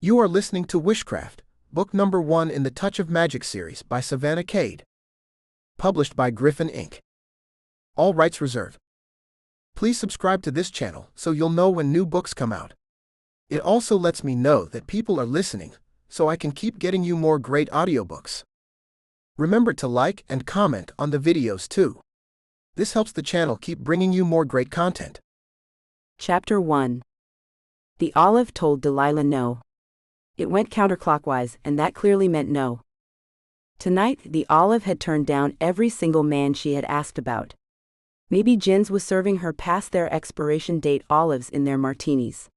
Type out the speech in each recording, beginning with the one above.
You are listening to Wishcraft, book number 1 in the Touch of Magic series by Savannah Cade. Published by Griffin Inc. All rights reserved. Please subscribe to this channel so you'll know when new books come out. It also lets me know that people are listening, so I can keep getting you more great audiobooks. Remember to like and comment on the videos too. This helps the channel keep bringing you more great content. Chapter 1. The olive told Delilah no. It went counterclockwise, and that clearly meant no. Tonight, the olive had turned down every single man she had asked about. Maybe Jins was serving her past their expiration date olives in their martinis.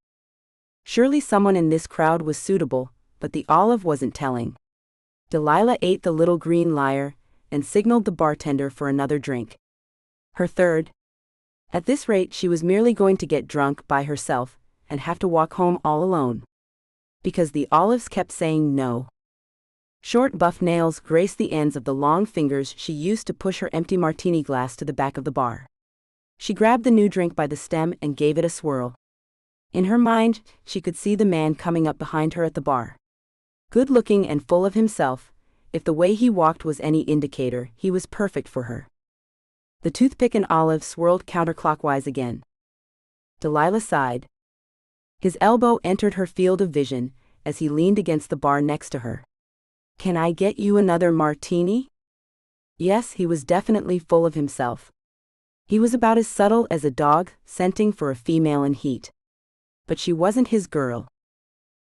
Surely someone in this crowd was suitable, but the olive wasn't telling. Delilah ate the little green liar and signaled the bartender for another drink. Her third. At this rate, she was merely going to get drunk by herself and have to walk home all alone. Because the olives kept saying no. Short buff nails graced the ends of the long fingers she used to push her empty martini glass to the back of the bar. She grabbed the new drink by the stem and gave it a swirl. In her mind, she could see the man coming up behind her at the bar. Good-looking and full of himself, if the way he walked was any indicator, he was perfect for her. The toothpick and olive swirled counterclockwise again. Delilah sighed. His elbow entered her field of vision as he leaned against the bar next to her. "Can I get you another martini?" Yes, he was definitely full of himself. He was about as subtle as a dog scenting for a female in heat. But she wasn't his girl.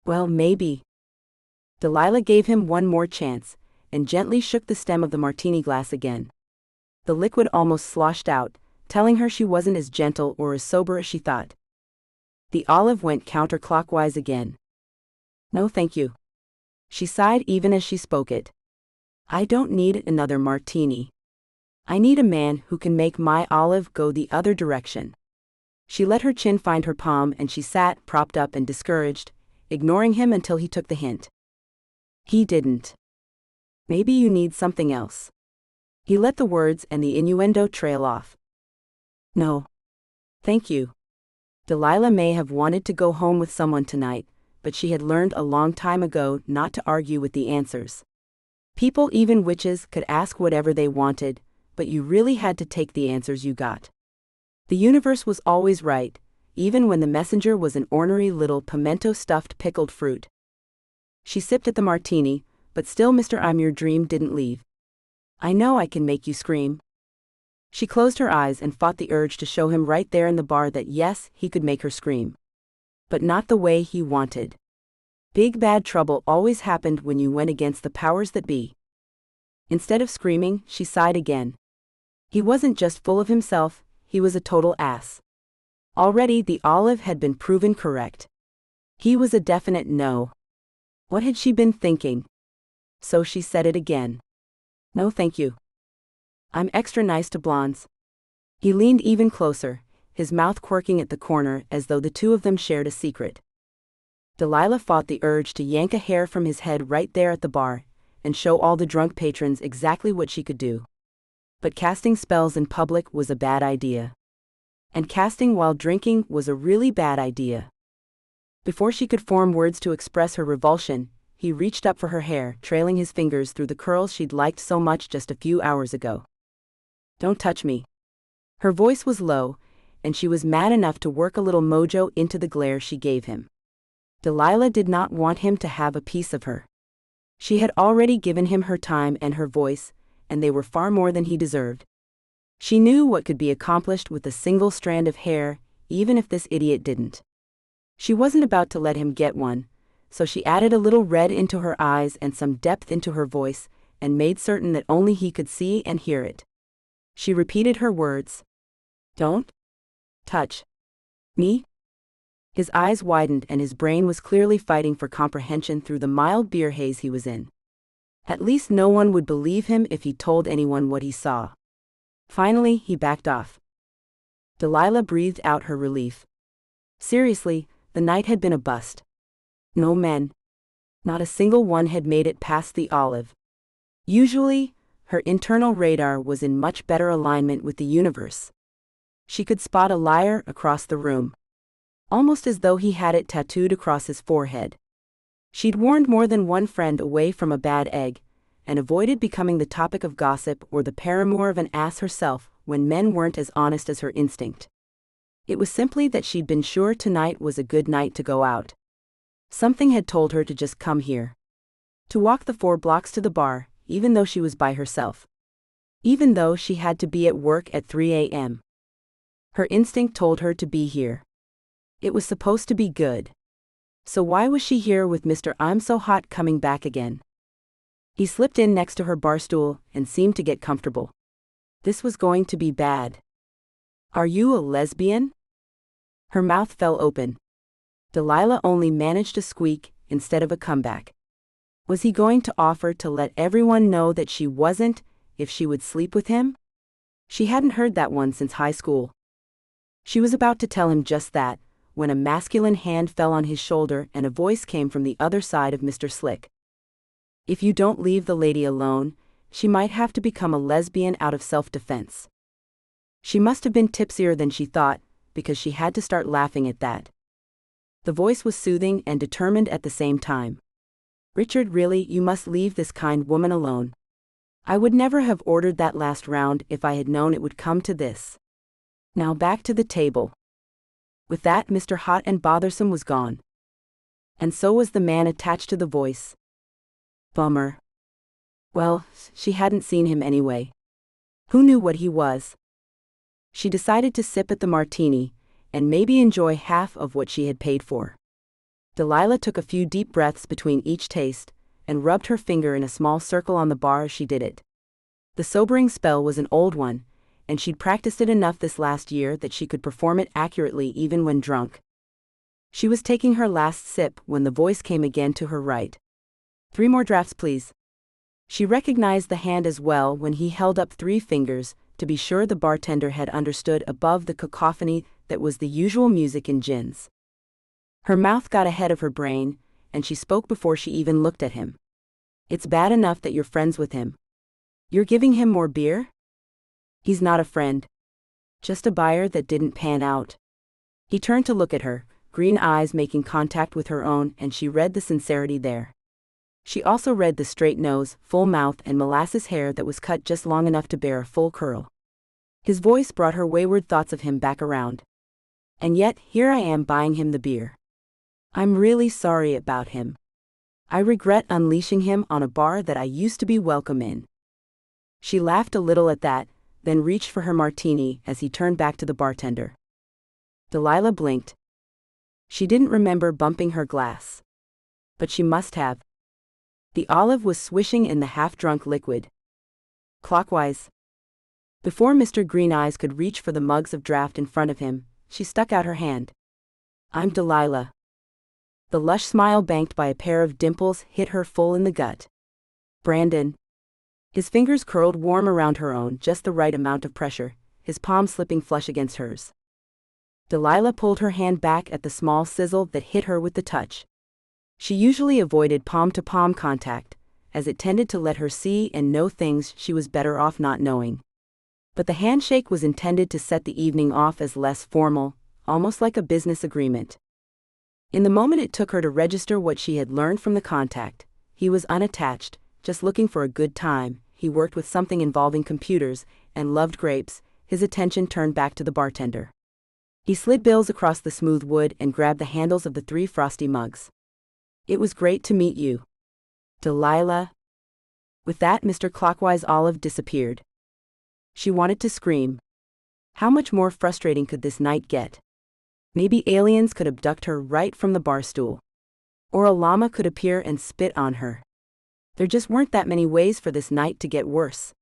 Well, maybe. Delilah gave him one more chance and gently shook the stem of the martini glass again. The liquid almost sloshed out, telling her she wasn't as gentle or as sober as she thought. The olive went counterclockwise again. "No, thank you." She sighed even as she spoke it. "I don't need another martini. I need a man who can make my olive go the other direction." She let her chin find her palm and she sat propped up and discouraged, ignoring him until he took the hint. He didn't. "Maybe you need something else." He let the words and the innuendo trail off. "No. Thank you." Delilah may have wanted to go home with someone tonight, but she had learned a long time ago not to argue with the answers. People, even witches, could ask whatever they wanted, but you really had to take the answers you got. The universe was always right, even when the messenger was an ornery little pimento-stuffed pickled fruit. She sipped at the martini, but still Mr. I'm Your Dream didn't leave. "I know I can make you scream." She closed her eyes and fought the urge to show him right there in the bar that yes, he could make her scream. But not the way he wanted. Big bad trouble always happened when you went against the powers that be. Instead of screaming, she sighed again. He wasn't just full of himself, he was a total ass. Already the olive had been proven correct. He was a definite no. What had she been thinking? So she said it again. "No, thank you. I'm extra nice to blondes." He leaned even closer, his mouth quirking at the corner as though the two of them shared a secret. Delilah fought the urge to yank a hair from his head right there at the bar and show all the drunk patrons exactly what she could do. But casting spells in public was a bad idea. And casting while drinking was a really bad idea. Before she could form words to express her revulsion, he reached up for her hair, trailing his fingers through the curls she'd liked so much just a few hours ago. "Don't touch me." Her voice was low, and she was mad enough to work a little mojo into the glare she gave him. Delilah did not want him to have a piece of her. She had already given him her time and her voice, and they were far more than he deserved. She knew what could be accomplished with a single strand of hair, even if this idiot didn't. She wasn't about to let him get one, so she added a little red into her eyes and some depth into her voice, and made certain that only he could see and hear it. She repeated her words. "Don't touch me." His eyes widened and his brain was clearly fighting for comprehension through the mild beer haze he was in. At least no one would believe him if he told anyone what he saw. Finally, he backed off. Delilah breathed out her relief. Seriously, the night had been a bust. No men. Not a single one had made it past the olive. Usually, her internal radar was in much better alignment with the universe. She could spot a liar across the room. Almost as though he had it tattooed across his forehead. She'd warned more than one friend away from a bad egg, and avoided becoming the topic of gossip or the paramour of an ass herself when men weren't as honest as her instinct. It was simply that she'd been sure tonight was a good night to go out. Something had told her to just come here. To walk the 4 blocks to the bar, even though she was by herself. Even though she had to be at work at 3 a.m. Her instinct told her to be here. It was supposed to be good. So why was she here with Mr. I'm so hot coming back again? He slipped in next to her bar stool and seemed to get comfortable. This was going to be bad. Are you a lesbian? Her mouth fell open. Delilah only managed a squeak instead of a comeback. Was he going to offer to let everyone know that she wasn't, if she would sleep with him? She hadn't heard that one since high school. She was about to tell him just that, when a masculine hand fell on his shoulder and a voice came from the other side of Mr. Slick. If you don't leave the lady alone, she might have to become a lesbian out of self-defense. She must have been tipsier than she thought, because she had to start laughing at that. The voice was soothing and determined at the same time. Richard, really, you must leave this kind woman alone. I would never have ordered that last round if I had known it would come to this. Now back to the table. With that, Mr. Hot and Bothersome was gone. And so was the man attached to the voice. Bummer. Well, she hadn't seen him anyway. Who knew what he was? She decided to sip at the martini, and maybe enjoy half of what she had paid for. Delilah took a few deep breaths between each taste, and rubbed her finger in a small circle on the bar as she did it. The sobering spell was an old one, and she'd practiced it enough this last year that she could perform it accurately even when drunk. She was taking her last sip when the voice came again to her right. 3 more drafts, please. She recognized the hand as well when he held up 3 fingers, to be sure the bartender had understood above the cacophony that was the usual music in gins. Her mouth got ahead of her brain, and she spoke before she even looked at him. It's bad enough that you're friends with him. You're giving him more beer? He's not a friend. Just a buyer that didn't pan out. He turned to look at her, green eyes making contact with her own, and she read the sincerity there. She also read the straight nose, full mouth, and molasses hair that was cut just long enough to bear a full curl. His voice brought her wayward thoughts of him back around. And yet, here I am buying him the beer. I'm really sorry about him. I regret unleashing him on a bar that I used to be welcome in. She laughed a little at that, then reached for her martini as he turned back to the bartender. Delilah blinked. She didn't remember bumping her glass. But she must have. The olive was swishing in the half-drunk liquid. Clockwise. Before Mr. Green Eyes could reach for the mugs of draft in front of him, she stuck out her hand. I'm Delilah. The lush smile banked by a pair of dimples hit her full in the gut. Brandon. His fingers curled warm around her own, just the right amount of pressure, his palm slipping flush against hers. Delilah pulled her hand back at the small sizzle that hit her with the touch. She usually avoided palm-to-palm contact, as it tended to let her see and know things she was better off not knowing. But the handshake was intended to set the evening off as less formal, almost like a business agreement. In the moment it took her to register what she had learned from the contact, he was unattached, just looking for a good time. He worked with something involving computers, and loved grapes. His attention turned back to the bartender. He slid bills across the smooth wood and grabbed the handles of the 3 frosty mugs. It was great to meet you, Delilah. With that, Mr. Clockwise Olive disappeared. She wanted to scream. How much more frustrating could this night get? Maybe aliens could abduct her right from the bar stool. Or a llama could appear and spit on her. There just weren't that many ways for this night to get worse.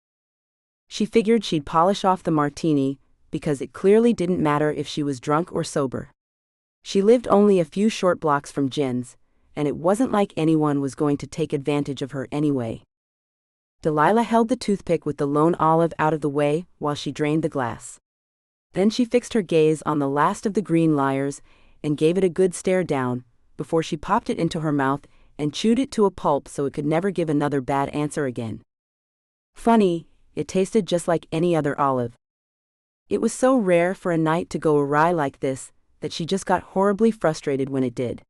She figured she'd polish off the martini, because it clearly didn't matter if she was drunk or sober. She lived only a few short blocks from Jin's, and it wasn't like anyone was going to take advantage of her anyway. Delilah held the toothpick with the lone olive out of the way while she drained the glass. Then she fixed her gaze on the last of the green liars and gave it a good stare down, before she popped it into her mouth and chewed it to a pulp so it could never give another bad answer again. Funny, it tasted just like any other olive. It was so rare for a night to go awry like this that she just got horribly frustrated when it did.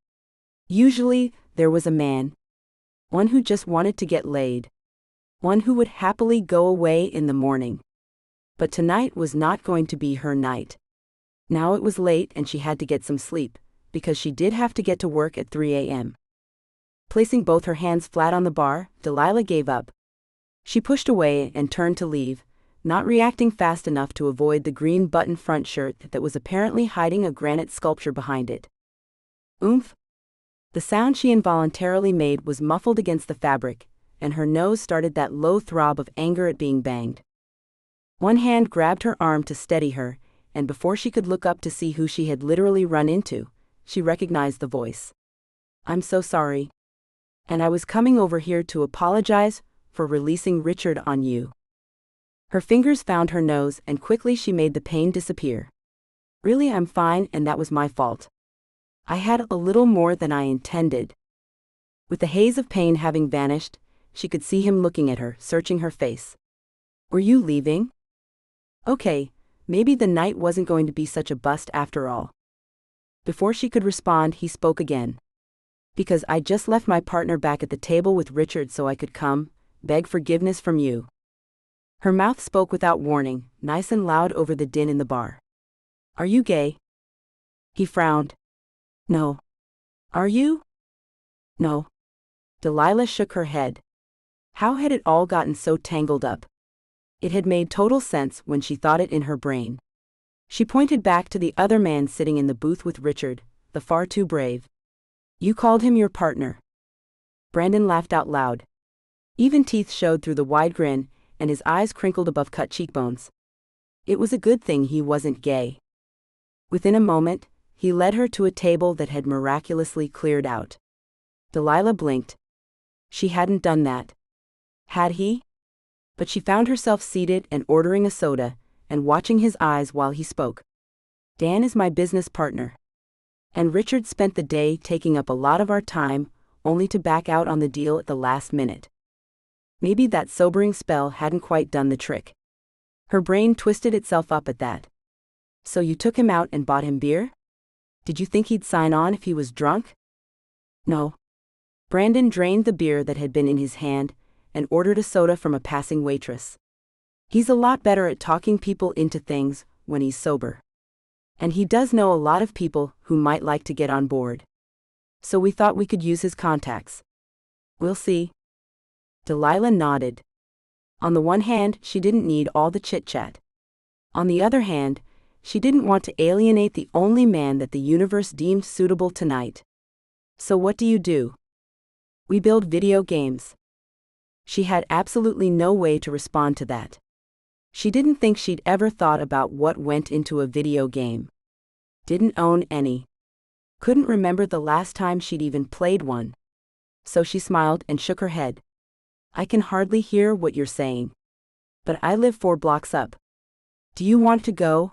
Usually, there was a man. One who just wanted to get laid. One who would happily go away in the morning. But tonight was not going to be her night. Now it was late and she had to get some sleep, because she did have to get to work at 3 a.m. Placing both her hands flat on the bar, Delilah gave up. She pushed away and turned to leave, not reacting fast enough to avoid the green button front shirt that was apparently hiding a granite sculpture behind it. Oomph! The sound she involuntarily made was muffled against the fabric, and her nose started that low throb of anger at being banged. One hand grabbed her arm to steady her, and before she could look up to see who she had literally run into, she recognized the voice. "I'm so sorry. And I was coming over here to apologize for releasing Richard on you." Her fingers found her nose and quickly she made the pain disappear. "Really, I'm fine and that was my fault. I had a little more than I intended." With the haze of pain having vanished, she could see him looking at her, searching her face. "Were you leaving? Okay, maybe the night wasn't going to be such a bust after all." Before she could respond, he spoke again. "Because I just left my partner back at the table with Richard so I could come, beg forgiveness from you." Her mouth spoke without warning, nice and loud over the din in the bar. "Are you gay?" He frowned. "No." "Are you?" "No." Delilah shook her head. How had it all gotten so tangled up? It had made total sense when she thought it in her brain. She pointed back to the other man sitting in the booth with Richard, the far too brave. "You called him your partner." Brandon laughed out loud. Even teeth showed through the wide grin, and his eyes crinkled above cut cheekbones. It was a good thing he wasn't gay. Within a moment, he led her to a table that had miraculously cleared out. Delilah blinked. She hadn't done that. Had he? But she found herself seated and ordering a soda, and watching his eyes while he spoke. "Dan is my business partner. And Richard spent the day taking up a lot of our time, only to back out on the deal at the last minute." Maybe that sobering spell hadn't quite done the trick. Her brain twisted itself up at that. "So you took him out and bought him beer? Did you think he'd sign on if he was drunk?" "No." Brandon drained the beer that had been in his hand, and ordered a soda from a passing waitress. "He's a lot better at talking people into things when he's sober. And he does know a lot of people who might like to get on board. So we thought we could use his contacts. We'll see." Delilah nodded. On the one hand, she didn't need all the chit-chat. On the other hand, she didn't want to alienate the only man that the universe deemed suitable tonight. "So what do you do?" "We build video games." She had absolutely no way to respond to that. She didn't think she'd ever thought about what went into a video game. Didn't own any. Couldn't remember the last time she'd even played one. So she smiled and shook her head. "I can hardly hear what you're saying. But I live 4 blocks up. Do you want to go?"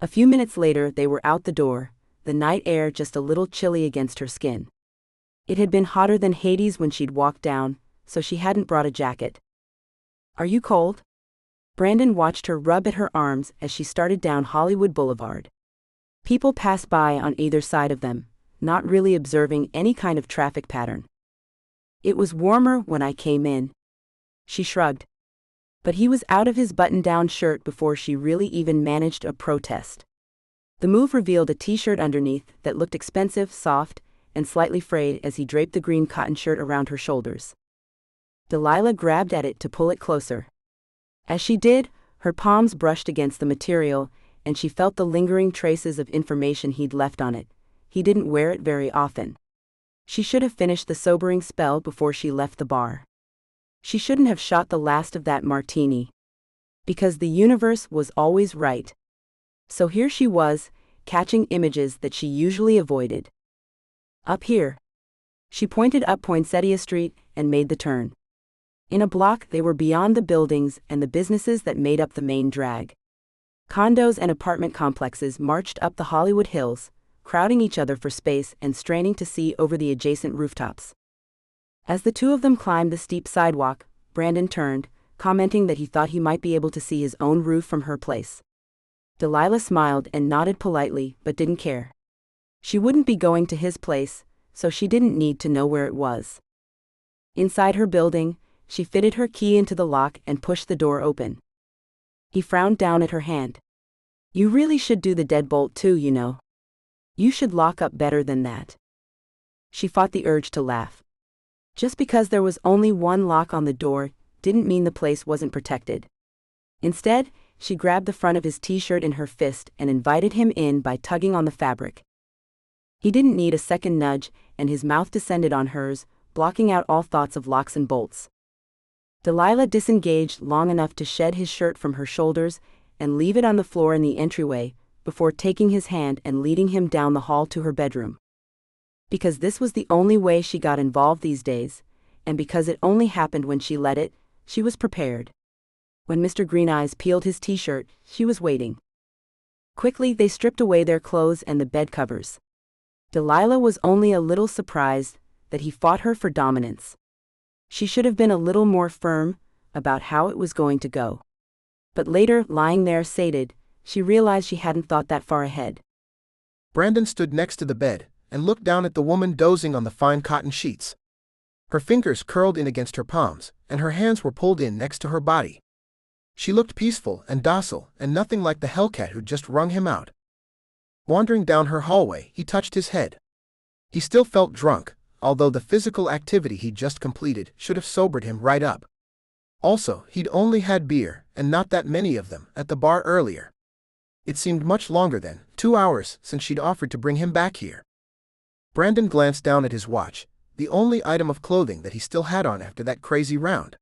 A few minutes later they were out the door, the night air just a little chilly against her skin. It had been hotter than Hades when she'd walked down, so she hadn't brought a jacket. "Are you cold?" Brandon watched her rub at her arms as she started down Hollywood Boulevard. People passed by on either side of them, not really observing any kind of traffic pattern. "It was warmer when I came in." She shrugged. But he was out of his button-down shirt before she really even managed a protest. The move revealed a t-shirt underneath that looked expensive, soft, and slightly frayed as he draped the green cotton shirt around her shoulders. Delilah grabbed at it to pull it closer. As she did, her palms brushed against the material, and she felt the lingering traces of information he'd left on it. He didn't wear it very often. She should have finished the sobering spell before she left the bar. She shouldn't have shot the last of that martini. Because the universe was always right. So here she was, catching images that she usually avoided. Up here. She pointed up Poinsettia Street and made the turn. In a block they were beyond the buildings and the businesses that made up the main drag. Condos and apartment complexes marched up the Hollywood Hills, crowding each other for space and straining to see over the adjacent rooftops. As the two of them climbed the steep sidewalk, Brandon turned, commenting that he thought he might be able to see his own roof from her place. Delilah smiled and nodded politely but didn't care. She wouldn't be going to his place, so she didn't need to know where it was. Inside her building, she fitted her key into the lock and pushed the door open. He frowned down at her hand. "You really should do the deadbolt too, you know. You should lock up better than that." She fought the urge to laugh. Just because there was only one lock on the door didn't mean the place wasn't protected. Instead, she grabbed the front of his t-shirt in her fist and invited him in by tugging on the fabric. He didn't need a second nudge, and his mouth descended on hers, blocking out all thoughts of locks and bolts. Delilah disengaged long enough to shed his shirt from her shoulders and leave it on the floor in the entryway, before taking his hand and leading him down the hall to her bedroom. Because this was the only way she got involved these days, and because it only happened when she let it, she was prepared. When Mr. Green Eyes peeled his t-shirt, she was waiting. Quickly they stripped away their clothes and the bed covers. Delilah was only a little surprised that he fought her for dominance. She should have been a little more firm about how it was going to go. But later, lying there sated, she realized she hadn't thought that far ahead. Brandon stood next to the bed and looked down at the woman dozing on the fine cotton sheets. Her fingers curled in against her palms, and her hands were pulled in next to her body. She looked peaceful and docile and nothing like the hellcat who'd just wrung him out. Wandering down her hallway, he touched his head. He still felt drunk, although the physical activity he'd just completed should have sobered him right up. Also, he'd only had beer, and not that many of them, at the bar earlier. It seemed much longer than 2 hours since she'd offered to bring him back here. Brandon glanced down at his watch, the only item of clothing that he still had on after that crazy round.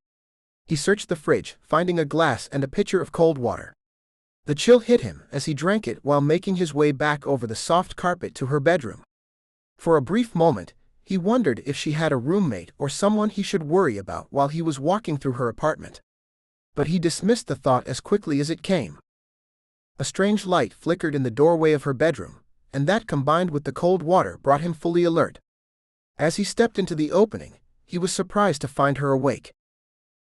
He searched the fridge, finding a glass and a pitcher of cold water. The chill hit him as he drank it while making his way back over the soft carpet to her bedroom. For a brief moment, he wondered if she had a roommate or someone he should worry about while he was walking through her apartment. But he dismissed the thought as quickly as it came. A strange light flickered in the doorway of her bedroom, and that combined with the cold water brought him fully alert. As he stepped into the opening, he was surprised to find her awake.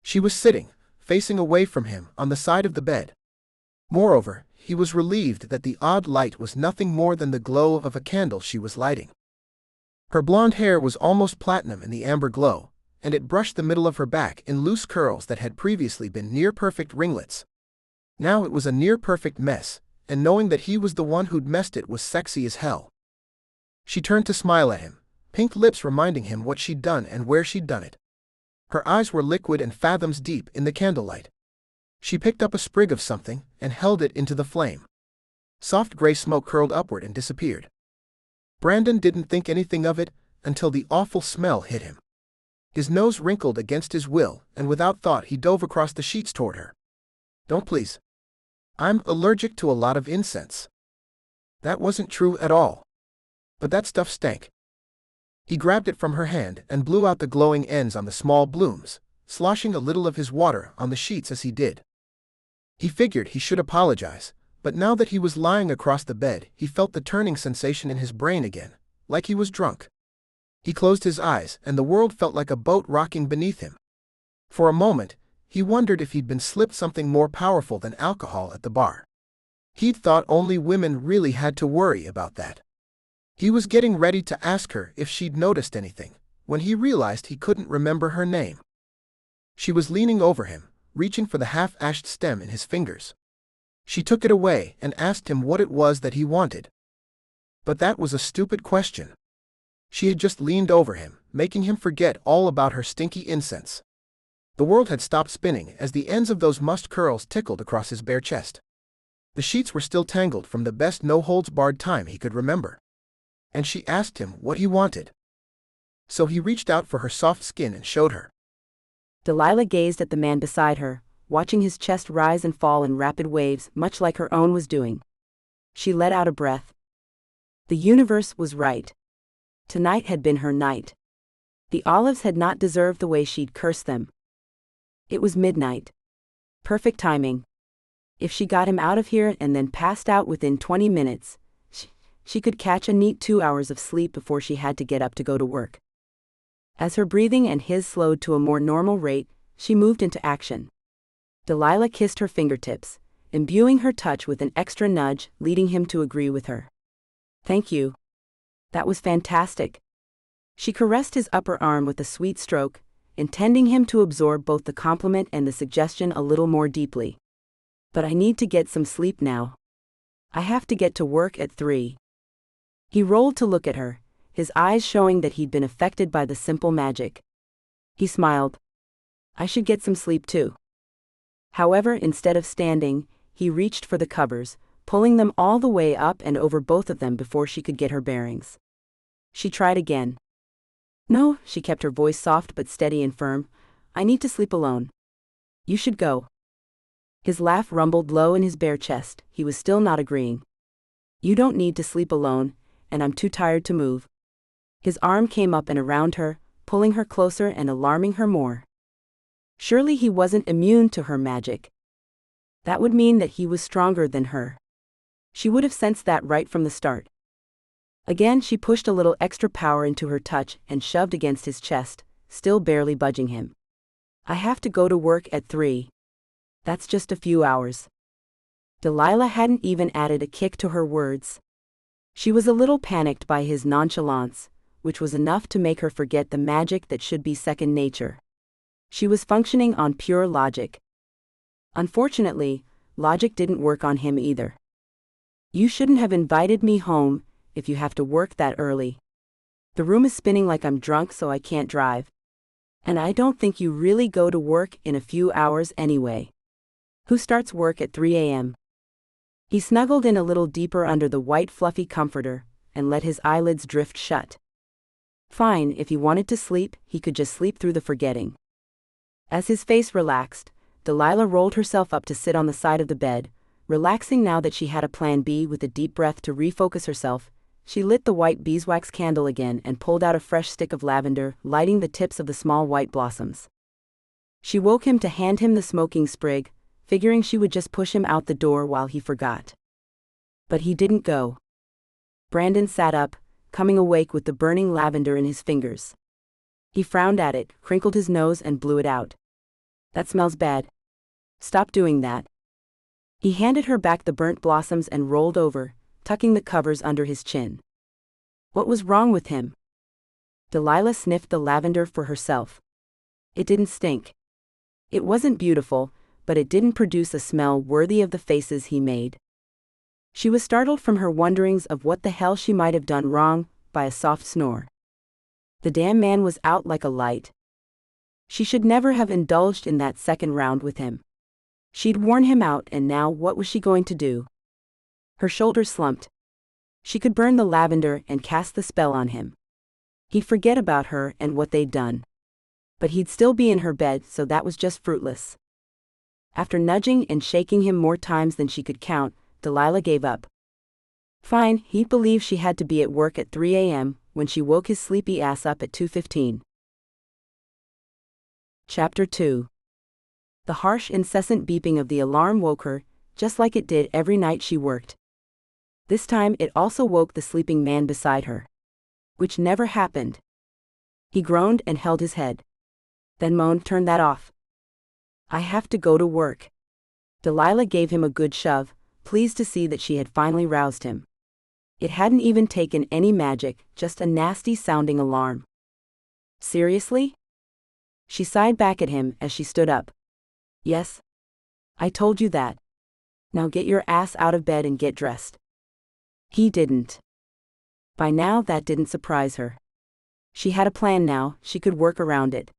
She was sitting, facing away from him on the side of the bed. Moreover, he was relieved that the odd light was nothing more than the glow of a candle she was lighting. Her blonde hair was almost platinum in the amber glow, and it brushed the middle of her back in loose curls that had previously been near-perfect ringlets. Now it was a near-perfect mess, and knowing that he was the one who'd messed it was sexy as hell. She turned to smile at him, pink lips reminding him what she'd done and where she'd done it. Her eyes were liquid and fathoms deep in the candlelight. She picked up a sprig of something and held it into the flame. Soft gray smoke curled upward and disappeared. Brandon didn't think anything of it until the awful smell hit him. His nose wrinkled against his will, and without thought he dove across the sheets toward her. "Don't please. I'm allergic to a lot of incense." That wasn't true at all. But that stuff stank. He grabbed it from her hand and blew out the glowing ends on the small blooms, sloshing a little of his water on the sheets as he did. He figured he should apologize, but now that he was lying across the bed, he felt the turning sensation in his brain again, like he was drunk. He closed his eyes, and the world felt like a boat rocking beneath him. For a moment, he wondered if he'd been slipped something more powerful than alcohol at the bar. He'd thought only women really had to worry about that. He was getting ready to ask her if she'd noticed anything, when he realized he couldn't remember her name. She was leaning over him, reaching for the half-ashed stem in his fingers. She took it away and asked him what it was that he wanted. But that was a stupid question. She had just leaned over him, making him forget all about her stinky incense. The world had stopped spinning as the ends of those mussed curls tickled across his bare chest. The sheets were still tangled from the best no-holds-barred time he could remember. And she asked him what he wanted. So he reached out for her soft skin and showed her. Delilah gazed at the man beside her, watching his chest rise and fall in rapid waves, much like her own was doing. She let out a breath. The universe was right. Tonight had been her night. The olives had not deserved the way she'd cursed them. It was midnight. Perfect timing. If she got him out of here and then passed out within 20 minutes, she could catch a neat 2 hours of sleep before she had to get up to go to work. As her breathing and his slowed to a more normal rate, she moved into action. Delilah kissed her fingertips, imbuing her touch with an extra nudge, leading him to agree with her. "Thank you. That was fantastic." She caressed his upper arm with a sweet stroke, intending him to absorb both the compliment and the suggestion a little more deeply. But I need to get some sleep now. I have to get to work at 3. He rolled to look at her, his eyes showing that he'd been affected by the simple magic. He smiled. I should get some sleep too. However, instead of standing, he reached for the covers, pulling them all the way up and over both of them before she could get her bearings. She tried again. No, she kept her voice soft but steady and firm. I need to sleep alone. You should go. His laugh rumbled low in his bare chest. He was still not agreeing. You don't need to sleep alone, and I'm too tired to move. His arm came up and around her, pulling her closer and alarming her more. Surely he wasn't immune to her magic. That would mean that he was stronger than her. She would have sensed that right from the start. Again she pushed a little extra power into her touch and shoved against his chest, still barely budging him. I have to go to work at 3. That's just a few hours. Delilah hadn't even added a kick to her words. She was a little panicked by his nonchalance, which was enough to make her forget the magic that should be second nature. She was functioning on pure logic. Unfortunately, logic didn't work on him either. You shouldn't have invited me home if you have to work that early. The room is spinning like I'm drunk, so I can't drive. And I don't think you really go to work in a few hours anyway. Who starts work at 3 a.m.? He snuggled in a little deeper under the white fluffy comforter and let his eyelids drift shut. Fine, if he wanted to sleep, he could just sleep through the forgetting. As his face relaxed, Delilah rolled herself up to sit on the side of the bed, relaxing now that she had a plan B. With a deep breath to refocus herself, she lit the white beeswax candle again and pulled out a fresh stick of lavender, lighting the tips of the small white blossoms. She woke him to hand him the smoking sprig, figuring she would just push him out the door while he forgot. But he didn't go. Brandon sat up, coming awake with the burning lavender in his fingers. He frowned at it, crinkled his nose and blew it out. That smells bad. Stop doing that. He handed her back the burnt blossoms and rolled over, tucking the covers under his chin. What was wrong with him? Delilah sniffed the lavender for herself. It didn't stink. It wasn't beautiful, but it didn't produce a smell worthy of the faces he made. She was startled from her wonderings of what the hell she might have done wrong by a soft snore. The damn man was out like a light. She should never have indulged in that second round with him. She'd worn him out, and now what was she going to do? Her shoulders slumped. She could burn the lavender and cast the spell on him. He'd forget about her and what they'd done. But he'd still be in her bed, so that was just fruitless. After nudging and shaking him more times than she could count, Delilah gave up. Fine, he'd believe she had to be at work at 3 a.m. when she woke his sleepy ass up at 2:15. Chapter 2. The harsh, incessant beeping of the alarm woke her, just like it did every night she worked. This time it also woke the sleeping man beside her. Which never happened. He groaned and held his head. Then moaned, "Turn that off. I have to go to work." Delilah gave him a good shove, pleased to see that she had finally roused him. It hadn't even taken any magic, just a nasty-sounding alarm. Seriously? She sighed back at him as she stood up. Yes. I told you that. Now get your ass out of bed and get dressed. He didn't. By now that didn't surprise her. She had a plan now, she could work around it.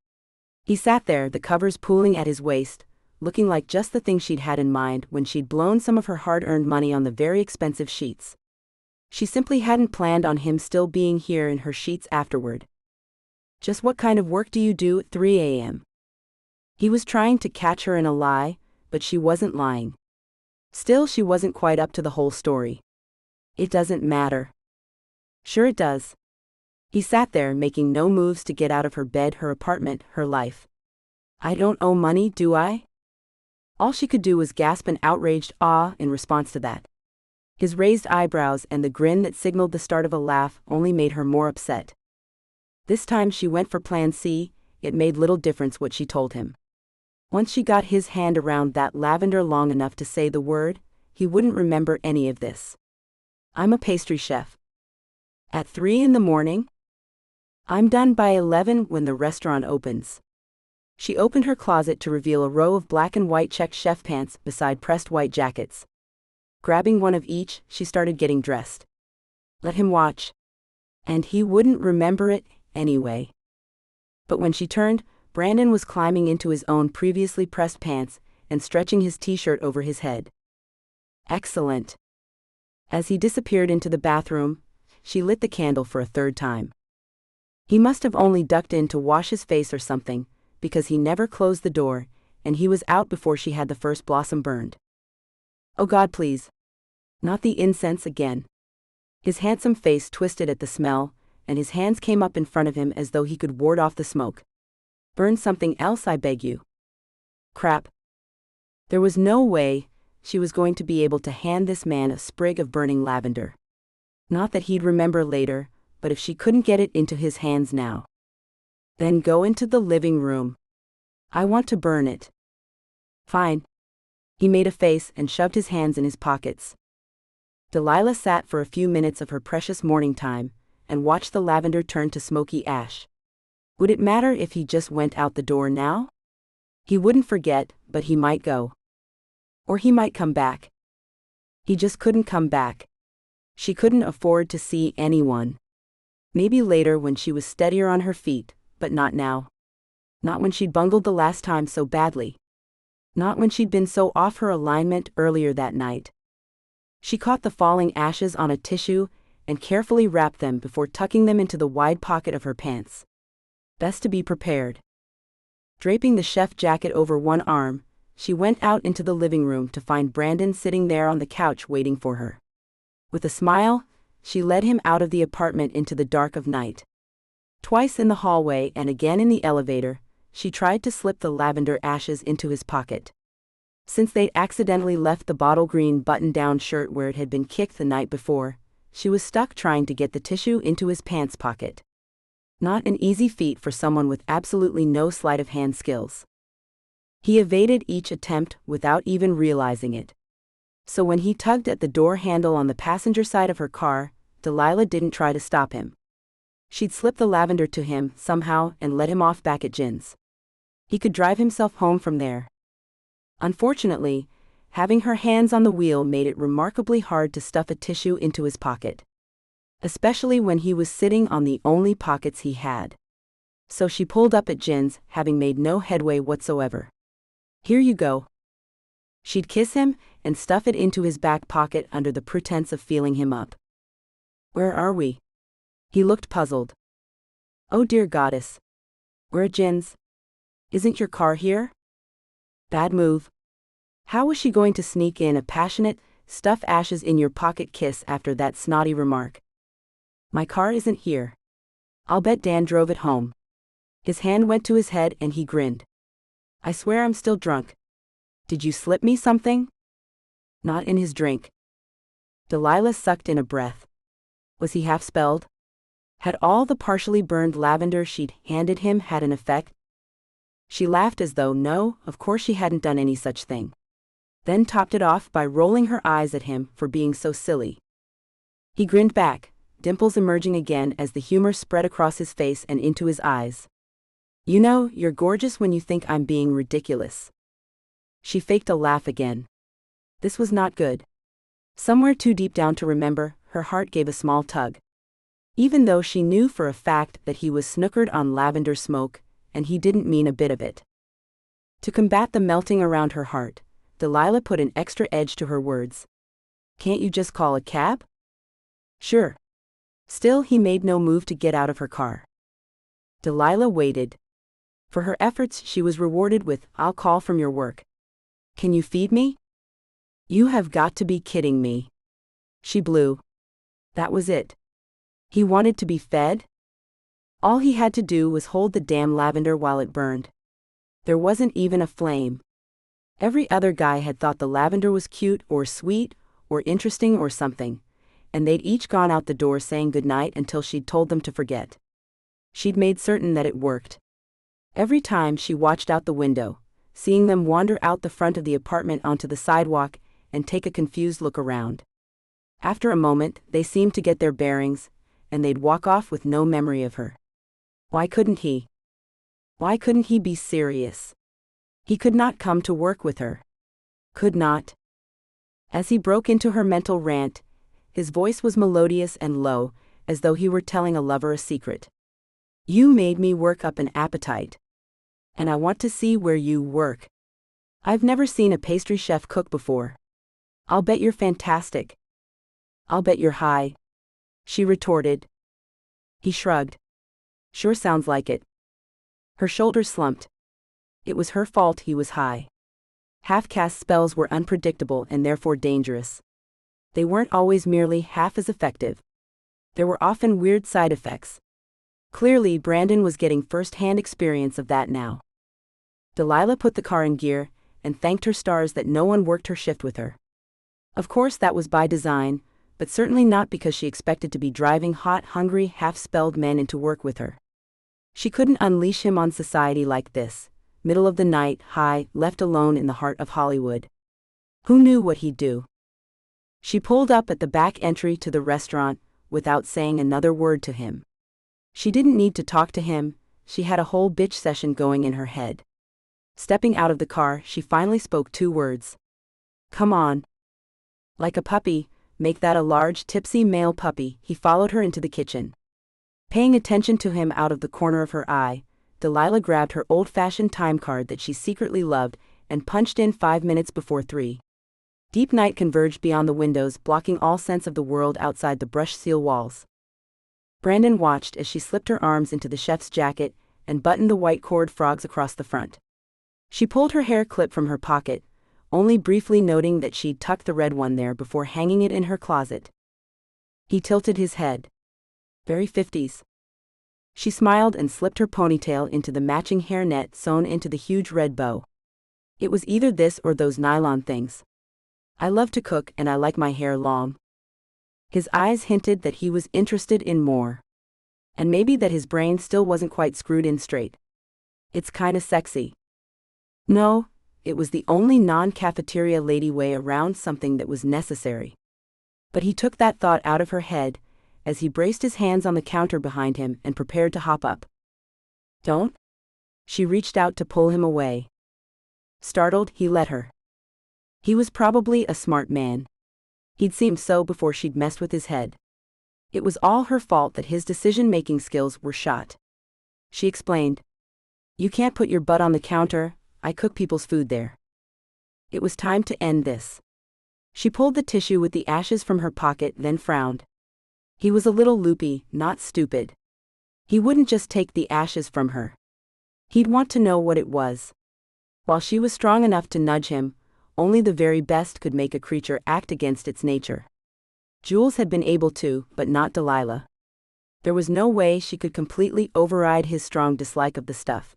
He sat there, the covers pooling at his waist, looking like just the thing she'd had in mind when she'd blown some of her hard-earned money on the very expensive sheets. She simply hadn't planned on him still being here in her sheets afterward. Just what kind of work do you do at 3 a.m.? He was trying to catch her in a lie, but she wasn't lying. Still, she wasn't quite up to the whole story. It doesn't matter. Sure it does. He sat there, making no moves to get out of her bed, her apartment, her life. I don't owe money, do I? All she could do was gasp an outraged "ah" in response to that. His raised eyebrows and the grin that signaled the start of a laugh only made her more upset. This time she went for plan C. It made little difference what she told him. Once she got his hand around that lavender long enough to say the word, he wouldn't remember any of this. I'm a pastry chef. At 3 in the morning? I'm done by 11 when the restaurant opens. She opened her closet to reveal a row of black and white check chef pants beside pressed white jackets. Grabbing one of each, she started getting dressed. Let him watch. And he wouldn't remember it anyway. But when she turned, Brandon was climbing into his own previously pressed pants and stretching his t-shirt over his head. Excellent. As he disappeared into the bathroom, she lit the candle for a third time. He must have only ducked in to wash his face or something, because he never closed the door, and he was out before she had the first blossom burned. Oh God, please. Not the incense again. His handsome face twisted at the smell, and his hands came up in front of him as though he could ward off the smoke. Burn something else, I beg you. Crap. There was no way she was going to be able to hand this man a sprig of burning lavender. Not that he'd remember later, but if she couldn't get it into his hands now. Then go into the living room. I want to burn it. Fine. He made a face and shoved his hands in his pockets. Delilah sat for a few minutes of her precious morning time and watched the lavender turn to smoky ash. Would it matter if he just went out the door now? He wouldn't forget, but he might go. Or he might come back. He just couldn't come back. She couldn't afford to see anyone. Maybe later when she was steadier on her feet, but not now. Not when she'd bungled the last time so badly. Not when she'd been so off her alignment earlier that night. She caught the falling ashes on a tissue and carefully wrapped them before tucking them into the wide pocket of her pants. Best to be prepared. Draping the chef jacket over one arm, she went out into the living room to find Brandon sitting there on the couch waiting for her. With a smile, she led him out of the apartment into the dark of night. Twice in the hallway and again in the elevator, she tried to slip the lavender ashes into his pocket. Since they'd accidentally left the bottle green button-down shirt where it had been kicked the night before, she was stuck trying to get the tissue into his pants pocket. Not an easy feat for someone with absolutely no sleight-of-hand skills. He evaded each attempt without even realizing it. So when he tugged at the door handle on the passenger side of her car, Delilah didn't try to stop him. She'd slip the lavender to him somehow and let him off back at Jin's. He could drive himself home from there. Unfortunately, having her hands on the wheel made it remarkably hard to stuff a tissue into his pocket. Especially when he was sitting on the only pockets he had. So she pulled up at Jin's, having made no headway whatsoever. Here you go. She'd kiss him and stuff it into his back pocket under the pretense of feeling him up. Where are we? He looked puzzled. Oh dear goddess. We're at Jin's. Isn't your car here? Bad move. How was she going to sneak in a passionate, stuff ashes in your pocket kiss after that snotty remark? My car isn't here. I'll bet Dan drove it home. His hand went to his head and he grinned. I swear I'm still drunk. Did you slip me something? Not in his drink. Delilah sucked in a breath. Was he half-spelled? Had all the partially burned lavender she'd handed him had an effect? She laughed as though no, of course she hadn't done any such thing. Then topped it off by rolling her eyes at him for being so silly. He grinned back, dimples emerging again as the humor spread across his face and into his eyes. You know, you're gorgeous when you think I'm being ridiculous. She faked a laugh again. This was not good. Somewhere too deep down to remember, her heart gave a small tug. Even though she knew for a fact that he was snookered on lavender smoke, and he didn't mean a bit of it. To combat the melting around her heart, Delilah put an extra edge to her words. Can't you just call a cab? Sure. Still, he made no move to get out of her car. Delilah waited. For her efforts, she was rewarded with, I'll call from your work. Can you feed me? You have got to be kidding me. She blew. That was it. He wanted to be fed? All he had to do was hold the damn lavender while it burned. There wasn't even a flame. Every other guy had thought the lavender was cute or sweet or interesting or something, and they'd each gone out the door saying goodnight until she'd told them to forget. She'd made certain that it worked. Every time she watched out the window, seeing them wander out the front of the apartment onto the sidewalk and take a confused look around. After a moment, they seemed to get their bearings, and they'd walk off with no memory of her. Why couldn't he? Why couldn't he be serious? He could not come to work with her. Could not. As he broke into her mental rant, his voice was melodious and low, as though he were telling a lover a secret. You made me work up an appetite. And I want to see where you work. I've never seen a pastry chef cook before. I'll bet you're fantastic. I'll bet you're high, she retorted. He shrugged. Sure sounds like it. Her shoulders slumped. It was her fault he was high. Half-caste spells were unpredictable and therefore dangerous. They weren't always merely half as effective. There were often weird side effects. Clearly, Brandon was getting first-hand experience of that now. Delilah put the car in gear and thanked her stars that no one worked her shift with her. Of course that was by design, but certainly not because she expected to be driving hot, hungry, half-spelled men into work with her. She couldn't unleash him on society like this, middle of the night, high, left alone in the heart of Hollywood. Who knew what he'd do? She pulled up at the back entry to the restaurant without saying another word to him. She didn't need to talk to him, she had a whole bitch session going in her head. Stepping out of the car, she finally spoke 2 words. Come on. Like a puppy, make that a large, tipsy male puppy, he followed her into the kitchen. Paying attention to him out of the corner of her eye, Delilah grabbed her old-fashioned time card that she secretly loved and punched in 5 minutes before 3. Deep night converged beyond the windows, blocking all sense of the world outside the brushed steel walls. Brandon watched as she slipped her arms into the chef's jacket and buttoned the white cord frogs across the front. She pulled her hair clip from her pocket, only briefly noting that she'd tucked the red one there before hanging it in her closet. He tilted his head. Very 50s. She smiled and slipped her ponytail into the matching hairnet sewn into the huge red bow. It was either this or those nylon things. I love to cook and I like my hair long. His eyes hinted that he was interested in more. And maybe that his brain still wasn't quite screwed in straight. It's kinda sexy. No, it was the only non-cafeteria lady way around something that was necessary. But he took that thought out of her head, as he braced his hands on the counter behind him and prepared to hop up. Don't? She reached out to pull him away. Startled, he let her. He was probably a smart man. He'd seemed so before she'd messed with his head. It was all her fault that his decision-making skills were shot. She explained. You can't put your butt on the counter, I cook people's food there. It was time to end this. She pulled the tissue with the ashes from her pocket, then frowned. He was a little loopy, not stupid. He wouldn't just take the ashes from her. He'd want to know what it was. While she was strong enough to nudge him, only the very best could make a creature act against its nature. Jules had been able to, but not Delilah. There was no way she could completely override his strong dislike of the stuff.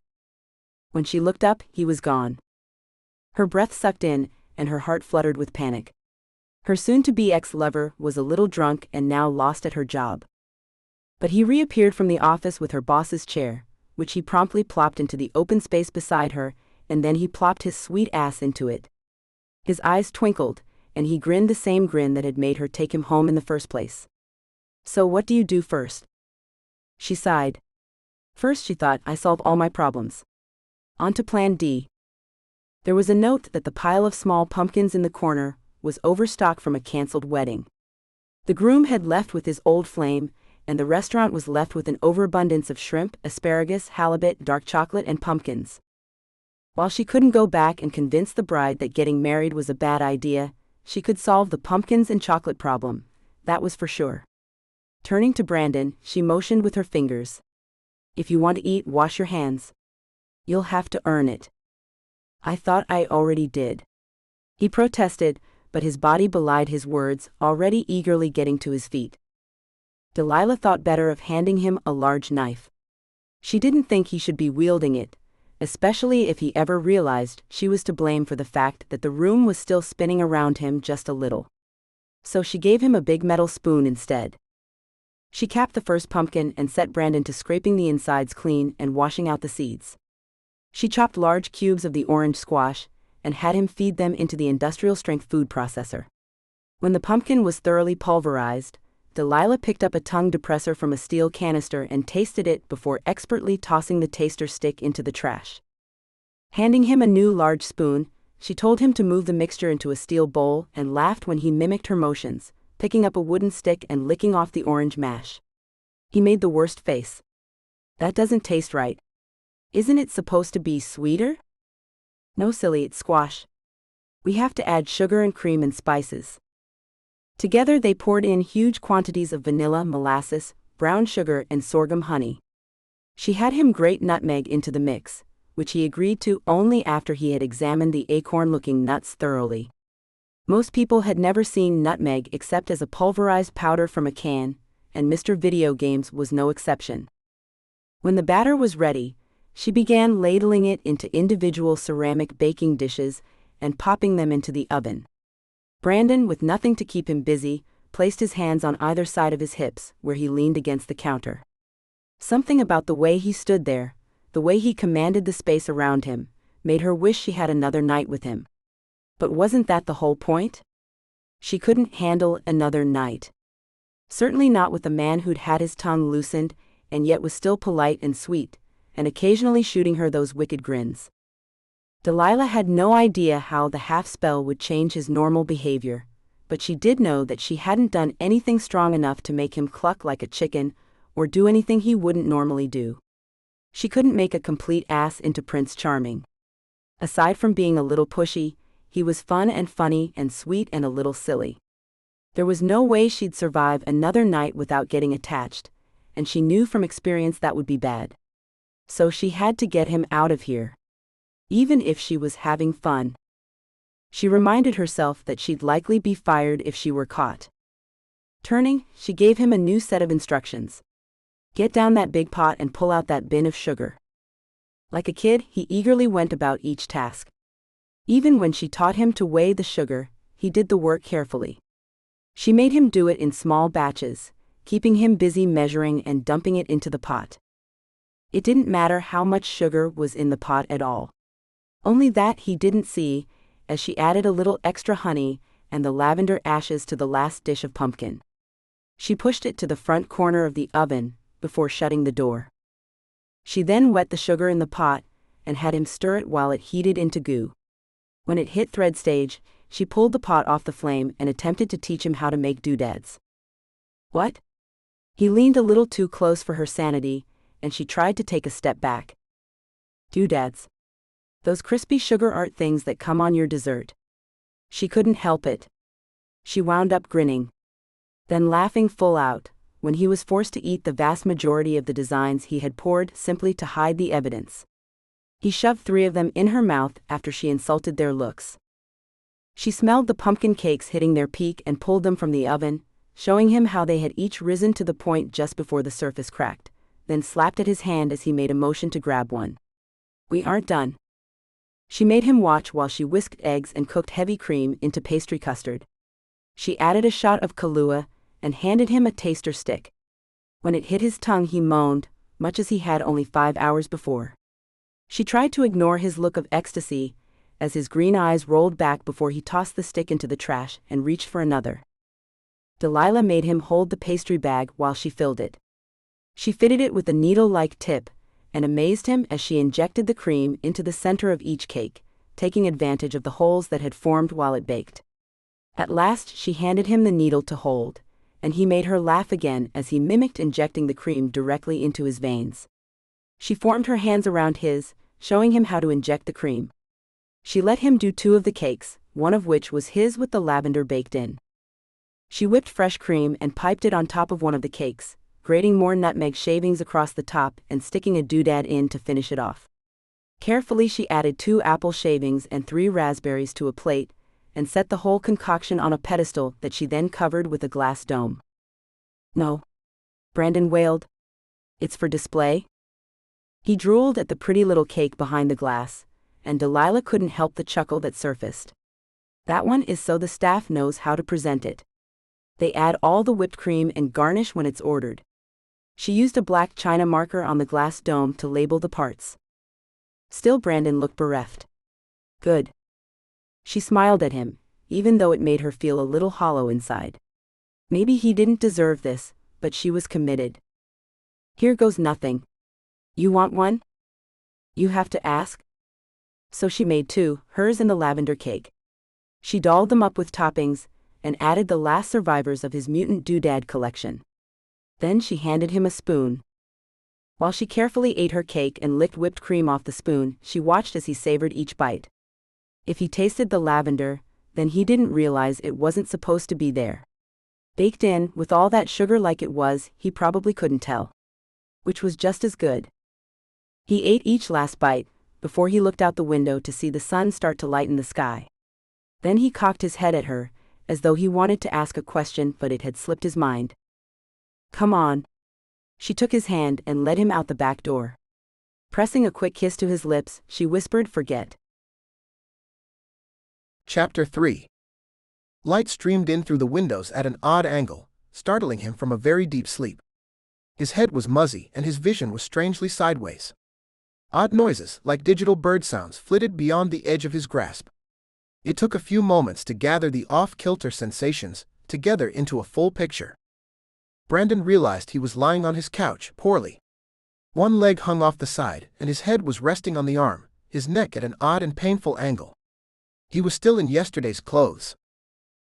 When she looked up, he was gone. Her breath sucked in, and her heart fluttered with panic. Her soon-to-be ex-lover was a little drunk and now lost at her job. But he reappeared from the office with her boss's chair, which he promptly plopped into the open space beside her, and then he plopped his sweet ass into it. His eyes twinkled, and he grinned the same grin that had made her take him home in the first place. So what do you do first? She sighed. First, she thought, I solve all my problems. On to plan D. There was a note that the pile of small pumpkins in the corner was overstocked from a cancelled wedding. The groom had left with his old flame, and the restaurant was left with an overabundance of shrimp, asparagus, halibut, dark chocolate, and pumpkins. While she couldn't go back and convince the bride that getting married was a bad idea, she could solve the pumpkins and chocolate problem, that was for sure. Turning to Brandon, she motioned with her fingers. If you want to eat, wash your hands. You'll have to earn it. I thought I already did. He protested, but his body belied his words, already eagerly getting to his feet. Delilah thought better of handing him a large knife. She didn't think he should be wielding it, especially if he ever realized she was to blame for the fact that the room was still spinning around him just a little. So she gave him a big metal spoon instead. She capped the first pumpkin and set Brandon to scraping the insides clean and washing out the seeds. She chopped large cubes of the orange squash and had him feed them into the industrial-strength food processor. When the pumpkin was thoroughly pulverized, Delilah picked up a tongue depressor from a steel canister and tasted it before expertly tossing the taster stick into the trash. Handing him a new large spoon, she told him to move the mixture into a steel bowl and laughed when he mimicked her motions, picking up a wooden stick and licking off the orange mash. He made the worst face. "That doesn't taste right. Isn't it supposed to be sweeter?" "No, silly, it's squash. We have to add sugar and cream and spices." Together they poured in huge quantities of vanilla, molasses, brown sugar, and sorghum honey. She had him grate nutmeg into the mix, which he agreed to only after he had examined the acorn-looking nuts thoroughly. Most people had never seen nutmeg except as a pulverized powder from a can, and Mr. Video Games was no exception. When the batter was ready, she began ladling it into individual ceramic baking dishes and popping them into the oven. Brandon, with nothing to keep him busy, placed his hands on either side of his hips, where he leaned against the counter. Something about the way he stood there, the way he commanded the space around him, made her wish she had another night with him. But wasn't that the whole point? She couldn't handle another night. Certainly not with a man who'd had his tongue loosened, and yet was still polite and sweet, and occasionally shooting her those wicked grins. Delilah had no idea how the half-spell would change his normal behavior, but she did know that she hadn't done anything strong enough to make him cluck like a chicken, or do anything he wouldn't normally do. She couldn't make a complete ass into Prince Charming. Aside from being a little pushy, he was fun and funny and sweet and a little silly. There was no way she'd survive another night without getting attached, and she knew from experience that would be bad. So she had to get him out of here. Even if she was having fun. She reminded herself that she'd likely be fired if she were caught. Turning, she gave him a new set of instructions. "Get down that big pot and pull out that bin of sugar." Like a kid, he eagerly went about each task. Even when she taught him to weigh the sugar, he did the work carefully. She made him do it in small batches, keeping him busy measuring and dumping it into the pot. It didn't matter how much sugar was in the pot at all. Only that he didn't see, as she added a little extra honey and the lavender ashes to the last dish of pumpkin. She pushed it to the front corner of the oven before shutting the door. She then wet the sugar in the pot and had him stir it while it heated into goo. When it hit thread stage, she pulled the pot off the flame and attempted to teach him how to make doodads. "What?" He leaned a little too close for her sanity, and she tried to take a step back. "Doodads. Those crispy sugar art things that come on your dessert." She couldn't help it. She wound up grinning. Then laughing full out, when he was forced to eat the vast majority of the designs he had poured simply to hide the evidence. He shoved 3 of them in her mouth after she insulted their looks. She smelled the pumpkin cakes hitting their peak and pulled them from the oven, showing him how they had each risen to the point just before the surface cracked, then slapped at his hand as he made a motion to grab one. "We aren't done." She made him watch while she whisked eggs and cooked heavy cream into pastry custard. She added a shot of Kahlua and handed him a taster stick. When it hit his tongue he moaned, much as he had only 5 hours before. She tried to ignore his look of ecstasy, as his green eyes rolled back before he tossed the stick into the trash and reached for another. Delilah made him hold the pastry bag while she filled it. She fitted it with a needle-like tip, and amazed him as she injected the cream into the center of each cake, taking advantage of the holes that had formed while it baked. At last she handed him the needle to hold, and he made her laugh again as he mimicked injecting the cream directly into his veins. She formed her hands around his, showing him how to inject the cream. She let him do 2 of the cakes, one of which was his with the lavender baked in. She whipped fresh cream and piped it on top of one of the cakes, grating more nutmeg shavings across the top and sticking a doodad in to finish it off. Carefully she added 2 apple shavings and 3 raspberries to a plate, and set the whole concoction on a pedestal that she then covered with a glass dome. "No," Brandon wailed. "It's for display?" He drooled at the pretty little cake behind the glass, and Delilah couldn't help the chuckle that surfaced. "That one is so the staff knows how to present it. They add all the whipped cream and garnish when it's ordered." She used a black china marker on the glass dome to label the parts. Still Brandon looked bereft. "Good." She smiled at him, even though it made her feel a little hollow inside. Maybe he didn't deserve this, but she was committed. Here goes nothing. You want one? You have to ask? So she made two, hers and the lavender cake. She dolled them up with toppings, and added the last survivors of his mutant doodad collection. Then she handed him a spoon. While she carefully ate her cake and licked whipped cream off the spoon, she watched as he savored each bite. If he tasted the lavender, then he didn't realize it wasn't supposed to be there. Baked in, with all that sugar like it was, he probably couldn't tell. Which was just as good. He ate each last bite, before he looked out the window to see the sun start to lighten the sky. Then he cocked his head at her, as though he wanted to ask a question but it had slipped his mind. Come on. She took his hand and led him out the back door. Pressing a quick kiss to his lips, she whispered, "Forget." Chapter 3. Light streamed in through the windows at an odd angle, startling him from a very deep sleep. His head was muzzy and his vision was strangely sideways. Odd noises, like digital bird sounds, flitted beyond the edge of his grasp. It took a few moments to gather the off-kilter sensations together into a full picture. Brandon realized he was lying on his couch, poorly. One leg hung off the side, and his head was resting on the arm, his neck at an odd and painful angle. He was still in yesterday's clothes.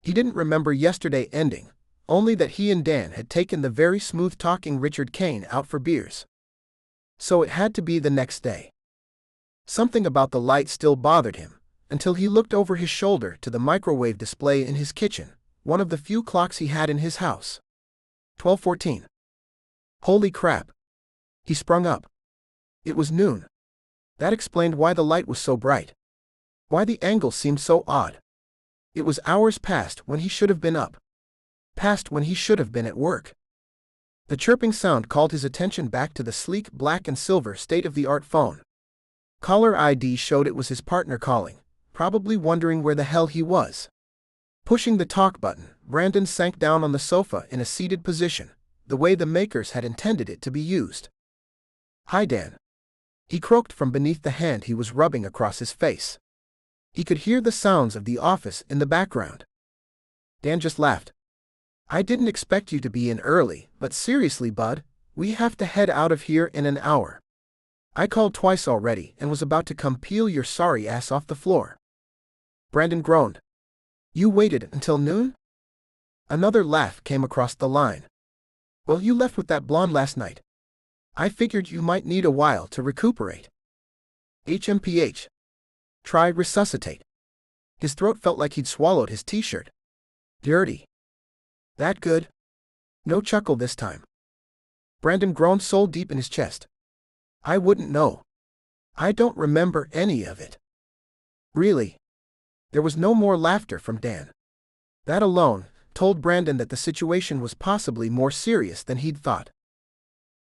He didn't remember yesterday ending, only that he and Dan had taken the very smooth-talking Richard Kane out for beers. So it had to be the next day. Something about the light still bothered him, until he looked over his shoulder to the microwave display in his kitchen, one of the few clocks he had in his house. 12:14. Holy crap! He sprung up. It was noon. That explained why the light was so bright. Why the angle seemed so odd. It was hours past when he should have been up. Past when he should have been at work. The chirping sound called his attention back to the sleek black and silver state-of-the-art phone. Caller ID showed it was his partner calling, probably wondering where the hell he was. Pushing the talk button, Brandon sank down on the sofa in a seated position, the way the makers had intended it to be used. "Hi, Dan," he croaked from beneath the hand he was rubbing across his face. He could hear the sounds of the office in the background. Dan just laughed. "I didn't expect you to be in early, but seriously, bud, we have to head out of here in an hour. I called twice already and was about to come peel your sorry ass off the floor." Brandon groaned. "You waited until noon?" Another laugh came across the line. "Well, you left with that blonde last night. I figured you might need a while to recuperate." HMPH. Try resuscitate. His throat felt like he'd swallowed his t-shirt. Dirty. That good? No chuckle this time. Brandon groaned soul deep in his chest. "I wouldn't know. I don't remember any of it." "Really?" There was no more laughter from Dan. That alone told Brandon that the situation was possibly more serious than he'd thought.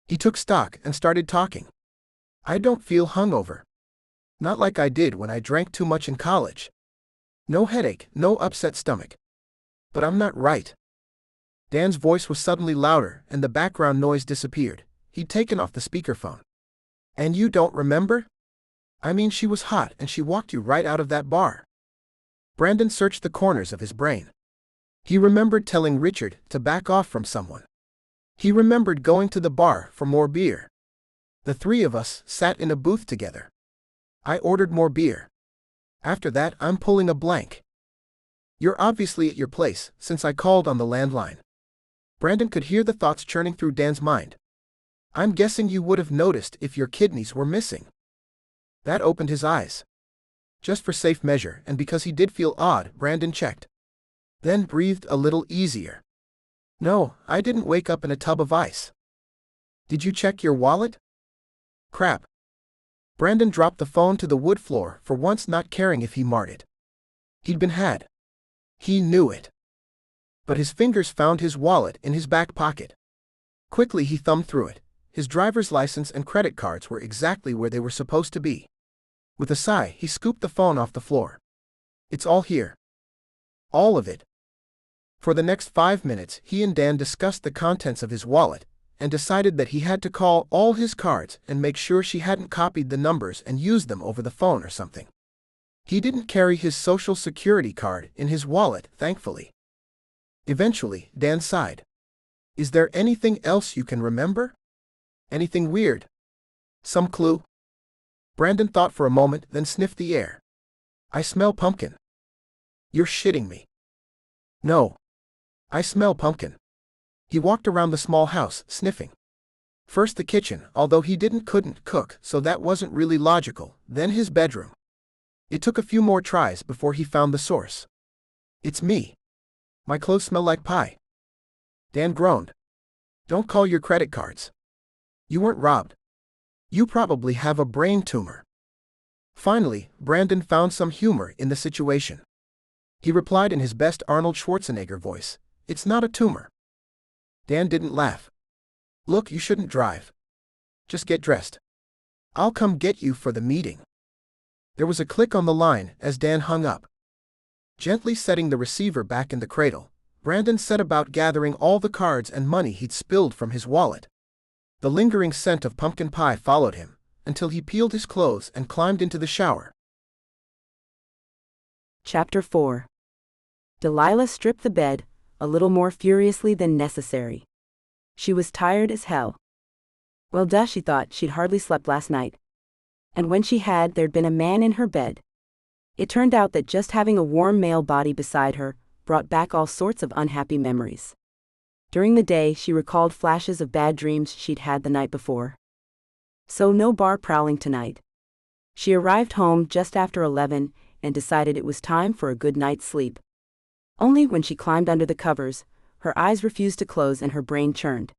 He took stock and started talking. "I don't feel hungover. Not like I did when I drank too much in college. No headache, no upset stomach. But I'm not right." Dan's voice was suddenly louder and the background noise disappeared. He'd taken off the speakerphone. "And you don't remember? I mean, she was hot and she walked you right out of that bar." Brandon searched the corners of his brain. He remembered telling Richard to back off from someone. He remembered going to the bar for more beer. The three of us sat in a booth together. I ordered more beer. After that, I'm pulling a blank. You're obviously at your place, since I called on the landline. Brandon could hear the thoughts churning through Dan's mind. I'm guessing you would have noticed if your kidneys were missing. That opened his eyes. Just for safe measure, and because he did feel odd, Brandon checked. Then breathed a little easier. No, I didn't wake up in a tub of ice. Did you check your wallet? Crap. Brandon dropped the phone to the wood floor, for once not caring if he marred it. He'd been had. He knew it. But his fingers found his wallet in his back pocket. Quickly he thumbed through it. His driver's license and credit cards were exactly where they were supposed to be. With a sigh, he scooped the phone off the floor. It's all here. All of it. For the next 5 minutes, he and Dan discussed the contents of his wallet, and decided that he had to call all his cards and make sure she hadn't copied the numbers and used them over the phone or something. He didn't carry his social security card in his wallet, thankfully. Eventually, Dan sighed. Is there anything else you can remember? Anything weird? Some clue? Brandon thought for a moment, then sniffed the air. I smell pumpkin. You're shitting me. No. I smell pumpkin. He walked around the small house, sniffing. First the kitchen, although he couldn't cook, so that wasn't really logical, then his bedroom. It took a few more tries before he found the source. It's me. My clothes smell like pie. Dan groaned. Don't call your credit cards. You weren't robbed. You probably have a brain tumor. Finally, Brandon found some humor in the situation. He replied in his best Arnold Schwarzenegger voice, It's not a tumor. Dan didn't laugh. Look, you shouldn't drive. Just get dressed. I'll come get you for the meeting. There was a click on the line as Dan hung up. Gently setting the receiver back in the cradle, Brandon set about gathering all the cards and money he'd spilled from his wallet. The lingering scent of pumpkin pie followed him, until he peeled his clothes and climbed into the shower. Chapter 4. Delilah stripped the bed, a little more furiously than necessary. She was tired as hell. Well, duh, she thought, she'd hardly slept last night. And when she had, there'd been a man in her bed. It turned out that just having a warm male body beside her brought back all sorts of unhappy memories. During the day, she recalled flashes of bad dreams she'd had the night before. So no bar prowling tonight. She arrived home just after 11 and decided it was time for a good night's sleep. Only when she climbed under the covers, her eyes refused to close and her brain churned.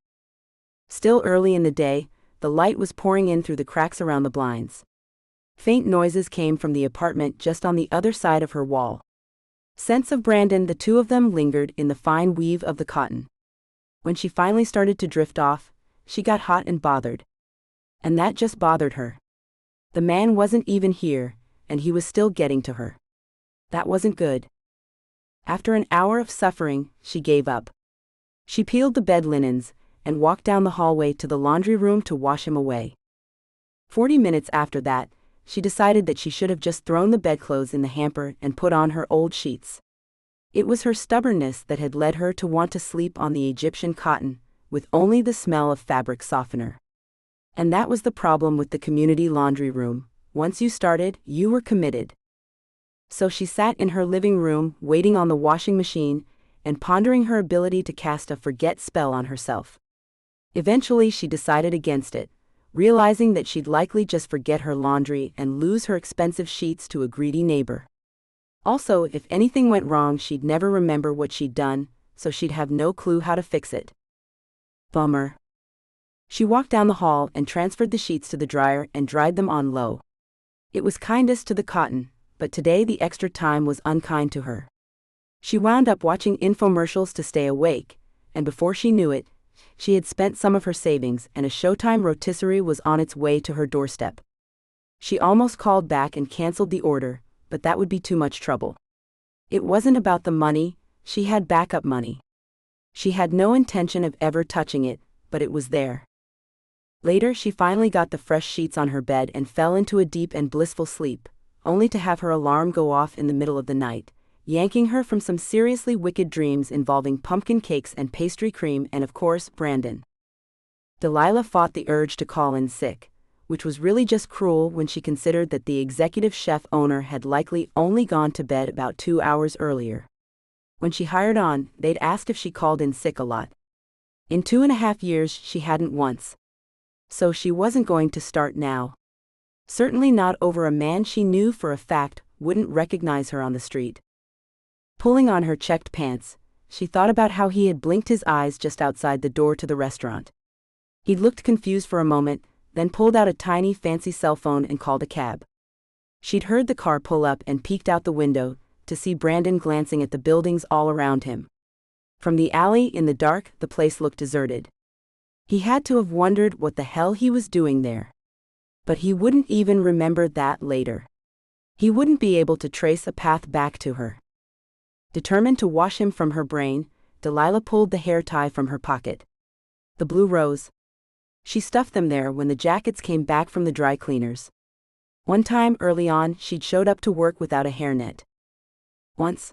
Still early in the day, the light was pouring in through the cracks around the blinds. Faint noises came from the apartment just on the other side of her wall. Scents of Brandon, the two of them lingered in the fine weave of the cotton. When she finally started to drift off, she got hot and bothered. And that just bothered her. The man wasn't even here, and he was still getting to her. That wasn't good. After an hour of suffering, she gave up. She peeled the bed linens and walked down the hallway to the laundry room to wash him away. 40 minutes after that, she decided that she should have just thrown the bedclothes in the hamper and put on her old sheets. It was her stubbornness that had led her to want to sleep on the Egyptian cotton, with only the smell of fabric softener. And that was the problem with the community laundry room. Once you started, you were committed. So she sat in her living room, waiting on the washing machine, and pondering her ability to cast a forget spell on herself. Eventually she decided against it, realizing that she'd likely just forget her laundry and lose her expensive sheets to a greedy neighbor. Also, if anything went wrong, she'd never remember what she'd done, so she'd have no clue how to fix it. Bummer. She walked down the hall and transferred the sheets to the dryer and dried them on low. It was kindest to the cotton, but today the extra time was unkind to her. She wound up watching infomercials to stay awake, and before she knew it, she had spent some of her savings and a Showtime rotisserie was on its way to her doorstep. She almost called back and canceled the order, but that would be too much trouble. It wasn't about the money, she had backup money. She had no intention of ever touching it, but it was there. Later she finally got the fresh sheets on her bed and fell into a deep and blissful sleep, only to have her alarm go off in the middle of the night, yanking her from some seriously wicked dreams involving pumpkin cakes and pastry cream and of course, Brandon. Delilah fought the urge to call in sick, which was really just cruel when she considered that the executive chef owner had likely only gone to bed about 2 hours earlier. When she hired on, they'd asked if she called in sick a lot. In 2.5 years she hadn't once. So she wasn't going to start now. Certainly not over a man she knew for a fact wouldn't recognize her on the street. Pulling on her checked pants, she thought about how he had blinked his eyes just outside the door to the restaurant. He looked confused for a moment, then pulled out a tiny fancy cell phone and called a cab. She'd heard the car pull up and peeked out the window to see Brandon glancing at the buildings all around him. From the alley in the dark, the place looked deserted. He had to have wondered what the hell he was doing there. But he wouldn't even remember that later. He wouldn't be able to trace a path back to her. Determined to wash him from her brain, Delilah pulled the hair tie from her pocket. The blue rose. She stuffed them there when the jackets came back from the dry cleaners. One time early on, she'd showed up to work without a hairnet. Once.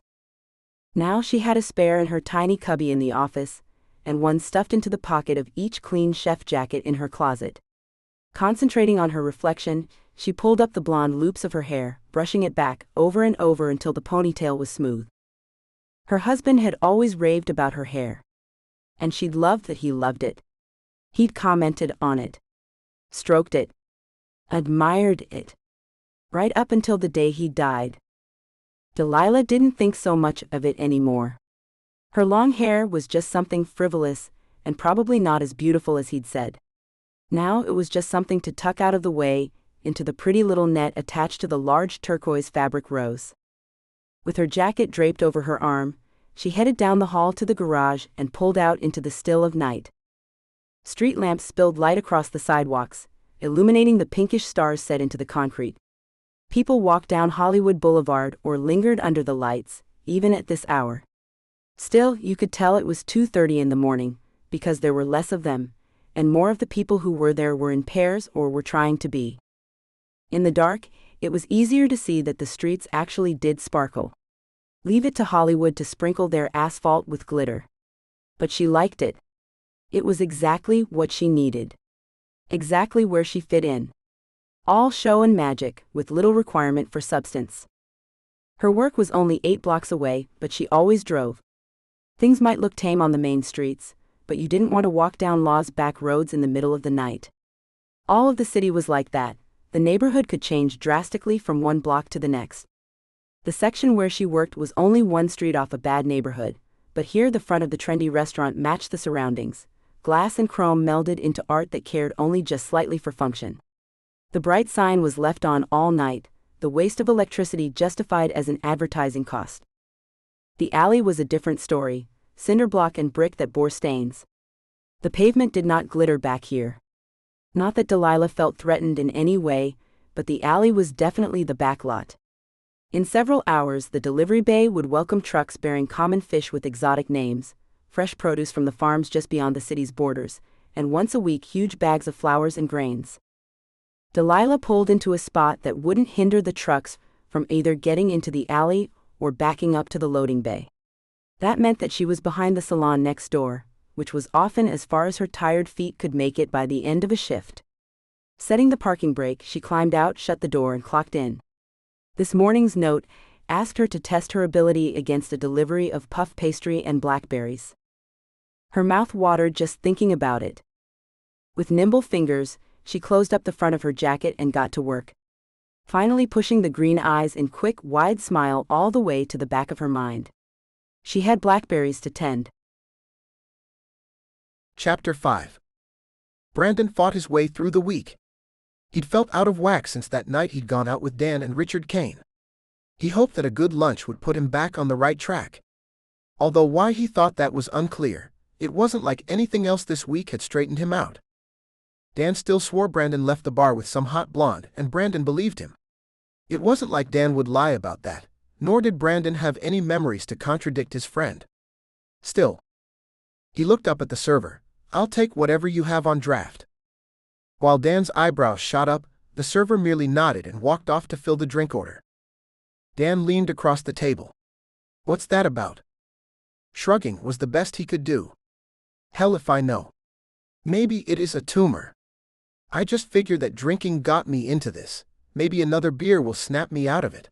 Now she had a spare in her tiny cubby in the office, and one stuffed into the pocket of each clean chef jacket in her closet. Concentrating on her reflection, she pulled up the blonde loops of her hair, brushing it back over and over until the ponytail was smooth. Her husband had always raved about her hair. And she'd loved that he loved it. He'd commented on it, stroked it, admired it, right up until the day he died. Delilah didn't think so much of it anymore. Her long hair was just something frivolous, and probably not as beautiful as he'd said. Now it was just something to tuck out of the way, into the pretty little net attached to the large turquoise fabric rose. With her jacket draped over her arm, she headed down the hall to the garage and pulled out into the still of night. Street lamps spilled light across the sidewalks, illuminating the pinkish stars set into the concrete. People walked down Hollywood Boulevard or lingered under the lights, even at this hour. Still, you could tell it was 2:30 in the morning, because there were less of them, and more of the people who were there were in pairs or were trying to be. In the dark, it was easier to see that the streets actually did sparkle. Leave it to Hollywood to sprinkle their asphalt with glitter. But she liked it. It was exactly what she needed. Exactly where she fit in. All show and magic, with little requirement for substance. Her work was only 8 blocks away, but she always drove. Things might look tame on the main streets, but you didn't want to walk down Law's back roads in the middle of the night. All of the city was like that. The neighborhood could change drastically from one block to the next. The section where she worked was only one street off a bad neighborhood, but here the front of the trendy restaurant matched the surroundings. Glass and chrome melded into art that cared only just slightly for function. The bright sign was left on all night, the waste of electricity justified as an advertising cost. The alley was a different story, cinder block and brick that bore stains. The pavement did not glitter back here. Not that Delilah felt threatened in any way, but the alley was definitely the back lot. In several hours, the delivery bay would welcome trucks bearing common fish with exotic names, fresh produce from the farms just beyond the city's borders, and once a week huge bags of flowers and grains. Delilah pulled into a spot that wouldn't hinder the trucks from either getting into the alley or backing up to the loading bay. That meant that she was behind the salon next door, which was often as far as her tired feet could make it by the end of a shift. Setting the parking brake, she climbed out, shut the door, and clocked in. This morning's note asked her to test her ability against a delivery of puff pastry and blackberries. Her mouth watered just thinking about it. With nimble fingers, she closed up the front of her jacket and got to work. Finally pushing the green eyes in quick, wide smile all the way to the back of her mind. She had blackberries to tend. Chapter 5. Brandon fought his way through the week. He'd felt out of whack since that night he'd gone out with Dan and Richard Kane. He hoped that a good lunch would put him back on the right track. Although why he thought that was unclear, it wasn't like anything else this week had straightened him out. Dan still swore Brandon left the bar with some hot blonde, and Brandon believed him. It wasn't like Dan would lie about that, nor did Brandon have any memories to contradict his friend. Still, he looked up at the server. "I'll take whatever you have on draft." While Dan's eyebrows shot up, the server merely nodded and walked off to fill the drink order. Dan leaned across the table. "What's that about?" Shrugging was the best he could do. "Hell if I know. Maybe it is a tumor. I just figured that drinking got me into this. Maybe another beer will snap me out of it."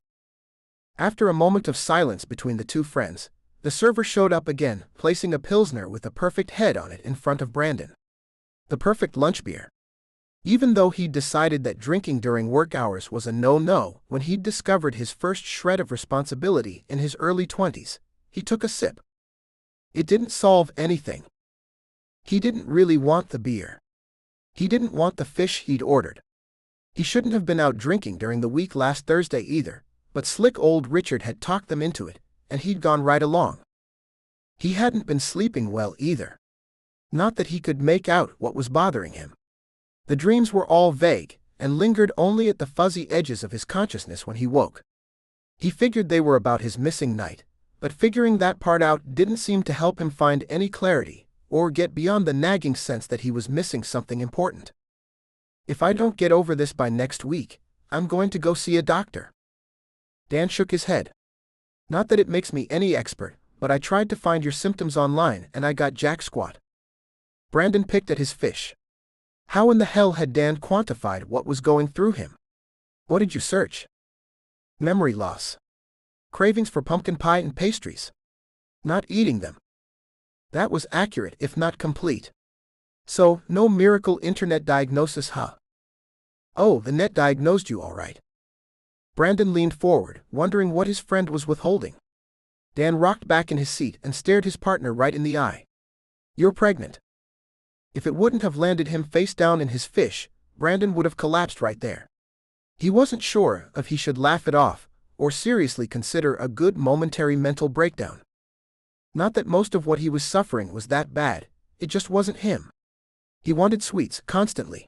After a moment of silence between the two friends, the server showed up again, placing a Pilsner with a perfect head on it in front of Brandon. The perfect lunch beer. Even though he'd decided that drinking during work hours was a no-no when he'd discovered his first shred of responsibility in his early 20s, he took a sip. It didn't solve anything. He didn't really want the beer. He didn't want the fish he'd ordered. He shouldn't have been out drinking during the week last Thursday either, but slick old Richard had talked them into it, and he'd gone right along. He hadn't been sleeping well either. Not that he could make out what was bothering him. The dreams were all vague, and lingered only at the fuzzy edges of his consciousness when he woke. He figured they were about his missing night, but figuring that part out didn't seem to help him find any clarity, or get beyond the nagging sense that he was missing something important. "If I don't get over this by next week, I'm going to go see a doctor." Dan shook his head. "Not that it makes me any expert, but I tried to find your symptoms online and I got jack squat. Brandon picked at his fish. How in the hell had Dan quantified what was going through him? What did you search? Memory loss. Cravings for pumpkin pie and pastries. Not eating them. That was accurate if not complete. So, no miracle internet diagnosis, huh? Oh, the net diagnosed you all right. Brandon leaned forward, wondering what his friend was withholding. Dan rocked back in his seat and stared his partner right in the eye. You're pregnant. If it wouldn't have landed him face down in his fish, Brandon would have collapsed right there. He wasn't sure if he should laugh it off, or seriously consider a good momentary mental breakdown. Not that most of what he was suffering was that bad, it just wasn't him. He wanted sweets constantly.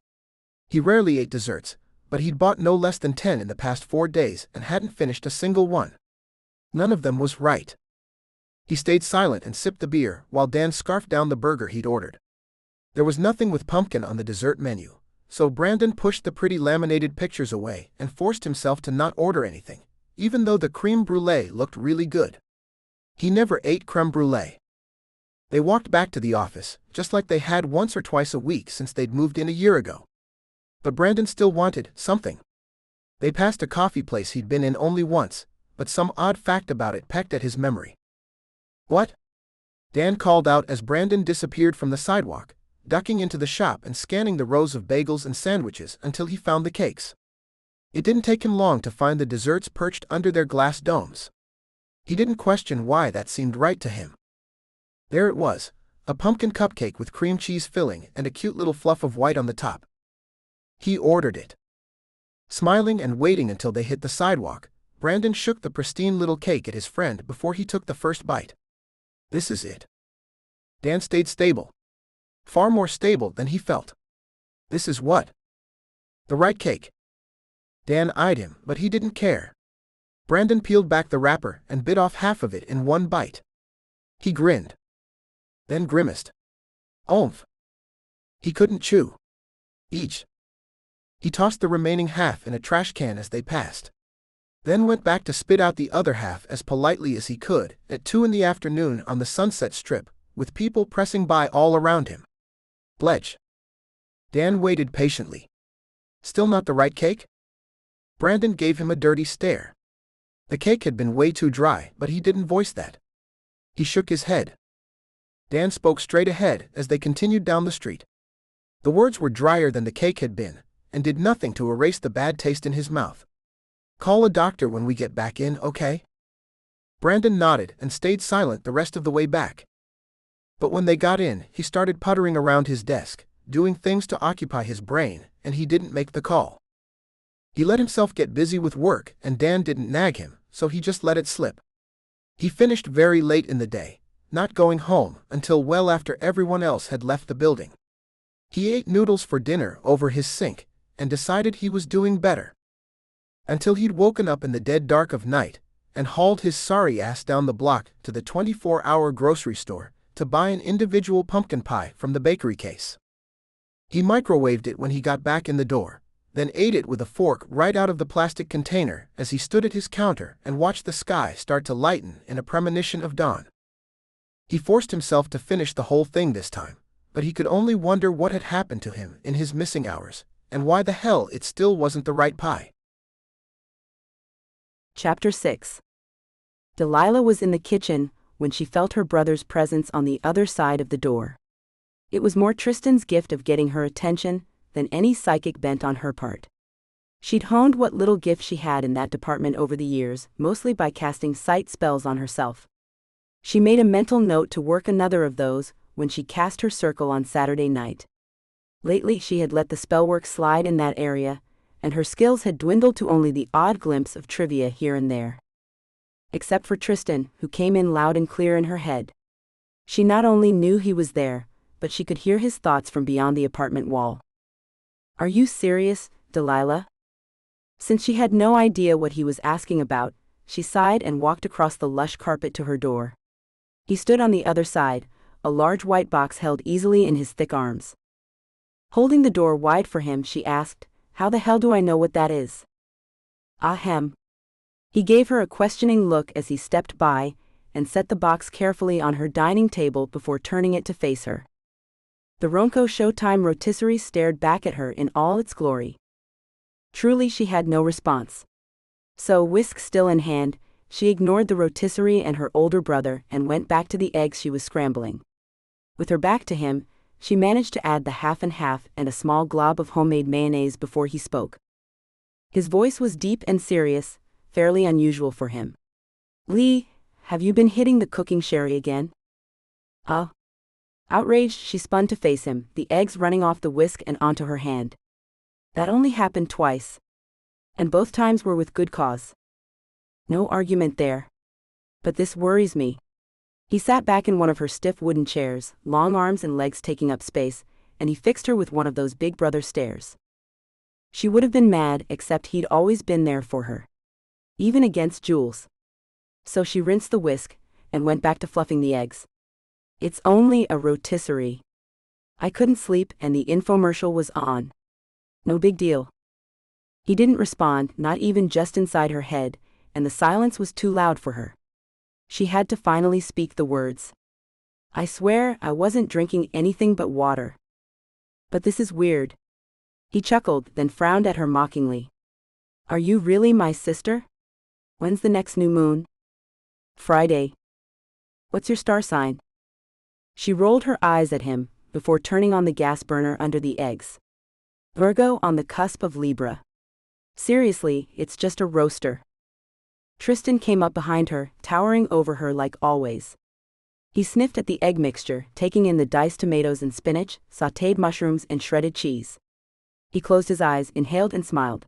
He rarely ate desserts, but he'd bought no less than 10 in the past 4 days and hadn't finished a single one. None of them was right. He stayed silent and sipped the beer while Dan scarfed down the burger he'd ordered. There was nothing with pumpkin on the dessert menu, so Brandon pushed the pretty laminated pictures away and forced himself to not order anything, even though the creme brulee looked really good. He never ate creme brulee. They walked back to the office, just like they had once or twice a week since they'd moved in a year ago. But Brandon still wanted something. They passed a coffee place he'd been in only once, but some odd fact about it pecked at his memory. What? Dan called out as Brandon disappeared from the sidewalk, ducking into the shop and scanning the rows of bagels and sandwiches until he found the cakes. It didn't take him long to find the desserts perched under their glass domes. He didn't question why that seemed right to him. There it was, a pumpkin cupcake with cream cheese filling and a cute little fluff of white on the top. He ordered it. Smiling and waiting until they hit the sidewalk, Brandon shook the pristine little cake at his friend before he took the first bite. This is it. Dan stayed stable. Far more stable than he felt. This is what? The right cake. Dan eyed him, but he didn't care. Brandon peeled back the wrapper and bit off half of it in one bite. He grinned. Then grimaced. Oomph. He couldn't chew. Each. He tossed the remaining half in a trash can as they passed. Then went back to spit out the other half as politely as he could at 2 in the afternoon on the Sunset Strip, with people pressing by all around him. Bletch. Dan waited patiently. Still not the right cake? Brandon gave him a dirty stare. The cake had been way too dry, but he didn't voice that. He shook his head. Dan spoke straight ahead as they continued down the street. The words were drier than the cake had been, and did nothing to erase the bad taste in his mouth. Call a doctor when we get back in, okay? Brandon nodded and stayed silent the rest of the way back. But when they got in, he started puttering around his desk, doing things to occupy his brain, and he didn't make the call. He let himself get busy with work, and Dan didn't nag him, so he just let it slip. He finished very late in the day, not going home until well after everyone else had left the building. He ate noodles for dinner over his sink, and decided he was doing better. Until he'd woken up in the dead dark of night, and hauled his sorry ass down the block to the 24-hour grocery store to buy an individual pumpkin pie from the bakery case. He microwaved it when he got back in the door, then ate it with a fork right out of the plastic container as he stood at his counter and watched the sky start to lighten in a premonition of dawn. He forced himself to finish the whole thing this time, but he could only wonder what had happened to him in his missing hours, and why the hell it still wasn't the right pie. Chapter 6. Delilah was in the kitchen when she felt her brother's presence on the other side of the door. It was more Tristan's gift of getting her attention than any psychic bent on her part. She'd honed what little gift she had in that department over the years, mostly by casting sight spells on herself. She made a mental note to work another of those when she cast her circle on Saturday night. Lately she had let the spellwork slide in that area, and her skills had dwindled to only the odd glimpse of trivia here and there. Except for Tristan, who came in loud and clear in her head. She not only knew he was there, but she could hear his thoughts from beyond the apartment wall. Are you serious, Delilah? Since she had no idea what he was asking about, she sighed and walked across the lush carpet to her door. He stood on the other side, a large white box held easily in his thick arms. Holding the door wide for him, she asked, "How the hell do I know what that is?" Ahem. He gave her a questioning look as he stepped by, and set the box carefully on her dining table before turning it to face her. The Ronco Showtime rotisserie stared back at her in all its glory. Truly, she had no response. So, whisk still in hand, she ignored the rotisserie and her older brother and went back to the eggs she was scrambling. With her back to him, she managed to add the half and half and a small glob of homemade mayonnaise before he spoke. His voice was deep and serious, fairly unusual for him. "Lee, have you been hitting the cooking sherry again?" Outraged, she spun to face him, the eggs running off the whisk and onto her hand. "That only happened twice. And both times were with good cause. No argument there. But this worries me." He sat back in one of her stiff wooden chairs, long arms and legs taking up space, and he fixed her with one of those big brother stares. She would have been mad, except he'd always been there for her. Even against Jules. So she rinsed the whisk, and went back to fluffing the eggs. "It's only a rotisserie. I couldn't sleep and the infomercial was on. No big deal." He didn't respond, not even just inside her head, and the silence was too loud for her. She had to finally speak the words. "I swear I wasn't drinking anything but water. But this is weird." He chuckled, then frowned at her mockingly. "Are you really my sister? When's the next new moon?" "Friday." "What's your star sign?" She rolled her eyes at him, before turning on the gas burner under the eggs. "Virgo, on the cusp of Libra. Seriously, it's just a roaster." Tristan came up behind her, towering over her like always. He sniffed at the egg mixture, taking in the diced tomatoes and spinach, sautéed mushrooms and shredded cheese. He closed his eyes, inhaled and smiled.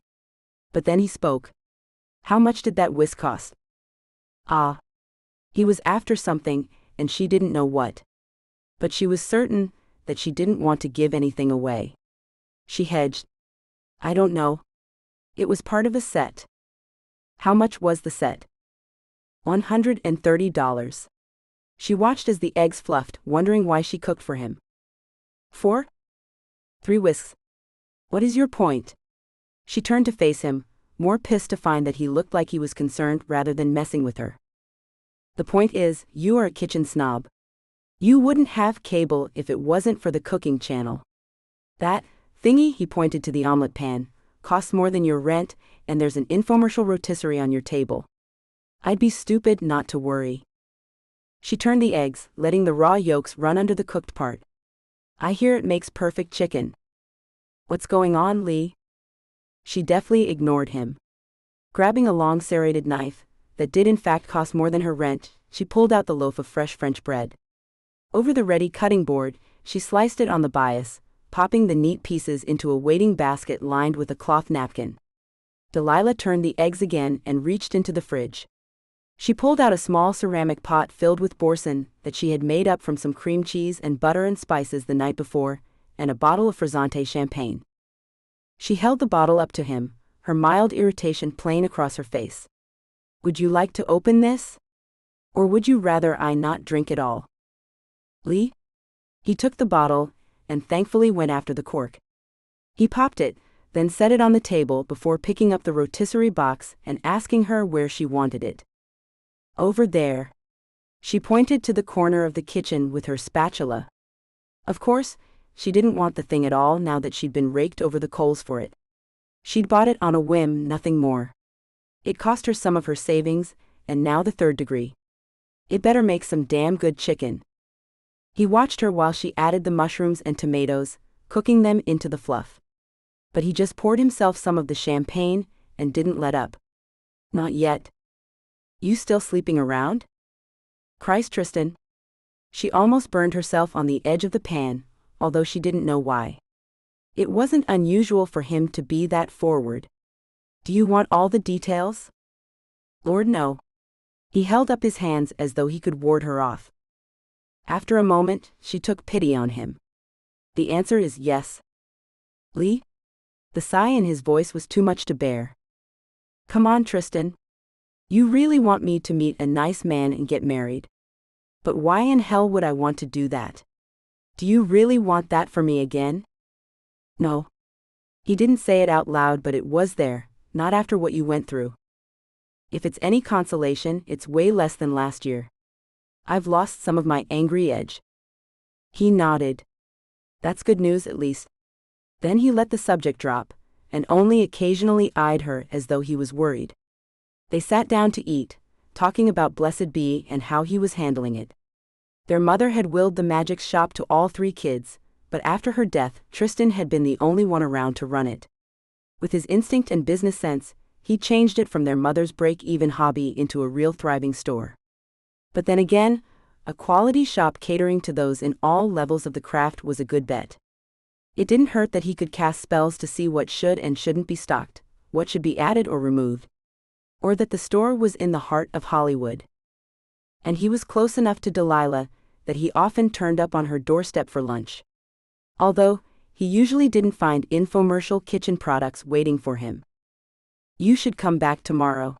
But then he spoke. "How much did that whisk cost?" He was after something, and she didn't know what. But she was certain that she didn't want to give anything away. She hedged. "I don't know. It was part of a set." "How much was the set?" $130. She watched as the eggs fluffed, wondering why she cooked for him. 4? 3 whisks. "What is your point?" She turned to face him, more pissed to find that he looked like he was concerned rather than messing with her. "The point is, you are a kitchen snob. You wouldn't have cable if it wasn't for the cooking channel. That thingy," he pointed to the omelet pan, "costs more than your rent, and there's an infomercial rotisserie on your table. I'd be stupid not to worry." She turned the eggs, letting the raw yolks run under the cooked part. "I hear it makes perfect chicken." "What's going on, Lee?" She deftly ignored him. Grabbing a long serrated knife, that did in fact cost more than her rent, she pulled out the loaf of fresh French bread. Over the ready cutting board, she sliced it on the bias, popping the neat pieces into a waiting basket lined with a cloth napkin. Delilah turned the eggs again and reached into the fridge. She pulled out a small ceramic pot filled with boursin that she had made up from some cream cheese and butter and spices the night before, and a bottle of frizzante champagne. She held the bottle up to him, her mild irritation plain across her face. "Would you like to open this? Or would you rather I not drink at all?" "Lee?" He took the bottle, and thankfully went after the cork. He popped it, then set it on the table before picking up the rotisserie box and asking her where she wanted it. "Over there." She pointed to the corner of the kitchen with her spatula. Of course, she didn't want the thing at all now that she'd been raked over the coals for it. She'd bought it on a whim, nothing more. It cost her some of her savings, and now the third degree. It better make some damn good chicken. He watched her while she added the mushrooms and tomatoes, cooking them into the fluff. But he just poured himself some of the champagne and didn't let up. "Not yet." "You still sleeping around?" "Christ, Tristan." She almost burned herself on the edge of the pan, although she didn't know why. It wasn't unusual for him to be that forward. "Do you want all the details?" "Lord, no." He held up his hands as though he could ward her off. After a moment, she took pity on him. "The answer is yes." "Lee?" The sigh in his voice was too much to bear. "Come on, Tristan. You really want me to meet a nice man and get married. But why in hell would I want to do that? Do you really want that for me again?" "No." He didn't say it out loud, but it was there, not after what you went through. If it's any consolation, it's way less than last year. I've lost some of my angry edge. He nodded. That's good news at least. Then he let the subject drop, and only occasionally eyed her as though he was worried. They sat down to eat, talking about Blessed Be and how he was handling it. Their mother had willed the magic shop to all 3 kids, but after her death, Tristan had been the only one around to run it. With his instinct and business sense, he changed it from their mother's break-even hobby into a real thriving store. But then again, a quality shop catering to those in all levels of the craft was a good bet. It didn't hurt that he could cast spells to see what should and shouldn't be stocked, what should be added or removed, or that the store was in the heart of Hollywood. And he was close enough to Delilah that he often turned up on her doorstep for lunch. Although, he usually didn't find infomercial kitchen products waiting for him. You should come back tomorrow.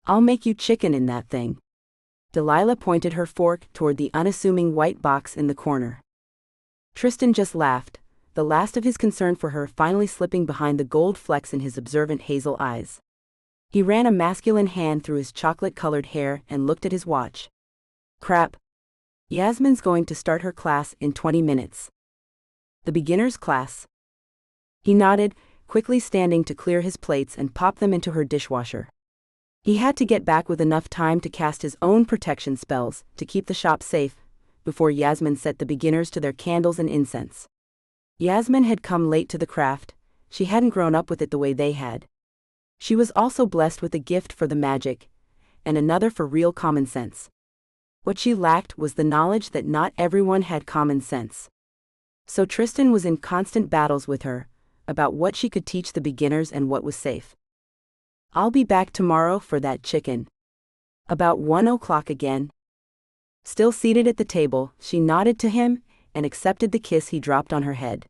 I'll make you chicken in that thing. Delilah pointed her fork toward the unassuming white box in the corner. Tristan just laughed, the last of his concern for her finally slipping behind the gold flecks in his observant hazel eyes. He ran a masculine hand through his chocolate-colored hair and looked at his watch. Crap. Yasmin's going to start her class in 20 minutes. The beginner's class. He nodded, quickly standing to clear his plates and pop them into her dishwasher. He had to get back with enough time to cast his own protection spells to keep the shop safe, before Yasmin set the beginners to their candles and incense. Yasmin had come late to the craft, she hadn't grown up with it the way they had. She was also blessed with a gift for the magic, and another for real common sense. What she lacked was the knowledge that not everyone had common sense. So Tristan was in constant battles with her, about what she could teach the beginners and what was safe. I'll be back tomorrow for that chicken. About 1 o'clock again. Still seated at the table, she nodded to him and accepted the kiss he dropped on her head.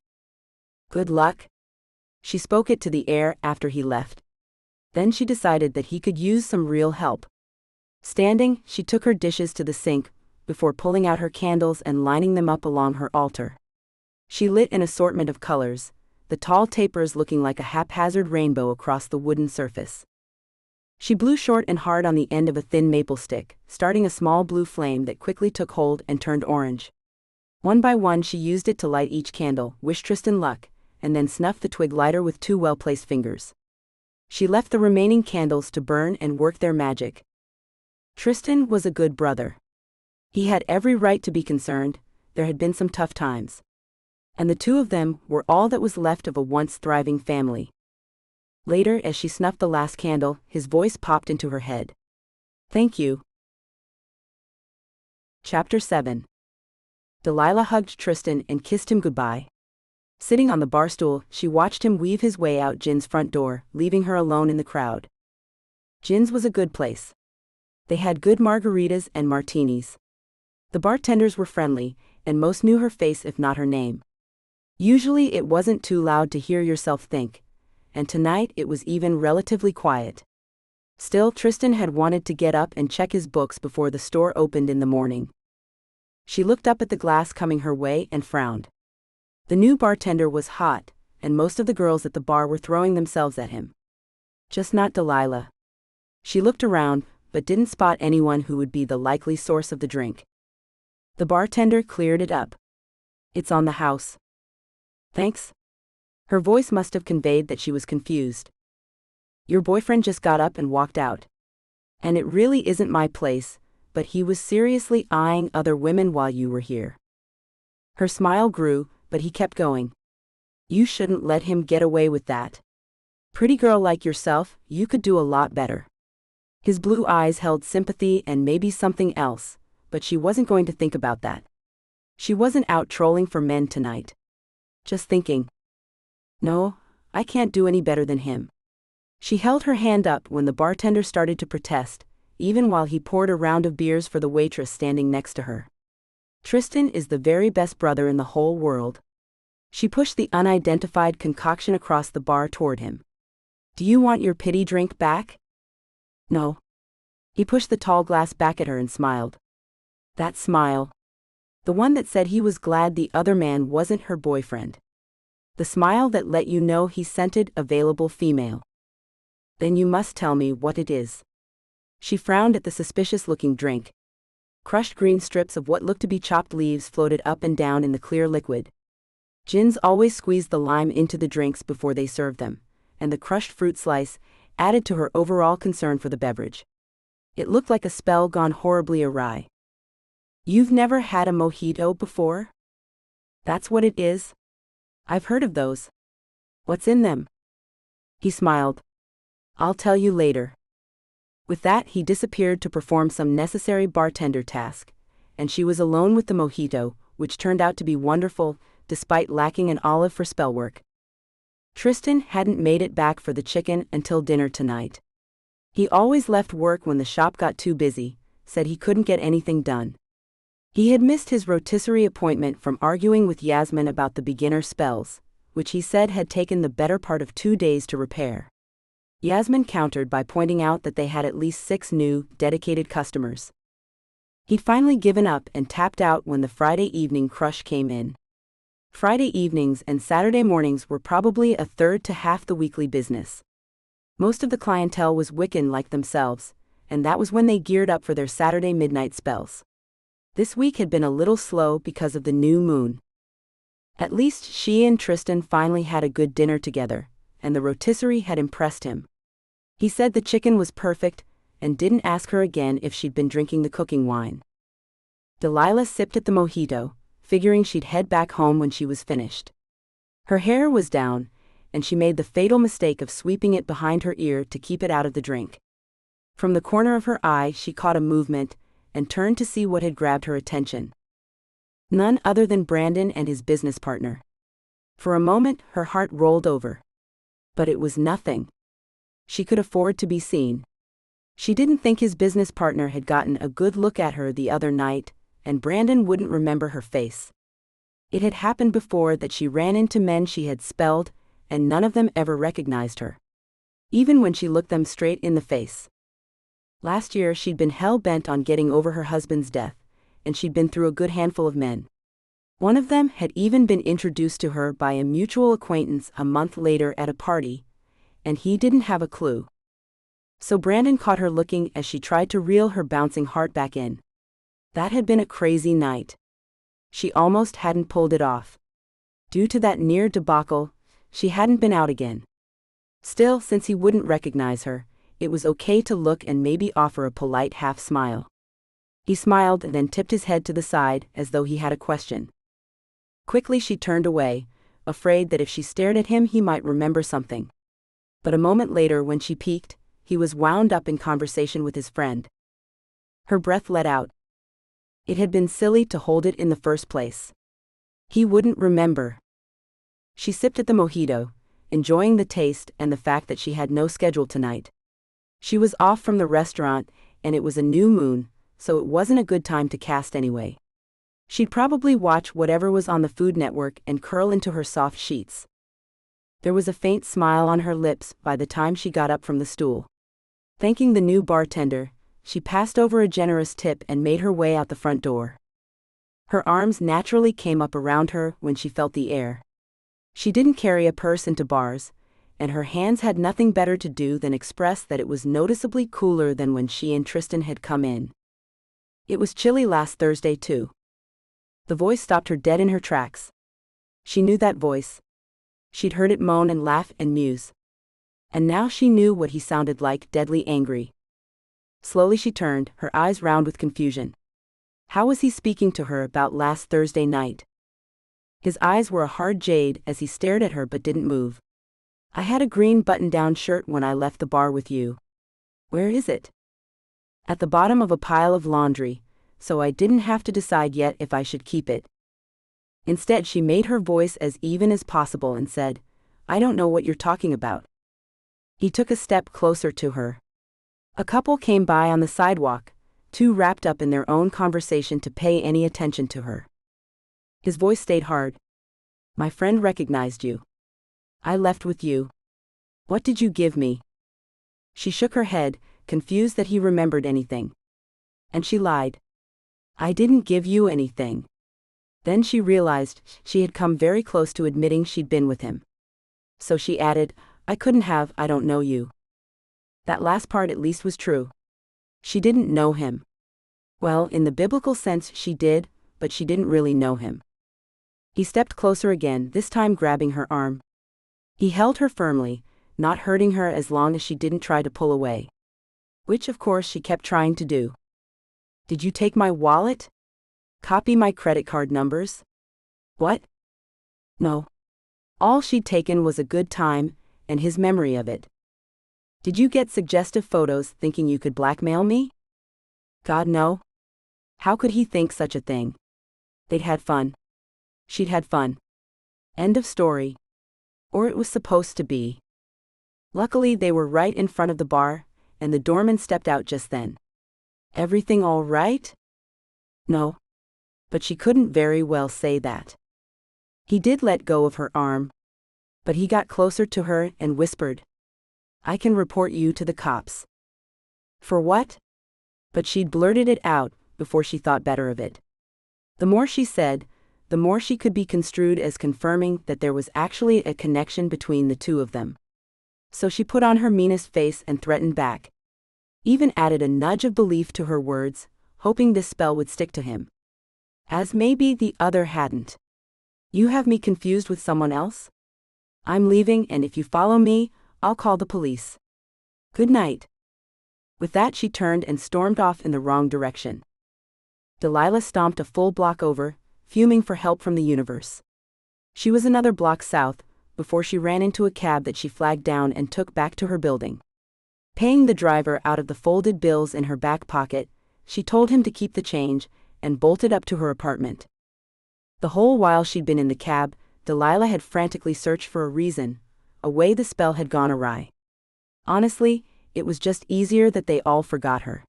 Good luck. She spoke it to the air after he left. Then she decided that he could use some real help. Standing, she took her dishes to the sink, before pulling out her candles and lining them up along her altar. She lit an assortment of colors, the tall tapers looking like a haphazard rainbow across the wooden surface. She blew short and hard on the end of a thin maple stick, starting a small blue flame that quickly took hold and turned orange. One by one she used it to light each candle, wish Tristan luck, and then snuffed the twig lighter with 2 well-placed fingers. She left the remaining candles to burn and work their magic. Tristan was a good brother. He had every right to be concerned, there had been some tough times. And the 2 of them were all that was left of a once thriving family. Later, as she snuffed the last candle, his voice popped into her head. Thank you. Chapter 7. Delilah hugged Tristan and kissed him goodbye. Sitting on the bar stool, she watched him weave his way out Jin's front door, leaving her alone in the crowd. Jin's was a good place. They had good margaritas and martinis. The bartenders were friendly, and most knew her face if not her name. Usually it wasn't too loud to hear yourself think, and tonight it was even relatively quiet. Still, Tristan had wanted to get up and check his books before the store opened in the morning. She looked up at the glass coming her way and frowned. The new bartender was hot, and most of the girls at the bar were throwing themselves at him. Just not Delilah. She looked around, but didn't spot anyone who would be the likely source of the drink. The bartender cleared it up. It's on the house. Thanks. Her voice must have conveyed that she was confused. Your boyfriend just got up and walked out. And it really isn't my place, but he was seriously eyeing other women while you were here. Her smile grew, but he kept going. You shouldn't let him get away with that. Pretty girl like yourself, you could do a lot better. His blue eyes held sympathy and maybe something else, but she wasn't going to think about that. She wasn't out trolling for men tonight. Just thinking. No, I can't do any better than him. She held her hand up when the bartender started to protest, even while he poured a round of beers for the waitress standing next to her. Tristan is the very best brother in the whole world. She pushed the unidentified concoction across the bar toward him. Do you want your pity drink back? No. He pushed the tall glass back at her and smiled. That smile. The one that said he was glad the other man wasn't her boyfriend. The smile that let you know he scented available female. Then you must tell me what it is. She frowned at the suspicious-looking drink. Crushed green strips of what looked to be chopped leaves floated up and down in the clear liquid. Gins always squeezed the lime into the drinks before they served them, and the crushed fruit slice added to her overall concern for the beverage. It looked like a spell gone horribly awry. "You've never had a mojito before?" "That's what it is. I've heard of those. What's in them?" He smiled. "I'll tell you later." With that, he disappeared to perform some necessary bartender task, and she was alone with the mojito, which turned out to be wonderful, despite lacking an olive for spell work. Tristan hadn't made it back for the chicken until dinner tonight. He always left work when the shop got too busy, said he couldn't get anything done. He had missed his rotisserie appointment from arguing with Yasmin about the beginner spells, which he said had taken the better part of 2 days to repair. Yasmin countered by pointing out that they had at least 6 new, dedicated customers. He'd finally given up and tapped out when the Friday evening crush came in. Friday evenings and Saturday mornings were probably a third to half the weekly business. Most of the clientele was Wiccan like themselves, and that was when they geared up for their Saturday midnight spells. This week had been a little slow because of the new moon. At least she and Tristan finally had a good dinner together, and the rotisserie had impressed him. He said the chicken was perfect, and didn't ask her again if she'd been drinking the cooking wine. Delilah sipped at the mojito, figuring she'd head back home when she was finished. Her hair was down, and she made the fatal mistake of sweeping it behind her ear to keep it out of the drink. From the corner of her eye she caught a movement, and turned to see what had grabbed her attention. None other than Brandon and his business partner. For a moment her heart rolled over. But it was nothing. She could afford to be seen. She didn't think his business partner had gotten a good look at her the other night, and Brandon wouldn't remember her face. It had happened before that she ran into men she had spelled, and none of them ever recognized her. Even when she looked them straight in the face. Last year she'd been hell-bent on getting over her husband's death, and she'd been through a good handful of men. One of them had even been introduced to her by a mutual acquaintance a month later at a party, and he didn't have a clue. So Brandon caught her looking as she tried to reel her bouncing heart back in. That had been a crazy night. She almost hadn't pulled it off. Due to that near debacle, she hadn't been out again. Still, since he wouldn't recognize her, it was okay to look and maybe offer a polite half-smile. He smiled and then tipped his head to the side as though he had a question. Quickly she turned away, afraid that if she stared at him he might remember something. But a moment later when she peeked, he was wound up in conversation with his friend. Her breath let out. It had been silly to hold it in the first place. He wouldn't remember. She sipped at the mojito, enjoying the taste and the fact that she had no schedule tonight. She was off from the restaurant, and it was a new moon, so it wasn't a good time to cast anyway. She'd probably watch whatever was on the Food Network and curl into her soft sheets. There was a faint smile on her lips by the time she got up from the stool. Thanking the new bartender, she passed over a generous tip and made her way out the front door. Her arms naturally came up around her when she felt the air. She didn't carry a purse into bars, and her hands had nothing better to do than express that it was noticeably cooler than when she and Tristan had come in. It was chilly last Thursday too. The voice stopped her dead in her tracks. She knew that voice. She'd heard it moan and laugh and muse. And now she knew what he sounded like, deadly angry. Slowly she turned, her eyes round with confusion. How was he speaking to her about last Thursday night? His eyes were a hard jade as he stared at her but didn't move. I had a green button-down shirt when I left the bar with you. Where is it? At the bottom of a pile of laundry, so I didn't have to decide yet if I should keep it. Instead, she made her voice as even as possible and said, I don't know what you're talking about. He took a step closer to her. A couple came by on the sidewalk, too wrapped up in their own conversation to pay any attention to her. His voice stayed hard. My friend recognized you. I left with you. What did you give me? She shook her head, confused that he remembered anything. And she lied. I didn't give you anything. Then she realized she had come very close to admitting she'd been with him. So she added, I couldn't have, I don't know you. That last part at least was true. She didn't know him. Well, in the biblical sense she did, but she didn't really know him. He stepped closer again, this time grabbing her arm. He held her firmly, not hurting her as long as she didn't try to pull away. Which of course she kept trying to do. Did you take my wallet? Copy my credit card numbers? What? No. All she'd taken was a good time, and his memory of it. Did you get suggestive photos thinking you could blackmail me? God, no. How could he think such a thing? They'd had fun. She'd had fun. End of story. Or it was supposed to be. Luckily they were right in front of the bar, and the doorman stepped out just then. Everything all right? No. But she couldn't very well say that. He did let go of her arm. But he got closer to her and whispered, I can report you to the cops. For what? But she'd blurted it out before she thought better of it. The more she said, the more she could be construed as confirming that there was actually a connection between the two of them. So she put on her meanest face and threatened back. Even added a nudge of belief to her words, hoping this spell would stick to him. As maybe the other hadn't. You have me confused with someone else? I'm leaving, and if you follow me, I'll call the police. Good night. With that she turned and stormed off in the wrong direction. Delilah stomped a full block over, fuming for help from the universe. She was another block south, before she ran into a cab that she flagged down and took back to her building. Paying the driver out of the folded bills in her back pocket, she told him to keep the change, and bolted up to her apartment. The whole while she'd been in the cab, Delilah had frantically searched for a reason, a way the spell had gone awry. Honestly, it was just easier that they all forgot her.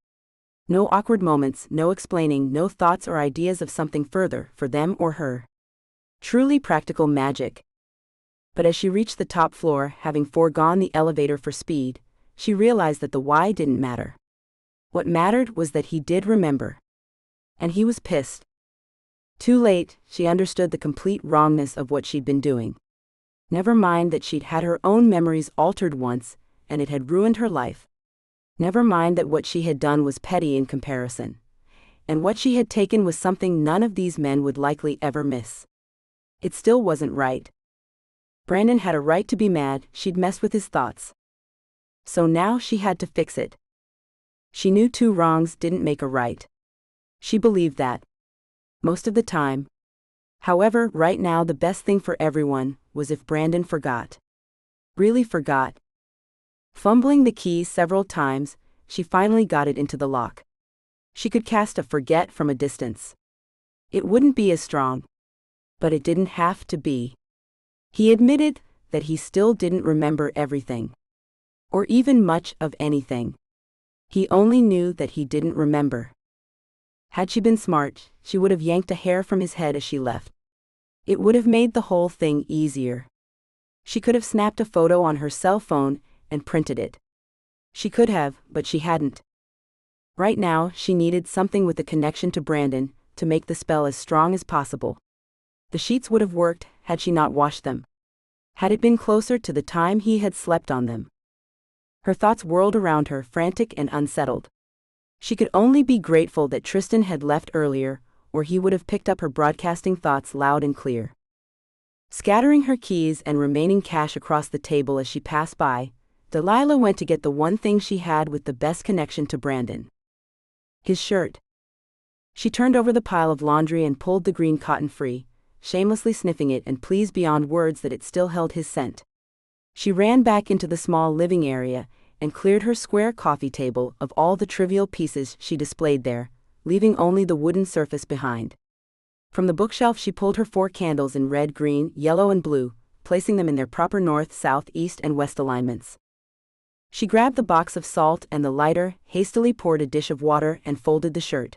No awkward moments, no explaining, no thoughts or ideas of something further for them or her. Truly practical magic. But as she reached the top floor, having foregone the elevator for speed, she realized that the why didn't matter. What mattered was that he did remember. And he was pissed. Too late, she understood the complete wrongness of what she'd been doing. Never mind that she'd had her own memories altered once, and it had ruined her life. Never mind that what she had done was petty in comparison. And what she had taken was something none of these men would likely ever miss. It still wasn't right. Brandon had a right to be mad, she'd messed with his thoughts. So now she had to fix it. She knew two wrongs didn't make a right. She believed that. Most of the time. However, right now the best thing for everyone was if Brandon forgot. Really forgot. Fumbling the key several times, she finally got it into the lock. She could cast a forget from a distance. It wouldn't be as strong. But it didn't have to be. He admitted that he still didn't remember everything. Or even much of anything. He only knew that he didn't remember. Had she been smart, she would have yanked a hair from his head as she left. It would have made the whole thing easier. She could have snapped a photo on her cell phone and printed it. She could have, but she hadn't. Right now, she needed something with a connection to Brandon to make the spell as strong as possible. The sheets would have worked had she not washed them. Had it been closer to the time he had slept on them. Her thoughts whirled around her, frantic and unsettled. She could only be grateful that Tristan had left earlier, or he would have picked up her broadcasting thoughts loud and clear. Scattering her keys and remaining cash across the table as she passed by, Delilah went to get the one thing she had with the best connection to Brandon. His shirt. She turned over the pile of laundry and pulled the green cotton free, shamelessly sniffing it and pleased beyond words that it still held his scent. She ran back into the small living area and cleared her square coffee table of all the trivial pieces she displayed there, leaving only the wooden surface behind. From the bookshelf she pulled her 4 candles in red, green, yellow and blue, placing them in their proper north, south, east and west alignments. She grabbed the box of salt and the lighter, hastily poured a dish of water and folded the shirt.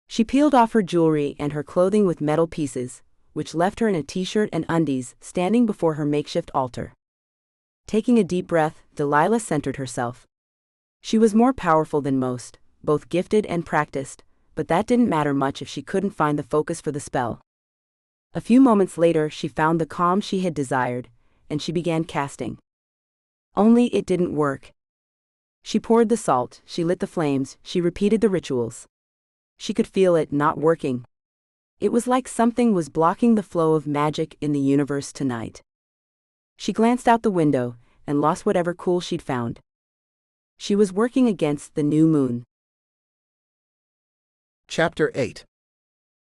She peeled off her jewelry and her clothing with metal pieces, which left her in a t-shirt and undies, standing before her makeshift altar. Taking a deep breath, Delilah centered herself. She was more powerful than most, both gifted and practiced, but that didn't matter much if she couldn't find the focus for the spell. A few moments later she found the calm she had desired, and she began casting. Only it didn't work. She poured the salt, she lit the flames, she repeated the rituals. She could feel it not working. It was like something was blocking the flow of magic in the universe tonight. She glanced out the window and lost whatever cool she'd found. She was working against the new moon. Chapter 8.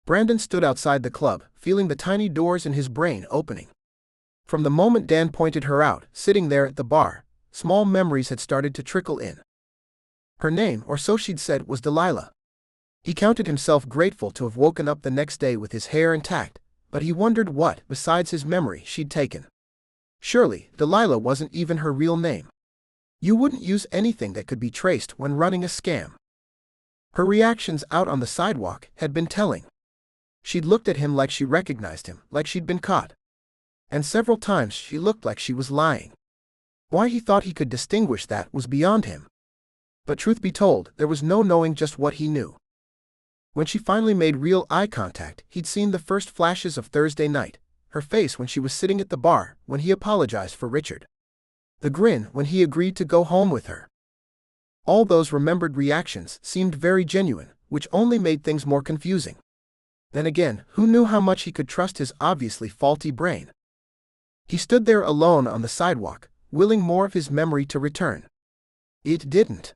Brandon stood outside the club, feeling the tiny doors in his brain opening. From the moment Dan pointed her out, sitting there at the bar, small memories had started to trickle in. Her name, or so she'd said, was Delilah. He counted himself grateful to have woken up the next day with his hair intact, but he wondered what, besides his memory, she'd taken. Surely, Delilah wasn't even her real name. You wouldn't use anything that could be traced when running a scam. Her reactions out on the sidewalk had been telling. She'd looked at him like she recognized him, like she'd been caught. And several times she looked like she was lying. Why he thought he could distinguish that was beyond him. But truth be told, there was no knowing just what he knew. When she finally made real eye contact, he'd seen the first flashes of Thursday night, her face when she was sitting at the bar, when he apologized for Richard. The grin when he agreed to go home with her. All those remembered reactions seemed very genuine, which only made things more confusing. Then again, who knew how much he could trust his obviously faulty brain? He stood there alone on the sidewalk, willing more of his memory to return. It didn't.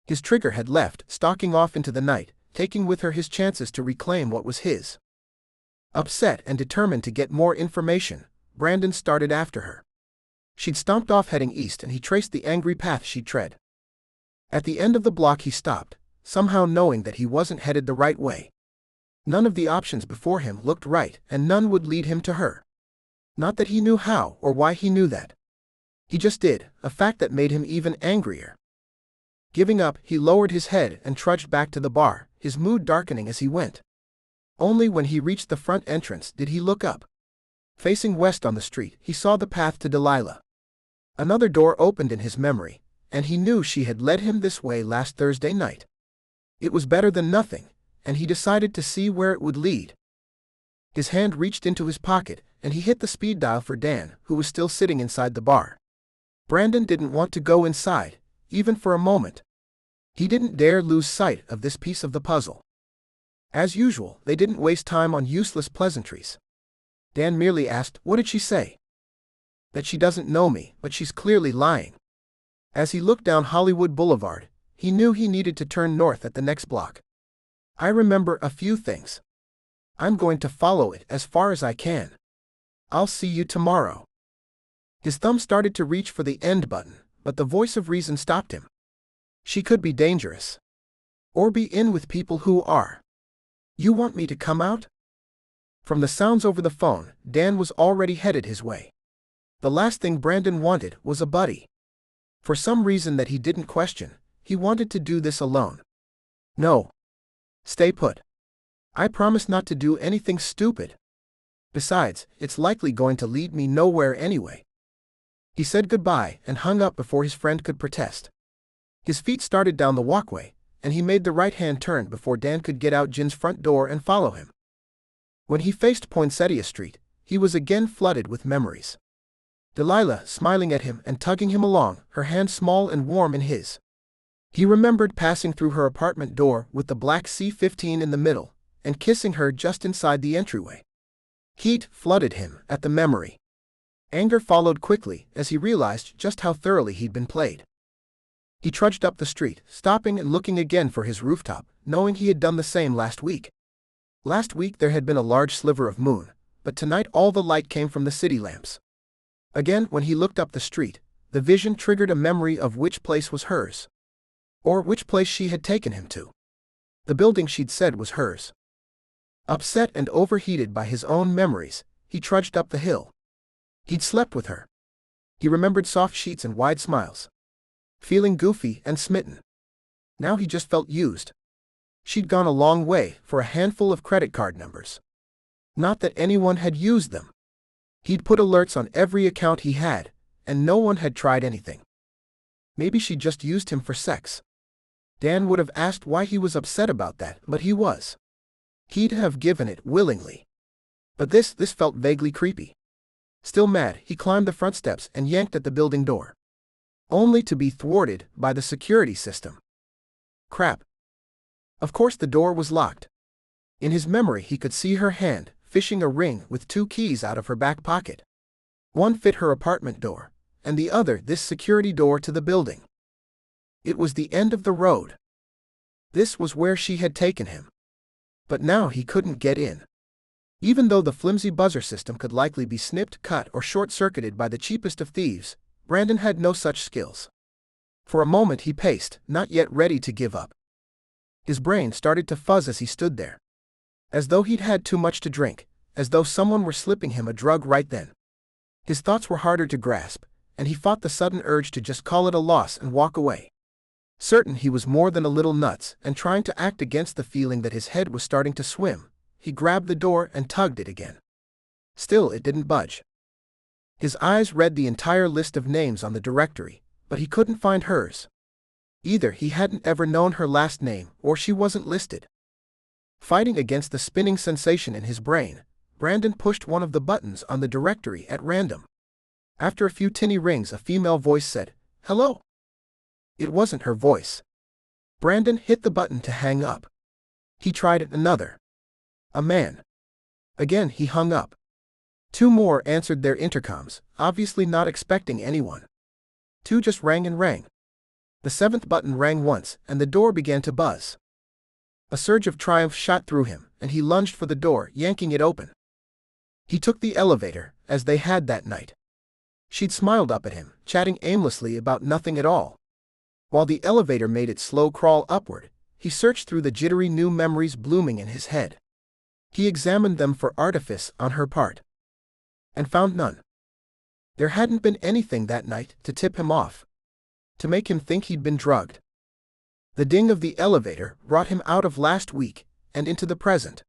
His trigger had left, stalking off into the night, taking with her his chances to reclaim what was his. Upset and determined to get more information, Brandon started after her. She'd stomped off heading east and he traced the angry path she'd tread. At the end of the block he stopped, somehow knowing that he wasn't headed the right way. None of the options before him looked right and none would lead him to her. Not that he knew how or why he knew that. He just did, a fact that made him even angrier. Giving up, he lowered his head and trudged back to the bar, his mood darkening as he went. Only when he reached the front entrance did he look up. Facing west on the street, he saw the path to Delilah. Another door opened in his memory, and he knew she had led him this way last Thursday night. It was better than nothing, and he decided to see where it would lead. His hand reached into his pocket, and he hit the speed dial for Dan, who was still sitting inside the bar. Brandon didn't want to go inside, even for a moment. He didn't dare lose sight of this piece of the puzzle. As usual, they didn't waste time on useless pleasantries. Dan merely asked, "What did she say?" "That she doesn't know me, but she's clearly lying." As he looked down Hollywood Boulevard, he knew he needed to turn north at the next block. "I remember a few things. I'm going to follow it as far as I can. I'll see you tomorrow." His thumb started to reach for the end button, but the voice of reason stopped him. She could be dangerous. Or be in with people who are. "You want me to come out?" From the sounds over the phone, Dan was already headed his way. The last thing Brandon wanted was a buddy. For some reason that he didn't question, he wanted to do this alone. "No. Stay put. I promise not to do anything stupid. Besides, it's likely going to lead me nowhere anyway." He said goodbye and hung up before his friend could protest. His feet started down the walkway, and he made the right-hand turn before Dan could get out Jin's front door and follow him. When he faced Poinsettia Street, he was again flooded with memories. Delilah smiling at him and tugging him along, her hand small and warm in his. He remembered passing through her apartment door with the black C-15 in the middle, and kissing her just inside the entryway. Heat flooded him at the memory. Anger followed quickly as he realized just how thoroughly he'd been played. He trudged up the street, stopping and looking again for his rooftop, knowing he had done the same last week. Last week there had been a large sliver of moon, but tonight all the light came from the city lamps. Again, when he looked up the street, the vision triggered a memory of which place was hers. Or which place she had taken him to. The building she'd said was hers. Upset and overheated by his own memories, he trudged up the hill. He'd slept with her. He remembered soft sheets and wide smiles. Feeling goofy and smitten. Now he just felt used. She'd gone a long way for a handful of credit card numbers. Not that anyone had used them. He'd put alerts on every account he had, and no one had tried anything. Maybe she just used him for sex. Dan would have asked why he was upset about that, but he was. He'd have given it willingly. But this felt vaguely creepy. Still mad, he climbed the front steps and yanked at the building door. Only to be thwarted by the security system. Crap. Of course the door was locked. In his memory he could see her hand, fishing a ring with 2 keys out of her back pocket. One fit her apartment door, and the other this security door to the building. It was the end of the road. This was where she had taken him. But now he couldn't get in. Even though the flimsy buzzer system could likely be snipped, cut, or short-circuited by the cheapest of thieves, Brandon had no such skills. For a moment he paced, not yet ready to give up. His brain started to fuzz as he stood there. As though he'd had too much to drink, as though someone were slipping him a drug right then. His thoughts were harder to grasp, and he fought the sudden urge to just call it a loss and walk away. Certain he was more than a little nuts and trying to act against the feeling that his head was starting to swim, he grabbed the door and tugged it again. Still it didn't budge. His eyes read the entire list of names on the directory, but he couldn't find hers. Either he hadn't ever known her last name or she wasn't listed. Fighting against the spinning sensation in his brain, Brandon pushed one of the buttons on the directory at random. After a few tinny rings, a female voice said, "Hello." It wasn't her voice. Brandon hit the button to hang up. He tried another. A man. Again he hung up. 2 more answered their intercoms, obviously not expecting anyone. 2 just rang and rang. The 7th button rang once, and the door began to buzz. A surge of triumph shot through him, and he lunged for the door, yanking it open. He took the elevator, as they had that night. She'd smiled up at him, chatting aimlessly about nothing at all. While the elevator made its slow crawl upward, he searched through the jittery new memories blooming in his head. He examined them for artifice on her part. And found none. There hadn't been anything that night to tip him off. To make him think he'd been drugged. The ding of the elevator brought him out of last week and into the present.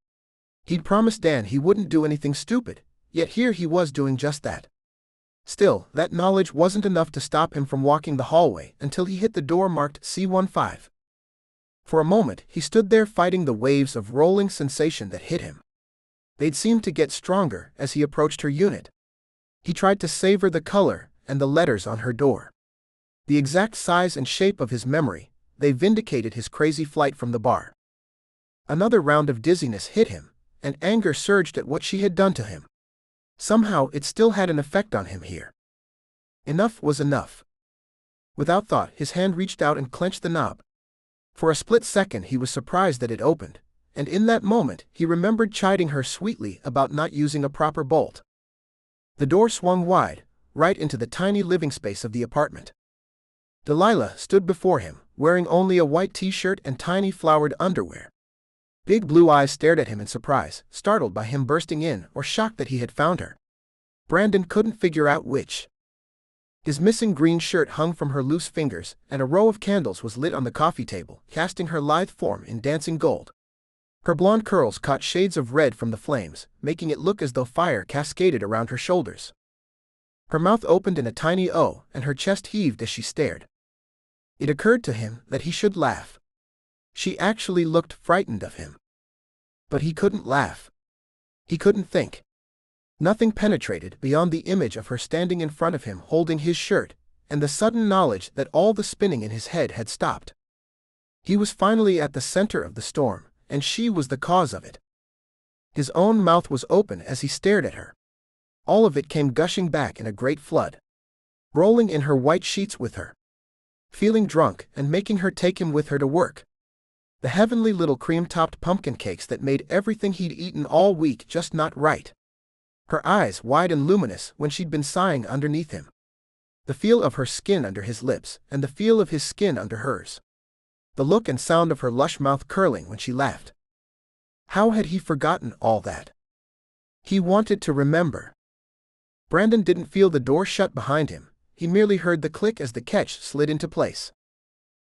He'd promised Dan he wouldn't do anything stupid, yet here he was doing just that. Still, that knowledge wasn't enough to stop him from walking the hallway until he hit the door marked C15. For a moment he stood there fighting the waves of rolling sensation that hit him. They'd seemed to get stronger as he approached her unit. He tried to savor the color and the letters on her door. The exact size and shape of his memory, they vindicated his crazy flight from the bar. Another round of dizziness hit him, and anger surged at what she had done to him. Somehow it still had an effect on him here. Enough was enough. Without thought, his hand reached out and clenched the knob. For a split second he was surprised that it opened, and in that moment he remembered chiding her sweetly about not using a proper bolt. The door swung wide, right into the tiny living space of the apartment. Delilah stood before him, wearing only a white t-shirt and tiny flowered underwear. Big blue eyes stared at him in surprise, startled by him bursting in or shocked that he had found her. Brandon couldn't figure out which. His missing green shirt hung from her loose fingers, and a row of candles was lit on the coffee table, casting her lithe form in dancing gold. Her blonde curls caught shades of red from the flames, making it look as though fire cascaded around her shoulders. Her mouth opened in a tiny O, and her chest heaved as she stared. It occurred to him that he should laugh. She actually looked frightened of him. But he couldn't laugh. He couldn't think. Nothing penetrated beyond the image of her standing in front of him holding his shirt, and the sudden knowledge that all the spinning in his head had stopped. He was finally at the center of the storm, and she was the cause of it. His own mouth was open as he stared at her. All of it came gushing back in a great flood. Rolling in her white sheets with her. Feeling drunk and making her take him with her to work. The heavenly little cream-topped pumpkin cakes that made everything he'd eaten all week just not right. Her eyes wide and luminous when she'd been sighing underneath him. The feel of her skin under his lips and the feel of his skin under hers. The look and sound of her lush mouth curling when she laughed. How had he forgotten all that? He wanted to remember. Brandon didn't feel the door shut behind him, he merely heard the click as the catch slid into place.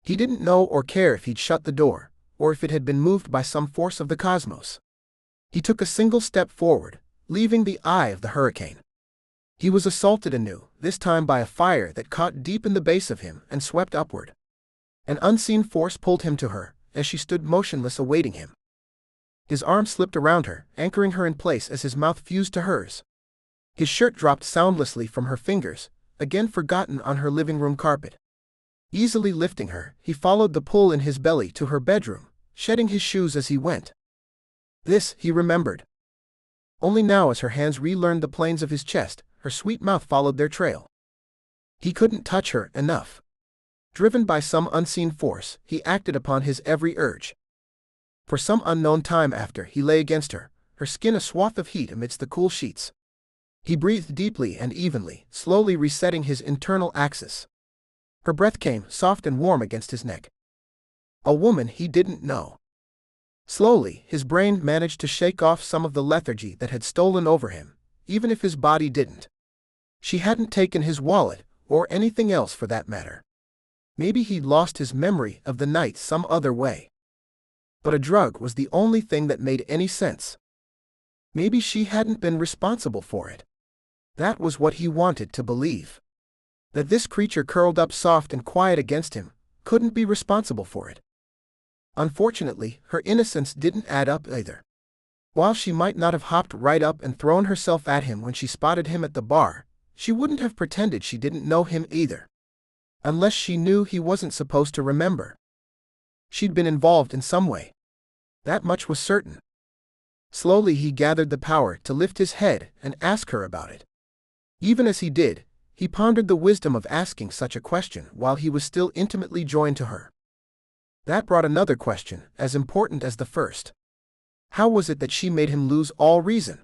He didn't know or care if he'd shut the door, or if it had been moved by some force of the cosmos. He took a single step forward, leaving the eye of the hurricane. He was assaulted anew, this time by a fire that caught deep in the base of him and swept upward. An unseen force pulled him to her, as she stood motionless awaiting him. His arm slipped around her, anchoring her in place as his mouth fused to hers. His shirt dropped soundlessly from her fingers, again forgotten on her living room carpet. Easily lifting her, he followed the pull in his belly to her bedroom, shedding his shoes as he went. This, he remembered. Only now, as her hands relearned the planes of his chest, her sweet mouth followed their trail. He couldn't touch her enough. Driven by some unseen force, he acted upon his every urge. For some unknown time after, he lay against her, her skin a swath of heat amidst the cool sheets. He breathed deeply and evenly, slowly resetting his internal axis. Her breath came, soft and warm, against his neck. A woman he didn't know. Slowly, his brain managed to shake off some of the lethargy that had stolen over him, even if his body didn't. She hadn't taken his wallet, or anything else for that matter. Maybe he'd lost his memory of the night some other way. But a drug was the only thing that made any sense. Maybe she hadn't been responsible for it. That was what he wanted to believe. That this creature curled up soft and quiet against him couldn't be responsible for it. Unfortunately, her innocence didn't add up either. While she might not have hopped right up and thrown herself at him when she spotted him at the bar, she wouldn't have pretended she didn't know him either. Unless she knew he wasn't supposed to remember. She'd been involved in some way. That much was certain. Slowly he gathered the power to lift his head and ask her about it. Even as he did, he pondered the wisdom of asking such a question while he was still intimately joined to her. That brought another question, as important as the first. How was it that she made him lose all reason?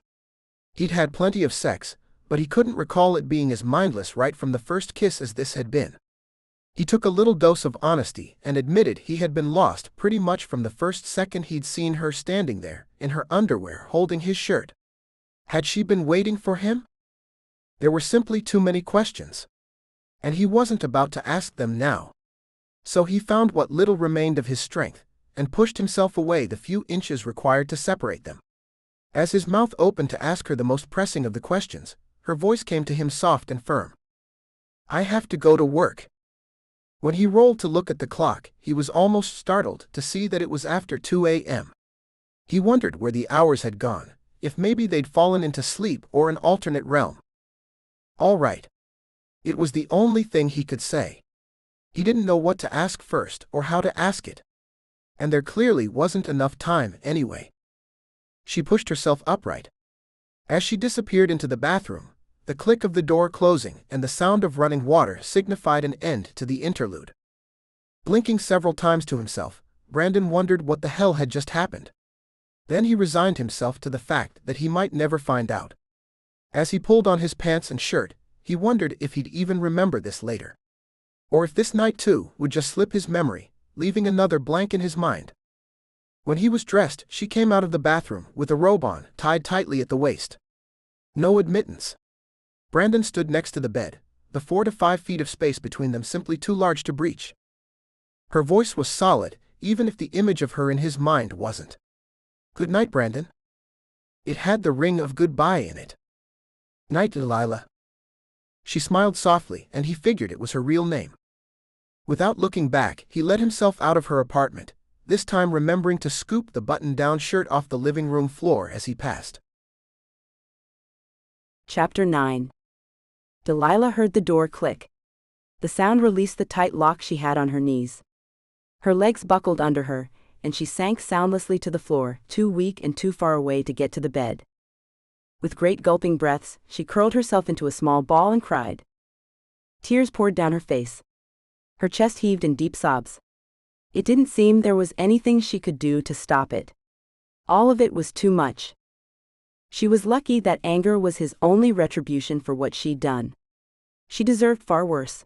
He'd had plenty of sex, but he couldn't recall it being as mindless right from the first kiss as this had been. He took a little dose of honesty and admitted he had been lost pretty much from the first second he'd seen her standing there, in her underwear, holding his shirt. Had she been waiting for him? There were simply too many questions. And he wasn't about to ask them now. So he found what little remained of his strength, and pushed himself away the few inches required to separate them. As his mouth opened to ask her the most pressing of the questions, her voice came to him soft and firm. "I have to go to work." When he rolled to look at the clock, he was almost startled to see that it was after 2 a.m. He wondered where the hours had gone, if maybe they'd fallen into sleep or an alternate realm. All right. It was the only thing he could say. He didn't know what to ask first or how to ask it. And there clearly wasn't enough time anyway. She pushed herself upright. As she disappeared into the bathroom, the click of the door closing and the sound of running water signified an end to the interlude. Blinking several times to himself, Brandon wondered what the hell had just happened. Then he resigned himself to the fact that he might never find out. As he pulled on his pants and shirt, he wondered if he'd even remember this later. Or if this night too would just slip his memory, leaving another blank in his mind. When he was dressed, she came out of the bathroom with a robe on, tied tightly at the waist. No admittance. Brandon stood next to the bed, the 4 to 5 feet of space between them simply too large to breach. Her voice was solid, even if the image of her in his mind wasn't. "Good night, Brandon." It had the ring of goodbye in it. "Night, Delilah." She smiled softly, and he figured it was her real name. Without looking back, he let himself out of her apartment, this time remembering to scoop the button-down shirt off the living room floor as he passed. Chapter 9. Delilah heard the door click. The sound released the tight lock she had on her knees. Her legs buckled under her, and she sank soundlessly to the floor, too weak and too far away to get to the bed. With great gulping breaths, she curled herself into a small ball and cried. Tears poured down her face. Her chest heaved in deep sobs. It didn't seem there was anything she could do to stop it. All of it was too much. She was lucky that anger was his only retribution for what she'd done. She deserved far worse.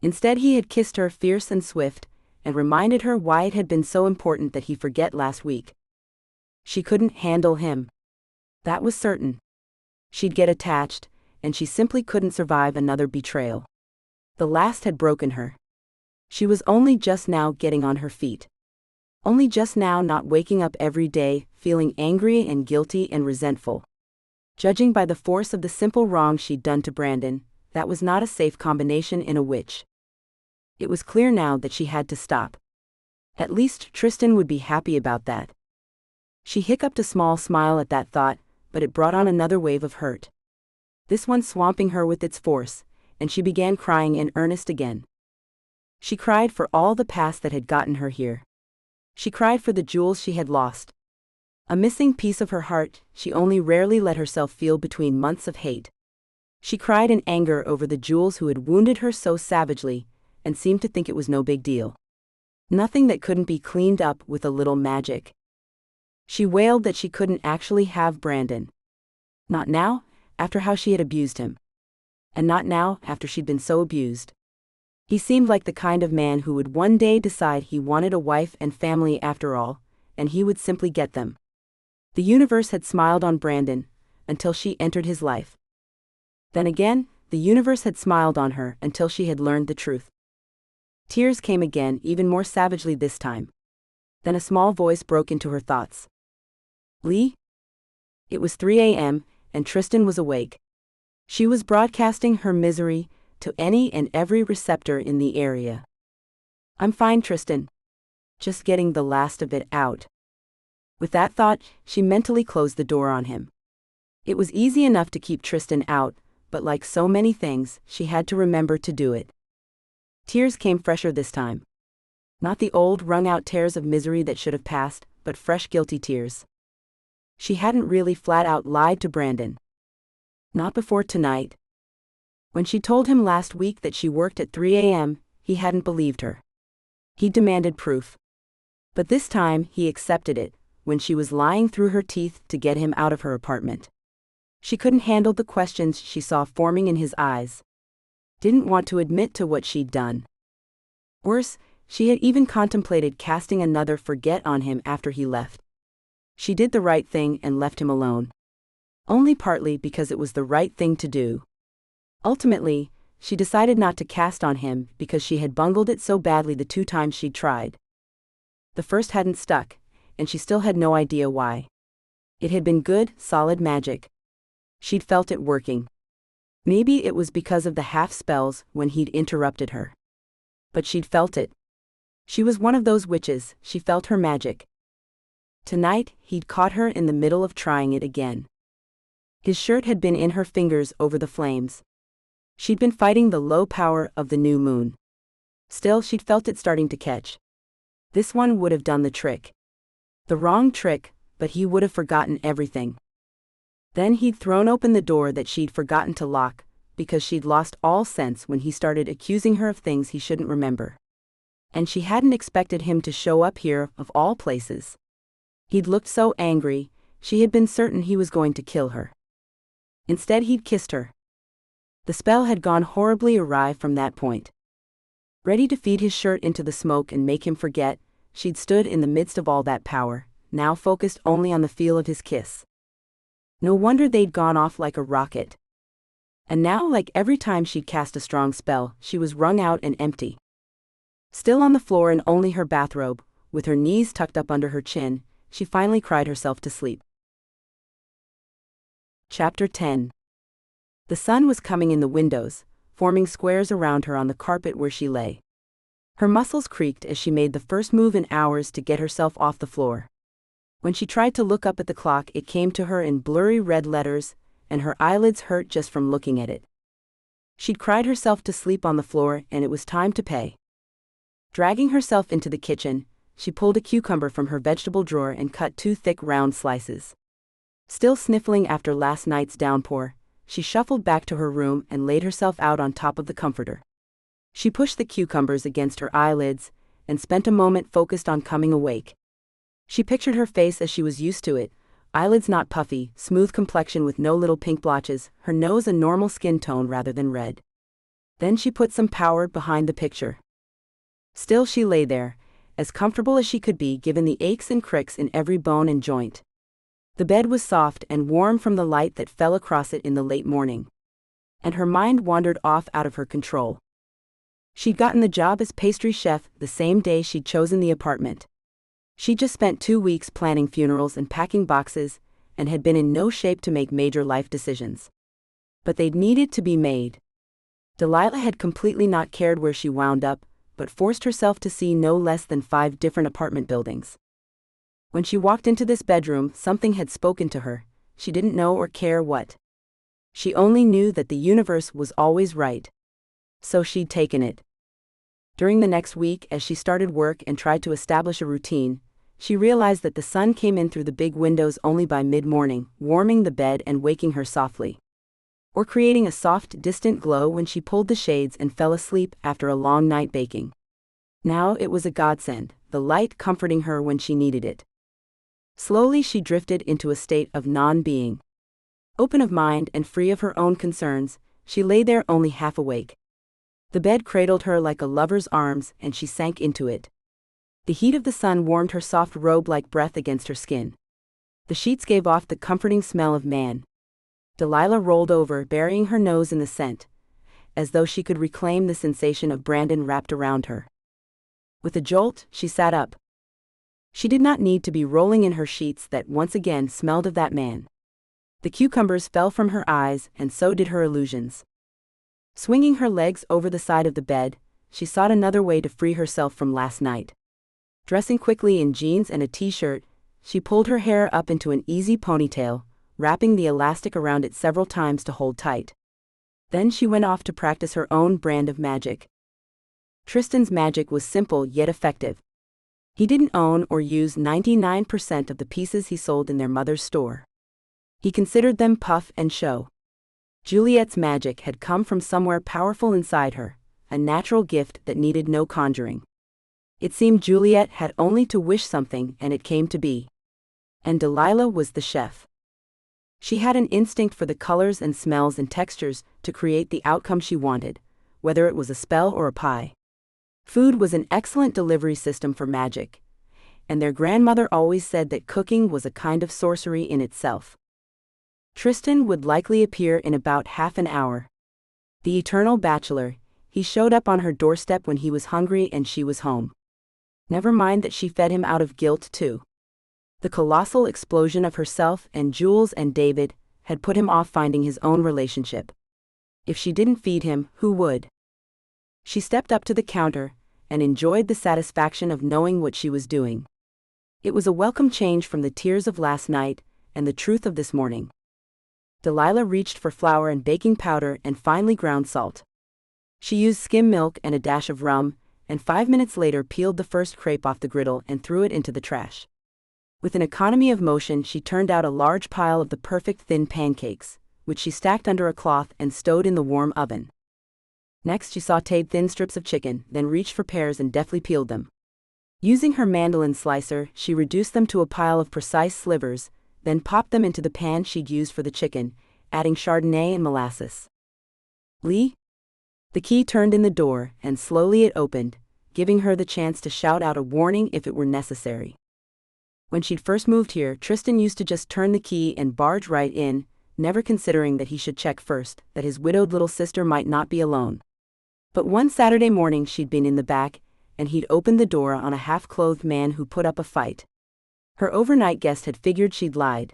Instead, he had kissed her fierce and swift, and reminded her why it had been so important that he forget last week. She couldn't handle him. That was certain. She'd get attached, and she simply couldn't survive another betrayal. The last had broken her. She was only just now getting on her feet. Only just now not waking up every day, feeling angry and guilty and resentful. Judging by the force of the simple wrong she'd done to Brandon, that was not a safe combination in a witch. It was clear now that she had to stop. At least Tristan would be happy about that. She hiccuped a small smile at that thought, but it brought on another wave of hurt. This one swamping her with its force, and she began crying in earnest again. She cried for all the past that had gotten her here. She cried for the jewels she had lost. A missing piece of her heart she only rarely let herself feel between months of hate. She cried in anger over the jewels who had wounded her so savagely, and seemed to think it was no big deal. Nothing that couldn't be cleaned up with a little magic. She wailed that she couldn't actually have Brandon. Not now, after how she had abused him. And not now, after she'd been so abused. He seemed like the kind of man who would one day decide he wanted a wife and family after all, and he would simply get them. The universe had smiled on Brandon, until she entered his life. Then again, the universe had smiled on her until she had learned the truth. Tears came again, even more savagely this time. Then a small voice broke into her thoughts. Lee? It was 3 a.m., and Tristan was awake. She was broadcasting her misery to any and every receptor in the area. I'm fine, Tristan. Just getting the last of it out. With that thought, she mentally closed the door on him. It was easy enough to keep Tristan out, but like so many things, she had to remember to do it. Tears came fresher this time. Not the old, wrung-out tears of misery that should have passed, but fresh, guilty tears. She hadn't really flat-out lied to Brandon. Not before tonight. When she told him last week that she worked at 3 a.m., he hadn't believed her. He demanded proof. But this time he accepted it, when she was lying through her teeth to get him out of her apartment. She couldn't handle the questions she saw forming in his eyes. Didn't want to admit to what she'd done. Worse, she had even contemplated casting another forget on him after he left. She did the right thing and left him alone. Only partly because it was the right thing to do. Ultimately, she decided not to cast on him because she had bungled it so badly the 2 times she'd tried. The first hadn't stuck, and she still had no idea why. It had been good, solid magic. She'd felt it working. Maybe it was because of the half spells when he'd interrupted her. But she'd felt it. She was one of those witches, she felt her magic. Tonight, he'd caught her in the middle of trying it again. His shirt had been in her fingers over the flames. She'd been fighting the low power of the new moon. Still, she'd felt it starting to catch. This one would have done the trick. The wrong trick, but he would have forgotten everything. Then he'd thrown open the door that she'd forgotten to lock, because she'd lost all sense when he started accusing her of things he shouldn't remember. And she hadn't expected him to show up here, of all places. He'd looked so angry, she had been certain he was going to kill her. Instead, he'd kissed her. The spell had gone horribly awry from that point. Ready to feed his shirt into the smoke and make him forget, she'd stood in the midst of all that power, now focused only on the feel of his kiss. No wonder they'd gone off like a rocket. And now, like every time she'd cast a strong spell, she was wrung out and empty. Still on the floor in only her bathrobe, with her knees tucked up under her chin, she finally cried herself to sleep. Chapter 10. The sun was coming in the windows, forming squares around her on the carpet where she lay. Her muscles creaked as she made the first move in hours to get herself off the floor. When she tried to look up at the clock, it came to her in blurry red letters, and her eyelids hurt just from looking at it. She'd cried herself to sleep on the floor, and it was time to pay. Dragging herself into the kitchen, she pulled a cucumber from her vegetable drawer and cut 2 thick round slices. Still sniffling after last night's downpour, she shuffled back to her room and laid herself out on top of the comforter. She pushed the cucumbers against her eyelids, and spent a moment focused on coming awake. She pictured her face as she was used to it, eyelids not puffy, smooth complexion with no little pink blotches, her nose a normal skin tone rather than red. Then she put some power behind the picture. Still she lay there, as comfortable as she could be given the aches and cricks in every bone and joint. The bed was soft and warm from the light that fell across it in the late morning. And her mind wandered off out of her control. She'd gotten the job as pastry chef the same day she'd chosen the apartment. She'd just spent 2 weeks planning funerals and packing boxes, and had been in no shape to make major life decisions. But they'd needed to be made. Delilah had completely not cared where she wound up, but forced herself to see no less than 5 different apartment buildings. When she walked into this bedroom, something had spoken to her. She didn't know or care what. She only knew that the universe was always right. So she'd taken it. During the next week, as she started work and tried to establish a routine, she realized that the sun came in through the big windows only by mid-morning, warming the bed and waking her softly, or creating a soft, distant glow when she pulled the shades and fell asleep after a long night baking. Now it was a godsend, the light comforting her when she needed it. Slowly she drifted into a state of non-being. Open of mind and free of her own concerns, she lay there only half awake. The bed cradled her like a lover's arms and she sank into it. The heat of the sun warmed her soft robe-like breath against her skin. The sheets gave off the comforting smell of man. Delilah rolled over, burying her nose in the scent, as though she could reclaim the sensation of Brandon wrapped around her. With a jolt, she sat up. She did not need to be rolling in her sheets that once again smelled of that man. The cucumbers fell from her eyes, and so did her illusions. Swinging her legs over the side of the bed, she sought another way to free herself from last night. Dressing quickly in jeans and a t-shirt, she pulled her hair up into an easy ponytail, wrapping the elastic around it several times to hold tight. Then she went off to practice her own brand of magic. Tristan's magic was simple yet effective. He didn't own or use 99% of the pieces he sold in their mother's store. He considered them puff and show. Juliet's magic had come from somewhere powerful inside her, a natural gift that needed no conjuring. It seemed Juliet had only to wish something and it came to be. And Delilah was the chef. She had an instinct for the colors and smells and textures to create the outcome she wanted, whether it was a spell or a pie. Food was an excellent delivery system for magic, and their grandmother always said that cooking was a kind of sorcery in itself. Tristan would likely appear in about half an hour. The eternal bachelor, he showed up on her doorstep when he was hungry and she was home. Never mind that she fed him out of guilt too. The colossal explosion of herself and Jules and David had put him off finding his own relationship. If she didn't feed him, who would? She stepped up to the counter and enjoyed the satisfaction of knowing what she was doing. It was a welcome change from the tears of last night and the truth of this morning. Delilah reached for flour and baking powder and finely ground salt. She used skim milk and a dash of rum, and 5 minutes later peeled the first crepe off the griddle and threw it into the trash. With an economy of motion, she turned out a large pile of the perfect thin pancakes, which she stacked under a cloth and stowed in the warm oven. Next she sautéed thin strips of chicken, then reached for pears and deftly peeled them. Using her mandolin slicer, she reduced them to a pile of precise slivers, then popped them into the pan she'd used for the chicken, adding Chardonnay and molasses. "Lee?" The key turned in the door, and slowly it opened, giving her the chance to shout out a warning if it were necessary. When she'd first moved here, Tristan used to just turn the key and barge right in, never considering that he should check first, that his widowed little sister might not be alone. But one Saturday morning she'd been in the back, and he'd opened the door on a half-clothed man who put up a fight. Her overnight guest had figured she'd lied.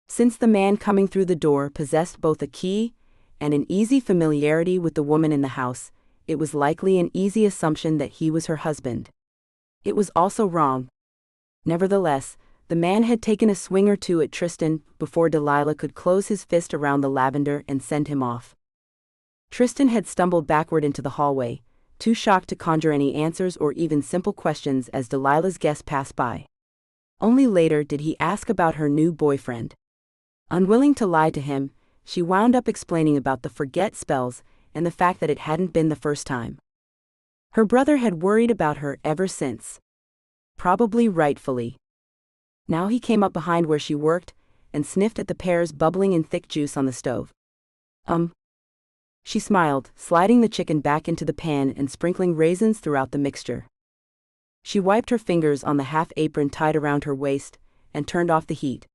Since the man coming through the door possessed both a key and an easy familiarity with the woman in the house, it was likely an easy assumption that he was her husband. It was also wrong. Nevertheless, the man had taken a swing or two at Tristan before Delilah could close his fist around the lavender and send him off. Tristan had stumbled backward into the hallway, too shocked to conjure any answers or even simple questions as Delilah's guest passed by. Only later did he ask about her new boyfriend. Unwilling to lie to him, she wound up explaining about the forget spells and the fact that it hadn't been the first time. Her brother had worried about her ever since. Probably rightfully. Now he came up behind where she worked and sniffed at the pears bubbling in thick juice on the stove. She smiled, sliding the chicken back into the pan and sprinkling raisins throughout the mixture. She wiped her fingers on the half-apron tied around her waist and turned off the heat.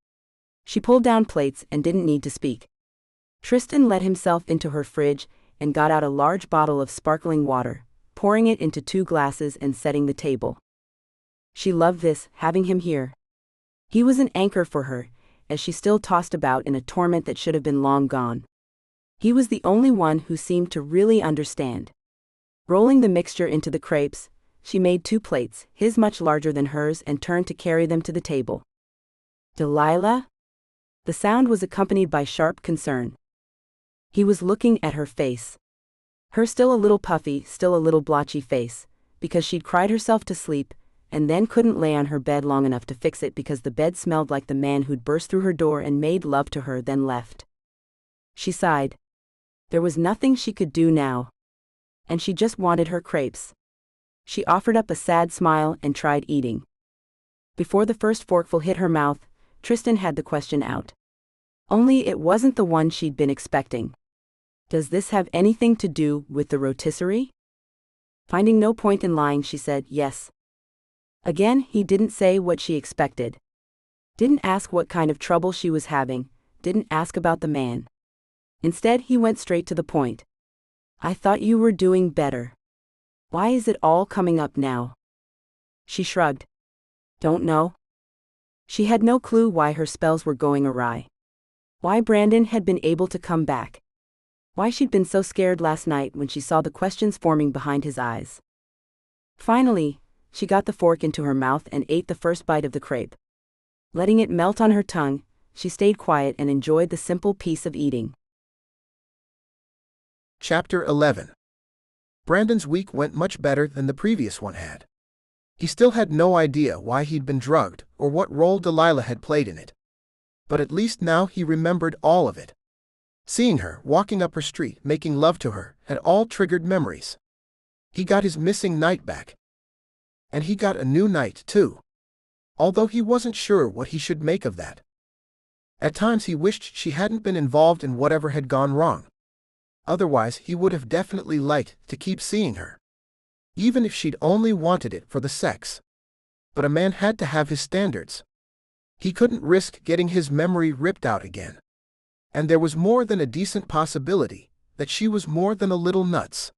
She pulled down plates and didn't need to speak. Tristan let himself into her fridge and got out a large bottle of sparkling water, pouring it into 2 glasses and setting the table. She loved this, having him here. He was an anchor for her, as she still tossed about in a torment that should have been long gone. He was the only one who seemed to really understand. Rolling the mixture into the crepes, she made 2 plates, his much larger than hers, and turned to carry them to the table. "Delilah?" The sound was accompanied by sharp concern. He was looking at her face. Her still a little puffy, still a little blotchy face, because she'd cried herself to sleep, and then couldn't lay on her bed long enough to fix it because the bed smelled like the man who'd burst through her door and made love to her then left. She sighed. There was nothing she could do now. And she just wanted her crepes. She offered up a sad smile and tried eating. Before the first forkful hit her mouth, Tristan had the question out. Only it wasn't the one she'd been expecting. Does this have anything to do with the rotisserie? Finding no point in lying, she said yes. Again, he didn't say what she expected. Didn't ask what kind of trouble she was having, didn't ask about the man. Instead, he went straight to the point. I thought you were doing better. Why is it all coming up now? She shrugged. Don't know. She had no clue why her spells were going awry. Why Brandon had been able to come back. Why she'd been so scared last night when she saw the questions forming behind his eyes. Finally, she got the fork into her mouth and ate the first bite of the crepe. Letting it melt on her tongue, she stayed quiet and enjoyed the simple piece of eating. Chapter 11. Brandon's week went much better than the previous one had. He still had no idea why he'd been drugged or what role Delilah had played in it. But at least now he remembered all of it. Seeing her walking up her street making love to her had all triggered memories. He got his missing night back. And he got a new night too. Although he wasn't sure what he should make of that. At times he wished she hadn't been involved in whatever had gone wrong. Otherwise he would have definitely liked to keep seeing her. Even if she'd only wanted it for the sex. But a man had to have his standards. He couldn't risk getting his memory ripped out again. And there was more than a decent possibility that she was more than a little nuts.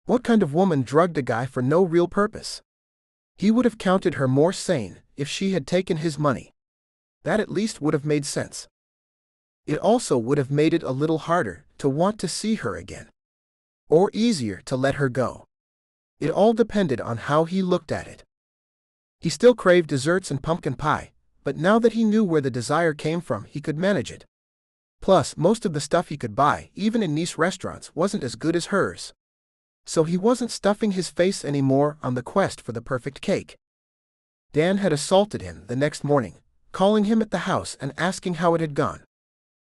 What kind of woman drugged a guy for no real purpose? He would have counted her more sane if she had taken his money. That at least would have made sense. It also would have made it a little harder to want to see her again. Or easier to let her go. It all depended on how he looked at it. He still craved desserts and pumpkin pie, but now that he knew where the desire came from, he could manage it. Plus, most of the stuff he could buy, even in nice restaurants, wasn't as good as hers. So he wasn't stuffing his face anymore on the quest for the perfect cake. Dan had assaulted him the next morning, calling him at the house and asking how it had gone.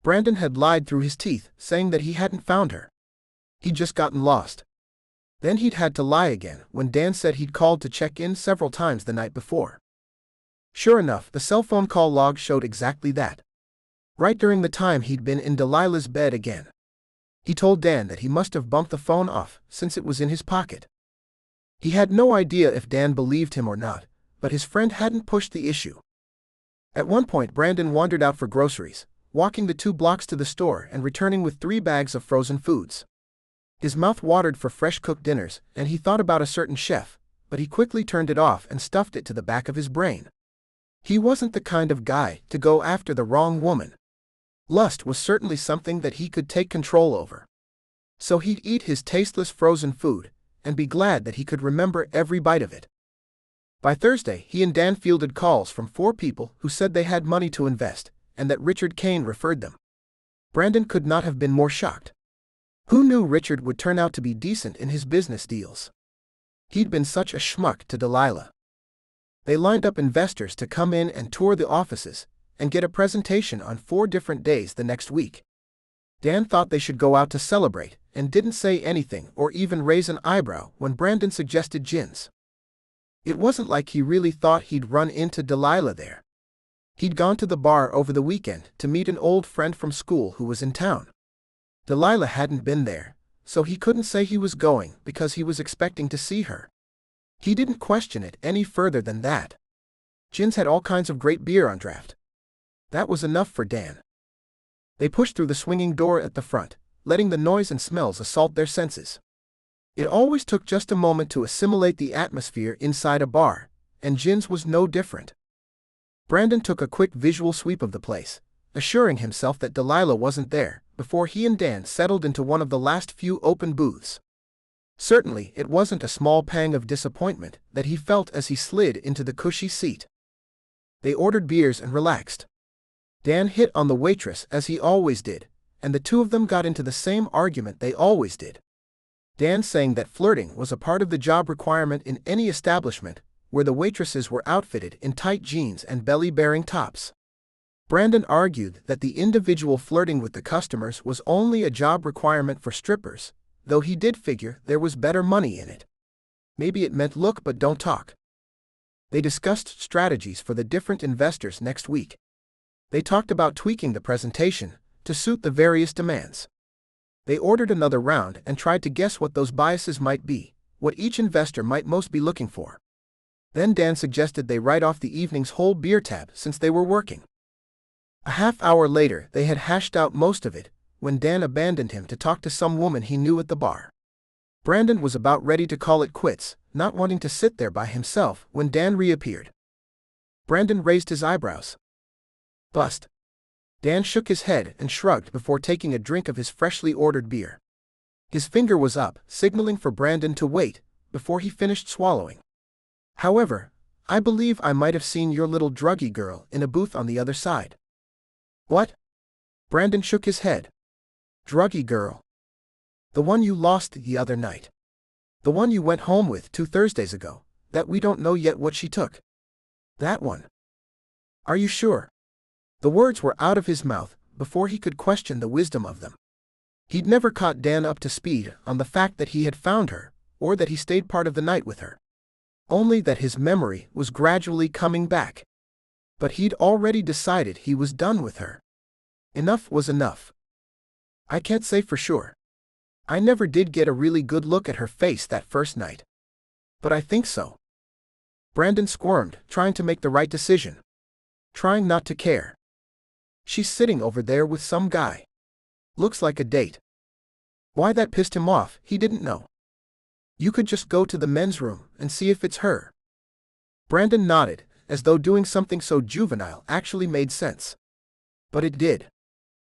Brandon had lied through his teeth, saying that he hadn't found her. He'd just gotten lost. Then he'd had to lie again when Dan said he'd called to check in several times the night before. Sure enough, the cell phone call log showed exactly that. Right during the time he'd been in Delilah's bed again. He told Dan that he must have bumped the phone off since it was in his pocket. He had no idea if Dan believed him or not, but his friend hadn't pushed the issue. At one point Brandon wandered out for groceries, walking the 2 blocks to the store and returning with 3 bags of frozen foods. His mouth watered for fresh cooked dinners, and he thought about a certain chef, but he quickly turned it off and stuffed it to the back of his brain. He wasn't the kind of guy to go after the wrong woman. Lust was certainly something that he could take control over. So he'd eat his tasteless frozen food, and be glad that he could remember every bite of it. By Thursday, he and Dan fielded calls from 4 people who said they had money to invest, and that Richard Kane referred them. Brandon could not have been more shocked. Who knew Richard would turn out to be decent in his business deals? He'd been such a schmuck to Delilah. They lined up investors to come in and tour the offices, and get a presentation on 4 different days the next week. Dan thought they should go out to celebrate, and didn't say anything or even raise an eyebrow when Brandon suggested gins. It wasn't like he really thought he'd run into Delilah there. He'd gone to the bar over the weekend to meet an old friend from school who was in town. Delilah hadn't been there, so he couldn't say he was going because he was expecting to see her. He didn't question it any further than that. Gins had all kinds of great beer on draft. That was enough for Dan. They pushed through the swinging door at the front, letting the noise and smells assault their senses. It always took just a moment to assimilate the atmosphere inside a bar, and Gin's was no different. Brandon took a quick visual sweep of the place, assuring himself that Delilah wasn't there, before he and Dan settled into one of the last few open booths. Certainly, it wasn't a small pang of disappointment that he felt as he slid into the cushy seat. They ordered beers and relaxed. Dan hit on the waitress as he always did, and the 2 of them got into the same argument they always did. Dan saying that flirting was a part of the job requirement in any establishment, where the waitresses were outfitted in tight jeans and belly-bearing tops. Brandon argued that the individual flirting with the customers was only a job requirement for strippers, though he did figure there was better money in it. Maybe it meant look but don't talk. They discussed strategies for the different investors next week. They talked about tweaking the presentation to suit the various demands. They ordered another round and tried to guess what those biases might be, what each investor might most be looking for. Then Dan suggested they write off the evening's whole beer tab since they were working. A half-hour later they had hashed out most of it, when Dan abandoned him to talk to some woman he knew at the bar. Brandon was about ready to call it quits, not wanting to sit there by himself, when Dan reappeared. Brandon raised his eyebrows. Bust. Dan shook his head and shrugged before taking a drink of his freshly ordered beer. His finger was up, signaling for Brandon to wait, before he finished swallowing. However, I believe I might have seen your little druggy girl in a booth on the other side. What? Brandon shook his head. Druggy girl. The one you lost the other night. The one you went home with 2 Thursdays ago, that we don't know yet what she took. That one. Are you sure? The words were out of his mouth before he could question the wisdom of them. He'd never caught Dan up to speed on the fact that he had found her, or that he stayed part of the night with her. Only that his memory was gradually coming back. But he'd already decided he was done with her. Enough was enough. I can't say for sure. I never did get a really good look at her face that first night. But I think so. Brandon squirmed, trying to make the right decision. Trying not to care. She's sitting over there with some guy. Looks like a date. Why that pissed him off, he didn't know. You could just go to the men's room and see if it's her. Brandon nodded, as though doing something so juvenile actually made sense. But it did.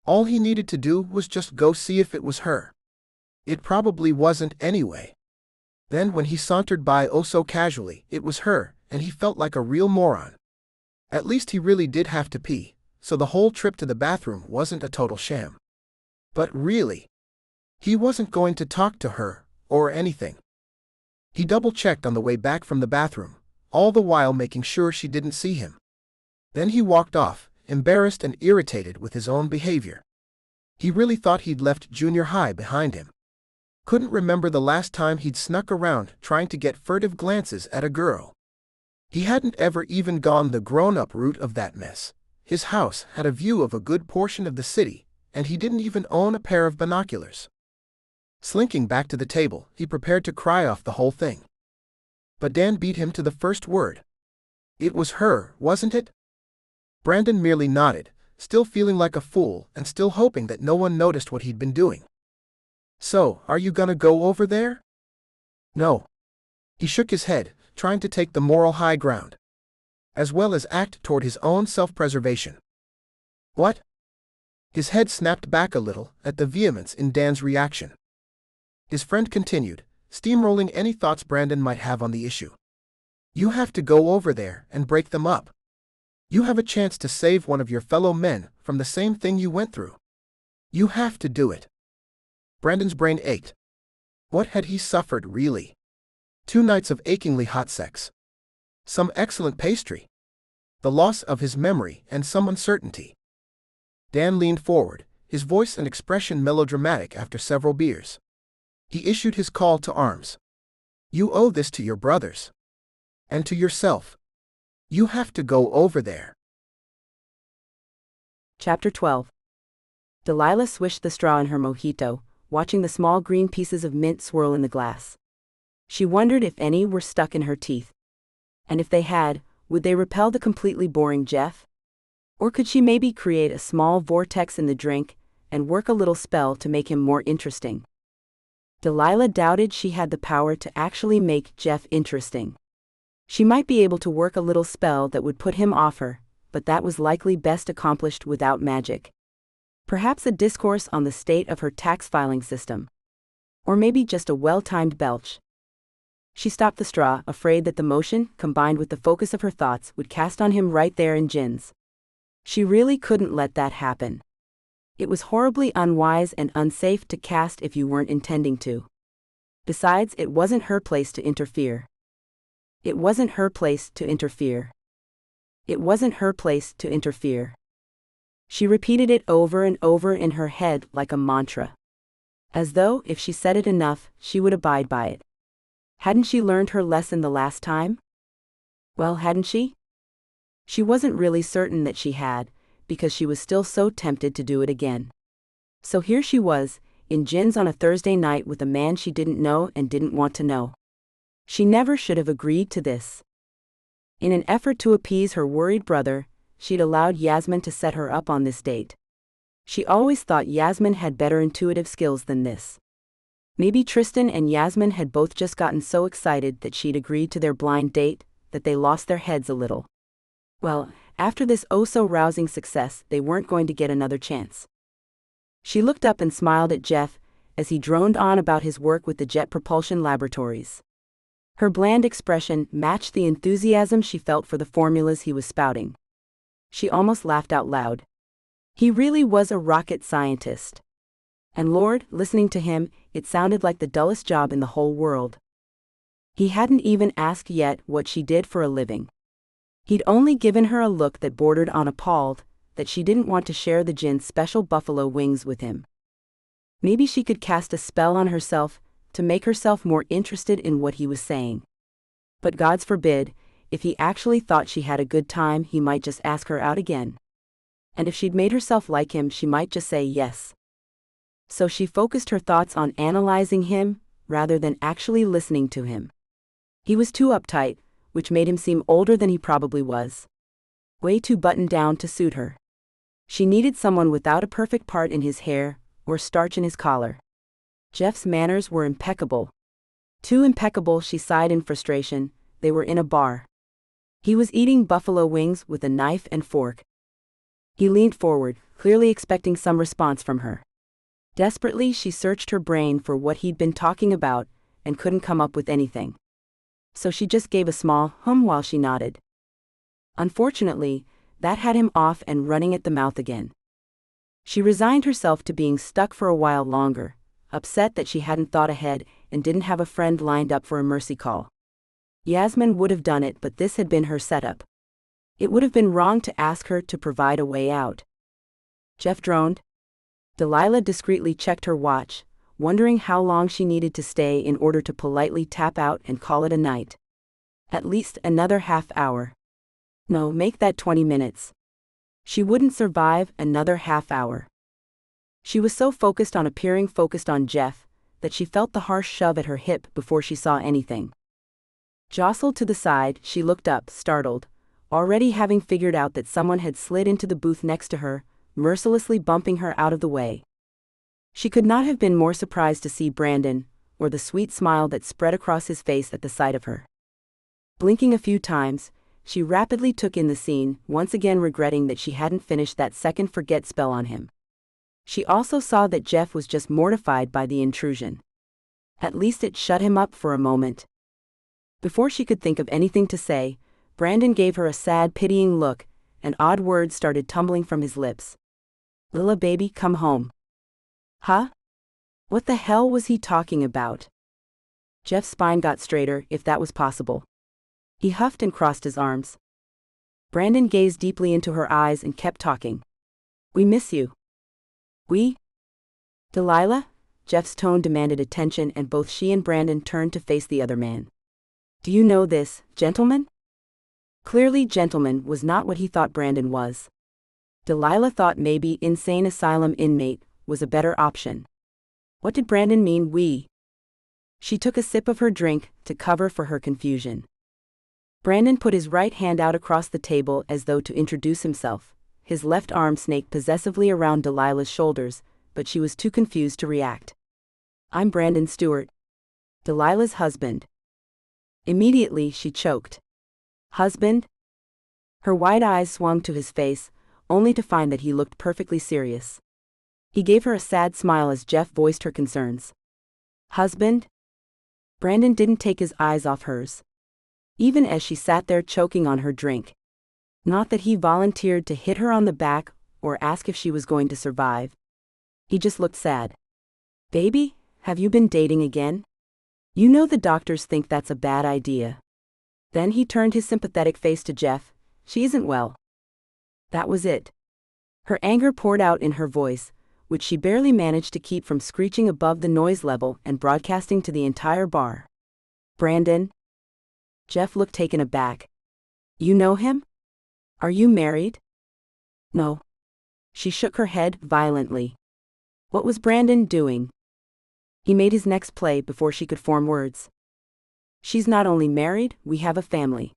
All he needed to do was just go see if it was her. It probably wasn't anyway. Then when he sauntered by oh so casually, it was her, and he felt like a real moron. At least he really did have to pee, so the whole trip to the bathroom wasn't a total sham. But really, he wasn't going to talk to her, or anything. He double-checked on the way back from the bathroom, all the while making sure she didn't see him. Then he walked off, embarrassed and irritated with his own behavior. He really thought he'd left junior high behind him. Couldn't remember the last time he'd snuck around trying to get furtive glances at a girl. He hadn't ever even gone the grown-up route of that mess. His house had a view of a good portion of the city, and he didn't even own a pair of binoculars. Slinking back to the table, he prepared to cry off the whole thing. But Dan beat him to the first word. It was her, wasn't it? Brandon merely nodded, still feeling like a fool and still hoping that no one noticed what he'd been doing. So, are you gonna go over there? No. He shook his head, trying to take the moral high ground, as well as act toward his own self-preservation. What? His head snapped back a little at the vehemence in Dan's reaction. His friend continued, steamrolling any thoughts Brandon might have on the issue. You have to go over there and break them up. You have a chance to save one of your fellow men from the same thing you went through. You have to do it. Brandon's brain ached. What had he suffered, really? 2 nights of achingly hot sex. Some excellent pastry. The loss of his memory and some uncertainty. Dan leaned forward, his voice and expression melodramatic after several beers. He issued his call to arms. You owe this to your brothers. And to yourself. You have to go over there. Chapter 12. Delilah swished the straw in her mojito, watching the small green pieces of mint swirl in the glass. She wondered if any were stuck in her teeth. And if they had, would they repel the completely boring Jeff? Or could she maybe create a small vortex in the drink and work a little spell to make him more interesting? Delilah doubted she had the power to actually make Jeff interesting. She might be able to work a little spell that would put him off her, but that was likely best accomplished without magic. Perhaps a discourse on the state of her tax filing system. Or maybe just a well-timed belch. She stopped the straw, afraid that the motion, combined with the focus of her thoughts, would cast on him right there in Jin's. She really couldn't let that happen. It was horribly unwise and unsafe to cast if you weren't intending to. Besides, it wasn't her place to interfere. It wasn't her place to interfere. It wasn't her place to interfere. She repeated it over and over in her head like a mantra. As though, if she said it enough, she would abide by it. Hadn't she learned her lesson the last time? Well, hadn't she? She wasn't really certain that she had, because she was still so tempted to do it again. So here she was, in gins on a Thursday night with a man she didn't know and didn't want to know. She never should have agreed to this. In an effort to appease her worried brother, she'd allowed Yasmin to set her up on this date. She always thought Yasmin had better intuitive skills than this. Maybe Tristan and Yasmin had both just gotten so excited that she'd agreed to their blind date, that they lost their heads a little. Well, after this oh-so-rousing success, they weren't going to get another chance. She looked up and smiled at Jeff, as he droned on about his work with the Jet Propulsion Laboratories. Her bland expression matched the enthusiasm she felt for the formulas he was spouting. She almost laughed out loud. He really was a rocket scientist. And Lord, listening to him, it sounded like the dullest job in the whole world. He hadn't even asked yet what she did for a living. He'd only given her a look that bordered on appalled, that she didn't want to share the gin's special buffalo wings with him. Maybe she could cast a spell on herself, to make herself more interested in what he was saying. But God's forbid, if he actually thought she had a good time, he might just ask her out again. And if she'd made herself like him, she might just say yes. So she focused her thoughts on analyzing him, rather than actually listening to him. He was too uptight, which made him seem older than he probably was. Way too buttoned down to suit her. She needed someone without a perfect part in his hair, or starch in his collar. Jeff's manners were impeccable. Too impeccable, she sighed in frustration. They were in a bar. He was eating buffalo wings with a knife and fork. He leaned forward, clearly expecting some response from her. Desperately, she searched her brain for what he'd been talking about, and couldn't come up with anything. So she just gave a small hum while she nodded. Unfortunately, that had him off and running at the mouth again. She resigned herself to being stuck for a while longer, upset that she hadn't thought ahead and didn't have a friend lined up for a mercy call. Yasmin would have done it, but this had been her setup. It would have been wrong to ask her to provide a way out. Jeff droned. Delilah discreetly checked her watch, wondering how long she needed to stay in order to politely tap out and call it a night. At least another half hour. No, make that 20 minutes. She wouldn't survive another half hour. She was so focused on appearing focused on Jeff, that she felt the harsh shove at her hip before she saw anything. Jostled to the side, she looked up, startled, already having figured out that someone had slid into the booth next to her, mercilessly bumping her out of the way. She could not have been more surprised to see Brandon, or the sweet smile that spread across his face at the sight of her. Blinking a few times, she rapidly took in the scene, once again regretting that she hadn't finished that second forget spell on him. She also saw that Jeff was just mortified by the intrusion. At least it shut him up for a moment. Before she could think of anything to say, Brandon gave her a sad, pitying look, and odd words started tumbling from his lips. "Lila baby, come home." Huh? What the hell was he talking about? Jeff's spine got straighter, if that was possible. He huffed and crossed his arms. Brandon gazed deeply into her eyes and kept talking. "We miss you." "We?" "Delilah?" Jeff's tone demanded attention, and both she and Brandon turned to face the other man. "Do you know this, gentleman?" Clearly, gentleman was not what he thought Brandon was. Delilah thought maybe insane asylum inmate was a better option. What did Brandon mean, we? She took a sip of her drink to cover for her confusion. Brandon put his right hand out across the table as though to introduce himself. His left arm snaked possessively around Delilah's shoulders, but she was too confused to react. "I'm Brandon Stewart. Delilah's husband." Immediately she choked. "Husband?" Her wide eyes swung to his face, only to find that he looked perfectly serious. He gave her a sad smile as Jeff voiced her concerns. "Husband?" Brandon didn't take his eyes off hers. Even as she sat there choking on her drink. Not that he volunteered to hit her on the back or ask if she was going to survive. He just looked sad. "Baby, have you been dating again? You know the doctors think that's a bad idea." Then he turned his sympathetic face to Jeff. She isn't well. That was it. Her anger poured out in her voice, which she barely managed to keep from screeching above the noise level and broadcasting to the entire bar. Brandon? Jeff looked taken aback. You know him? Are you married? No. She shook her head violently. What was Brandon doing? He made his next play before she could form words. She's not only married, we have a family.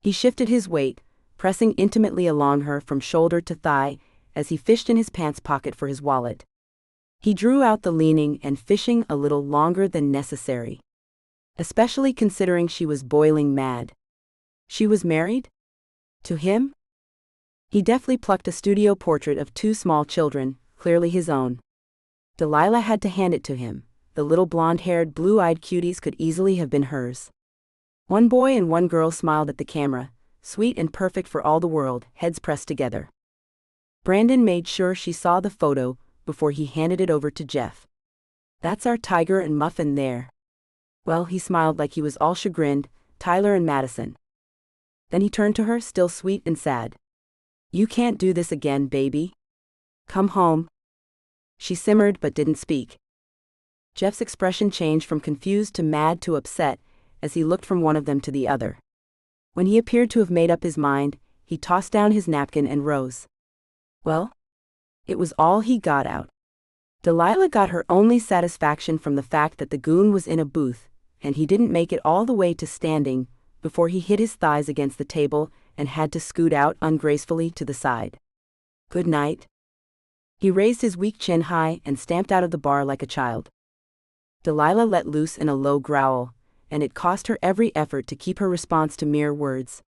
He shifted his weight, pressing intimately along her from shoulder to thigh as he fished in his pants pocket for his wallet. He drew out the leaning and fishing a little longer than necessary, especially considering she was boiling mad. She was married? To him? He deftly plucked a studio portrait of 2 small children, clearly his own. Delilah had to hand it to him. The little blonde-haired, blue-eyed cuties could easily have been hers. One boy and one girl smiled at the camera, sweet and perfect for all the world, heads pressed together. Brandon made sure she saw the photo before he handed it over to Jeff. That's our Tiger and Muffin there. Well, he smiled like he was all chagrined, Tyler and Madison. Then he turned to her, still sweet and sad. You can't do this again, baby. Come home. She simmered but didn't speak. Jeff's expression changed from confused to mad to upset as he looked from one of them to the other. When he appeared to have made up his mind, he tossed down his napkin and rose. Well? It was all he got out. Delilah got her only satisfaction from the fact that the goon was in a booth, and he didn't make it all the way to standing before he hit his thighs against the table and had to scoot out ungracefully to the side. Good night. He raised his weak chin high and stamped out of the bar like a child. Delilah let loose in a low growl, and it cost her every effort to keep her response to mere words.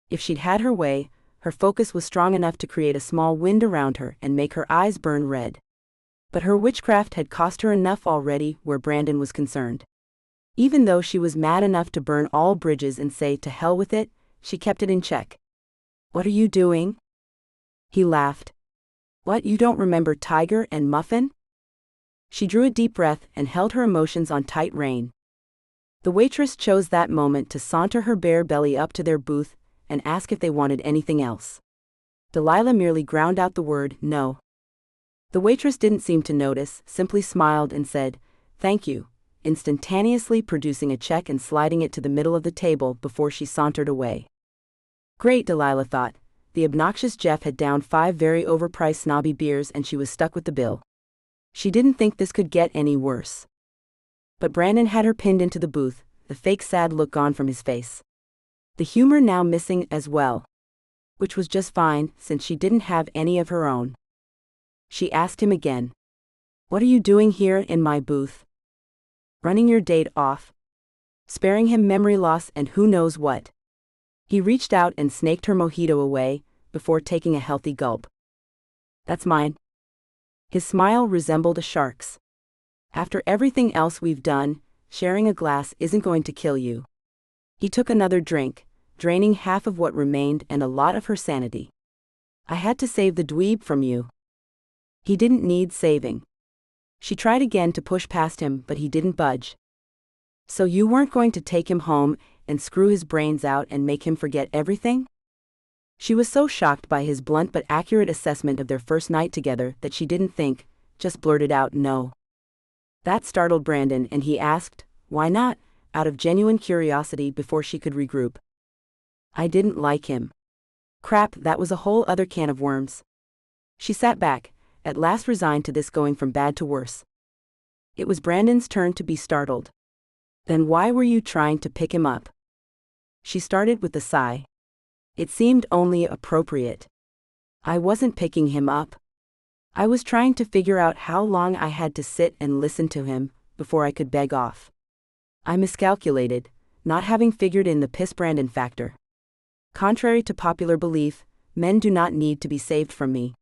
If she'd had her way, her focus was strong enough to create a small wind around her and make her eyes burn red. But her witchcraft had cost her enough already where Brandon was concerned. Even though she was mad enough to burn all bridges and say to hell with it, she kept it in check. What are you doing? He laughed. What, you don't remember Tiger and Muffin? She drew a deep breath and held her emotions on tight rein. The waitress chose that moment to saunter her bare belly up to their booth and ask if they wanted anything else. Delilah merely ground out the word, no. The waitress didn't seem to notice, simply smiled and said, thank you, instantaneously producing a check and sliding it to the middle of the table before she sauntered away. Great, Delilah thought. The obnoxious Jeff had downed 5 very overpriced snobby beers and she was stuck with the bill. She didn't think this could get any worse. But Brandon had her pinned into the booth, the fake sad look gone from his face. The humor now missing as well. Which was just fine, since she didn't have any of her own. She asked him again. What are you doing here in my booth? Running your date off? Sparing him memory loss and who knows what. He reached out and snaked her mojito away, before taking a healthy gulp. That's mine. His smile resembled a shark's. After everything else we've done, sharing a glass isn't going to kill you. He took another drink, draining half of what remained and a lot of her sanity. I had to save the dweeb from you. He didn't need saving. She tried again to push past him, but he didn't budge. So you weren't going to take him home and screw his brains out and make him forget everything? She was so shocked by his blunt but accurate assessment of their first night together that she didn't think, just blurted out no. That startled Brandon and he asked, why not, out of genuine curiosity before she could regroup. I didn't like him. Crap, that was a whole other can of worms. She sat back, at last resigned to this going from bad to worse. It was Brandon's turn to be startled. Then why were you trying to pick him up? She started with a sigh. It seemed only appropriate. I wasn't picking him up. I was trying to figure out how long I had to sit and listen to him before I could beg off. I miscalculated, not having figured in the piss Brandon factor. Contrary to popular belief, men do not need to be saved from me.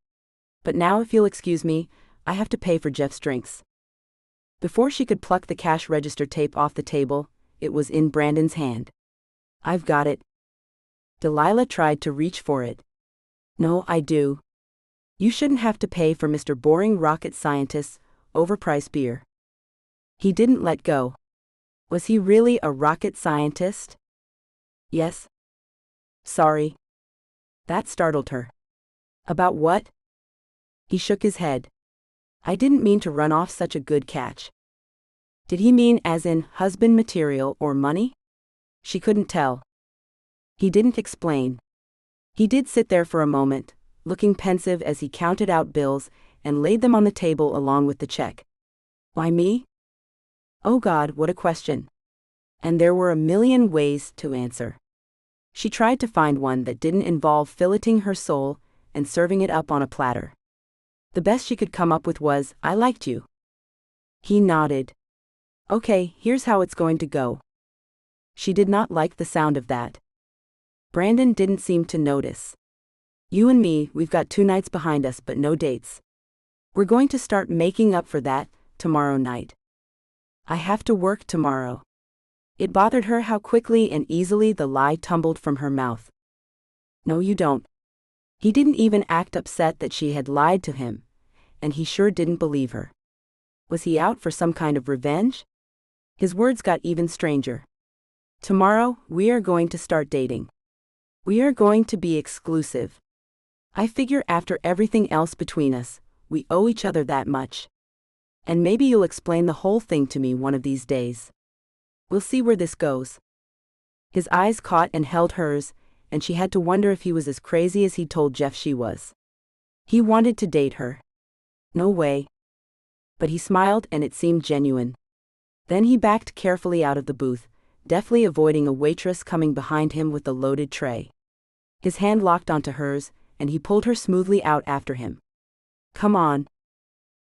But now, if you'll excuse me, I have to pay for Jeff's drinks. Before she could pluck the cash register tape off the table, it was in Brandon's hand. I've got it. Delilah tried to reach for it. No, I do. You shouldn't have to pay for Mr. Boring Rocket Scientist's overpriced beer. He didn't let go. Was he really a rocket scientist? Yes? Sorry. That startled her. About what? He shook his head. I didn't mean to run off such a good catch. Did he mean as in husband material or money? She couldn't tell. He didn't explain. He did sit there for a moment, looking pensive as he counted out bills and laid them on the table along with the check. Why me? Oh God, what a question. And there were a million ways to answer. She tried to find one that didn't involve filleting her soul and serving it up on a platter. The best she could come up with was, I liked you. He nodded. Okay, here's how it's going to go. She did not like the sound of that. Brandon didn't seem to notice. You and me, we've got 2 nights behind us but no dates. We're going to start making up for that tomorrow night. I have to work tomorrow. It bothered her how quickly and easily the lie tumbled from her mouth. No, you don't. He didn't even act upset that she had lied to him, and he sure didn't believe her. Was he out for some kind of revenge? His words got even stranger. Tomorrow, we are going to start dating. We are going to be exclusive. I figure after everything else between us, we owe each other that much. And maybe you'll explain the whole thing to me one of these days. We'll see where this goes. His eyes caught and held hers, and she had to wonder if he was as crazy as he'd told Jeff she was. He wanted to date her. No way. But he smiled and it seemed genuine. Then he backed carefully out of the booth, deftly avoiding a waitress coming behind him with a loaded tray. His hand locked onto hers, and he pulled her smoothly out after him. Come on.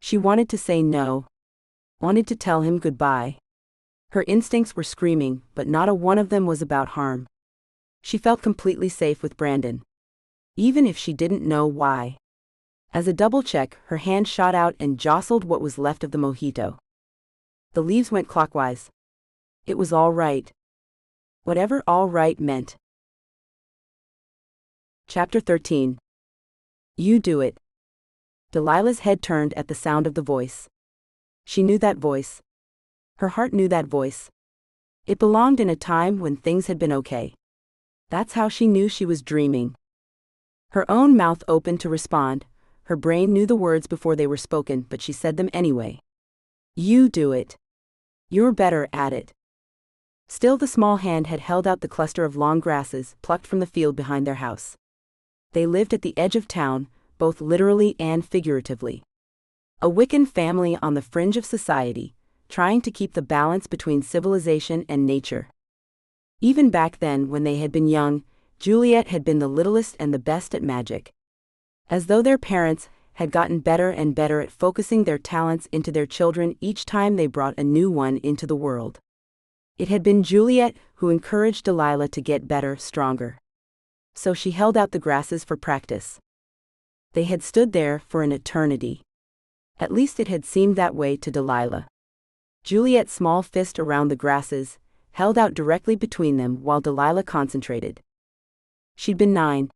She wanted to say no. Wanted to tell him goodbye. Her instincts were screaming, but not a one of them was about harm. She felt completely safe with Brandon. Even if she didn't know why. As a double check, her hand shot out and jostled what was left of the mojito. The leaves went clockwise. It was all right. Whatever all right meant. Chapter 13. You do it. Delilah's head turned at the sound of the voice. She knew that voice. Her heart knew that voice. It belonged in a time when things had been okay. That's how she knew she was dreaming. Her own mouth opened to respond. Her brain knew the words before they were spoken, but she said them anyway. You do it. You're better at it. Still the small hand had held out the cluster of long grasses plucked from the field behind their house. They lived at the edge of town, both literally and figuratively. A Wiccan family on the fringe of society, trying to keep the balance between civilization and nature. Even back then, when they had been young, Juliet had been the littlest and the best at magic. As though their parents had gotten better and better at focusing their talents into their children each time they brought a new one into the world. It had been Juliet who encouraged Delilah to get better, stronger. So she held out the grasses for practice. They had stood there for an eternity. At least it had seemed that way to Delilah. Juliet's small fist around the grasses, held out directly between them while Delilah concentrated. She'd been 9.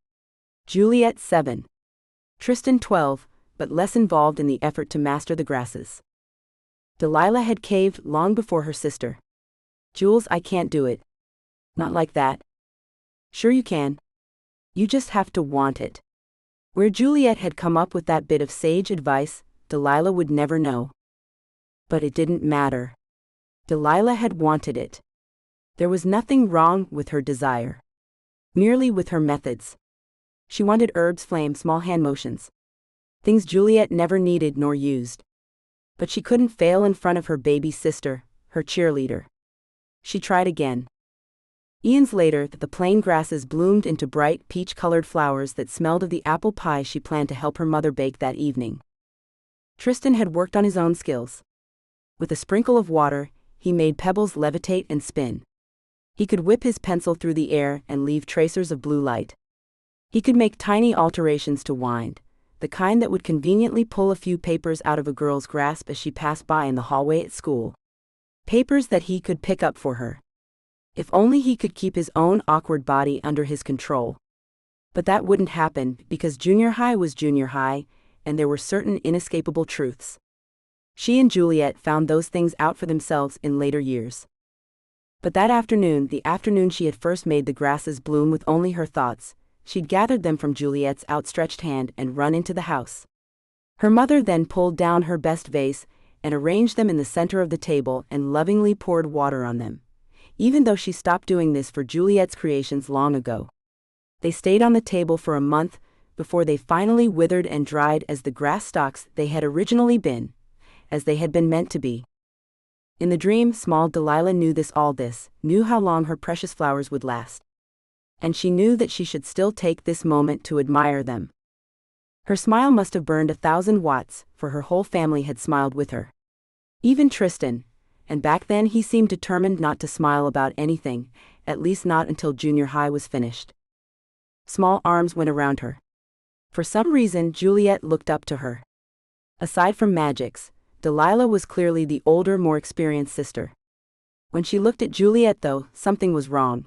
Juliet 7. Tristan 12, but less involved in the effort to master the grasses. Delilah had caved long before her sister. Jules, I can't do it. Not like that. Sure you can. You just have to want it. Where Juliet had come up with that bit of sage advice, Delilah would never know. But it didn't matter. Delilah had wanted it. There was nothing wrong with her desire. Merely with her methods. She wanted herbs, flame, small hand motions. Things Juliet never needed nor used. But she couldn't fail in front of her baby sister, her cheerleader. She tried again. Eons later, the plain grasses bloomed into bright, peach-colored flowers that smelled of the apple pie she planned to help her mother bake that evening. Tristan had worked on his own skills. With a sprinkle of water, he made pebbles levitate and spin. He could whip his pencil through the air and leave tracers of blue light. He could make tiny alterations to wind, the kind that would conveniently pull a few papers out of a girl's grasp as she passed by in the hallway at school. Papers that he could pick up for her. If only he could keep his own awkward body under his control. But that wouldn't happen because junior high was junior high, and there were certain inescapable truths. She and Juliet found those things out for themselves in later years. But that afternoon, the afternoon she had first made the grasses bloom with only her thoughts, she'd gathered them from Juliet's outstretched hand and run into the house. Her mother then pulled down her best vase and arranged them in the center of the table and lovingly poured water on them, even though she stopped doing this for Juliet's creations long ago. They stayed on the table for a month before they finally withered and dried as the grass stalks they had originally been, as they had been meant to be. In the dream, small Delilah knew knew how long her precious flowers would last. And she knew that she should still take this moment to admire them. Her smile must have burned 1,000 watts, for her whole family had smiled with her. Even Tristan, and back then he seemed determined not to smile about anything, at least not until junior high was finished. Small arms went around her. For some reason, Juliet looked up to her. Aside from magics, Delilah was clearly the older, more experienced sister. When she looked at Juliet, though, something was wrong.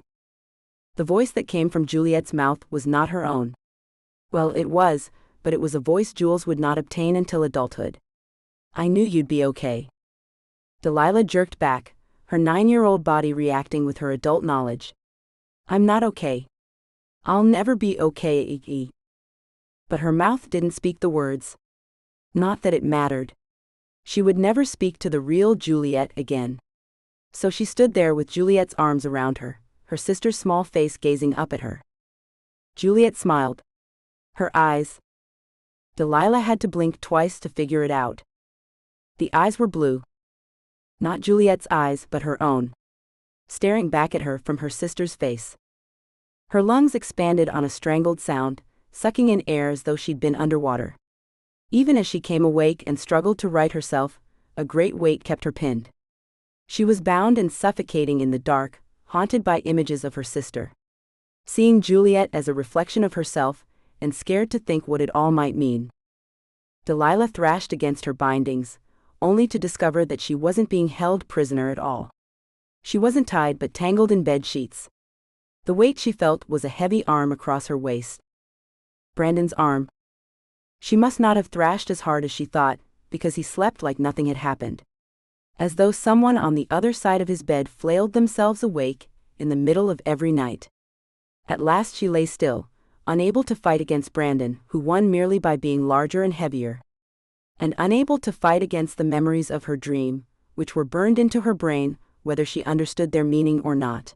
The voice that came from Juliet's mouth was not her own. Well, it was, but it was a voice Jules would not obtain until adulthood. "I knew you'd be okay." Delilah jerked back, her 9-year-old body reacting with her adult knowledge. "I'm not okay. I'll never be okay." But her mouth didn't speak the words. Not that it mattered. She would never speak to the real Juliet again. So she stood there with Juliet's arms around her, her sister's small face gazing up at her. Juliet smiled. Her eyes. Delilah had to blink twice to figure it out. The eyes were blue. Not Juliet's eyes, but her own. Staring back at her from her sister's face. Her lungs expanded on a strangled sound, sucking in air as though she'd been underwater. Even as she came awake and struggled to right herself, a great weight kept her pinned. She was bound and suffocating in the dark, haunted by images of her sister. Seeing Juliet as a reflection of herself, and scared to think what it all might mean. Delilah thrashed against her bindings, only to discover that she wasn't being held prisoner at all. She wasn't tied but tangled in bed sheets. The weight she felt was a heavy arm across her waist. Brandon's arm. She must not have thrashed as hard as she thought, because he slept like nothing had happened. As though someone on the other side of his bed flailed themselves awake, in the middle of every night. At last she lay still, unable to fight against Brandon, who won merely by being larger and heavier. And unable to fight against the memories of her dream, which were burned into her brain, whether she understood their meaning or not.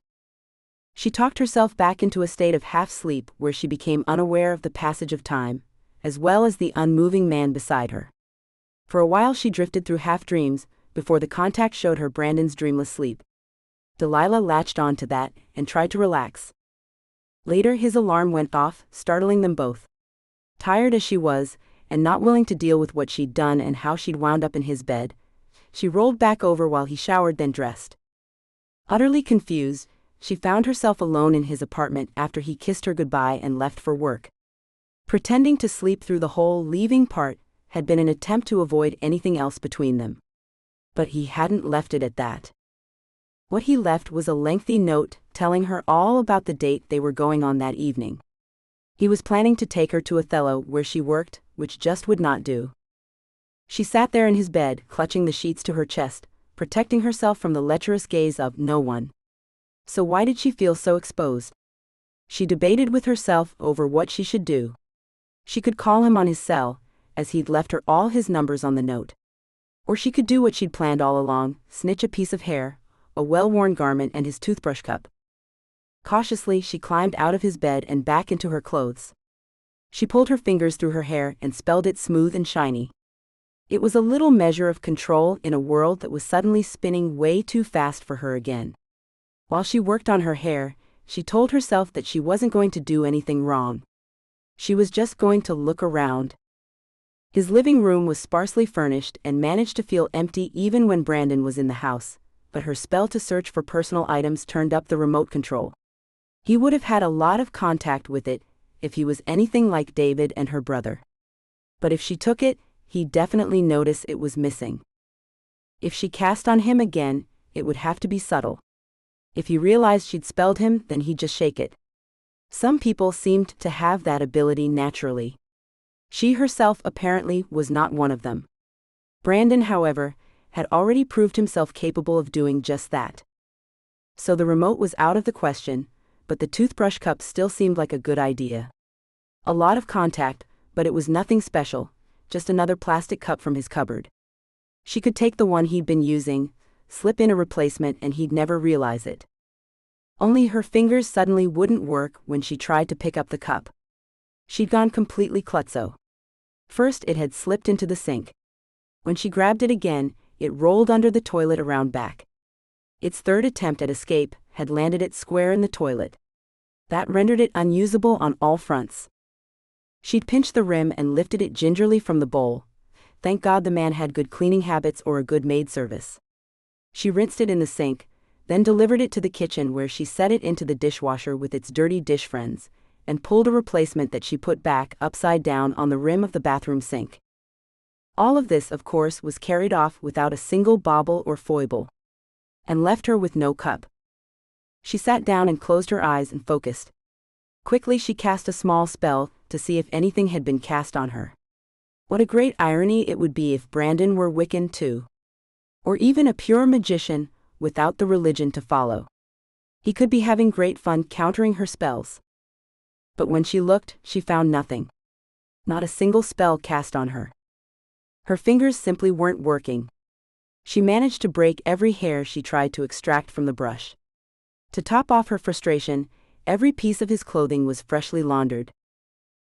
She talked herself back into a state of half-sleep where she became unaware of the passage of time, as well as the unmoving man beside her. For a while she drifted through half-dreams, before the contact showed her Brandon's dreamless sleep. Delilah latched on to that, and tried to relax. Later his alarm went off, startling them both. Tired as she was, and not willing to deal with what she'd done and how she'd wound up in his bed, she rolled back over while he showered then dressed. Utterly confused, she found herself alone in his apartment after he kissed her goodbye and left for work. Pretending to sleep through the whole leaving part had been an attempt to avoid anything else between them. But he hadn't left it at that. What he left was a lengthy note telling her all about the date they were going on that evening. He was planning to take her to Othello where she worked, which just would not do. She sat there in his bed, clutching the sheets to her chest, protecting herself from the lecherous gaze of no one. So why did she feel so exposed? She debated with herself over what she should do. She could call him on his cell, as he'd left her all his numbers on the note. Or she could do what she'd planned all along, snitch a piece of hair, a well-worn garment and his toothbrush cup. Cautiously she climbed out of his bed and back into her clothes. She pulled her fingers through her hair and spelled it smooth and shiny. It was a little measure of control in a world that was suddenly spinning way too fast for her again. While she worked on her hair, she told herself that she wasn't going to do anything wrong. She was just going to look around. His living room was sparsely furnished and managed to feel empty even when Brandon was in the house, but her spell to search for personal items turned up the remote control. He would have had a lot of contact with it if he was anything like David and her brother. But if she took it, he'd definitely notice it was missing. If she cast on him again, it would have to be subtle. If he realized she'd spelled him, then he'd just shake it. Some people seemed to have that ability naturally. She herself apparently was not one of them. Brandon, however, had already proved himself capable of doing just that. So the remote was out of the question, but the toothbrush cup still seemed like a good idea. A lot of contact, but it was nothing special, just another plastic cup from his cupboard. She could take the one he'd been using, slip in a replacement, and he'd never realize it. Only her fingers suddenly wouldn't work when she tried to pick up the cup. She'd gone completely klutzo. First it had slipped into the sink. When she grabbed it again, it rolled under the toilet around back. Its third attempt at escape had landed it square in the toilet. That rendered it unusable on all fronts. She'd pinched the rim and lifted it gingerly from the bowl. Thank God the man had good cleaning habits or a good maid service. She rinsed it in the sink, then delivered it to the kitchen where she set it into the dishwasher with its dirty dish friends, and pulled a replacement that she put back upside down on the rim of the bathroom sink. All of this, of course, was carried off without a single bauble or foible, and left her with no cup. She sat down and closed her eyes and focused. Quickly she cast a small spell to see if anything had been cast on her. What a great irony it would be if Brandon were Wiccan too. Or even a pure magician, without the religion to follow. He could be having great fun countering her spells. But when she looked, she found nothing. Not a single spell cast on her. Her fingers simply weren't working. She managed to break every hair she tried to extract from the brush. To top off her frustration, every piece of his clothing was freshly laundered.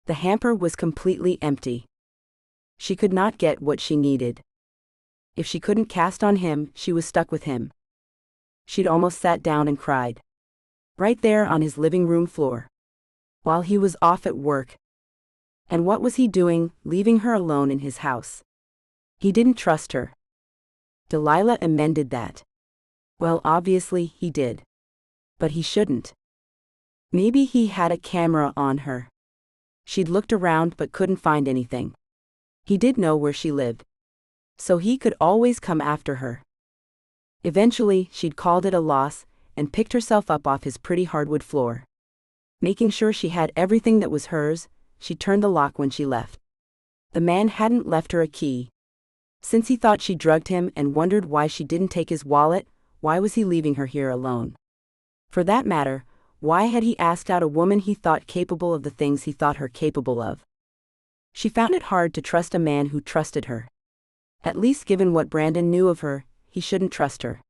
The hamper was completely empty. She could not get what she needed. If she couldn't cast on him, she was stuck with him. She'd almost sat down and cried. Right there on his living room floor. While he was off at work. And what was he doing, leaving her alone in his house? He didn't trust her. Delilah amended that. Well, obviously he did. But he shouldn't. Maybe he had a camera on her. She'd looked around but couldn't find anything. He did know where she lived. So he could always come after her. Eventually, she'd called it a loss, and picked herself up off his pretty hardwood floor. Making sure she had everything that was hers, she turned the lock when she left. The man hadn't left her a key. Since he thought she drugged him and wondered why she didn't take his wallet, why was he leaving her here alone? For that matter, why had he asked out a woman he thought capable of the things he thought her capable of? She found it hard to trust a man who trusted her. At least given what Brandon knew of her, he shouldn't trust her.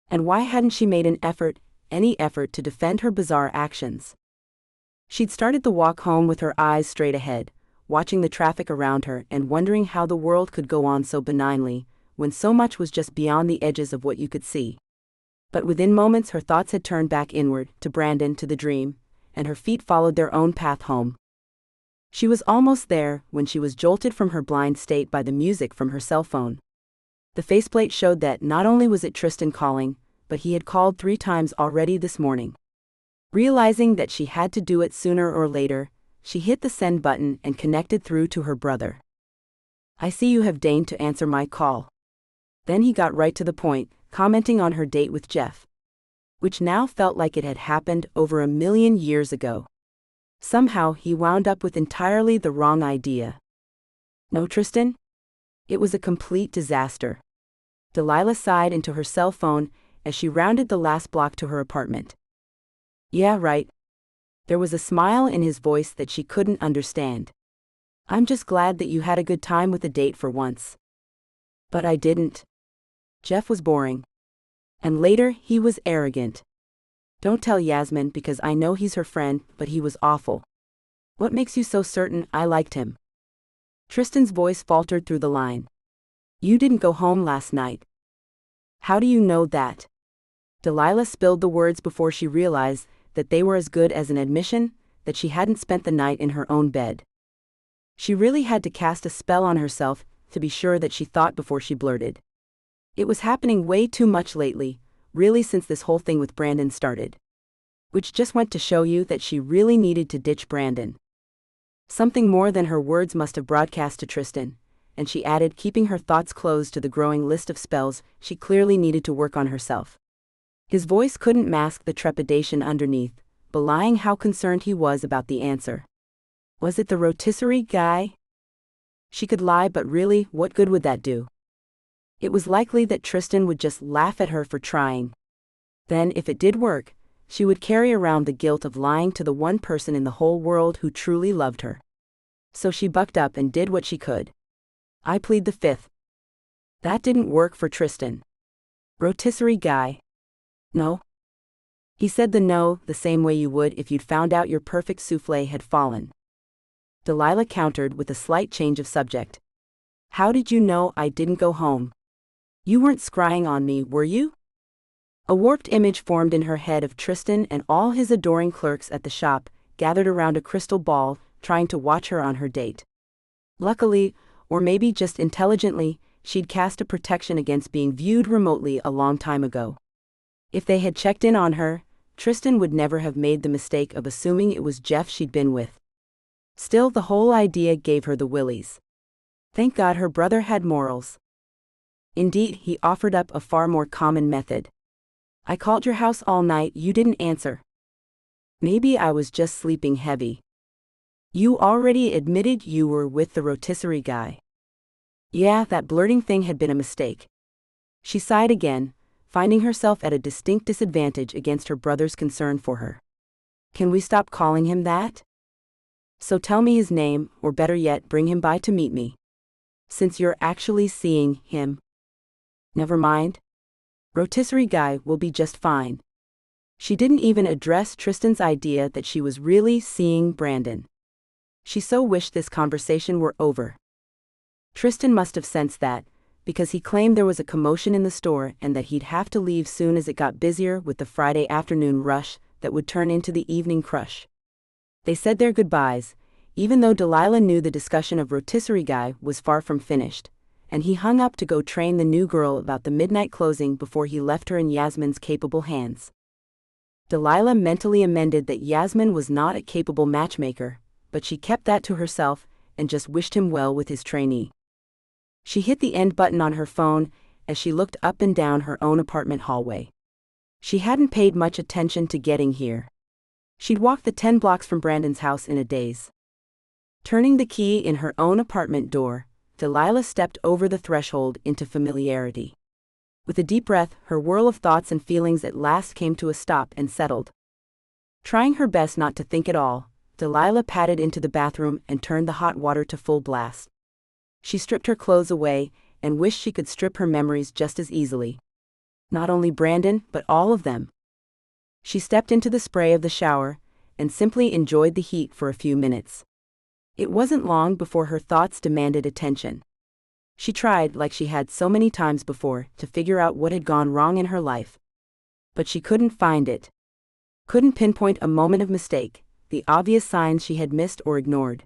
And why hadn't she made an effort, any effort, to defend her bizarre actions? She'd started the walk home with her eyes straight ahead, watching the traffic around her and wondering how the world could go on so benignly, when so much was just beyond the edges of what you could see. But within moments her thoughts had turned back inward, to Brandon, to the dream, and her feet followed their own path home. She was almost there when she was jolted from her blind state by the music from her cell phone. The faceplate showed that not only was it Tristan calling, but he had called 3 times already this morning. Realizing that she had to do it sooner or later, she hit the send button and connected through to her brother. I see you have deigned to answer my call. Then he got right to the point, commenting on her date with Jeff. Which now felt like it had happened over 1,000,000 years ago. Somehow he wound up with entirely the wrong idea. No, Tristan? It was a complete disaster. Delilah sighed into her cell phone as she rounded the last block to her apartment. Yeah, right. There was a smile in his voice that she couldn't understand. I'm just glad that you had a good time with the date for once. But I didn't. Jeff was boring. And later, he was arrogant. Don't tell Yasmin because I know he's her friend, but he was awful. What makes you so certain I liked him? Tristan's voice faltered through the line. You didn't go home last night. How do you know that? Delilah spilled the words before she realized that they were as good as an admission that she hadn't spent the night in her own bed. She really had to cast a spell on herself to be sure that she thought before she blurted. It was happening way too much lately, really, since this whole thing with Brandon started. Which just went to show you that she really needed to ditch Brandon. Something more than her words must have broadcast to Tristan, and she added, keeping her thoughts closed to the growing list of spells she clearly needed to work on herself. His voice couldn't mask the trepidation underneath, belying how concerned he was about the answer. Was it the rotisserie guy? She could lie, but really, what good would that do? It was likely that Tristan would just laugh at her for trying. Then, if it did work, she would carry around the guilt of lying to the one person in the whole world who truly loved her. So she bucked up and did what she could. I plead the fifth. That didn't work for Tristan. Rotisserie guy. No. He said the no the same way you would if you'd found out your perfect soufflé had fallen. Delilah countered with a slight change of subject. How did you know I didn't go home? You weren't scrying on me, were you? A warped image formed in her head of Tristan and all his adoring clerks at the shop, gathered around a crystal ball, trying to watch her on her date. Luckily, or maybe just intelligently, she'd cast a protection against being viewed remotely a long time ago. If they had checked in on her, Tristan would never have made the mistake of assuming it was Jeff she'd been with. Still, the whole idea gave her the willies. Thank God her brother had morals. Indeed, he offered up a far more common method. I called your house all night, you didn't answer. Maybe I was just sleeping heavy. You already admitted you were with the rotisserie guy. Yeah, that blurting thing had been a mistake. She sighed again, finding herself at a distinct disadvantage against her brother's concern for her. Can we stop calling him that? So tell me his name, or better yet, bring him by to meet me. Since you're actually seeing him. Never mind. Rotisserie guy will be just fine. She didn't even address Tristan's idea that she was really seeing Brandon. She so wished this conversation were over. Tristan must have sensed that, because he claimed there was a commotion in the store and that he'd have to leave soon as it got busier with the Friday afternoon rush that would turn into the evening crush. They said their goodbyes, even though Delilah knew the discussion of rotisserie guy was far from finished, and he hung up to go train the new girl about the midnight closing before he left her in Yasmin's capable hands. Delilah mentally amended that Yasmin was not a capable matchmaker, but she kept that to herself and just wished him well with his trainee. She hit the end button on her phone as she looked up and down her own apartment hallway. She hadn't paid much attention to getting here. She'd walked the 10 blocks from Brandon's house in a daze. Turning the key in her own apartment door, Delilah stepped over the threshold into familiarity. With a deep breath, her whirl of thoughts and feelings at last came to a stop and settled. Trying her best not to think at all, Delilah padded into the bathroom and turned the hot water to full blast. She stripped her clothes away and wished she could strip her memories just as easily. Not only Brandon, but all of them. She stepped into the spray of the shower and simply enjoyed the heat for a few minutes. It wasn't long before her thoughts demanded attention. She tried, like she had so many times before, to figure out what had gone wrong in her life. But she couldn't find it. Couldn't pinpoint a moment of mistake, the obvious signs she had missed or ignored.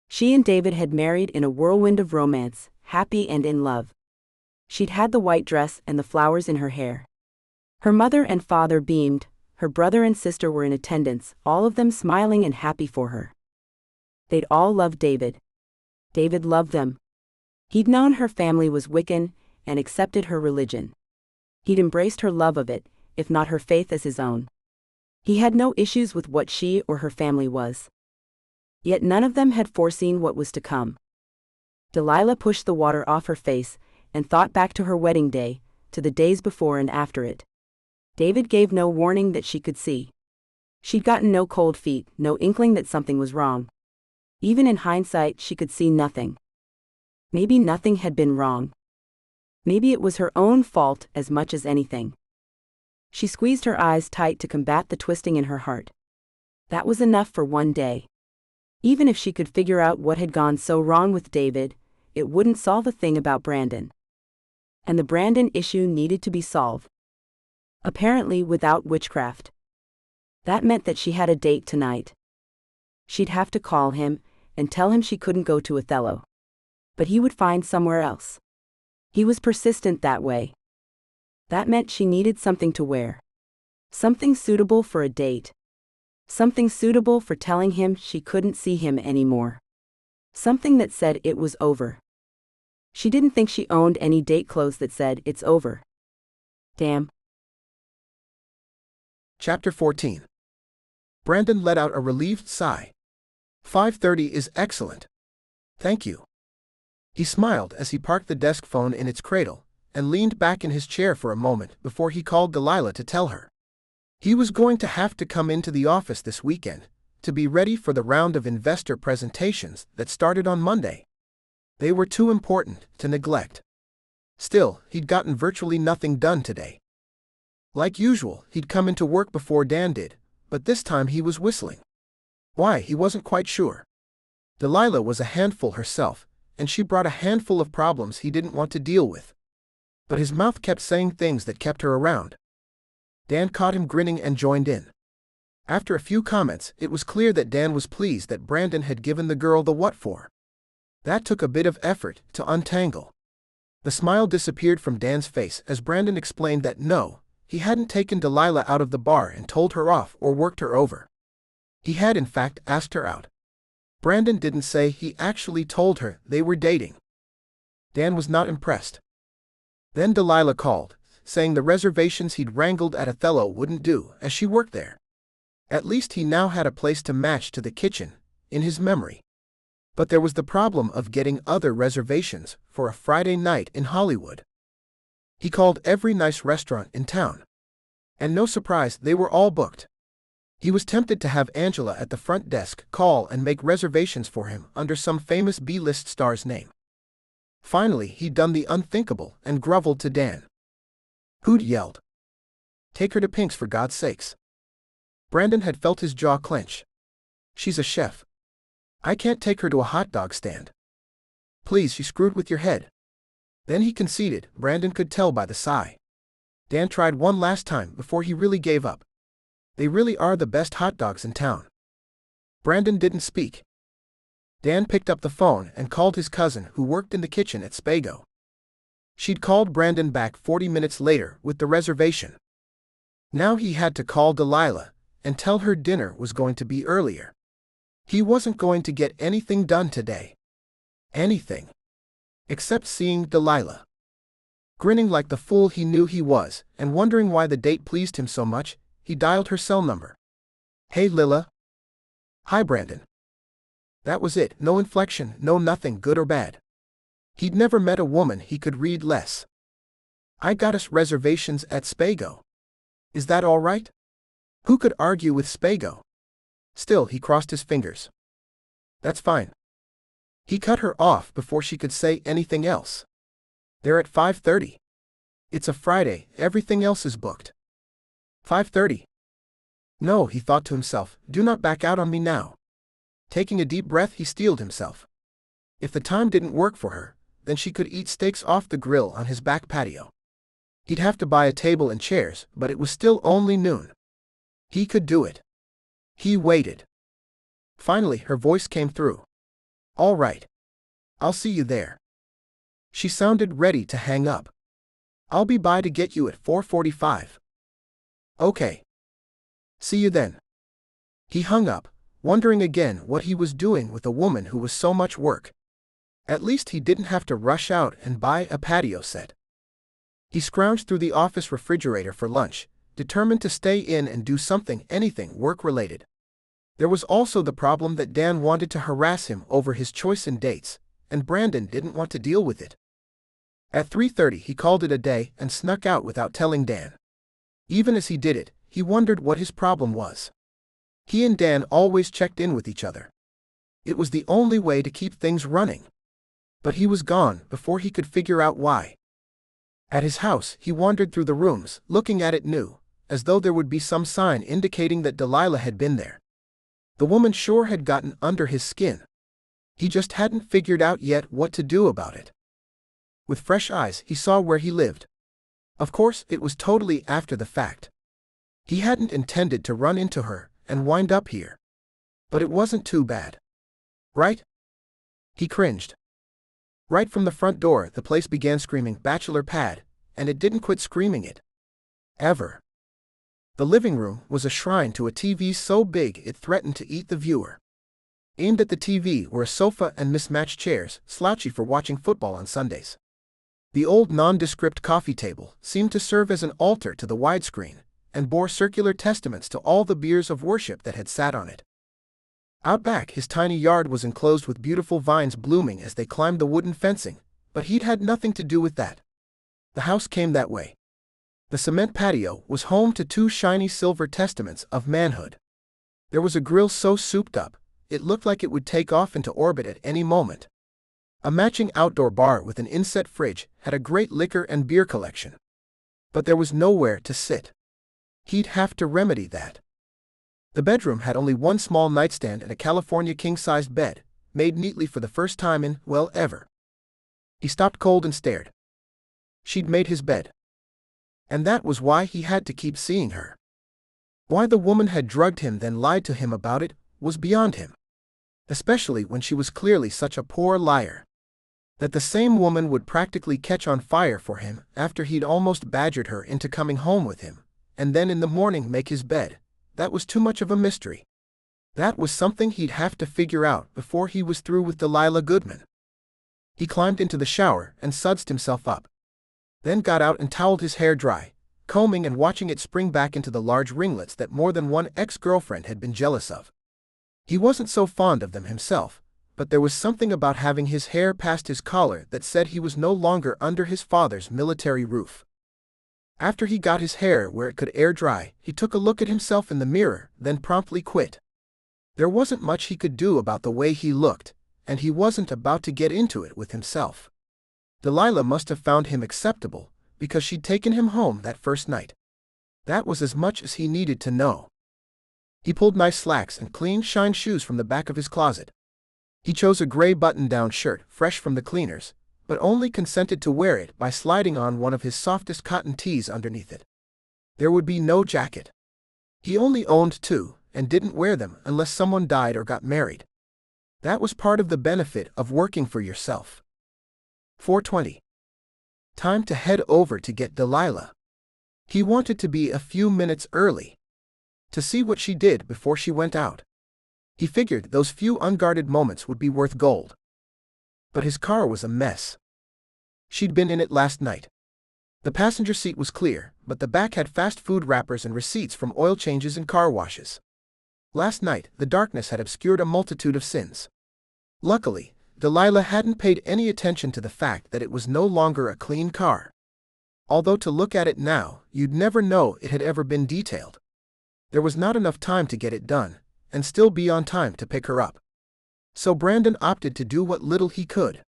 She and David had married in a whirlwind of romance, happy and in love. She'd had the white dress and the flowers in her hair. Her mother and father beamed, her brother and sister were in attendance, all of them smiling and happy for her. They'd all loved David. David loved them. He'd known her family was Wiccan and accepted her religion. He'd embraced her love of it, if not her faith as his own. He had no issues with what she or her family was. Yet none of them had foreseen what was to come. Delilah pushed the water off her face and thought back to her wedding day, to the days before and after it. David gave no warning that she could see. She'd gotten no cold feet, no inkling that something was wrong. Even in hindsight, she could see nothing. Maybe nothing had been wrong. Maybe it was her own fault as much as anything. She squeezed her eyes tight to combat the twisting in her heart. That was enough for one day. Even if she could figure out what had gone so wrong with David, it wouldn't solve a thing about Brandon. And the Brandon issue needed to be solved. Apparently without witchcraft. That meant that she had a date tonight. She'd have to call him and tell him she couldn't go to Othello. But he would find somewhere else. He was persistent that way. That meant she needed something to wear. Something suitable for a date. Something suitable for telling him she couldn't see him anymore. Something that said it was over. She didn't think she owned any date clothes that said it's over. Damn. Chapter 14. Brandon let out a relieved sigh. 5:30 is excellent. Thank you. He smiled as he parked the desk phone in its cradle, and leaned back in his chair for a moment before he called Delilah to tell her. He was going to have to come into the office this weekend to be ready for the round of investor presentations that started on Monday. They were too important to neglect. Still, he'd gotten virtually nothing done today. Like usual, he'd come into work before Dan did, but this time he was whistling. Why, he wasn't quite sure. Delilah was a handful herself, and she brought a handful of problems he didn't want to deal with. But his mouth kept saying things that kept her around. Dan caught him grinning and joined in. After a few comments, it was clear that Dan was pleased that Brandon had given the girl the what for. That took a bit of effort to untangle. The smile disappeared from Dan's face as Brandon explained that no, he hadn't taken Delilah out of the bar and told her off or worked her over. He had in fact asked her out. Brandon didn't say he actually told her they were dating. Dan was not impressed. Then Delilah called, saying the reservations he'd wrangled at Othello wouldn't do as she worked there. At least he now had a place to match to the kitchen, in his memory. But there was the problem of getting other reservations for a Friday night in Hollywood. He called every nice restaurant in town. And no surprise, they were all booked. He was tempted to have Angela at the front desk call and make reservations for him under some famous B-list star's name. Finally, he'd done the unthinkable and groveled to Dan. Who'd yelled, "Take her to Pink's for God's sakes." Brandon had felt his jaw clench. "She's a chef. I can't take her to a hot dog stand." "Please, she screwed with your head." Then he conceded, Brandon could tell by the sigh. Dan tried one last time before he really gave up. "They really are the best hot dogs in town." Brandon didn't speak. Dan picked up the phone and called his cousin who worked in the kitchen at Spago. She'd called Brandon back 40 minutes later with the reservation. Now he had to call Delilah and tell her dinner was going to be earlier. He wasn't going to get anything done today. Anything. Except seeing Delilah. Grinning like the fool he knew he was, and wondering why the date pleased him so much, he dialed her cell number. "Hey Lila." "Hi Brandon." That was it, no inflection, no nothing good or bad. He'd never met a woman he could read less. "I got us reservations at Spago. Is that all right?" Who could argue with Spago? Still, he crossed his fingers. "That's fine." He cut her off before she could say anything else. "They're at 5:30. It's a Friday, everything else is booked." 5:30. No, he thought to himself, do not back out on me now. Taking a deep breath, he steeled himself. If the time didn't work for her, then she could eat steaks off the grill on his back patio. He'd have to buy a table and chairs, but it was still only noon. He could do it. He waited. Finally, her voice came through. "All right. I'll see you there." She sounded ready to hang up. "I'll be by to get you at 4:45. "Okay. See you then." He hung up, wondering again what he was doing with a woman who was so much work. At least he didn't have to rush out and buy a patio set. He scrounged through the office refrigerator for lunch, determined to stay in and do something, anything work-related. There was also the problem that Dan wanted to harass him over his choice in dates, and Brandon didn't want to deal with it. At 3:30 he called it a day and snuck out without telling Dan. Even as he did it, he wondered what his problem was. He and Dan always checked in with each other. It was the only way to keep things running. But he was gone before he could figure out why. At his house, he wandered through the rooms, looking at it new, as though there would be some sign indicating that Delilah had been there. The woman sure had gotten under his skin. He just hadn't figured out yet what to do about it. With fresh eyes, he saw where he lived. Of course, it was totally after the fact. He hadn't intended to run into her and wind up here. But it wasn't too bad. Right? He cringed. Right from the front door, the place began screaming "bachelor pad," and it didn't quit screaming it. Ever. The living room was a shrine to a TV so big it threatened to eat the viewer. Aimed at the TV were a sofa and mismatched chairs, slouchy for watching football on Sundays. The old nondescript coffee table seemed to serve as an altar to the widescreen, and bore circular testaments to all the biers of worship that had sat on it. Out back, his tiny yard was enclosed with beautiful vines blooming as they climbed the wooden fencing, but he'd had nothing to do with that. The house came that way. The cement patio was home to 2 shiny silver testaments of manhood. There was a grill so souped up, it looked like it would take off into orbit at any moment. A matching outdoor bar with an inset fridge had a great liquor and beer collection. But there was nowhere to sit. He'd have to remedy that. The bedroom had only one small nightstand and a California king-sized bed, made neatly for the first time in, well, ever. He stopped cold and stared. She'd made his bed. And that was why he had to keep seeing her. Why the woman had drugged him then lied to him about it was beyond him. Especially when she was clearly such a poor liar. That the same woman would practically catch on fire for him after he'd almost badgered her into coming home with him, and then in the morning make his bed, that was too much of a mystery. That was something he'd have to figure out before he was through with Delilah Goodman. He climbed into the shower and sudsed himself up. Then got out and toweled his hair dry, combing and watching it spring back into the large ringlets that more than one ex-girlfriend had been jealous of. He wasn't so fond of them himself, but there was something about having his hair past his collar that said he was no longer under his father's military roof. After he got his hair where it could air dry, he took a look at himself in the mirror, then promptly quit. There wasn't much he could do about the way he looked, and he wasn't about to get into it with himself. Delilah must have found him acceptable, because she'd taken him home that first night. That was as much as he needed to know. He pulled nice slacks and clean shine shoes from the back of his closet. He chose a gray button-down shirt, fresh from the cleaners, but only consented to wear it by sliding on one of his softest cotton tees underneath it. There would be no jacket. He only owned 2, and didn't wear them unless someone died or got married. That was part of the benefit of working for yourself. 4:20. Time to head over to get Delilah. He wanted to be a few minutes early. To see what she did before she went out. He figured those few unguarded moments would be worth gold. But his car was a mess. She'd been in it last night. The passenger seat was clear, but the back had fast food wrappers and receipts from oil changes and car washes. Last night, the darkness had obscured a multitude of sins. Luckily, Delilah hadn't paid any attention to the fact that it was no longer a clean car. Although to look at it now, you'd never know it had ever been detailed. There was not enough time to get it done, and still be on time to pick her up. So Brandon opted to do what little he could.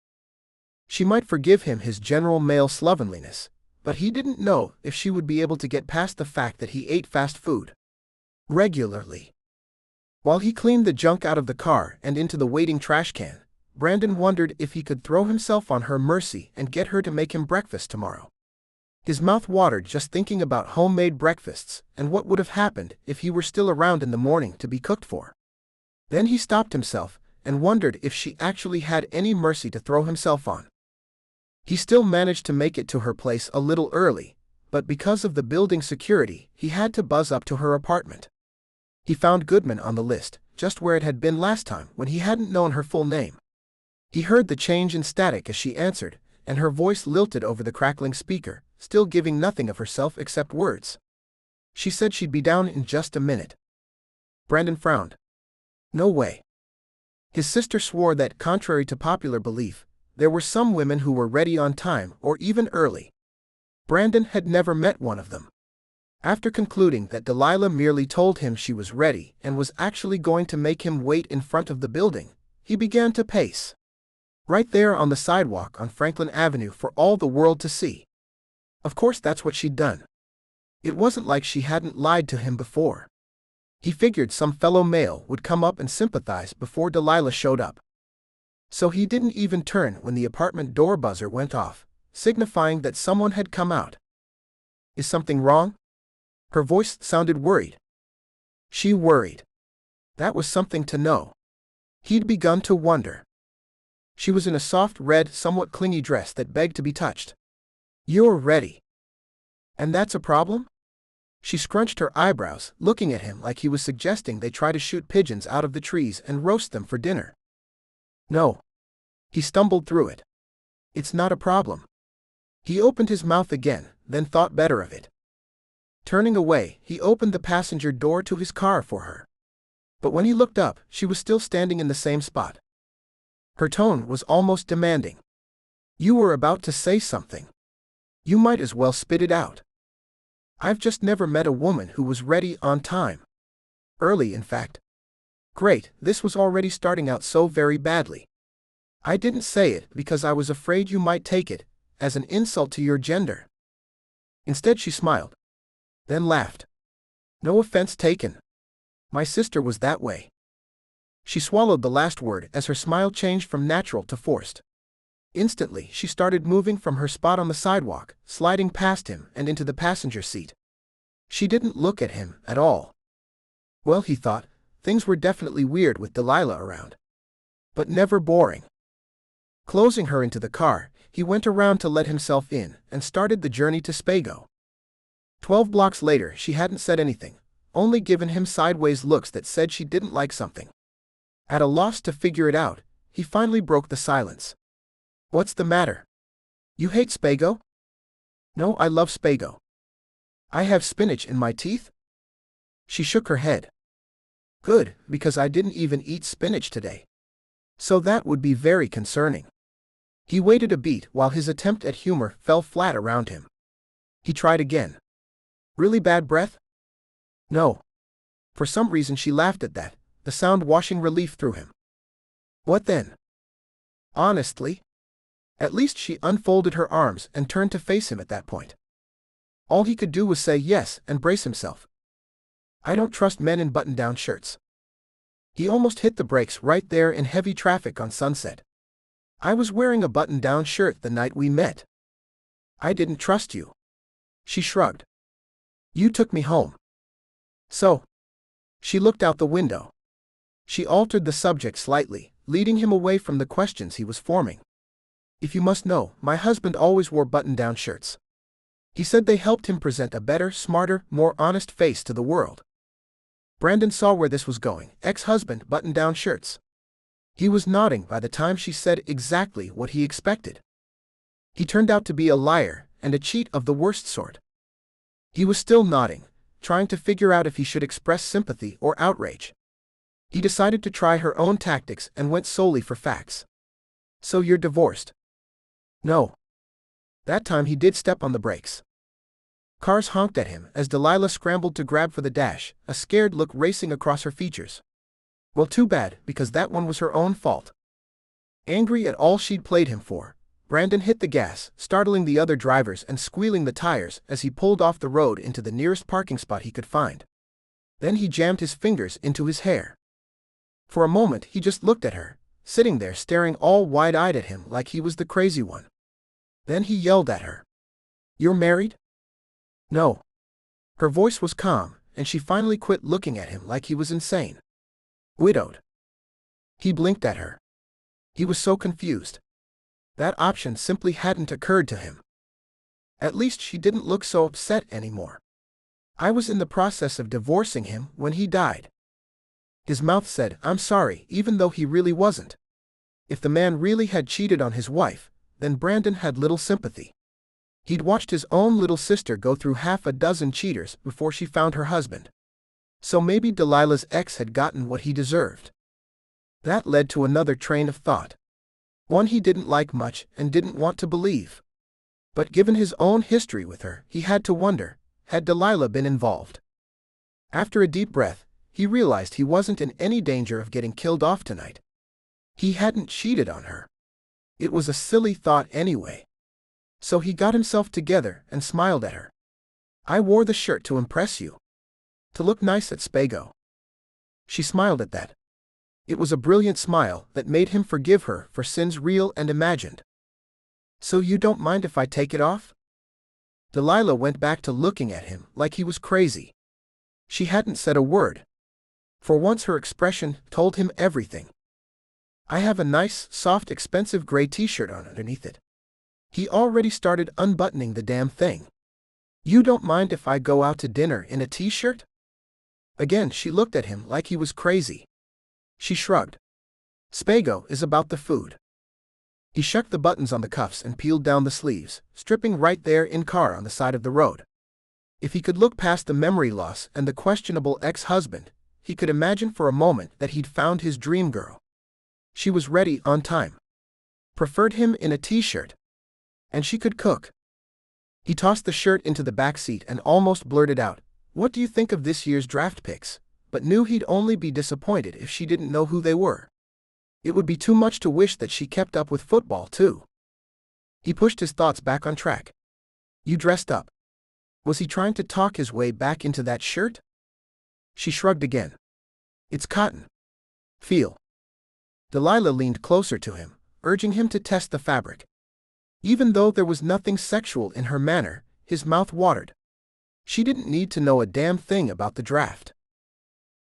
She might forgive him his general male slovenliness, but he didn't know if she would be able to get past the fact that he ate fast food regularly. While he cleaned the junk out of the car and into the waiting trash can, Brandon wondered if he could throw himself on her mercy and get her to make him breakfast tomorrow. His mouth watered just thinking about homemade breakfasts and what would have happened if he were still around in the morning to be cooked for. Then he stopped himself and wondered if she actually had any mercy to throw himself on. He still managed to make it to her place a little early, but because of the building security, he had to buzz up to her apartment. He found Goodman on the list, just where it had been last time when he hadn't known her full name. He heard the change in static as she answered, and her voice lilted over the crackling speaker, still giving nothing of herself except words. She said she'd be down in just a minute. Brandon frowned. No way. His sister swore that, contrary to popular belief, there were some women who were ready on time or even early. Brandon had never met one of them. After concluding that Delilah merely told him she was ready and was actually going to make him wait in front of the building, he began to pace. Right there on the sidewalk on Franklin Avenue for all the world to see. Of course that's what she'd done. It wasn't like she hadn't lied to him before. He figured some fellow male would come up and sympathize before Delilah showed up. So he didn't even turn when the apartment door buzzer went off, signifying that someone had come out. Is something wrong? Her voice sounded worried. She worried. That was something to know. He'd begun to wonder. She was in a soft red, somewhat clingy dress that begged to be touched. You're ready. And that's a problem? She scrunched her eyebrows, looking at him like he was suggesting they try to shoot pigeons out of the trees and roast them for dinner. No. He stumbled through it. It's not a problem. He opened his mouth again, then thought better of it. Turning away, he opened the passenger door to his car for her. But when he looked up, she was still standing in the same spot. Her tone was almost demanding. You were about to say something. You might as well spit it out. I've just never met a woman who was ready on time. Early, in fact. Great, this was already starting out so very badly. I didn't say it because I was afraid you might take it as an insult to your gender. Instead, she smiled. Then laughed. No offense taken. My sister was that way. She swallowed the last word as her smile changed from natural to forced. Instantly, she started moving from her spot on the sidewalk, sliding past him and into the passenger seat. She didn't look at him at all. Well, he thought, things were definitely weird with Delilah around. But never boring. Closing her into the car, he went around to let himself in and started the journey to Spago. 12 blocks later, she hadn't said anything, only given him sideways looks that said she didn't like something. At a loss to figure it out, he finally broke the silence. What's the matter? You hate Spago? No, I love Spago. I have spinach in my teeth? She shook her head. Good, because I didn't even eat spinach today. So that would be very concerning. He waited a beat while his attempt at humor fell flat around him. He tried again. Really bad breath? No. For some reason she laughed at that, the sound washing relief through him. What then? Honestly? At least she unfolded her arms and turned to face him at that point. All he could do was say yes and brace himself. I don't trust men in button-down shirts. He almost hit the brakes right there in heavy traffic on Sunset. I was wearing a button-down shirt the night we met. I didn't trust you. She shrugged. You took me home. So? She looked out the window. She altered the subject slightly, leading him away from the questions he was forming. If you must know, my husband always wore button-down shirts. He said they helped him present a better, smarter, more honest face to the world. Brandon saw where this was going. Ex-husband, button-down shirts. He was nodding by the time she said exactly what he expected. He turned out to be a liar and a cheat of the worst sort. He was still nodding, trying to figure out if he should express sympathy or outrage. He decided to try her own tactics and went solely for facts. So you're divorced? No. That time he did step on the brakes. Cars honked at him as Delilah scrambled to grab for the dash, a scared look racing across her features. Well, too bad, because that one was her own fault. Angry at all she'd played him for, Brandon hit the gas, startling the other drivers and squealing the tires as he pulled off the road into the nearest parking spot he could find. Then he jammed his fingers into his hair. For a moment he just looked at her, sitting there staring all wide-eyed at him like he was the crazy one. Then he yelled at her. You're married? No. Her voice was calm, and she finally quit looking at him like he was insane. Widowed. He blinked at her. He was so confused. That option simply hadn't occurred to him. At least she didn't look so upset anymore. I was in the process of divorcing him when he died. His mouth said, I'm sorry, even though he really wasn't. If the man really had cheated on his wife, then Brandon had little sympathy. He'd watched his own little sister go through half a dozen cheaters before she found her husband. So maybe Delilah's ex had gotten what he deserved. That led to another train of thought. One he didn't like much and didn't want to believe. But given his own history with her, he had to wonder, had Delilah been involved? After a deep breath, he realized he wasn't in any danger of getting killed off tonight. He hadn't cheated on her. It was a silly thought anyway. So he got himself together and smiled at her. I wore the shirt to impress you. To look nice at Spago. She smiled at that. It was a brilliant smile that made him forgive her for sins real and imagined. So you don't mind if I take it off? Delilah went back to looking at him like he was crazy. She hadn't said a word. For once her expression told him everything. I have a nice, soft, expensive gray t-shirt on underneath it. He already started unbuttoning the damn thing. You don't mind if I go out to dinner in a t-shirt? Again she looked at him like he was crazy. She shrugged. Spago is about the food. He shucked the buttons on the cuffs and peeled down the sleeves, stripping right there in car on the side of the road. If he could look past the memory loss and the questionable ex-husband, he could imagine for a moment that he'd found his dream girl. She was ready on time. Preferred him in a t-shirt. And she could cook. He tossed the shirt into the back seat and almost blurted out, "What do you think of this year's draft picks?" but knew he'd only be disappointed if she didn't know who they were. It would be too much to wish that she kept up with football, too. He pushed his thoughts back on track. "You dressed up." Was he trying to talk his way back into that shirt? She shrugged again. "It's cotton. Feel." Delilah leaned closer to him, urging him to test the fabric. Even though there was nothing sexual in her manner, his mouth watered. She didn't need to know a damn thing about the draft.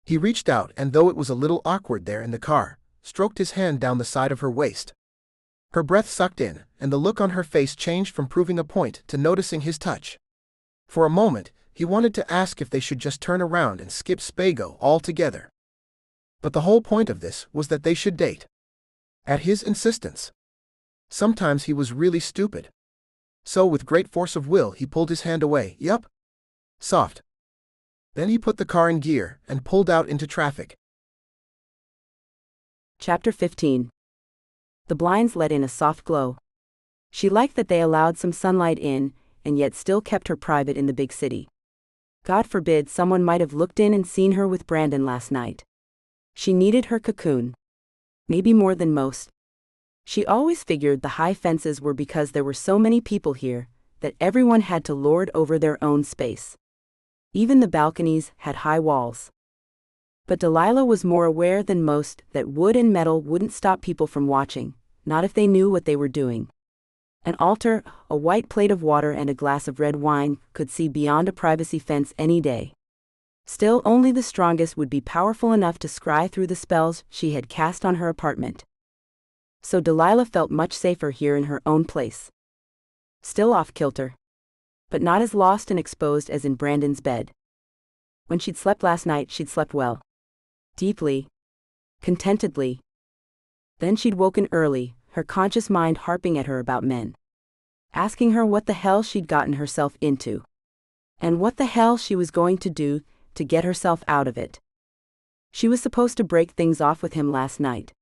He reached out and, though it was a little awkward there in the car, stroked his hand down the side of her waist. Her breath sucked in, and the look on her face changed from proving a point to noticing his touch. For a moment, he wanted to ask if they should just turn around and skip Spago altogether. But the whole point of this was that they should date. At his insistence. Sometimes he was really stupid. So with great force of will he pulled his hand away. "Yup. Soft." Then he put the car in gear and pulled out into traffic. Chapter 15. The blinds let in a soft glow. She liked that they allowed some sunlight in, and yet still kept her private in the big city. God forbid someone might have looked in and seen her with Brandon last night. She needed her cocoon. Maybe more than most. She always figured the high fences were because there were so many people here, that everyone had to lord over their own space. Even the balconies had high walls. But Delilah was more aware than most that wood and metal wouldn't stop people from watching, not if they knew what they were doing. An altar, a white plate of water and a glass of red wine could see beyond a privacy fence any day. Still, only the strongest would be powerful enough to scry through the spells she had cast on her apartment. So Delilah felt much safer here in her own place. Still off kilter. But not as lost and exposed as in Brandon's bed. When she'd slept last night, she'd slept well. Deeply. Contentedly. Then she'd woken early, her conscious mind harping at her about men. Asking her what the hell she'd gotten herself into. And what the hell she was going to do to get herself out of it. She was supposed to break things off with him last night.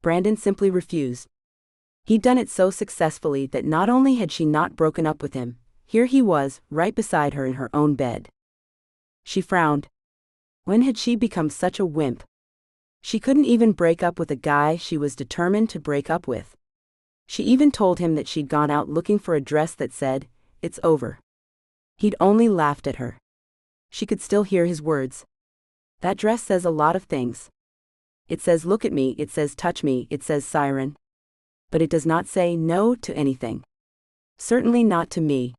Brandon simply refused. He'd done it so successfully that not only had she not broken up with him, here he was, right beside her in her own bed. She frowned. When had she become such a wimp? She couldn't even break up with a guy she was determined to break up with. She even told him that she'd gone out looking for a dress that said, "It's over." He'd only laughed at her. She could still hear his words. "That dress says a lot of things. It says look at me, it says touch me, it says siren. But it does not say no to anything. Certainly not to me."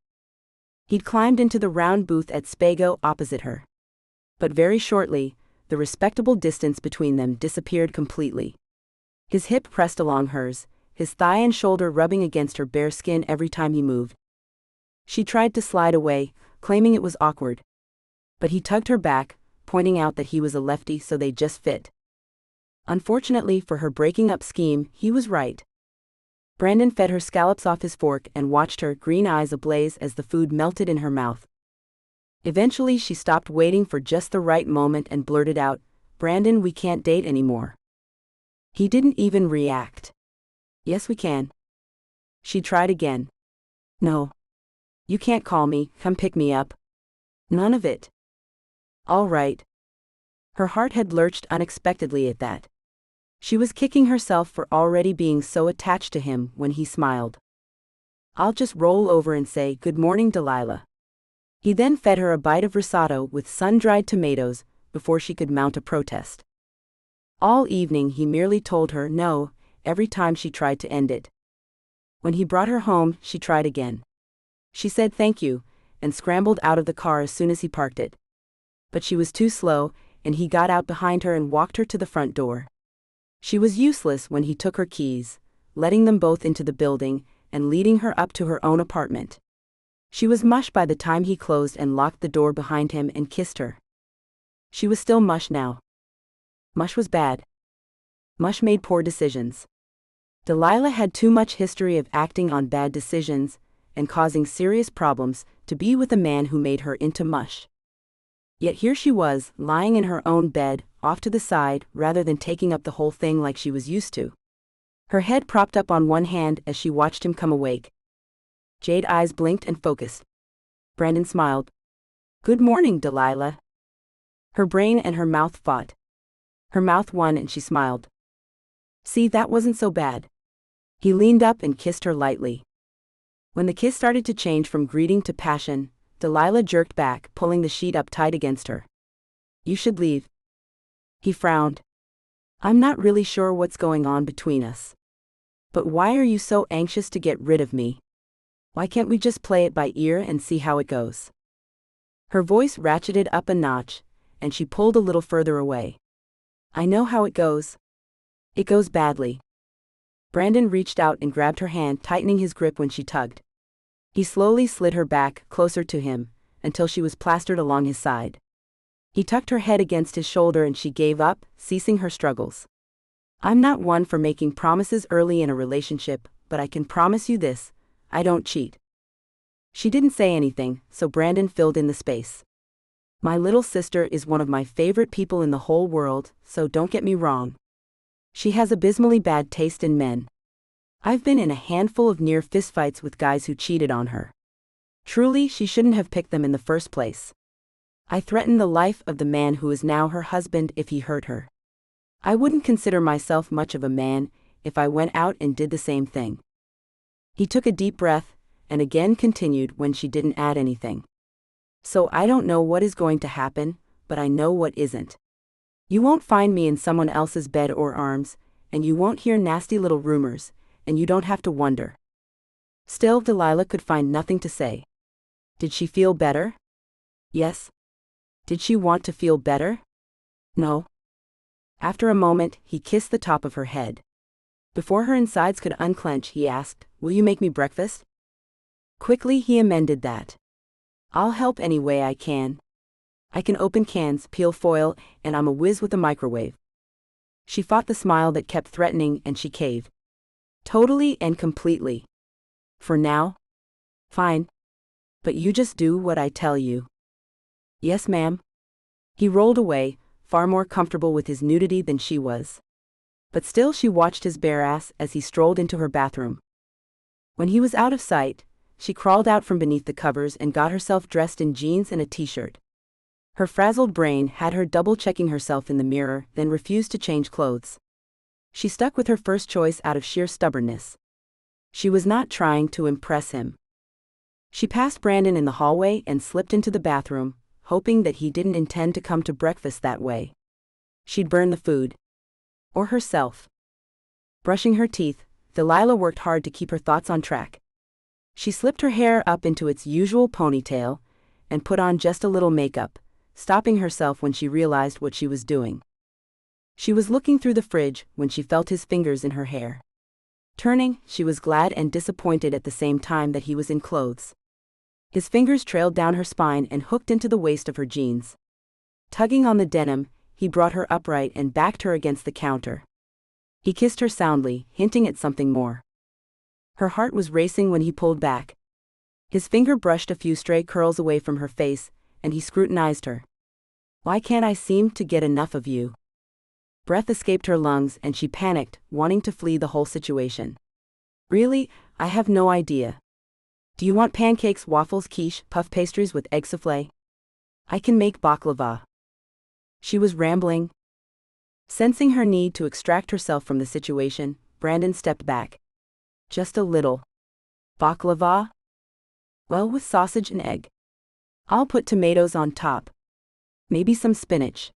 He'd climbed into the round booth at Spago opposite her. But very shortly, the respectable distance between them disappeared completely. His hip pressed along hers, his thigh and shoulder rubbing against her bare skin every time he moved. She tried to slide away, claiming it was awkward. But he tugged her back, pointing out that he was a lefty so they just fit. Unfortunately for her breaking up scheme, he was right. Brandon fed her scallops off his fork and watched her green eyes ablaze as the food melted in her mouth. Eventually she stopped waiting for just the right moment and blurted out, "Brandon, we can't date anymore." He didn't even react. "Yes, we can." She tried again. "No. You can't call me, come pick me up." "None of it." "All right." Her heart had lurched unexpectedly at that. She was kicking herself for already being so attached to him when he smiled. "I'll just roll over and say, 'Good morning, Delilah.'" He then fed her a bite of risotto with sun-dried tomatoes before she could mount a protest. All evening he merely told her no every time she tried to end it. When he brought her home, she tried again. She said thank you, and scrambled out of the car as soon as he parked it. But she was too slow, and he got out behind her and walked her to the front door. She was useless when he took her keys, letting them both into the building, and leading her up to her own apartment. She was mush by the time he closed and locked the door behind him and kissed her. She was still mush now. Mush was bad. Mush made poor decisions. Delilah had too much history of acting on bad decisions, and causing serious problems, to be with a man who made her into mush. Yet here she was, lying in her own bed, off to the side, rather than taking up the whole thing like she was used to. Her head propped up on one hand as she watched him come awake. Jade eyes blinked and focused. Brandon smiled. "Good morning, Delilah." Her brain and her mouth fought. Her mouth won and she smiled. "See, that wasn't so bad." He leaned up and kissed her lightly. When the kiss started to change from greeting to passion, Delilah jerked back, pulling the sheet up tight against her. "You should leave." He frowned. "I'm not really sure what's going on between us. But why are you so anxious to get rid of me? Why can't we just play it by ear and see how it goes?" Her voice ratcheted up a notch, and she pulled a little further away. "I know how it goes. It goes badly." Brandon reached out and grabbed her hand, tightening his grip when she tugged. He slowly slid her back, closer to him, until she was plastered along his side. He tucked her head against his shoulder and she gave up, ceasing her struggles. "I'm not one for making promises early in a relationship, but I can promise you this: I don't cheat." She didn't say anything, so Brandon filled in the space. "My little sister is one of my favorite people in the whole world, so don't get me wrong. She has abysmally bad taste in men. I've been in a handful of near fistfights with guys who cheated on her. Truly, she shouldn't have picked them in the first place. I threatened the life of the man who is now her husband if he hurt her. I wouldn't consider myself much of a man if I went out and did the same thing." He took a deep breath, and again continued when she didn't add anything. "So I don't know what is going to happen, but I know what isn't. You won't find me in someone else's bed or arms, and you won't hear nasty little rumors, and you don't have to wonder." Still, Delilah could find nothing to say. Did she feel better? Yes. Did she want to feel better? No. After a moment, he kissed the top of her head. Before her insides could unclench, he asked, "Will you make me breakfast?" Quickly he amended that. "I'll help any way I can. I can open cans, peel foil, and I'm a whiz with a microwave." She fought the smile that kept threatening and she caved. "Totally and completely. For now? Fine. But you just do what I tell you." "Yes, ma'am." He rolled away, far more comfortable with his nudity than she was. But still she watched his bare ass as he strolled into her bathroom. When he was out of sight, she crawled out from beneath the covers and got herself dressed in jeans and a t-shirt. Her frazzled brain had her double-checking herself in the mirror, then refused to change clothes. She stuck with her first choice out of sheer stubbornness. She was not trying to impress him. She passed Brandon in the hallway and slipped into the bathroom, hoping that he didn't intend to come to breakfast that way. She'd burn the food. Or herself. Brushing her teeth, Delilah worked hard to keep her thoughts on track. She slipped her hair up into its usual ponytail and put on just a little makeup, stopping herself when she realized what she was doing. She was looking through the fridge when she felt his fingers in her hair. Turning, she was glad and disappointed at the same time that he was in clothes. His fingers trailed down her spine and hooked into the waist of her jeans. Tugging on the denim, he brought her upright and backed her against the counter. He kissed her soundly, hinting at something more. Her heart was racing when he pulled back. His finger brushed a few stray curls away from her face, and he scrutinized her. "Why can't I seem to get enough of you?" Breath escaped her lungs and she panicked, wanting to flee the whole situation. "Really, I have no idea. Do you want pancakes, waffles, quiche, puff pastries with egg soufflé? I can make baklava." She was rambling. Sensing her need to extract herself from the situation, Brandon stepped back. "Just a little. Baklava? Well, with sausage and egg. I'll put tomatoes on top. Maybe some spinach."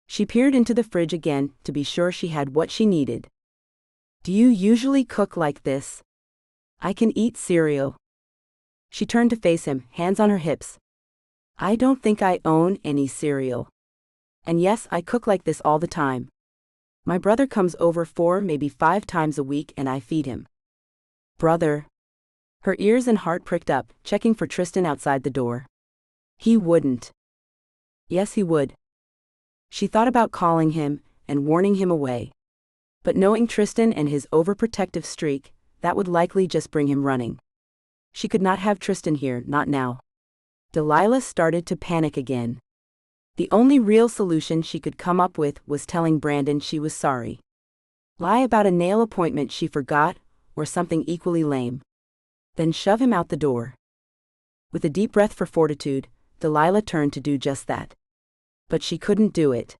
She peered into the fridge again to be sure she had what she needed. "Do you usually cook like this? I can eat cereal." She turned to face him, hands on her hips. "I don't think I own any cereal. And yes, I cook like this all the time. My brother comes over 4, maybe 5 times a week and I feed him." "Brother?" Her ears and heart pricked up, checking for Tristan outside the door. He wouldn't. Yes, he would. She thought about calling him and warning him away. But knowing Tristan and his overprotective streak, that would likely just bring him running. She could not have Tristan here, not now. Delilah started to panic again. The only real solution she could come up with was telling Brandon she was sorry. Lie about a nail appointment she forgot, or something equally lame. then shove him out the door. With a deep breath for fortitude, Delilah turned to do just that. But she couldn't do it.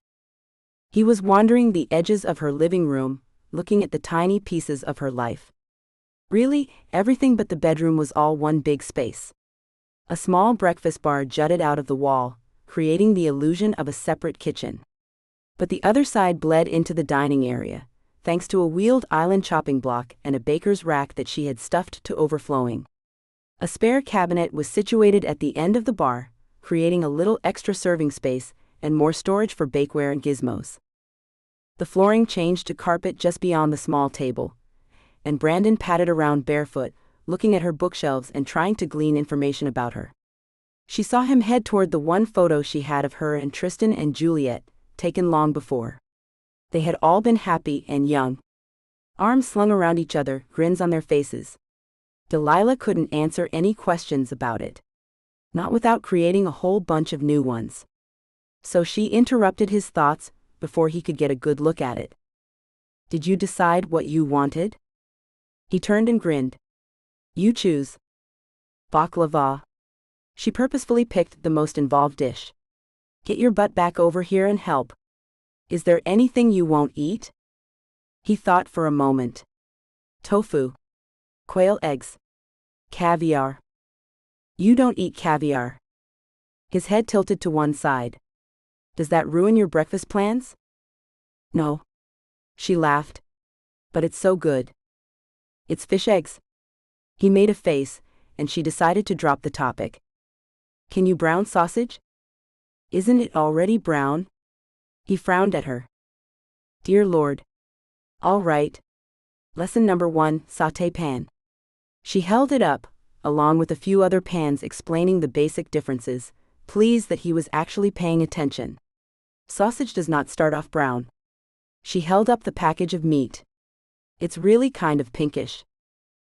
He was wandering the edges of her living room, looking at the tiny pieces of her life. Really, everything but the bedroom was all one big space. A small breakfast bar jutted out of the wall, creating the illusion of a separate kitchen. But the other side bled into the dining area, thanks to a wheeled island chopping block and a baker's rack that she had stuffed to overflowing. A spare cabinet was situated at the end of the bar, creating a little extra serving space and more storage for bakeware and gizmos. The flooring changed to carpet just beyond the small table, and Brandon padded around barefoot, looking at her bookshelves and trying to glean information about her. She saw him head toward the one photo she had of her and Tristan and Juliet, taken long before. They had all been happy and young. Arms slung around each other, grins on their faces. Delilah couldn't answer any questions about it. Not without creating a whole bunch of new ones. So she interrupted his thoughts before he could get a good look at it. "Did you decide what you wanted?" He turned and grinned. "You choose." "Baklava." She purposefully picked the most involved dish. "Get your butt back over here and help. Is there anything you won't eat?" He thought for a moment. "Tofu. Quail eggs. Caviar." "You don't eat caviar." His head tilted to one side. "Does that ruin your breakfast plans?" "No." She laughed. "But it's so good. It's fish eggs." He made a face, and she decided to drop the topic. "Can you brown sausage?" "Isn't it already brown?" He frowned at her. "Dear Lord." "All right. Lesson number 1, sauté pan." She held it up, along with a few other pans explaining the basic differences, pleased that he was actually paying attention. "Sausage does not start off brown." She held up the package of meat. "It's really kind of pinkish.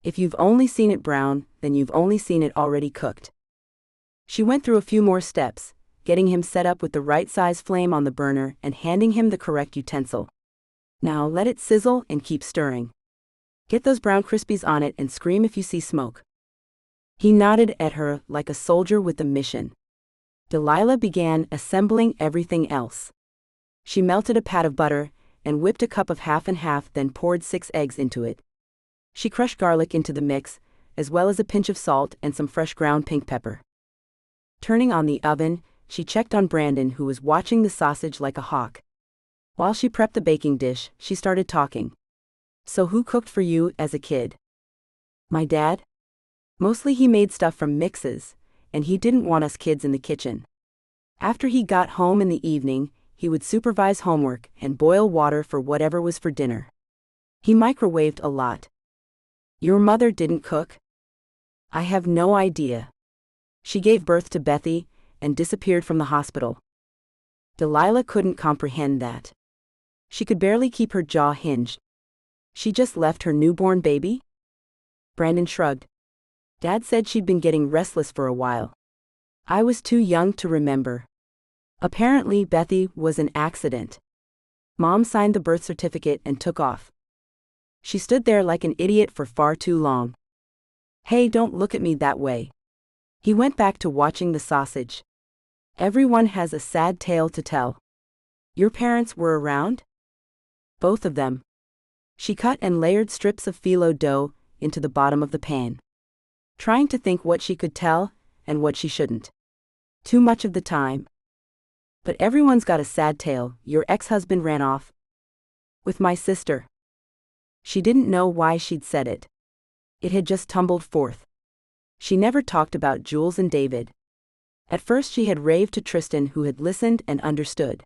If you've only seen it brown, then you've only seen it already cooked." She went through a few more steps, getting him set up with the right size flame on the burner and handing him the correct utensil. "Now let it sizzle and keep stirring. Get those brown crispies on it and scream if you see smoke." He nodded at her like a soldier with a mission. Delilah began assembling everything else. She melted a pat of butter and whipped a cup of half and half, then poured 6 eggs into it. She crushed garlic into the mix, as well as a pinch of salt and some fresh ground pink pepper. Turning on the oven, she checked on Brandon, who was watching the sausage like a hawk. While she prepped the baking dish, she started talking. "So who cooked for you as a kid?" "My dad. Mostly he made stuff from mixes, and he didn't want us kids in the kitchen. After he got home in the evening, he would supervise homework and boil water for whatever was for dinner. He microwaved a lot." "Your mother didn't cook?" "I have no idea. She gave birth to Bethy and disappeared from the hospital." Delilah couldn't comprehend that. She could barely keep her jaw hinged. She just left her newborn baby? Brandon shrugged. Dad said she'd been getting restless for a while. I was too young to remember. Apparently, Bethy was an accident. Mom signed the birth certificate and took off. She stood there like an idiot for far too long. Hey, don't look at me that way. He went back to watching the sausage. Everyone has a sad tale to tell. Your parents were around? Both of them. She cut and layered strips of phyllo dough into the bottom of the pan, trying to think what she could tell and what she shouldn't. Too much of the time. But everyone's got a sad tale. Your ex-husband ran off with my sister. She didn't know why she'd said it. It had just tumbled forth. She never talked about Jules and David. At first she had raved to Tristan, who had listened and understood.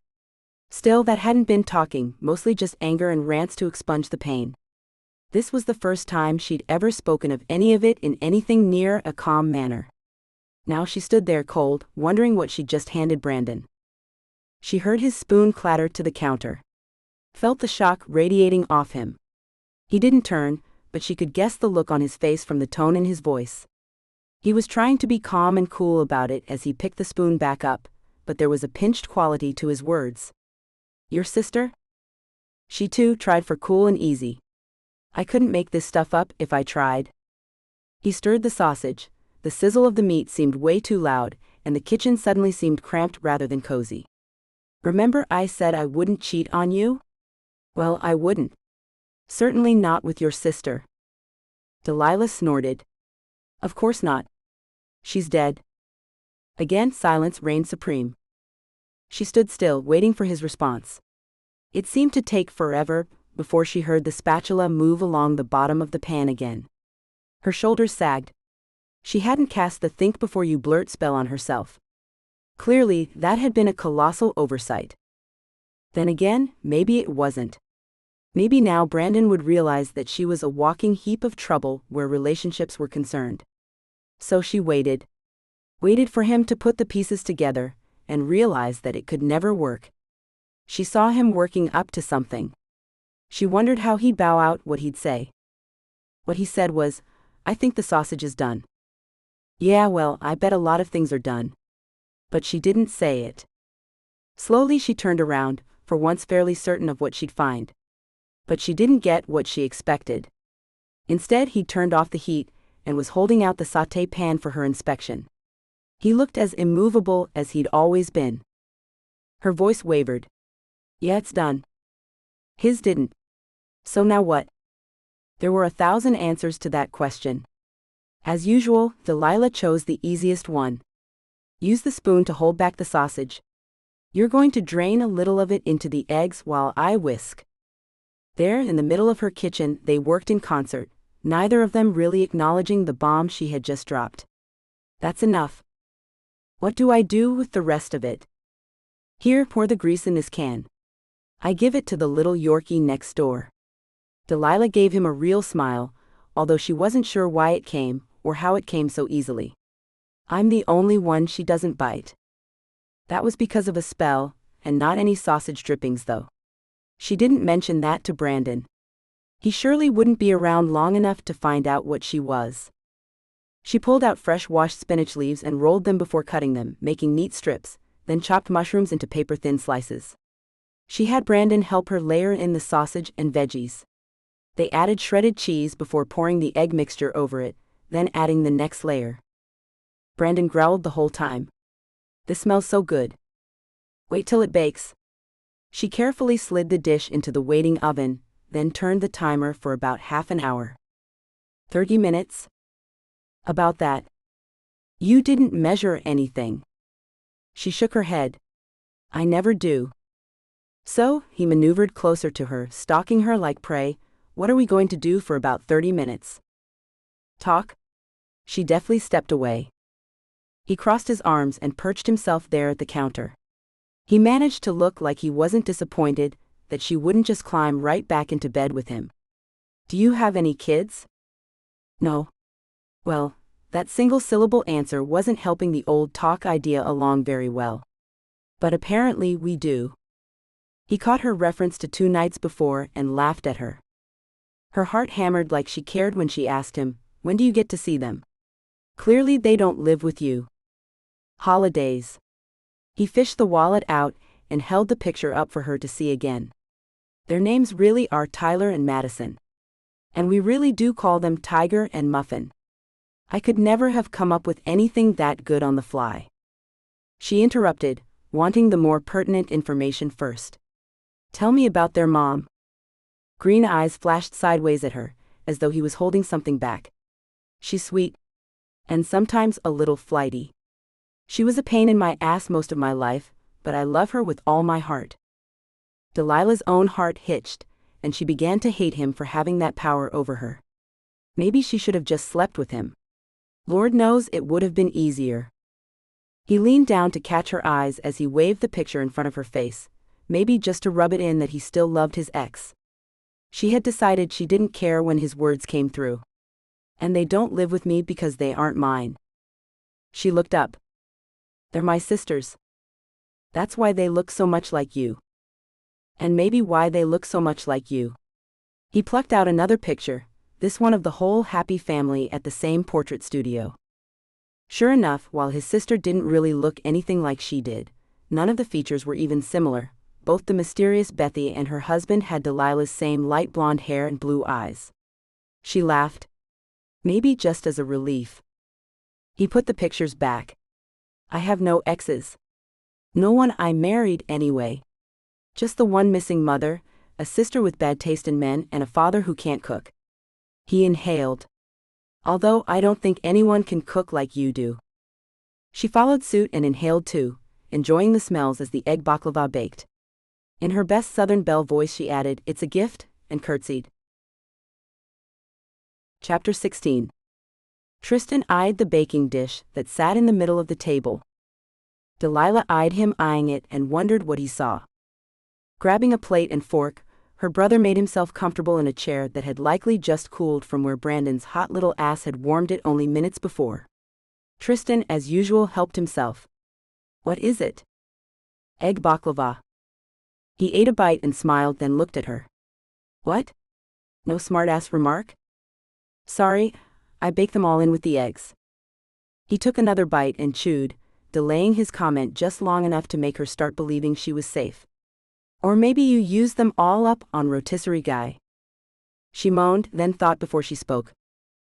Still, that hadn't been talking, mostly just anger and rants to expunge the pain. This was the first time she'd ever spoken of any of it in anything near a calm manner. Now she stood there cold, wondering what she'd just handed Brandon. She heard his spoon clatter to the counter. Felt the shock radiating off him. He didn't turn, but she could guess the look on his face from the tone in his voice. He was trying to be calm and cool about it as he picked the spoon back up, but there was a pinched quality to his words. Your sister? She too tried for cool and easy. I couldn't make this stuff up if I tried. He stirred the sausage. The sizzle of the meat seemed way too loud, and the kitchen suddenly seemed cramped rather than cozy. Remember I said I wouldn't cheat on you? Well, I wouldn't. Certainly not with your sister. Delilah snorted. Of course not. She's dead. Again silence reigned supreme. She stood still, waiting for his response. It seemed to take forever before she heard the spatula move along the bottom of the pan again. Her shoulders sagged. She hadn't cast the think before you blurt spell on herself. Clearly, that had been a colossal oversight. Then again, maybe it wasn't. Maybe now Brandon would realize that she was a walking heap of trouble where relationships were concerned. So she waited. Waited for him to put the pieces together, and realized that it could never work. She saw him working up to something. She wondered how he'd bow out, what he'd say. What he said was, "I think the sausage is done." Yeah, well, I bet a lot of things are done. But she didn't say it. Slowly she turned around, for once fairly certain of what she'd find. But she didn't get what she expected. Instead, he turned off the heat, and was holding out the sauté pan for her inspection. He looked as immovable as he'd always been. Her voice wavered. Yeah, it's done. His didn't. So now what? There were 1,000 answers to that question. As usual, Delilah chose the easiest one. Use the spoon to hold back the sausage. You're going to drain a little of it into the eggs while I whisk. There, in the middle of her kitchen, they worked in concert, neither of them really acknowledging the bomb she had just dropped. That's enough. What do I do with the rest of it? Here, pour the grease in this can. I give it to the little Yorkie next door. Delilah gave him a real smile, although she wasn't sure why it came, or how it came so easily. I'm the only one she doesn't bite. That was because of a spell, and not any sausage drippings though. She didn't mention that to Brandon. He surely wouldn't be around long enough to find out what she was. She pulled out fresh washed spinach leaves and rolled them before cutting them, making neat strips, then chopped mushrooms into paper-thin slices. She had Brandon help her layer in the sausage and veggies. They added shredded cheese before pouring the egg mixture over it, then adding the next layer. Brandon growled the whole time. This smells so good. Wait till it bakes. She carefully slid the dish into the waiting oven, then turned the timer for about half an hour. 30 minutes? About that. You didn't measure anything. She shook her head. I never do. So, he maneuvered closer to her, stalking her like prey. What are we going to do for about 30 minutes? Talk? She deftly stepped away. He crossed his arms and perched himself there at the counter. He managed to look like he wasn't disappointed that she wouldn't just climb right back into bed with him. Do you have any kids? No. Well, that single-syllable answer wasn't helping the old talk idea along very well. But apparently we do. He caught her reference to 2 nights before and laughed at her. Her heart hammered like she cared when she asked him, when do you get to see them? Clearly they don't live with you. Holidays. He fished the wallet out and held the picture up for her to see again. Their names really are Tyler and Madison. And we really do call them Tiger and Muffin. I could never have come up with anything that good on the fly. She interrupted, wanting the more pertinent information first. Tell me about their mom. Green eyes flashed sideways at her, as though he was holding something back. She's sweet. And sometimes a little flighty. She was a pain in my ass most of my life, but I love her with all my heart. Delilah's own heart hitched, and she began to hate him for having that power over her. Maybe she should have just slept with him. Lord knows it would have been easier. He leaned down to catch her eyes as he waved the picture in front of her face, maybe just to rub it in that he still loved his ex. She had decided she didn't care when his words came through. And they don't live with me because they aren't mine. She looked up. They're my sisters. That's why they look so much like you. And maybe why they look so much like you. He plucked out another picture, this one of the whole happy family at the same portrait studio. Sure enough, while his sister didn't really look anything like she did, none of the features were even similar. Both the mysterious Bethy and her husband had Delilah's same light blonde hair and blue eyes. She laughed. Maybe just as a relief. He put the pictures back. I have no exes. No one I married anyway. Just the one missing mother, a sister with bad taste in men, and a father who can't cook. He inhaled. Although I don't think anyone can cook like you do. She followed suit and inhaled too, enjoying the smells as the egg baklava baked. In her best Southern Belle voice she added, "It's a gift," and curtsied. Chapter 16. Tristan eyed the baking dish that sat in the middle of the table. Delilah eyed him, eyeing it, and wondered what he saw. Grabbing a plate and fork, her brother made himself comfortable in a chair that had likely just cooled from where Brandon's hot little ass had warmed it only minutes before. Tristan, as usual, helped himself. What is it? Egg baklava. He ate a bite and smiled, then looked at her. What? No smart-ass remark? Sorry, I baked them all in with the eggs. He took another bite and chewed, delaying his comment just long enough to make her start believing she was safe. Or maybe you used them all up on rotisserie guy. She moaned, then thought before she spoke.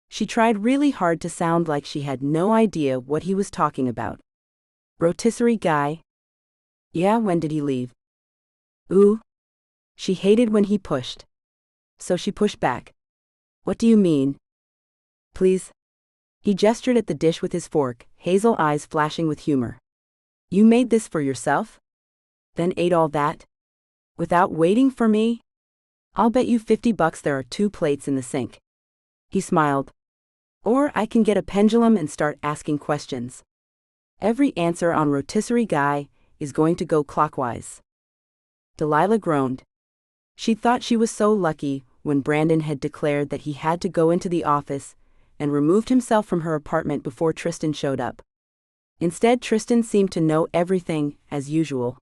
She tried really hard to sound like she had no idea what he was talking about. Rotisserie guy? Yeah, when did he leave? Ooh. She hated when he pushed. So she pushed back. What do you mean? Please. He gestured at the dish with his fork, hazel eyes flashing with humor. You made this for yourself? Then ate all that? Without waiting for me? I'll bet you $50 there are 2 plates in the sink. He smiled. Or I can get a pendulum and start asking questions. Every answer on rotisserie guy is going to go clockwise. Delilah groaned. She thought she was so lucky when Brandon had declared that he had to go into the office and removed himself from her apartment before Tristan showed up. Instead, Tristan seemed to know everything, as usual.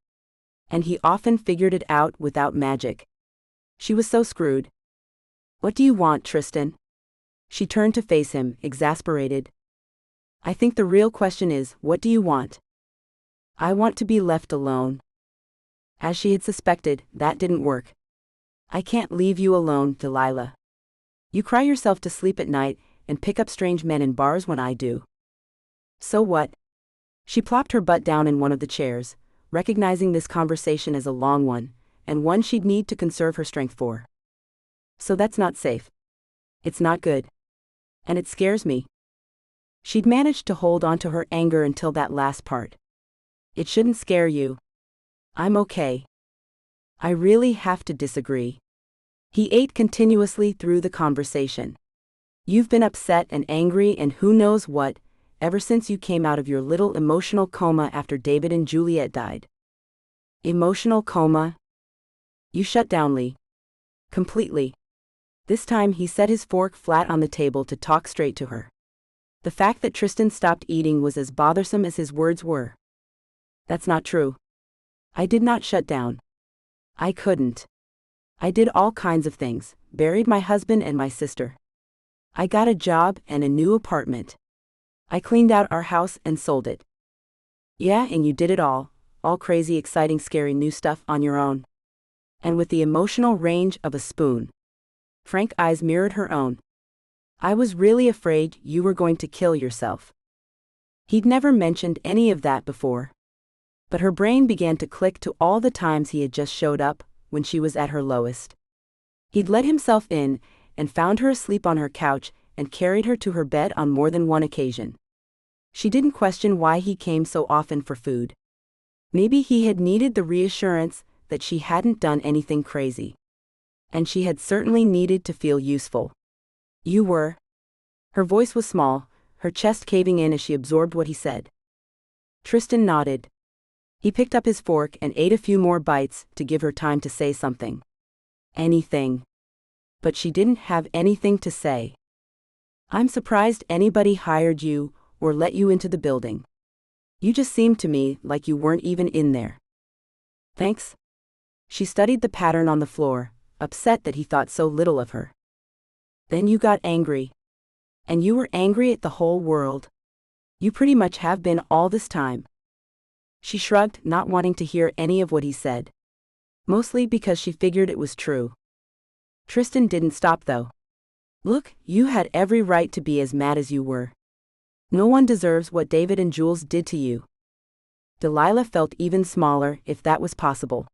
And he often figured it out without magic. She was so screwed. What do you want, Tristan? She turned to face him, exasperated. I think the real question is, what do you want? I want to be left alone. As she had suspected, that didn't work. I can't leave you alone, Delilah. You cry yourself to sleep at night and pick up strange men in bars when I do. So what? She plopped her butt down in one of the chairs, recognizing this conversation as a long one, and one she'd need to conserve her strength for. So that's not safe. It's not good. And it scares me. She'd managed to hold on to her anger until that last part. It shouldn't scare you. I'm okay. I really have to disagree. He ate continuously through the conversation. You've been upset and angry and who knows what, ever since you came out of your little emotional coma after David and Juliet died. Emotional coma? You shut down, Lee. Completely. This time he set his fork flat on the table to talk straight to her. The fact that Tristan stopped eating was as bothersome as his words were. That's not true. I did not shut down. I couldn't. I did all kinds of things, buried my husband and my sister. I got a job and a new apartment. I cleaned out our house and sold it. Yeah, and you did it all crazy, exciting, scary new stuff on your own. And with the emotional range of a spoon. Frank eyes mirrored her own. I was really afraid you were going to kill yourself. He'd never mentioned any of that before. But her brain began to click to all the times he had just showed up when she was at her lowest. He'd let himself in and found her asleep on her couch and carried her to her bed on more than one occasion. She didn't question why he came so often for food. Maybe he had needed the reassurance that she hadn't done anything crazy. And she had certainly needed to feel useful. You were. Her voice was small, her chest caving in as she absorbed what he said. Tristan nodded. He picked up his fork and ate a few more bites to give her time to say something. Anything. But she didn't have anything to say. I'm surprised anybody hired you or let you into the building. You just seemed to me like you weren't even in there. Thanks. She studied the pattern on the floor, upset that he thought so little of her. Then you got angry. And you were angry at the whole world. You pretty much have been all this time. She shrugged, not wanting to hear any of what he said. Mostly because she figured it was true. Tristan didn't stop though. Look, you had every right to be as mad as you were. No one deserves what David and Jules did to you. Delilah felt even smaller, if that was possible.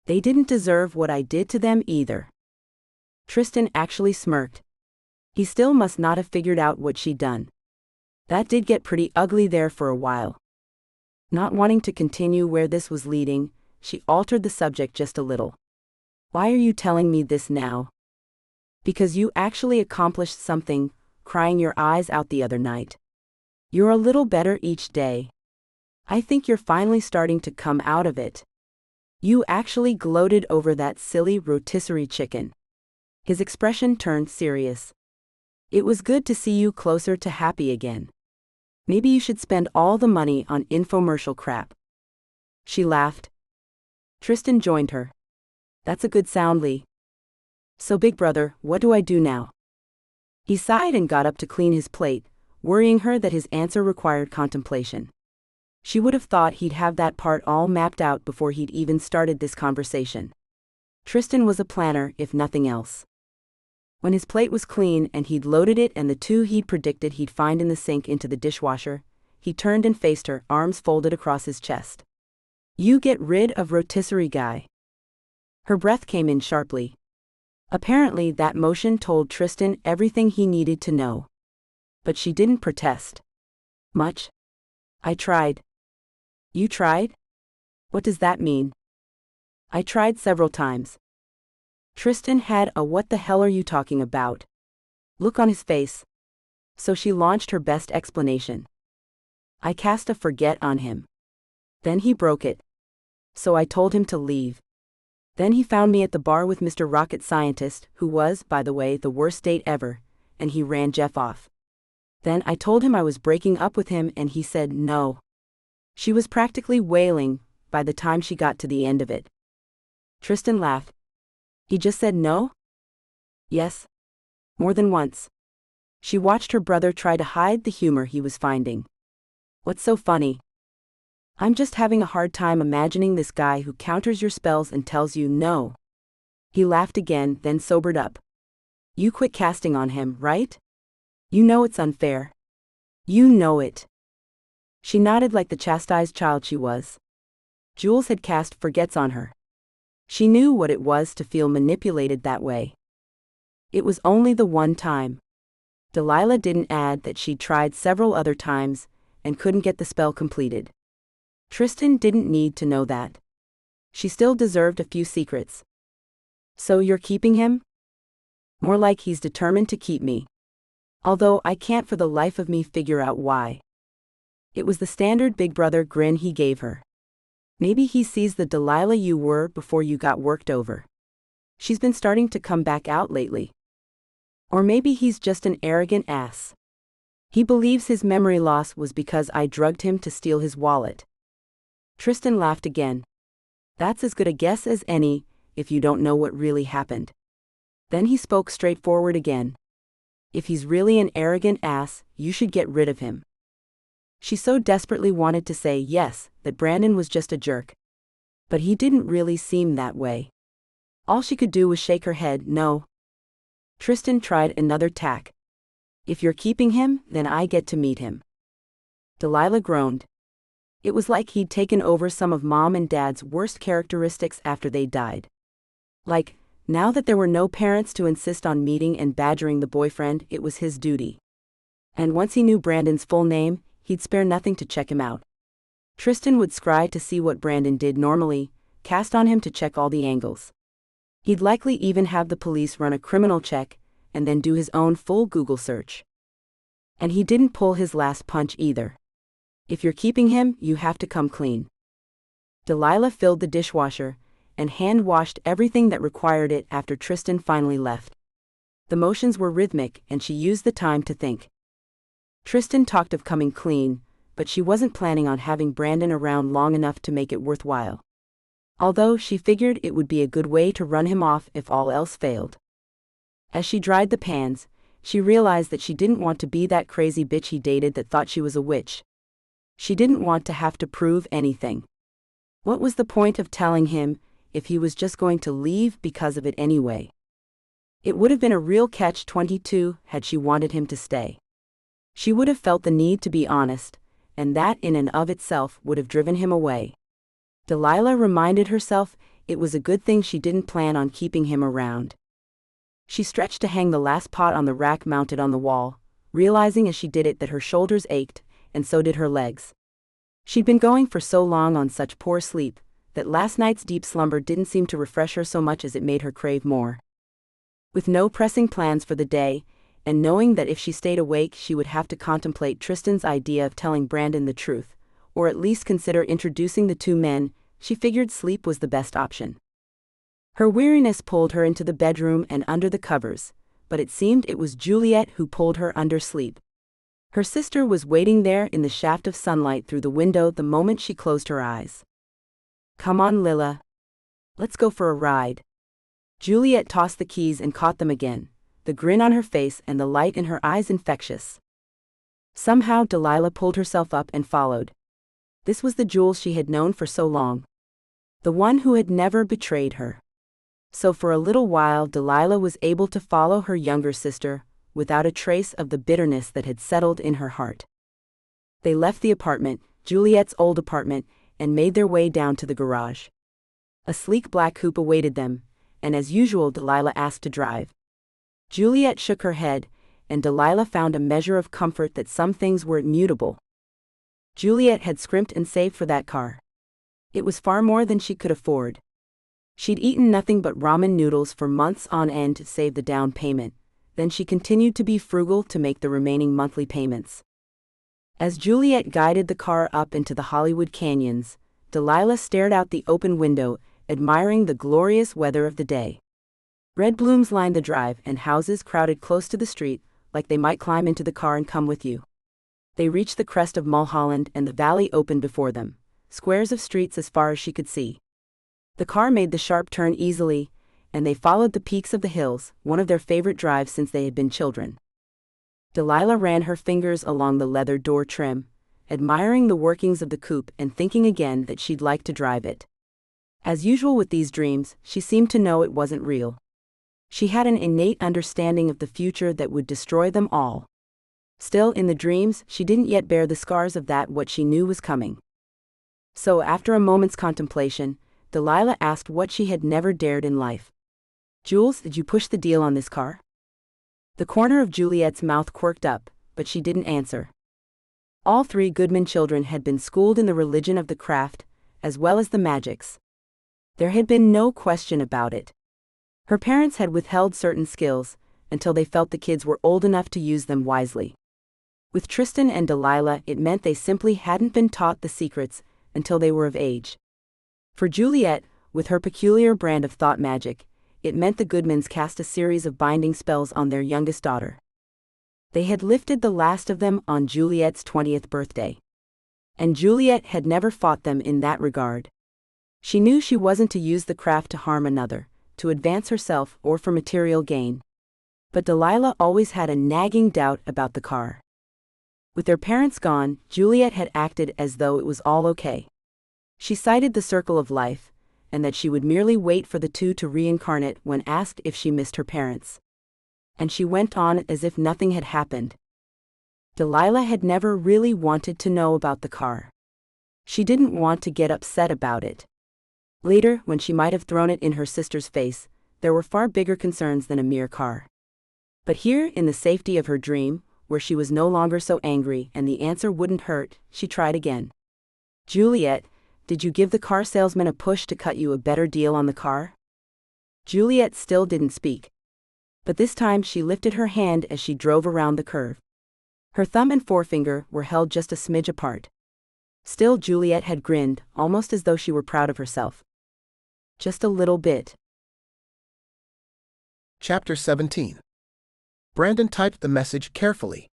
They didn't deserve what I did to them either. Tristan actually smirked. He still must not have figured out what she'd done. That did get pretty ugly there for a while. Not wanting to continue where this was leading, she altered the subject just a little. Why are you telling me this now? Because you actually accomplished something, crying your eyes out the other night. You're a little better each day. I think you're finally starting to come out of it. You actually gloated over that silly rotisserie chicken. His expression turned serious. It was good to see you closer to happy again. Maybe you should spend all the money on infomercial crap. She laughed. Tristan joined her. That's a good sound, Lee. So big brother, what do I do now? He sighed and got up to clean his plate, worrying her that his answer required contemplation. She would have thought he'd have that part all mapped out before he'd even started this conversation. Tristan was a planner, if nothing else. When his plate was clean and he'd loaded it and the two he'd predicted he'd find in the sink into the dishwasher, he turned and faced her, arms folded across his chest. You get rid of rotisserie guy. Her breath came in sharply. Apparently that motion told Tristan everything he needed to know. But she didn't protest. Much? I tried. You tried? What does that mean? I tried several times. Tristan had a "what the hell are you talking about?" look on his face. So she launched her best explanation. I cast a forget on him. Then he broke it. So I told him to leave. Then he found me at the bar with Mr. Rocket Scientist, who was, by the way, the worst date ever, and he ran Jeff off. Then I told him I was breaking up with him and he said no. She was practically wailing by the time she got to the end of it. Tristan laughed. He just said no? Yes. More than once. She watched her brother try to hide the humor he was finding. What's so funny? I'm just having a hard time imagining this guy who counters your spells and tells you no. He laughed again, then sobered up. You quit casting on him, right? You know it's unfair. You know it. She nodded like the chastised child she was. Jules had cast forgets on her. She knew what it was to feel manipulated that way. It was only the one time. Delilah didn't add that she'd tried several other times and couldn't get the spell completed. Tristan didn't need to know that. She still deserved a few secrets. So you're keeping him? More like he's determined to keep me. Although I can't for the life of me figure out why. It was the standard big brother grin he gave her. Maybe he sees the Delilah you were before you got worked over. She's been starting to come back out lately. Or maybe he's just an arrogant ass. He believes his memory loss was because I drugged him to steal his wallet. Tristan laughed again. That's as good a guess as any, if you don't know what really happened. Then he spoke straightforward again. If he's really an arrogant ass, you should get rid of him. She so desperately wanted to say yes, that Brandon was just a jerk. But he didn't really seem that way. All she could do was shake her head, no. Tristan tried another tack. If you're keeping him, then I get to meet him. Delilah groaned. It was like he'd taken over some of Mom and Dad's worst characteristics after they died. Like, now that there were no parents to insist on meeting and badgering the boyfriend, it was his duty. And once he knew Brandon's full name, he'd spare nothing to check him out. Tristan would scry to see what Brandon did normally, cast on him to check all the angles. He'd likely even have the police run a criminal check, and then do his own full Google search. And he didn't pull his last punch either. If you're keeping him, you have to come clean. Delilah filled the dishwasher, and hand-washed everything that required it after Tristan finally left. The motions were rhythmic, and she used the time to think. Tristan talked of coming clean, but she wasn't planning on having Brandon around long enough to make it worthwhile. Although she figured it would be a good way to run him off if all else failed. As she dried the pans, she realized that she didn't want to be that crazy bitch he dated that thought she was a witch. She didn't want to have to prove anything. What was the point of telling him, if he was just going to leave because of it anyway? It would have been a real catch-22 had she wanted him to stay. She would have felt the need to be honest, and that in and of itself would have driven him away. Delilah reminded herself it was a good thing she didn't plan on keeping him around. She stretched to hang the last pot on the rack mounted on the wall, realizing as she did it that her shoulders ached, and so did her legs. She'd been going for so long on such poor sleep, that last night's deep slumber didn't seem to refresh her so much as it made her crave more. With no pressing plans for the day, and knowing that if she stayed awake she would have to contemplate Tristan's idea of telling Brandon the truth, or at least consider introducing the two men, she figured sleep was the best option. Her weariness pulled her into the bedroom and under the covers, but it seemed it was Juliet who pulled her under sleep. Her sister was waiting there in the shaft of sunlight through the window the moment she closed her eyes. "Come on, Lila. Let's go for a ride." Juliet tossed the keys and caught them again, the grin on her face and the light in her eyes infectious. Somehow Delilah pulled herself up and followed. This was the Jules she had known for so long. The one who had never betrayed her. So for a little while Delilah was able to follow her younger sister, without a trace of the bitterness that had settled in her heart. They left the apartment, Juliet's old apartment, and made their way down to the garage. A sleek black coupe awaited them, and as usual Delilah asked to drive. Juliet shook her head, and Delilah found a measure of comfort that some things were immutable. Juliet had scrimped and saved for that car. It was far more than she could afford. She'd eaten nothing but ramen noodles for months on end to save the down payment, then she continued to be frugal to make the remaining monthly payments. As Juliet guided the car up into the Hollywood canyons, Delilah stared out the open window, admiring the glorious weather of the day. Red blooms lined the drive and houses crowded close to the street, like they might climb into the car and come with you. They reached the crest of Mulholland and the valley opened before them, squares of streets as far as she could see. The car made the sharp turn easily, and they followed the peaks of the hills, one of their favorite drives since they had been children. Delilah ran her fingers along the leather door trim, admiring the workings of the coupe and thinking again that she'd like to drive it. As usual with these dreams, she seemed to know it wasn't real. She had an innate understanding of the future that would destroy them all. Still, in the dreams, she didn't yet bear the scars of that what she knew was coming. So after a moment's contemplation, Delilah asked what she had never dared in life. "Jules, did you push the deal on this car?" The corner of Juliet's mouth quirked up, but she didn't answer. All three Goodman children had been schooled in the religion of the craft, as well as the magics. There had been no question about it. Her parents had withheld certain skills, until they felt the kids were old enough to use them wisely. With Tristan and Delilah it meant they simply hadn't been taught the secrets, until they were of age. For Juliet, with her peculiar brand of thought magic, it meant the Goodmans cast a series of binding spells on their youngest daughter. They had lifted the last of them on Juliet's 20th birthday. And Juliet had never fought them in that regard. She knew she wasn't to use the craft to harm another, to advance herself or for material gain. But Delilah always had a nagging doubt about the car. With their parents gone, Juliet had acted as though it was all okay. She cited the circle of life, and that she would merely wait for the two to reincarnate when asked if she missed her parents. And she went on as if nothing had happened. Delilah had never really wanted to know about the car. She didn't want to get upset about it. Later, when she might have thrown it in her sister's face, there were far bigger concerns than a mere car. But here, in the safety of her dream, where she was no longer so angry and the answer wouldn't hurt, she tried again. "Juliet, did you give the car salesman a push to cut you a better deal on the car?" Juliet still didn't speak. But this time she lifted her hand as she drove around the curve. Her thumb and forefinger were held just a smidge apart. Still Juliet had grinned, almost as though she were proud of herself. "Just a little bit." Chapter 17. Brandon typed the message carefully.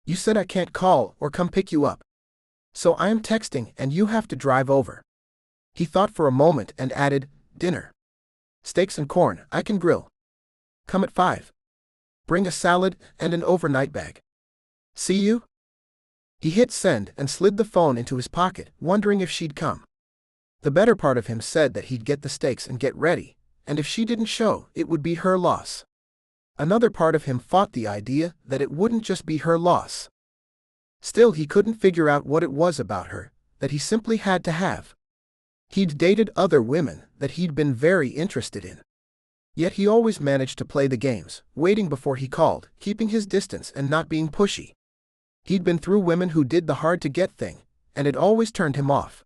"You said I can't call or come pick you up. So I am texting and you have to drive over." He thought for a moment and added, "Dinner. Steaks and corn, I can grill. Come at 5. Bring a salad and an overnight bag. See you?" He hit send and slid the phone into his pocket, wondering if she'd come. The better part of him said that he'd get the steaks and get ready, and if she didn't show, it would be her loss. Another part of him fought the idea that it wouldn't just be her loss. Still, he couldn't figure out what it was about her that he simply had to have. He'd dated other women that he'd been very interested in. Yet he always managed to play the games, waiting before he called, keeping his distance and not being pushy. He'd been through women who did the hard-to-get thing, and it always turned him off.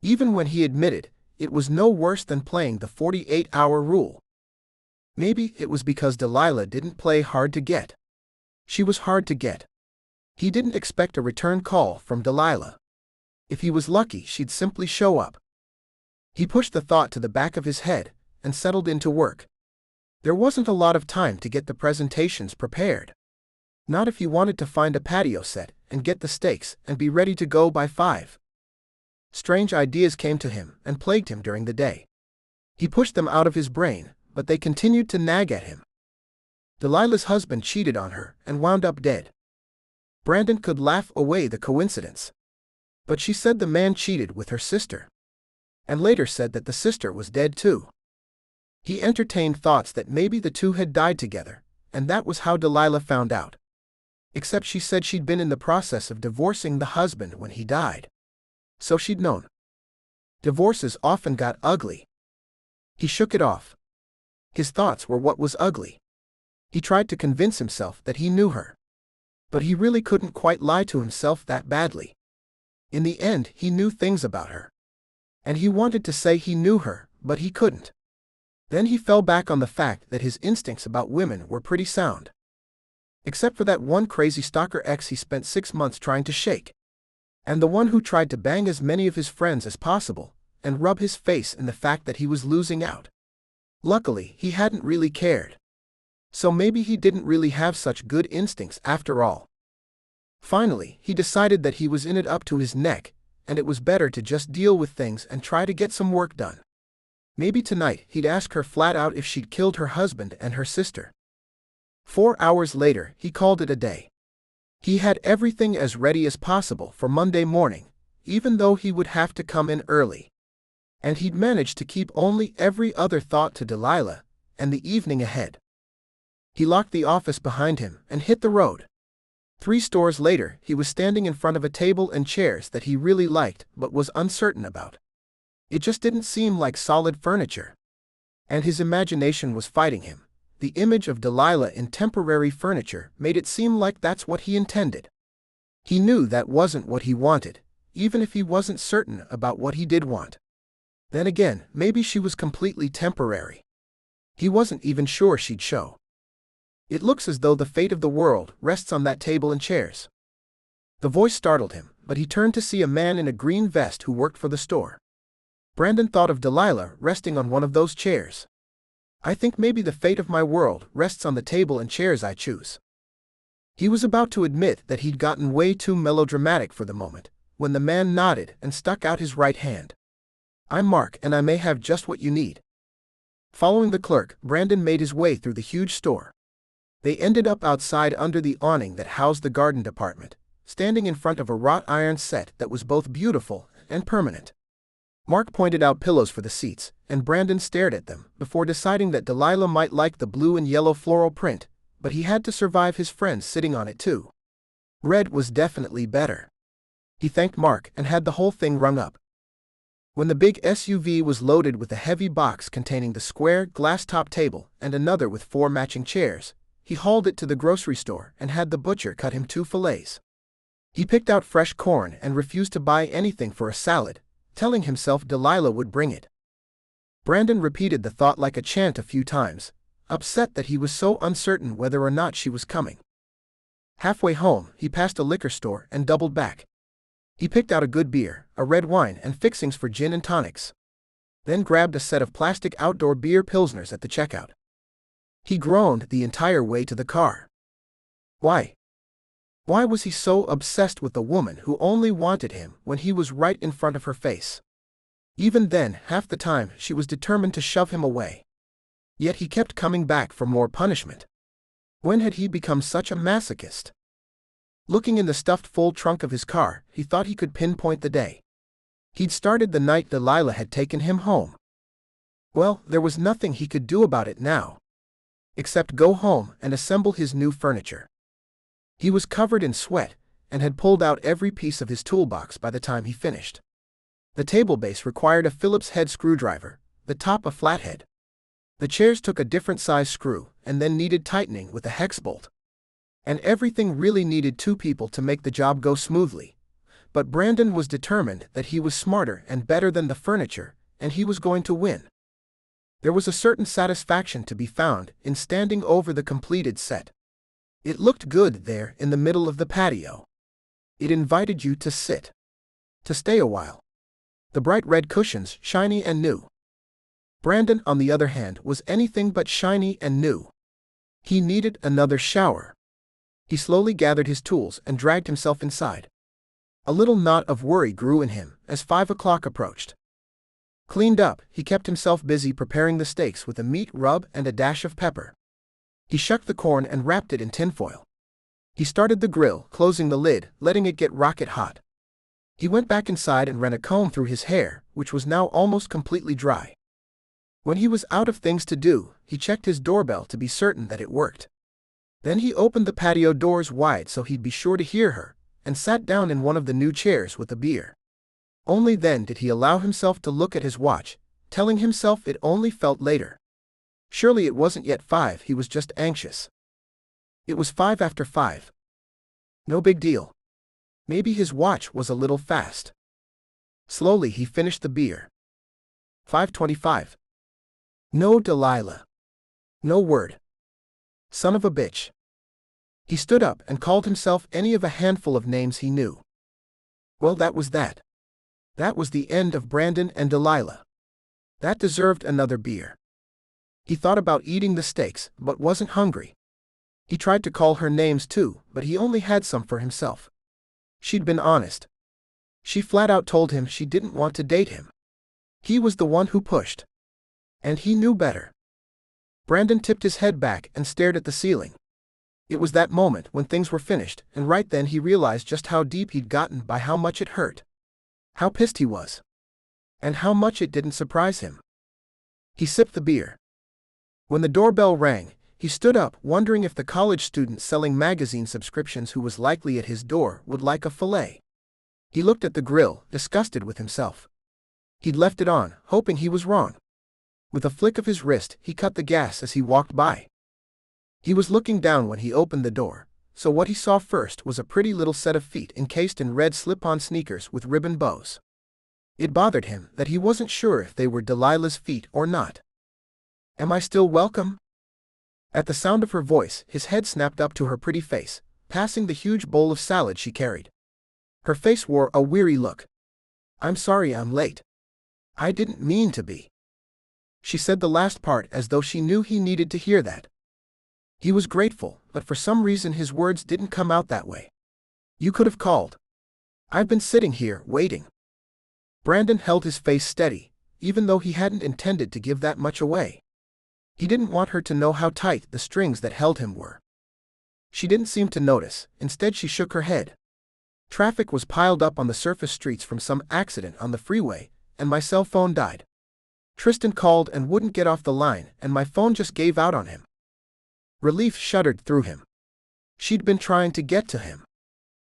Even when he admitted, it was no worse than playing the 48-hour rule. Maybe it was because Delilah didn't play hard to get. She was hard to get. He didn't expect a return call from Delilah. If he was lucky, she'd simply show up. He pushed the thought to the back of his head and settled into work. There wasn't a lot of time to get the presentations prepared. Not if he wanted to find a patio set and get the stakes and be ready to go by 5. Strange ideas came to him and plagued him during the day. He pushed them out of his brain, but they continued to nag at him. Delilah's husband cheated on her and wound up dead. Brandon could laugh away the coincidence. But she said the man cheated with her sister. And later said that the sister was dead too. He entertained thoughts that maybe the two had died together, and that was how Delilah found out. Except she said she'd been in the process of divorcing the husband when he died. So she'd known. Divorces often got ugly. He shook it off. His thoughts were what was ugly. He tried to convince himself that he knew her. But he really couldn't quite lie to himself that badly. In the end, he knew things about her. And he wanted to say he knew her, but he couldn't. Then he fell back on the fact that his instincts about women were pretty sound. Except for that one crazy stalker ex he spent 6 months trying to shake. And the one who tried to bang as many of his friends as possible, and rub his face in the fact that he was losing out. Luckily, he hadn't really cared. So maybe he didn't really have such good instincts after all. Finally, he decided that he was in it up to his neck, and it was better to just deal with things and try to get some work done. Maybe tonight he'd ask her flat out if she'd killed her husband and her sister. 4 hours later, he called it a day. He had everything as ready as possible for Monday morning, even though he would have to come in early. And he'd managed to keep only every other thought to Delilah and the evening ahead. He locked the office behind him and hit the road. 3 stores later, he was standing in front of a table and chairs that he really liked but was uncertain about. It just didn't seem like solid furniture. And his imagination was fighting him. The image of Delilah in temporary furniture made it seem like that's what he intended. He knew that wasn't what he wanted, even if he wasn't certain about what he did want. Then again, maybe she was completely temporary. He wasn't even sure she'd show. It looks as though the fate of the world rests on that table and chairs. The voice startled him, but he turned to see a man in a green vest who worked for the store. Brandon thought of Delilah resting on one of those chairs. I think maybe the fate of my world rests on the table and chairs I choose. He was about to admit that he'd gotten way too melodramatic for the moment, when the man nodded and stuck out his right hand. I'm Mark, and I may have just what you need. Following the clerk, Brandon made his way through the huge store. They ended up outside under the awning that housed the garden department, standing in front of a wrought iron set that was both beautiful and permanent. Mark pointed out pillows for the seats, and Brandon stared at them before deciding that Delilah might like the blue and yellow floral print, but he had to survive his friends sitting on it too. Red was definitely better. He thanked Mark and had the whole thing rung up. When the big SUV was loaded with a heavy box containing the square, glass-top table and another with 4 matching chairs, he hauled it to the grocery store and had the butcher cut him 2 fillets. He picked out fresh corn and refused to buy anything for a salad, telling himself Delilah would bring it. Brandon repeated the thought like a chant a few times, upset that he was so uncertain whether or not she was coming. Halfway home, he passed a liquor store and doubled back. He picked out a good beer, a red wine and fixings for gin and tonics. Then grabbed a set of plastic outdoor beer pilsners at the checkout. He groaned the entire way to the car. Why? Why was he so obsessed with the woman who only wanted him when he was right in front of her face? Even then, half the time, she was determined to shove him away. Yet he kept coming back for more punishment. When had he become such a masochist? Looking in the stuffed full trunk of his car, he thought he could pinpoint the day. He'd started the night Delilah had taken him home. Well, there was nothing he could do about it now. except go home and assemble his new furniture. He was covered in sweat and had pulled out every piece of his toolbox by the time he finished. The table base required a Phillips head screwdriver, the top a flathead. The chairs took a different size screw and then needed tightening with a hex bolt. And everything really needed 2 people to make the job go smoothly. But Brandon was determined that he was smarter and better than the furniture, and he was going to win. There was a certain satisfaction to be found in standing over the completed set. It looked good there in the middle of the patio. It invited you to sit, to stay a while. The bright red cushions, shiny and new. Brandon, on the other hand, was anything but shiny and new. He needed another shower. He slowly gathered his tools and dragged himself inside. A little knot of worry grew in him as 5 o'clock approached. Cleaned up, he kept himself busy preparing the steaks with a meat rub and a dash of pepper. He shucked the corn and wrapped it in tinfoil. He started the grill, closing the lid, letting it get rocket hot. He went back inside and ran a comb through his hair, which was now almost completely dry. When he was out of things to do, he checked his doorbell to be certain that it worked. Then he opened the patio doors wide so he'd be sure to hear her, and sat down in one of the new chairs with a beer. Only then did he allow himself to look at his watch, telling himself it only felt later. Surely it wasn't yet 5, he was just anxious. It was 5 after 5. No big deal. Maybe his watch was a little fast. Slowly he finished the beer. 5:25. No Delilah. No word. Son of a bitch. He stood up and called himself any of a handful of names he knew. Well, that was that. That was the end of Brandon and Delilah. That deserved another beer. He thought about eating the steaks, but wasn't hungry. He tried to call her names too, but he only had some for himself. She'd been honest. She flat out told him she didn't want to date him. He was the one who pushed. And he knew better. Brandon tipped his head back and stared at the ceiling. It was that moment when things were finished, and right then he realized just how deep he'd gotten by how much it hurt. How pissed he was. And how much it didn't surprise him. He sipped the beer. When the doorbell rang, he stood up, wondering if the college student selling magazine subscriptions who was likely at his door would like a fillet. He looked at the grill, disgusted with himself. He'd left it on, hoping he was wrong. With a flick of his wrist, he cut the gas as he walked by. He was looking down when he opened the door, so what he saw first was a pretty little set of feet encased in red slip-on sneakers with ribbon bows. It bothered him that he wasn't sure if they were Delilah's feet or not. Am I still welcome? At the sound of her voice, his head snapped up to her pretty face, passing the huge bowl of salad she carried. Her face wore a weary look. I'm sorry I'm late. I didn't mean to be. She said the last part as though she knew he needed to hear that. He was grateful, but for some reason his words didn't come out that way. You could have called. I've been sitting here, waiting. Brandon held his face steady, even though he hadn't intended to give that much away. He didn't want her to know how tight the strings that held him were. She didn't seem to notice, instead she shook her head. Traffic was piled up on the surface streets from some accident on the freeway, and my cell phone died. Tristan called and wouldn't get off the line, and my phone just gave out on him. Relief shuddered through him. She'd been trying to get to him.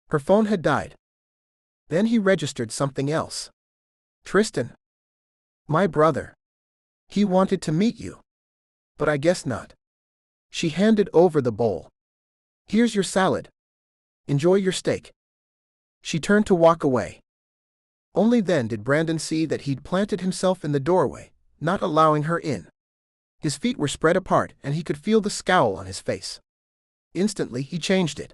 Her phone had died. Then he registered something else. Tristan. My brother. He wanted to meet you. But I guess not. She handed over the bowl. Here's your salad. Enjoy your steak. She turned to walk away. Only then did Brandon see that he'd planted himself in the doorway, not allowing her in. His feet were spread apart and he could feel the scowl on his face. Instantly he changed it.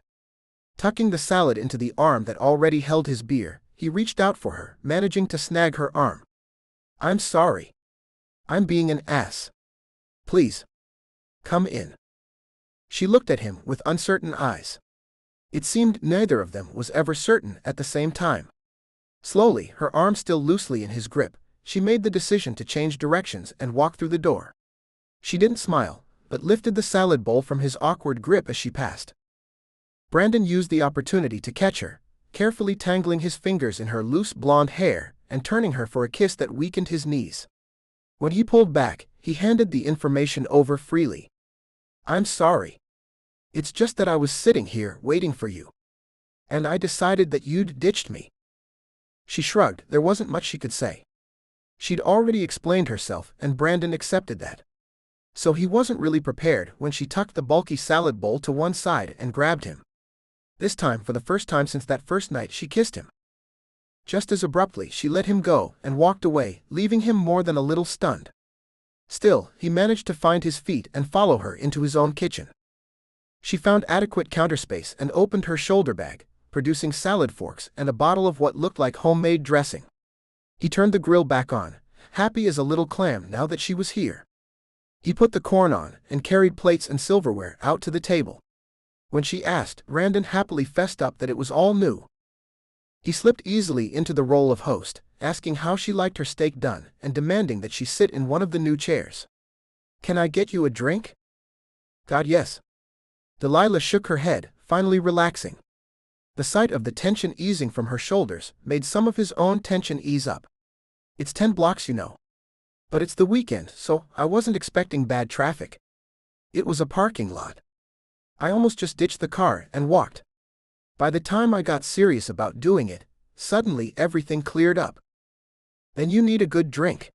Tucking the salad into the arm that already held his beer, he reached out for her, managing to snag her arm. I'm sorry. I'm being an ass. Please. Come in. She looked at him with uncertain eyes. It seemed neither of them was ever certain at the same time. Slowly, her arm still loosely in his grip, she made the decision to change directions and walk through the door. She didn't smile, but lifted the salad bowl from his awkward grip as she passed. Brandon used the opportunity to catch her, carefully tangling his fingers in her loose blonde hair and turning her for a kiss that weakened his knees. When he pulled back, he handed the information over freely. I'm sorry. It's just that I was sitting here waiting for you. And I decided that you'd ditched me. She shrugged. There wasn't much she could say. She'd already explained herself, and Brandon accepted that. So he wasn't really prepared when she tucked the bulky salad bowl to one side and grabbed him. This time, for the first time since that first night, she kissed him. Just as abruptly, she let him go and walked away, leaving him more than a little stunned. Still, he managed to find his feet and follow her into his own kitchen. She found adequate counter space and opened her shoulder bag, producing salad forks and a bottle of what looked like homemade dressing. He turned the grill back on, happy as a little clam now that she was here. He put the corn on and carried plates and silverware out to the table. When she asked, Brandon happily fessed up that it was all new. He slipped easily into the role of host, asking how she liked her steak done and demanding that she sit in one of the new chairs. "Can I get you a drink?" "God, yes." Delilah shook her head, finally relaxing. The sight of the tension easing from her shoulders made some of his own tension ease up. "It's 10 blocks, you know. But it's the weekend, so I wasn't expecting bad traffic. It was a parking lot. I almost just ditched the car and walked." By the time I got serious about doing it, suddenly everything cleared up. "Then you need a good drink."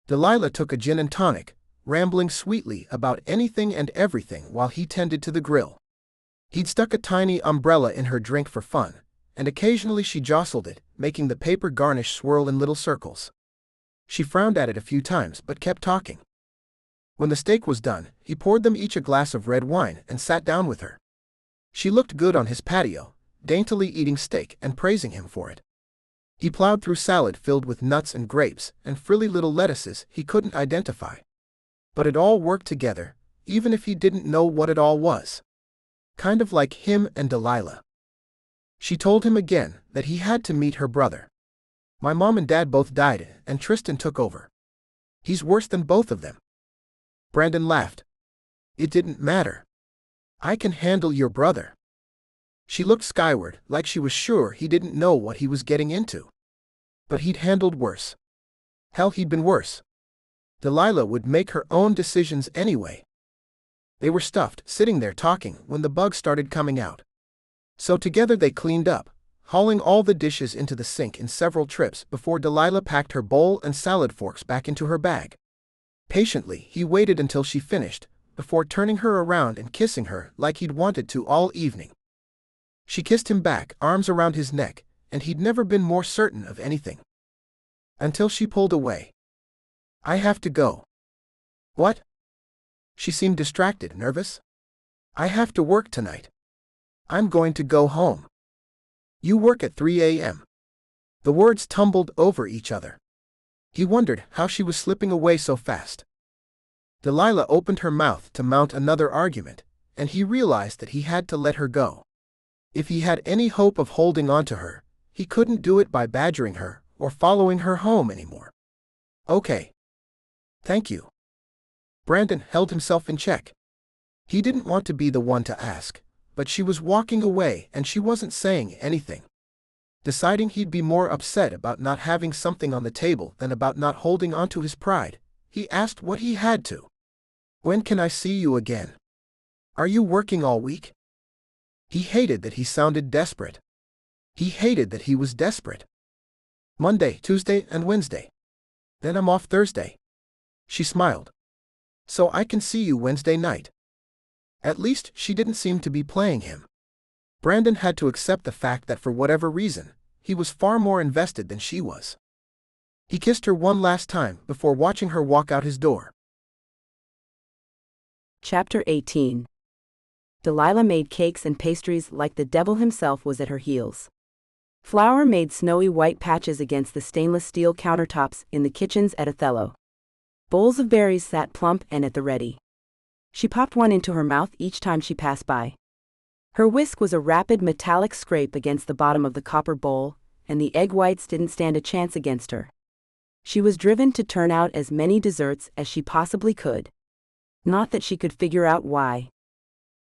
Delilah took a gin and tonic, rambling sweetly about anything and everything while he tended to the grill. He'd stuck a tiny umbrella in her drink for fun, and occasionally she jostled it, making the paper garnish swirl in little circles. She frowned at it a few times but kept talking. When the steak was done, he poured them each a glass of red wine and sat down with her. She looked good on his patio, daintily eating steak and praising him for it. He plowed through salad filled with nuts and grapes and frilly little lettuces he couldn't identify. But it all worked together, even if he didn't know what it all was. Kind of like him and Delilah. She told him again that he had to meet her brother. "My mom and dad both died, and Tristan took over. He's worse than both of them." Brandon laughed. "It didn't matter. I can handle your brother." She looked skyward, like she was sure he didn't know what he was getting into. But he'd handled worse. Hell, he'd been worse. Delilah would make her own decisions anyway. They were stuffed, sitting there talking, when the bugs started coming out. So together they cleaned up, hauling all the dishes into the sink in several trips before Delilah packed her bowl and salad forks back into her bag. Patiently, he waited until she finished, before turning her around and kissing her like he'd wanted to all evening. She kissed him back, arms around his neck, and he'd never been more certain of anything. Until she pulled away. "I have to go." "What?" She seemed distracted, nervous. "I have to work tonight. I'm going to go home." "You work at 3 a.m. The words tumbled over each other. He wondered how she was slipping away so fast. Delilah opened her mouth to mount another argument, and he realized that he had to let her go. If he had any hope of holding on to her, he couldn't do it by badgering her or following her home anymore. "Okay. Thank you." Brandon held himself in check. He didn't want to be the one to ask, but she was walking away and she wasn't saying anything. Deciding he'd be more upset about not having something on the table than about not holding on to his pride, he asked what he had to. "When can I see you again? Are you working all week?" He hated that he sounded desperate. He hated that he was desperate. "Monday, Tuesday, and Wednesday. Then I'm off Thursday." She smiled. "So I can see you Wednesday night." At least she didn't seem to be playing him. Brandon had to accept the fact that for whatever reason, he was far more invested than she was. He kissed her one last time before watching her walk out his door. Chapter 18. Delilah made cakes and pastries like the devil himself was at her heels. Flour made snowy white patches against the stainless steel countertops in the kitchens at Othello. Bowls of berries sat plump and at the ready. She popped one into her mouth each time she passed by. Her whisk was a rapid metallic scrape against the bottom of the copper bowl, and the egg whites didn't stand a chance against her. She was driven to turn out as many desserts as she possibly could. Not that she could figure out why.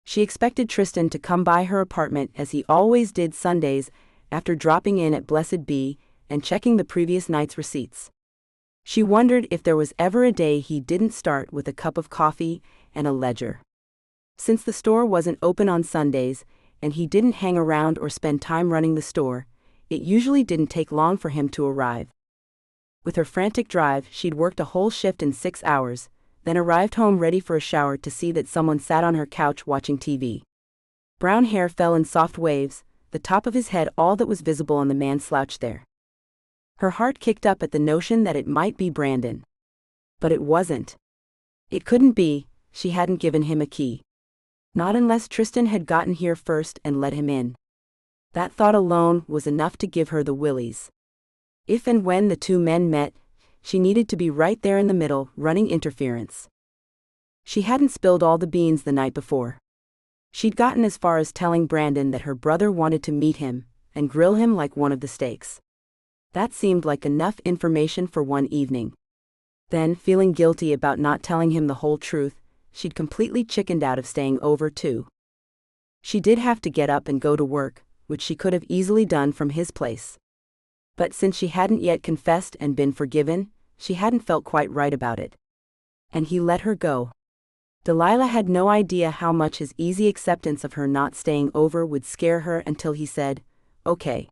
She expected Tristan to come by her apartment as he always did Sundays after dropping in at Blessed Be and checking the previous night's receipts. She wondered if there was ever a day he didn't start with a cup of coffee and a ledger. Since the store wasn't open on Sundays, and he didn't hang around or spend time running the store, it usually didn't take long for him to arrive. With her frantic drive, she'd worked a whole shift in 6 hours, then arrived home ready for a shower to see that someone sat on her couch watching TV. Brown hair fell in soft waves, the top of his head all that was visible on the man slouched there. Her heart kicked up at the notion that it might be Brandon. But it wasn't. It couldn't be, she hadn't given him a key. Not unless Tristan had gotten here first and let him in. That thought alone was enough to give her the willies. If and when the two men met, she needed to be right there in the middle, running interference. She hadn't spilled all the beans the night before. She'd gotten as far as telling Brandon that her brother wanted to meet him and grill him like one of the steaks. That seemed like enough information for one evening. Then, feeling guilty about not telling him the whole truth, she'd completely chickened out of staying over too. She did have to get up and go to work, which she could have easily done from his place. But since she hadn't yet confessed and been forgiven, she hadn't felt quite right about it. And he let her go. Delilah had no idea how much his easy acceptance of her not staying over would scare her until he said, "Okay."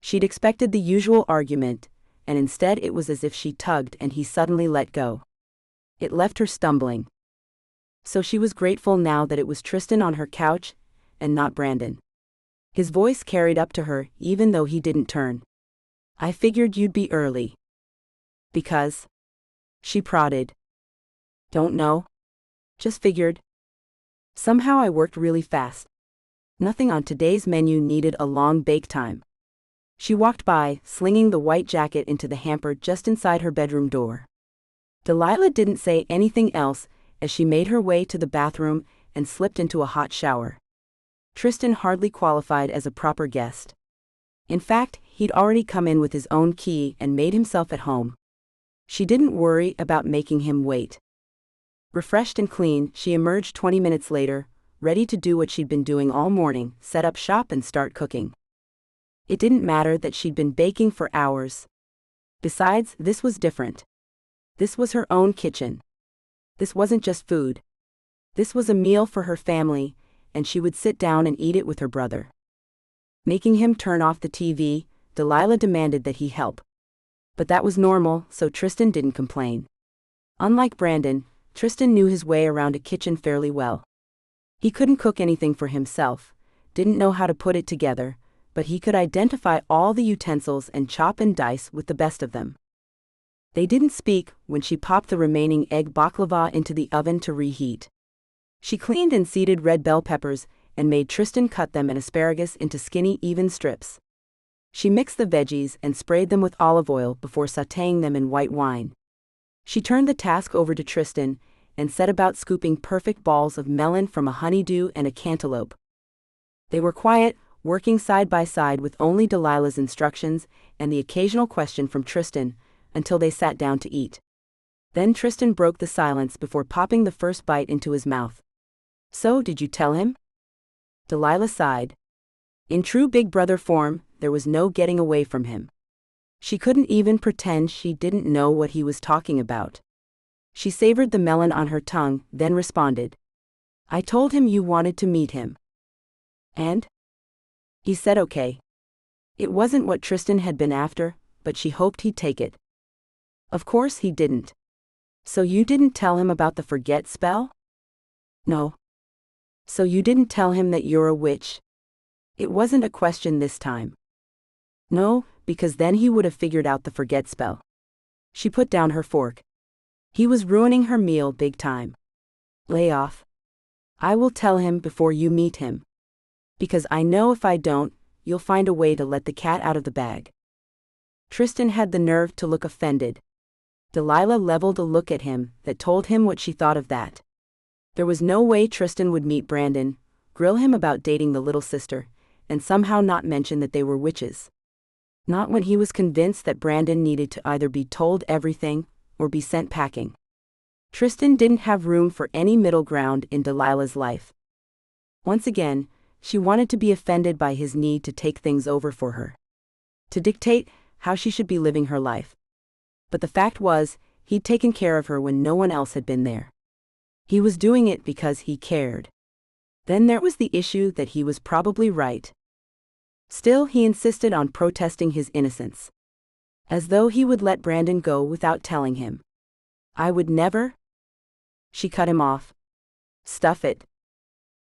She'd expected the usual argument, and instead it was as if she tugged and he suddenly let go. It left her stumbling. So she was grateful now that it was Tristan on her couch, and not Brandon. His voice carried up to her even though he didn't turn. "I figured you'd be early." "Because?" She prodded. "Don't know. Just figured. Somehow I worked really fast. Nothing on today's menu needed a long bake time." She walked by, slinging the white jacket into the hamper just inside her bedroom door. Delilah didn't say anything else as she made her way to the bathroom and slipped into a hot shower. Tristan hardly qualified as a proper guest. In fact, he'd already come in with his own key and made himself at home. She didn't worry about making him wait. Refreshed and clean, she emerged 20 minutes later, ready to do what she'd been doing all morning, set up shop and start cooking. It didn't matter that she'd been baking for hours. Besides, this was different. This was her own kitchen. This wasn't just food. This was a meal for her family, and she would sit down and eat it with her brother. Making him turn off the TV, Delilah demanded that he help. But that was normal, so Tristan didn't complain. Unlike Brandon, Tristan knew his way around a kitchen fairly well. He couldn't cook anything for himself, didn't know how to put it together, but he could identify all the utensils and chop and dice with the best of them. They didn't speak when she popped the remaining egg baklava into the oven to reheat. She cleaned and seeded red bell peppers and made Tristan cut them and asparagus into skinny, even strips. She mixed the veggies and sprayed them with olive oil before sautéing them in white wine. She turned the task over to Tristan and set about scooping perfect balls of melon from a honeydew and a cantaloupe. They were quiet, working side by side with only Delilah's instructions and the occasional question from Tristan, until they sat down to eat. Then Tristan broke the silence before popping the first bite into his mouth. "So, did you tell him?" Delilah sighed. In true big brother form, there was no getting away from him. She couldn't even pretend she didn't know what he was talking about. She savored the melon on her tongue, then responded. "I told him you wanted to meet him." "And?" He said okay. It wasn't what Tristan had been after, but she hoped he'd take it. Of course he didn't. "So you didn't tell him about the forget spell?" "No." "So you didn't tell him that you're a witch?" It wasn't a question this time. "No, because then he would have figured out the forget spell." She put down her fork. He was ruining her meal big time. "Lay off. I will tell him before you meet him. Because I know if I don't, you'll find a way to let the cat out of the bag." Tristan had the nerve to look offended. Delilah leveled a look at him that told him what she thought of that. There was no way Tristan would meet Brandon, grill him about dating the little sister, and somehow not mention that they were witches. Not when he was convinced that Brandon needed to either be told everything or be sent packing. Tristan didn't have room for any middle ground in Delilah's life. Once again, she wanted to be offended by his need to take things over for her. To dictate how she should be living her life. But the fact was, he'd taken care of her when no one else had been there. He was doing it because he cared. Then there was the issue that he was probably right. Still, he insisted on protesting his innocence. As though he would let Brandon go without telling him. "I would never." She cut him off. "Stuff it."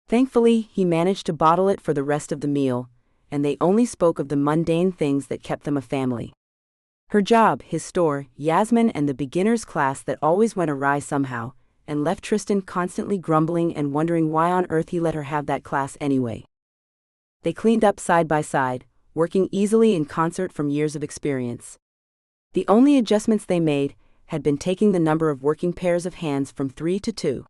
Thankfully, he managed to bottle it for the rest of the meal, and they only spoke of the mundane things that kept them a family. Her job, his store, Yasmin, and the beginner's class that always went awry somehow, and left Tristan constantly grumbling and wondering why on earth he let her have that class anyway. They cleaned up side by side, working easily in concert from years of experience. The only adjustments they made had been taking the number of working pairs of hands from 3 to 2.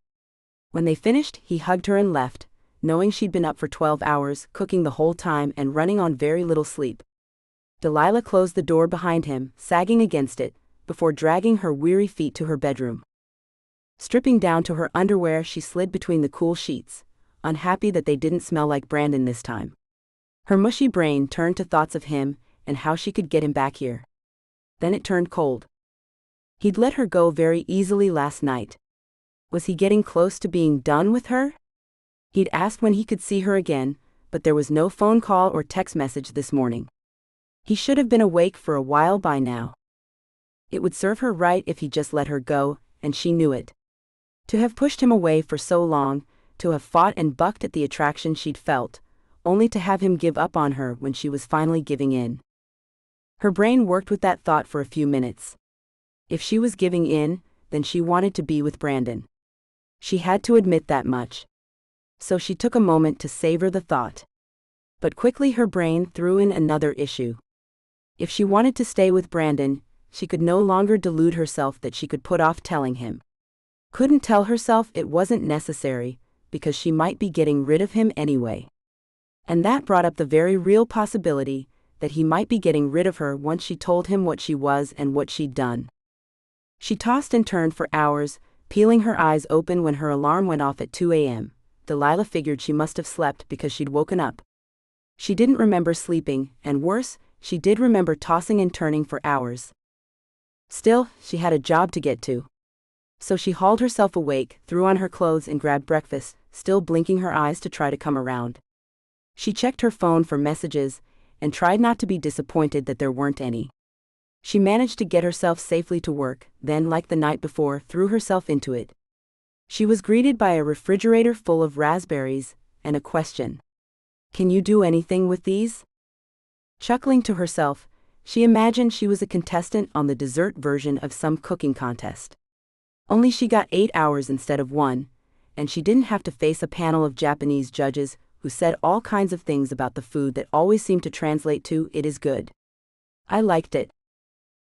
When they finished, he hugged her and left, knowing she'd been up for 12 hours, cooking the whole time and running on very little sleep. Delilah closed the door behind him, sagging against it, before dragging her weary feet to her bedroom. Stripping down to her underwear, she slid between the cool sheets, unhappy that they didn't smell like Brandon this time. Her mushy brain turned to thoughts of him and how she could get him back here. Then it turned cold. He'd let her go very easily last night. Was he getting close to being done with her? He'd asked when he could see her again, but there was no phone call or text message this morning. He should have been awake for a while by now. It would serve her right if he just let her go, and she knew it. To have pushed him away for so long, to have fought and bucked at the attraction she'd felt, only to have him give up on her when she was finally giving in. Her brain worked with that thought for a few minutes. If she was giving in, then she wanted to be with Brandon. She had to admit that much. So she took a moment to savor the thought. But quickly her brain threw in another issue. If she wanted to stay with Brandon, she could no longer delude herself that she could put off telling him. Couldn't tell herself it wasn't necessary, because she might be getting rid of him anyway. And that brought up the very real possibility that he might be getting rid of her once she told him what she was and what she'd done. She tossed and turned for hours, peeling her eyes open when her alarm went off at 2 a.m. Delilah figured she must have slept because she'd woken up. She didn't remember sleeping, and worse, she did remember tossing and turning for hours. Still, she had a job to get to. So she hauled herself awake, threw on her clothes and grabbed breakfast, still blinking her eyes to try to come around. She checked her phone for messages, and tried not to be disappointed that there weren't any. She managed to get herself safely to work, then, like the night before, threw herself into it. She was greeted by a refrigerator full of raspberries, and a question. "Can you do anything with these?" Chuckling to herself, she imagined she was a contestant on the dessert version of some cooking contest. Only she got 8 hours instead of 1, and she didn't have to face a panel of Japanese judges who said all kinds of things about the food that always seemed to translate to, "It is good." I liked it.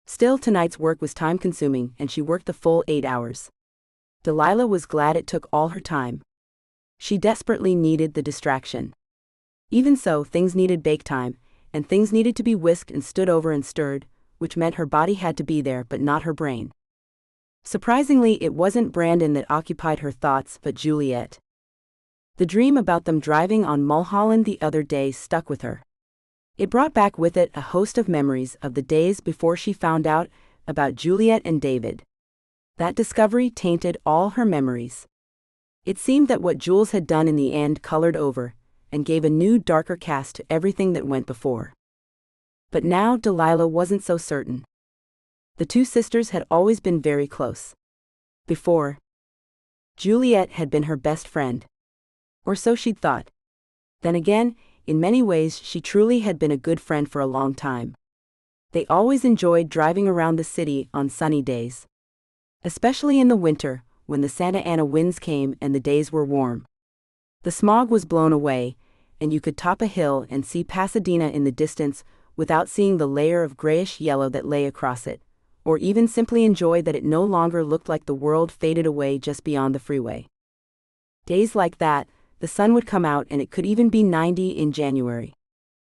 Still, tonight's work was time-consuming, and she worked the full 8 hours. Delilah was glad it took all her time. She desperately needed the distraction. Even so, things needed bake time, and things needed to be whisked and stood over and stirred, which meant her body had to be there but not her brain. Surprisingly, it wasn't Brandon that occupied her thoughts, but Juliet. The dream about them driving on Mulholland the other day stuck with her. It brought back with it a host of memories of the days before she found out about Juliet and David. That discovery tainted all her memories. It seemed that what Jules had done in the end colored over, and gave a new, darker cast to everything that went before. But now Delilah wasn't so certain. The two sisters had always been very close. Before, Juliet had been her best friend. Or so she'd thought. Then again, in many ways she truly had been a good friend for a long time. They always enjoyed driving around the city on sunny days. Especially in the winter, when the Santa Ana winds came and the days were warm. The smog was blown away, and you could top a hill and see Pasadena in the distance without seeing the layer of grayish yellow that lay across it, or even simply enjoy that it no longer looked like the world faded away just beyond the freeway. Days like that, the sun would come out and it could even be 90 in January.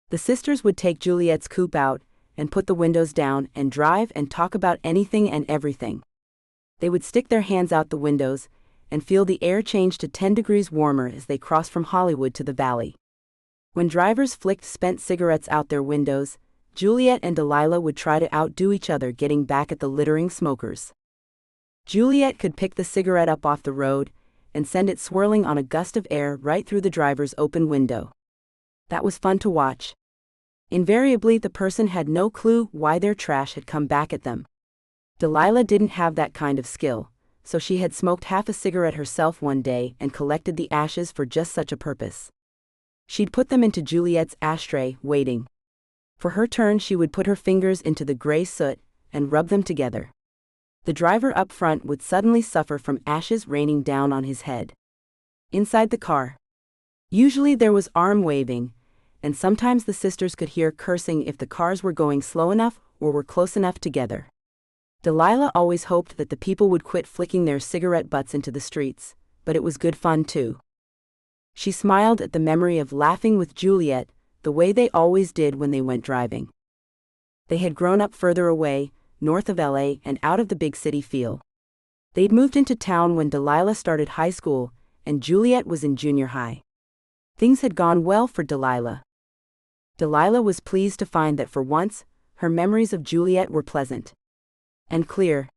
The sisters would take Juliet's coupe out and put the windows down and drive and talk about anything and everything. They would stick their hands out the windows and feel the air change to 10 degrees warmer as they crossed from Hollywood to the valley. When drivers flicked spent cigarettes out their windows, Juliet and Delilah would try to outdo each other getting back at the littering smokers. Juliet could pick the cigarette up off the road, and send it swirling on a gust of air right through the driver's open window. That was fun to watch. Invariably, the person had no clue why their trash had come back at them. Delilah didn't have that kind of skill, so she had smoked half a cigarette herself one day and collected the ashes for just such a purpose. She'd put them into Juliet's ashtray, waiting. For her turn, she would put her fingers into the gray soot and rub them together. The driver up front would suddenly suffer from ashes raining down on his head. Inside the car, usually there was arm waving, and sometimes the sisters could hear cursing if the cars were going slow enough or were close enough together. Delilah always hoped that the people would quit flicking their cigarette butts into the streets, but it was good fun too. She smiled at the memory of laughing with Juliet, the way they always did when they went driving. They had grown up further away, north of LA and out of the big city feel. They'd moved into town when Delilah started high school, and Juliet was in junior high. Things had gone well for Delilah. Delilah was pleased to find that for once, her memories of Juliet were pleasant and clear.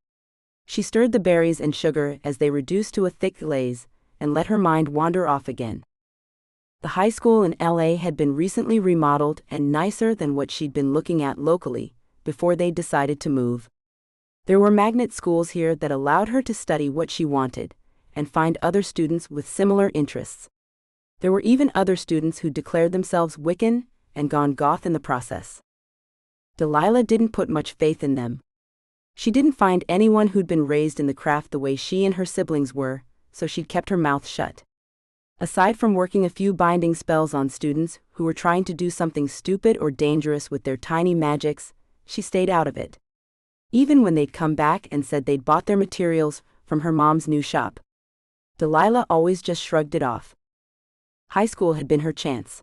She stirred the berries and sugar as they reduced to a thick glaze, and let her mind wander off again. The high school in LA had been recently remodeled and nicer than what she'd been looking at locally, before they decided to move. There were magnet schools here that allowed her to study what she wanted, and find other students with similar interests. There were even other students who declared themselves Wiccan, and gone goth in the process. Delilah didn't put much faith in them. She didn't find anyone who'd been raised in the craft the way she and her siblings were, so she'd kept her mouth shut. Aside from working a few binding spells on students who were trying to do something stupid or dangerous with their tiny magics, she stayed out of it. Even when they'd come back and said they'd bought their materials from her mom's new shop, Delilah always just shrugged it off. High school had been her chance.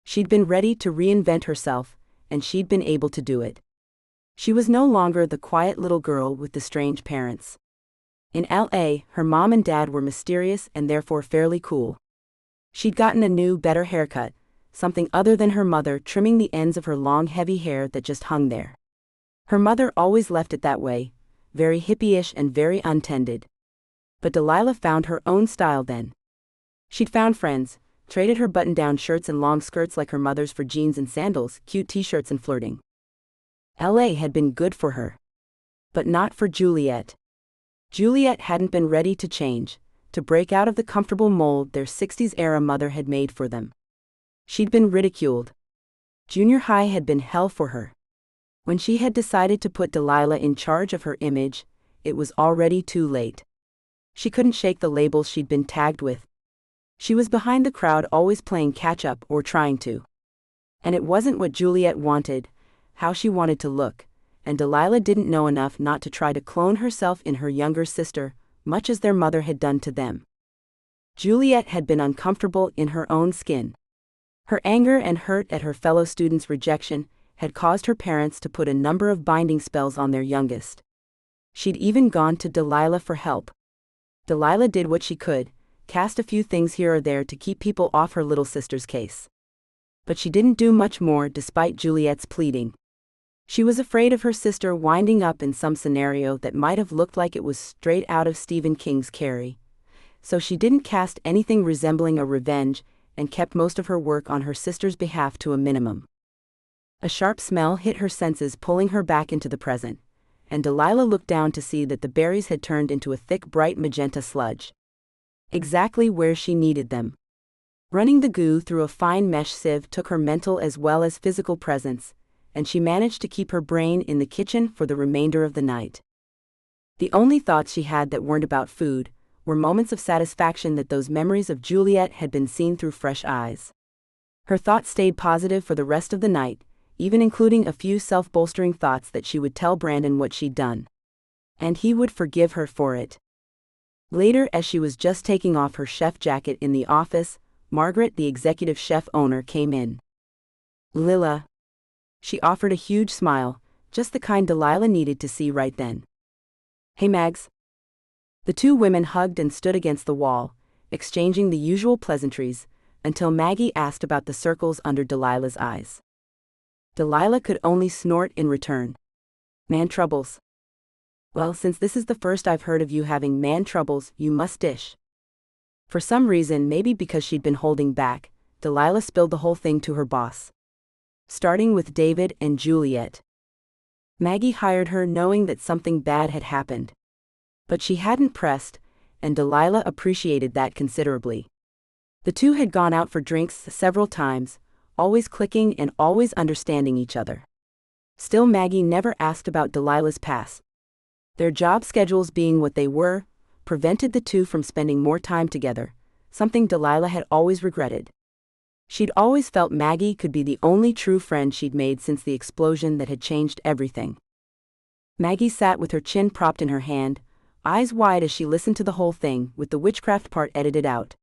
She'd been ready to reinvent herself, and she'd been able to do it. She was no longer the quiet little girl with the strange parents. In LA, her mom and dad were mysterious and therefore fairly cool. She'd gotten a new, better haircut, something other than her mother trimming the ends of her long, heavy hair that just hung there. Her mother always left it that way, very hippie-ish and very untended. But Delilah found her own style then. She'd found friends, traded her button-down shirts and long skirts like her mother's for jeans and sandals, cute t-shirts and flirting. LA had been good for her. But not for Juliet. Juliet hadn't been ready to change, to break out of the comfortable mold their 60s-era mother had made for them. She'd been ridiculed. Junior high had been hell for her. When she had decided to put Delilah in charge of her image, it was already too late. She couldn't shake the labels she'd been tagged with. She was behind the crowd, always playing catch-up or trying to. And it wasn't what Juliet wanted, how she wanted to look, and Delilah didn't know enough not to try to clone herself in her younger sister, much as their mother had done to them. Juliet had been uncomfortable in her own skin. Her anger and hurt at her fellow students' rejection had caused her parents to put a number of binding spells on their youngest. She'd even gone to Delilah for help. Delilah did what she could, cast a few things here or there to keep people off her little sister's case. But she didn't do much more despite Juliet's pleading. She was afraid of her sister winding up in some scenario that might have looked like it was straight out of Stephen King's Carrie. So she didn't cast anything resembling a revenge and kept most of her work on her sister's behalf to a minimum. A sharp smell hit her senses, pulling her back into the present, and Delilah looked down to see that the berries had turned into a thick, bright magenta sludge. Exactly where she needed them. Running the goo through a fine mesh sieve took her mental as well as physical presence, and she managed to keep her brain in the kitchen for the remainder of the night. The only thoughts she had that weren't about food were moments of satisfaction that those memories of Juliet had been seen through fresh eyes. Her thoughts stayed positive for the rest of the night, even including a few self-bolstering thoughts that she would tell Brandon what she'd done. And he would forgive her for it. Later, as she was just taking off her chef jacket in the office, Margaret, the executive chef owner, came in. "Lila." She offered a huge smile, just the kind Delilah needed to see right then. "Hey, Mags." The two women hugged and stood against the wall, exchanging the usual pleasantries, until Maggie asked about the circles under Delilah's eyes. Delilah could only snort in return. "Man troubles." "Well, since this is the first I've heard of you having man troubles, you must dish." For some reason, maybe because she'd been holding back, Delilah spilled the whole thing to her boss. Starting with David and Juliet. Maggie hired her knowing that something bad had happened. But she hadn't pressed, and Delilah appreciated that considerably. The two had gone out for drinks several times, always clicking and always understanding each other. Still, Maggie never asked about Delilah's past. Their job schedules being what they were, prevented the two from spending more time together, something Delilah had always regretted. She'd always felt Maggie could be the only true friend she'd made since the explosion that had changed everything. Maggie sat with her chin propped in her hand, eyes wide as she listened to the whole thing, with the witchcraft part edited out.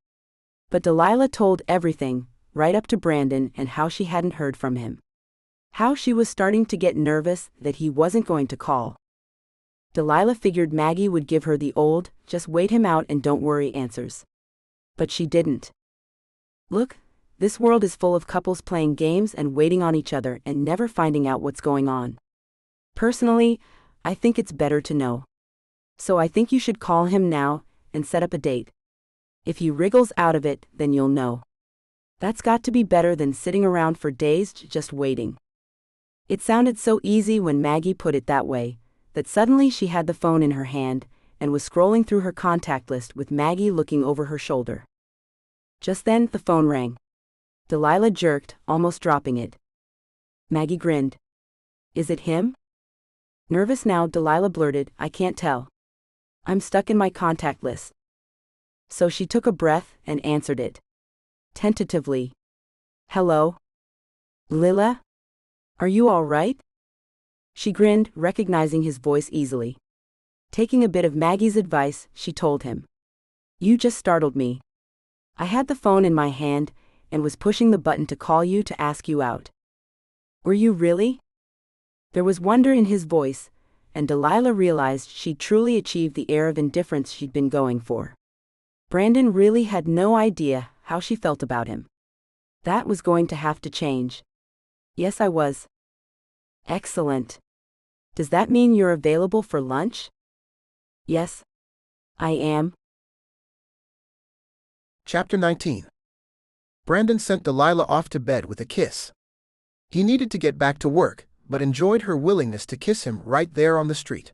But Delilah told everything, right up to Brandon and how she hadn't heard from him. How she was starting to get nervous that he wasn't going to call. Delilah figured Maggie would give her the old, just wait him out and don't worry answers. But she didn't. Look, this world is full of couples playing games and waiting on each other and never finding out what's going on. Personally, I think it's better to know. So I think you should call him now and set up a date. If he wriggles out of it, then you'll know. That's got to be better than sitting around for days just waiting. It sounded so easy when Maggie put it that way, that suddenly she had the phone in her hand and was scrolling through her contact list with Maggie looking over her shoulder. Just then, the phone rang. Delilah jerked, almost dropping it. Maggie grinned. Is it him? Nervous now, Delilah blurted, I can't tell. I'm stuck in my contact list. So she took a breath and answered it. Tentatively. Hello? Lila? Are you all right? She grinned, recognizing his voice easily. Taking a bit of Maggie's advice, she told him. You just startled me. I had the phone in my hand and was pushing the button to call you to ask you out. Were you really? There was wonder in his voice, and Delilah realized she'd truly achieved the air of indifference she'd been going for. Brandon really had no idea how she felt about him. That was going to have to change. Yes, I was. Excellent. Does that mean you're available for lunch? Yes, I am. Chapter 19. Brandon sent Delilah off to bed with a kiss. He needed to get back to work, but enjoyed her willingness to kiss him right there on the street.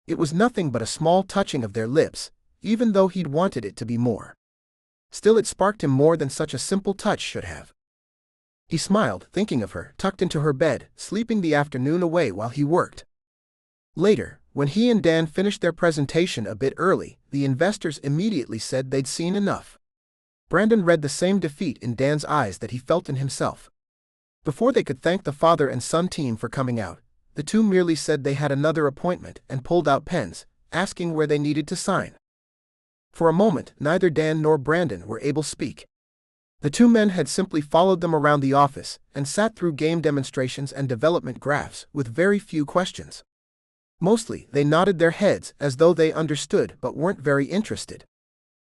It was nothing but a small touching of their lips, even though he'd wanted it to be more. Still, it sparked him more than such a simple touch should have. He smiled, thinking of her, tucked into her bed, sleeping the afternoon away while he worked. Later, when he and Dan finished their presentation a bit early, the investors immediately said they'd seen enough. Brandon read the same defeat in Dan's eyes that he felt in himself. Before they could thank the father and son team for coming out, the two merely said they had another appointment and pulled out pens, asking where they needed to sign. For a moment, neither Dan nor Brandon were able to speak. The two men had simply followed them around the office and sat through game demonstrations and development graphs with very few questions. Mostly, they nodded their heads as though they understood but weren't very interested.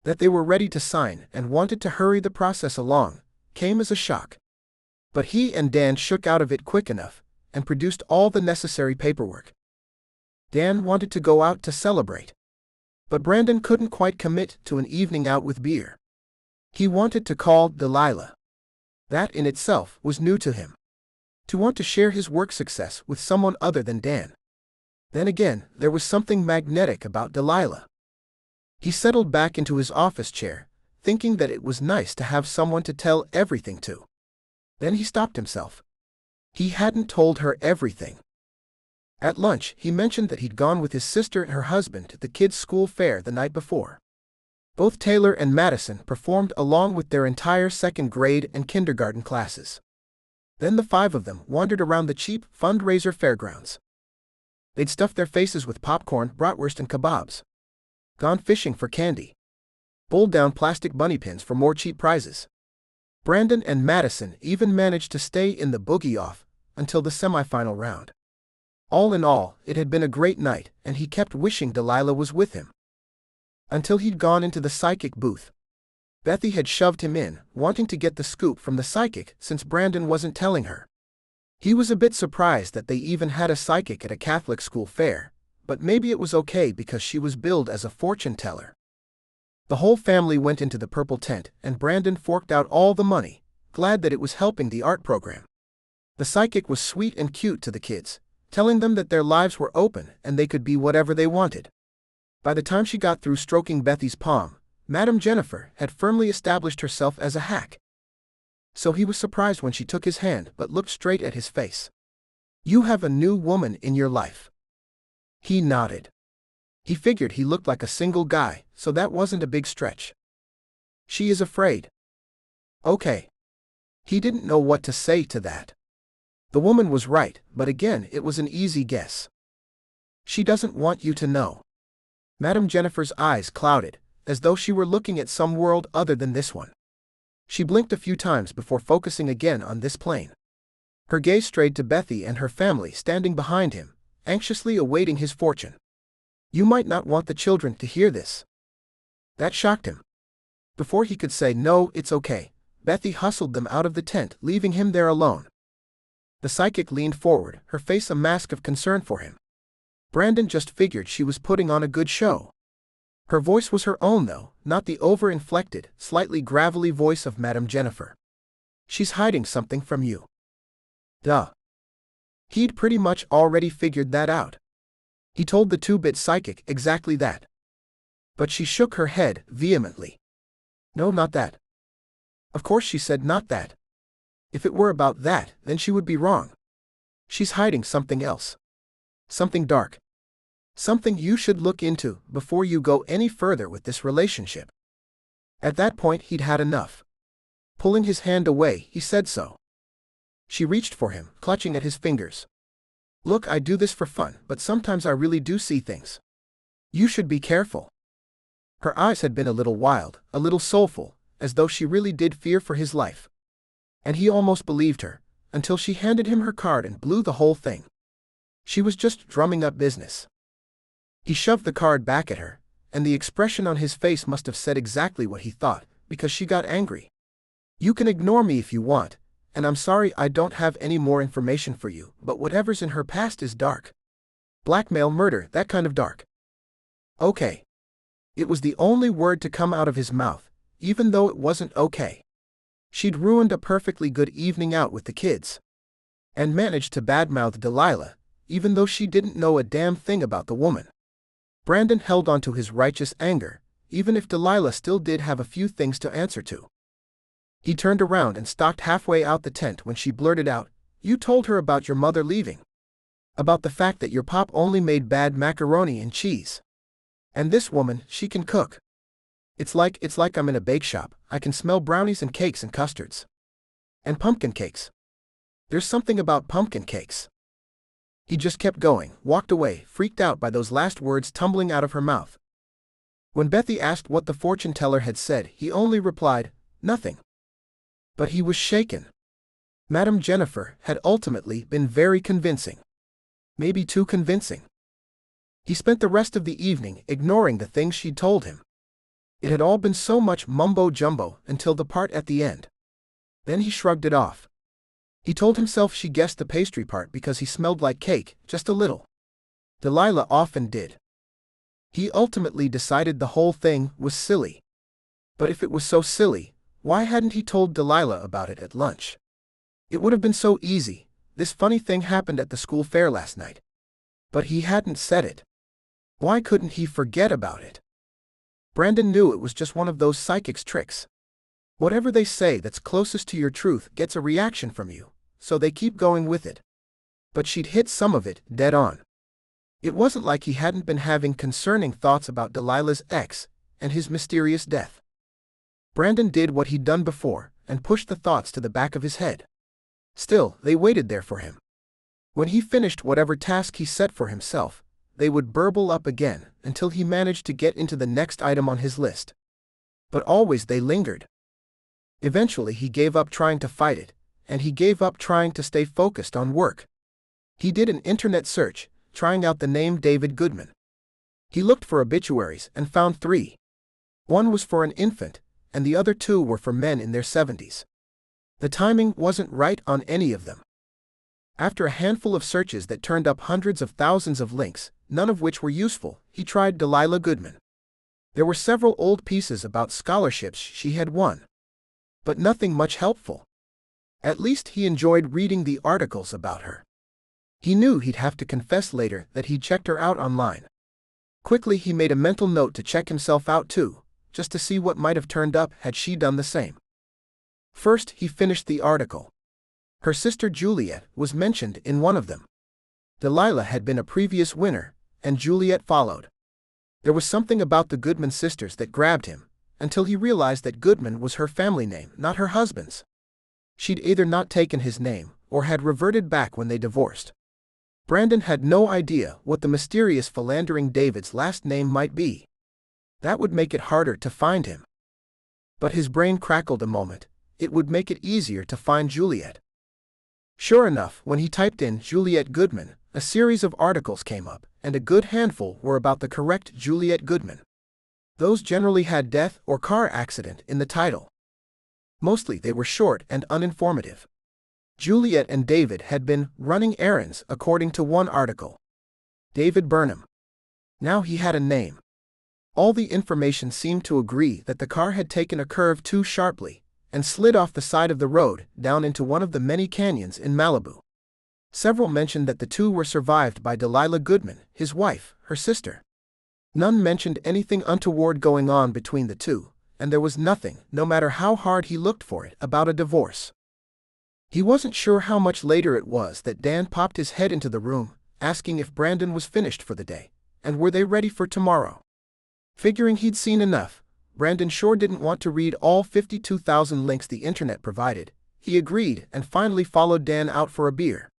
That they were ready to sign and wanted to hurry the process along came as a shock. But he and Dan shook out of it quick enough and produced all the necessary paperwork. Dan wanted to go out to celebrate. But Brandon couldn't quite commit to an evening out with beer. He wanted to call Delilah. That in itself was new to him. To want to share his work success with someone other than Dan. Then again, there was something magnetic about Delilah. He settled back into his office chair, thinking that it was nice to have someone to tell everything to. Then he stopped himself. He hadn't told her everything. At lunch, he mentioned that he'd gone with his sister and her husband to the kids' school fair the night before. Both Taylor and Madison performed along with their entire second grade and kindergarten classes. Then the five of them wandered around the cheap fundraiser fairgrounds. They'd stuffed their faces with popcorn, bratwurst and kebabs. Gone fishing for candy. Bowled down plastic bunny pins for more cheap prizes. Brandon and Madison even managed to stay in the boogie-off until the semifinal round. All in all, it had been a great night, and he kept wishing Delilah was with him. Until he'd gone into the psychic booth. Bethy had shoved him in, wanting to get the scoop from the psychic since Brandon wasn't telling her. He was a bit surprised that they even had a psychic at a Catholic school fair, but maybe it was okay because she was billed as a fortune teller. The whole family went into the purple tent, and Brandon forked out all the money, glad that it was helping the art program. The psychic was sweet and cute to the kids, telling them that their lives were open and they could be whatever they wanted. By the time she got through stroking Bethy's palm, Madame Jennifer had firmly established herself as a hack. So he was surprised when she took his hand but looked straight at his face. "You have a new woman in your life." He nodded. He figured he looked like a single guy, so that wasn't a big stretch. "She is afraid." Okay. He didn't know what to say to that. The woman was right, but again it was an easy guess. "She doesn't want you to know." Madame Jennifer's eyes clouded, as though she were looking at some world other than this one. She blinked a few times before focusing again on this plane. Her gaze strayed to Bethy and her family standing behind him, anxiously awaiting his fortune. "You might not want the children to hear this." That shocked him. Before he could say "No, it's okay," Bethy hustled them out of the tent, leaving him there alone. The psychic leaned forward, her face a mask of concern for him. Brandon just figured she was putting on a good show. Her voice was her own though, not the over-inflected, slightly gravelly voice of Madame Jennifer. "She's hiding something from you." Duh. He'd pretty much already figured that out. He told the two-bit psychic exactly that. But she shook her head vehemently. "No, not that." Of course she said not that. If it were about that, then she would be wrong. She's hiding something else. Something dark. Something you should look into before you go any further with this relationship. At that point he'd had enough. Pulling his hand away, he said so. She reached for him, clutching at his fingers. "Look, I do this for fun, but sometimes I really do see things. You should be careful." Her eyes had been a little wild, a little soulful, as though she really did fear for his life. And he almost believed her, until she handed him her card and blew the whole thing. She was just drumming up business. He shoved the card back at her, and the expression on his face must have said exactly what he thought, because she got angry. "You can ignore me if you want, and I'm sorry I don't have any more information for you, but whatever's in her past is dark. Blackmail, murder, that kind of dark." Okay. It was the only word to come out of his mouth, even though it wasn't okay. She'd ruined a perfectly good evening out with the kids. And managed to badmouth Delilah, even though she didn't know a damn thing about the woman. Brandon held on to his righteous anger, even if Delilah still did have a few things to answer to. He turned around and stalked halfway out the tent when she blurted out, "You told her about your mother leaving. About the fact that your pop only made bad macaroni and cheese. And this woman, she can cook. It's like I'm in a bake shop. I can smell brownies and cakes and custards. And pumpkin cakes. There's something about pumpkin cakes." He just kept going, walked away, freaked out by those last words tumbling out of her mouth. When Bethy asked what the fortune teller had said, he only replied, "Nothing." But he was shaken. Madame Jennifer had ultimately been very convincing. Maybe too convincing. He spent the rest of the evening ignoring the things she'd told him. It had all been so much mumbo-jumbo until the part at the end. Then he shrugged it off. He told himself she guessed the pastry part because he smelled like cake, just a little. Delilah often did. He ultimately decided the whole thing was silly. But if it was so silly, why hadn't he told Delilah about it at lunch? It would have been so easy. This funny thing happened at the school fair last night. But he hadn't said it. Why couldn't he forget about it? Brandon knew it was just one of those psychics' tricks. Whatever they say that's closest to your truth gets a reaction from you, so they keep going with it. But she'd hit some of it dead on. It wasn't like he hadn't been having concerning thoughts about Delilah's ex and his mysterious death. Brandon did what he'd done before and pushed the thoughts to the back of his head. Still, they waited there for him. When he finished whatever task he set for himself, they would burble up again until he managed to get into the next item on his list. But always they lingered. Eventually he gave up trying to fight it, and he gave up trying to stay focused on work. He did an internet search, trying out the name David Goodman. He looked for obituaries and found 3. One was for an infant, and the other 2 were for men in their 70s. The timing wasn't right on any of them. After a handful of searches that turned up hundreds of thousands of links, none of which were useful, he tried Delilah Goodman. There were several old pieces about scholarships she had won, but nothing much helpful. At least he enjoyed reading the articles about her. He knew he'd have to confess later that he'd checked her out online. Quickly he made a mental note to check himself out too, just to see what might have turned up had she done the same. First, he finished the article. Her sister Juliet was mentioned in one of them. Delilah had been a previous winner, and Juliet followed. There was something about the Goodman sisters that grabbed him, until he realized that Goodman was her family name, not her husband's. She'd either not taken his name, or had reverted back when they divorced. Brandon had no idea what the mysterious philandering David's last name might be. That would make it harder to find him. But his brain crackled a moment. It would make it easier to find Juliet. Sure enough, when he typed in Juliet Goodman, a series of articles came up, and a good handful were about the correct Juliet Goodman. Those generally had death or car accident in the title. Mostly they were short and uninformative. Juliet and David had been running errands according to one article. David Burnham. Now he had a name. All the information seemed to agree that the car had taken a curve too sharply, and slid off the side of the road down into one of the many canyons in Malibu. Several mentioned that the two were survived by Delilah Goodman, his wife, her sister. None mentioned anything untoward going on between the two, and there was nothing, no matter how hard he looked for it, about a divorce. He wasn't sure how much later it was that Dan popped his head into the room, asking if Brandon was finished for the day, and were they ready for tomorrow. Figuring he'd seen enough, Brandon sure didn't want to read all 52,000 links the internet provided. He agreed and finally followed Dan out for a beer.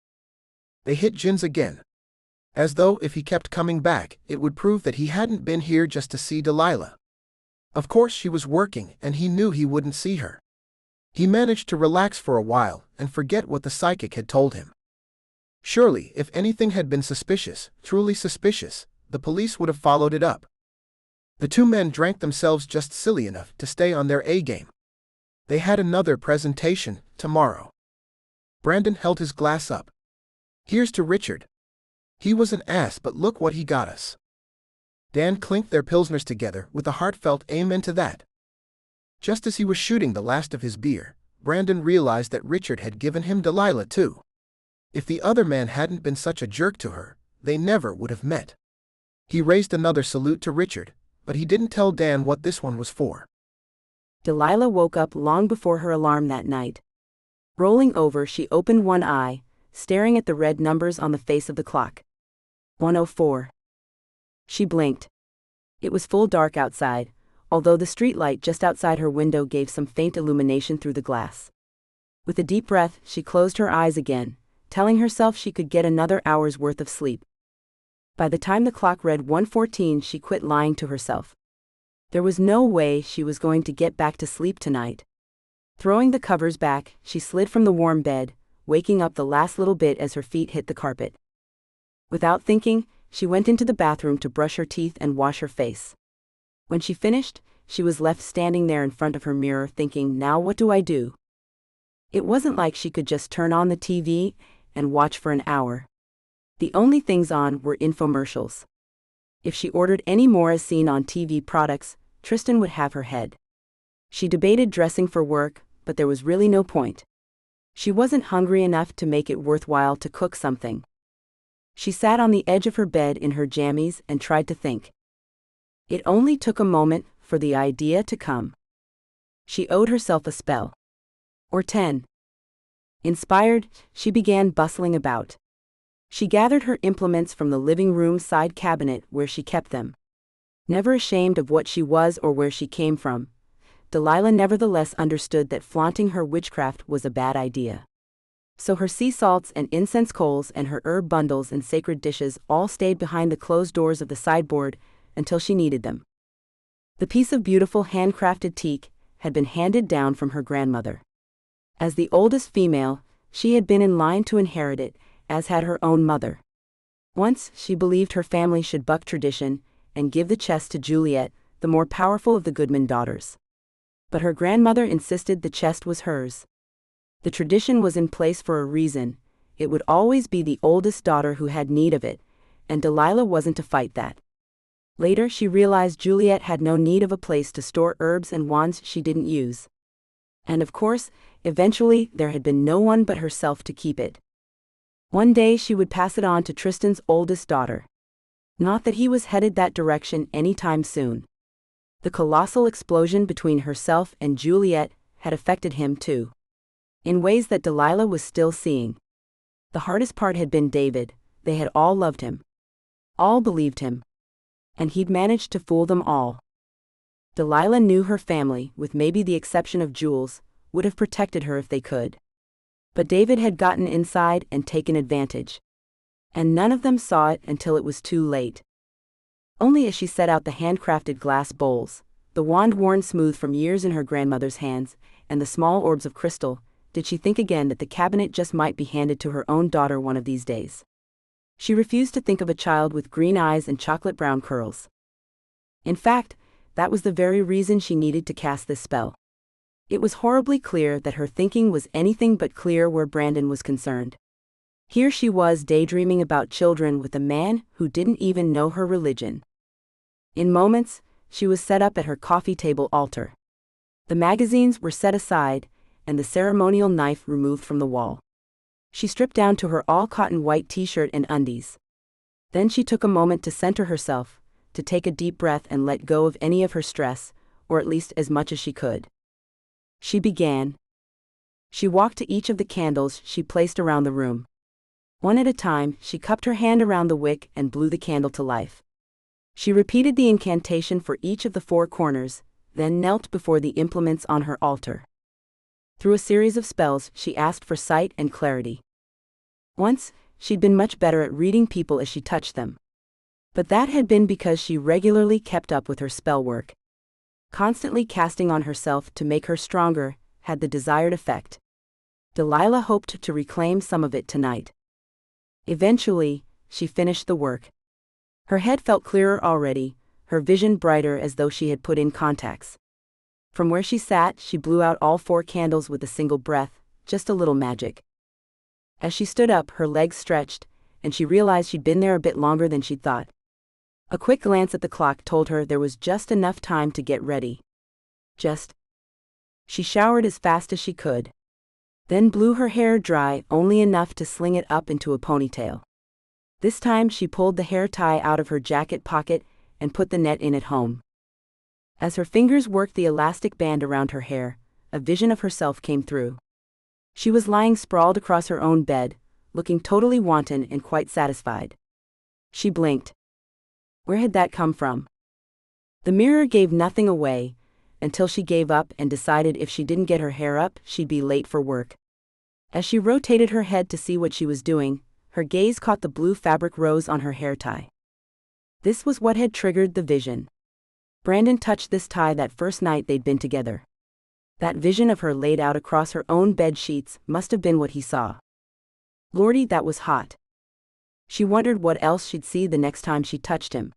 They hit gins again. As though if he kept coming back, it would prove that he hadn't been here just to see Delilah. Of course she was working and he knew he wouldn't see her. He managed to relax for a while and forget what the psychic had told him. Surely, if anything had been suspicious, truly suspicious, the police would have followed it up. The two men drank themselves just silly enough to stay on their A-game. They had another presentation tomorrow. Brandon held his glass up. Here's to Richard. He was an ass, but look what he got us. Dan clinked their pilsners together with a heartfelt amen to that. Just as he was shooting the last of his beer, Brandon realized that Richard had given him Delilah too. If the other man hadn't been such a jerk to her, they never would have met. He raised another salute to Richard, but he didn't tell Dan what this one was for. Delilah woke up long before her alarm that night. Rolling over, she opened one eye, staring at the red numbers on the face of the clock. 1:04. She blinked. It was full dark outside, although the streetlight just outside her window gave some faint illumination through the glass. With a deep breath, she closed her eyes again, telling herself she could get another hour's worth of sleep. By the time the clock read 1:14, she quit lying to herself. There was no way she was going to get back to sleep tonight. Throwing the covers back, she slid from the warm bed, waking up the last little bit as her feet hit the carpet. Without thinking, she went into the bathroom to brush her teeth and wash her face. When she finished, she was left standing there in front of her mirror thinking, now what do I do? It wasn't like she could just turn on the TV and watch for an hour. The only things on were infomercials. If she ordered any more as seen on TV products, Tristan would have her head. She debated dressing for work, but there was really no point. She wasn't hungry enough to make it worthwhile to cook something. She sat on the edge of her bed in her jammies and tried to think. It only took a moment for the idea to come. She owed herself a spell. Or 10. Inspired, she began bustling about. She gathered her implements from the living room side cabinet where she kept them. Never ashamed of what she was or where she came from, Delilah nevertheless understood that flaunting her witchcraft was a bad idea. So her sea salts and incense coals and her herb bundles and sacred dishes all stayed behind the closed doors of the sideboard until she needed them. The piece of beautiful handcrafted teak had been handed down from her grandmother. As the oldest female, she had been in line to inherit it, as had her own mother. Once, she believed her family should buck tradition and give the chest to Juliet, the more powerful of the Goodman daughters. But her grandmother insisted the chest was hers. The tradition was in place for a reason. It would always be the oldest daughter who had need of it, and Delilah wasn't to fight that. Later she realized Juliet had no need of a place to store herbs and wands she didn't use. And of course, eventually there had been no one but herself to keep it. One day she would pass it on to Tristan's oldest daughter. Not that he was headed that direction anytime soon. The colossal explosion between herself and Juliet had affected him too. In ways that Delilah was still seeing. The hardest part had been David. They had all loved him. All believed him. And he'd managed to fool them all. Delilah knew her family, with maybe the exception of Jules, would have protected her if they could. But David had gotten inside and taken advantage. And none of them saw it until it was too late. Only as she set out the handcrafted glass bowls, the wand worn smooth from years in her grandmother's hands, and the small orbs of crystal, did she think again that the cabinet just might be handed to her own daughter one of these days. She refused to think of a child with green eyes and chocolate-brown curls. In fact, that was the very reason she needed to cast this spell. It was horribly clear that her thinking was anything but clear where Brandon was concerned. Here she was daydreaming about children with a man who didn't even know her religion. In moments, she was set up at her coffee table altar. The magazines were set aside, and the ceremonial knife removed from the wall. She stripped down to her all-cotton white t-shirt and undies. Then she took a moment to center herself, to take a deep breath and let go of any of her stress, or at least as much as she could. She began. She walked to each of the candles she placed around the room. One at a time, she cupped her hand around the wick and blew the candle to life. She repeated the incantation for each of the 4 corners, then knelt before the implements on her altar. Through a series of spells, she asked for sight and clarity. Once, she'd been much better at reading people as she touched them. But that had been because she regularly kept up with her spell work. Constantly casting on herself to make her stronger had the desired effect. Delilah hoped to reclaim some of it tonight. Eventually, she finished the work. Her head felt clearer already, her vision brighter as though she had put in contacts. From where she sat, she blew out all 4 candles with a single breath, just a little magic. As she stood up, her legs stretched, and she realized she'd been there a bit longer than she'd thought. A quick glance at the clock told her there was just enough time to get ready. She showered as fast as she could. Then blew her hair dry only enough to sling it up into a ponytail. This time she pulled the hair tie out of her jacket pocket and put the net in at home. As her fingers worked the elastic band around her hair, a vision of herself came through. She was lying sprawled across her own bed, looking totally wanton and quite satisfied. She blinked. Where had that come from? The mirror gave nothing away, until she gave up and decided if she didn't get her hair up, she'd be late for work. As she rotated her head to see what she was doing, her gaze caught the blue fabric rose on her hair tie. This was what had triggered the vision. Brandon touched this tie that first night they'd been together. That vision of her laid out across her own bed sheets must have been what he saw. Lordy, that was hot. She wondered what else she'd see the next time she touched him.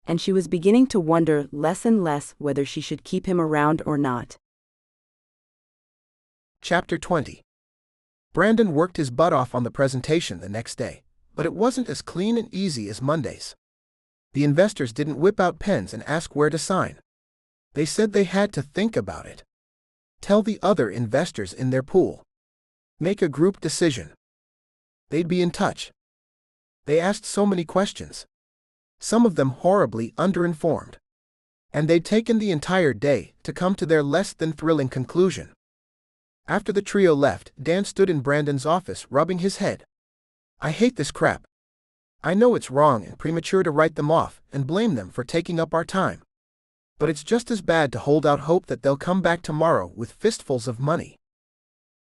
And she was beginning to wonder less and less whether she should keep him around or not. Chapter 20. Brandon worked his butt off on the presentation the next day, but it wasn't as clean and easy as Monday's. The investors didn't whip out pens and ask where to sign. They said they had to think about it. Tell the other investors in their pool. Make a group decision. They'd be in touch. They asked so many questions. Some of them horribly underinformed. And they'd taken the entire day to come to their less than thrilling conclusion. After the trio left, Dan stood in Brandon's office rubbing his head. I hate this crap. I know it's wrong and premature to write them off and blame them for taking up our time. But it's just as bad to hold out hope that they'll come back tomorrow with fistfuls of money.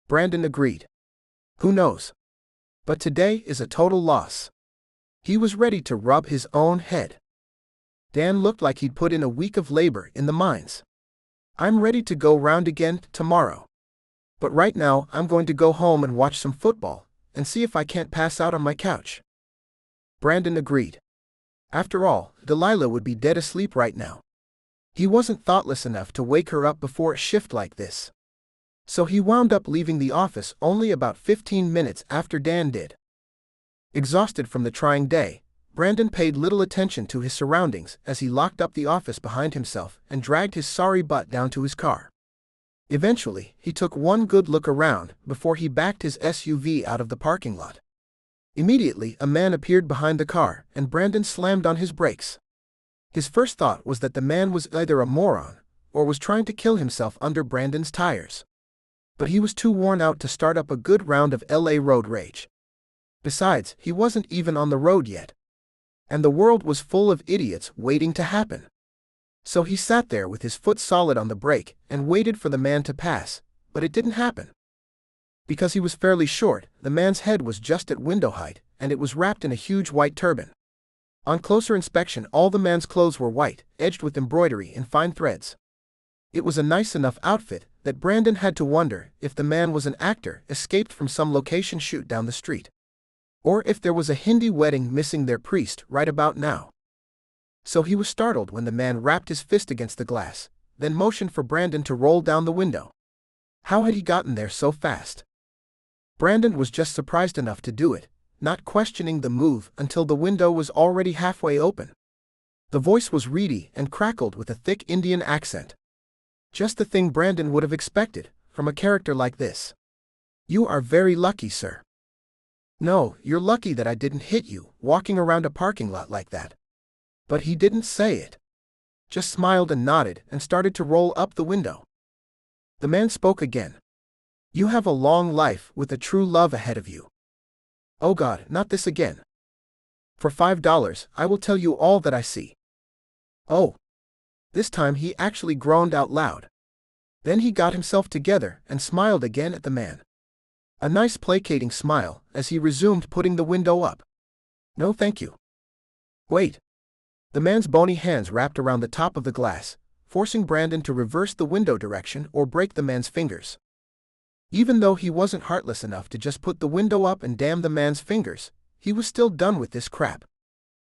Brandon agreed. Who knows? But today is a total loss. He was ready to rub his own head. Dan looked like he'd put in a week of labor in the mines. I'm ready to go round again tomorrow. But right now I'm going to go home and watch some football and see if I can't pass out on my couch. Brandon agreed. After all, Delilah would be dead asleep right now. He wasn't thoughtless enough to wake her up before a shift like this. So he wound up leaving the office only about 15 minutes after Dan did. Exhausted from the trying day, Brandon paid little attention to his surroundings as he locked up the office behind himself and dragged his sorry butt down to his car. Eventually, he took one good look around before he backed his SUV out of the parking lot. Immediately, a man appeared behind the car, and Brandon slammed on his brakes. His first thought was that the man was either a moron or was trying to kill himself under Brandon's tires. But he was too worn out to start up a good round of LA road rage. Besides, he wasn't even on the road yet. And the world was full of idiots waiting to happen. So he sat there with his foot solid on the brake and waited for the man to pass, but it didn't happen. Because he was fairly short, the man's head was just at window height, and it was wrapped in a huge white turban. On closer inspection, all the man's clothes were white, edged with embroidery and fine threads. It was a nice enough outfit that Brandon had to wonder if the man was an actor escaped from some location shoot down the street. Or if there was a Hindi wedding missing their priest right about now. So he was startled when the man rapped his fist against the glass, then motioned for Brandon to roll down the window. How had he gotten there so fast? Brandon was just surprised enough to do it, not questioning the move until the window was already halfway open. The voice was reedy and crackled with a thick Indian accent. Just the thing Brandon would have expected from a character like this. "You are very lucky, sir." "No, you're lucky that I didn't hit you walking around a parking lot like that." But he didn't say it. Just smiled and nodded and started to roll up the window. The man spoke again. "You have a long life with a true love ahead of you." "Oh God, not this again." "For $5, I will tell you all that I see." "Oh." This time he actually groaned out loud. Then he got himself together and smiled again at the man. A nice placating smile as he resumed putting the window up. "No thank you." "Wait." The man's bony hands wrapped around the top of the glass, forcing Brandon to reverse the window direction or break the man's fingers. Even though he wasn't heartless enough to just put the window up and damn the man's fingers, he was still done with this crap.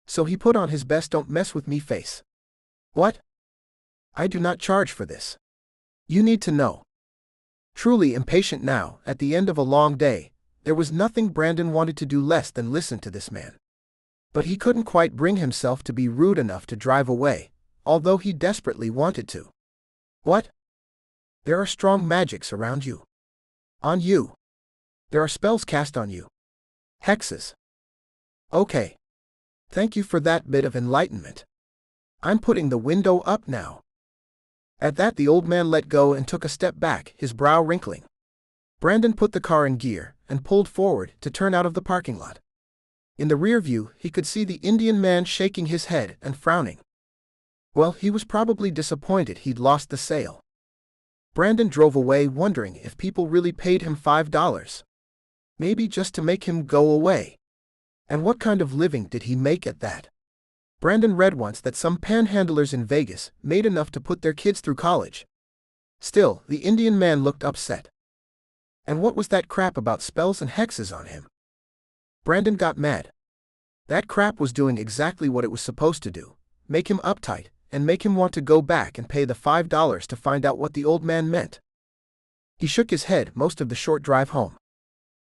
So he put on his best "don't mess with me" face. "What? I do not charge for this. You need to know." Truly impatient now, at the end of a long day, there was nothing Brandon wanted to do less than listen to this man. But he couldn't quite bring himself to be rude enough to drive away, although he desperately wanted to. "What? There are strong magics around you. On you. There are spells cast on you. Hexes. Okay. Thank you for that bit of enlightenment. I'm putting the window up now." At that, the old man let go and took a step back, his brow wrinkling. Brandon put the car in gear and pulled forward to turn out of the parking lot. In the rear view, he could see the Indian man shaking his head and frowning. Well, he was probably disappointed he'd lost the sale. Brandon drove away wondering if people really paid him $5. Maybe just to make him go away. And what kind of living did he make at that? Brandon read once that some panhandlers in Vegas made enough to put their kids through college. Still, the Indian man looked upset. And what was that crap about spells and hexes on him? Brandon got mad. That crap was doing exactly what it was supposed to do, make him uptight, and make him want to go back and pay the $5 to find out what the old man meant. He shook his head most of the short drive home.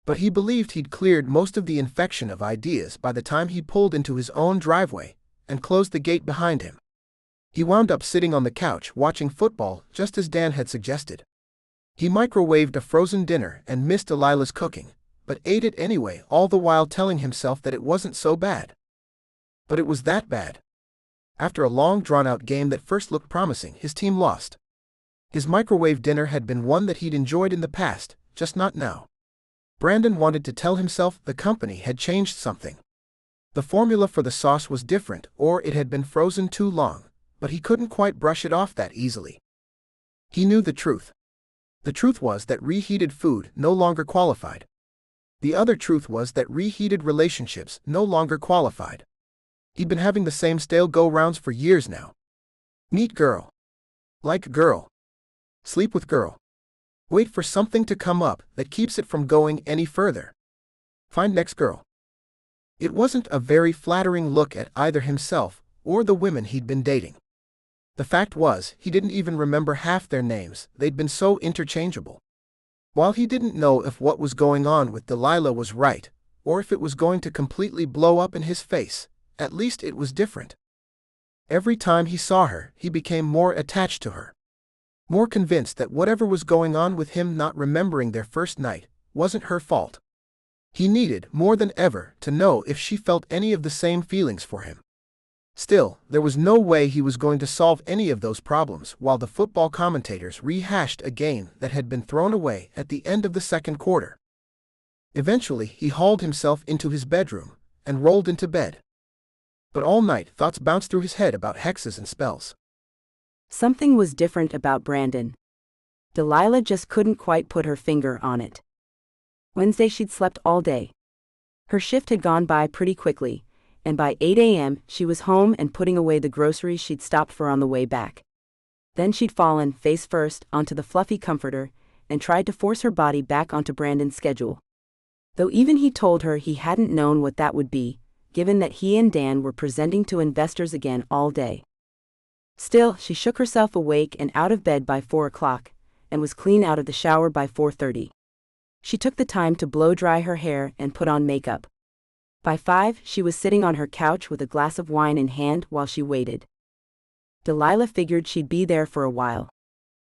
But he believed he'd cleared most of the infection of ideas by the time he pulled into his own driveway and closed the gate behind him. He wound up sitting on the couch watching football just as Dan had suggested. He microwaved a frozen dinner and missed Delilah's cooking, but ate it anyway, all the while telling himself that it wasn't so bad. But it was that bad. After a long drawn-out game that first looked promising, his team lost. His microwave dinner had been one that he'd enjoyed in the past, just not now. Brandon wanted to tell himself the company had changed something. The formula for the sauce was different, or it had been frozen too long, but he couldn't quite brush it off that easily. He knew the truth. The truth was that reheated food no longer qualified. The other truth was that reheated relationships no longer qualified. He'd been having the same stale go-rounds for years now. Meet girl. Like girl. Sleep with girl. Wait for something to come up that keeps it from going any further. Find next girl. It wasn't a very flattering look at either himself or the women he'd been dating. The fact was, he didn't even remember half their names, they'd been so interchangeable. While he didn't know if what was going on with Delilah was right, or if it was going to completely blow up in his face, At least it was different. Every time he saw her, he became more attached to her. More convinced that whatever was going on with him not remembering their first night wasn't her fault. He needed, more than ever, to know if she felt any of the same feelings for him. Still, there was no way he was going to solve any of those problems while the football commentators rehashed a game that had been thrown away at the end of the second quarter. Eventually, he hauled himself into his bedroom and rolled into bed. But all night, thoughts bounced through his head about hexes and spells. Something was different about Brandon. Delilah just couldn't quite put her finger on it. Wednesday she'd slept all day. Her shift had gone by pretty quickly, and by 8 a.m. she was home and putting away the groceries she'd stopped for on the way back. Then she'd fallen, face first, onto the fluffy comforter, and tried to force her body back onto Brandon's schedule. Though even he told her he hadn't known what that would be, given that he and Dan were presenting to investors again all day. Still, she shook herself awake and out of bed by 4 o'clock, and was clean out of the shower by 4:30. She took the time to blow dry her hair and put on makeup. By 5, she was sitting on her couch with a glass of wine in hand while she waited. Delilah figured she'd be there for a while.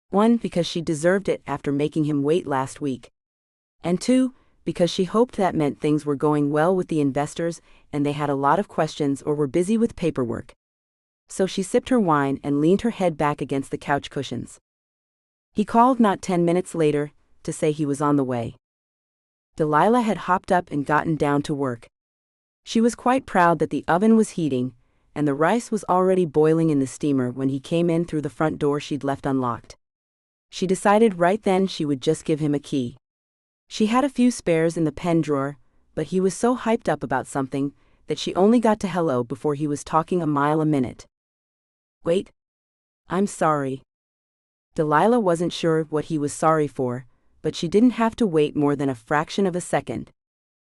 1, because she deserved it after making him wait last week. And 2, because she hoped that meant things were going well with the investors and they had a lot of questions or were busy with paperwork. So she sipped her wine and leaned her head back against the couch cushions. He called not 10 minutes later to say he was on the way. Delilah had hopped up and gotten down to work. She was quite proud that the oven was heating, and the rice was already boiling in the steamer when he came in through the front door she'd left unlocked. She decided right then she would just give him a key. She had a few spares in the pen drawer, but he was so hyped up about something that she only got to hello before he was talking a mile a minute. Wait. I'm sorry. Delilah wasn't sure what he was sorry for, but she didn't have to wait more than a fraction of a second.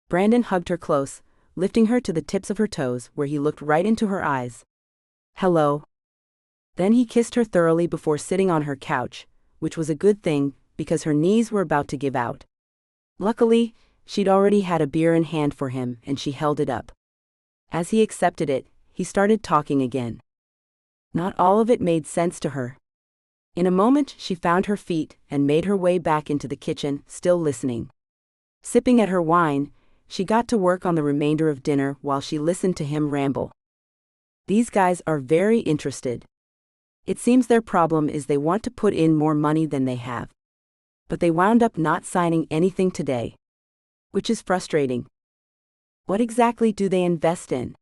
Brandon hugged her close, lifting her to the tips of her toes where he looked right into her eyes. Hello. Then he kissed her thoroughly before sitting on her couch, which was a good thing because her knees were about to give out. Luckily, she'd already had a beer in hand for him and she held it up. As he accepted it, he started talking again. Not all of it made sense to her. In a moment she found her feet and made her way back into the kitchen, still listening. Sipping at her wine, she got to work on the remainder of dinner while she listened to him ramble. These guys are very interested. It seems their problem is they want to put in more money than they have. But they wound up not signing anything today. Which is frustrating. What exactly do they invest in?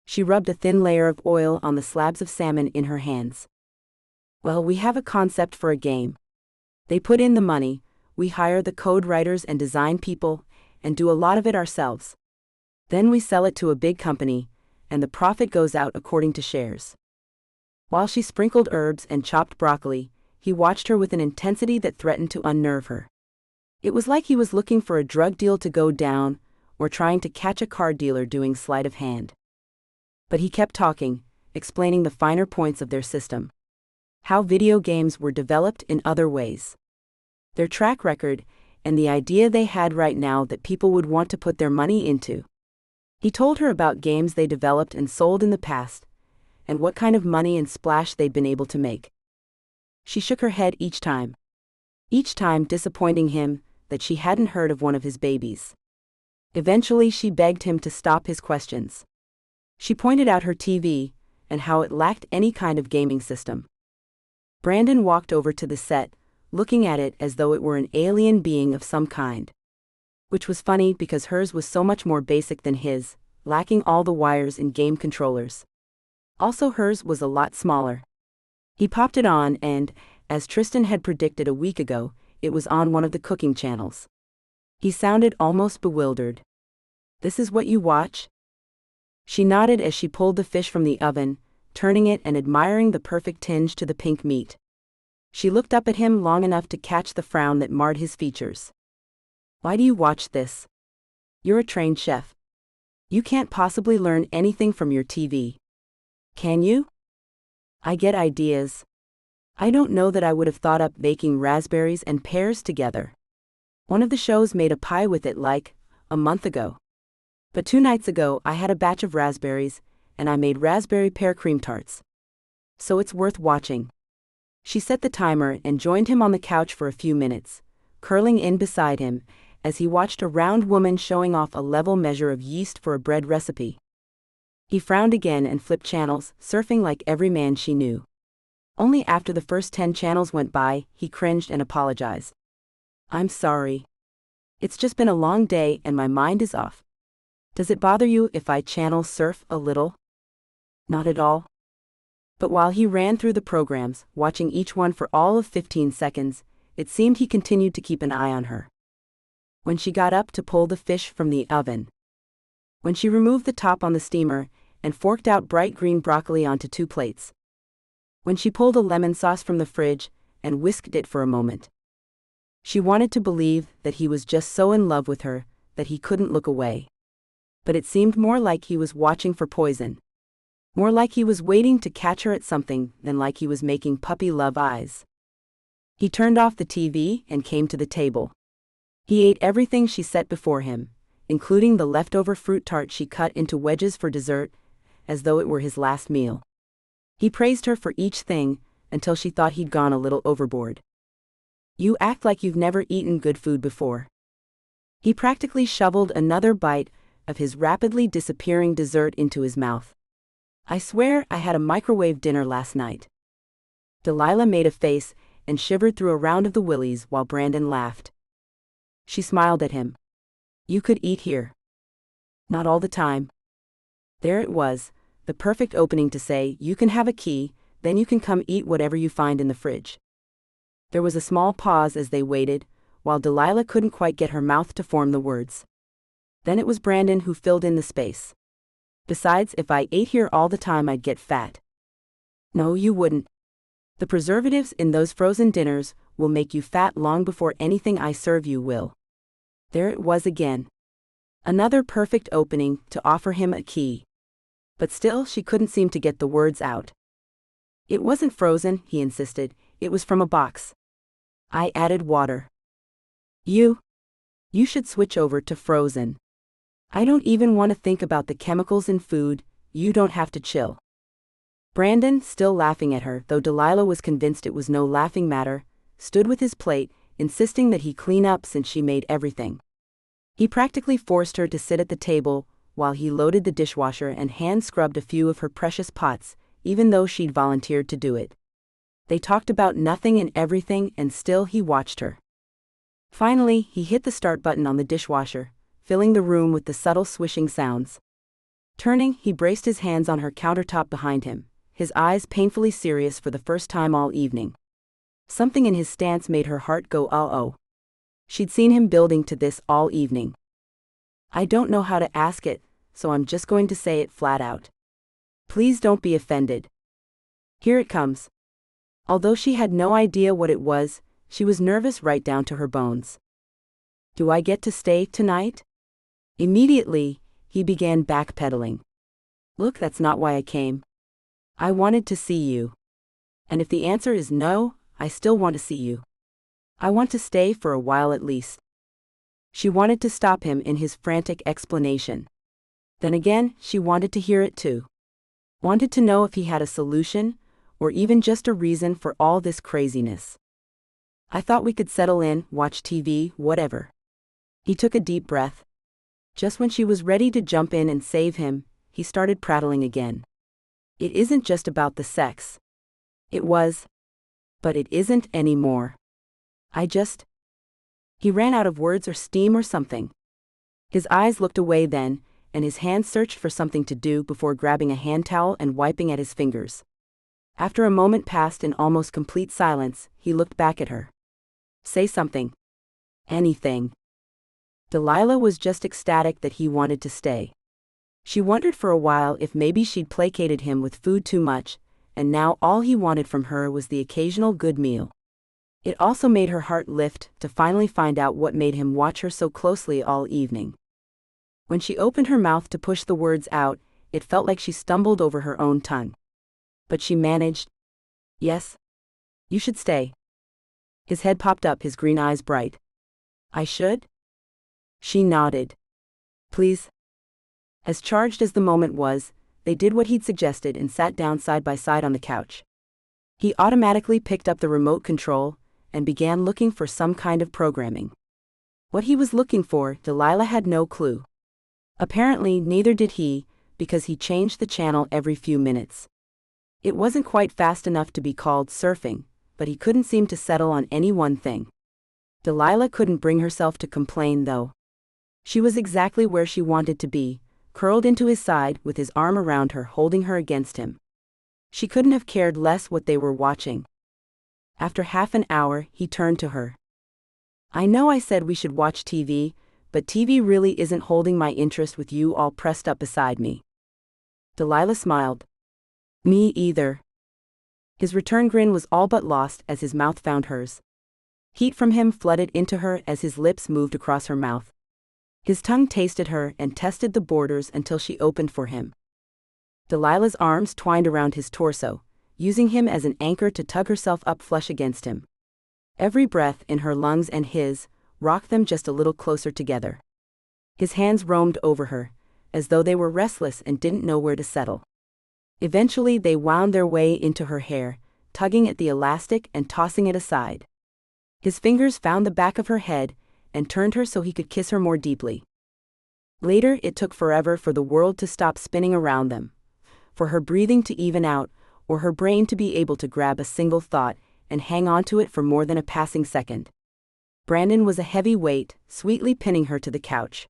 She rubbed a thin layer of oil on the slabs of salmon in her hands. Well, we have a concept for a game. They put in the money, we hire the code writers and design people, and do a lot of it ourselves. Then we sell it to a big company, and the profit goes out according to shares. While she sprinkled herbs and chopped broccoli, he watched her with an intensity that threatened to unnerve her. It was like he was looking for a drug deal to go down, or trying to catch a car dealer doing sleight of hand. But he kept talking, explaining the finer points of their system. How video games were developed in other ways. Their track record, and the idea they had right now that people would want to put their money into. He told her about games they developed and sold in the past, and what kind of money and splash they'd been able to make. She shook her head each time disappointing him that she hadn't heard of one of his babies. Eventually she begged him to stop his questions. She pointed out her TV, and how it lacked any kind of gaming system. Brandon walked over to the set, looking at it as though it were an alien being of some kind. Which was funny because hers was so much more basic than his, lacking all the wires and game controllers. Also hers was a lot smaller. He popped it on and, as Tristan had predicted a week ago, it was on one of the cooking channels. He sounded almost bewildered. This is what you watch? She nodded as she pulled the fish from the oven, turning it and admiring the perfect tinge to the pink meat. She looked up at him long enough to catch the frown that marred his features. Why do you watch this? You're a trained chef. You can't possibly learn anything from your TV. Can you? I get ideas. I don't know that I would have thought up baking raspberries and pears together. One of the shows made a pie with it like a month ago. But 2 nights ago I had a batch of raspberries, and I made raspberry pear cream tarts. So it's worth watching. She set the timer and joined him on the couch for a few minutes, curling in beside him, as he watched a round woman showing off a level measure of yeast for a bread recipe. He frowned again and flipped channels, surfing like every man she knew. Only after the first 10 channels went by, he cringed and apologized. "I'm sorry. It's just been a long day and my mind is off. Does it bother you if I channel surf a little?" "Not at all." But while he ran through the programs, watching each one for all of 15 seconds, it seemed he continued to keep an eye on her. When she got up to pull the fish from the oven. When she removed the top on the steamer and forked out bright green broccoli onto 2 plates. When she pulled a lemon sauce from the fridge and whisked it for a moment. She wanted to believe that he was just so in love with her that he couldn't look away. But it seemed more like he was watching for poison. More like he was waiting to catch her at something than like he was making puppy love eyes. He turned off the TV and came to the table. He ate everything she set before him, including the leftover fruit tart she cut into wedges for dessert, as though it were his last meal. He praised her for each thing, until she thought he'd gone a little overboard. "You act like you've never eaten good food before." He practically shoveled another bite of his rapidly disappearing dessert into his mouth. "I swear I had a microwave dinner last night." Delilah made a face and shivered through a round of the willies while Brandon laughed. She smiled at him. "You could eat here." "Not all the time." There it was, the perfect opening to say, "You can have a key, then you can come eat whatever you find in the fridge." There was a small pause as they waited, while Delilah couldn't quite get her mouth to form the words. Then it was Brandon who filled in the space. "Besides, if I ate here all the time I'd get fat." "No, you wouldn't. The preservatives in those frozen dinners will make you fat long before anything I serve you will." There it was again. Another perfect opening to offer him a key. But still she couldn't seem to get the words out. "It wasn't frozen," he insisted. "It was from a box. I added water." You should switch over to frozen." "I don't even want to think about the chemicals in food, you don't have to chill." Brandon, still laughing at her, though Delilah was convinced it was no laughing matter, stood with his plate, insisting that he clean up since she made everything. He practically forced her to sit at the table while he loaded the dishwasher and hand-scrubbed a few of her precious pots, even though she'd volunteered to do it. They talked about nothing and everything, and still he watched her. Finally, he hit the start button on the dishwasher, filling the room with the subtle swishing sounds. Turning, he braced his hands on her countertop behind him, his eyes painfully serious for the first time all evening. Something in his stance made her heart go oh. She'd seen him building to this all evening. "I don't know how to ask it, so I'm just going to say it flat out. Please don't be offended. Here it comes." Although she had no idea what it was, she was nervous right down to her bones. "Do I get to stay tonight?" Immediately, he began backpedaling. "Look, that's not why I came. I wanted to see you. And if the answer is no, I still want to see you. I want to stay for a while at least." She wanted to stop him in his frantic explanation. Then again, she wanted to hear it too. Wanted to know if he had a solution, or even just a reason for all this craziness. "I thought we could settle in, watch TV, whatever." He took a deep breath. Just when she was ready to jump in and save him, he started prattling again. "It isn't just about the sex. It was. But it isn't anymore. I just..." He ran out of words or steam or something. His eyes looked away then, and his hands searched for something to do before grabbing a hand towel and wiping at his fingers. After a moment passed in almost complete silence, he looked back at her. "Say something. Anything." Delilah was just ecstatic that he wanted to stay. She wondered for a while if maybe she'd placated him with food too much, and now all he wanted from her was the occasional good meal. It also made her heart lift to finally find out what made him watch her so closely all evening. When she opened her mouth to push the words out, it felt like she stumbled over her own tongue. But she managed. "Yes. You should stay." His head popped up, his green eyes bright. "I should?" She nodded. "Please." As charged as the moment was, They did what he'd suggested and sat down side by side on the couch. He automatically picked up the remote control and began looking for some kind of programming. What he was looking for, Delilah had no clue. Apparently, neither did he, because he changed the channel every few minutes. It wasn't quite fast enough to be called surfing, but he couldn't seem to settle on any one thing. Delilah couldn't bring herself to complain, though. She was exactly where she wanted to be, curled into his side with his arm around her, holding her against him. She couldn't have cared less what they were watching. After half an hour, he turned to her. "I know I said we should watch TV, but TV really isn't holding my interest with you all pressed up beside me." Delilah smiled. "Me either." His return grin was all but lost as his mouth found hers. Heat from him flooded into her as his lips moved across her mouth. His tongue tasted her and tested the borders until she opened for him. Delilah's arms twined around his torso, using him as an anchor to tug herself up flush against him. Every breath in her lungs and his rocked them just a little closer together. His hands roamed over her, as though they were restless and didn't know where to settle. Eventually they wound their way into her hair, tugging at the elastic and tossing it aside. His fingers found the back of her head and turned her so he could kiss her more deeply. Later it took forever for the world to stop spinning around them, for her breathing to even out, or her brain to be able to grab a single thought and hang on to it for more than a passing second. Brandon was a heavy weight, sweetly pinning her to the couch.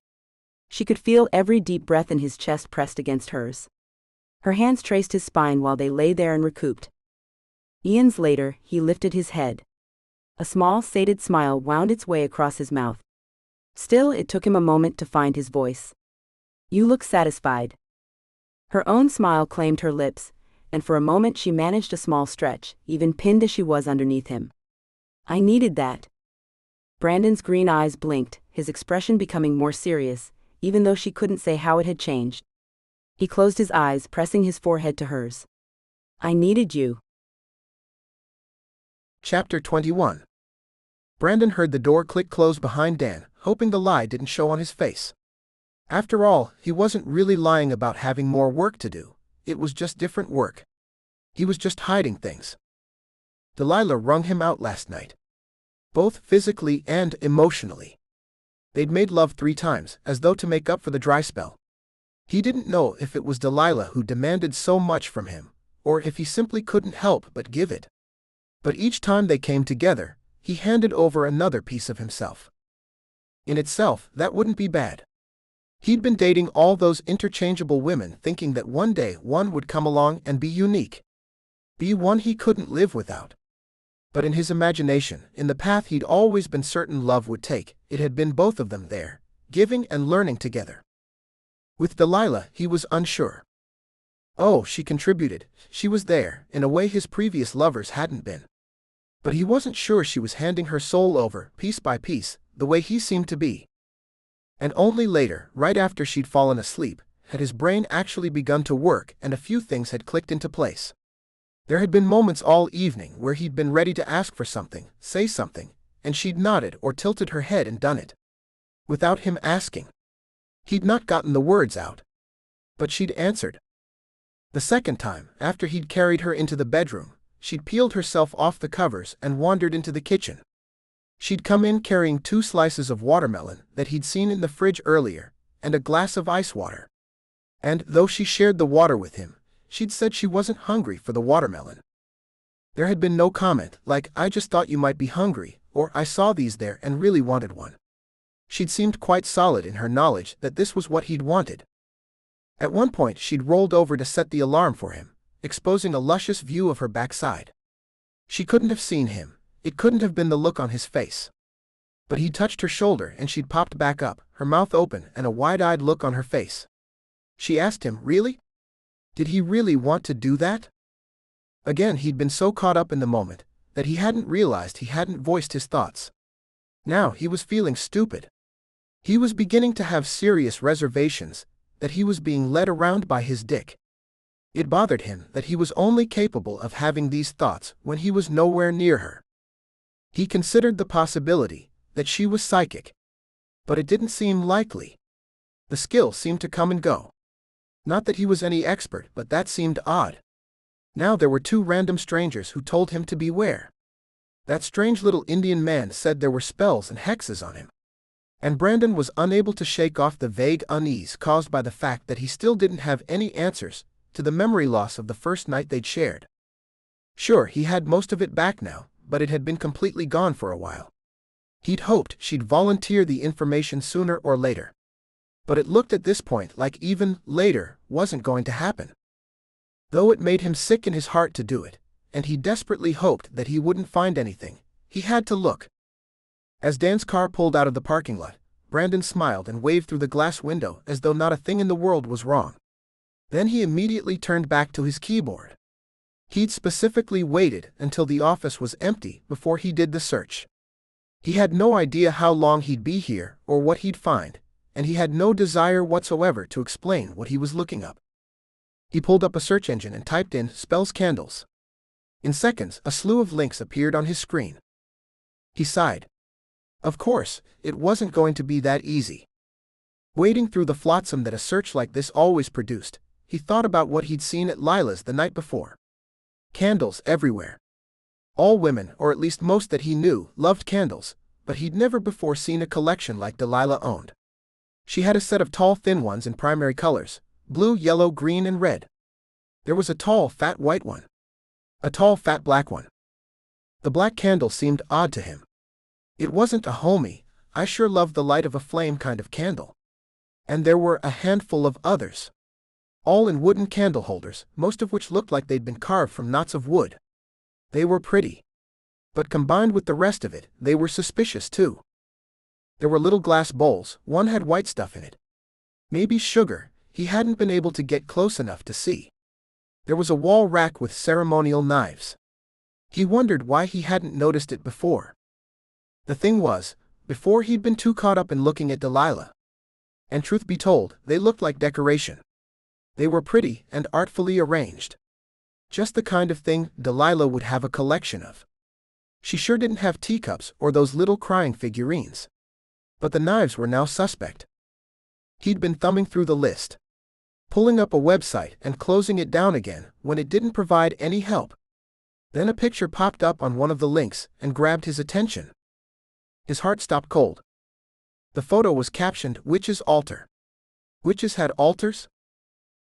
She could feel every deep breath in his chest pressed against hers. Her hands traced his spine while they lay there and recouped. Eons later, he lifted his head. A small, sated smile wound its way across his mouth. Still, it took him a moment to find his voice. "You look satisfied." Her own smile claimed her lips, and for a moment she managed a small stretch, even pinned as she was underneath him. "I needed that." Brandon's green eyes blinked, his expression becoming more serious, even though she couldn't say how it had changed. He closed his eyes, pressing his forehead to hers. "I needed you." Chapter 21. Brandon heard the door click close behind Dan, hoping the lie didn't show on his face. After all, he wasn't really lying about having more work to do. It was just different work. He was just hiding things. Delilah wrung him out last night, both physically and emotionally. They'd made love 3 times, as though to make up for the dry spell. He didn't know if it was Delilah who demanded so much from him, or if he simply couldn't help but give it. But each time they came together, he handed over another piece of himself. In itself, that wouldn't be bad. He'd been dating all those interchangeable women, thinking that one day one would come along and be unique. Be one he couldn't live without. But in his imagination, in the path he'd always been certain love would take, it had been both of them there, giving and learning together. With Delilah, he was unsure. Oh, she contributed, she was there, in a way his previous lovers hadn't been. But he wasn't sure she was handing her soul over, piece by piece, the way he seemed to be. And only later, right after she'd fallen asleep, had his brain actually begun to work and a few things had clicked into place. There had been moments all evening where he'd been ready to ask for something, say something, and she'd nodded or tilted her head and done it. Without him asking. He'd not gotten the words out. But she'd answered. The second time, after he'd carried her into the bedroom, she'd peeled herself off the covers and wandered into the kitchen. She'd come in carrying 2 slices of watermelon that he'd seen in the fridge earlier, and a glass of ice water. And, though she shared the water with him, she'd said she wasn't hungry for the watermelon. There had been no comment, like, "I just thought you might be hungry," or "I saw these there and really wanted one." She'd seemed quite solid in her knowledge that this was what he'd wanted. At one point she'd rolled over to set the alarm for him, exposing a luscious view of her backside. She couldn't have seen him, it couldn't have been the look on his face. But he touched her shoulder and she'd popped back up, her mouth open and a wide-eyed look on her face. She asked him, really? Did he really want to do that? Again he'd been so caught up in the moment, that he hadn't realized he hadn't voiced his thoughts. Now he was feeling stupid. He was beginning to have serious reservations, that he was being led around by his dick. It bothered him that he was only capable of having these thoughts when he was nowhere near her. He considered the possibility that she was psychic. But it didn't seem likely. The skill seemed to come and go. Not that he was any expert, but that seemed odd. Now there were two random strangers who told him to beware. That strange little Indian man said there were spells and hexes on him. And Brandon was unable to shake off the vague unease caused by the fact that he still didn't have any answers to the memory loss of the first night they'd shared. Sure, he had most of it back now, but it had been completely gone for a while. He'd hoped she'd volunteer the information sooner or later. But it looked at this point like even later wasn't going to happen. Though it made him sick in his heart to do it, and he desperately hoped that he wouldn't find anything, he had to look. As Dan's car pulled out of the parking lot, Brandon smiled and waved through the glass window as though not a thing in the world was wrong. Then he immediately turned back to his keyboard. He'd specifically waited until the office was empty before he did the search. He had no idea how long he'd be here or what he'd find, and he had no desire whatsoever to explain what he was looking up. He pulled up a search engine and typed in "spells candles." In seconds, a slew of links appeared on his screen. He sighed. Of course, it wasn't going to be that easy. Wading through the flotsam that a search like this always produced, he thought about what he'd seen at Lila's the night before. Candles everywhere. All women, or at least most that he knew, loved candles, but he'd never before seen a collection like Delilah owned. She had a set of tall thin ones in primary colors: blue, yellow, green, and red. There was a tall fat white one. A tall fat black one. The black candle seemed odd to him. It wasn't a homey, I sure love the light of a flame kind of candle. And there were a handful of others. All in wooden candle holders, most of which looked like they'd been carved from knots of wood. They were pretty. But combined with the rest of it, they were suspicious too. There were little glass bowls, one had white stuff in it. Maybe sugar, he hadn't been able to get close enough to see. There was a wall rack with ceremonial knives. He wondered why he hadn't noticed it before. The thing was, before he'd been too caught up in looking at Delilah. And truth be told, they looked like decoration. They were pretty and artfully arranged. Just the kind of thing Delilah would have a collection of. She sure didn't have teacups or those little crying figurines. But the knives were now suspect. He'd been thumbing through the list, pulling up a website and closing it down again when it didn't provide any help. Then a picture popped up on one of the links and grabbed his attention. His heart stopped cold. The photo was captioned "Witch's Altar." Witches had altars?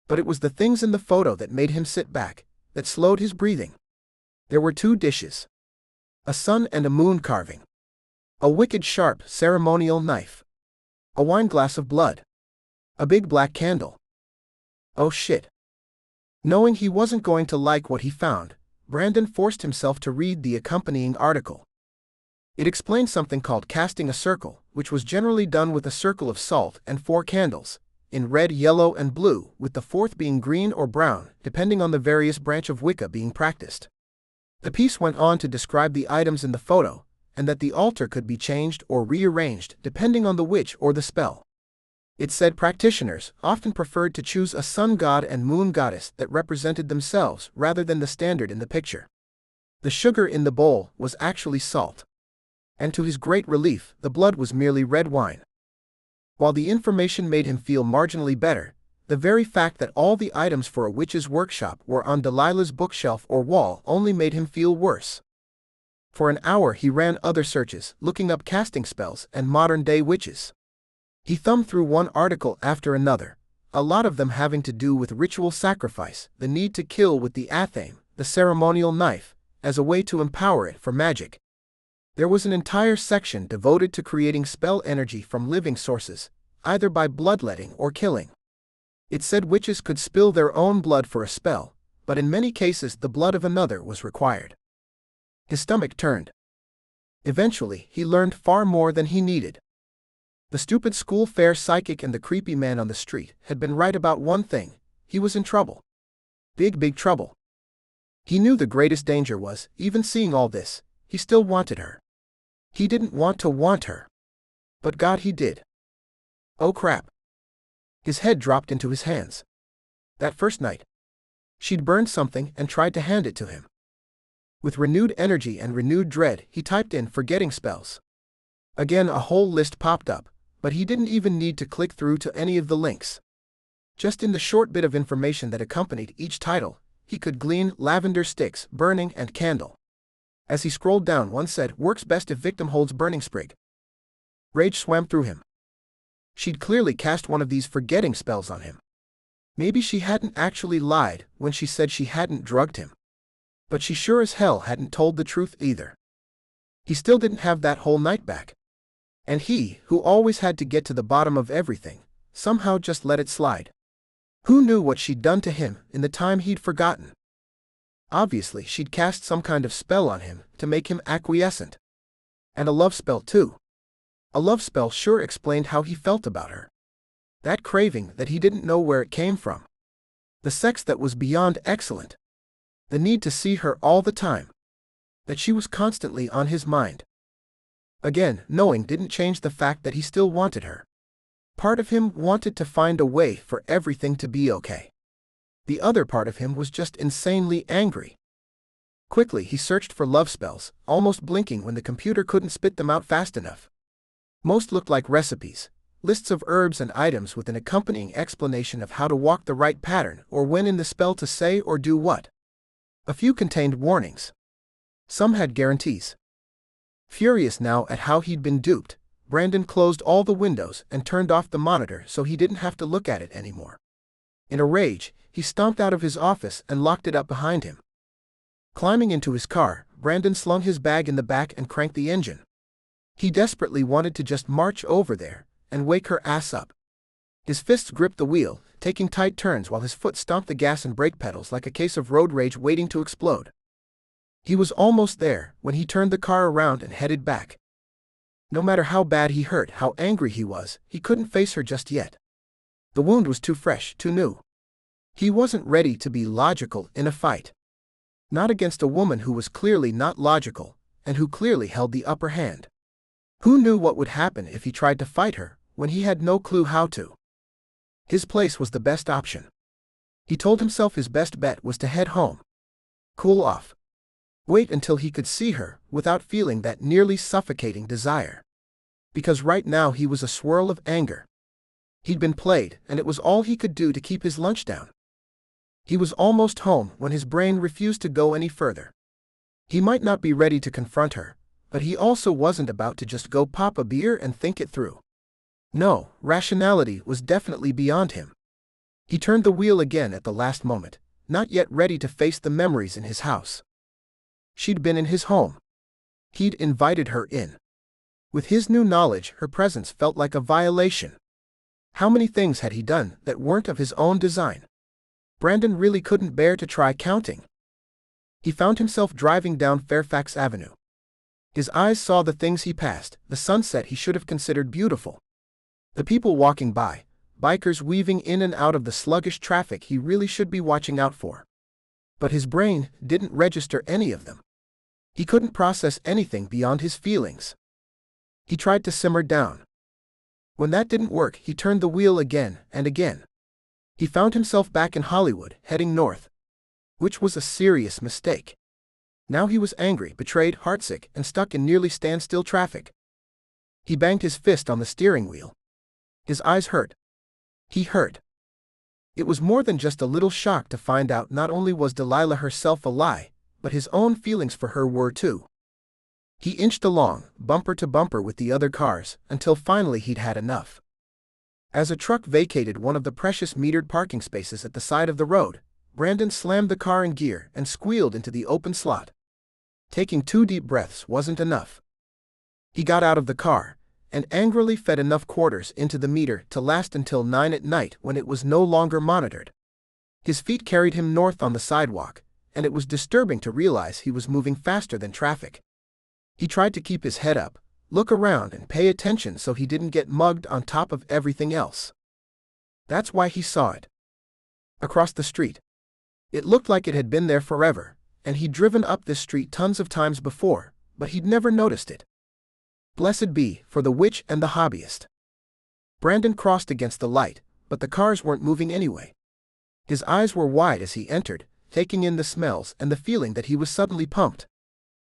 But it was the things in the photo that made him sit back, that slowed his breathing. There were two dishes. A sun and a moon carving. A wicked sharp ceremonial knife. A wine glass of blood. A big black candle. Oh shit. Knowing he wasn't going to like what he found, Brandon forced himself to read the accompanying article. It explained something called casting a circle, which was generally done with a circle of salt and 4 candles, in red, yellow, and blue, with the fourth being green or brown, depending on the various branch of Wicca being practiced. The piece went on to describe the items in the photo, and that the altar could be changed or rearranged depending on the witch or the spell. It said practitioners often preferred to choose a sun god and moon goddess that represented themselves rather than the standard in the picture. The sugar in the bowl was actually salt. And to his great relief, the blood was merely red wine. While the information made him feel marginally better, the very fact that all the items for a witch's workshop were on Delilah's bookshelf or wall only made him feel worse. For an hour he ran other searches, looking up casting spells and modern-day witches. He thumbed through one article after another, a lot of them having to do with ritual sacrifice, the need to kill with the athame, the ceremonial knife, as a way to empower it for magic. There was an entire section devoted to creating spell energy from living sources, either by bloodletting or killing. It said witches could spill their own blood for a spell, but in many cases the blood of another was required. His stomach turned. Eventually, he learned far more than he needed. The stupid school fair psychic and the creepy man on the street had been right about one thing: he was in trouble. Big trouble. He knew the greatest danger was, even seeing all this, he still wanted her. He didn't want to want her. But God, he did. Oh crap. His head dropped into his hands. That first night, she'd burned something and tried to hand it to him. With renewed energy and renewed dread, he typed in "forgetting spells." Again a whole list popped up, but he didn't even need to click through to any of the links. Just in the short bit of information that accompanied each title, he could glean lavender sticks, burning, and candle. As he scrolled down, one said, "Works best if victim holds burning sprig." Rage swam through him. She'd clearly cast one of these forgetting spells on him. Maybe she hadn't actually lied when she said she hadn't drugged him. But she sure as hell hadn't told the truth either. He still didn't have that whole night back. And he, who always had to get to the bottom of everything, somehow just let it slide. Who knew what she'd done to him in the time he'd forgotten? Obviously, she'd cast some kind of spell on him to make him acquiescent. And a love spell too. A love spell sure explained how he felt about her. That craving that he didn't know where it came from. The sex that was beyond excellent. The need to see her all the time. That she was constantly on his mind. Again, knowing didn't change the fact that he still wanted her. Part of him wanted to find a way for everything to be okay. The other part of him was just insanely angry. Quickly he searched for love spells, almost blinking when the computer couldn't spit them out fast enough. Most looked like recipes, lists of herbs and items with an accompanying explanation of how to walk the right pattern or when in the spell to say or do what. A few contained warnings. Some had guarantees. Furious now at how he'd been duped, Brandon closed all the windows and turned off the monitor so he didn't have to look at it anymore. In a rage, he stomped out of his office and locked it up behind him. Climbing into his car, Brandon slung his bag in the back and cranked the engine. He desperately wanted to just march over there and wake her ass up. His fists gripped the wheel, taking tight turns while his foot stomped the gas and brake pedals like a case of road rage waiting to explode. He was almost there when he turned the car around and headed back. No matter how bad he hurt, how angry he was, he couldn't face her just yet. The wound was too fresh, too new. He wasn't ready to be logical in a fight. Not against a woman who was clearly not logical, and who clearly held the upper hand. Who knew what would happen if he tried to fight her, when he had no clue how to? His place was the best option. He told himself his best bet was to head home. Cool off. Wait until he could see her, without feeling that nearly suffocating desire. Because right now he was a swirl of anger. He'd been played, and it was all he could do to keep his lunch down. He was almost home when his brain refused to go any further. He might not be ready to confront her, but he also wasn't about to just go pop a beer and think it through. No, rationality was definitely beyond him. He turned the wheel again at the last moment, not yet ready to face the memories in his house. She'd been in his home. He'd invited her in. With his new knowledge, her presence felt like a violation. How many things had he done that weren't of his own design? Brandon really couldn't bear to try counting. He found himself driving down Fairfax Avenue. His eyes saw the things he passed, the sunset he should have considered beautiful. The people walking by, bikers weaving in and out of the sluggish traffic he really should be watching out for. But his brain didn't register any of them. He couldn't process anything beyond his feelings. He tried to simmer down. When that didn't work, he turned the wheel again and again. He found himself back in Hollywood, heading north. Which was a serious mistake. Now he was angry, betrayed, heartsick, and stuck in nearly standstill traffic. He banged his fist on the steering wheel. His eyes hurt. He hurt. It was more than just a little shock to find out not only was Delilah herself a lie, but his own feelings for her were too. He inched along, bumper to bumper with the other cars, until finally he'd had enough. As a truck vacated one of the precious metered parking spaces at the side of the road, Brandon slammed the car in gear and squealed into the open slot. Taking 2 deep breaths wasn't enough. He got out of the car, and angrily fed enough quarters into the meter to last until 9 at night when it was no longer monitored. His feet carried him north on the sidewalk, and it was disturbing to realize he was moving faster than traffic. He tried to keep his head up, look around and pay attention so he didn't get mugged on top of everything else. That's why he saw it. Across the street. It looked like it had been there forever, and he'd driven up this street tons of times before, but he'd never noticed it. Blessed be for the witch and the hobbyist. Brandon crossed against the light, but the cars weren't moving anyway. His eyes were wide as he entered, taking in the smells and the feeling that he was suddenly pumped.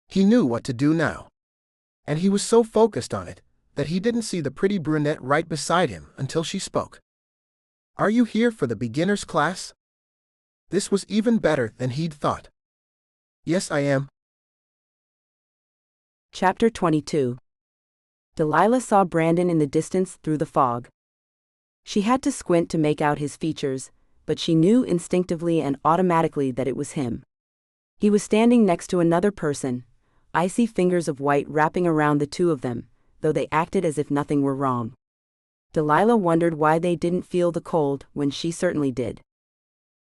He knew what to do now. And he was so focused on it, that he didn't see the pretty brunette right beside him until she spoke. Are you here for the beginner's class? This was even better than he'd thought. Yes, I am. Chapter 22. Delilah saw Brandon in the distance through the fog. She had to squint to make out his features, but she knew instinctively and automatically that it was him. He was standing next to another person, icy fingers of white wrapping around the two of them, though they acted as if nothing were wrong. Delilah wondered why they didn't feel the cold when she certainly did.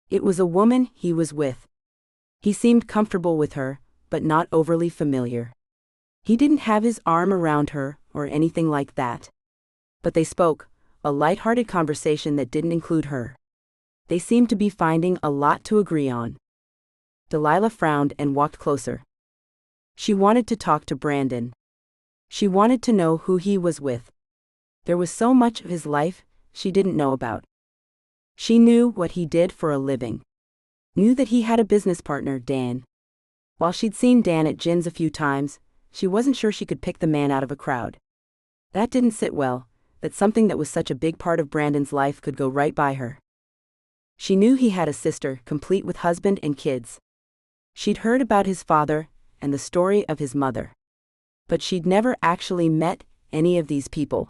It was a woman he was with. He seemed comfortable with her, but not overly familiar. He didn't have his arm around her or anything like that. But they spoke, a light-hearted conversation that didn't include her. They seemed to be finding a lot to agree on. Delilah frowned and walked closer. She wanted to talk to Brandon. She wanted to know who he was with. There was so much of his life she didn't know about. She knew what he did for a living. Knew that he had a business partner, Dan. While she'd seen Dan at Gin's a few times, she wasn't sure she could pick the man out of a crowd. That didn't sit well, that something that was such a big part of Brandon's life could go right by her. She knew he had a sister, complete with husband and kids. She'd heard about his father and the story of his mother. But she'd never actually met any of these people.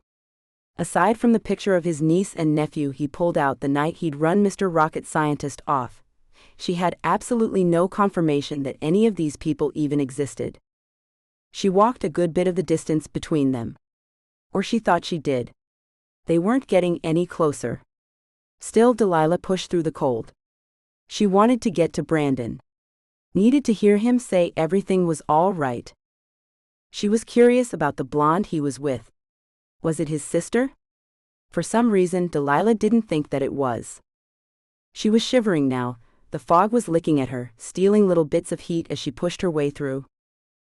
Aside from the picture of his niece and nephew he pulled out the night he'd run Mr. Rocket Scientist off, she had absolutely no confirmation that any of these people even existed. She walked a good bit of the distance between them. Or she thought she did. They weren't getting any closer. Still, Delilah pushed through the cold. She wanted to get to Brandon. Needed to hear him say everything was all right. She was curious about the blonde he was with. Was it his sister? For some reason, Delilah didn't think that it was. She was shivering now. The fog was licking at her, stealing little bits of heat as she pushed her way through.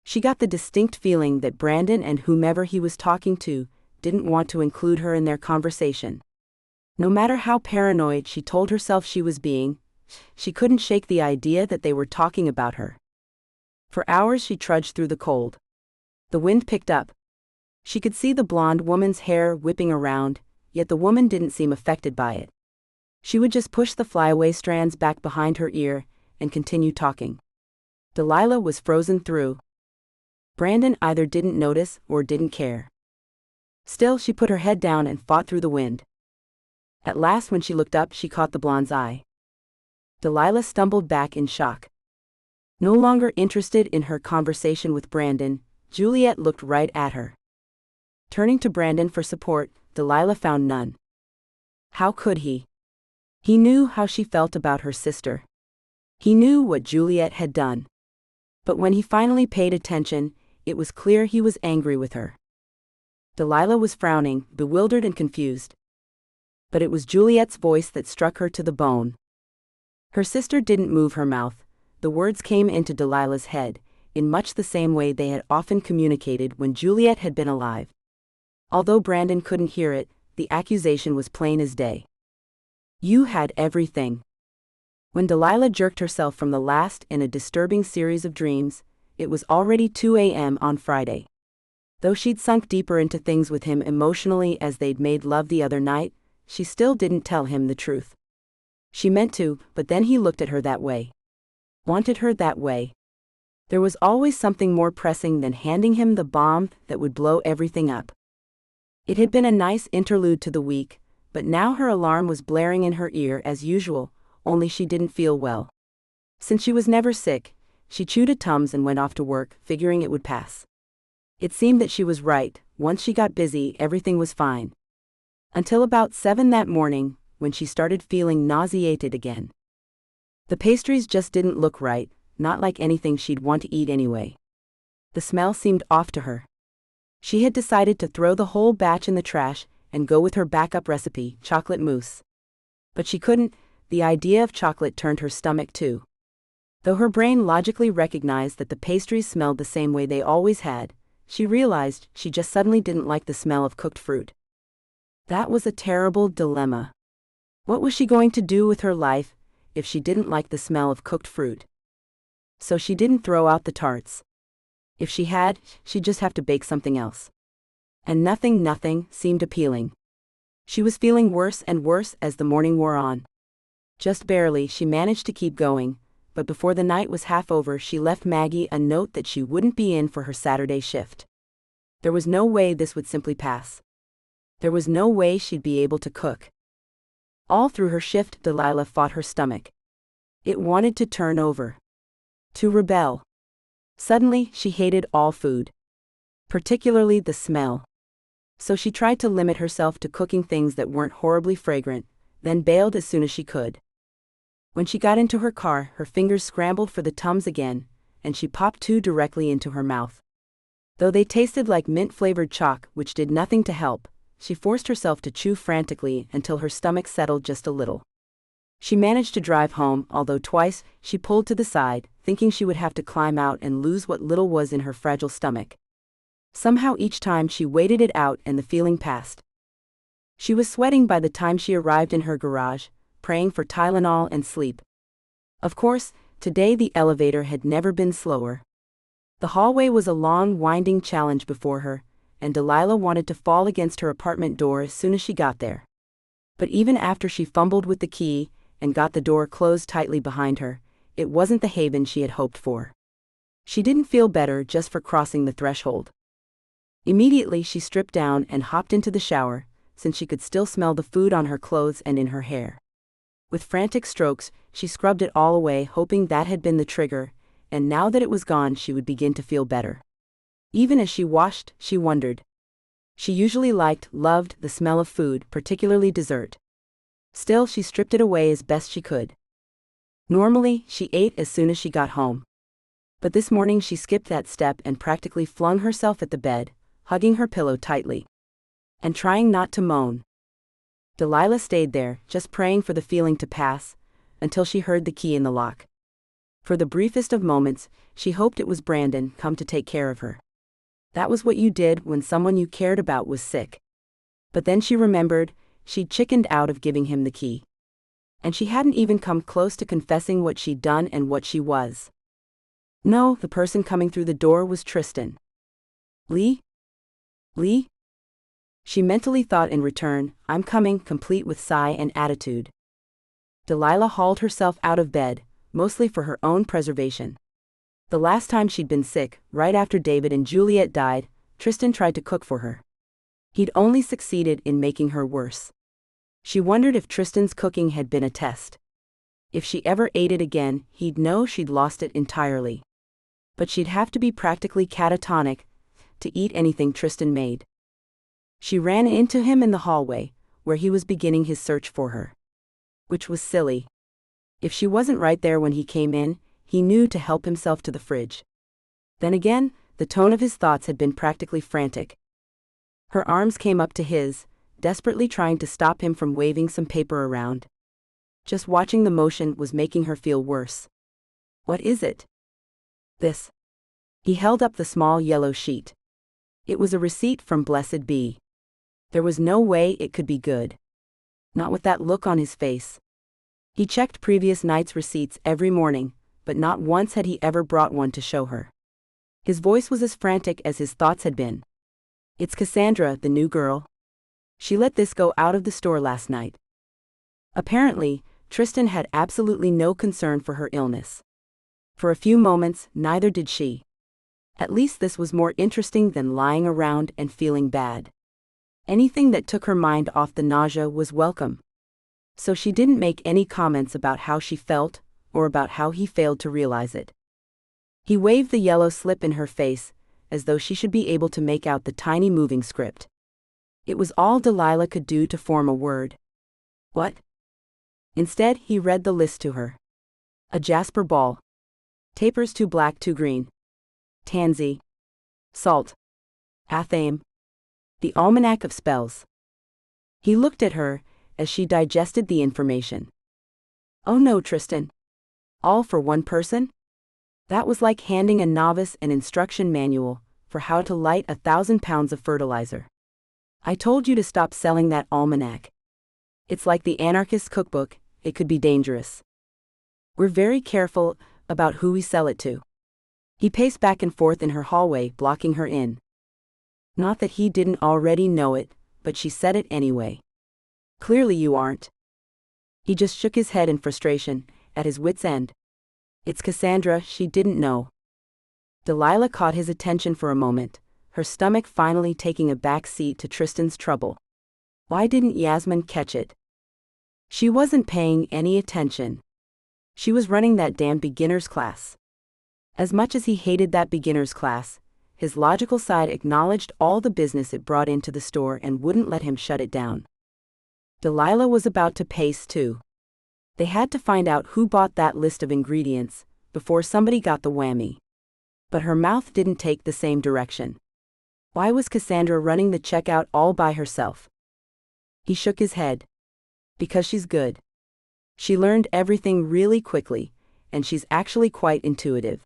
She got the distinct feeling that Brandon and whomever he was talking to didn't want to include her in their conversation. No matter how paranoid she told herself she was being, she couldn't shake the idea that they were talking about her. For hours she trudged through the cold. The wind picked up. She could see the blonde woman's hair whipping around, yet the woman didn't seem affected by it. She would just push the flyaway strands back behind her ear and continue talking. Delilah was frozen through. Brandon either didn't notice or didn't care. Still, she put her head down and fought through the wind. At last, when she looked up, she caught the blonde's eye. Delilah stumbled back in shock. No longer interested in her conversation with Brandon, Juliet looked right at her. Turning to Brandon for support, Delilah found none. How could he? He knew how she felt about her sister. He knew what Juliet had done. But when he finally paid attention, it was clear he was angry with her. Delilah was frowning, bewildered and confused. But it was Juliet's voice that struck her to the bone. Her sister didn't move her mouth. The words came into Delilah's head, in much the same way they had often communicated when Juliet had been alive. Although Brandon couldn't hear it, the accusation was plain as day. You had everything. When Delilah jerked herself from the last in a disturbing series of dreams, it was already 2 a.m. on Friday. Though she'd sunk deeper into things with him emotionally as they'd made love the other night, she still didn't tell him the truth. She meant to, but then he looked at her that way. Wanted her that way. There was always something more pressing than handing him the bomb that would blow everything up. It had been a nice interlude to the week, but now her alarm was blaring in her ear as usual, only she didn't feel well. Since she was never sick, she chewed a Tums and went off to work, figuring it would pass. It seemed that she was right. Once she got busy, everything was fine. Until about 7 that morning, when she started feeling nauseated again. The pastries just didn't look right, not like anything she'd want to eat anyway. The smell seemed off to her. She had decided to throw the whole batch in the trash and go with her backup recipe, chocolate mousse. But she couldn't. The idea of chocolate turned her stomach too. Though her brain logically recognized that the pastries smelled the same way they always had, she realized she just suddenly didn't like the smell of cooked fruit. That was a terrible dilemma. What was she going to do with her life if she didn't like the smell of cooked fruit? So she didn't throw out the tarts. If she had, she'd just have to bake something else. And nothing seemed appealing. She was feeling worse and worse as the morning wore on. Just barely she managed to keep going, but before the night was half over she left Maggie a note that she wouldn't be in for her Saturday shift. There was no way this would simply pass. There was no way she'd be able to cook. All through her shift, Delilah fought her stomach. It wanted to turn over. To rebel. Suddenly, she hated all food. Particularly the smell. So she tried to limit herself to cooking things that weren't horribly fragrant, then bailed as soon as she could. When she got into her car, her fingers scrambled for the Tums again, and she popped two directly into her mouth. Though they tasted like mint-flavored chalk, which did nothing to help, she forced herself to chew frantically until her stomach settled just a little. She managed to drive home, although twice she pulled to the side, thinking she would have to climb out and lose what little was in her fragile stomach. Somehow each time she waited it out and the feeling passed. She was sweating by the time she arrived in her garage, praying for Tylenol and sleep. Of course, today the elevator had never been slower. The hallway was a long, winding challenge before her, and Delilah wanted to fall against her apartment door as soon as she got there. But even after she fumbled with the key and got the door closed tightly behind her, it wasn't the haven she had hoped for. She didn't feel better just for crossing the threshold. Immediately she stripped down and hopped into the shower, since she could still smell the food on her clothes and in her hair. With frantic strokes, she scrubbed it all away, hoping that had been the trigger, and now that it was gone she would begin to feel better. Even as she washed, she wondered. She usually loved the smell of food, particularly dessert. Still, she stripped it away as best she could. Normally, she ate as soon as she got home. But this morning she skipped that step and practically flung herself at the bed, hugging her pillow tightly. And trying not to moan. Delilah stayed there, just praying for the feeling to pass, until she heard the key in the lock. For the briefest of moments, she hoped it was Brandon come to take care of her. That was what you did when someone you cared about was sick. But then she remembered, she'd chickened out of giving him the key. And she hadn't even come close to confessing what she'd done and what she was. No, the person coming through the door was Tristan. Lee? Lee? She mentally thought in return, I'm coming, complete with sigh and attitude. Delilah hauled herself out of bed, mostly for her own preservation. The last time she'd been sick, right after David and Juliet died, Tristan tried to cook for her. He'd only succeeded in making her worse. She wondered if Tristan's cooking had been a test. If she ever ate it again, he'd know she'd lost it entirely. But she'd have to be practically catatonic to eat anything Tristan made. She ran into him in the hallway, where he was beginning his search for her. Which was silly. If she wasn't right there when he came in, he knew to help himself to the fridge. Then again, the tone of his thoughts had been practically frantic. Her arms came up to his, desperately trying to stop him from waving some paper around. Just watching the motion was making her feel worse. What is it? This. He held up the small yellow sheet. It was a receipt from Blessed Be. There was no way it could be good. Not with that look on his face. He checked previous night's receipts every morning, but not once had he ever brought one to show her. His voice was as frantic as his thoughts had been. It's Cassandra, the new girl. She let this go out of the store last night. Apparently, Tristan had absolutely no concern for her illness. For a few moments, neither did she. At least this was more interesting than lying around and feeling bad. Anything that took her mind off the nausea was welcome. So she didn't make any comments about how she felt, or about how he failed to realize it. He waved the yellow slip in her face, as though she should be able to make out the tiny moving script. It was all Delilah could do to form a word. What? Instead, he read the list to her. A jasper ball. Tapers too black too green. Tansy. Salt. Athame. The Almanac of Spells. He looked at her, as she digested the information. Oh no, Tristan. All for one person? That was like handing a novice an instruction manual for how to light 1,000 pounds of fertilizer. I told you to stop selling that almanac. It's like the anarchist's cookbook, it could be dangerous. We're very careful about who we sell it to. He paced back and forth in her hallway, blocking her in. Not that he didn't already know it, but she said it anyway. Clearly you aren't. He just shook his head in frustration, at his wit's end. It's Cassandra, she didn't know. Delilah caught his attention for a moment, her stomach finally taking a back seat to Tristan's trouble. Why didn't Yasmin catch it? She wasn't paying any attention. She was running that damn beginner's class. As much as he hated that beginner's class, his logical side acknowledged all the business it brought into the store and wouldn't let him shut it down. Delilah was about to pace too. They had to find out who bought that list of ingredients before somebody got the whammy. But her mouth didn't take the same direction. Why was Cassandra running the checkout all by herself? He shook his head. Because she's good. She learned everything really quickly, and she's actually quite intuitive.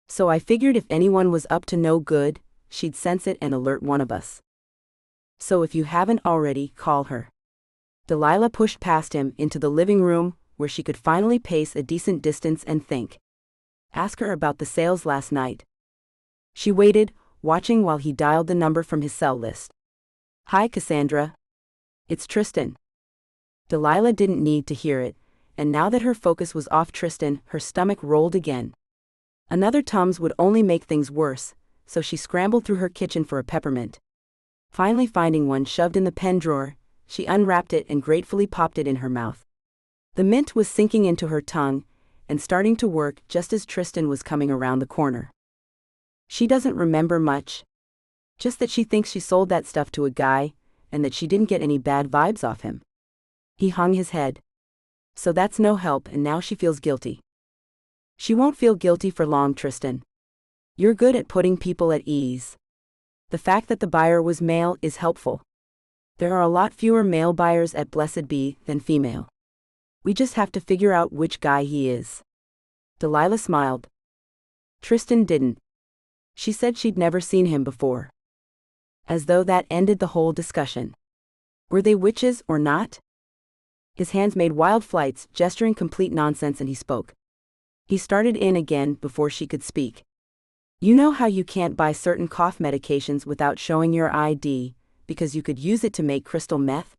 So I figured if anyone was up to no good, she'd sense it and alert one of us. So if you haven't already, call her. Delilah pushed past him into the living room, where she could finally pace a decent distance and think. Ask her about the sales last night. She waited, watching while he dialed the number from his cell list. Hi Cassandra. It's Tristan. Delilah didn't need to hear it, and now that her focus was off Tristan, her stomach rolled again. Another Tums would only make things worse, so she scrambled through her kitchen for a peppermint. Finally finding one shoved in the pen drawer, she unwrapped it and gratefully popped it in her mouth. The mint was sinking into her tongue, and starting to work just as Tristan was coming around the corner. She doesn't remember much. Just that she thinks she sold that stuff to a guy, and that she didn't get any bad vibes off him. He hung his head. So that's no help, and now she feels guilty. She won't feel guilty for long, Tristan. You're good at putting people at ease. The fact that the buyer was male is helpful. There are a lot fewer male buyers at Blessed Be than female. We just have to figure out which guy he is. Delilah smiled. Tristan didn't. She said she'd never seen him before. As though that ended the whole discussion. Were they witches or not? His hands made wild flights, gesturing complete nonsense, and he spoke. He started in again before she could speak. You know how you can't buy certain cough medications without showing your ID, because you could use it to make crystal meth?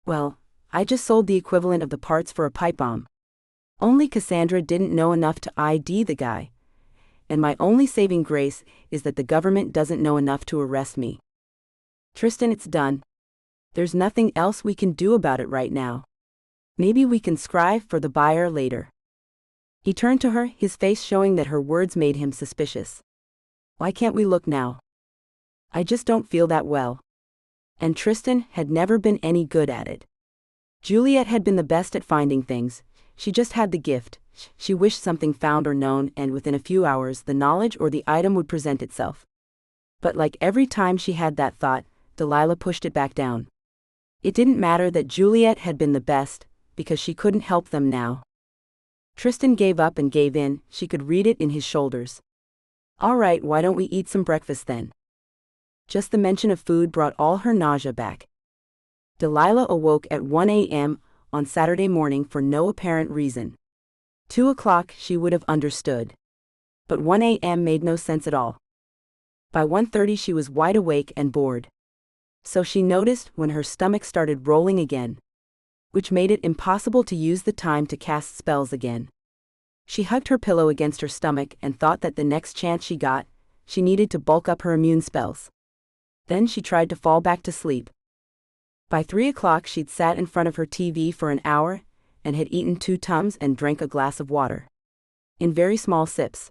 Well, I just sold the equivalent of the parts for a pipe bomb. Only Cassandra didn't know enough to ID the guy. And my only saving grace is that the government doesn't know enough to arrest me. Tristan, it's done. There's nothing else we can do about it right now. Maybe we can scry for the buyer later. He turned to her, his face showing that her words made him suspicious. Why can't we look now? I just don't feel that well. And Tristan had never been any good at it. Juliet had been the best at finding things. She just had the gift. She wished something found or known, and within a few hours the knowledge or the item would present itself. But like every time she had that thought, Delilah pushed it back down. It didn't matter that Juliet had been the best, because she couldn't help them now. Tristan gave up and gave in, she could read it in his shoulders. All right, why don't we eat some breakfast then? Just the mention of food brought all her nausea back. Delilah awoke at 1 a.m. on Saturday morning for no apparent reason. 2 o'clock she would have understood. But 1 a.m. made no sense at all. By 1:30 she was wide awake and bored. So she noticed when her stomach started rolling again, which made it impossible to use the time to cast spells again. She hugged her pillow against her stomach and thought that the next chance she got, she needed to bulk up her immune spells. Then she tried to fall back to sleep. By 3 o'clock she'd sat in front of her TV for an hour, and had eaten 2 Tums and drank a glass of water. In very small sips.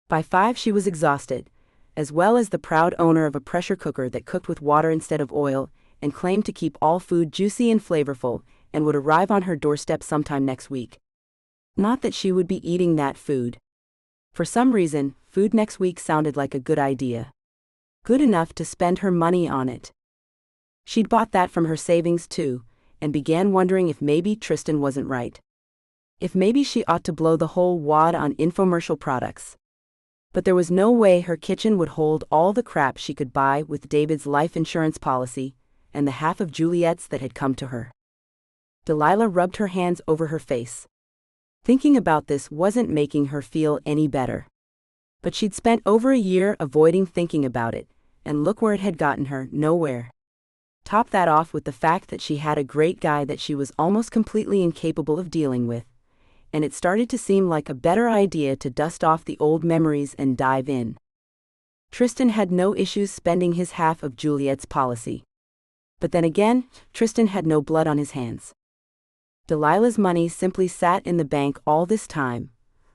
By 5 she was exhausted, as well as the proud owner of a pressure cooker that cooked with water instead of oil, and claimed to keep all food juicy and flavorful, and would arrive on her doorstep sometime next week. Not that she would be eating that food. For some reason, food next week sounded like a good idea. Good enough to spend her money on it. She'd bought that from her savings too, and began wondering if maybe Tristan wasn't right. If maybe she ought to blow the whole wad on infomercial products. But there was no way her kitchen would hold all the crap she could buy with David's life insurance policy, and the half of Juliet's that had come to her. Delilah rubbed her hands over her face. Thinking about this wasn't making her feel any better. But she'd spent over a year avoiding thinking about it, and look where it had gotten her, nowhere. Top that off with the fact that she had a great guy that she was almost completely incapable of dealing with, and it started to seem like a better idea to dust off the old memories and dive in. Tristan had no issues spending his half of Juliet's policy. But then again, Tristan had no blood on his hands. Delilah's money simply sat in the bank all this time,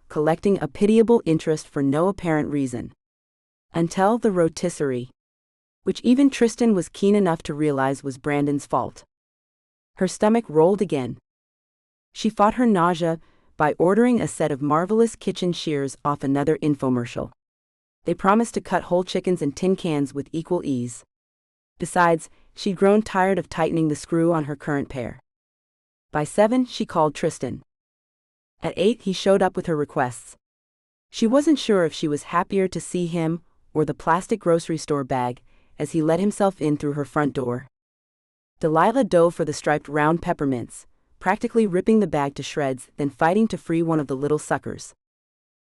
collecting a pitiable interest for no apparent reason. Until the rotisserie, which even Tristan was keen enough to realize was Brandon's fault. Her stomach rolled again. She fought her nausea by ordering a set of marvelous kitchen shears off another infomercial. They promised to cut whole chickens in tin cans with equal ease. Besides, she'd grown tired of tightening the screw on her current pair. By 7, she called Tristan. At 8, he showed up with her requests. She wasn't sure if she was happier to see him or the plastic grocery store bag as he let himself in through her front door. Delilah dove for the striped round peppermints, practically ripping the bag to shreds, then fighting to free one of the little suckers.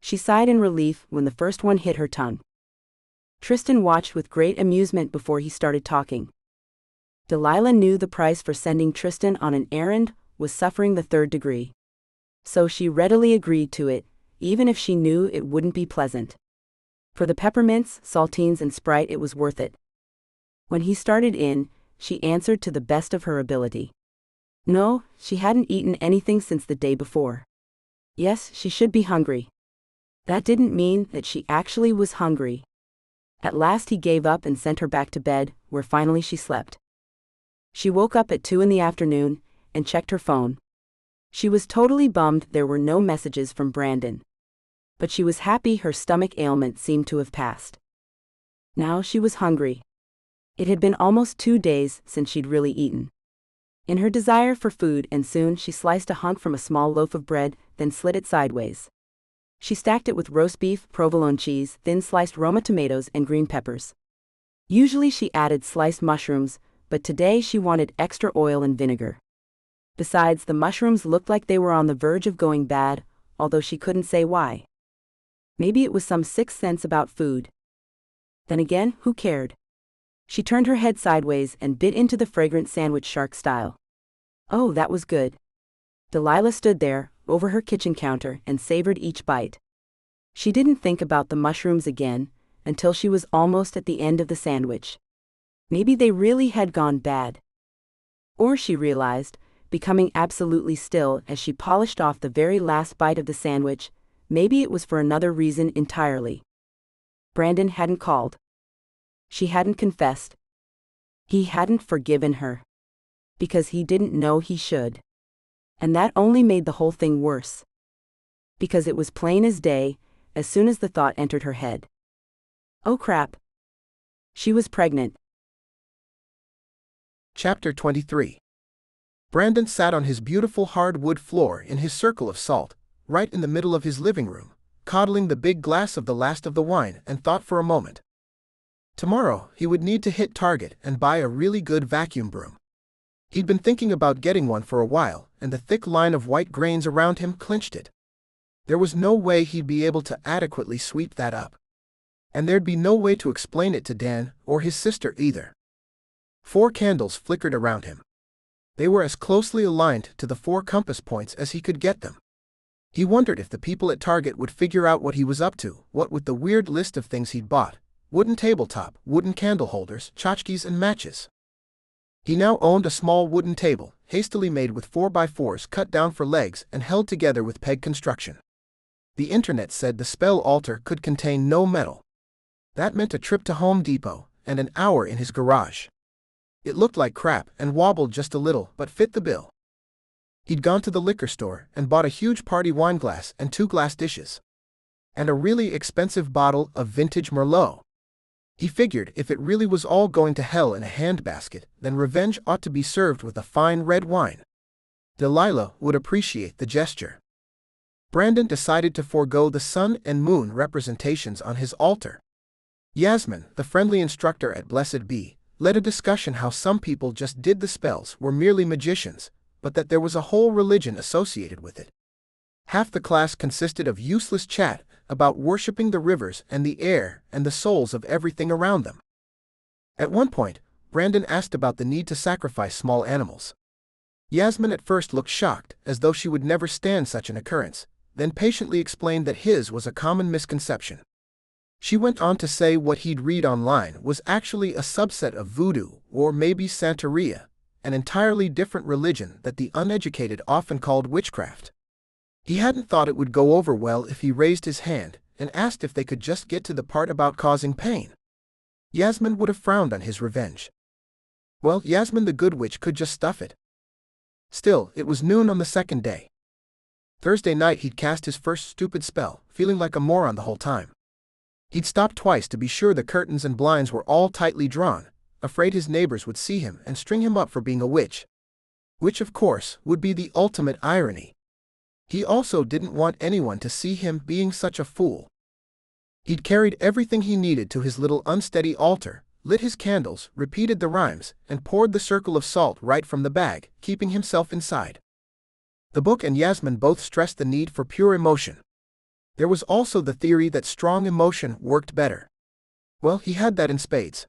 She sighed in relief when the first one hit her tongue. Tristan watched with great amusement before he started talking. Delilah knew the price for sending Tristan on an errand was suffering the 3rd degree. So she readily agreed to it, even if she knew it wouldn't be pleasant. For the peppermints, saltines, and Sprite, it was worth it. When he started in, she answered to the best of her ability. No, she hadn't eaten anything since the day before. Yes, she should be hungry. That didn't mean that she actually was hungry. At last he gave up and sent her back to bed, where finally she slept. She woke up at 2 in the afternoon and checked her phone. She was totally bummed there were no messages from Brandon. But she was happy her stomach ailment seemed to have passed. Now she was hungry. It had been almost 2 days since she'd really eaten. In her desire for food, and soon she sliced a hunk from a small loaf of bread, then slit it sideways. She stacked it with roast beef, provolone cheese, thin sliced Roma tomatoes, and green peppers. Usually she added sliced mushrooms, but today she wanted extra oil and vinegar. Besides, the mushrooms looked like they were on the verge of going bad, although she couldn't say why. Maybe it was some sixth sense about food. Then again, who cared? She turned her head sideways and bit into the fragrant sandwich shark style. Oh, that was good. Delilah stood there, over her kitchen counter, and savored each bite. She didn't think about the mushrooms again, until she was almost at the end of the sandwich. Maybe they really had gone bad. Or she realized, becoming absolutely still as she polished off the very last bite of the sandwich, maybe it was for another reason entirely. Brandon hadn't called. She hadn't confessed. He hadn't forgiven her. Because he didn't know he should. And that only made the whole thing worse. Because it was plain as day, as soon as the thought entered her head. Oh crap. She was pregnant. Chapter 23. Brandon sat on his beautiful hardwood floor in his circle of salt, right in the middle of his living room, coddling the big glass of the last of the wine, and thought for a moment. Tomorrow, he would need to hit Target and buy a really good vacuum broom. He'd been thinking about getting one for a while, and the thick line of white grains around him clinched it. There was no way he'd be able to adequately sweep that up. And there'd be no way to explain it to Dan or his sister either. 4 candles flickered around him. They were as closely aligned to the 4 compass points as he could get them. He wondered if the people at Target would figure out what he was up to, what with the weird list of things he'd bought: wooden tabletop, wooden candle holders, tchotchkes, and matches. He now owned a small wooden table, hastily made with 4x4s cut down for legs and held together with peg construction. The internet said the spell altar could contain no metal. That meant a trip to Home Depot and an hour in his garage. It looked like crap and wobbled just a little, but fit the bill. He'd gone to the liquor store and bought a huge party wine glass and 2 glass dishes. And a really expensive bottle of vintage Merlot. He figured if it really was all going to hell in a handbasket, then revenge ought to be served with a fine red wine. Delilah would appreciate the gesture. Brandon decided to forego the sun and moon representations on his altar. Yasmin, the friendly instructor at Blessed Be, led a discussion how some people just did the spells, were merely magicians, but that there was a whole religion associated with it. Half the class consisted of useless chat about worshipping the rivers and the air and the souls of everything around them. At one point, Brandon asked about the need to sacrifice small animals. Yasmin at first looked shocked, as though she would never stand such an occurrence, then patiently explained that his was a common misconception. She went on to say what he'd read online was actually a subset of voodoo, or maybe Santeria, an entirely different religion that the uneducated often called witchcraft. He hadn't thought it would go over well if he raised his hand and asked if they could just get to the part about causing pain. Yasmin would have frowned on his revenge. Well, Yasmin the good witch could just stuff it. Still, it was noon on the second day. Thursday night he'd cast his first stupid spell, feeling like a moron the whole time. He'd stopped twice to be sure the curtains and blinds were all tightly drawn, afraid his neighbors would see him and string him up for being a witch. Which, of course, would be the ultimate irony. He also didn't want anyone to see him being such a fool. He'd carried everything he needed to his little unsteady altar, lit his candles, repeated the rhymes, and poured the circle of salt right from the bag, keeping himself inside. The book and Yasmin both stressed the need for pure emotion. There was also the theory that strong emotion worked better. Well, he had that in spades.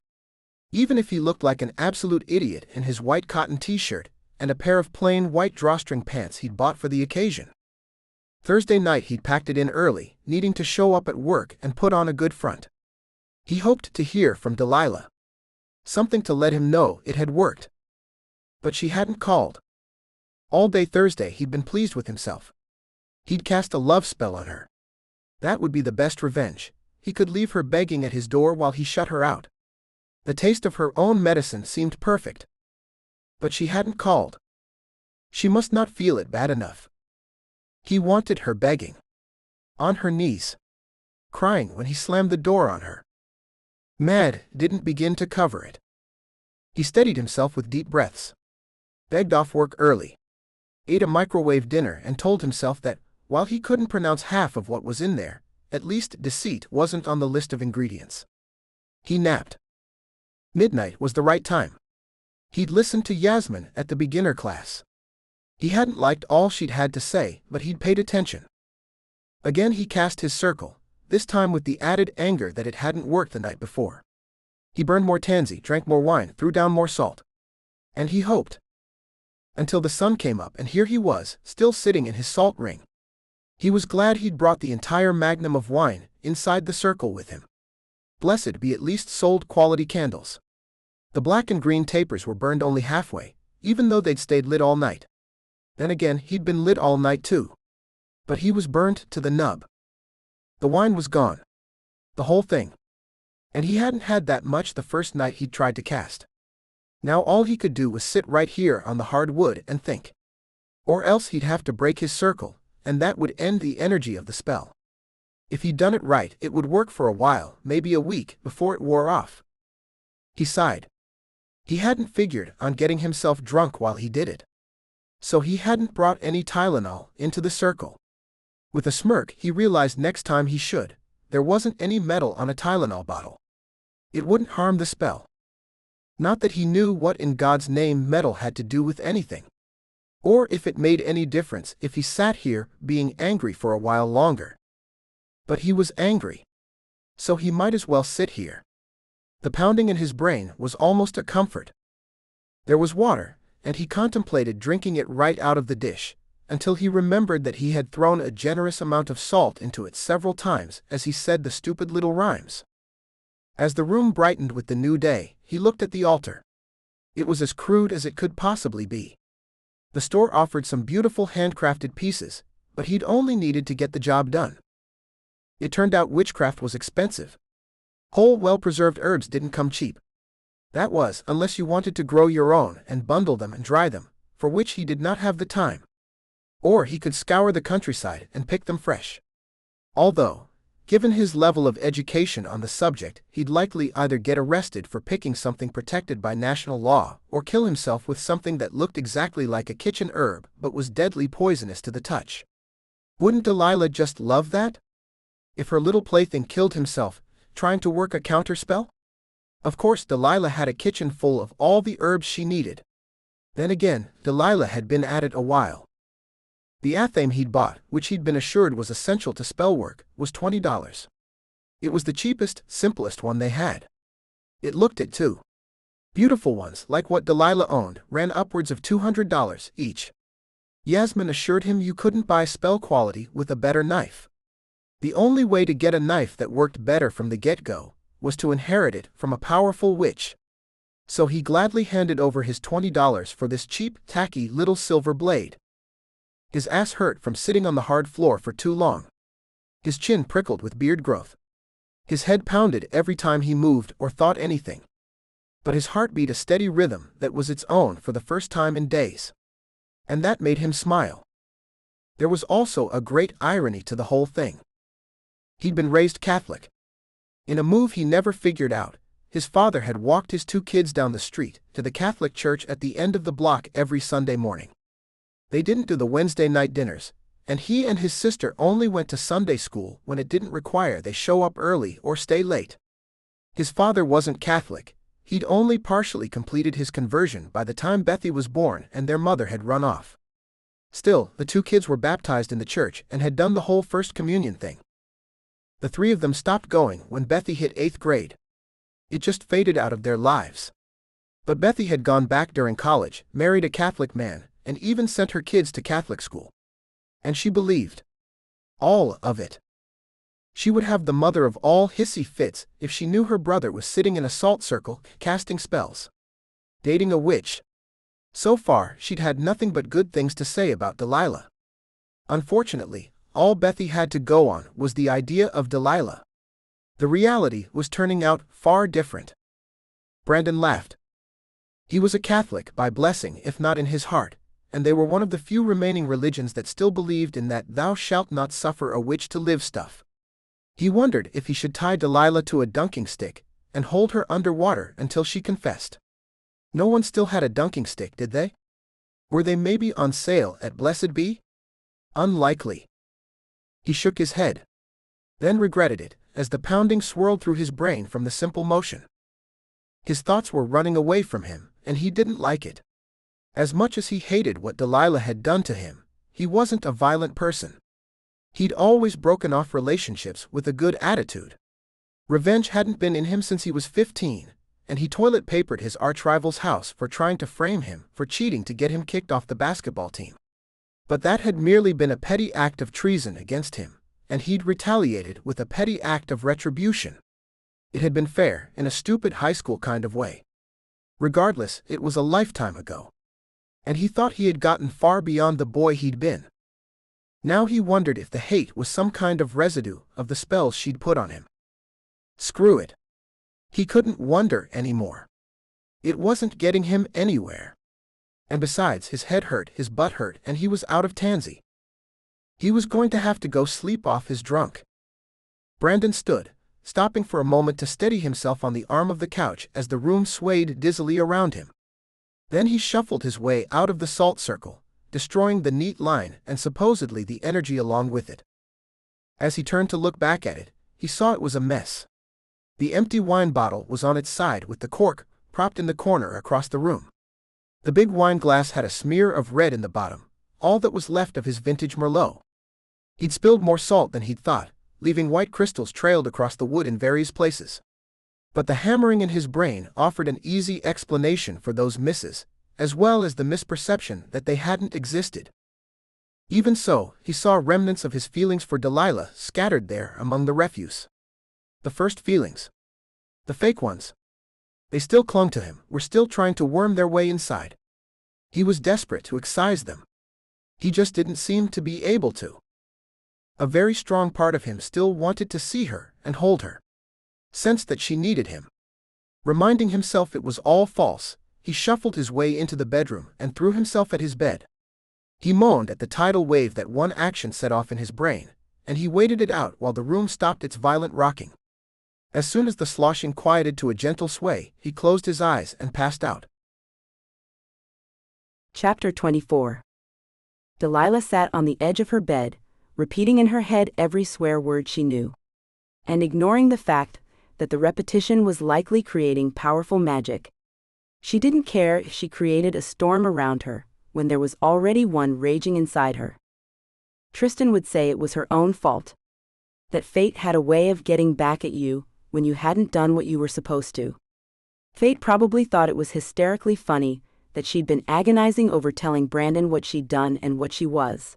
Even if he looked like an absolute idiot in his white cotton t-shirt and a pair of plain white drawstring pants he'd bought for the occasion. Thursday night he'd packed it in early, needing to show up at work and put on a good front. He hoped to hear from Delilah. Something to let him know it had worked. But she hadn't called. All day Thursday he'd been pleased with himself. He'd cast a love spell on her. That would be the best revenge. He could leave her begging at his door while he shut her out. The taste of her own medicine seemed perfect. But she hadn't called. She must not feel it bad enough. He wanted her begging. On her knees. Crying when he slammed the door on her. Mad didn't begin to cover it. He steadied himself with deep breaths. Begged off work early. Ate a microwave dinner and told himself that, while he couldn't pronounce half of what was in there, at least deceit wasn't on the list of ingredients. He napped. Midnight was the right time. He'd listened to Yasmin at the beginner class. He hadn't liked all she'd had to say, but he'd paid attention. Again he cast his circle, this time with the added anger that it hadn't worked the night before. He burned more tansy, drank more wine, threw down more salt. And he hoped. Until the sun came up and here he was, still sitting in his salt ring. He was glad he'd brought the entire magnum of wine inside the circle with him. Blessed be at least sold quality candles. The black and green tapers were burned only halfway, even though they'd stayed lit all night. Then again, he'd been lit all night too. But he was burnt to the nub. The wine was gone. The whole thing. And he hadn't had that much the first night he'd tried to cast. Now all he could do was sit right here on the hard wood and think. Or else he'd have to break his circle, and that would end the energy of the spell. If he'd done it right, it would work for a while, maybe a week, before it wore off. He sighed. He hadn't figured on getting himself drunk while he did it. So he hadn't brought any Tylenol into the circle. With a smirk, he realized next time he should. There wasn't any metal on a Tylenol bottle. It wouldn't harm the spell. Not that he knew what in God's name metal had to do with anything. Or if it made any difference if he sat here being angry for a while longer. But he was angry. So he might as well sit here. The pounding in his brain was almost a comfort. There was water, and he contemplated drinking it right out of the dish, until he remembered that he had thrown a generous amount of salt into it several times as he said the stupid little rhymes. As the room brightened with the new day, he looked at the altar. It was as crude as it could possibly be. The store offered some beautiful handcrafted pieces, but he'd only needed to get the job done. It turned out witchcraft was expensive. Whole, well-preserved herbs didn't come cheap. That was, unless you wanted to grow your own and bundle them and dry them, for which he did not have the time. Or he could scour the countryside and pick them fresh. Although, given his level of education on the subject, he'd likely either get arrested for picking something protected by national law or kill himself with something that looked exactly like a kitchen herb but was deadly poisonous to the touch. Wouldn't Delilah just love that? If her little plaything killed himself, trying to work a counterspell? Of course Delilah had a kitchen full of all the herbs she needed. Then again, Delilah had been at it a while. The athame he'd bought, which he'd been assured was essential to spell work, was $20. It was the cheapest, simplest one they had. It looked it too. Beautiful ones, like what Delilah owned, ran upwards of $200 each. Yasmin assured him you couldn't buy spell quality with a better knife. The only way to get a knife that worked better from the get-go was to inherit it from a powerful witch. So he gladly handed over his $20 for this cheap, tacky little silver blade. His ass hurt from sitting on the hard floor for too long. His chin prickled with beard growth. His head pounded every time he moved or thought anything. But his heart beat a steady rhythm that was its own for the first time in days. And that made him smile. There was also a great irony to the whole thing. He'd been raised Catholic. In a move he never figured out, his father had walked his two kids down the street to the Catholic church at the end of the block every Sunday morning. They didn't do the Wednesday night dinners, and he and his sister only went to Sunday school when it didn't require they show up early or stay late. His father wasn't Catholic. He'd only partially completed his conversion by the time Bethy was born and their mother had run off. Still, the two kids were baptized in the church and had done the whole First Communion thing. The three of them stopped going when Bethy hit 8th grade. It just faded out of their lives. But Bethy had gone back during college, married a Catholic man, and even sent her kids to Catholic school. And she believed all of it. She would have the mother of all hissy fits if she knew her brother was sitting in a salt circle, casting spells, dating a witch. So far, she'd had nothing but good things to say about Delilah. Unfortunately, all Bethy had to go on was the idea of Delilah. The reality was turning out far different. Brandon laughed. He was a Catholic by blessing if not in his heart, and they were one of the few remaining religions that still believed in that thou shalt not suffer a witch to live stuff. He wondered if he should tie Delilah to a dunking stick and hold her under water until she confessed. No one still had a dunking stick, did they? Were they maybe on sale at Blessed Be? Unlikely. He shook his head, then regretted it, as the pounding swirled through his brain from the simple motion. His thoughts were running away from him, and he didn't like it. As much as he hated what Delilah had done to him, he wasn't a violent person. He'd always broken off relationships with a good attitude. Revenge hadn't been in him since he was 15, and he toilet papered his arch-rival's house for trying to frame him for cheating to get him kicked off the basketball team. But that had merely been a petty act of treason against him, and he'd retaliated with a petty act of retribution. It had been fair in a stupid high school kind of way. Regardless, it was a lifetime ago. And he thought he had gotten far beyond the boy he'd been. Now he wondered if the hate was some kind of residue of the spells she'd put on him. Screw it. He couldn't wonder anymore. It wasn't getting him anywhere. And besides, his head hurt, his butt hurt, and he was out of tansy. He was going to have to go sleep off his drunk. Brandon stood, stopping for a moment to steady himself on the arm of the couch as the room swayed dizzily around him. Then he shuffled his way out of the salt circle, destroying the neat line and supposedly the energy along with it. As he turned to look back at it, he saw it was a mess. The empty wine bottle was on its side with the cork propped in the corner across the room. The big wine glass had a smear of red in the bottom, all that was left of his vintage Merlot. He'd spilled more salt than he'd thought, leaving white crystals trailed across the wood in various places. But the hammering in his brain offered an easy explanation for those misses, as well as the misperception that they hadn't existed. Even so, he saw remnants of his feelings for Delilah scattered there among the refuse. The first feelings. The fake ones. They still clung to him, were still trying to worm their way inside. He was desperate to excise them. He just didn't seem to be able to. A very strong part of him still wanted to see her and hold her. Sensed that she needed him. Reminding himself it was all false, he shuffled his way into the bedroom and threw himself at his bed. He moaned at the tidal wave that one action set off in his brain, and he waited it out while the room stopped its violent rocking. As soon as the sloshing quieted to a gentle sway, he closed his eyes and passed out. Chapter 24. Delilah sat on the edge of her bed, repeating in her head every swear word she knew, and ignoring the fact that the repetition was likely creating powerful magic. She didn't care if she created a storm around her, when there was already one raging inside her. Tristan would say it was her own fault. That fate had a way of getting back at you when you hadn't done what you were supposed to. Fate probably thought it was hysterically funny that she'd been agonizing over telling Brandon what she'd done and what she was.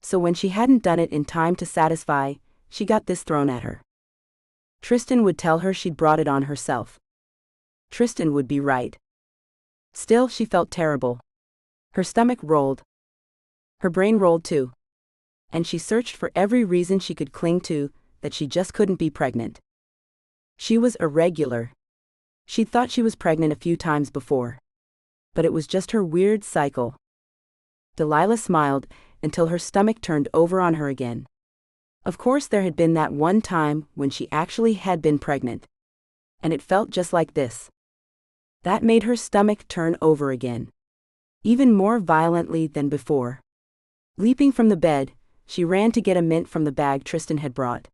So when she hadn't done it in time to satisfy, she got this thrown at her. Tristan would tell her she'd brought it on herself. Tristan would be right. Still, she felt terrible. Her stomach rolled. Her brain rolled too. And she searched for every reason she could cling to that she just couldn't be pregnant. She was irregular. She'd thought she was pregnant a few times before. But it was just her weird cycle. Delilah smiled until her stomach turned over on her again. Of course, there had been that one time when she actually had been pregnant. And it felt just like this. That made her stomach turn over again. Even more violently than before. Leaping from the bed, she ran to get a mint from the bag Tristan had brought.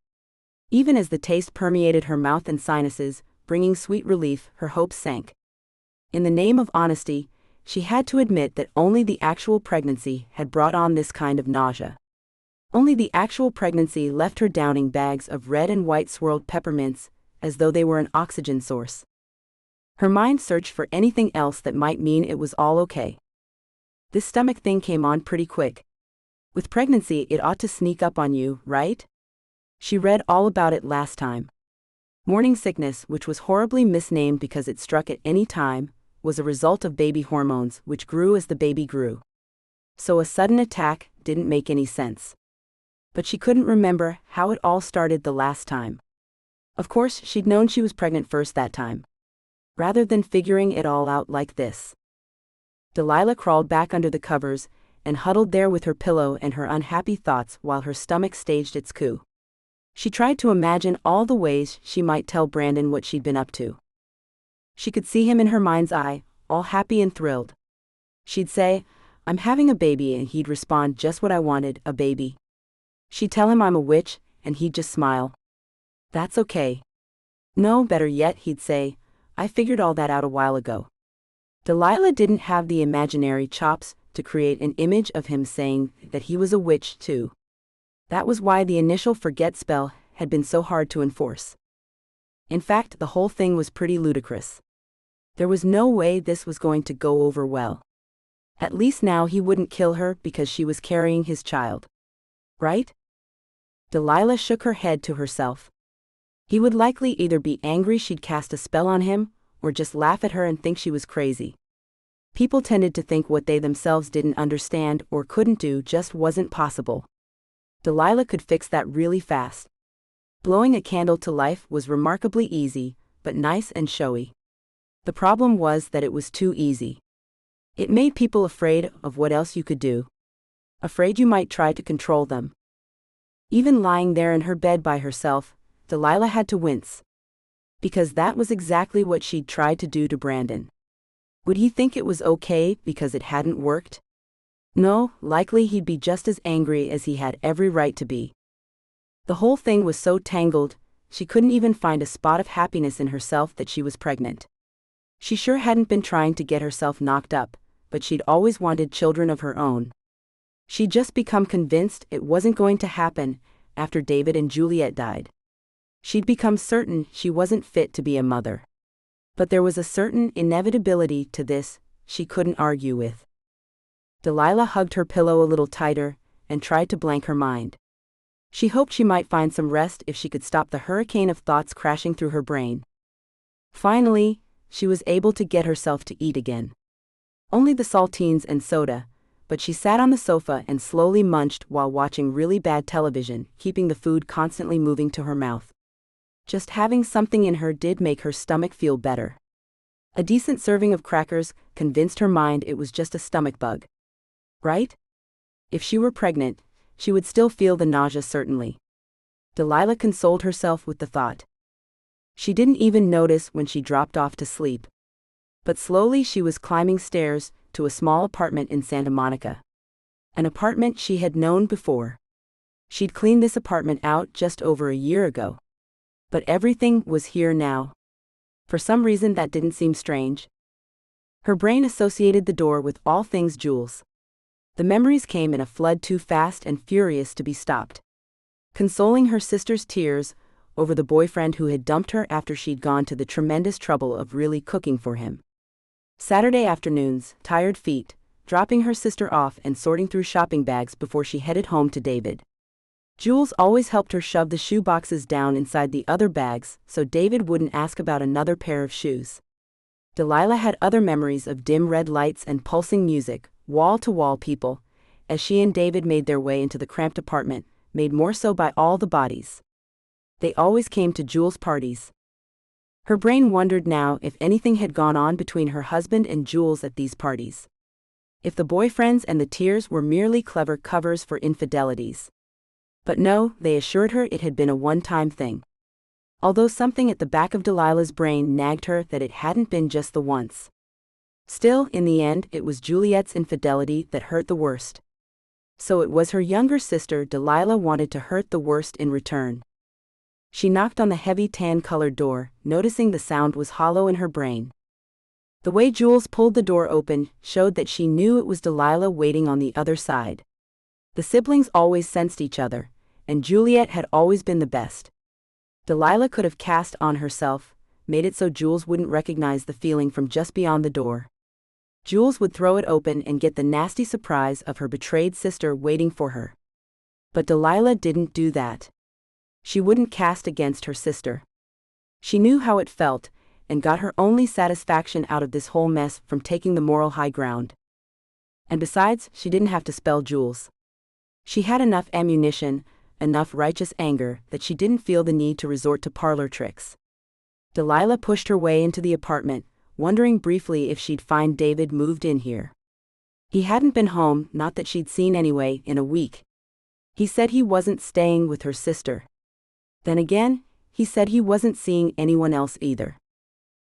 Even as the taste permeated her mouth and sinuses, bringing sweet relief, her hopes sank. In the name of honesty, she had to admit that only the actual pregnancy had brought on this kind of nausea. Only the actual pregnancy left her downing bags of red and white swirled peppermints, as though they were an oxygen source. Her mind searched for anything else that might mean it was all okay. This stomach thing came on pretty quick. With pregnancy, it ought to sneak up on you, right? She read all about it last time. Morning sickness, which was horribly misnamed because it struck at any time, was a result of baby hormones, which grew as the baby grew. So a sudden attack didn't make any sense. But she couldn't remember how it all started the last time. Of course, she'd known she was pregnant first that time. Rather than figuring it all out like this. Delilah crawled back under the covers and huddled there with her pillow and her unhappy thoughts while her stomach staged its coup. She tried to imagine all the ways she might tell Brandon what she'd been up to. She could see him in her mind's eye, all happy and thrilled. She'd say, "I'm having a baby," and he'd respond, "Just what I wanted, a baby." She'd tell him I'm a witch, and he'd just smile. "That's okay." "No, better yet," he'd say, "I figured all that out a while ago." Delilah didn't have the imaginary chops to create an image of him saying that he was a witch too. That was why the initial forget spell had been so hard to enforce. In fact, the whole thing was pretty ludicrous. There was no way this was going to go over well. At least now he wouldn't kill her because she was carrying his child. Right? Delilah shook her head to herself. He would likely either be angry she'd cast a spell on him, or just laugh at her and think she was crazy. People tended to think what they themselves didn't understand or couldn't do just wasn't possible. Delilah could fix that really fast. Blowing a candle to life was remarkably easy, but nice and showy. The problem was that it was too easy. It made people afraid of what else you could do. Afraid you might try to control them. Even lying there in her bed by herself, Delilah had to wince. Because that was exactly what she'd tried to do to Brandon. Would he think it was okay because it hadn't worked? No, likely he'd be just as angry as he had every right to be. The whole thing was so tangled, she couldn't even find a spot of happiness in herself that she was pregnant. She sure hadn't been trying to get herself knocked up, but she'd always wanted children of her own. She'd just become convinced it wasn't going to happen after David and Juliet died. She'd become certain she wasn't fit to be a mother. But there was a certain inevitability to this she couldn't argue with. Delilah hugged her pillow a little tighter and tried to blank her mind. She hoped she might find some rest if she could stop the hurricane of thoughts crashing through her brain. Finally, she was able to get herself to eat again. Only the saltines and soda, but she sat on the sofa and slowly munched while watching really bad television, keeping the food constantly moving to her mouth. Just having something in her did make her stomach feel better. A decent serving of crackers convinced her mind it was just a stomach bug. Right? If she were pregnant, she would still feel the nausea certainly. Delilah consoled herself with the thought. She didn't even notice when she dropped off to sleep. But slowly she was climbing stairs to a small apartment in Santa Monica. An apartment she had known before. She'd cleaned this apartment out just over a year ago. But everything was here now. For some reason that didn't seem strange. Her brain associated the door with all things Jules. The memories came in a flood too fast and furious to be stopped. Consoling her sister's tears over the boyfriend who had dumped her after she'd gone to the tremendous trouble of really cooking for him. Saturday afternoons, tired feet, dropping her sister off and sorting through shopping bags before she headed home to David. Jules always helped her shove the shoe boxes down inside the other bags so David wouldn't ask about another pair of shoes. Delilah had other memories of dim red lights and pulsing music, wall-to-wall people, as she and David made their way into the cramped apartment, made more so by all the bodies. They always came to Jules' parties. Her brain wondered now if anything had gone on between her husband and Jules at these parties. If the boyfriends and the tears were merely clever covers for infidelities. But no, they assured her it had been a one-time thing. Although something at the back of Delilah's brain nagged her that it hadn't been just the once. Still, in the end, it was Juliet's infidelity that hurt the worst. So it was her younger sister Delilah wanted to hurt the worst in return. She knocked on the heavy tan-colored door, noticing the sound was hollow in her brain. The way Jules pulled the door open showed that she knew it was Delilah waiting on the other side. The siblings always sensed each other, and Juliet had always been the best. Delilah could have cast on herself, made it so Jules wouldn't recognize the feeling from just beyond the door. Jules would throw it open and get the nasty surprise of her betrayed sister waiting for her. But Delilah didn't do that. She wouldn't cast against her sister. She knew how it felt, and got her only satisfaction out of this whole mess from taking the moral high ground. And besides, she didn't have to spell Jules. She had enough ammunition, enough righteous anger, that she didn't feel the need to resort to parlor tricks. Delilah pushed her way into the apartment, wondering briefly if she'd find David moved in here. He hadn't been home, not that she'd seen anyway, in a week. He said he wasn't staying with her sister. Then again, he said he wasn't seeing anyone else either.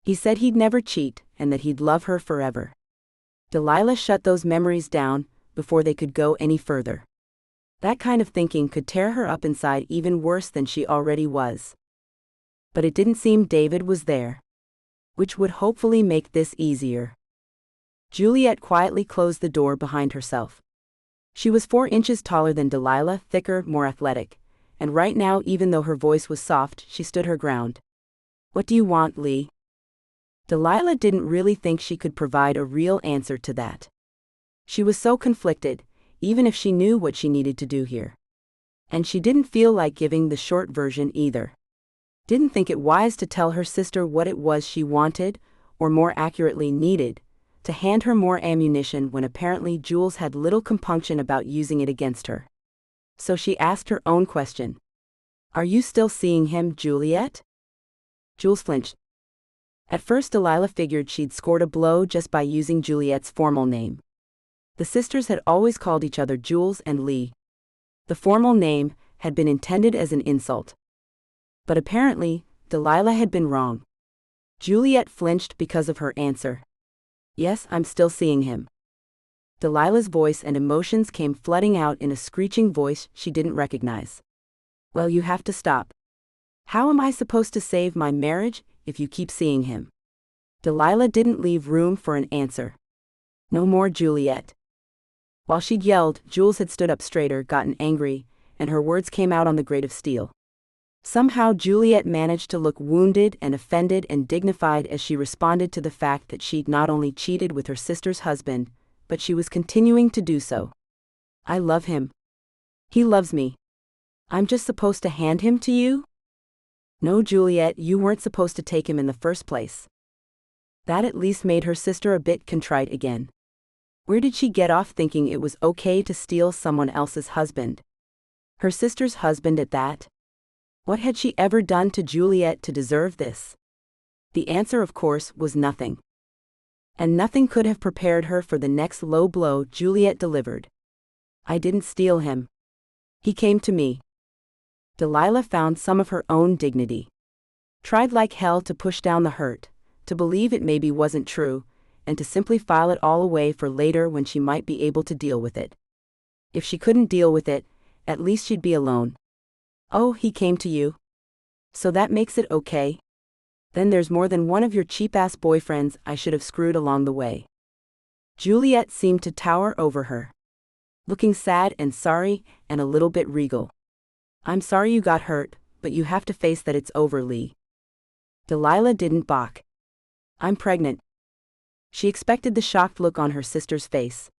He said he'd never cheat, and that he'd love her forever. Delilah shut those memories down before they could go any further. That kind of thinking could tear her up inside even worse than she already was. But it didn't seem David was there. Which would hopefully make this easier. Juliet quietly closed the door behind herself. She was 4 inches taller than Delilah, thicker, more athletic, and right now, even though her voice was soft, she stood her ground. "What do you want, Lee?" Delilah didn't really think she could provide a real answer to that. She was so conflicted, even if she knew what she needed to do here. And she didn't feel like giving the short version either. Didn't think it wise to tell her sister what it was she wanted, or more accurately needed, to hand her more ammunition when apparently Jules had little compunction about using it against her. So she asked her own question. "Are you still seeing him, Juliet?" Jules flinched. At first Delilah figured she'd scored a blow just by using Juliet's formal name. The sisters had always called each other Jules and Lee. The formal name had been intended as an insult. But apparently, Delilah had been wrong. Juliet flinched because of her answer. "Yes, I'm still seeing him." Delilah's voice and emotions came flooding out in a screeching voice she didn't recognize. "Well, you have to stop. How am I supposed to save my marriage if you keep seeing him?" Delilah didn't leave room for an answer. "No more, Juliet." While she'd yelled, Jules had stood up straighter, gotten angry, and her words came out on the grate of steel. Somehow Juliet managed to look wounded and offended and dignified as she responded to the fact that she'd not only cheated with her sister's husband, but she was continuing to do so. "I love him. He loves me. I'm just supposed to hand him to you?" "No, Juliet, you weren't supposed to take him in the first place." That at least made her sister a bit contrite again. Where did she get off thinking it was okay to steal someone else's husband? Her sister's husband at that? What had she ever done to Juliet to deserve this? The answer, of course, was nothing. And nothing could have prepared her for the next low blow Juliet delivered. "I didn't steal him. He came to me." Delilah found some of her own dignity. Tried like hell to push down the hurt, to believe it maybe wasn't true, and to simply file it all away for later when she might be able to deal with it. If she couldn't deal with it, at least she'd be alone. "Oh, he came to you? So that makes it okay? Then there's more than one of your cheap-ass boyfriends I should have screwed along the way." Juliet seemed to tower over her, looking sad and sorry and a little bit regal. "I'm sorry you got hurt, but you have to face that it's over, Lee. Delilah didn't balk. I'm pregnant. She expected the shocked look on her sister's face.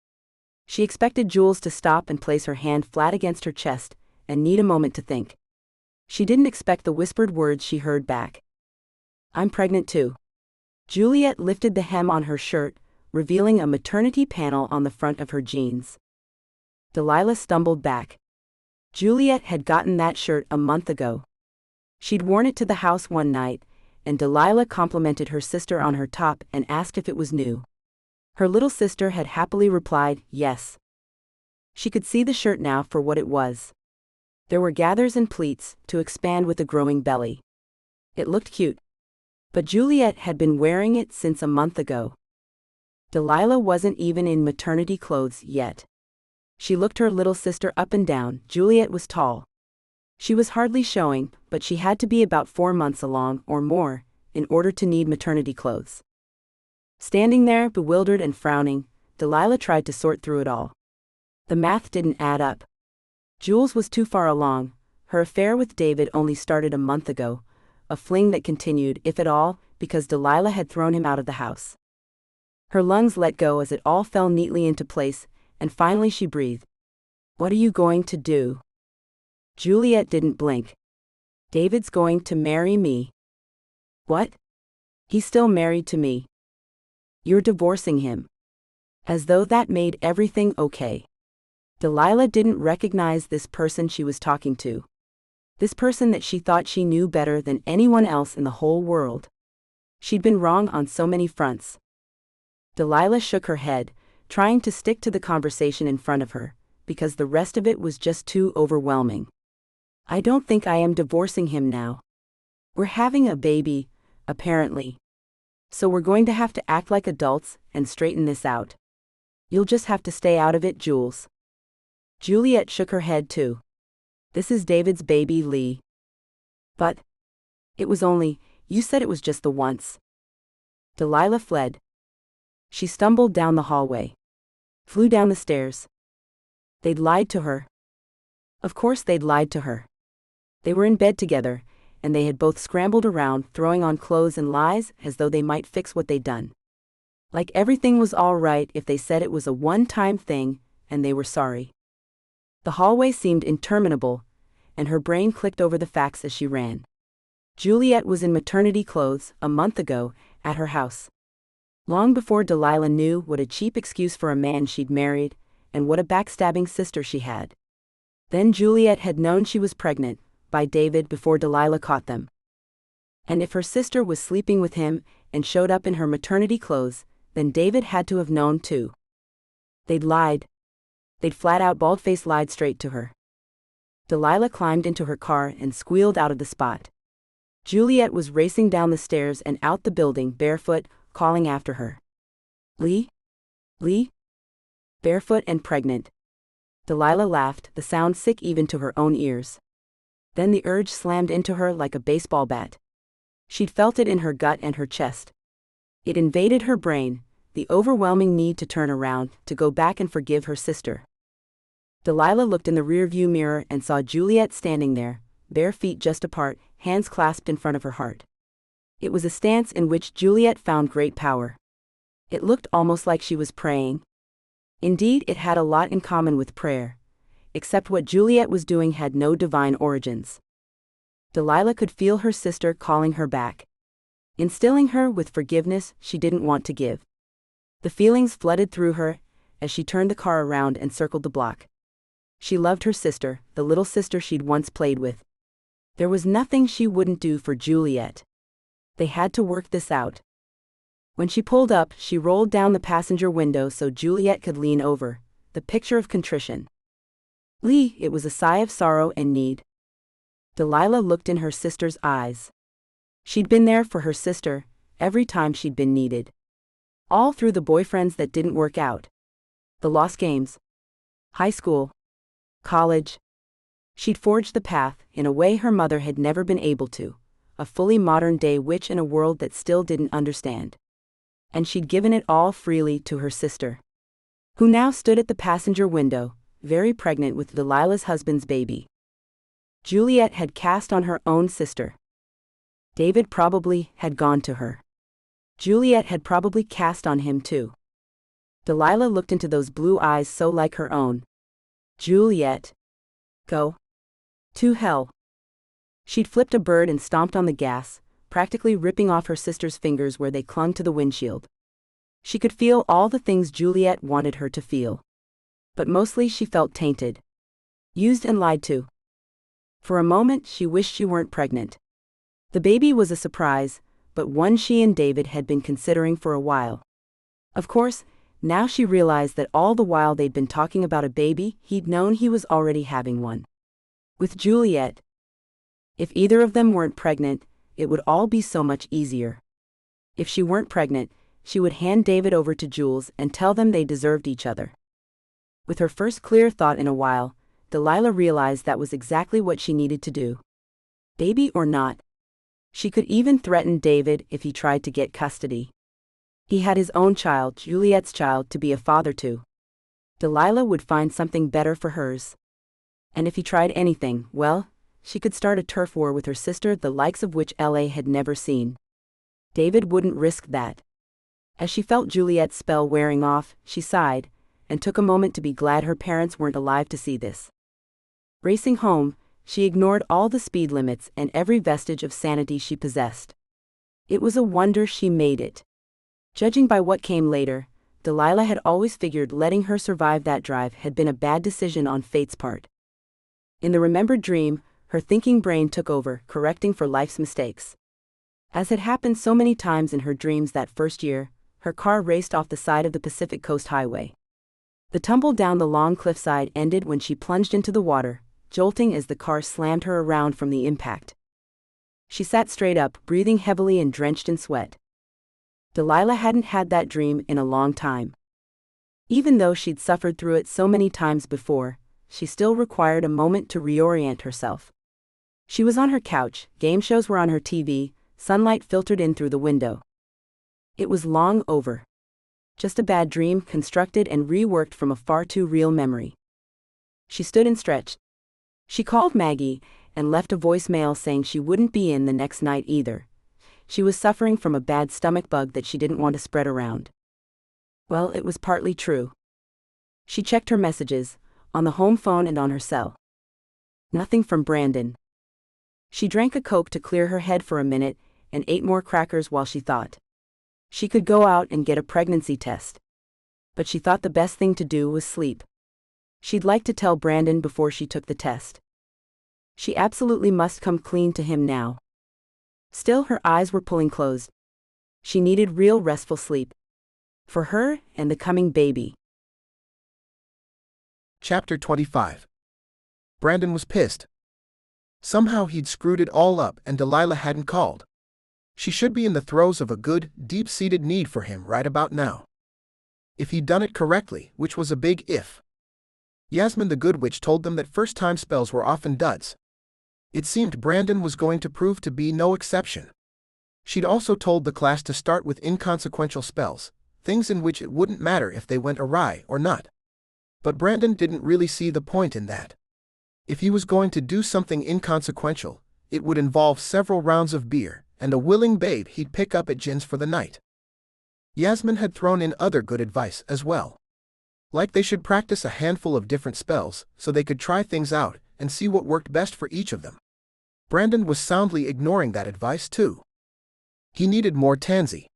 She expected Jules to stop and place her hand flat against her chest and need a moment to think. She didn't expect the whispered words she heard back. I'm pregnant too. Juliet lifted the hem on her shirt, revealing a maternity panel on the front of her jeans. Delilah stumbled back. Juliet had gotten that shirt a month ago. She'd worn it to the house one night, and Delilah complimented her sister on her top and asked if it was new. Her little sister had happily replied, yes. She could see the shirt now for what it was. There were gathers and pleats to expand with a growing belly. It looked cute. But Juliet had been wearing it since a month ago. Delilah wasn't even in maternity clothes yet. She looked her little sister up and down. Juliet was tall. She was hardly showing, but she had to be about 4 months along or more in order to need maternity clothes. Standing there, bewildered and frowning, Delilah tried to sort through it all. The math didn't add up. Jules was too far along. Her affair with David only started a month ago, a fling that continued, if at all, because Delilah had thrown him out of the house. Her lungs let go as it all fell neatly into place, and finally she breathed. What are you going to do? Juliet didn't blink. David's going to marry me. What? He's still married to me. You're divorcing him. As though that made everything okay. Delilah didn't recognize this person she was talking to. This person that she thought she knew better than anyone else in the whole world. She'd been wrong on so many fronts. Delilah shook her head, trying to stick to the conversation in front of her, because the rest of it was just too overwhelming. I don't think I am divorcing him now. We're having a baby, apparently. So we're going to have to act like adults and straighten this out. You'll just have to stay out of it, Jules. Juliet shook her head too. This is David's baby, Lee. But it was only, you said it was just the once. Delilah fled. She stumbled down the hallway. Flew down the stairs. They'd lied to her. Of course they'd lied to her. They were in bed together, and they had both scrambled around, throwing on clothes and lies as though they might fix what they'd done. Like everything was all right if they said it was a one-time thing, and they were sorry. The hallway seemed interminable, and her brain clicked over the facts as she ran. Juliet was in maternity clothes a month ago at her house. Long before Delilah knew what a cheap excuse for a man she'd married, and what a backstabbing sister she had. Then Juliet had known she was pregnant by David before Delilah caught them. And if her sister was sleeping with him and showed up in her maternity clothes, then David had to have known too. They'd lied. They'd flat-out bald-faced lied straight to her. Delilah climbed into her car and squealed out of the spot. Juliet was racing down the stairs and out the building barefoot, calling after her. Lee? Lee? Barefoot and pregnant. Delilah laughed, the sound sick even to her own ears. Then the urge slammed into her like a baseball bat. She'd felt it in her gut and her chest. It invaded her brain, the overwhelming need to turn around, to go back and forgive her sister. Delilah looked in the rearview mirror and saw Juliet standing there, bare feet just apart, hands clasped in front of her heart. It was a stance in which Juliet found great power. It looked almost like she was praying. Indeed, it had a lot in common with prayer, except what Juliet was doing had no divine origins. Delilah could feel her sister calling her back, instilling her with forgiveness she didn't want to give. The feelings flooded through her as she turned the car around and circled the block. She loved her sister, the little sister she'd once played with. There was nothing she wouldn't do for Juliet. They had to work this out. When she pulled up, she rolled down the passenger window so Juliet could lean over, the picture of contrition. Lee, it was a sigh of sorrow and need. Delilah looked in her sister's eyes. She'd been there for her sister, every time she'd been needed. All through the boyfriends that didn't work out. The lost games. High school. College. She'd forged the path, in a way her mother had never been able to, a fully modern-day witch in a world that still didn't understand. And she'd given it all freely to her sister, who now stood at the passenger window, very pregnant with Delilah's husband's baby. Juliet had cast on her own sister. David probably had gone to her. Juliet had probably cast on him too. Delilah looked into those blue eyes so like her own. Juliet. Go to hell. She'd flipped a bird and stomped on the gas, practically ripping off her sister's fingers where they clung to the windshield. She could feel all the things Juliet wanted her to feel. But mostly she felt tainted. Used and lied to. For a moment she wished she weren't pregnant. The baby was a surprise, but one she and David had been considering for a while. Of course, now she realized that all the while they'd been talking about a baby, he'd known he was already having one. With Juliet. If either of them weren't pregnant, it would all be so much easier. If she weren't pregnant, she would hand David over to Jules and tell them they deserved each other. With her first clear thought in a while, Delilah realized that was exactly what she needed to do. Baby or not. She could even threaten David if he tried to get custody. He had his own child, Juliet's child, to be a father to. Delilah would find something better for hers. And if he tried anything, well, she could start a turf war with her sister, the likes of which LA had never seen. David wouldn't risk that. As she felt Juliet's spell wearing off, she sighed, and took a moment to be glad her parents weren't alive to see this. Racing home, she ignored all the speed limits and every vestige of sanity she possessed. It was a wonder she made it. Judging by what came later, Delilah had always figured letting her survive that drive had been a bad decision on fate's part. In the remembered dream, her thinking brain took over, correcting for life's mistakes. As had happened so many times in her dreams that first year, her car raced off the side of the Pacific Coast Highway. The tumble down the long cliffside ended when she plunged into the water, jolting as the car slammed her around from the impact. She sat straight up, breathing heavily and drenched in sweat. Delilah hadn't had that dream in a long time. Even though she'd suffered through it so many times before, she still required a moment to reorient herself. She was on her couch, game shows were on her TV, sunlight filtered in through the window. It was long over. Just a bad dream constructed and reworked from a far too real memory. She stood and stretched. She called Maggie and left a voicemail saying she wouldn't be in the next night either. She was suffering from a bad stomach bug that she didn't want to spread around. Well, it was partly true. She checked her messages, on the home phone and on her cell. Nothing from Brandon. She drank a Coke to clear her head for a minute and ate more crackers while she thought. She could go out and get a pregnancy test. But she thought the best thing to do was sleep. She'd like to tell Brandon before she took the test. She absolutely must come clean to him now. Still, her eyes were pulling closed. She needed real restful sleep. For her and the coming baby. Chapter 25. Brandon was pissed. Somehow he'd screwed it all up and Delilah hadn't called. She should be in the throes of a good, deep-seated need for him right about now. If he'd done it correctly, which was a big if. Yasmin the Good Witch told them that first-time spells were often duds. It seemed Brandon was going to prove to be no exception. She'd also told the class to start with inconsequential spells, things in which it wouldn't matter if they went awry or not. But Brandon didn't really see the point in that. If he was going to do something inconsequential, it would involve several rounds of beer and a willing babe he'd pick up at Gin's for the night. Yasmin had thrown in other good advice as well. Like they should practice a handful of different spells so they could try things out and see what worked best for each of them. Brandon was soundly ignoring that advice too. He needed more tansy.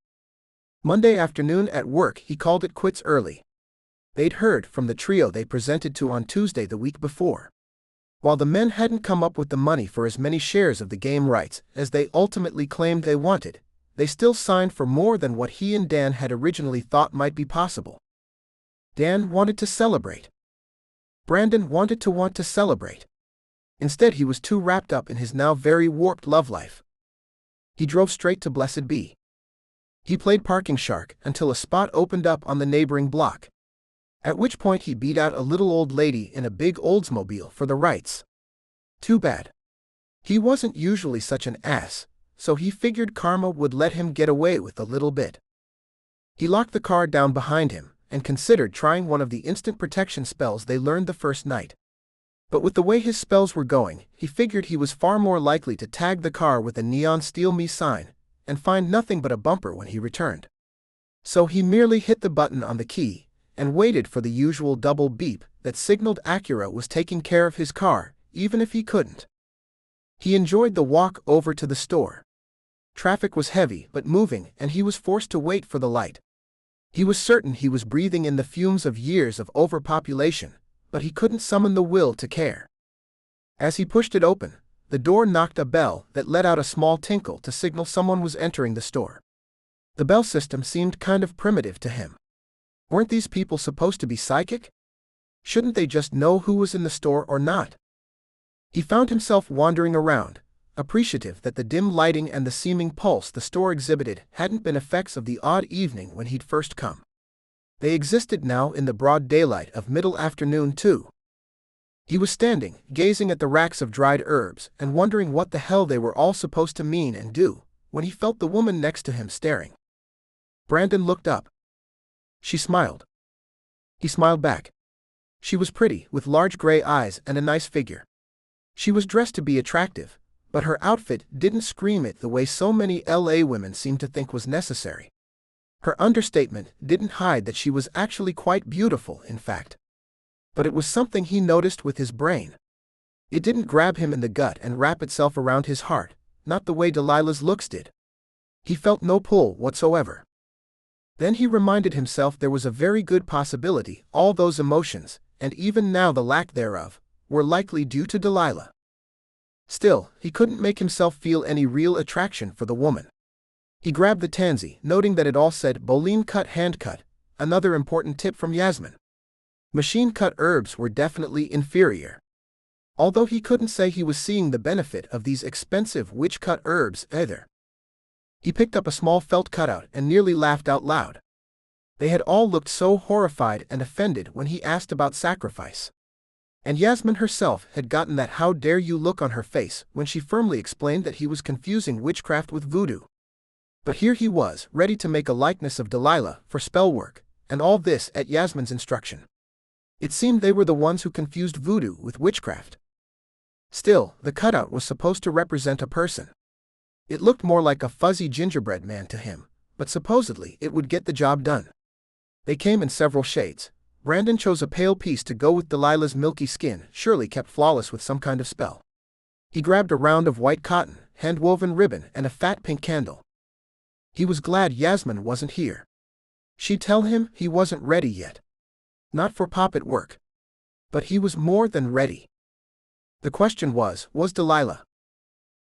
Monday afternoon at work he called it quits early. They'd heard from the trio they presented to on Tuesday the week before. While the men hadn't come up with the money for as many shares of the game rights as they ultimately claimed they wanted, they still signed for more than what he and Dan had originally thought might be possible. Dan wanted to celebrate. Brandon wanted to want to celebrate. Instead he was too wrapped up in his now very warped love life. He drove straight to Blessed Be. He played Parking Shark until a spot opened up on the neighboring block. At which point he beat out a little old lady in a big Oldsmobile for the rights. Too bad. He wasn't usually such an ass, so he figured karma would let him get away with a little bit. He locked the car down behind him and considered trying one of the instant protection spells they learned the first night. But with the way his spells were going, he figured he was far more likely to tag the car with a neon "Steal Me" sign and find nothing but a bumper when he returned. So he merely hit the button on the key and waited for the usual double beep that signaled Acura was taking care of his car, even if he couldn't. He enjoyed the walk over to the store. Traffic was heavy but moving, and he was forced to wait for the light. He was certain he was breathing in the fumes of years of overpopulation, but he couldn't summon the will to care. As he pushed it open, the door knocked a bell that let out a small tinkle to signal someone was entering the store. The bell system seemed kind of primitive to him. Weren't these people supposed to be psychic? Shouldn't they just know who was in the store or not? He found himself wandering around, appreciative that the dim lighting and the seeming pulse the store exhibited hadn't been effects of the odd evening when he'd first come. They existed now in the broad daylight of middle afternoon too. He was standing, gazing at the racks of dried herbs and wondering what the hell they were all supposed to mean and do, when he felt the woman next to him staring. Brandon looked up. She smiled. He smiled back. She was pretty, with large gray eyes and a nice figure. She was dressed to be attractive, but her outfit didn't scream it the way so many LA women seemed to think was necessary. Her understatement didn't hide that she was actually quite beautiful, in fact. But it was something he noticed with his brain. It didn't grab him in the gut and wrap itself around his heart, not the way Delilah's looks did. He felt no pull whatsoever. Then he reminded himself there was a very good possibility all those emotions, and even now the lack thereof, were likely due to Delilah. Still, he couldn't make himself feel any real attraction for the woman. He grabbed the tansy, noting that it all said Boleyn cut hand cut, another important tip from Yasmin. Machine-cut herbs were definitely inferior. Although he couldn't say he was seeing the benefit of these expensive witch-cut herbs either. He picked up a small felt cutout and nearly laughed out loud. They had all looked so horrified and offended when he asked about sacrifice. And Yasmin herself had gotten that "how dare you" look on her face when she firmly explained that he was confusing witchcraft with voodoo. But here he was, ready to make a likeness of Delilah for spell work, and all this at Yasmin's instruction. It seemed they were the ones who confused voodoo with witchcraft. Still, the cutout was supposed to represent a person. It looked more like a fuzzy gingerbread man to him, but supposedly it would get the job done. They came in several shades. Brandon chose a pale piece to go with Delilah's milky skin, surely kept flawless with some kind of spell. He grabbed a round of white cotton, hand-woven ribbon, and a fat pink candle. He was glad Yasmin wasn't here. She'd tell him he wasn't ready yet. Not for puppet work. But he was more than ready. The question was Delilah?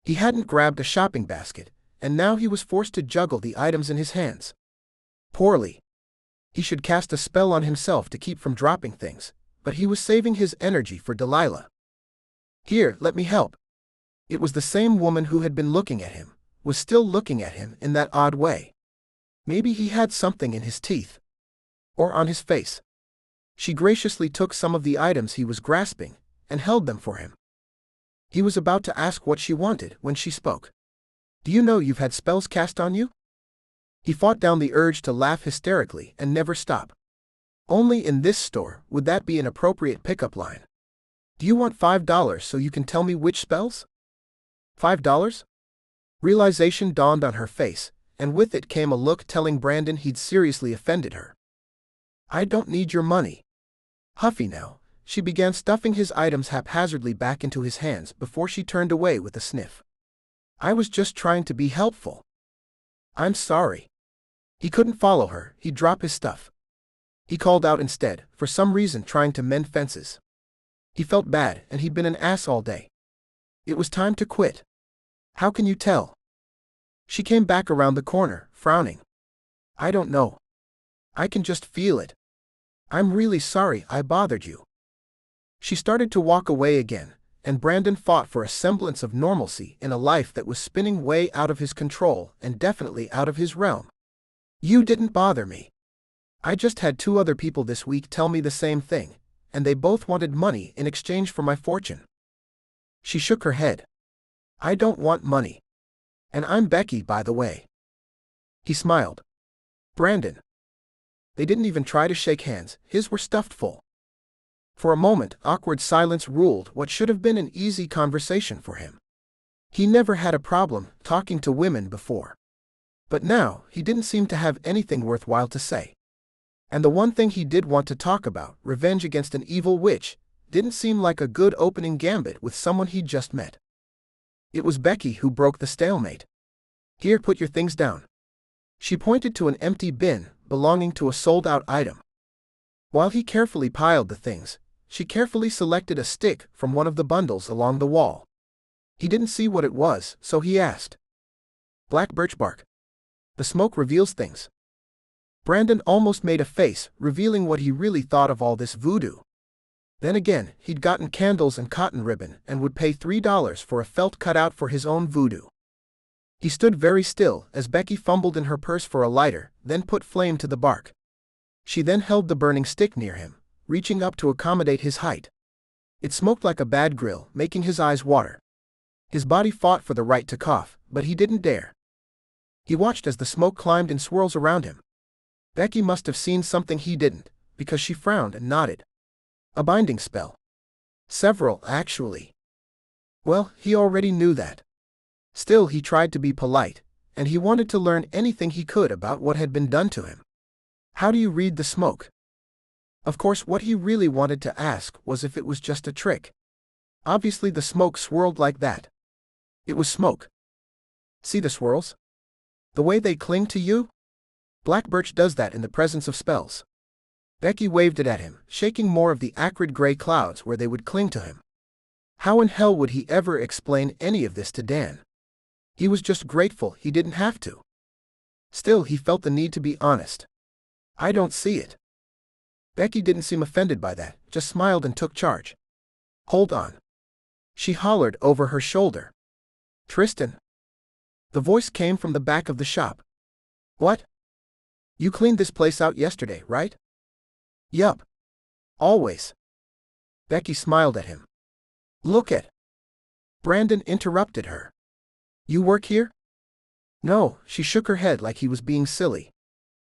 He hadn't grabbed a shopping basket, and now he was forced to juggle the items in his hands. Poorly. He should cast a spell on himself to keep from dropping things, but he was saving his energy for Delilah. Here, let me help. It was the same woman who had been looking at him, was still looking at him in that odd way. Maybe he had something in his teeth. Or on his face. She graciously took some of the items he was grasping, and held them for him. He was about to ask what she wanted when she spoke. Do you know you've had spells cast on you? He fought down the urge to laugh hysterically and never stop. Only in this store would that be an appropriate pickup line. Do you want $5 so you can tell me which spells? $5? Realization dawned on her face, and with it came a look telling Brandon he'd seriously offended her. I don't need your money. Huffy now, she began stuffing his items haphazardly back into his hands before she turned away with a sniff. I was just trying to be helpful. I'm sorry. He couldn't follow her, he'd drop his stuff. He called out instead, for some reason trying to mend fences. He felt bad, and he'd been an ass all day. It was time to quit. How can you tell? She came back around the corner, frowning. I don't know. I can just feel it. I'm really sorry I bothered you. She started to walk away again, and Brandon fought for a semblance of normalcy in a life that was spinning way out of his control and definitely out of his realm. You didn't bother me. I just had 2 other people this week tell me the same thing, and they both wanted money in exchange for my fortune. She shook her head. I don't want money. And I'm Becky, by the way. He smiled. Brandon. They didn't even try to shake hands, his were stuffed full. For a moment, awkward silence ruled what should have been an easy conversation for him. He never had a problem talking to women before. But now, he didn't seem to have anything worthwhile to say. And the one thing he did want to talk about, revenge against an evil witch, didn't seem like a good opening gambit with someone he'd just met. It was Becky who broke the stalemate. "Here, put your things down." She pointed to an empty bin belonging to a sold-out item. While he carefully piled the things, she carefully selected a stick from one of the bundles along the wall. He didn't see what it was, so he asked. "Black birch bark. The smoke reveals things." Brandon almost made a face, revealing what he really thought of all this voodoo. Then again, he'd gotten candles and cotton ribbon and would pay $3 for a felt cutout for his own voodoo. He stood very still as Becky fumbled in her purse for a lighter, then put flame to the bark. She then held the burning stick near him, reaching up to accommodate his height. It smoked like a bad grill, making his eyes water. His body fought for the right to cough, but he didn't dare. He watched as the smoke climbed in swirls around him. Becky must have seen something he didn't, because she frowned and nodded. A binding spell. Several, actually. Well, he already knew that. Still, he tried to be polite, and he wanted to learn anything he could about what had been done to him. How do you read the smoke? Of course, what he really wanted to ask was if it was just a trick. Obviously, the smoke swirled like that. It was smoke. See the swirls? The way they cling to you? Black birch does that in the presence of spells. Becky waved it at him, shaking more of the acrid gray clouds where they would cling to him. How in hell would he ever explain any of this to Dan? He was just grateful he didn't have to. Still, he felt the need to be honest. "I don't see it." Becky didn't seem offended by that, just smiled and took charge. "Hold on." She hollered over her shoulder. "Tristan." The voice came from the back of the shop. "What? You cleaned this place out yesterday, right?" "Yup. Always." Becky smiled at him. "Look at." Brandon interrupted her. "You work here?" "No," she shook her head like he was being silly.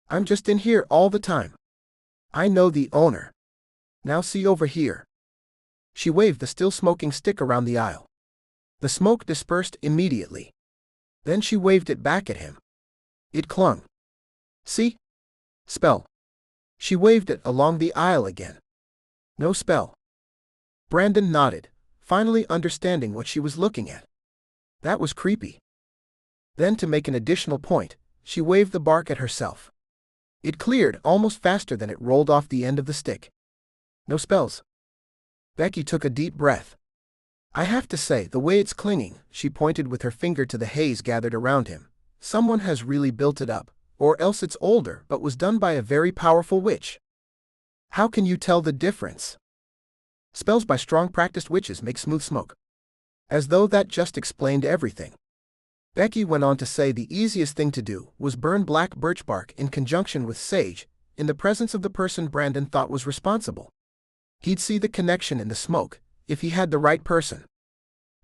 "I'm just in here all the time. I know the owner. Now see over here." She waved the still smoking stick around the aisle. The smoke dispersed immediately. Then she waved it back at him. It clung. "See? Spell." She waved it along the aisle again. "No spell." Brandon nodded, finally understanding what she was looking at. That was creepy. Then, to make an additional point, she waved the bark at herself. It cleared almost faster than it rolled off the end of the stick. "No spells." Becky took a deep breath. "I have to say, the way it's clinging," she pointed with her finger to the haze gathered around him. "Someone has really built it up, or else it's older but was done by a very powerful witch." "How can you tell the difference?" "Spells by strong practiced witches make smooth smoke." As though that just explained everything. Becky went on to say the easiest thing to do was burn black birch bark in conjunction with sage, in the presence of the person Brandon thought was responsible. He'd see the connection in the smoke, if he had the right person.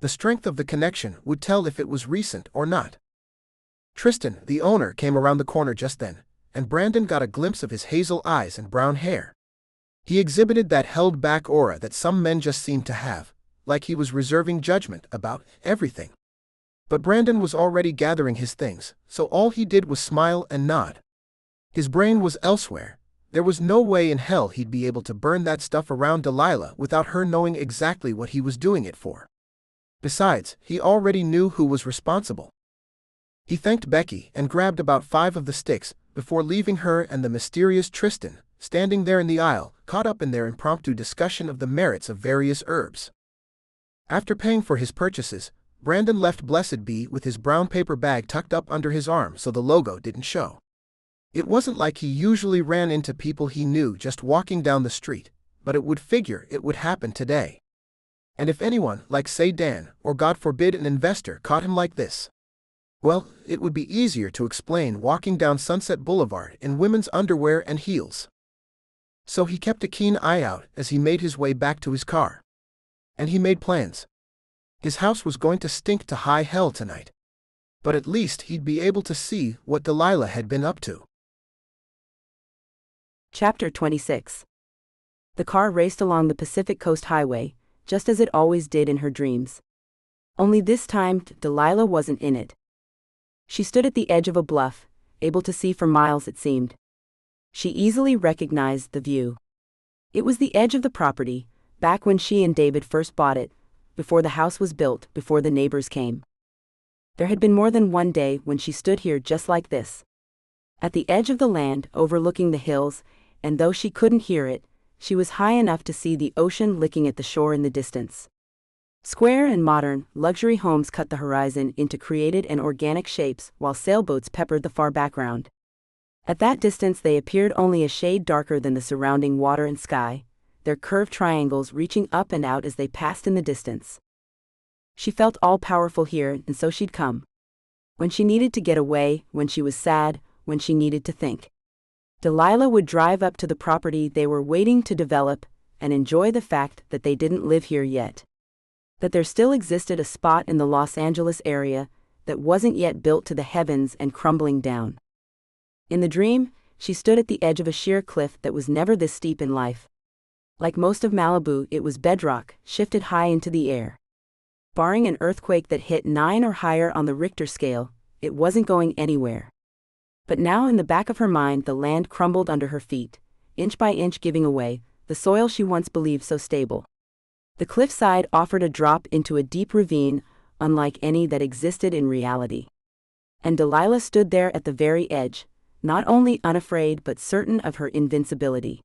The strength of the connection would tell if it was recent or not. Tristan, the owner, came around the corner just then, and Brandon got a glimpse of his hazel eyes and brown hair. He exhibited that held-back aura that some men just seemed to have, like he was reserving judgment about everything. But Brandon was already gathering his things, so all he did was smile and nod. His brain was elsewhere. There was no way in hell he'd be able to burn that stuff around Delilah without her knowing exactly what he was doing it for. Besides, he already knew who was responsible. He thanked Becky and grabbed about 5 of the sticks, before leaving her and the mysterious Tristan, standing there in the aisle, caught up in their impromptu discussion of the merits of various herbs. After paying for his purchases, Brandon left Blessed Be with his brown paper bag tucked up under his arm so the logo didn't show. It wasn't like he usually ran into people he knew just walking down the street, but it would figure it would happen today. And if anyone, like say Dan, or God forbid an investor, caught him like this, well, it would be easier to explain walking down Sunset Boulevard in women's underwear and heels. So he kept a keen eye out as he made his way back to his car. And he made plans. His house was going to stink to high hell tonight. But at least he'd be able to see what Delilah had been up to. Chapter 26. The car raced along the Pacific Coast Highway, just as it always did in her dreams. Only this time, Delilah wasn't in it. She stood at the edge of a bluff, able to see for miles it seemed. She easily recognized the view. It was the edge of the property, back when she and David first bought it, before the house was built, before the neighbors came. There had been more than one day when she stood here just like this. At the edge of the land, overlooking the hills, and though she couldn't hear it, she was high enough to see the ocean licking at the shore in the distance. Square and modern, luxury homes cut the horizon into created and organic shapes while sailboats peppered the far background. At that distance they appeared only a shade darker than the surrounding water and sky, their curved triangles reaching up and out as they passed in the distance. She felt all-powerful here, and so she'd come. When she needed to get away, when she was sad, when she needed to think. Delilah would drive up to the property they were waiting to develop and enjoy the fact that they didn't live here yet. That there still existed a spot in the Los Angeles area that wasn't yet built to the heavens and crumbling down. In the dream, she stood at the edge of a sheer cliff that was never this steep in life. Like most of Malibu, it was bedrock, shifted high into the air. Barring an earthquake that hit 9 or higher on the Richter scale, it wasn't going anywhere. But now in the back of her mind the land crumbled under her feet, inch by inch giving away, the soil she once believed so stable. The cliffside offered a drop into a deep ravine, unlike any that existed in reality. And Delilah stood there at the very edge, not only unafraid but certain of her invincibility.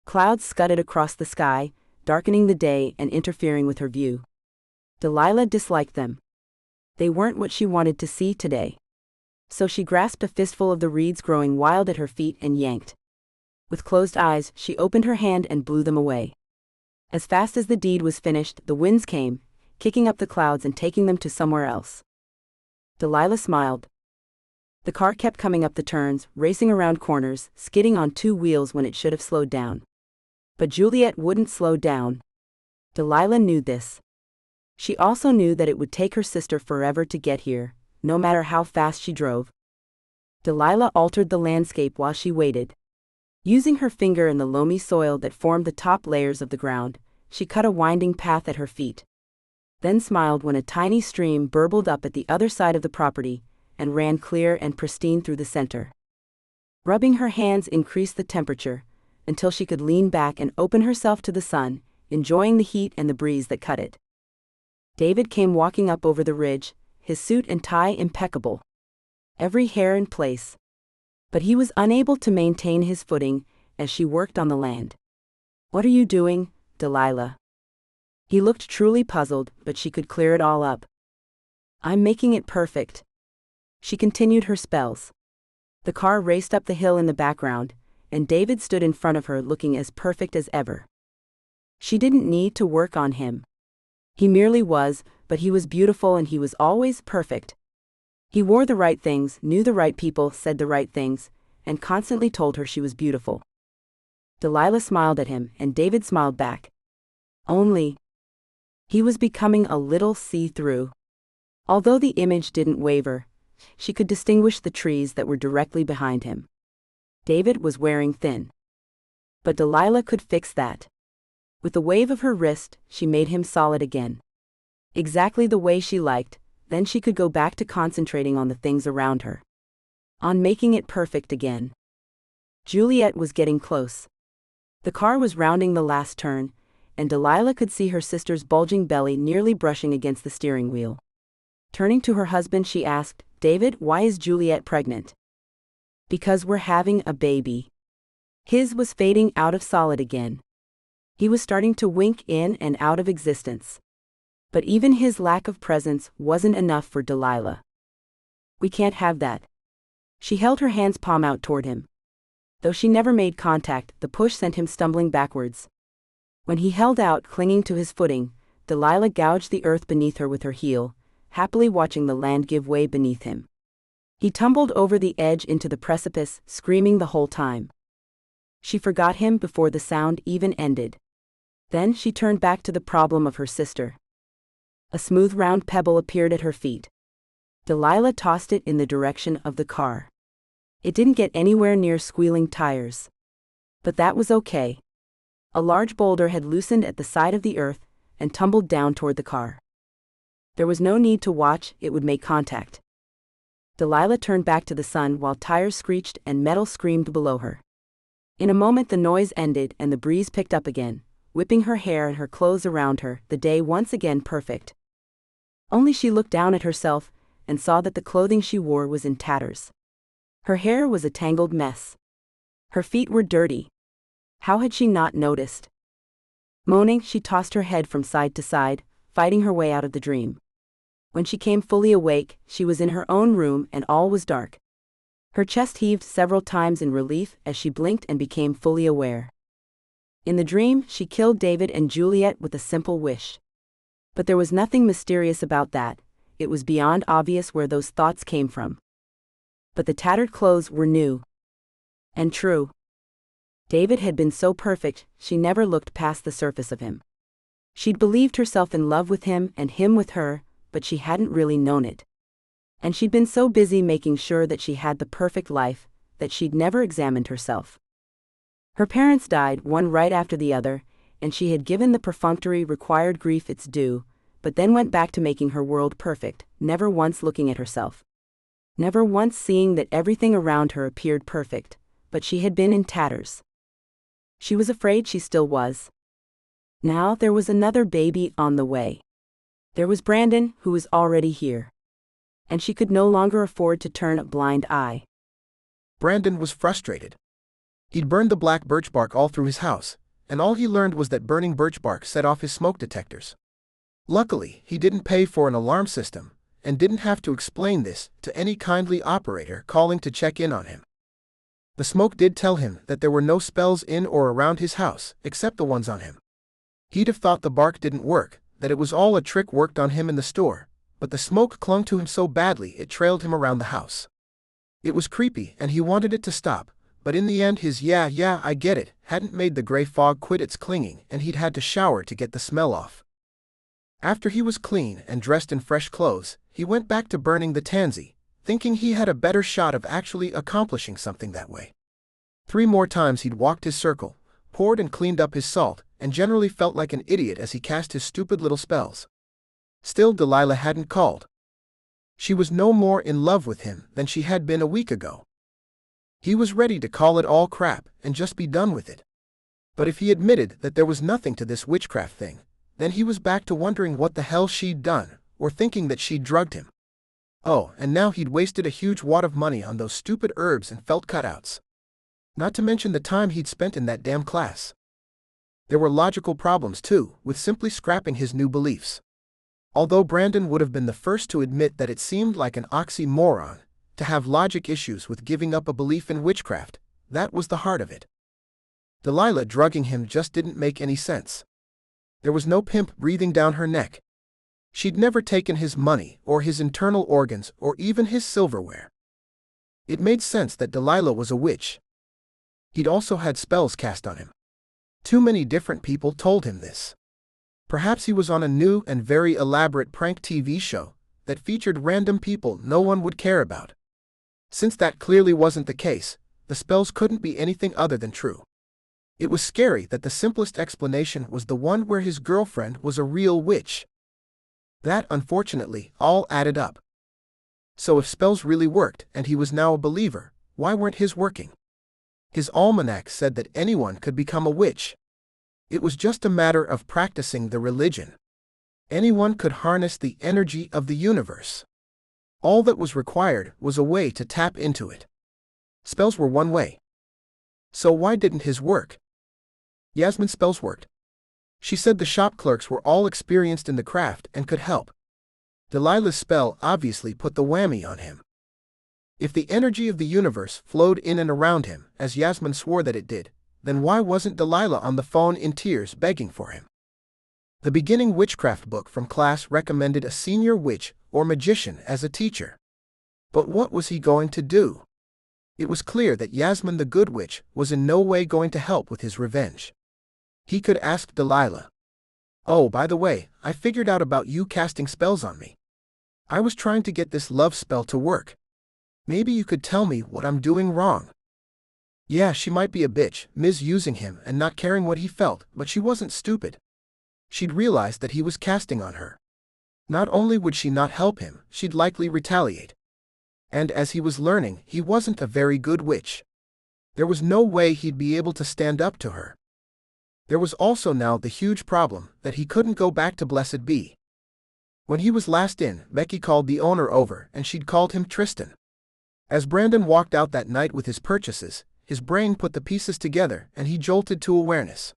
Clouds scudded across the sky, darkening the day and interfering with her view. Delilah disliked them. They weren't what she wanted to see today. So she grasped a fistful of the reeds growing wild at her feet and yanked. With closed eyes, she opened her hand and blew them away. As fast as the deed was finished, the winds came, kicking up the clouds and taking them to somewhere else. Delilah smiled. The car kept coming up the turns, racing around corners, skidding on 2 wheels when it should have slowed down. But Juliet wouldn't slow down. Delilah knew this. She also knew that it would take her sister forever to get here, no matter how fast she drove. Delilah altered the landscape while she waited. Using her finger in the loamy soil that formed the top layers of the ground, she cut a winding path at her feet. Then smiled when a tiny stream burbled up at the other side of the property and ran clear and pristine through the center. Rubbing her hands increased the temperature, until she could lean back and open herself to the sun, enjoying the heat and the breeze that cut it. David came walking up over the ridge, his suit and tie impeccable. Every hair in place. But he was unable to maintain his footing as she worked on the land. "What are you doing, Delilah?" He looked truly puzzled, but she could clear it all up. "I'm making it perfect." She continued her spells. The car raced up the hill in the background, and David stood in front of her looking as perfect as ever. She didn't need to work on him. He merely was, but he was beautiful and he was always perfect. He wore the right things, knew the right people, said the right things, and constantly told her she was beautiful. Delilah smiled at him, and David smiled back. Only, he was becoming a little see-through. Although the image didn't waver, she could distinguish the trees that were directly behind him. David was wearing thin. But Delilah could fix that. With a wave of her wrist, she made him solid again. Exactly the way she liked, then she could go back to concentrating on the things around her. On making it perfect again. Juliet was getting close. The car was rounding the last turn, and Delilah could see her sister's bulging belly nearly brushing against the steering wheel. Turning to her husband, she asked, "David, why is Juliet pregnant?" "Because we're having a baby." His was fading out of solid again. He was starting to wink in and out of existence. But even his lack of presence wasn't enough for Delilah. "We can't have that." She held her hand's palm out toward him. Though she never made contact, the push sent him stumbling backwards. When he held out, clinging to his footing, Delilah gouged the earth beneath her with her heel, happily watching the land give way beneath him. He tumbled over the edge into the precipice, screaming the whole time. She forgot him before the sound even ended. Then she turned back to the problem of her sister. A smooth round pebble appeared at her feet. Delilah tossed it in the direction of the car. It didn't get anywhere near squealing tires. But that was okay. A large boulder had loosened at the side of the earth and tumbled down toward the car. There was no need to watch, it would make contact. Delilah turned back to the sun while tires screeched and metal screamed below her. In a moment the noise ended and the breeze picked up again, whipping her hair and her clothes around her, the day once again perfect. Only she looked down at herself and saw that the clothing she wore was in tatters. Her hair was a tangled mess. Her feet were dirty. How had she not noticed? Moaning, she tossed her head from side to side, fighting her way out of the dream. When she came fully awake, she was in her own room and all was dark. Her chest heaved several times in relief as she blinked and became fully aware. In the dream, she killed David and Juliet with a simple wish. But there was nothing mysterious about that, it was beyond obvious where those thoughts came from. But the tattered clothes were new. And true. David had been so perfect, she never looked past the surface of him. She'd believed herself in love with him and him with her, but she hadn't really known it. And she'd been so busy making sure that she had the perfect life, that she'd never examined herself. Her parents died, one right after the other, and she had given the perfunctory required grief its due, but then went back to making her world perfect, never once looking at herself. Never once seeing that everything around her appeared perfect, but she had been in tatters. She was afraid she still was. Now there was another baby on the way. There was Brandon, who was already here. And she could no longer afford to turn a blind eye. Brandon was frustrated. He'd burned the black birch bark all through his house, and all he learned was that burning birch bark set off his smoke detectors. Luckily, he didn't pay for an alarm system, and didn't have to explain this to any kindly operator calling to check in on him. The smoke did tell him that there were no spells in or around his house, except the ones on him. He'd have thought the bark didn't work, that it was all a trick worked on him in the store, but the smoke clung to him so badly it trailed him around the house. It was creepy and he wanted it to stop, but in the end his yeah, I get it hadn't made the gray fog quit its clinging and he'd had to shower to get the smell off. After he was clean and dressed in fresh clothes, he went back to burning the tansy, thinking he had a better shot of actually accomplishing something that way. 3 more times he'd walked his circle, poured and cleaned up his salt, and generally felt like an idiot as he cast his stupid little spells. Still Delilah hadn't called. She was no more in love with him than she had been a week ago. He was ready to call it all crap and just be done with it. But if he admitted that there was nothing to this witchcraft thing, then he was back to wondering what the hell she'd done, or thinking that she'd drugged him. Oh, and now he'd wasted a huge wad of money on those stupid herbs and felt cutouts. Not to mention the time he'd spent in that damn class. There were logical problems too, with simply scrapping his new beliefs. Although Brandon would have been the first to admit that it seemed like an oxymoron to have logic issues with giving up a belief in witchcraft, that was the heart of it. Delilah drugging him just didn't make any sense. There was no pimp breathing down her neck. She'd never taken his money, or his internal organs, or even his silverware. It made sense that Delilah was a witch. He'd also had spells cast on him. Too many different people told him this. Perhaps he was on a new and very elaborate prank TV show that featured random people no one would care about. Since that clearly wasn't the case, the spells couldn't be anything other than true. It was scary that the simplest explanation was the one where his girlfriend was a real witch. That, unfortunately, all added up. So if spells really worked and he was now a believer, why weren't his working? His almanac said that anyone could become a witch. It was just a matter of practicing the religion. Anyone could harness the energy of the universe. All that was required was a way to tap into it. Spells were one way. So why didn't his work? Yasmin's spells worked. She said the shop clerks were all experienced in the craft and could help. Delilah's spell obviously put the whammy on him. If the energy of the universe flowed in and around him, as Yasmin swore that it did, then why wasn't Delilah on the phone in tears begging for him? The beginning witchcraft book from class recommended a senior witch or magician as a teacher. But what was he going to do? It was clear that Yasmin the good witch was in no way going to help with his revenge. He could ask Delilah. Oh, by the way, I figured out about you casting spells on me. I was trying to get this love spell to work. Maybe you could tell me what I'm doing wrong. Yeah, she might be a bitch, misusing him and not caring what he felt, but she wasn't stupid. She'd realized that he was casting on her. Not only would she not help him, she'd likely retaliate. And as he was learning, he wasn't a very good witch. There was no way he'd be able to stand up to her. There was also now the huge problem that he couldn't go back to Blessed Be. When he was last in, Becky called the owner over and she'd called him Tristan. As Brandon walked out that night with his purchases, his brain put the pieces together and he jolted to awareness.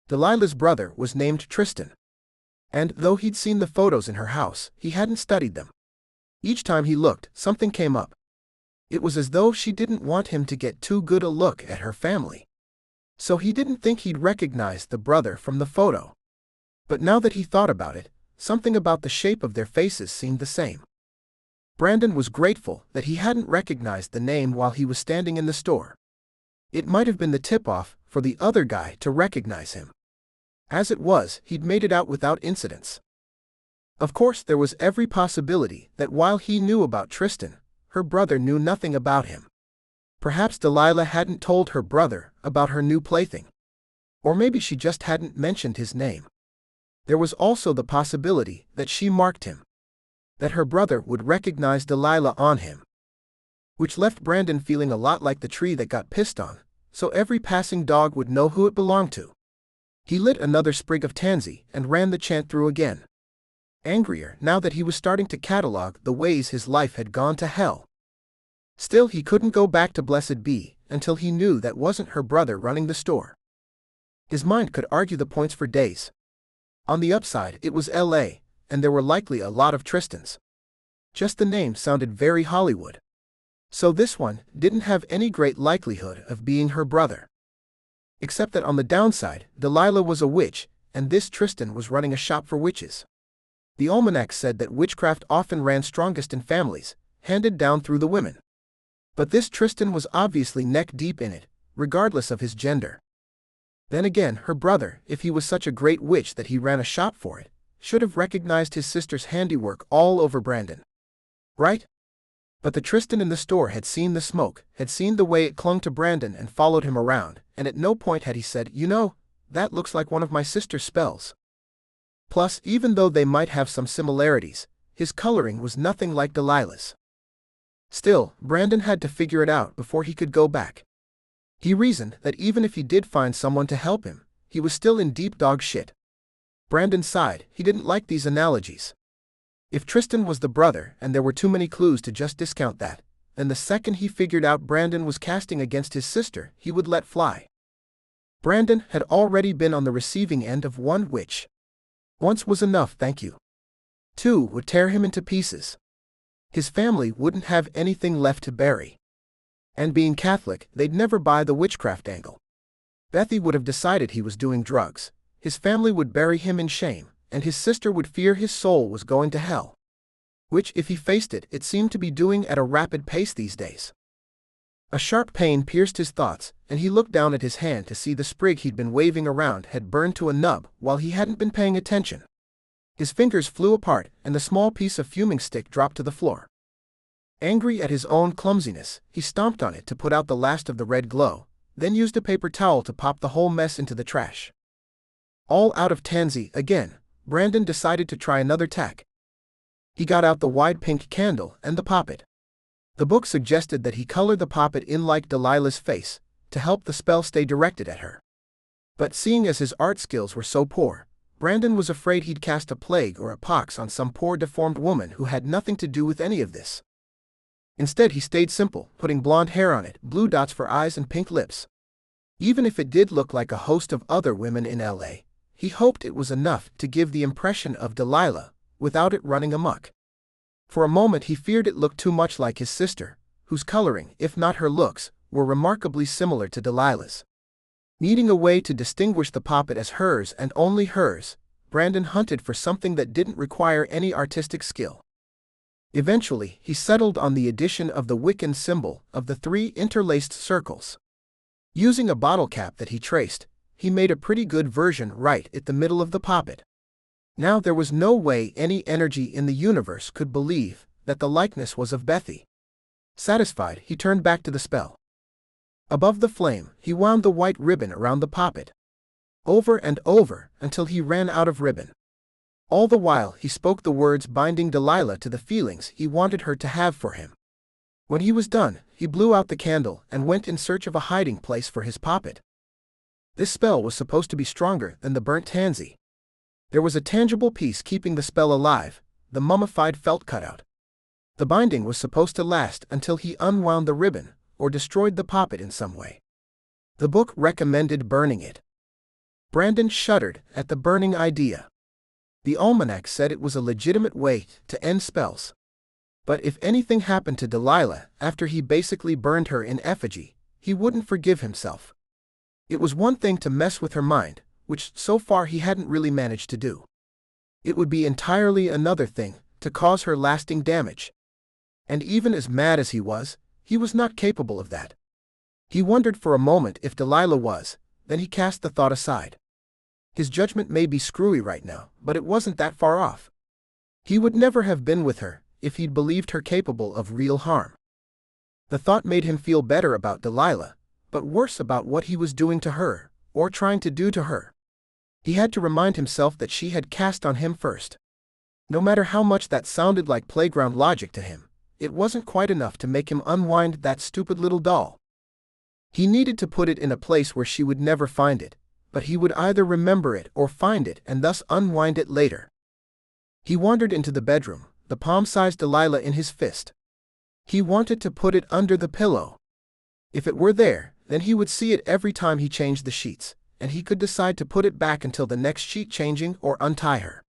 Delilah's brother was named Tristan. And though he'd seen the photos in her house, he hadn't studied them. Each time he looked, something came up. It was as though she didn't want him to get too good a look at her family. So he didn't think he'd recognize the brother from the photo. But now that he thought about it, something about the shape of their faces seemed the same. Brandon was grateful that he hadn't recognized the name while he was standing in the store. It might have been the tip-off for the other guy to recognize him. As it was, he'd made it out without incidents. Of course, there was every possibility that while he knew about Tristan, her brother knew nothing about him. Perhaps Delilah hadn't told her brother about her new plaything. Or maybe she just hadn't mentioned his name. There was also the possibility that she marked him. That her brother would recognize Delilah on him. Which left Brandon feeling a lot like the tree that got pissed on, so every passing dog would know who it belonged to. He lit another sprig of tansy and ran the chant through again. Angrier now that he was starting to catalog the ways his life had gone to hell. Still, he couldn't go back to Blessed Be until he knew that wasn't her brother running the store. His mind could argue the points for days. On the upside, it was LA, and there were likely a lot of Tristans. Just the name sounded very Hollywood. So this one didn't have any great likelihood of being her brother. Except that on the downside, Delilah was a witch, and this Tristan was running a shop for witches. The almanac said that witchcraft often ran strongest in families, handed down through the women. But this Tristan was obviously neck-deep in it, regardless of his gender. Then again, her brother, if he was such a great witch that he ran a shop for it, should have recognized his sister's handiwork all over Brandon. Right? But the Tristan in the store had seen the smoke, had seen the way it clung to Brandon and followed him around, and at no point had he said, "You know, that looks like one of my sister's spells." Plus, even though they might have some similarities, his coloring was nothing like Delilah's. Still, Brandon had to figure it out before he could go back. He reasoned that even if he did find someone to help him, he was still in deep dog shit. Brandon sighed. He didn't like these analogies. If Tristan was the brother and there were too many clues to just discount that, then the second he figured out Brandon was casting against his sister, he would let fly. Brandon had already been on the receiving end of one witch. Once was enough, thank you. Two would tear him into pieces. His family wouldn't have anything left to bury. And being Catholic, they'd never buy the witchcraft angle. Bethy would have decided he was doing drugs, his family would bury him in shame, and his sister would fear his soul was going to hell. Which, if he faced it, it seemed to be doing at a rapid pace these days. A sharp pain pierced his thoughts, and he looked down at his hand to see the sprig he'd been waving around had burned to a nub while he hadn't been paying attention. His fingers flew apart, and the small piece of fuming stick dropped to the floor. Angry at his own clumsiness, he stomped on it to put out the last of the red glow, then used a paper towel to pop the whole mess into the trash. All out of tansy again, Brandon decided to try another tack. He got out the wide pink candle and the poppet. The book suggested that he color the poppet in like Delilah's face, to help the spell stay directed at her. But seeing as his art skills were so poor, Brandon was afraid he'd cast a plague or a pox on some poor deformed woman who had nothing to do with any of this. Instead he stayed simple, putting blonde hair on it, blue dots for eyes and pink lips. Even if it did look like a host of other women in LA, he hoped it was enough to give the impression of Delilah, without it running amok. For a moment he feared it looked too much like his sister, whose coloring, if not her looks, were remarkably similar to Delilah's. Needing a way to distinguish the poppet as hers and only hers, Brandon hunted for something that didn't require any artistic skill. Eventually, he settled on the addition of the Wiccan symbol of the 3 interlaced circles. Using a bottle cap that he traced, he made a pretty good version right at the middle of the poppet. Now there was no way any energy in the universe could believe that the likeness was of Bethy. Satisfied, he turned back to the spell. Above the flame, he wound the white ribbon around the poppet, over and over, until he ran out of ribbon. All the while he spoke the words binding Delilah to the feelings he wanted her to have for him. When he was done, he blew out the candle and went in search of a hiding place for his poppet. This spell was supposed to be stronger than the burnt tansy. There was a tangible piece keeping the spell alive, the mummified felt cutout. The binding was supposed to last until he unwound the ribbon, or destroyed the poppet in some way. The book recommended burning it. Brandon shuddered at the burning idea. The almanac said it was a legitimate way to end spells. But if anything happened to Delilah after he basically burned her in effigy, he wouldn't forgive himself. It was one thing to mess with her mind, which so far he hadn't really managed to do. It would be entirely another thing to cause her lasting damage. And even as mad as he was not capable of that. He wondered for a moment if Delilah was, then he cast the thought aside. His judgment may be screwy right now, but it wasn't that far off. He would never have been with her if he'd believed her capable of real harm. The thought made him feel better about Delilah, but worse about what he was doing to her, or trying to do to her. He had to remind himself that she had cast on him first. No matter how much that sounded like playground logic to him, it wasn't quite enough to make him unwind that stupid little doll. He needed to put it in a place where she would never find it, but he would either remember it or find it and thus unwind it later. He wandered into the bedroom, the palm-sized Delilah in his fist. He wanted to put it under the pillow. If it were there, then he would see it every time he changed the sheets, and he could decide to put it back until the next sheet changing or untie her.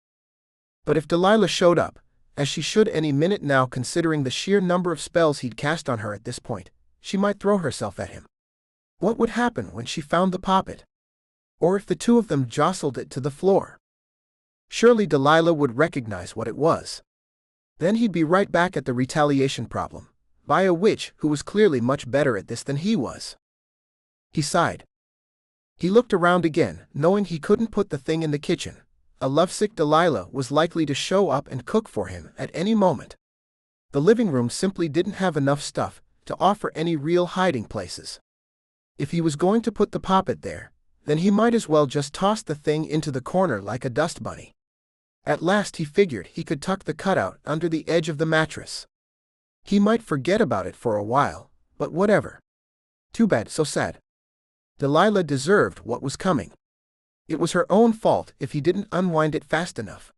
But if Delilah showed up, as she should any minute now considering the sheer number of spells he'd cast on her at this point, she might throw herself at him. What would happen when she found the poppet? Or if the two of them jostled it to the floor? Surely Delilah would recognize what it was. Then he'd be right back at the retaliation problem, by a witch who was clearly much better at this than he was. He sighed. He looked around again, knowing he couldn't put the thing in the kitchen. A lovesick Delilah was likely to show up and cook for him at any moment. The living room simply didn't have enough stuff to offer any real hiding places. If he was going to put the poppet there, then he might as well just toss the thing into the corner like a dust bunny. At last he figured he could tuck the cutout under the edge of the mattress. He might forget about it for a while, but whatever. Too bad, so sad. Delilah deserved what was coming. It was her own fault if he didn't unwind it fast enough.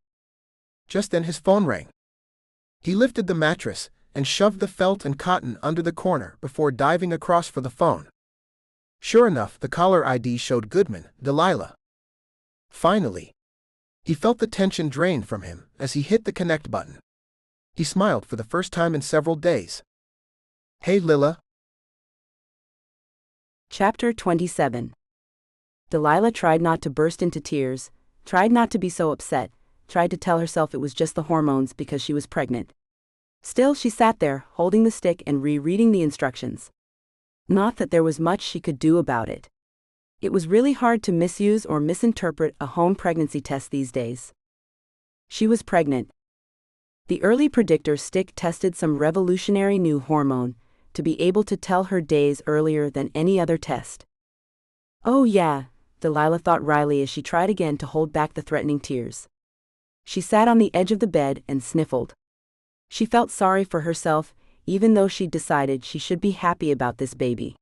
Just then his phone rang. He lifted the mattress and shoved the felt and cotton under the corner before diving across for the phone. Sure enough, the caller ID showed Goodman, Delilah. Finally. He felt the tension drain from him as he hit the connect button. He smiled for the first time in several days. Hey Lila. Chapter 27. Delilah tried not to burst into tears, tried not to be so upset, tried to tell herself it was just the hormones because she was pregnant. Still she sat there, holding the stick and rereading the instructions. Not that there was much she could do about it. It was really hard to misuse or misinterpret a home pregnancy test these days. She was pregnant. The early predictor stick tested some revolutionary new hormone to be able to tell her days earlier than any other test. Oh yeah, Delilah thought wryly as she tried again to hold back the threatening tears. She sat on the edge of the bed and sniffled. She felt sorry for herself, even though she'd decided she should be happy about this baby.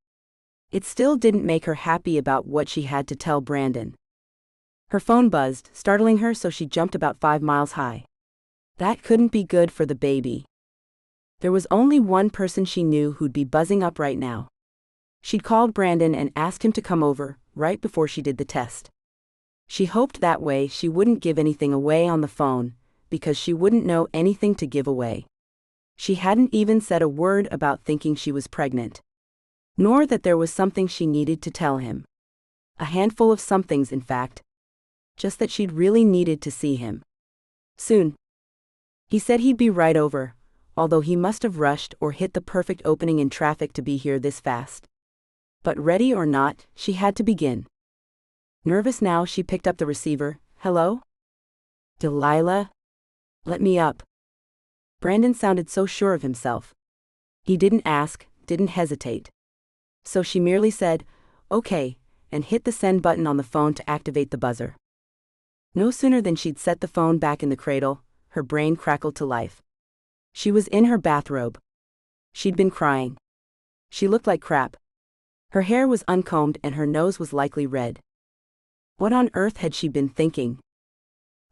It still didn't make her happy about what she had to tell Brandon. Her phone buzzed, startling her so she jumped about 5 miles high. That couldn't be good for the baby. There was only one person she knew who'd be buzzing up right now. She'd called Brandon and asked him to come over, right before she did the test. She hoped that way she wouldn't give anything away on the phone, because she wouldn't know anything to give away. She hadn't even said a word about thinking she was pregnant. Nor that there was something she needed to tell him. A handful of somethings, in fact. Just that she'd really needed to see him. Soon. He said he'd be right over, although he must have rushed or hit the perfect opening in traffic to be here this fast. But ready or not, she had to begin. Nervous now, she picked up the receiver. Hello? Delilah? Let me up. Brandon sounded so sure of himself. He didn't ask, didn't hesitate. So she merely said, "Okay," and hit the send button on the phone to activate the buzzer. No sooner than she'd set the phone back in the cradle, her brain crackled to life. She was in her bathrobe. She'd been crying. She looked like crap. Her hair was uncombed and her nose was likely red. What on earth had she been thinking?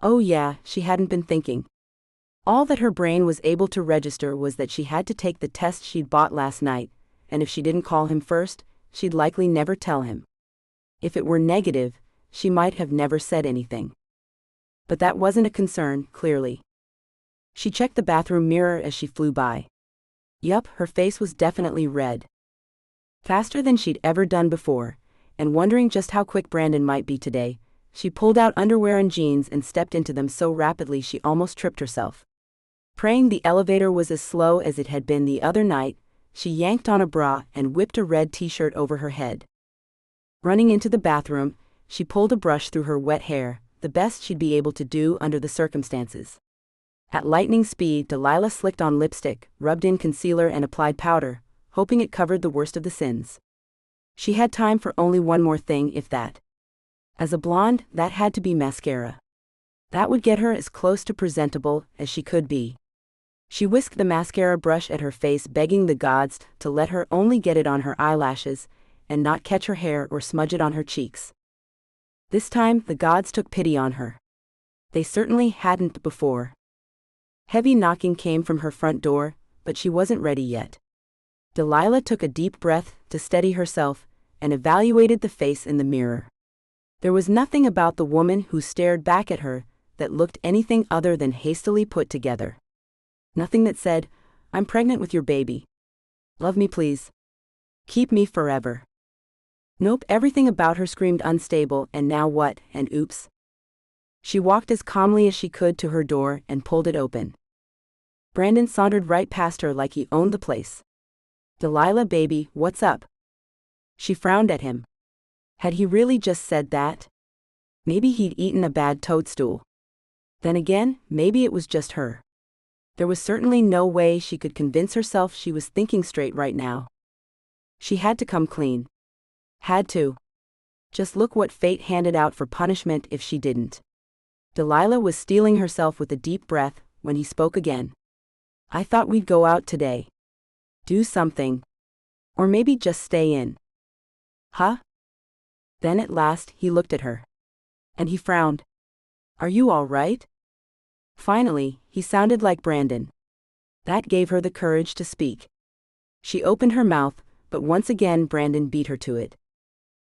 Oh yeah, she hadn't been thinking. All that her brain was able to register was that she had to take the test she'd bought last night, and if she didn't call him first, she'd likely never tell him. If it were negative, she might have never said anything. But that wasn't a concern, clearly. She checked the bathroom mirror as she flew by. Yup, her face was definitely red. Faster than she'd ever done before, and wondering just how quick Brandon might be today, she pulled out underwear and jeans and stepped into them so rapidly she almost tripped herself. Praying the elevator was as slow as it had been the other night, she yanked on a bra and whipped a red t-shirt over her head. Running into the bathroom, she pulled a brush through her wet hair, the best she'd be able to do under the circumstances. At lightning speed, Delilah slicked on lipstick, rubbed in concealer and applied powder, hoping it covered the worst of the sins. She had time for only one more thing, if that. As a blonde, that had to be mascara. That would get her as close to presentable as she could be. She whisked the mascara brush at her face, begging the gods to let her only get it on her eyelashes and not catch her hair or smudge it on her cheeks. This time, the gods took pity on her. They certainly hadn't before. Heavy knocking came from her front door, but she wasn't ready yet. Delilah took a deep breath to steady herself and evaluated the face in the mirror. There was nothing about the woman who stared back at her that looked anything other than hastily put together. Nothing that said, "I'm pregnant with your baby. Love me please. Keep me forever." Nope, everything about her screamed unstable and now what, and oops. She walked as calmly as she could to her door and pulled it open. Brandon sauntered right past her like he owned the place. "Delilah baby, what's up?" She frowned at him. Had he really just said that? Maybe he'd eaten a bad toadstool. Then again, maybe it was just her. There was certainly no way she could convince herself she was thinking straight right now. She had to come clean. Had to. Just look what fate handed out for punishment if she didn't. Delilah was steeling herself with a deep breath when he spoke again. "I thought we'd go out today. Do something. Or maybe just stay in." Huh? Then at last he looked at her. And he frowned. "Are you all right?" Finally, he sounded like Brandon. That gave her the courage to speak. She opened her mouth, but once again Brandon beat her to it.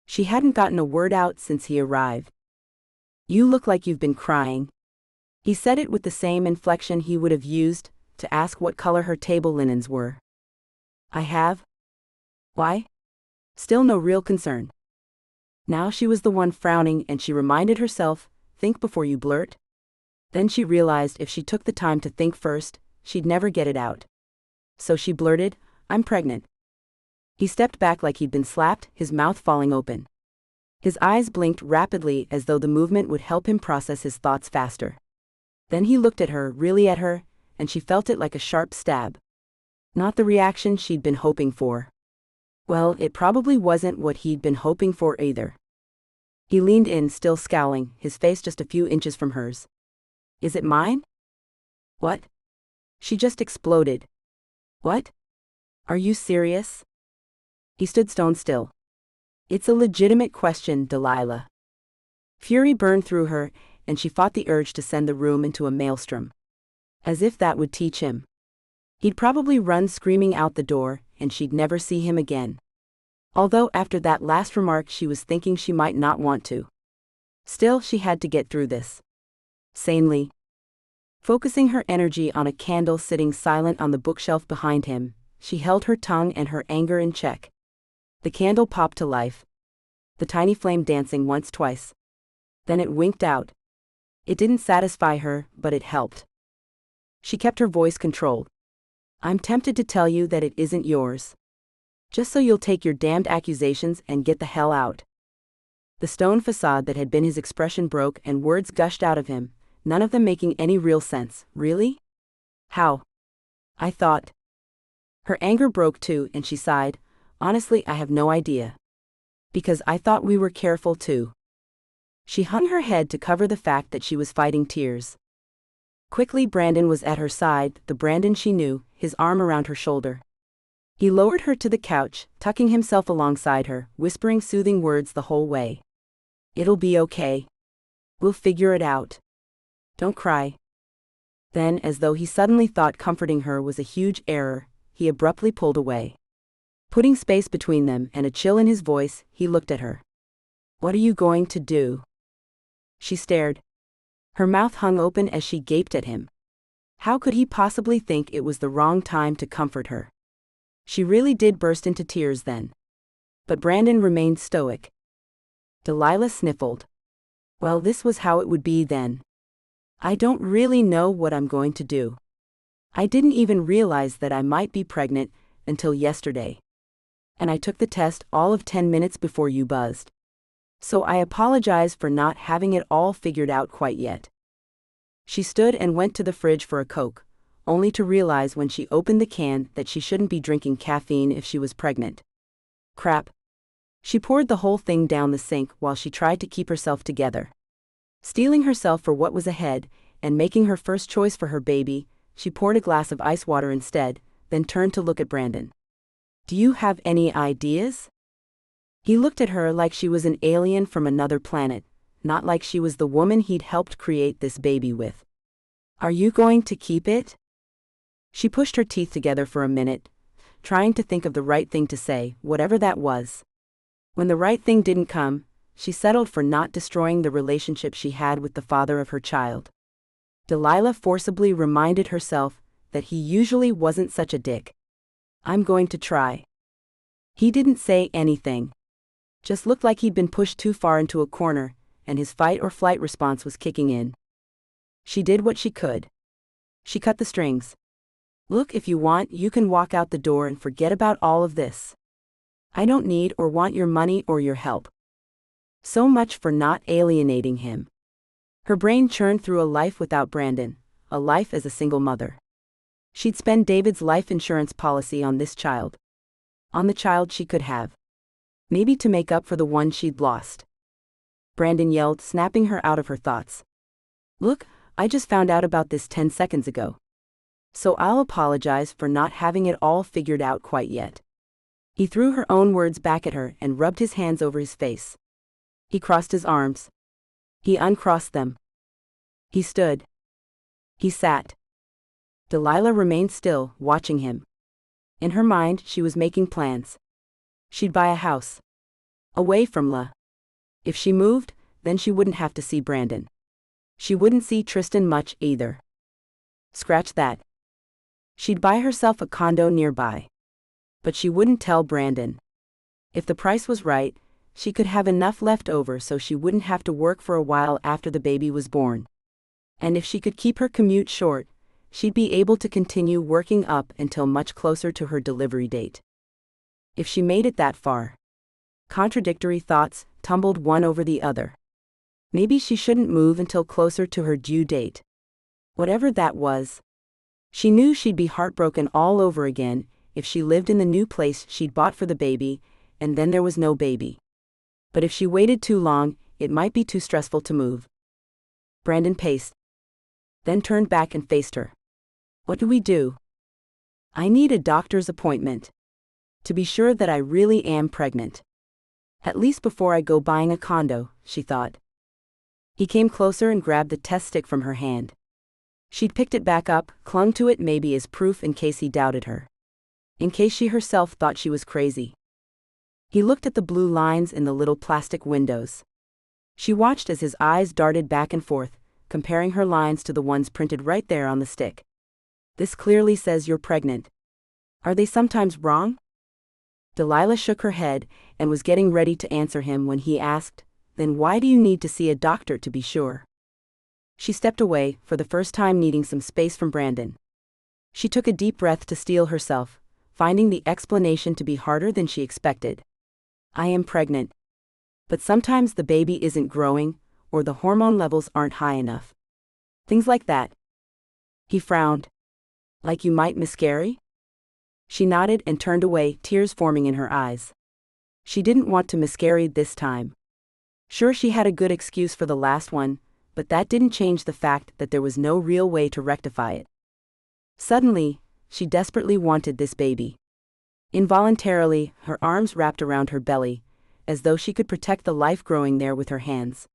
She hadn't gotten a word out since he arrived. "You look like you've been crying." He said it with the same inflection he would have used to ask what color her table linens were. "I have." "Why?" Still no real concern. Now she was the one frowning and she reminded herself, think before you blurt. Then she realized if she took the time to think first, she'd never get it out. So she blurted, "I'm pregnant." He stepped back like he'd been slapped, his mouth falling open. His eyes blinked rapidly as though the movement would help him process his thoughts faster. Then he looked at her, really at her, and she felt it like a sharp stab. Not the reaction she'd been hoping for. Well, it probably wasn't what he'd been hoping for either. He leaned in, still scowling, his face just a few inches from hers. "Is it mine?" "What?" She just exploded. "What? Are you serious?" He stood stone still. "It's a legitimate question, Delilah." Fury burned through her, and she fought the urge to send the room into a maelstrom. As if that would teach him. He'd probably run screaming out the door, and she'd never see him again. Although after that last remark she was thinking she might not want to. Still, she had to get through this. Sanely. Focusing her energy on a candle sitting silent on the bookshelf behind him, she held her tongue and her anger in check. The candle popped to life. The tiny flame dancing once, twice. Then it winked out. It didn't satisfy her, but it helped. She kept her voice controlled. "I'm tempted to tell you that it isn't yours. Just so you'll take your damned accusations and get the hell out." The stone facade that had been his expression broke and words gushed out of him, none of them making any real sense. "Really? How? I thought." Her anger broke too and she sighed. Honestly, I have no idea. Because I thought we were careful too. She hung her head to cover the fact that she was fighting tears. Quickly, Brandon was at her side, the Brandon she knew, his arm around her shoulder. He lowered her to the couch, tucking himself alongside her, whispering soothing words the whole way. "It'll be okay. We'll figure it out. Don't cry." Then, as though he suddenly thought comforting her was a huge error, he abruptly pulled away. Putting space between them and a chill in his voice, he looked at her. "What are you going to do?" She stared. Her mouth hung open as she gaped at him. How could he possibly think it was the wrong time to comfort her? She really did burst into tears then. But Brandon remained stoic. Delilah sniffled. "Well, this was how it would be then. I don't really know what I'm going to do. I didn't even realize that I might be pregnant until yesterday. And I took the test all of 10 minutes before you buzzed. So I apologize for not having it all figured out quite yet." She stood and went to the fridge for a Coke, only to realize when she opened the can that she shouldn't be drinking caffeine if she was pregnant. Crap. She poured the whole thing down the sink while she tried to keep herself together. Steeling herself for what was ahead, and making her first choice for her baby, she poured a glass of ice water instead, then turned to look at Brandon. "Do you have any ideas?" He looked at her like she was an alien from another planet, not like she was the woman he'd helped create this baby with. "Are you going to keep it?" She pushed her teeth together for a minute, trying to think of the right thing to say, whatever that was. When the right thing didn't come, she settled for not destroying the relationship she had with the father of her child. Delilah forcibly reminded herself that he usually wasn't such a dick. "I'm going to try." He didn't say anything. Just looked like he'd been pushed too far into a corner, and his fight or flight response was kicking in. She did what she could. She cut the strings. "Look, if you want, you can walk out the door and forget about all of this. I don't need or want your money or your help." So much for not alienating him. Her brain churned through a life without Brandon, a life as a single mother. She'd spend David's life insurance policy on this child. On the child she could have. Maybe to make up for the one she'd lost. Brandon yelled, snapping her out of her thoughts. "Look, I just found out about this 10 seconds ago. So I'll apologize for not having it all figured out quite yet." He threw her own words back at her and rubbed his hands over his face. He crossed his arms. He uncrossed them. He stood. He sat. Delilah remained still, watching him. In her mind, she was making plans. She'd buy a house. Away from La. If she moved, then she wouldn't have to see Brandon. She wouldn't see Tristan much either. Scratch that. She'd buy herself a condo nearby. But she wouldn't tell Brandon. If the price was right, she could have enough left over so she wouldn't have to work for a while after the baby was born. And if she could keep her commute short, she'd be able to continue working up until much closer to her delivery date. If she made it that far. Contradictory thoughts tumbled one over the other. Maybe she shouldn't move until closer to her due date. Whatever that was. She knew she'd be heartbroken all over again if she lived in the new place she'd bought for the baby, and then there was no baby. But if she waited too long, it might be too stressful to move. Brandon paced. Then turned back and faced her. "What do we do?" "I need a doctor's appointment. To be sure that I really am pregnant. At least before I go buying a condo," she thought. He came closer and grabbed the test stick from her hand. She'd picked it back up, clung to it maybe as proof in case he doubted her. In case she herself thought she was crazy. He looked at the blue lines in the little plastic windows. She watched as his eyes darted back and forth, comparing her lines to the ones printed right there on the stick. "This clearly says you're pregnant. Are they sometimes wrong?" Delilah shook her head and was getting ready to answer him when he asked, "Then why do you need to see a doctor to be sure?" She stepped away, for the first time needing some space from Brandon. She took a deep breath to steel herself, finding the explanation to be harder than she expected. "I am pregnant. But sometimes the baby isn't growing, or the hormone levels aren't high enough. Things like that." He frowned. "Like you might miscarry?" She nodded and turned away, tears forming in her eyes. She didn't want to miscarry this time. Sure, she had a good excuse for the last one, but that didn't change the fact that there was no real way to rectify it. Suddenly, she desperately wanted this baby. Involuntarily, her arms wrapped around her belly, as though she could protect the life growing there with her hands.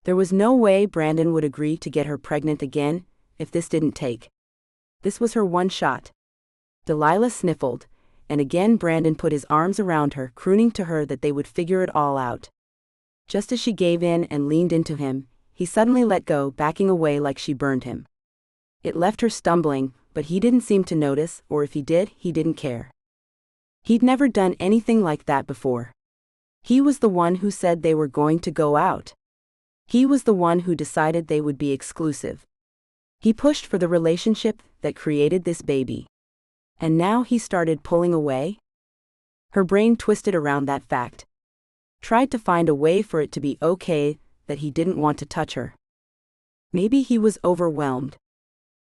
There was no way Brandon would agree to get her pregnant again if this didn't take. This was her one shot. Delilah sniffled, and again Brandon put his arms around her, crooning to her that they would figure it all out. Just as she gave in and leaned into him, he suddenly let go, backing away like she burned him. It left her stumbling, but he didn't seem to notice, or if he did, he didn't care. He'd never done anything like that before. He was the one who said they were going to go out. He was the one who decided they would be exclusive. He pushed for the relationship that created this baby. And now he started pulling away? Her brain twisted around that fact. Tried to find a way for it to be okay that he didn't want to touch her. Maybe he was overwhelmed.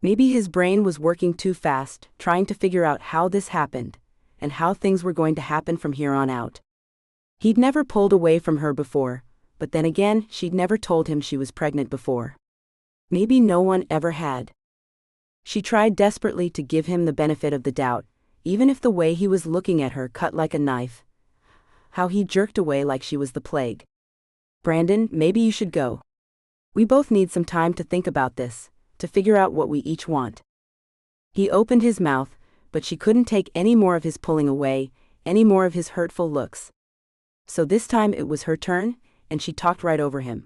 Maybe his brain was working too fast, trying to figure out how this happened, and how things were going to happen from here on out. He'd never pulled away from her before, but then again, she'd never told him she was pregnant before. Maybe no one ever had. She tried desperately to give him the benefit of the doubt, even if the way he was looking at her cut like a knife. How he jerked away like she was the plague. Brandon, maybe you should go. We both need some time to think about this, to figure out what we each want. He opened his mouth, but she couldn't take any more of his pulling away, any more of his hurtful looks. So this time it was her turn, and she talked right over him.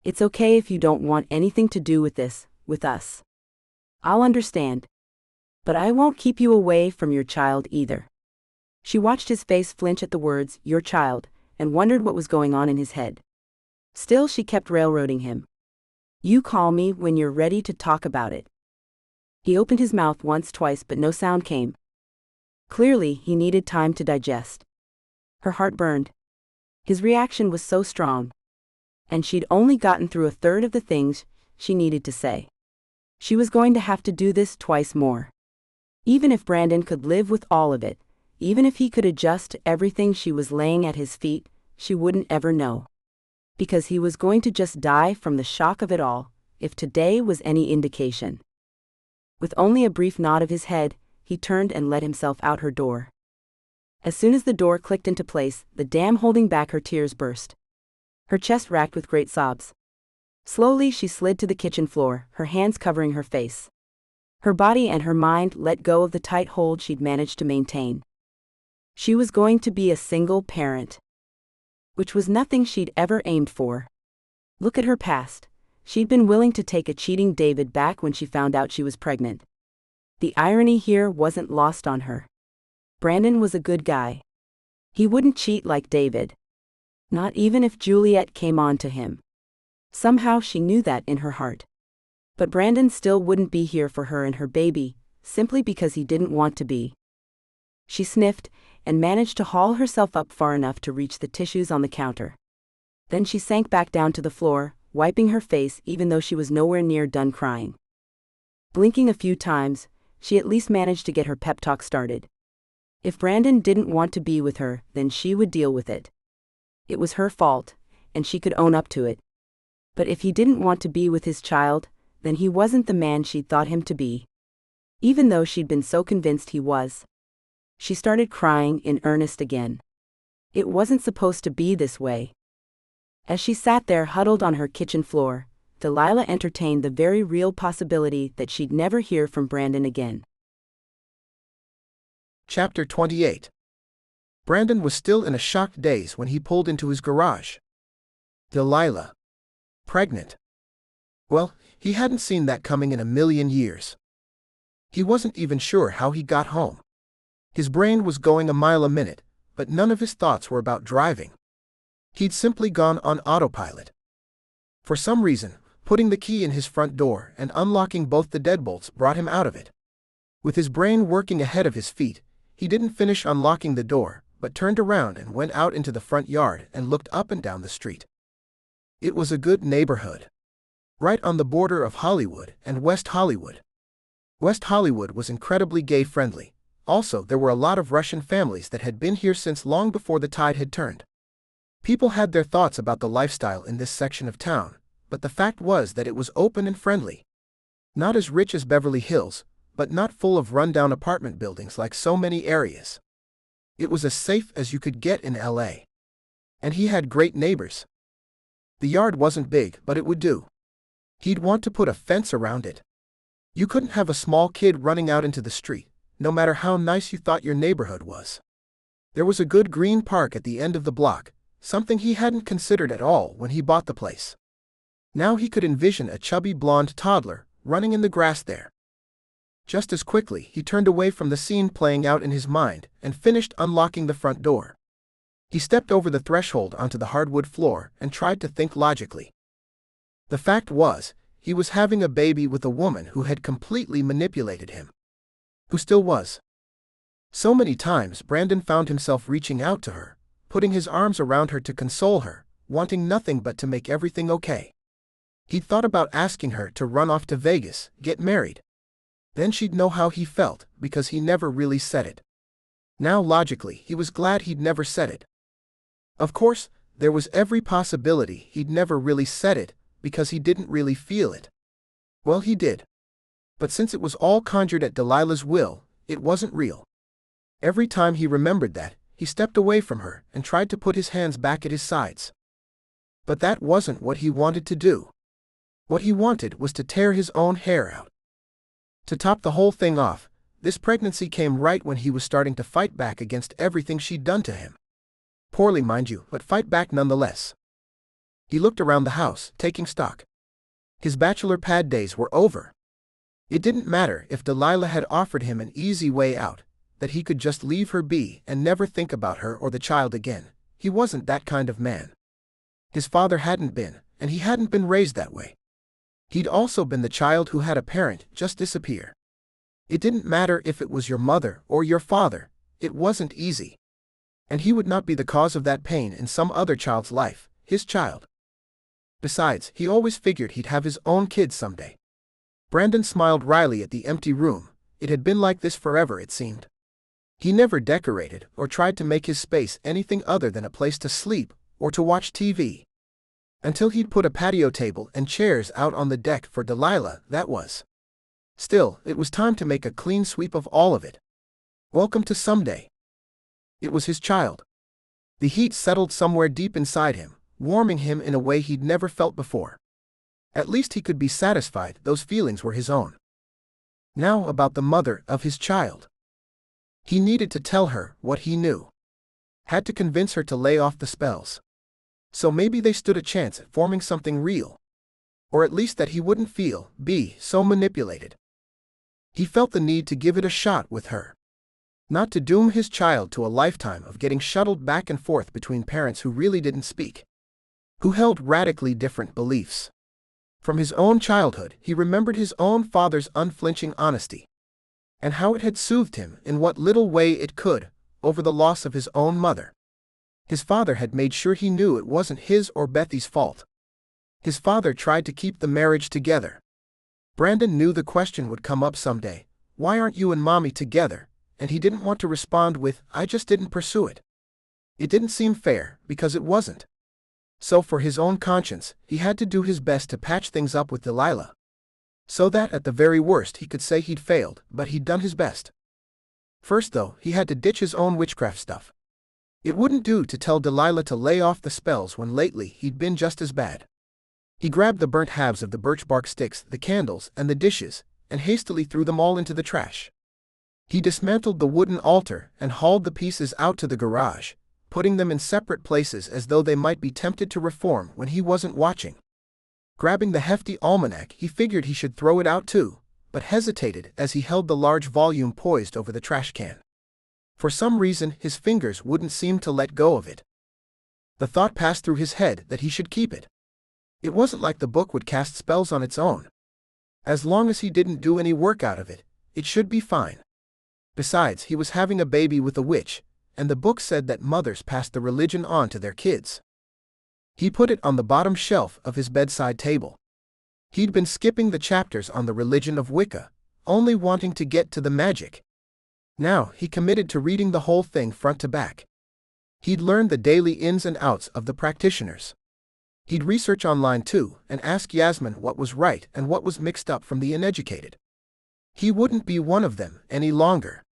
It's okay if you don't want anything to do with this, with us. I'll understand. But I won't keep you away from your child either. She watched his face flinch at the words, your child, and wondered what was going on in his head. Still she kept railroading him. You call me when you're ready to talk about it. He opened his mouth once, twice, but no sound came. Clearly, he needed time to digest. Her heart burned. His reaction was so strong. And she'd only gotten through a third of the things she needed to say. She was going to have to do this twice more. Even if Brandon could live with all of it, even if he could adjust to everything she was laying at his feet, she wouldn't ever know. Because he was going to just die from the shock of it all, if today was any indication. With only a brief nod of his head, he turned and let himself out her door. As soon as the door clicked into place, the dam holding back her tears burst. Her chest racked with great sobs. Slowly she slid to the kitchen floor, her hands covering her face. Her body and her mind let go of the tight hold she'd managed to maintain. She was going to be a single parent. Which was nothing she'd ever aimed for. Look at her past. She'd been willing to take a cheating David back when she found out she was pregnant. The irony here wasn't lost on her. Brandon was a good guy. He wouldn't cheat like David. Not even if Juliet came on to him. Somehow she knew that in her heart. But Brandon still wouldn't be here for her and her baby, simply because he didn't want to be. She sniffed, and managed to haul herself up far enough to reach the tissues on the counter. Then she sank back down to the floor, wiping her face even though she was nowhere near done crying. Blinking a few times, she at least managed to get her pep talk started. If Brandon didn't want to be with her, then she would deal with it. It was her fault, and she could own up to it. But if he didn't want to be with his child, then he wasn't the man she'd thought him to be. Even though she'd been so convinced he was. She started crying in earnest again. It wasn't supposed to be this way. As she sat there huddled on her kitchen floor, Delilah entertained the very real possibility that she'd never hear from Brandon again. Chapter 28. Brandon was still in a shocked daze when he pulled into his garage. Delilah. Pregnant. Well, he hadn't seen that coming in a million years. He wasn't even sure how he got home. His brain was going a mile a minute, but none of his thoughts were about driving. He'd simply gone on autopilot. For some reason, putting the key in his front door and unlocking both the deadbolts brought him out of it. With his brain working ahead of his feet, he didn't finish unlocking the door, but turned around and went out into the front yard and looked up and down the street. It was a good neighborhood. Right on the border of Hollywood and West Hollywood. West Hollywood was incredibly gay-friendly, Also, there were a lot of Russian families that had been here since long before the tide had turned. People had their thoughts about the lifestyle in this section of town, but the fact was that it was open and friendly. Not as rich as Beverly Hills, but not full of rundown apartment buildings like so many areas. It was as safe as you could get in LA. And he had great neighbors. The yard wasn't big, but it would do. He'd want to put a fence around it. You couldn't have a small kid running out into the street, no matter how nice you thought your neighborhood was. There was a good green park at the end of the block, something he hadn't considered at all when he bought the place. Now he could envision a chubby blonde toddler running in the grass there. Just as quickly, he turned away from the scene playing out in his mind and finished unlocking the front door. He stepped over the threshold onto the hardwood floor and tried to think logically. The fact was, he was having a baby with a woman who had completely manipulated him. Who still was. So many times Brandon found himself reaching out to her, putting his arms around her to console her, wanting nothing but to make everything okay. He'd thought about asking her to run off to Vegas, get married. Then she'd know how he felt, because he never really said it. Now logically, he was glad he'd never said it. Of course, there was every possibility he'd never really said it, because he didn't really feel it. Well, he did. But since it was all conjured at Delilah's will, it wasn't real. Every time he remembered that, he stepped away from her and tried to put his hands back at his sides. But that wasn't what he wanted to do. What he wanted was to tear his own hair out. To top the whole thing off, this pregnancy came right when he was starting to fight back against everything she'd done to him. Poorly, mind you, but fight back nonetheless. He looked around the house, taking stock. His bachelor pad days were over. It didn't matter if Delilah had offered him an easy way out, that he could just leave her be and never think about her or the child again. He wasn't that kind of man. His father hadn't been, and he hadn't been raised that way. He'd also been the child who had a parent just disappear. It didn't matter if it was your mother or your father, it wasn't easy. And he would not be the cause of that pain in some other child's life, his child. Besides, he always figured he'd have his own kids someday. Brandon smiled wryly at the empty room. It had been like this forever, it seemed. He never decorated or tried to make his space anything other than a place to sleep or to watch TV. Until he'd put a patio table and chairs out on the deck for Delilah, that was. Still, it was time to make a clean sweep of all of it. Welcome to someday. It was his child. The heat settled somewhere deep inside him, warming him in a way he'd never felt before. At least he could be satisfied those feelings were his own. Now about the mother of his child. He needed to tell her what he knew. Had to convince her to lay off the spells. So maybe they stood a chance at forming something real. Or at least that he wouldn't be so manipulated. He felt the need to give it a shot with her. Not to doom his child to a lifetime of getting shuttled back and forth between parents who really didn't speak. Who held radically different beliefs. From his own childhood, he remembered his own father's unflinching honesty. And how it had soothed him in what little way it could, over the loss of his own mother. His father had made sure he knew it wasn't his or Bethy's fault. His father tried to keep the marriage together. Brandon knew the question would come up someday, why aren't you and Mommy together? And he didn't want to respond with, I just didn't pursue it. It didn't seem fair, because it wasn't. So for his own conscience, he had to do his best to patch things up with Delilah. So that at the very worst he could say he'd failed, but he'd done his best. First though, he had to ditch his own witchcraft stuff. It wouldn't do to tell Delilah to lay off the spells when lately he'd been just as bad. He grabbed the burnt halves of the birch bark sticks, the candles, and the dishes, and hastily threw them all into the trash. He dismantled the wooden altar and hauled the pieces out to the garage, putting them in separate places as though they might be tempted to reform when he wasn't watching. Grabbing the hefty almanac, he figured he should throw it out too, but hesitated as he held the large volume poised over the trash can. For some reason, his fingers wouldn't seem to let go of it. The thought passed through his head that he should keep it. It wasn't like the book would cast spells on its own. As long as he didn't do any work out of it, it should be fine. Besides, he was having a baby with a witch, and the book said that mothers passed the religion on to their kids. He put it on the bottom shelf of his bedside table. He'd been skipping the chapters on the religion of Wicca, only wanting to get to the magic. Now, he committed to reading the whole thing front to back. He'd learn the daily ins and outs of the practitioners. He'd research online too, and ask Yasmin what was right and what was mixed up from the uneducated. He wouldn't be one of them any longer.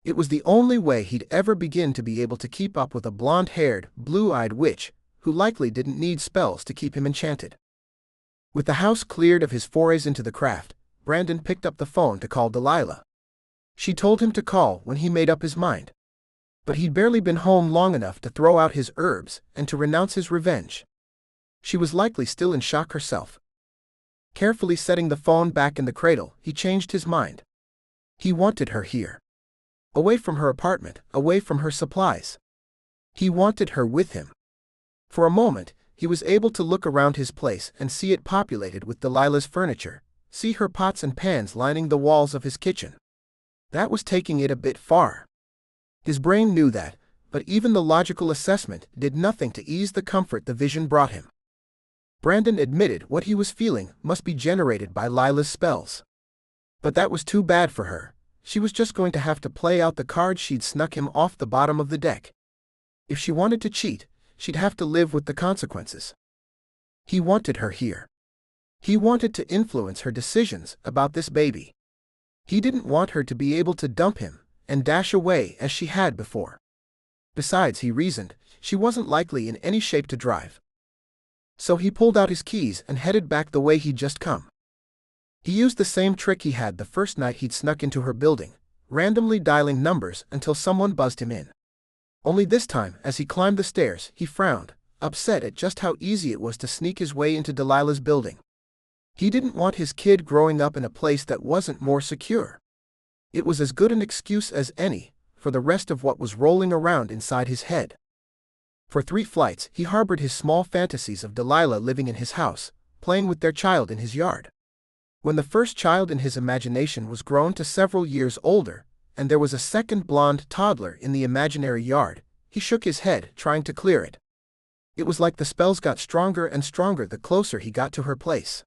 It was the only way he'd ever begin to be able to keep up with a blonde-haired, blue-eyed witch, who likely didn't need spells to keep him enchanted. With the house cleared of his forays into the craft, Brandon picked up the phone to call Delilah. She told him to call when he made up his mind. But he'd barely been home long enough to throw out his herbs and to renounce his revenge. She was likely still in shock herself. Carefully setting the phone back in the cradle, he changed his mind. He wanted her here. Away from her apartment, away from her supplies. He wanted her with him. For a moment, he was able to look around his place and see it populated with Delilah's furniture, see her pots and pans lining the walls of his kitchen. That was taking it a bit far. His brain knew that, but even the logical assessment did nothing to ease the comfort the vision brought him. Brandon admitted what he was feeling must be generated by Lila's spells. But that was too bad for her. She was just going to have to play out the card she'd snuck him off the bottom of the deck. If she wanted to cheat, she'd have to live with the consequences. He wanted her here. He wanted to influence her decisions about this baby. He didn't want her to be able to dump him and dash away as she had before. Besides, he reasoned, she wasn't likely in any shape to drive. So he pulled out his keys and headed back the way he'd just come. He used the same trick he had the first night he'd snuck into her building, randomly dialing numbers until someone buzzed him in. Only this time, as he climbed the stairs, he frowned, upset at just how easy it was to sneak his way into Delilah's building. He didn't want his kid growing up in a place that wasn't more secure. It was as good an excuse as any for the rest of what was rolling around inside his head. For 3 flights, he harbored his small fantasies of Delilah living in his house, playing with their child in his yard. When the first child in his imagination was grown to several years older, and there was a second blonde toddler in the imaginary yard, he shook his head, trying to clear it. It was like the spells got stronger and stronger the closer he got to her place.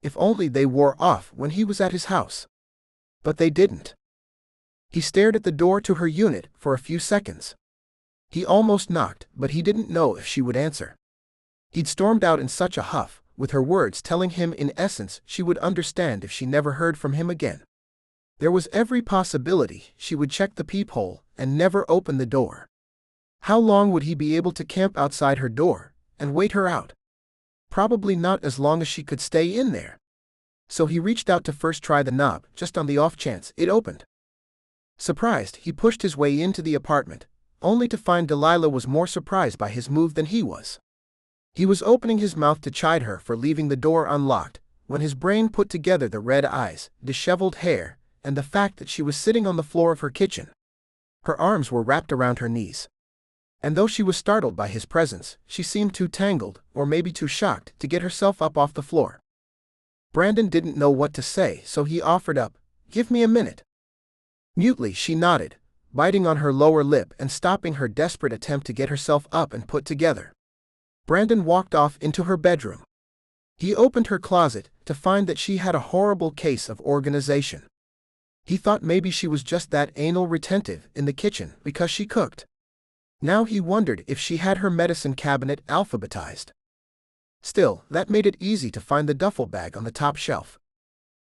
If only they wore off when he was at his house. But they didn't. He stared at the door to her unit for a few seconds. He almost knocked, but he didn't know if she would answer. He'd stormed out in such a huff, with her words telling him in essence she would understand if she never heard from him again. There was every possibility she would check the peephole and never open the door. How long would he be able to camp outside her door and wait her out? Probably not as long as she could stay in there. So he reached out to first try the knob, just on the off chance it opened. Surprised, he pushed his way into the apartment, only to find Delilah was more surprised by his move than he was. He was opening his mouth to chide her for leaving the door unlocked, when his brain put together the red eyes, disheveled hair, and the fact that she was sitting on the floor of her kitchen. Her arms were wrapped around her knees. And though she was startled by his presence, she seemed too tangled, or maybe too shocked, to get herself up off the floor. Brandon didn't know what to say, so he offered up, "Give me a minute." Mutely she nodded, biting on her lower lip and stopping her desperate attempt to get herself up and put together. Brandon walked off into her bedroom. He opened her closet to find that she had a horrible case of organization. He thought maybe she was just that anal retentive in the kitchen because she cooked. Now he wondered if she had her medicine cabinet alphabetized. Still, that made it easy to find the duffel bag on the top shelf.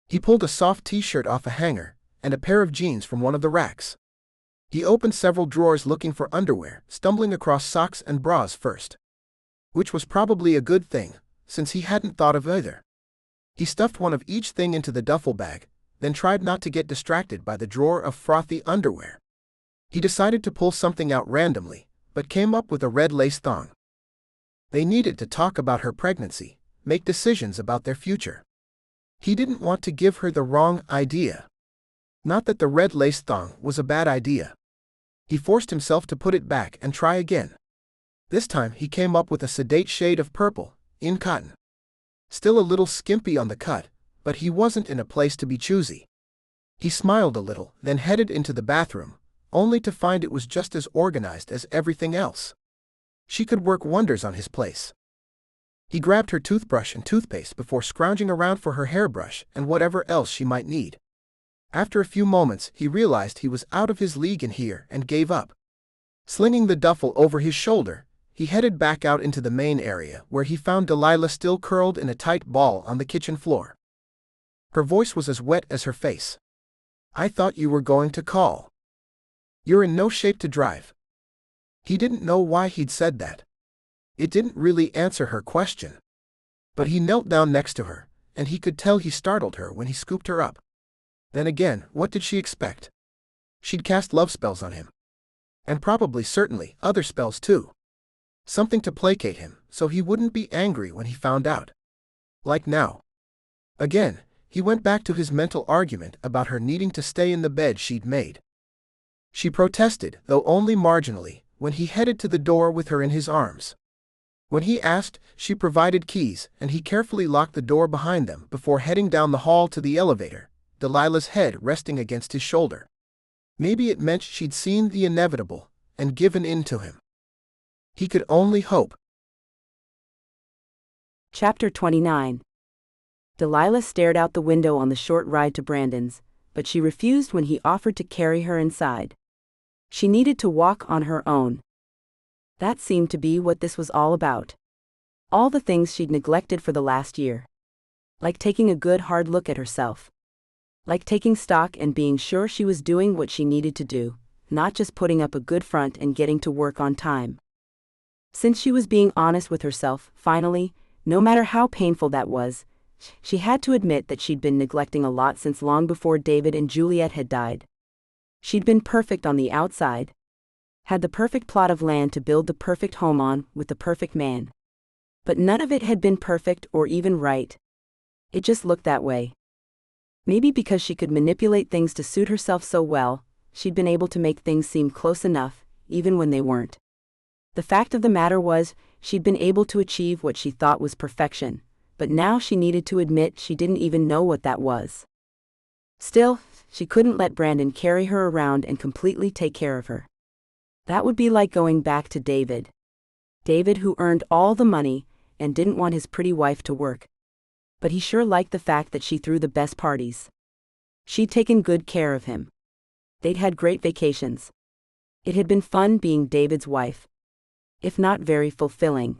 He pulled a soft t-shirt off a hanger and a pair of jeans from one of the racks. He opened several drawers looking for underwear, stumbling across socks and bras first. Which was probably a good thing, since he hadn't thought of either. He stuffed one of each thing into the duffel bag, then tried not to get distracted by the drawer of frothy underwear. He decided to pull something out randomly, but came up with a red lace thong. They needed to talk about her pregnancy, make decisions about their future. He didn't want to give her the wrong idea. Not that the red lace thong was a bad idea. He forced himself to put it back and try again. This time he came up with a sedate shade of purple, in cotton. Still a little skimpy on the cut, but he wasn't in a place to be choosy. He smiled a little, then headed into the bathroom, only to find it was just as organized as everything else. She could work wonders on his place. He grabbed her toothbrush and toothpaste before scrounging around for her hairbrush and whatever else she might need. After a few moments, he realized he was out of his league in here and gave up. Slinging the duffel over his shoulder, he headed back out into the main area where he found Delilah still curled in a tight ball on the kitchen floor. Her voice was as wet as her face. "I thought you were going to call. You're in no shape to drive." He didn't know why he'd said that. It didn't really answer her question. But he knelt down next to her, and he could tell he startled her when he scooped her up. Then again, what did she expect? She'd cast love spells on him. And certainly, other spells too. Something to placate him, so he wouldn't be angry when he found out. Like now. Again, he went back to his mental argument about her needing to stay in the bed she'd made. She protested, though only marginally, when he headed to the door with her in his arms. When he asked, she provided keys, and he carefully locked the door behind them before heading down the hall to the elevator, Delilah's head resting against his shoulder. Maybe it meant she'd seen the inevitable and given in to him. He could only hope. Chapter 29. Delilah stared out the window on the short ride to Brandon's, but she refused when he offered to carry her inside. She needed to walk on her own. That seemed to be what this was all about. All the things she'd neglected for the last year. Like taking a good hard look at herself. Like taking stock and being sure she was doing what she needed to do, not just putting up a good front and getting to work on time. Since she was being honest with herself, finally, no matter how painful that was, she had to admit that she'd been neglecting a lot since long before David and Juliet had died. She'd been perfect on the outside. Had the perfect plot of land to build the perfect home on with the perfect man. But none of it had been perfect or even right. It just looked that way. Maybe because she could manipulate things to suit herself so well, she'd been able to make things seem close enough, even when they weren't. The fact of the matter was, she'd been able to achieve what she thought was perfection, but now she needed to admit she didn't even know what that was. Still, she couldn't let Brandon carry her around and completely take care of her. That would be like going back to David. David who earned all the money and didn't want his pretty wife to work. But he sure liked the fact that she threw the best parties. She'd taken good care of him. They'd had great vacations. It had been fun being David's wife. If not very fulfilling.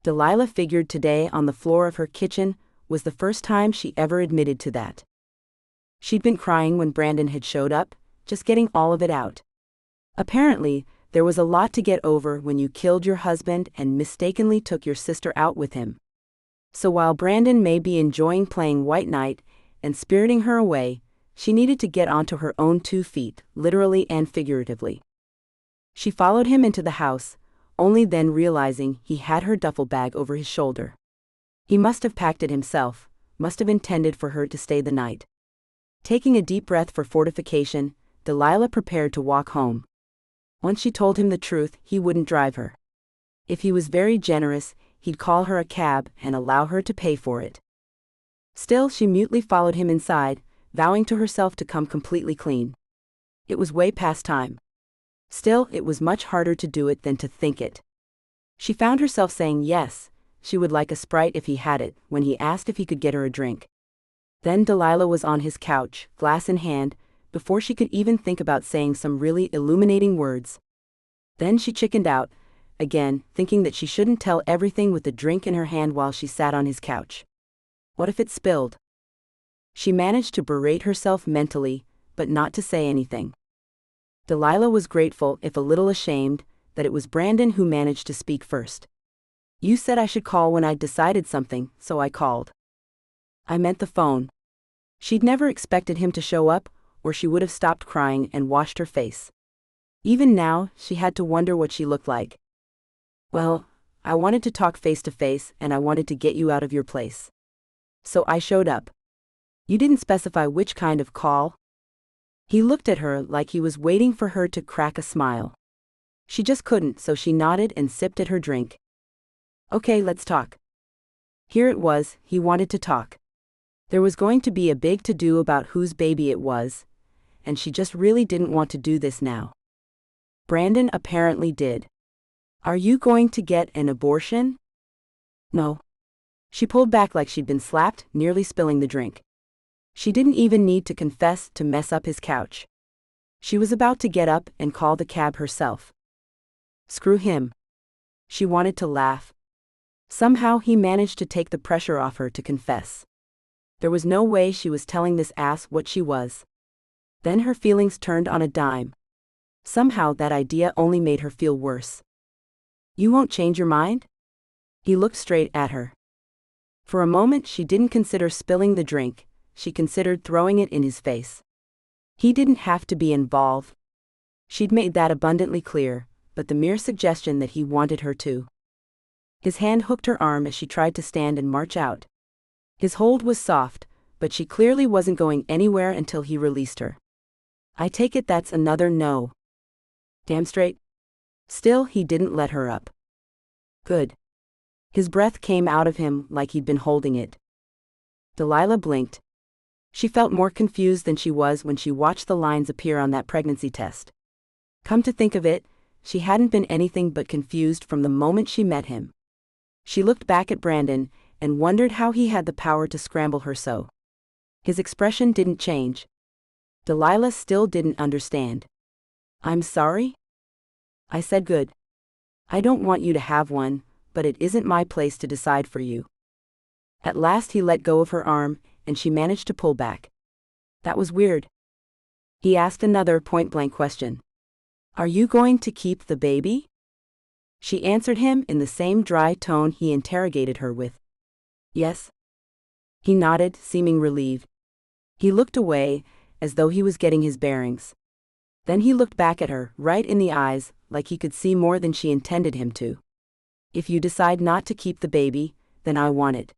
Delilah figured today on the floor of her kitchen was the first time she ever admitted to that. She'd been crying when Brandon had showed up, just getting all of it out. Apparently, there was a lot to get over when you killed your husband and mistakenly took your sister out with him. So while Brandon may be enjoying playing White Knight and spiriting her away, she needed to get onto her own 2 feet, literally and figuratively. She followed him into the house, only then realizing he had her duffel bag over his shoulder. He must have packed it himself, must have intended for her to stay the night. Taking a deep breath for fortification, Delilah prepared to walk home. Once she told him the truth, he wouldn't drive her. If he was very generous, he'd call her a cab and allow her to pay for it. Still, she mutely followed him inside, vowing to herself to come completely clean. It was way past time. Still, it was much harder to do it than to think it. She found herself saying yes, she would like a Sprite if he had it, when he asked if he could get her a drink. Then Delilah was on his couch, glass in hand, before she could even think about saying some really illuminating words. Then she chickened out, again, thinking that she shouldn't tell everything with the drink in her hand while she sat on his couch. What if it spilled? She managed to berate herself mentally, but not to say anything. Delilah was grateful, if a little ashamed, that it was Brandon who managed to speak first. You said I should call when I'd decided something, so I called. I meant the phone. She'd never expected him to show up, or she would have stopped crying and washed her face. Even now, she had to wonder what she looked like. Well, I wanted to talk face to face and I wanted to get you out of your place. So I showed up. You didn't specify which kind of call. He looked at her like he was waiting for her to crack a smile. She just couldn't, so she nodded and sipped at her drink. Okay, let's talk. Here it was, he wanted to talk. There was going to be a big to-do about whose baby it was, and she just really didn't want to do this now. Brandon apparently did. Are you going to get an abortion? No. She pulled back like she'd been slapped, nearly spilling the drink. She didn't even need to confess to mess up his couch. She was about to get up and call the cab herself. Screw him. She wanted to laugh. Somehow he managed to take the pressure off her to confess. There was no way she was telling this ass what she was. Then her feelings turned on a dime. Somehow that idea only made her feel worse. You won't change your mind? He looked straight at her. For a moment she didn't consider spilling the drink, she considered throwing it in his face. He didn't have to be involved. She'd made that abundantly clear, but the mere suggestion that he wanted her to. His hand hooked her arm as she tried to stand and march out. His hold was soft, but she clearly wasn't going anywhere until he released her. I take it that's another no. Damn straight. Still, he didn't let her up. Good. His breath came out of him like he'd been holding it. Delilah blinked. She felt more confused than she was when she watched the lines appear on that pregnancy test. Come to think of it, she hadn't been anything but confused from the moment she met him. She looked back at Brandon and wondered how he had the power to scramble her so. His expression didn't change. Delilah still didn't understand. I'm sorry? I said good. I don't want you to have one, but it isn't my place to decide for you. At last he let go of her arm, and she managed to pull back. That was weird. He asked another point-blank question. Are you going to keep the baby? She answered him in the same dry tone he interrogated her with. Yes. He nodded, seeming relieved. He looked away, as though he was getting his bearings. Then he looked back at her, right in the eyes, like he could see more than she intended him to. If you decide not to keep the baby, then I want it.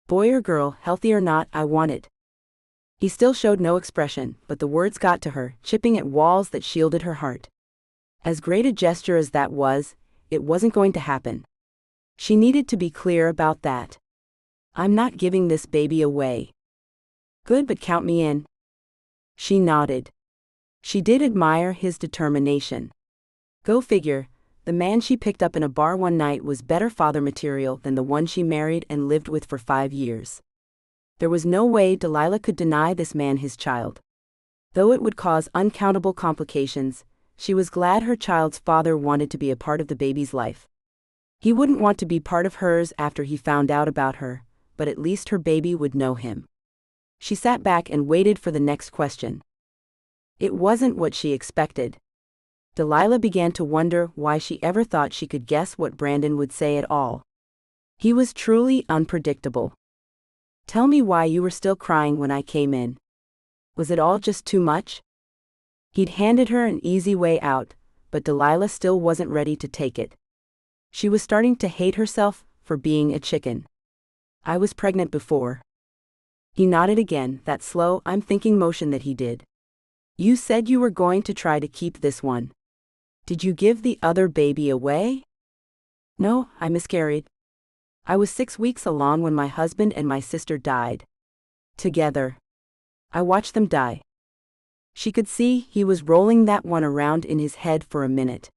Boy or girl, healthy or not, I want it. He still showed no expression, but the words got to her, chipping at walls that shielded her heart. As great a gesture as that was, it wasn't going to happen. She needed to be clear about that. I'm not giving this baby away. Good, but count me in. She nodded. She did admire his determination. Go figure, the man she picked up in a bar one night was better father material than the one she married and lived with for 5 years. There was no way Delilah could deny this man his child. Though it would cause uncountable complications, she was glad her child's father wanted to be a part of the baby's life. He wouldn't want to be part of hers after he found out about her, but at least her baby would know him. She sat back and waited for the next question. It wasn't what she expected. Delilah began to wonder why she ever thought she could guess what Brandon would say at all. He was truly unpredictable. Tell me why you were still crying when I came in. Was it all just too much? He'd handed her an easy way out, but Delilah still wasn't ready to take it. She was starting to hate herself for being a chicken. I was pregnant before. He nodded again, that slow, I'm thinking motion that he did. You said you were going to try to keep this one. Did you give the other baby away? No, I miscarried. I was 6 weeks along when my husband and my sister died. Together. I watched them die. She could see he was rolling that one around in his head for a minute.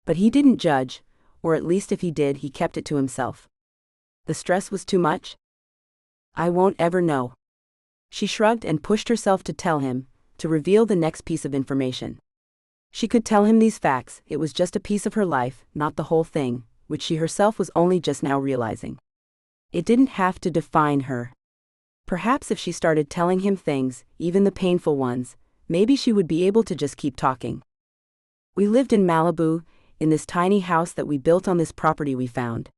But he didn't judge, or at least if he did, he kept it to himself. The stress was too much? I won't ever know. She shrugged and pushed herself to tell him, to reveal the next piece of information. She could tell him these facts, it was just a piece of her life, not the whole thing, which she herself was only just now realizing. It didn't have to define her. Perhaps if she started telling him things, even the painful ones, maybe she would be able to just keep talking. We lived in Malibu, in this tiny house that we built on this property we found.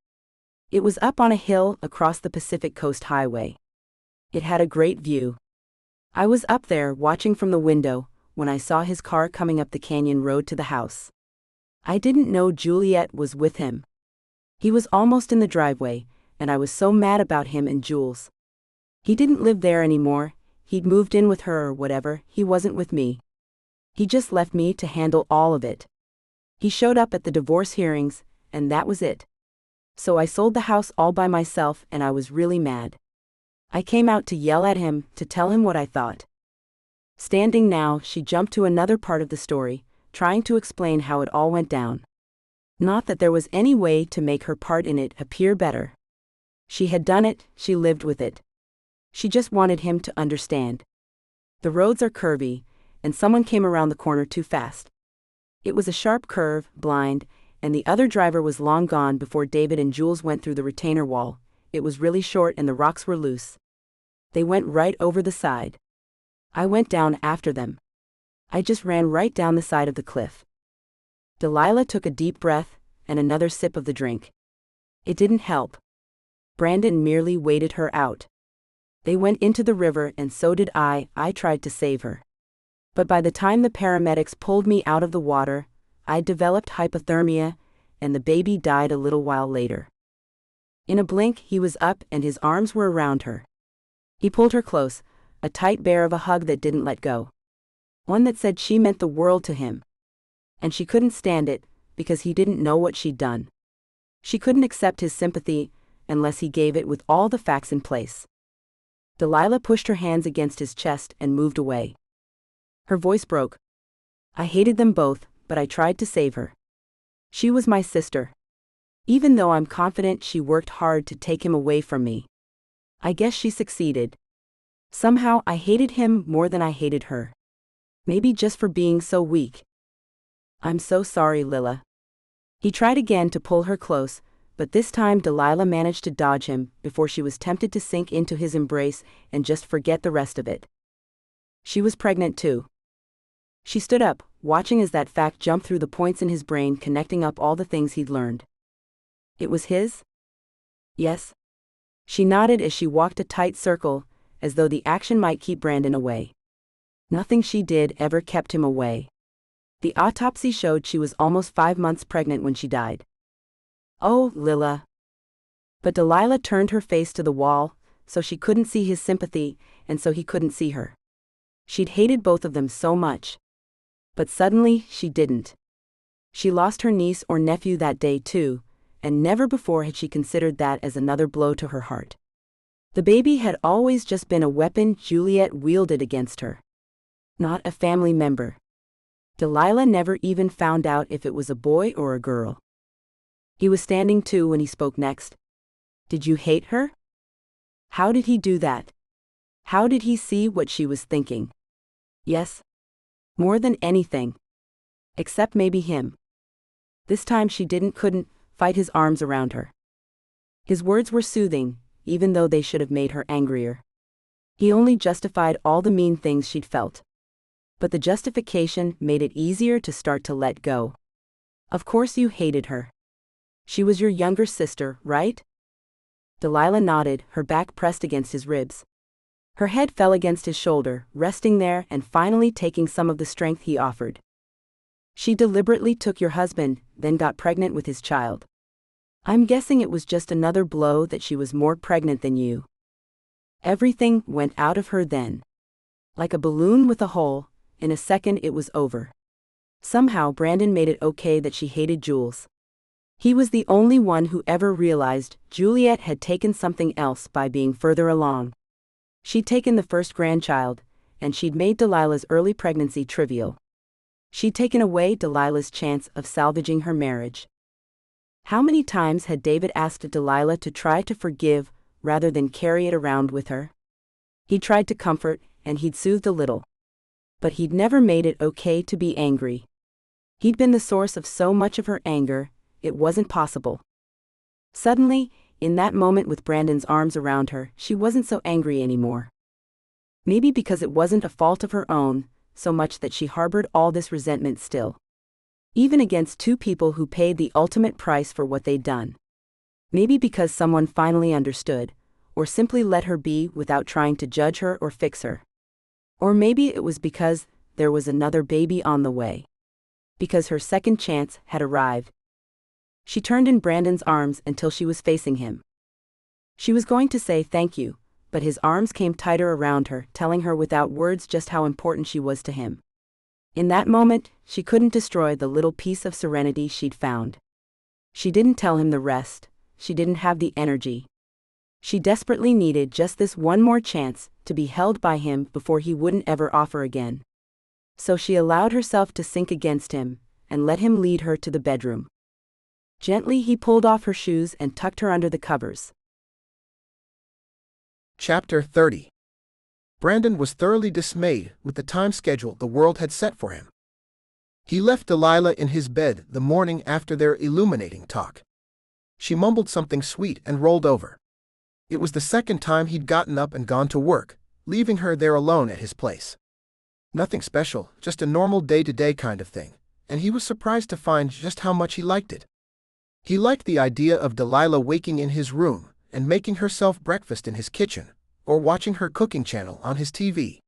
It was up on a hill across the Pacific Coast Highway. It had a great view. I was up there watching from the window when I saw his car coming up the canyon road to the house. I didn't know Juliet was with him. He was almost in the driveway, and I was so mad about him and Jules. He didn't live there anymore, he'd moved in with her or whatever, he wasn't with me. He just left me to handle all of it. He showed up at the divorce hearings, and that was it. So I sold the house all by myself and I was really mad. I came out to yell at him, to tell him what I thought. Standing now, she jumped to another part of the story, trying to explain how it all went down. Not that there was any way to make her part in it appear better. She had done it, she lived with it. She just wanted him to understand. The roads are curvy, and someone came around the corner too fast. It was a sharp curve, blind, and the other driver was long gone before David and Jules went through the retainer wall. It was really short and the rocks were loose. They went right over the side. I went down after them. I just ran right down the side of the cliff. Delilah took a deep breath and another sip of the drink. It didn't help. Brandon merely waited her out. They went into the river and so did I. I tried to save her. But by the time the paramedics pulled me out of the water, I'd developed hypothermia, and the baby died a little while later. In a blink, he was up and his arms were around her. He pulled her close, a tight bear of a hug that didn't let go. One that said she meant the world to him. And she couldn't stand it, because he didn't know what she'd done. She couldn't accept his sympathy, unless he gave it with all the facts in place. Delilah pushed her hands against his chest and moved away. Her voice broke. I hated them both, but I tried to save her. She was my sister. Even though I'm confident she worked hard to take him away from me. I guess she succeeded. Somehow I hated him more than I hated her. Maybe just for being so weak. I'm so sorry, Lila. He tried again to pull her close, but this time Delilah managed to dodge him before she was tempted to sink into his embrace and just forget the rest of it. She was pregnant too. She stood up, watching as that fact jumped through the points in his brain, connecting up all the things he'd learned. It was his? Yes. She nodded as she walked a tight circle, as though the action might keep Brandon away. Nothing she did ever kept him away. The autopsy showed she was almost 5 months pregnant when she died. Oh, Lila. But Delilah turned her face to the wall, so she couldn't see his sympathy, and so he couldn't see her. She'd hated both of them so much. But suddenly, she didn't. She lost her niece or nephew that day too, and never before had she considered that as another blow to her heart. The baby had always just been a weapon Juliet wielded against her. Not a family member. Delilah never even found out if it was a boy or a girl. He was standing too when he spoke next. Did you hate her? How did he do that? How did he see what she was thinking? Yes. More than anything. Except maybe him. This time she couldn't fight his arms around her. His words were soothing, even though they should have made her angrier. He only justified all the mean things she'd felt. But the justification made it easier to start to let go. Of course you hated her. She was your younger sister, right? Delilah nodded, her back pressed against his ribs. Her head fell against his shoulder, resting there and finally taking some of the strength he offered. She deliberately took your husband, then got pregnant with his child. I'm guessing it was just another blow that she was more pregnant than you. Everything went out of her then. Like a balloon with a hole, in a second it was over. Somehow Brandon made it okay that she hated Jules. He was the only one who ever realized Juliet had taken something else by being further along. She'd taken the first grandchild, and she'd made Delilah's early pregnancy trivial. She'd taken away Delilah's chance of salvaging her marriage. How many times had David asked Delilah to try to forgive rather than carry it around with her? He'd tried to comfort, and he'd soothed a little. But he'd never made it okay to be angry. He'd been the source of so much of her anger, it wasn't possible. Suddenly, in that moment with Brandon's arms around her, she wasn't so angry anymore. Maybe because it wasn't a fault of her own, so much that she harbored all this resentment still. Even against two people who paid the ultimate price for what they'd done. Maybe because someone finally understood, or simply let her be without trying to judge her or fix her. Or maybe it was because there was another baby on the way. Because her second chance had arrived. She turned in Brandon's arms until she was facing him. She was going to say thank you, but his arms came tighter around her, telling her without words just how important she was to him. In that moment, she couldn't destroy the little piece of serenity she'd found. She didn't tell him the rest. She didn't have the energy. She desperately needed just this one more chance to be held by him before he wouldn't ever offer again. So she allowed herself to sink against him, and let him lead her to the bedroom. Gently he pulled off her shoes and tucked her under the covers. Chapter 30. Brandon was thoroughly dismayed with the time schedule the world had set for him. He left Delilah in his bed the morning after their illuminating talk. She mumbled something sweet and rolled over. It was the second time he'd gotten up and gone to work, leaving her there alone at his place. Nothing special, just a normal day-to-day kind of thing, and he was surprised to find just how much he liked it. He liked the idea of Delilah waking in his room and making herself breakfast in his kitchen, or watching her cooking channel on his TV.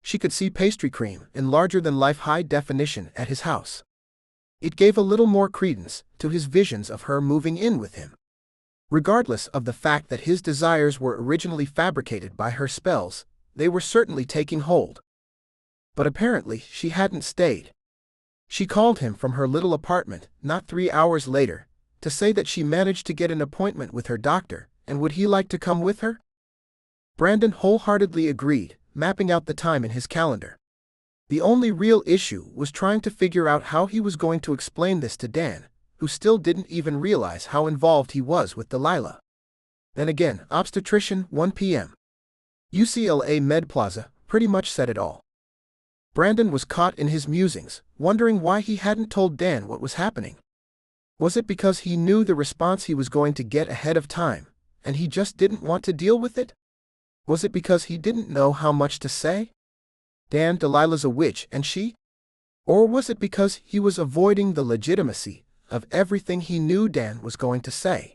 She could see pastry cream in larger-than-life high definition at his house. It gave a little more credence to his visions of her moving in with him. Regardless of the fact that his desires were originally fabricated by her spells, they were certainly taking hold. But apparently she hadn't stayed. She called him from her little apartment not 3 hours later to say that she managed to get an appointment with her doctor, and would he like to come with her? Brandon wholeheartedly agreed, mapping out the time in his calendar. The only real issue was trying to figure out how he was going to explain this to Dan, who still didn't even realize how involved he was with Delilah. Then again, obstetrician, 1 p.m. UCLA Med Plaza, pretty much said it all. Brandon was caught in his musings, wondering why he hadn't told Dan what was happening. Was it because he knew the response he was going to get ahead of time, and he just didn't want to deal with it? Was it because he didn't know how much to say? Dan, Delilah's a witch, and she? Or was it because he was avoiding the legitimacy of everything he knew Dan was going to say?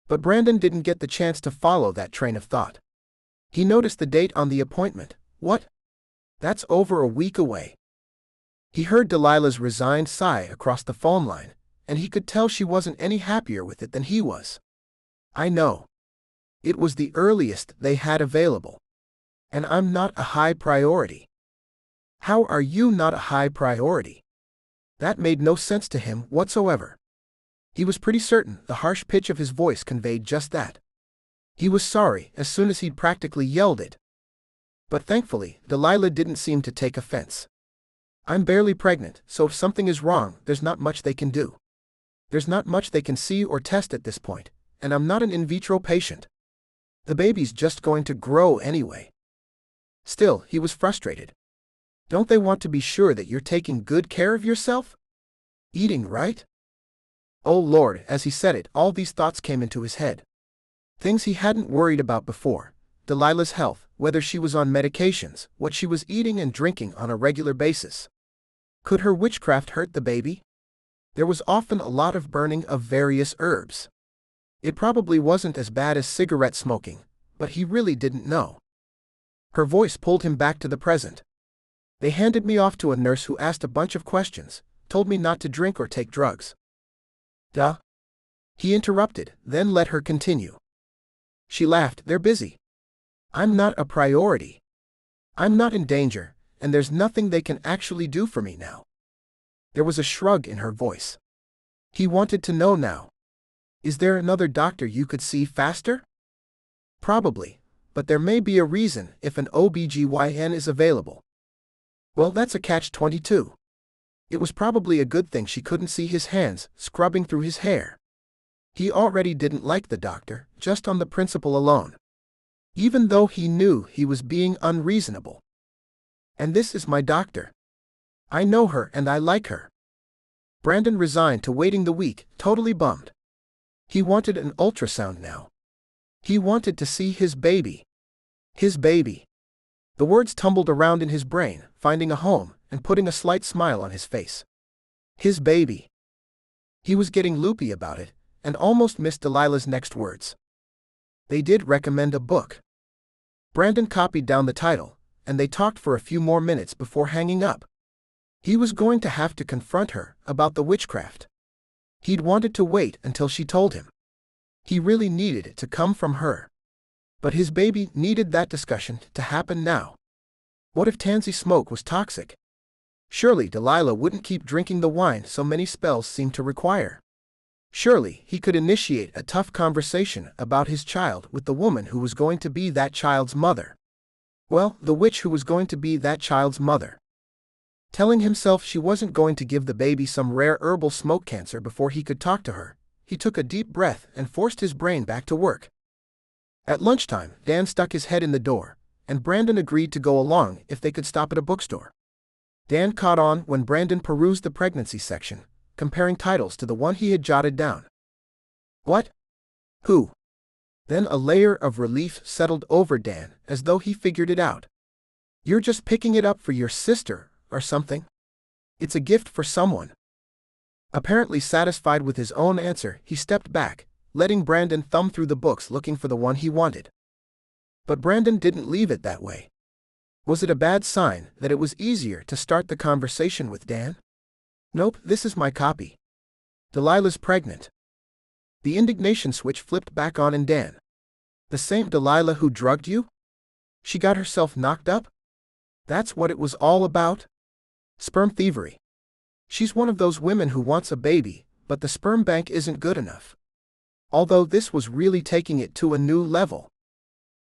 But Brandon didn't get the chance to follow that train of thought. He noticed the date on the appointment. What? That's over a week away. He heard Delilah's resigned sigh across the phone line, and he could tell she wasn't any happier with it than he was. I know. It was the earliest they had available. And I'm not a high priority. How are you not a high priority? That made no sense to him whatsoever. He was pretty certain the harsh pitch of his voice conveyed just that. He was sorry as soon as he'd practically yelled it. But thankfully, Delilah didn't seem to take offense. I'm barely pregnant, so if something is wrong, there's not much they can do. There's not much they can see or test at this point, and I'm not an in vitro patient. The baby's just going to grow anyway. Still, he was frustrated. Don't they want to be sure that you're taking good care of yourself? Eating right? Oh Lord, as he said it, all these thoughts came into his head. Things he hadn't worried about before. Delilah's health, whether she was on medications, what she was eating and drinking on a regular basis. Could her witchcraft hurt the baby? There was often a lot of burning of various herbs. It probably wasn't as bad as cigarette smoking, but he really didn't know. Her voice pulled him back to the present. They handed me off to a nurse who asked a bunch of questions, told me not to drink or take drugs. Duh. He interrupted, then let her continue. She laughed. They're busy. I'm not a priority. I'm not in danger, and there's nothing they can actually do for me now. There was a shrug in her voice. He wanted to know now. Is there another doctor you could see faster? Probably, but there may be a reason if an OBGYN is available. Well, that's a catch-22. It was probably a good thing she couldn't see his hands scrubbing through his hair. He already didn't like the doctor, just on the principle alone. Even though he knew he was being unreasonable. And this is my doctor. I know her and I like her. Brandon resigned to waiting the week, totally bummed. He wanted an ultrasound now. He wanted to see his baby. His baby. The words tumbled around in his brain, finding a home and putting a slight smile on his face. His baby. He was getting loopy about it, and almost missed Delilah's next words. They did recommend a book. Brandon copied down the title, and they talked for a few more minutes before hanging up. He was going to have to confront her about the witchcraft. He'd wanted to wait until she told him. He really needed it to come from her. But his baby needed that discussion to happen now. What if tansy smoke was toxic? Surely Delilah wouldn't keep drinking the wine so many spells seemed to require. Surely he could initiate a tough conversation about his child with the woman who was going to be that child's mother. Well, the witch who was going to be that child's mother. Telling himself she wasn't going to give the baby some rare herbal smoke cancer before he could talk to her, he took a deep breath and forced his brain back to work. At lunchtime, Dan stuck his head in the door, and Brandon agreed to go along if they could stop at a bookstore. Dan caught on when Brandon perused the pregnancy section, comparing titles to the one he had jotted down. What? Who? Then a layer of relief settled over Dan, as though he figured it out. You're just picking it up for your sister, or something? It's a gift for someone. Apparently satisfied with his own answer, he stepped back, letting Brandon thumb through the books looking for the one he wanted. But Brandon didn't leave it that way. Was it a bad sign that it was easier to start the conversation with Dan? Nope, this is my copy. Delilah's pregnant. The indignation switch flipped back on in Dan. The same Delilah who drugged you? She got herself knocked up? That's what it was all about? Sperm thievery. She's one of those women who wants a baby, but the sperm bank isn't good enough. Although this was really taking it to a new level.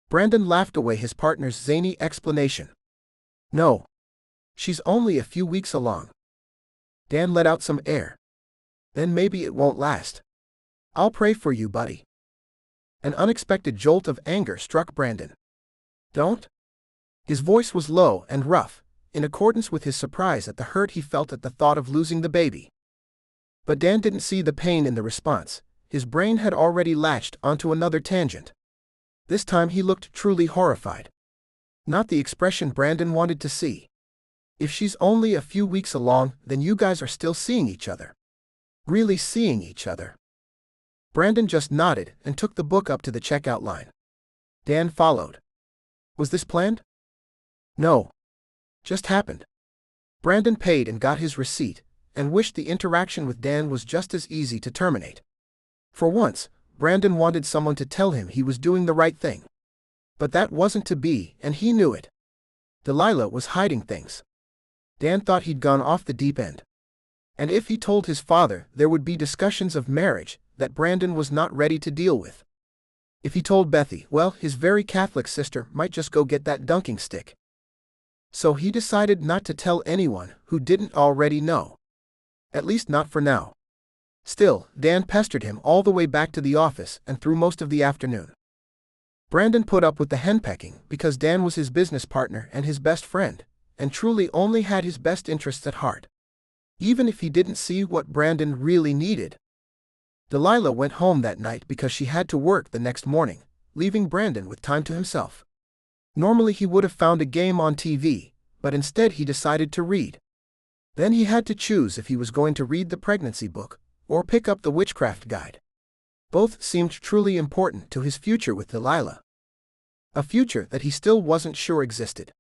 Brandon laughed away his partner's zany explanation. No. She's only a few weeks along. Dan let out some air. Then maybe it won't last. I'll pray for you, buddy. An unexpected jolt of anger struck Brandon. Don't? His voice was low and rough, in accordance with his surprise at the hurt he felt at the thought of losing the baby. But Dan didn't see the pain in the response. His brain had already latched onto another tangent. This time he looked truly horrified. Not the expression Brandon wanted to see. If she's only a few weeks along, then you guys are still seeing each other. Really seeing each other. Brandon just nodded and took the book up to the checkout line. Dan followed. Was this planned? No. Just happened. Brandon paid and got his receipt, and wished the interaction with Dan was just as easy to terminate. For once, Brandon wanted someone to tell him he was doing the right thing. But that wasn't to be, and he knew it. Delilah was hiding things. Dan thought he'd gone off the deep end. And if he told his father, there would be discussions of marriage that Brandon was not ready to deal with. If he told Bethy, well, his very Catholic sister might just go get that dunking stick. So he decided not to tell anyone who didn't already know. At least not for now. Still, Dan pestered him all the way back to the office and through most of the afternoon. Brandon put up with the henpecking because Dan was his business partner and his best friend, and truly only had his best interests at heart. Even if he didn't see what Brandon really needed. Delilah went home that night because she had to work the next morning, leaving Brandon with time to himself. Normally he would have found a game on TV, but instead he decided to read. Then he had to choose if he was going to read the pregnancy book, or pick up the witchcraft guide. Both seemed truly important to his future with Delilah. A future that he still wasn't sure existed.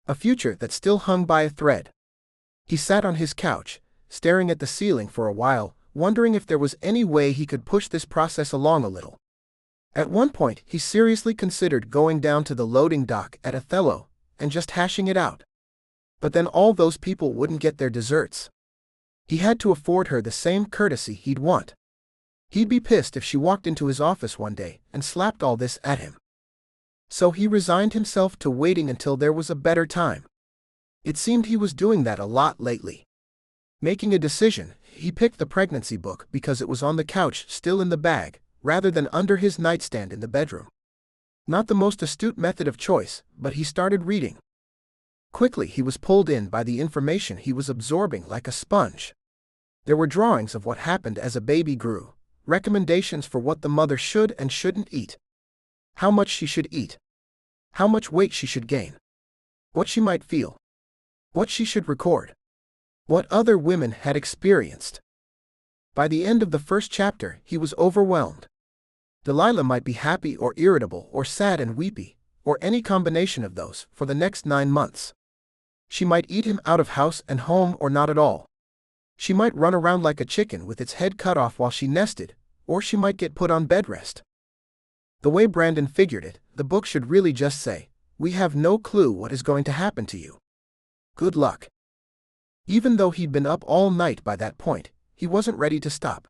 A future that still hung by a thread. He sat on his couch, staring at the ceiling for a while, wondering if there was any way he could push this process along a little. At one point he seriously considered going down to the loading dock at Othello, and just hashing it out. But then all those people wouldn't get their desserts. He had to afford her the same courtesy he'd want. He'd be pissed if she walked into his office one day and slapped all this at him. So he resigned himself to waiting until there was a better time. It seemed he was doing that a lot lately. Making a decision, he picked the pregnancy book because it was on the couch still in the bag, rather than under his nightstand in the bedroom. Not the most astute method of choice, but he started reading. Quickly he was pulled in by the information he was absorbing like a sponge. There were drawings of what happened as a baby grew, recommendations for what the mother should and shouldn't eat. How much she should eat. How much weight she should gain. What she might feel. What she should record. What other women had experienced. By the end of the first chapter, he was overwhelmed. Delilah might be happy or irritable or sad and weepy, or any combination of those, for the next 9 months. She might eat him out of house and home or not at all. She might run around like a chicken with its head cut off while she nested, or she might get put on bed rest. The way Brandon figured it, the book should really just say, "We have no clue what is going to happen to you. Good luck." Even though he'd been up all night by that point, he wasn't ready to stop.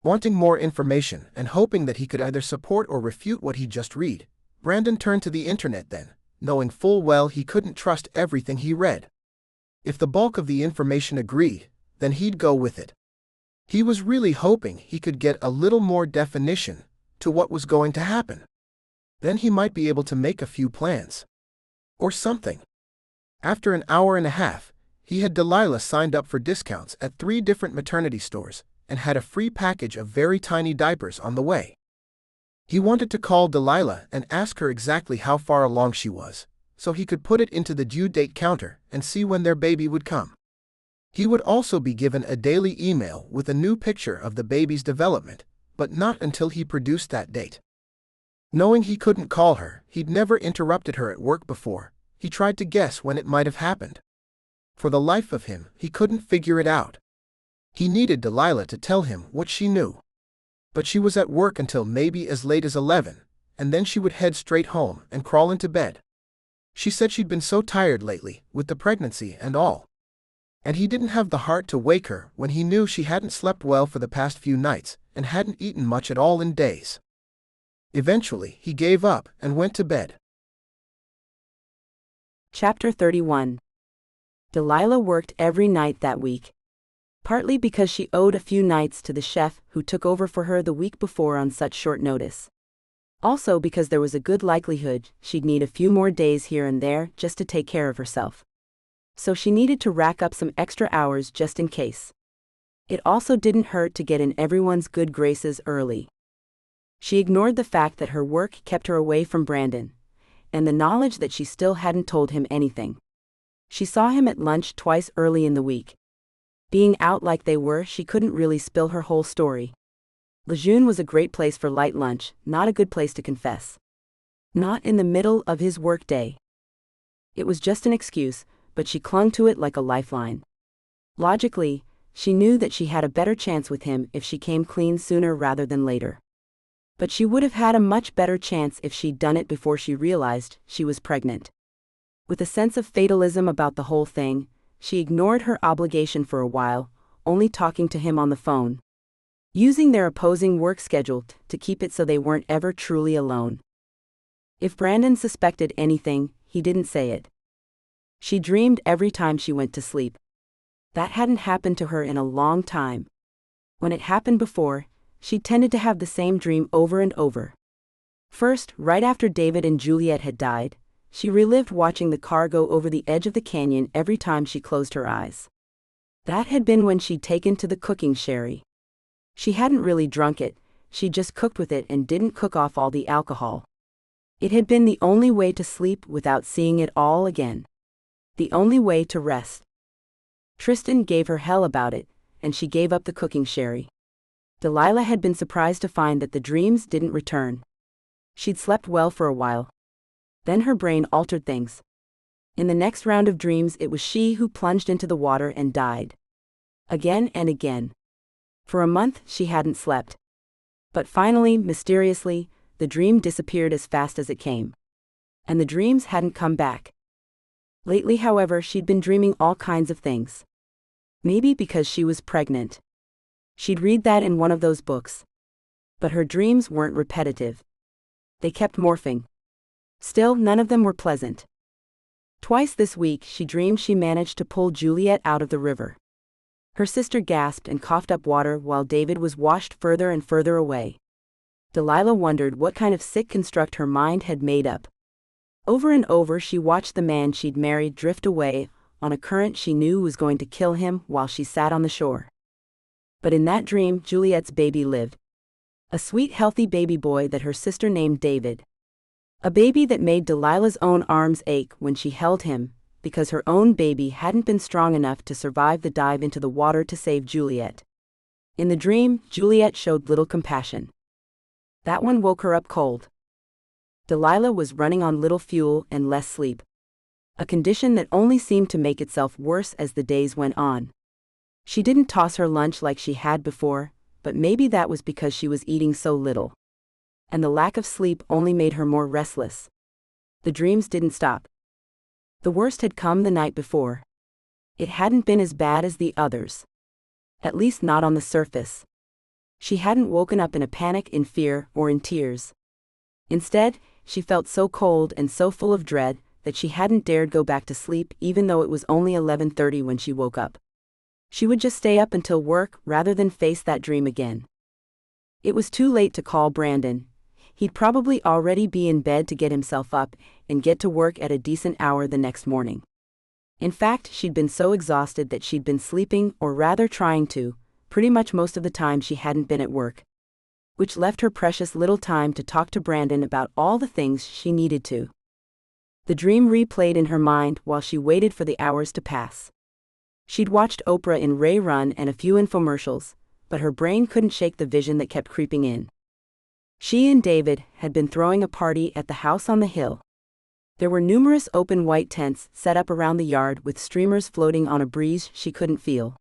Wanting more information and hoping that he could either support or refute what he'd just read, Brandon turned to the internet then, knowing full well he couldn't trust everything he read. If the bulk of the information agreed, then he'd go with it. He was really hoping he could get a little more definition to what was going to happen. Then he might be able to make a few plans. Or something. After an hour and a half, he had Delilah signed up for discounts at 3 different maternity stores and had a free package of very tiny diapers on the way. He wanted to call Delilah and ask her exactly how far along she was, so he could put it into the due date counter and see when their baby would come. He would also be given a daily email with a new picture of the baby's development, but not until he produced that date. Knowing he couldn't call her, he'd never interrupted her at work before, he tried to guess when it might have happened. For the life of him, he couldn't figure it out. He needed Delilah to tell him what she knew. But she was at work until maybe as late as 11, and then she would head straight home and crawl into bed. She said she'd been so tired lately, with the pregnancy and all. And he didn't have the heart to wake her when he knew she hadn't slept well for the past few nights and hadn't eaten much at all in days. Eventually, he gave up and went to bed. Chapter 31. Delilah worked every night that week. Partly because she owed a few nights to the chef who took over for her the week before on such short notice. Also because there was a good likelihood she'd need a few more days here and there just to take care of herself. So she needed to rack up some extra hours just in case. It also didn't hurt to get in everyone's good graces early. She ignored the fact that her work kept her away from Brandon, and the knowledge that she still hadn't told him anything. She saw him at lunch twice early in the week. Being out like they were, she couldn't really spill her whole story. Lejeune was a great place for light lunch, not a good place to confess. Not in the middle of his work day. It was just an excuse, but she clung to it like a lifeline. Logically, she knew that she had a better chance with him if she came clean sooner rather than later. But she would have had a much better chance if she'd done it before she realized she was pregnant. With a sense of fatalism about the whole thing, she ignored her obligation for a while, only talking to him on the phone. Using their opposing work schedule to keep it so they weren't ever truly alone. If Brandon suspected anything, he didn't say it. She dreamed every time she went to sleep. That hadn't happened to her in a long time. When it happened before, she tended to have the same dream over and over. First, right after David and Juliet had died, she relived watching the car go over the edge of the canyon every time she closed her eyes. That had been when she'd taken to the cooking sherry. She hadn't really drunk it, she just cooked with it and didn't cook off all the alcohol. It had been the only way to sleep without seeing it all again. The only way to rest. Tristan gave her hell about it, and she gave up the cooking sherry. Delilah had been surprised to find that the dreams didn't return. She'd slept well for a while. Then her brain altered things. In the next round of dreams, it was she who plunged into the water and died. Again and again. For a month, she hadn't slept. But finally, mysteriously, the dream disappeared as fast as it came. And the dreams hadn't come back. Lately, however, she'd been dreaming all kinds of things. Maybe because she was pregnant. She'd read that in one of those books. But her dreams weren't repetitive. They kept morphing. Still, none of them were pleasant. Twice this week, she dreamed she managed to pull Juliet out of the river. Her sister gasped and coughed up water while David was washed further and further away. Delilah wondered what kind of sick construct her mind had made up. Over and over she watched the man she'd married drift away on a current she knew was going to kill him while she sat on the shore. But in that dream, Juliet's baby lived. A sweet, healthy baby boy that her sister named David. A baby that made Delilah's own arms ache when she held him, because her own baby hadn't been strong enough to survive the dive into the water to save Juliet. In the dream, Juliet showed little compassion. That one woke her up cold. Delilah was running on little fuel and less sleep. A condition that only seemed to make itself worse as the days went on. She didn't toss her lunch like she had before, but maybe that was because she was eating so little. And the lack of sleep only made her more restless. The dreams didn't stop. The worst had come the night before. It hadn't been as bad as the others. At least not on the surface. She hadn't woken up in a panic, in fear, or in tears. Instead, she felt so cold and so full of dread that she hadn't dared go back to sleep even though it was only 11:30 when she woke up. She would just stay up until work rather than face that dream again. It was too late to call Brandon. he'd probably already be in bed to get himself up and get to work at a decent hour the next morning. In fact, she'd been so exhausted that she'd been sleeping, or rather trying to, pretty much most of the time she hadn't been at work, which left her precious little time to talk to Brandon about all the things she needed to. The dream replayed in her mind while she waited for the hours to pass. She'd watched Oprah in Ray Run and a few infomercials, but her brain couldn't shake the vision that kept creeping in. She and David had been throwing a party at the house on the hill. There were numerous open white tents set up around the yard with streamers floating on a breeze she couldn't feel.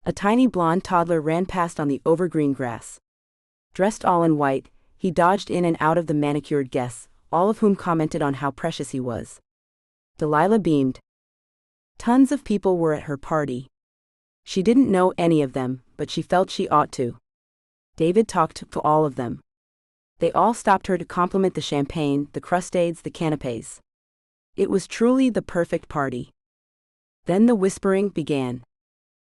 A tiny blonde toddler ran past on the overgreen grass. Dressed all in white, he dodged in and out of the manicured guests, all of whom commented on how precious he was. Delilah beamed. Tons of people were at her party. She didn't know any of them, but she felt she ought to. David talked to all of them. They all stopped her to compliment the champagne, the crustades, the canapes. It was truly the perfect party. Then the whispering began.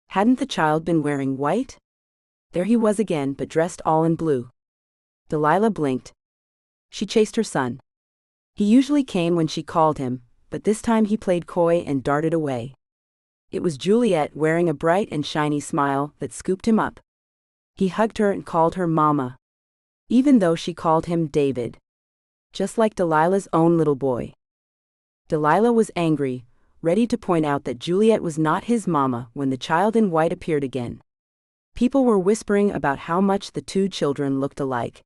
Hadn't the child been wearing white? There he was again, but dressed all in blue. Delilah blinked. She chased her son. He usually came when she called him, but this time he played coy and darted away. It was Juliet wearing a bright and shiny smile that scooped him up. He hugged her and called her Mama, even though she called him David, just like Delilah's own little boy. Delilah was angry, ready to point out that Juliet was not his mama when the child in white appeared again. People were whispering about how much the two children looked alike.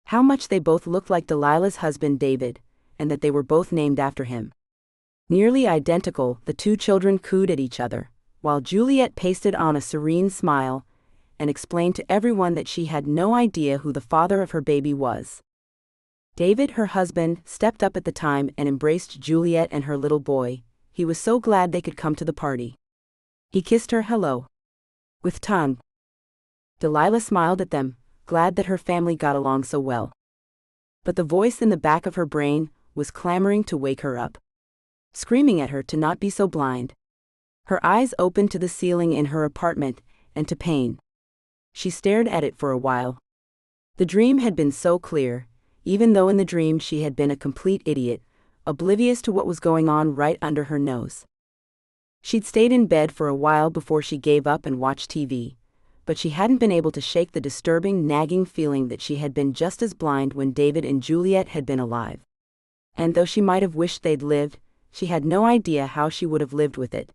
How much they both looked like Delilah's husband David, and that they were both named after him. Nearly identical, the two children cooed at each other, while Juliet pasted on a serene smile and explained to everyone that she had no idea who the father of her baby was. David, her husband, stepped up at the time and embraced Juliet and her little boy. He was so glad they could come to the party. He kissed her hello with tongue. Delilah smiled at them, glad that her family got along so well. But the voice in the back of her brain was clamoring to wake her up, screaming at her to not be so blind. Her eyes opened to the ceiling in her apartment and to pain. She stared at it for a while. The dream had been so clear, even though in the dream she had been a complete idiot, oblivious to what was going on right under her nose. She'd stayed in bed for a while before she gave up and watched TV, but she hadn't been able to shake the disturbing, nagging feeling that she had been just as blind when David and Juliet had been alive. And though she might have wished they'd lived, she had no idea how she would have lived with it.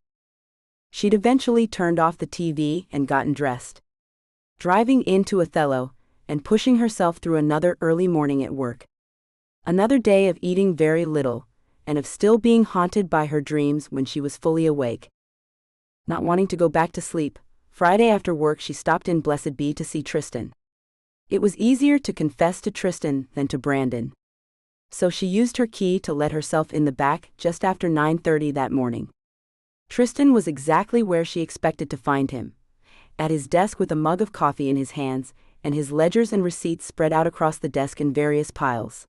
She'd eventually turned off the TV and gotten dressed, driving into Othello and pushing herself through another early morning at work. Another day of eating very little, and of still being haunted by her dreams when she was fully awake. Not wanting to go back to sleep, Friday after work she stopped in Blessed Be to see Tristan. It was easier to confess to Tristan than to Brandon. So she used her key to let herself in the back just after 9:30 that morning. Tristan was exactly where she expected to find him, at his desk with a mug of coffee in his hands, and his ledgers and receipts spread out across the desk in various piles.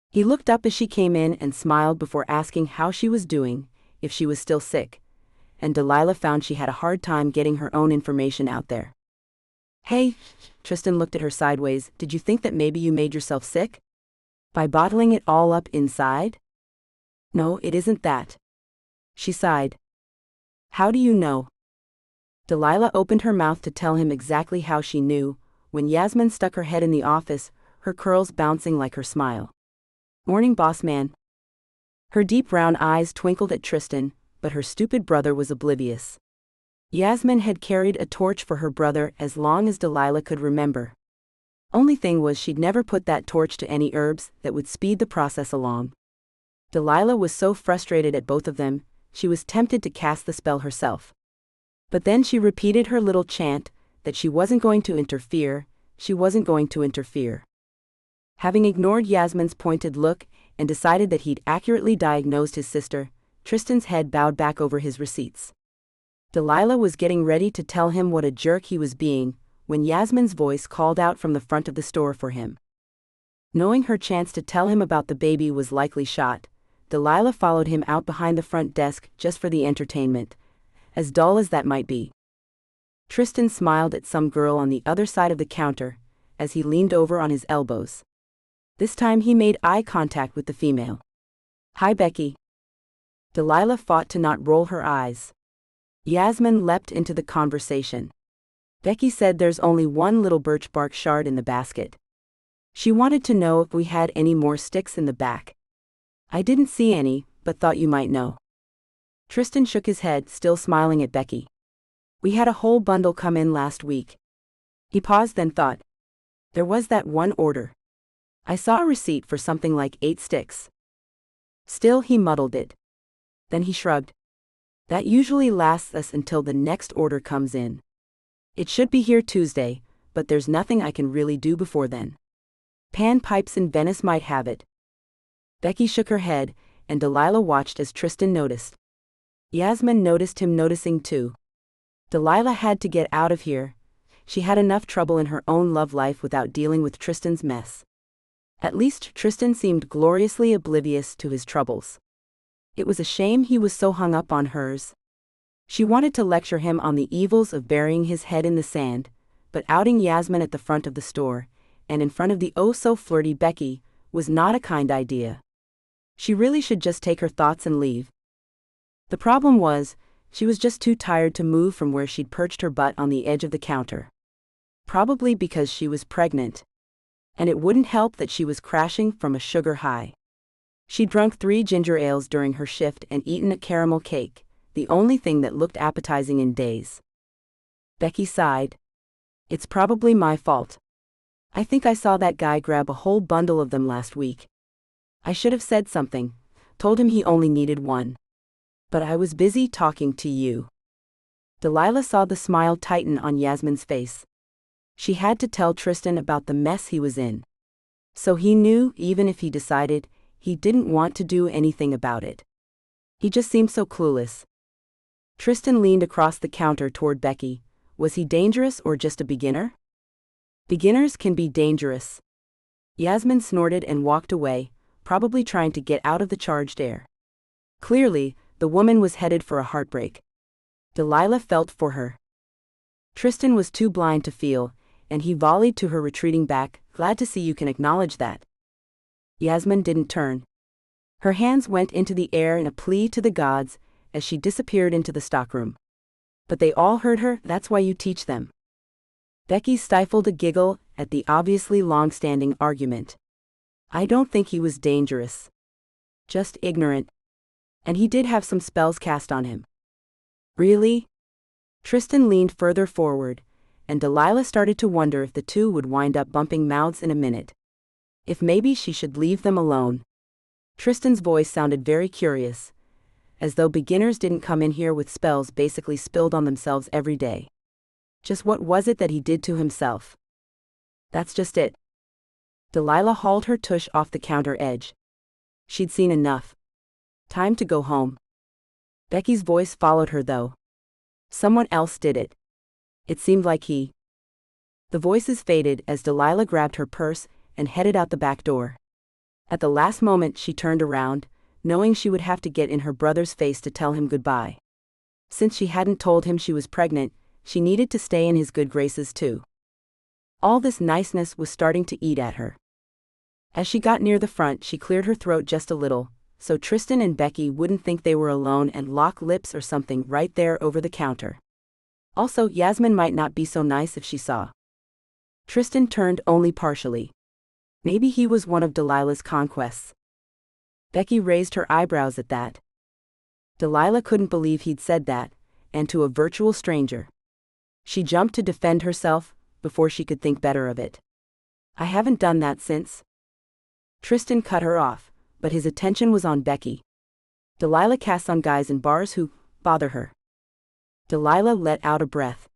He looked up as she came in and smiled before asking how she was doing, if she was still sick, and Delilah found she had a hard time getting her own information out there. "Hey," Tristan looked at her sideways, "did you think that maybe you made yourself sick? By bottling it all up inside?" "No, it isn't that." She sighed. "How do you know?" Delilah opened her mouth to tell him exactly how she knew, when Yasmin stuck her head in the office, her curls bouncing like her smile. "Morning, boss man." Her deep brown eyes twinkled at Tristan, but her stupid brother was oblivious. Yasmin had carried a torch for her brother as long as Delilah could remember. Only thing was she'd never put that torch to any herbs that would speed the process along. Delilah was so frustrated at both of them, she was tempted to cast the spell herself. But then she repeated her little chant, that she wasn't going to interfere, she wasn't going to interfere. Having ignored Yasmin's pointed look and decided that he'd accurately diagnosed his sister, Tristan's head bowed back over his receipts. Delilah was getting ready to tell him what a jerk he was being, when Yasmin's voice called out from the front of the store for him. Knowing her chance to tell him about the baby was likely shot, Delilah followed him out behind the front desk just for the entertainment, as dull as that might be. Tristan smiled at some girl on the other side of the counter, as he leaned over on his elbows. This time he made eye contact with the female. "Hi, Becky." Delilah fought to not roll her eyes. Yasmin leapt into the conversation. "Becky said there's only one little birch bark shard in the basket. She wanted to know if we had any more sticks in the back. I didn't see any, but thought you might know." Tristan shook his head, still smiling at Becky. "We had a whole bundle come in last week." He paused, then thought. "There was that one order. I saw a receipt for something like 8 sticks. Still," he muddled it. Then he shrugged. "That usually lasts us until the next order comes in. It should be here Tuesday, but there's nothing I can really do before then. Pan pipes in Venice might have it." Becky shook her head, and Delilah watched as Tristan noticed. Yasmin noticed him noticing too. Delilah had to get out of here. She had enough trouble in her own love life without dealing with Tristan's mess. At least Tristan seemed gloriously oblivious to his troubles. It was a shame he was so hung up on hers. She wanted to lecture him on the evils of burying his head in the sand, but outing Yasmin at the front of the store, and in front of the oh-so-flirty Becky, was not a kind idea. She really should just take her thoughts and leave. The problem was, she was just too tired to move from where she'd perched her butt on the edge of the counter. Probably because she was pregnant. And it wouldn't help that she was crashing from a sugar high. She'd drunk 3 ginger ales during her shift and eaten a caramel cake, the only thing that looked appetizing in days. Becky sighed. "It's probably my fault. I think I saw that guy grab a whole bundle of them last week. I should have said something, told him he only needed one. But I was busy talking to you." Delilah saw the smile tighten on Yasmin's face. She had to tell Tristan about the mess he was in. So he knew, even if he decided, he didn't want to do anything about it. He just seemed so clueless. Tristan leaned across the counter toward Becky. Was he dangerous or just a beginner? Beginners can be dangerous. Yasmin snorted and walked away, probably trying to get out of the charged air. Clearly, the woman was headed for a heartbreak. Delilah felt for her. Tristan was too blind to feel, and he volleyed to her, retreating back. "Glad to see you can acknowledge that." Yasmin didn't turn. Her hands went into the air in a plea to the gods as she disappeared into the stockroom. "But they all heard her, that's why you teach them." Becky stifled a giggle at the obviously long-standing argument. "I don't think he was dangerous. Just ignorant. And he did have some spells cast on him." "Really?" Tristan leaned further forward, and Delilah started to wonder if the two would wind up bumping mouths in a minute. If maybe she should leave them alone. Tristan's voice sounded very curious, as though beginners didn't come in here with spells basically spilled on themselves every day. Just what was it that he did to himself? "That's just it." Delilah hauled her tush off the counter edge. She'd seen enough. Time to go home. Becky's voice followed her though. Someone else did it. It seemed like he. The voices faded as Delilah grabbed her purse and headed out the back door. At the last moment she turned around, knowing she would have to get in her brother's face to tell him goodbye. Since she hadn't told him she was pregnant, she needed to stay in his good graces too. All this niceness was starting to eat at her. As she got near the front, she cleared her throat just a little, so Tristan and Becky wouldn't think they were alone and lock lips or something right there over the counter. Also, Yasmin might not be so nice if she saw. Tristan turned only partially. Maybe he was one of Delilah's conquests. Becky raised her eyebrows at that. Delilah couldn't believe he'd said that, and to a virtual stranger. She jumped to defend herself, before she could think better of it. "I haven't done that since." Tristan cut her off, but his attention was on Becky. Delilah casts on guys in bars who bother her. Delilah let out a breath.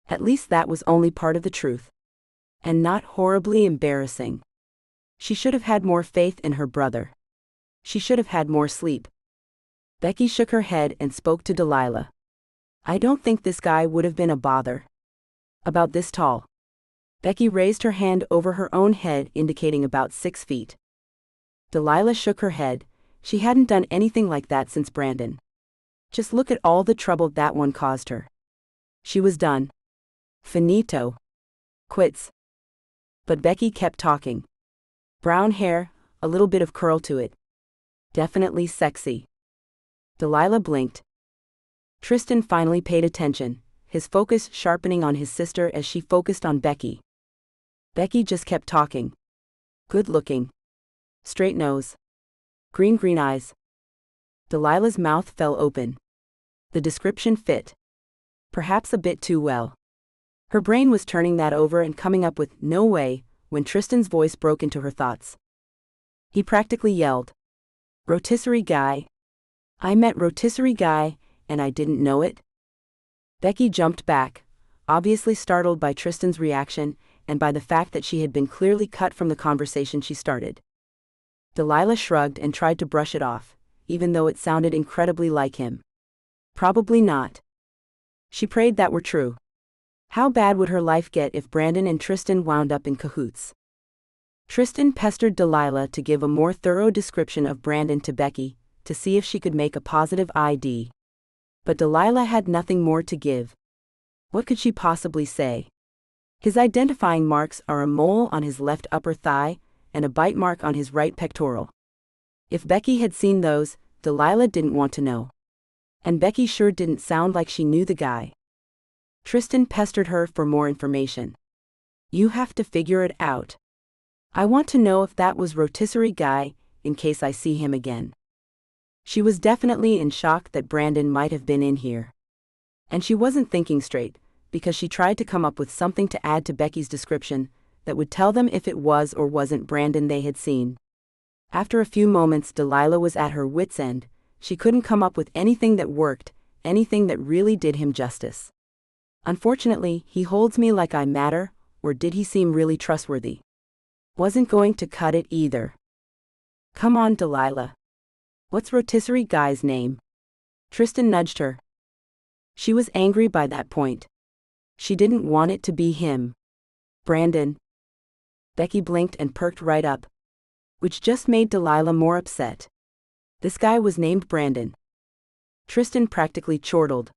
At least that was only part of the truth. And not horribly embarrassing. She should have had more faith in her brother. She should have had more sleep. Becky shook her head and spoke to Delilah. "I don't think this guy would have been a bother. About this tall." Becky raised her hand over her own head, indicating about 6 feet. Delilah shook her head. She hadn't done anything like that since Brandon. Just look at all the trouble that one caused her. She was done. Finito. Quits. But Becky kept talking. Brown hair, a little bit of curl to it. Definitely sexy. Delilah blinked. Tristan finally paid attention, his focus sharpening on his sister as she focused on Becky. Becky just kept talking. Good looking. Straight nose. Green eyes. Delilah's mouth fell open. The description fit. Perhaps a bit too well. Her brain was turning that over and coming up with "no way" when Tristan's voice broke into her thoughts. He practically yelled. Rotisserie guy. I met rotisserie guy, and I didn't know it? Becky jumped back, obviously startled by Tristan's reaction and by the fact that she had been clearly cut from the conversation she started. Delilah shrugged and tried to brush it off, even though it sounded incredibly like him. Probably not. She prayed that were true. How bad would her life get if Brandon and Tristan wound up in cahoots? Tristan pestered Delilah to give a more thorough description of Brandon to Becky, to see if she could make a positive ID. But Delilah had nothing more to give. What could she possibly say? His identifying marks are a mole on his left upper thigh and a bite mark on his right pectoral. If Becky had seen those, Delilah didn't want to know. And Becky sure didn't sound like she knew the guy. Tristan pestered her for more information. You have to figure it out. I want to know if that was rotisserie guy, in case I see him again. She was definitely in shock that Brandon might have been in here. And she wasn't thinking straight, because she tried to come up with something to add to Becky's description that would tell them if it was or wasn't Brandon they had seen. After a few moments, Delilah was at her wit's end. She couldn't come up with anything that worked, anything that really did him justice. Unfortunately, he holds me like I matter, or did he seem really trustworthy? Wasn't going to cut it either. Come on, Delilah. What's rotisserie guy's name? Tristan nudged her. She was angry by that point. She didn't want it to be him. Brandon. Becky blinked and perked right up, which just made Delilah more upset. This guy was named Brandon. Tristan practically chortled.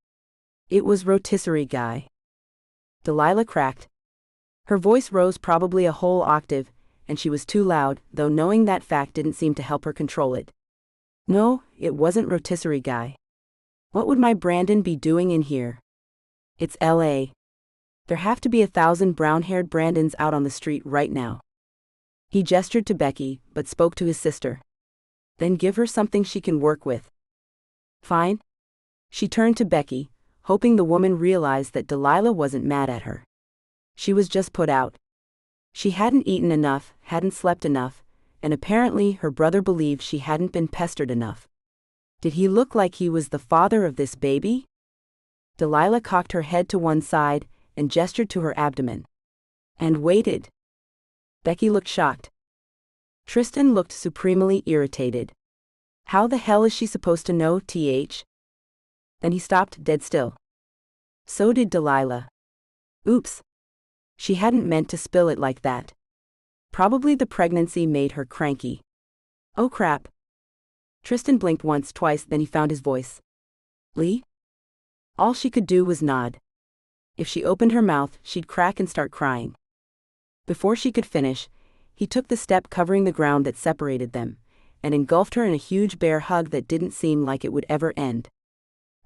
It was rotisserie guy. Delilah cracked. Her voice rose probably a whole octave, and she was too loud, though knowing that fact didn't seem to help her control it. No, it wasn't rotisserie guy. What would my Brandon be doing in here? It's LA. There have to be 1,000 brown-haired Brandons out on the street right now. He gestured to Becky, but spoke to his sister. Then give her something she can work with. Fine. She turned to Becky, hoping the woman realized that Delilah wasn't mad at her. She was just put out. She hadn't eaten enough, hadn't slept enough, and apparently her brother believed she hadn't been pestered enough. Did he look like he was the father of this baby? Delilah cocked her head to one side and gestured to her abdomen. And waited. Becky looked shocked. Tristan looked supremely irritated. How the hell is she supposed to know, th? Then he stopped dead still. So did Delilah. Oops. She hadn't meant to spill it like that. Probably the pregnancy made her cranky. Oh crap. Tristan blinked once, twice, then he found his voice. Lee? All she could do was nod. If she opened her mouth, she'd crack and start crying. Before she could finish, he took the step covering the ground that separated them, and engulfed her in a huge bear hug that didn't seem like it would ever end.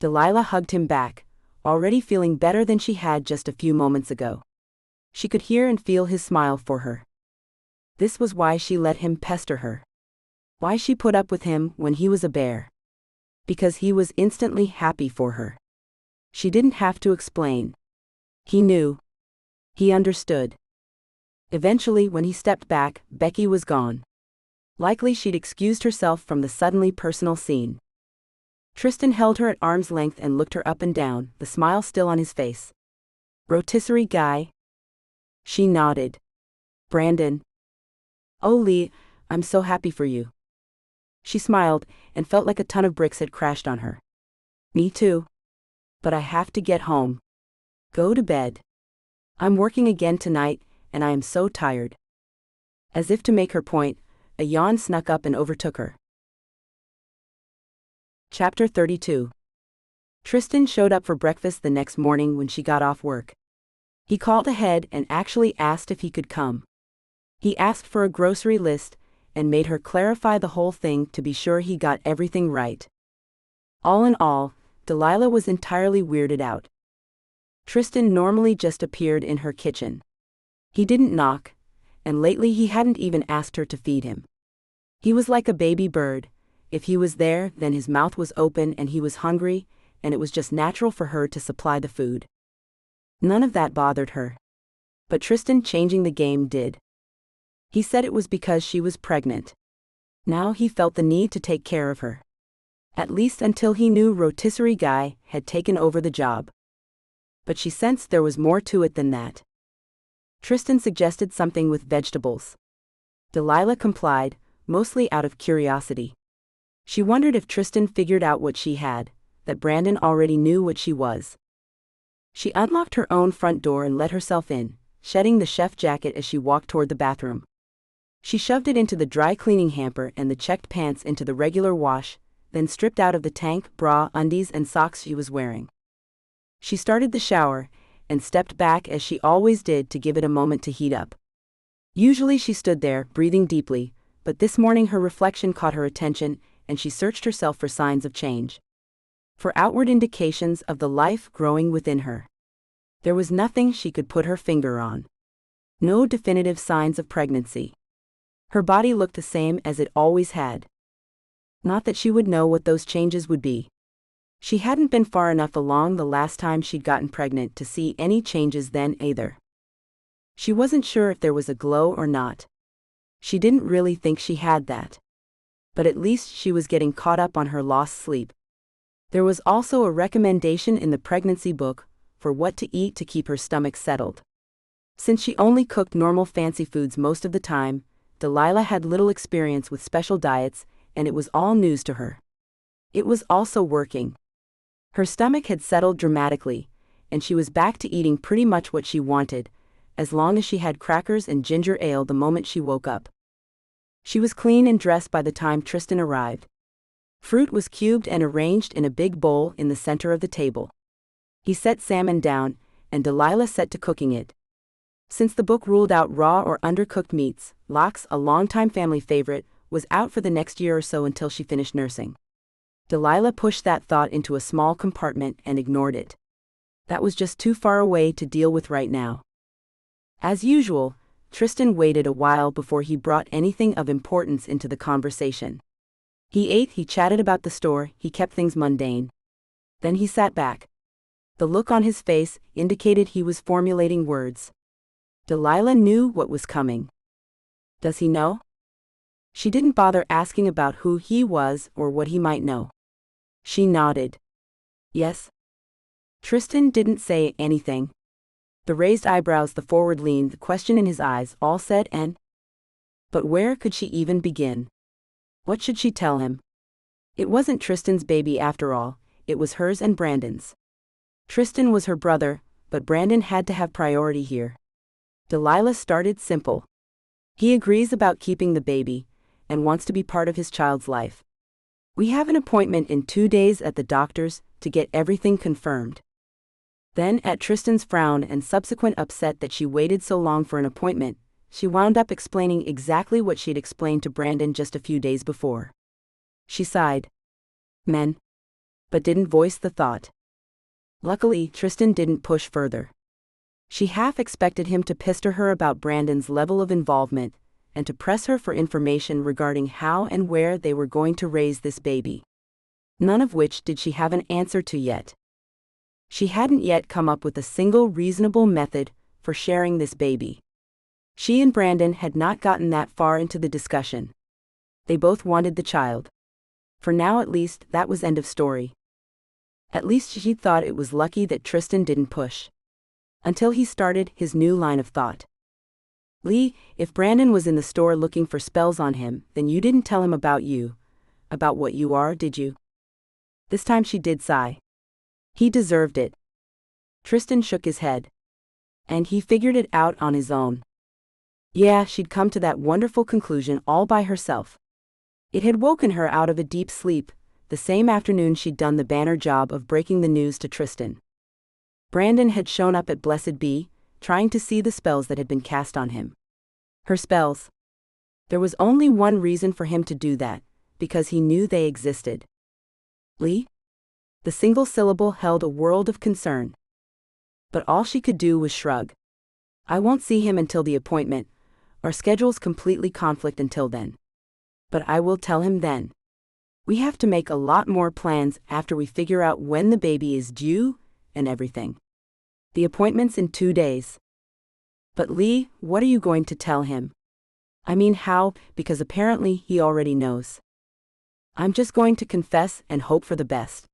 Delilah hugged him back, already feeling better than she had just a few moments ago. She could hear and feel his smile for her. This was why she let him pester her. Why she put up with him when he was a bear. Because he was instantly happy for her. She didn't have to explain. He knew. He understood. Eventually, when he stepped back, Becky was gone. Likely she'd excused herself from the suddenly personal scene. Tristan held her at arm's length and looked her up and down, the smile still on his face. Rotisserie guy? She nodded. Brandon. Oh Lee, I'm so happy for you. She smiled, and felt like a ton of bricks had crashed on her. Me too. But I have to get home. Go to bed. I'm working again tonight, and I am so tired. As if to make her point, a yawn snuck up and overtook her. Chapter 32. Tristan showed up for breakfast the next morning when she got off work. He called ahead and actually asked if he could come. He asked for a grocery list and made her clarify the whole thing to be sure he got everything right. All in all, Delilah was entirely weirded out. Tristan normally just appeared in her kitchen. He didn't knock, and lately he hadn't even asked her to feed him. He was like a baby bird. If he was there, then his mouth was open and he was hungry, and it was just natural for her to supply the food. None of that bothered her. But Tristan changing the game did. He said it was because she was pregnant. Now he felt the need to take care of her. At least until he knew rotisserie guy had taken over the job. But she sensed there was more to it than that. Tristan suggested something with vegetables. Delilah complied, mostly out of curiosity. She wondered if Tristan figured out what she had, that Brandon already knew what she was. She unlocked her own front door and let herself in, shedding the chef jacket as she walked toward the bathroom. She shoved it into the dry cleaning hamper and the checked pants into the regular wash, then stripped out of the tank, bra, undies and socks she was wearing. She started the shower, and stepped back as she always did to give it a moment to heat up. Usually she stood there, breathing deeply, but this morning her reflection caught her attention, and she searched herself for signs of change. For outward indications of the life growing within her. There was nothing she could put her finger on. No definitive signs of pregnancy. Her body looked the same as it always had. Not that she would know what those changes would be. She hadn't been far enough along the last time she'd gotten pregnant to see any changes then either. She wasn't sure if there was a glow or not. She didn't really think she had that. But at least she was getting caught up on her lost sleep. There was also a recommendation in the pregnancy book for what to eat to keep her stomach settled. Since she only cooked normal fancy foods most of the time, Delilah had little experience with special diets, and it was all news to her. It was also working. Her stomach had settled dramatically, and she was back to eating pretty much what she wanted, as long as she had crackers and ginger ale the moment she woke up. She was clean and dressed by the time Tristan arrived. Fruit was cubed and arranged in a big bowl in the center of the table. He set salmon down, and Delilah set to cooking it. Since the book ruled out raw or undercooked meats, lox, a longtime family favorite, was out for the next year or so until she finished nursing. Delilah pushed that thought into a small compartment and ignored it. That was just too far away to deal with right now. As usual, Tristan waited a while before he brought anything of importance into the conversation. He ate, he chatted about the store, he kept things mundane. Then he sat back. The look on his face indicated he was formulating words. Delilah knew what was coming. Does he know? She didn't bother asking about who he was or what he might know. She nodded. Yes. Tristan didn't say anything. The raised eyebrows, the forward lean, the question in his eyes, all said and. But where could she even begin? What should she tell him? It wasn't Tristan's baby after all, it was hers and Brandon's. Tristan was her brother, but Brandon had to have priority here. Delilah started simple. He agrees about keeping the baby, and wants to be part of his child's life. We have an appointment in 2 days at the doctor's to get everything confirmed. Then, at Tristan's frown and subsequent upset that she waited so long for an appointment, she wound up explaining exactly what she'd explained to Brandon just a few days before. She sighed. Men. But didn't voice the thought. Luckily, Tristan didn't push further. She half expected him to pester her about Brandon's level of involvement, and to press her for information regarding how and where they were going to raise this baby. None of which did she have an answer to yet. She hadn't yet come up with a single reasonable method for sharing this baby. She and Brandon had not gotten that far into the discussion. They both wanted the child. For now at least, that was end of story. At least she thought it was lucky that Tristan didn't push. Until he started his new line of thought. Lee, if Brandon was in the store looking for spells on him, then you didn't tell him about you. About what you are, did you? This time she did sigh. He deserved it. Tristan shook his head. And he figured it out on his own. Yeah, she'd come to that wonderful conclusion all by herself. It had woken her out of a deep sleep, the same afternoon she'd done the banner job of breaking the news to Tristan. Brandon had shown up at Blessed Be, trying to see the spells that had been cast on him. Her spells. There was only one reason for him to do that, because he knew they existed. Lee? The single syllable held a world of concern. But all she could do was shrug. I won't see him until the appointment. Our schedules completely conflict until then. But I will tell him then. We have to make a lot more plans after we figure out when the baby is due and everything. The appointment's in 2 days. But Lee, what are you going to tell him? I mean how, because apparently he already knows. I'm just going to confess and hope for the best.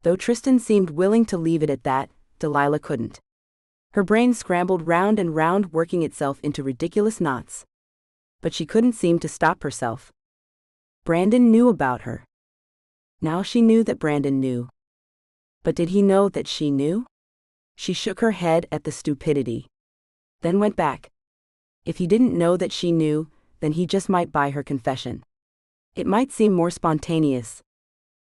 Though Tristan seemed willing to leave it at that, Delilah couldn't. Her brain scrambled round and round, working itself into ridiculous knots. But she couldn't seem to stop herself. Brandon knew about her. Now she knew that Brandon knew. But did he know that she knew? She shook her head at the stupidity. Then went back. If he didn't know that she knew, then he just might buy her confession. It might seem more spontaneous.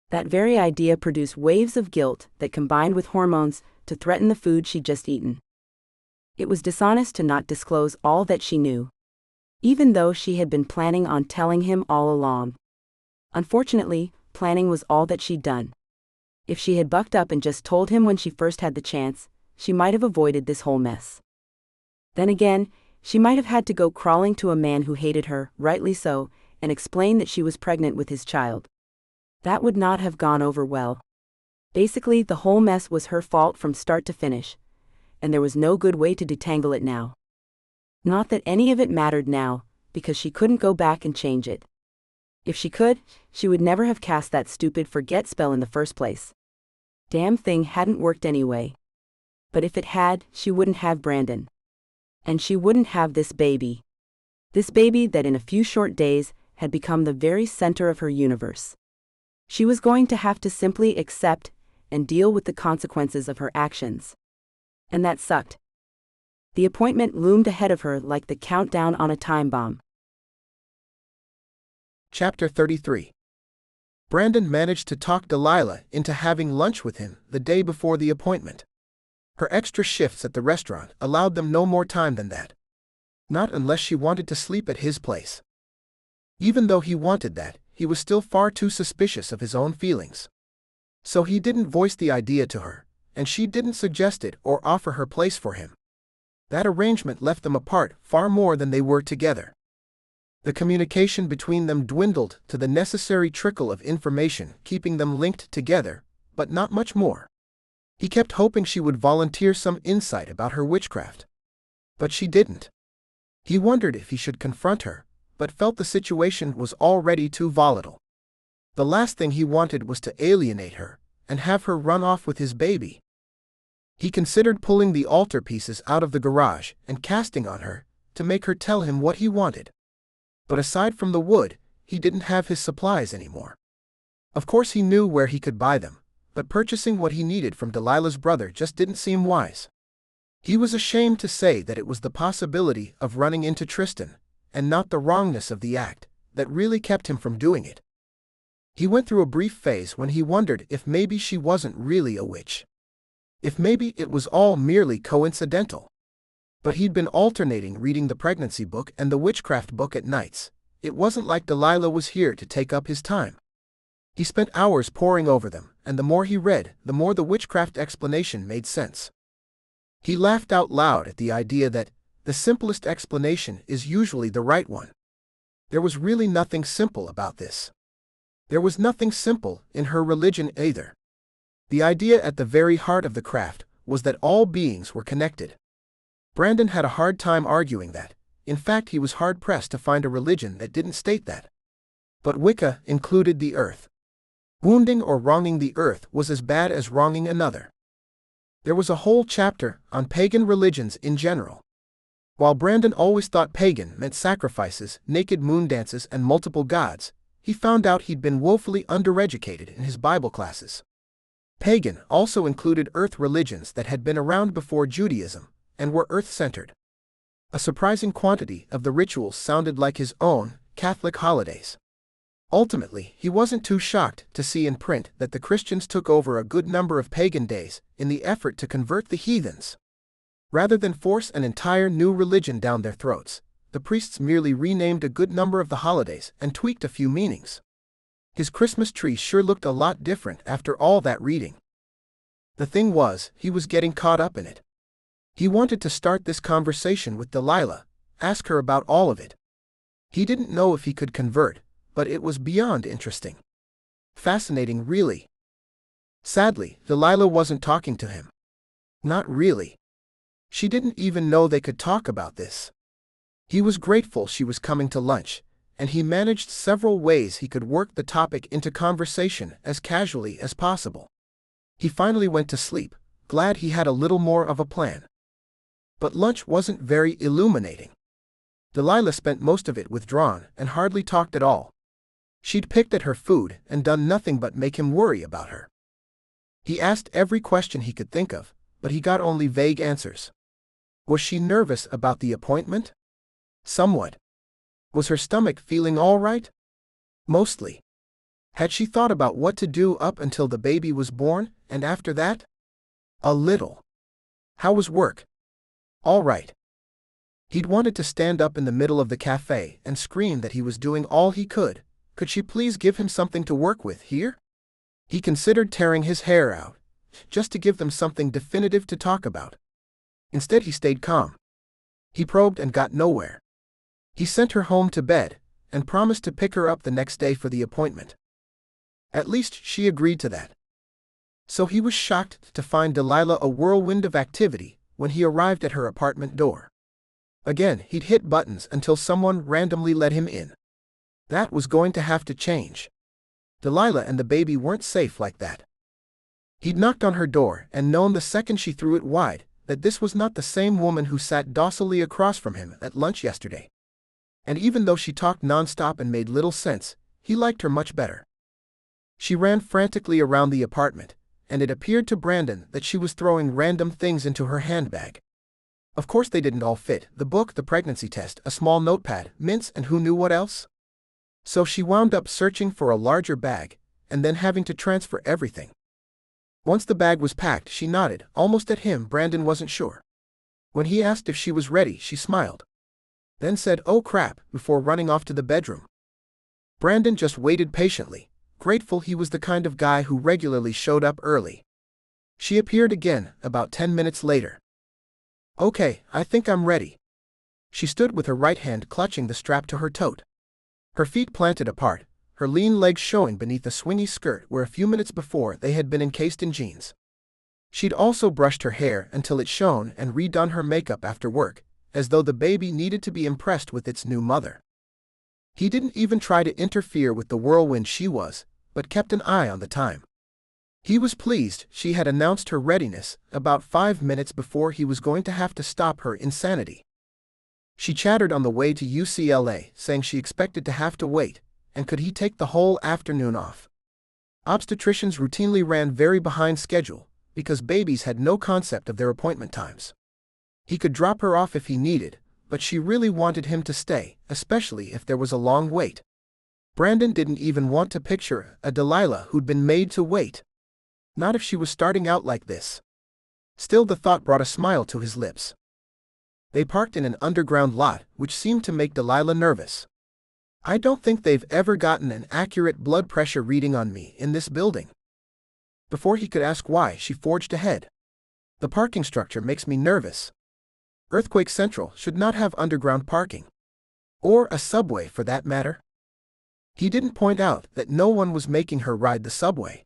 That very idea produced waves of guilt that combined with hormones to threaten the food she'd just eaten. It was dishonest to not disclose all that she knew, even though she had been planning on telling him all along. Unfortunately, planning was all that she'd done. If she had bucked up and just told him when she first had the chance, she might have avoided this whole mess. Then again, she might have had to go crawling to a man who hated her, rightly so, and explain that she was pregnant with his child. That would not have gone over well. Basically, the whole mess was her fault from start to finish, and there was no good way to detangle it now. Not that any of it mattered now, because she couldn't go back and change it. If she could, she would never have cast that stupid forget spell in the first place. Damn thing hadn't worked anyway. But if it had, she wouldn't have Brandon. And she wouldn't have this baby. This baby that in a few short days had become the very center of her universe. She was going to have to simply accept and deal with the consequences of her actions. And that sucked. The appointment loomed ahead of her like the countdown on a time bomb. Chapter 33. Brandon managed to talk Delilah into having lunch with him the day before the appointment. Her extra shifts at the restaurant allowed them no more time than that. Not unless she wanted to sleep at his place. Even though he wanted that, he was still far too suspicious of his own feelings. So he didn't voice the idea to her, and she didn't suggest it or offer her place for him. That arrangement left them apart far more than they were together. The communication between them dwindled to the necessary trickle of information keeping them linked together, but not much more. He kept hoping she would volunteer some insight about her witchcraft. But she didn't. He wondered if he should confront her, but felt the situation was already too volatile. The last thing he wanted was to alienate her and have her run off with his baby. He considered pulling the altarpieces out of the garage and casting on her to make her tell him what he wanted. But aside from the wood, he didn't have his supplies anymore. Of course he knew where he could buy them, but purchasing what he needed from Delilah's brother just didn't seem wise. He was ashamed to say that it was the possibility of running into Tristan, and not the wrongness of the act, that really kept him from doing it. He went through a brief phase when he wondered if maybe she wasn't really a witch. If maybe it was all merely coincidental. But he'd been alternating reading the pregnancy book and the witchcraft book at nights. It wasn't like Delilah was here to take up his time. He spent hours poring over them, and the more he read, the more the witchcraft explanation made sense. He laughed out loud at the idea that the simplest explanation is usually the right one. There was really nothing simple about this. There was nothing simple in her religion either. The idea at the very heart of the craft was that all beings were connected. Brandon had a hard time arguing that. In fact, he was hard-pressed to find a religion that didn't state that. But Wicca included the earth. Wounding or wronging the earth was as bad as wronging another. There was a whole chapter on pagan religions in general. While Brandon always thought pagan meant sacrifices, naked moon dances, and multiple gods, he found out he'd been woefully undereducated in his Bible classes. Pagan also included earth religions that had been around before Judaism, and were earth-centered. A surprising quantity of the rituals sounded like his own Catholic holidays. Ultimately, he wasn't too shocked to see in print that the Christians took over a good number of pagan days in the effort to convert the heathens. Rather than force an entire new religion down their throats, the priests merely renamed a good number of the holidays and tweaked a few meanings. His Christmas tree sure looked a lot different after all that reading. The thing was, he was getting caught up in it. He wanted to start this conversation with Delilah, ask her about all of it. He didn't know if he could convert, but it was beyond interesting. Fascinating, really. Sadly, Delilah wasn't talking to him. Not really. She didn't even know they could talk about this. He was grateful she was coming to lunch, and he managed several ways he could work the topic into conversation as casually as possible. He finally went to sleep, glad he had a little more of a plan. But lunch wasn't very illuminating. Delilah spent most of it withdrawn and hardly talked at all. She'd picked at her food and done nothing but make him worry about her. He asked every question he could think of, but he got only vague answers. Was she nervous about the appointment? Somewhat. Was her stomach feeling all right? Mostly. Had she thought about what to do up until the baby was born, and after that? A little. How was work? All right. He'd wanted to stand up in the middle of the cafe and scream that he was doing all he could. Could she please give him something to work with here? He considered tearing his hair out, just to give them something definitive to talk about. Instead he stayed calm. He probed and got nowhere. He sent her home to bed, and promised to pick her up the next day for the appointment. At least she agreed to that. So he was shocked to find Delilah a whirlwind of activity when he arrived at her apartment door. Again, he'd hit buttons until someone randomly let him in. That was going to have to change. Delilah and the baby weren't safe like that. He'd knocked on her door and known the second she threw it wide that this was not the same woman who sat docilely across from him at lunch yesterday. And even though she talked nonstop and made little sense, he liked her much better. She ran frantically around the apartment, and it appeared to Brandon that she was throwing random things into her handbag. Of course they didn't all fit: the book, the pregnancy test, a small notepad, mints, and who knew what else? So she wound up searching for a larger bag, and then having to transfer everything. Once the bag was packed, she nodded, almost at him. Brandon wasn't sure. When he asked if she was ready, she smiled. Then said, "Oh crap," before running off to the bedroom. Brandon just waited patiently, grateful he was the kind of guy who regularly showed up early. She appeared again, about 10 minutes later. "Okay, I think I'm ready." She stood with her right hand clutching the strap to her tote. Her feet planted apart, her lean legs showing beneath a swingy skirt where a few minutes before they had been encased in jeans. She'd also brushed her hair until it shone and redone her makeup after work, as though the baby needed to be impressed with its new mother. He didn't even try to interfere with the whirlwind she was, but kept an eye on the time. He was pleased she had announced her readiness about 5 minutes before he was going to have to stop her insanity. She chattered on the way to UCLA, saying she expected to have to wait, and could he take the whole afternoon off. Obstetricians routinely ran very behind schedule, because babies had no concept of their appointment times. He could drop her off if he needed, but she really wanted him to stay, especially if there was a long wait. Brandon didn't even want to picture a Delilah who'd been made to wait. Not if she was starting out like this. Still, the thought brought a smile to his lips. They parked in an underground lot, which seemed to make Delilah nervous. "I don't think they've ever gotten an accurate blood pressure reading on me in this building." Before he could ask why, she forged ahead. "The parking structure makes me nervous. Earthquake Central should not have underground parking. Or a subway, for that matter." He didn't point out that no one was making her ride the subway.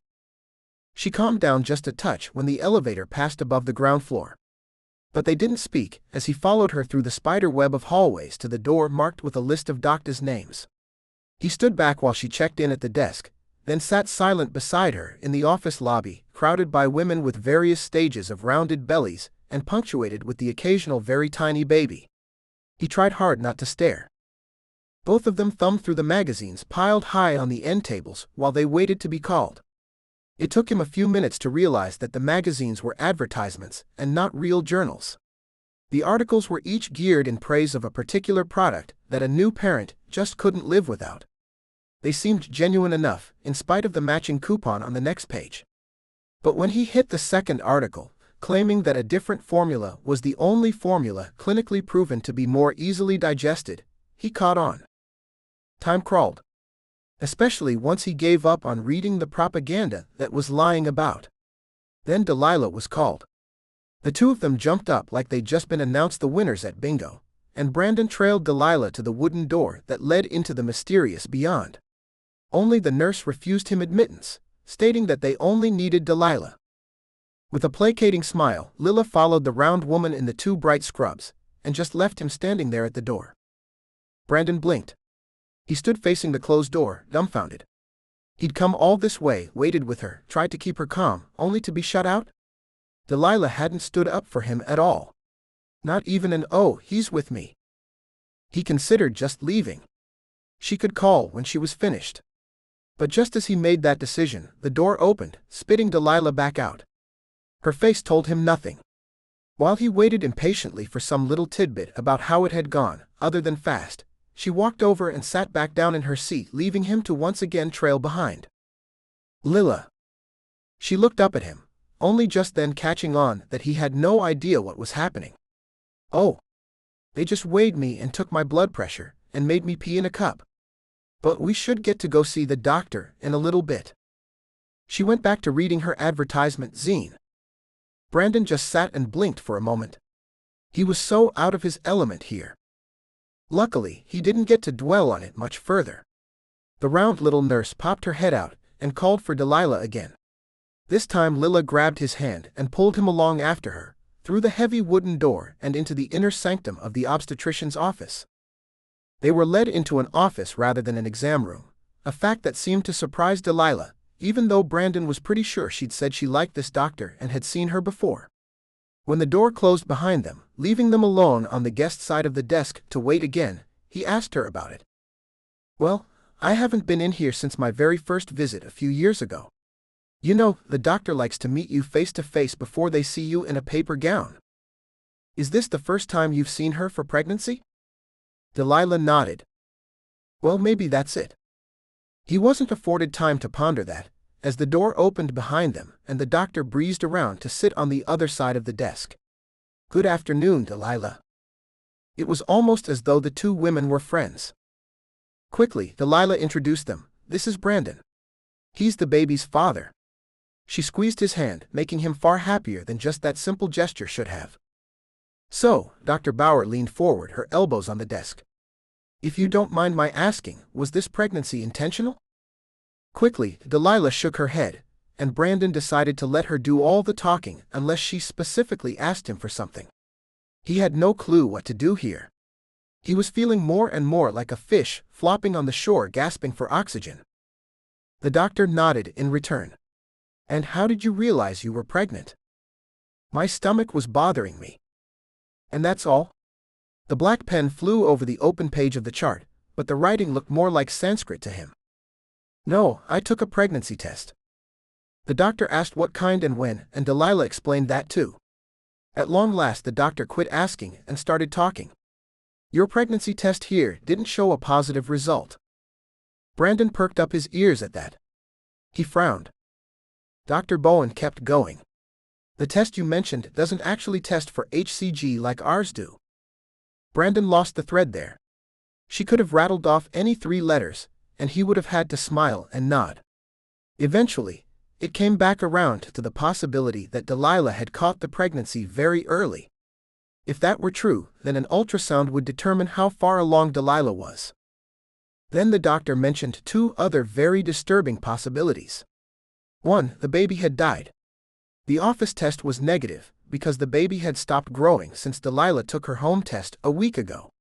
She calmed down just a touch when the elevator passed above the ground floor. But they didn't speak as he followed her through the spider web of hallways to the door marked with a list of doctors' names. He stood back while she checked in at the desk, then sat silent beside her in the office lobby, crowded by women with various stages of rounded bellies and punctuated with the occasional very tiny baby. He tried hard not to stare. Both of them thumbed through the magazines piled high on the end tables while they waited to be called. It took him a few minutes to realize that the magazines were advertisements and not real journals. The articles were each geared in praise of a particular product that a new parent just couldn't live without. They seemed genuine enough, in spite of the matching coupon on the next page. But when he hit the second article, claiming that a different formula was the only formula clinically proven to be more easily digested. He caught on. Time crawled. Especially once he gave up on reading the propaganda that was lying about. Then Delilah was called. The two of them jumped up like they'd just been announced the winners at bingo, and Brandon trailed Delilah to the wooden door that led into the mysterious beyond. Only the nurse refused him admittance, stating that they only needed Delilah. With a placating smile, Lila followed the round woman in the two bright scrubs, and just left him standing there at the door. Brandon blinked. He stood facing the closed door, dumbfounded. He'd come all this way, waited with her, tried to keep her calm, only to be shut out? Delilah hadn't stood up for him at all. Not even an "oh, he's with me." He considered just leaving. She could call when she was finished. But just as he made that decision, the door opened, spitting Delilah back out. Her face told him nothing. While he waited impatiently for some little tidbit about how it had gone, other than fast, she walked over and sat back down in her seat, leaving him to once again trail behind. Lila. She looked up at him, only just then catching on that he had no idea what was happening. Oh. They just weighed me and took my blood pressure, and made me pee in a cup. But we should get to go see the doctor in a little bit. She went back to reading her advertisement zine. Brandon just sat and blinked for a moment. He was so out of his element here. Luckily, he didn't get to dwell on it much further. The round little nurse popped her head out and called for Delilah again. This time Lila grabbed his hand and pulled him along after her, through the heavy wooden door and into the inner sanctum of the obstetrician's office. They were led into an office rather than an exam room, a fact that seemed to surprise Delilah, even though Brandon was pretty sure she'd said she liked this doctor and had seen her before. When the door closed behind them, leaving them alone on the guest side of the desk to wait again, he asked her about it. Well, I haven't been in here since my very first visit a few years ago. You know, the doctor likes to meet you face to face before they see you in a paper gown. Is this the first time you've seen her for pregnancy? Delilah nodded. Well, maybe that's it. He wasn't afforded time to ponder that, as the door opened behind them and the doctor breezed around to sit on the other side of the desk. Good afternoon, Delilah. It was almost as though the two women were friends. Quickly, Delilah introduced them. This is Brandon. He's the baby's father. She squeezed his hand, making him far happier than just that simple gesture should have. So, Dr. Bauer leaned forward, her elbows on the desk. If you don't mind my asking, was this pregnancy intentional? Quickly, Delilah shook her head, and Brandon decided to let her do all the talking unless she specifically asked him for something. He had no clue what to do here. He was feeling more and more like a fish flopping on the shore gasping for oxygen. The doctor nodded in return. And how did you realize you were pregnant? My stomach was bothering me. And that's all? The black pen flew over the open page of the chart, but the writing looked more like Sanskrit to him. No, I took a pregnancy test. The doctor asked what kind and when, and Delilah explained that too. At long last the doctor quit asking and started talking. Your pregnancy test here didn't show a positive result. Brandon perked up his ears at that. He frowned. Dr. Bowen kept going. The test you mentioned doesn't actually test for HCG like ours do. Brandon lost the thread there. She could have rattled off any 3 letters, and he would have had to smile and nod. Eventually, it came back around to the possibility that Delilah had caught the pregnancy very early. If that were true, then an ultrasound would determine how far along Delilah was. Then the doctor mentioned 2 other very disturbing possibilities. 1, the baby had died. The office test was negative, because the baby had stopped growing since Delilah took her home test a week ago.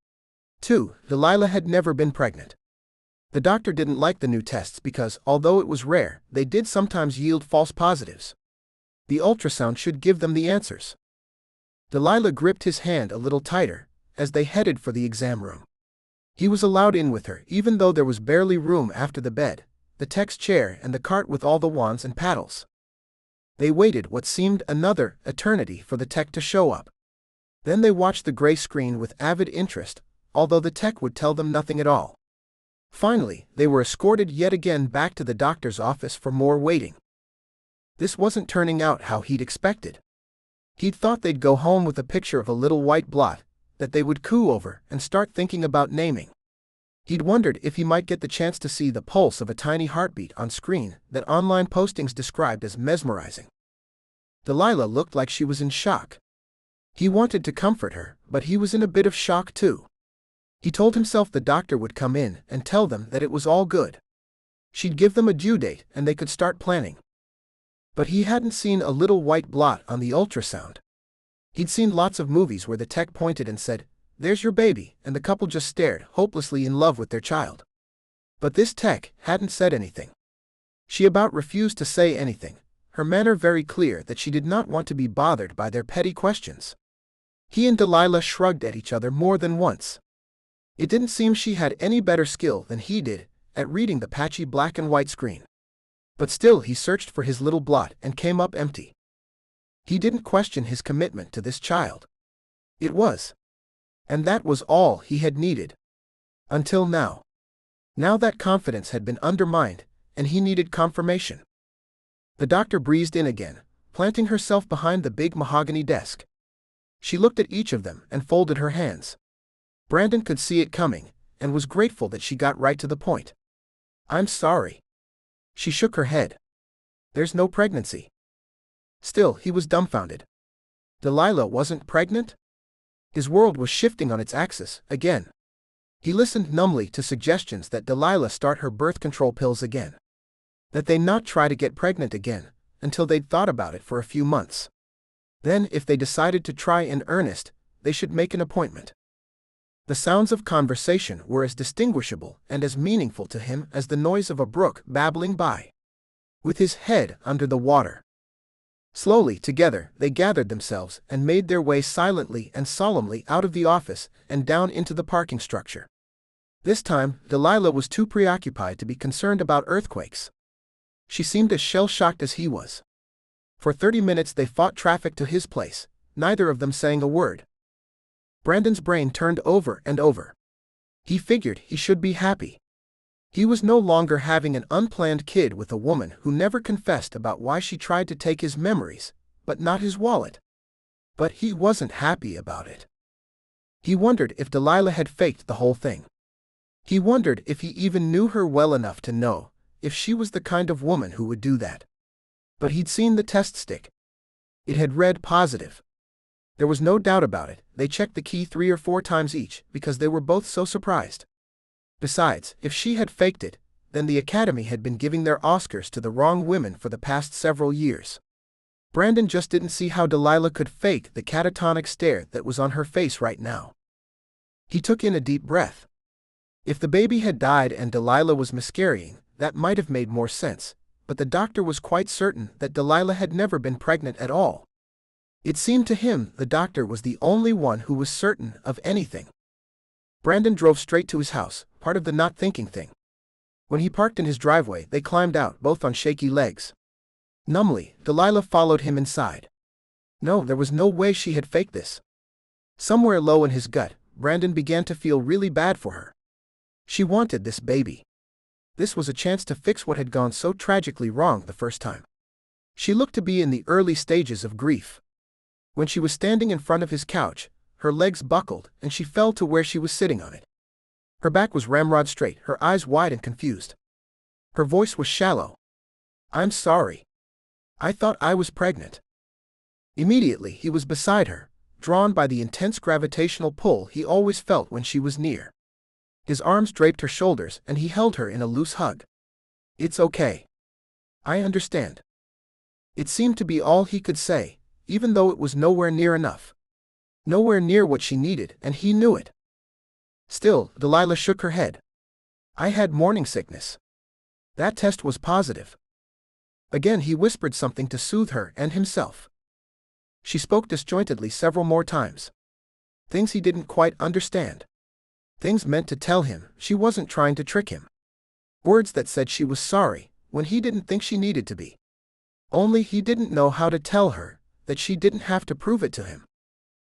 2, Delilah had never been pregnant. The doctor didn't like the new tests because, although it was rare, they did sometimes yield false positives. The ultrasound should give them the answers. Delilah gripped his hand a little tighter, as they headed for the exam room. He was allowed in with her even though there was barely room after the bed, the tech's chair and the cart with all the wands and paddles. They waited what seemed another eternity for the tech to show up. Then they watched the gray screen with avid interest, although the tech would tell them nothing at all. Finally, they were escorted yet again back to the doctor's office for more waiting. This wasn't turning out how he'd expected. He'd thought they'd go home with a picture of a little white blot that they would coo over and start thinking about naming. He'd wondered if he might get the chance to see the pulse of a tiny heartbeat on screen that online postings described as mesmerizing. Delilah looked like she was in shock. He wanted to comfort her, but he was in a bit of shock too. He told himself the doctor would come in and tell them that it was all good. She'd give them a due date and they could start planning. But he hadn't seen a little white blot on the ultrasound. He'd seen lots of movies where the tech pointed and said, "There's your baby," and the couple just stared, hopelessly in love with their child. But this tech hadn't said anything. She about refused to say anything, her manner very clear that she did not want to be bothered by their petty questions. He and Delilah shrugged at each other more than once. It didn't seem she had any better skill than he did at reading the patchy black and white screen. But still he searched for his little blot and came up empty. He didn't question his commitment to this child. It was. And that was all he had needed. Until now. Now that confidence had been undermined, and he needed confirmation. The doctor breezed in again, planting herself behind the big mahogany desk. She looked at each of them and folded her hands. Brandon could see it coming, and was grateful that she got right to the point. "I'm sorry." She shook her head. "There's no pregnancy." Still, he was dumbfounded. Delilah wasn't pregnant? His world was shifting on its axis, again. He listened numbly to suggestions that Delilah start her birth control pills again. That they not try to get pregnant again, until they'd thought about it for a few months. Then, if they decided to try in earnest, they should make an appointment. The sounds of conversation were as distinguishable and as meaningful to him as the noise of a brook babbling by. With his head under the water. Slowly, together, they gathered themselves and made their way silently and solemnly out of the office and down into the parking structure. This time, Delilah was too preoccupied to be concerned about earthquakes. She seemed as shell-shocked as he was. For 30 minutes they fought traffic to his place, neither of them saying a word. Brandon's brain turned over and over. He figured he should be happy. He was no longer having an unplanned kid with a woman who never confessed about why she tried to take his memories, but not his wallet. But he wasn't happy about it. He wondered if Delilah had faked the whole thing. He wondered if he even knew her well enough to know if she was the kind of woman who would do that. But he'd seen the test stick. It had read positive. There was no doubt about it. They checked the key 3 or 4 times each because they were both so surprised. Besides, if she had faked it, then the Academy had been giving their Oscars to the wrong women for the past several years. Brandon just didn't see how Delilah could fake the catatonic stare that was on her face right now. He took in a deep breath. If the baby had died and Delilah was miscarrying, that might have made more sense, but the doctor was quite certain that Delilah had never been pregnant at all. It seemed to him the doctor was the only one who was certain of anything. Brandon drove straight to his house, part of the not thinking thing. When he parked in his driveway, they climbed out, both on shaky legs. Numbly, Delilah followed him inside. No, there was no way she had faked this. Somewhere low in his gut, Brandon began to feel really bad for her. She wanted this baby. This was a chance to fix what had gone so tragically wrong the first time. She looked to be in the early stages of grief. When she was standing in front of his couch, her legs buckled and she fell to where she was sitting on it. Her back was ramrod straight, her eyes wide and confused. Her voice was shallow. "I'm sorry. I thought I was pregnant." Immediately he was beside her, drawn by the intense gravitational pull he always felt when she was near. His arms draped her shoulders and he held her in a loose hug. "It's okay. I understand." It seemed to be all he could say, even though it was nowhere near enough. Nowhere near what she needed, and he knew it. Still, Delilah shook her head. "I had morning sickness. That test was positive." Again he whispered something to soothe her and himself. She spoke disjointedly several more times. Things he didn't quite understand. Things meant to tell him she wasn't trying to trick him. Words that said she was sorry, when he didn't think she needed to be. Only he didn't know how to tell her that she didn't have to prove it to him.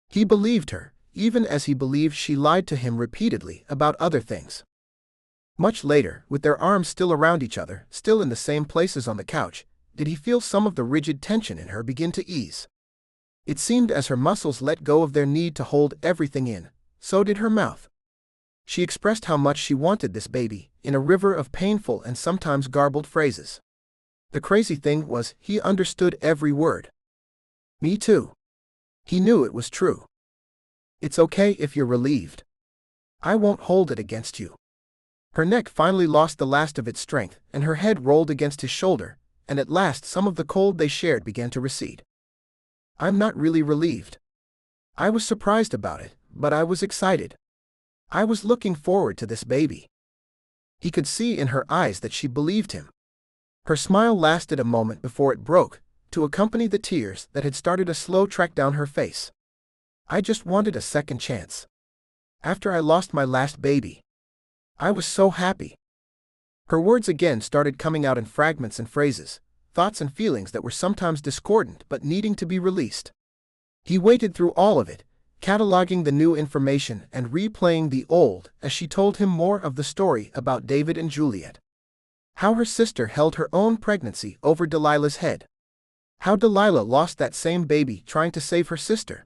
He believed her, even as he believed she lied to him repeatedly about other things. Much later, with their arms still around each other, still in the same places on the couch, did he feel some of the rigid tension in her begin to ease. It seemed as her muscles let go of their need to hold everything in, so did her mouth. She expressed how much she wanted this baby, in a river of painful and sometimes garbled phrases. The crazy thing was, he understood every word. Me too. He knew it was true. It's okay if you're relieved. I won't hold it against you. Her neck finally lost the last of its strength, and her head rolled against his shoulder, and at last some of the cold they shared began to recede. I'm not really relieved. I was surprised about it, but I was excited. I was looking forward to this baby. He could see in her eyes that she believed him. Her smile lasted a moment before it broke, to accompany the tears that had started a slow trek down her face. I just wanted a second chance. After I lost my last baby, I was so happy. Her words again started coming out in fragments and phrases, thoughts and feelings that were sometimes discordant but needing to be released. He waited through all of it, cataloging the new information and replaying the old as she told him more of the story about David and Juliet. How her sister held her own pregnancy over Delilah's head. How Delilah lost that same baby trying to save her sister.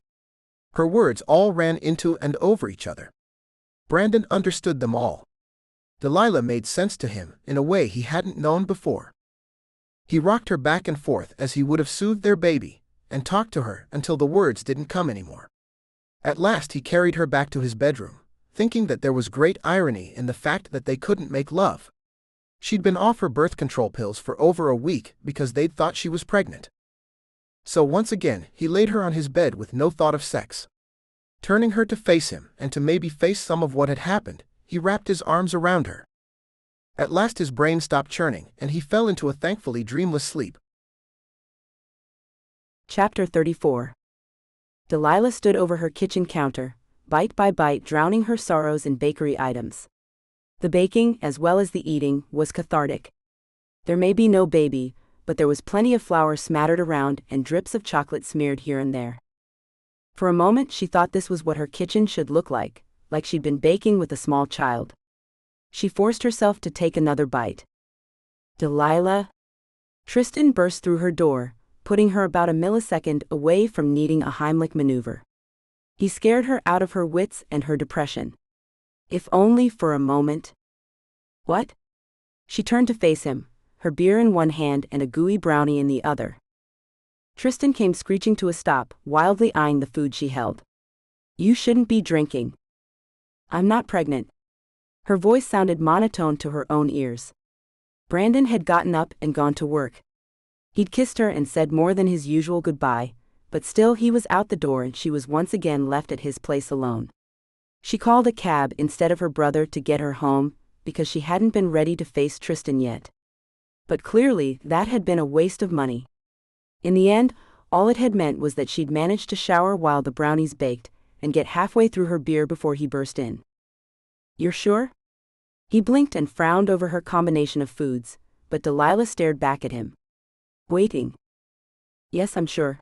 Her words all ran into and over each other. Brandon understood them all. Delilah made sense to him in a way he hadn't known before. He rocked her back and forth as he would have soothed their baby, and talked to her until the words didn't come anymore. At last he carried her back to his bedroom, thinking that there was great irony in the fact that they couldn't make love. She'd been off her birth control pills for over a week because they'd thought she was pregnant. So once again he laid her on his bed with no thought of sex. Turning her to face him and to maybe face some of what had happened, he wrapped his arms around her. At last his brain stopped churning and he fell into a thankfully dreamless sleep. Chapter 34. Delilah stood over her kitchen counter, bite by bite drowning her sorrows in bakery items. The baking, as well as the eating, was cathartic. There may be no baby, but there was plenty of flour smattered around and drips of chocolate smeared here and there. For a moment she thought this was what her kitchen should look like she'd been baking with a small child. She forced herself to take another bite. Delilah? Tristan burst through her door, putting her about a millisecond away from needing a Heimlich maneuver. He scared her out of her wits and her depression. If only for a moment. What? She turned to face him, her beer in one hand and a gooey brownie in the other. Tristan came screeching to a stop, wildly eyeing the food she held. You shouldn't be drinking. I'm not pregnant. Her voice sounded monotone to her own ears. Brandon had gotten up and gone to work. He'd kissed her and said more than his usual goodbye, but still he was out the door and she was once again left at his place alone. She called a cab instead of her brother to get her home, because she hadn't been ready to face Tristan yet. But clearly that had been a waste of money. In the end, all it had meant was that she'd managed to shower while the brownies baked, and get halfway through her beer before he burst in. You're sure? He blinked and frowned over her combination of foods, but Delilah stared back at him. Waiting. Yes, I'm sure.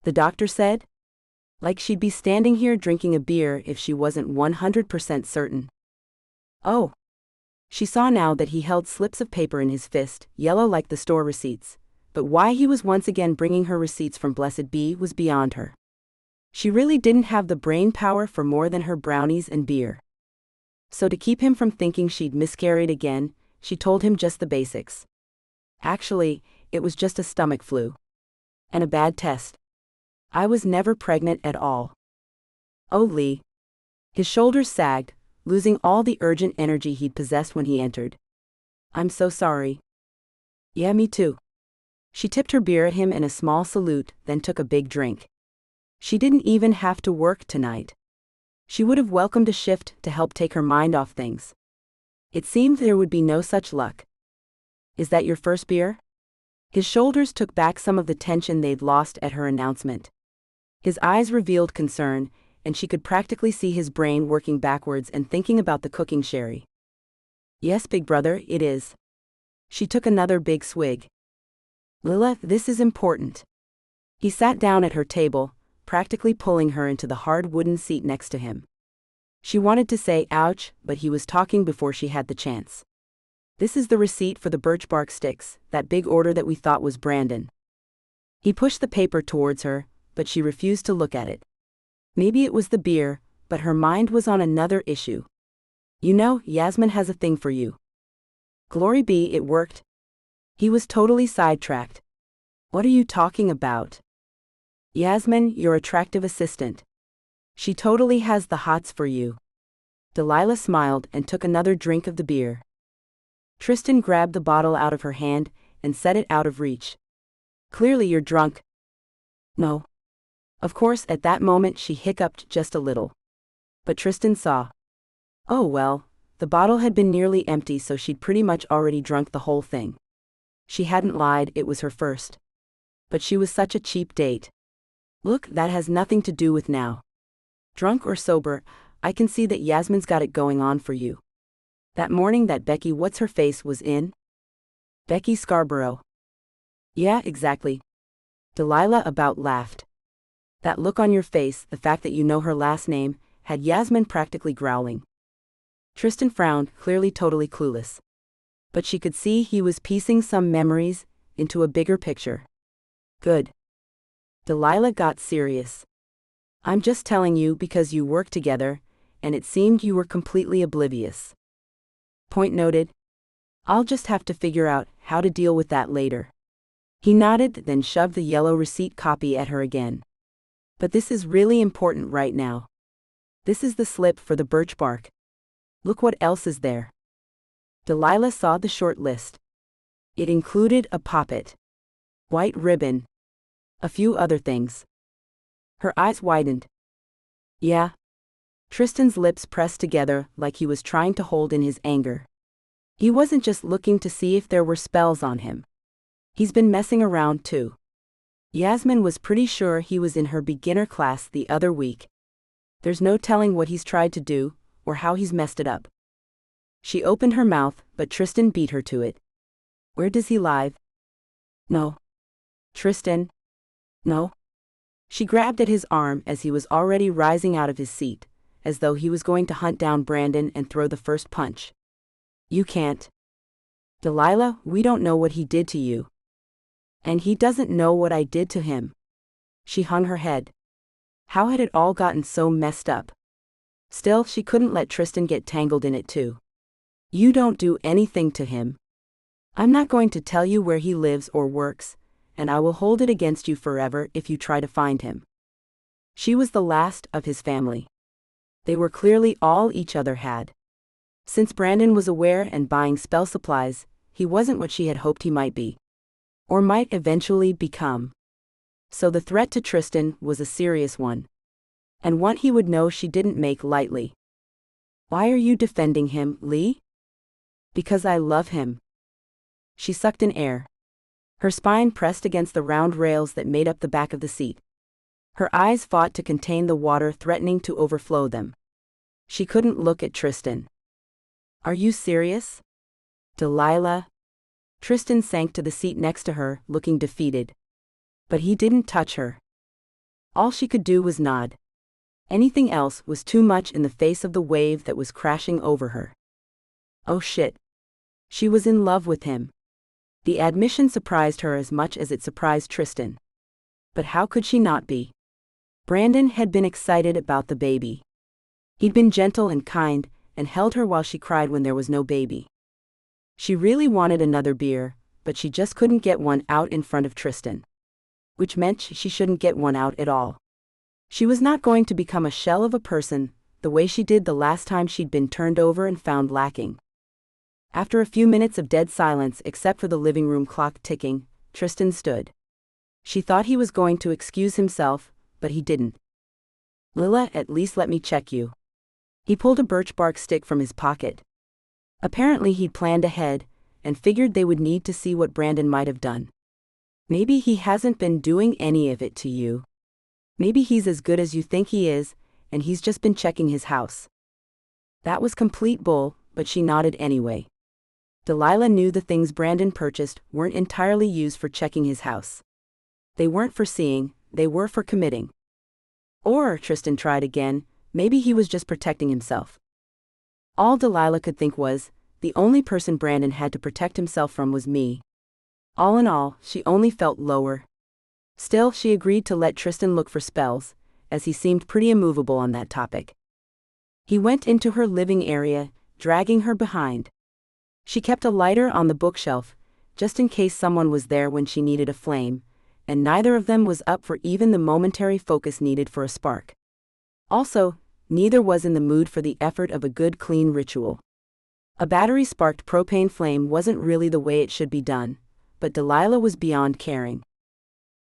The doctor said? Like she'd be standing here drinking a beer if she wasn't 100% certain. Oh. She saw now that he held slips of paper in his fist, yellow like the store receipts, but why he was once again bringing her receipts from Blessed Be was beyond her. She really didn't have the brain power for more than her brownies and beer. So to keep him from thinking she'd miscarried again, she told him just the basics. Actually, it was just a stomach flu. And a bad test. I was never pregnant at all. Oh, Lee. His shoulders sagged, losing all the urgent energy he'd possessed when he entered. I'm so sorry. Yeah, me too. She tipped her beer at him in a small salute, then took a big drink. She didn't even have to work tonight. She would have welcomed a shift to help take her mind off things. It seemed there would be no such luck. Is that your first beer? His shoulders took back some of the tension they'd lost at her announcement. His eyes revealed concern, and she could practically see his brain working backwards and thinking about the cooking sherry. Yes, big brother, it is. She took another big swig. Lila, this is important. He sat down at her table, practically pulling her into the hard wooden seat next to him. She wanted to say ouch, but he was talking before she had the chance. This is the receipt for the birch bark sticks, that big order that we thought was Brandon. He pushed the paper towards her, but she refused to look at it. Maybe it was the beer, but her mind was on another issue. You know, Yasmin has a thing for you. Glory be, it worked. He was totally sidetracked. What are you talking about? Yasmin, your attractive assistant. She totally has the hots for you. Delilah smiled and took another drink of the beer. Tristan grabbed the bottle out of her hand and set it out of reach. Clearly you're drunk. No. Of course, at that moment she hiccuped just a little. But Tristan saw. Oh well, the bottle had been nearly empty, so she'd pretty much already drunk the whole thing. She hadn't lied, it was her first. But she was such a cheap date. Look, that has nothing to do with now. Drunk or sober, I can see that Yasmin's got it going on for you. That morning that Becky what's-her-face was in? Becky Scarborough. Yeah, exactly. Delilah about laughed. That look on your face, the fact that you know her last name, had Yasmin practically growling. Tristan frowned, clearly totally clueless. But she could see he was piecing some memories into a bigger picture. Good. Delilah got serious. I'm just telling you because you work together, and it seemed you were completely oblivious. Point noted. I'll just have to figure out how to deal with that later. He nodded, then shoved the yellow receipt copy at her again. But this is really important right now. This is the slip for the birch bark. Look what else is there. Delilah saw the short list. It included a poppet, white ribbon, a few other things. Her eyes widened. Yeah. Tristan's lips pressed together like he was trying to hold in his anger. He wasn't just looking to see if there were spells on him. He's been messing around too. Yasmin was pretty sure he was in her beginner class the other week. There's no telling what he's tried to do, or how he's messed it up. She opened her mouth, but Tristan beat her to it. Where does he live? No. Tristan? No. She grabbed at his arm as he was already rising out of his seat, as though he was going to hunt down Brandon and throw the first punch. You can't. Delilah, we don't know what he did to you. And he doesn't know what I did to him. She hung her head. How had it all gotten so messed up? Still, she couldn't let Tristan get tangled in it too. You don't do anything to him. I'm not going to tell you where he lives or works, and I will hold it against you forever if you try to find him. She was the last of his family. They were clearly all each other had. Since Brandon was aware and buying spell supplies, he wasn't what she had hoped he might be. Or might eventually become. So the threat to Tristan was a serious one. And one he would know she didn't make lightly. Why are you defending him, Lee? Because I love him. She sucked in air. Her spine pressed against the round rails that made up the back of the seat. Her eyes fought to contain the water threatening to overflow them. She couldn't look at Tristan. Are you serious? Delilah? Tristan sank to the seat next to her, looking defeated. But he didn't touch her. All she could do was nod. Anything else was too much in the face of the wave that was crashing over her. Oh shit. She was in love with him. The admission surprised her as much as it surprised Tristan. But how could she not be? Brandon had been excited about the baby. He'd been gentle and kind, and held her while she cried when there was no baby. She really wanted another beer, but she just couldn't get one out in front of Tristan. Which meant she shouldn't get one out at all. She was not going to become a shell of a person, the way she did the last time she'd been turned over and found lacking. After a few minutes of dead silence except for the living room clock ticking, Tristan stood. She thought he was going to excuse himself, but he didn't. Lila, at least let me check you. He pulled a birch bark stick from his pocket. Apparently he'd planned ahead, and figured they would need to see what Brandon might have done. Maybe he hasn't been doing any of it to you. Maybe he's as good as you think he is, and he's just been checking his house. That was complete bull, but she nodded anyway. Delilah knew the things Brandon purchased weren't entirely used for checking his house. They weren't for seeing, they were for committing. Or, Tristan tried again, maybe he was just protecting himself. All Delilah could think was, the only person Brandon had to protect himself from was me. All in all, she only felt lower. Still, she agreed to let Tristan look for spells, as he seemed pretty immovable on that topic. He went into her living area, dragging her behind. She kept a lighter on the bookshelf, just in case someone was there when she needed a flame, and neither of them was up for even the momentary focus needed for a spark. Also, neither was in the mood for the effort of a good clean ritual. A battery-sparked propane flame wasn't really the way it should be done, but Delilah was beyond caring.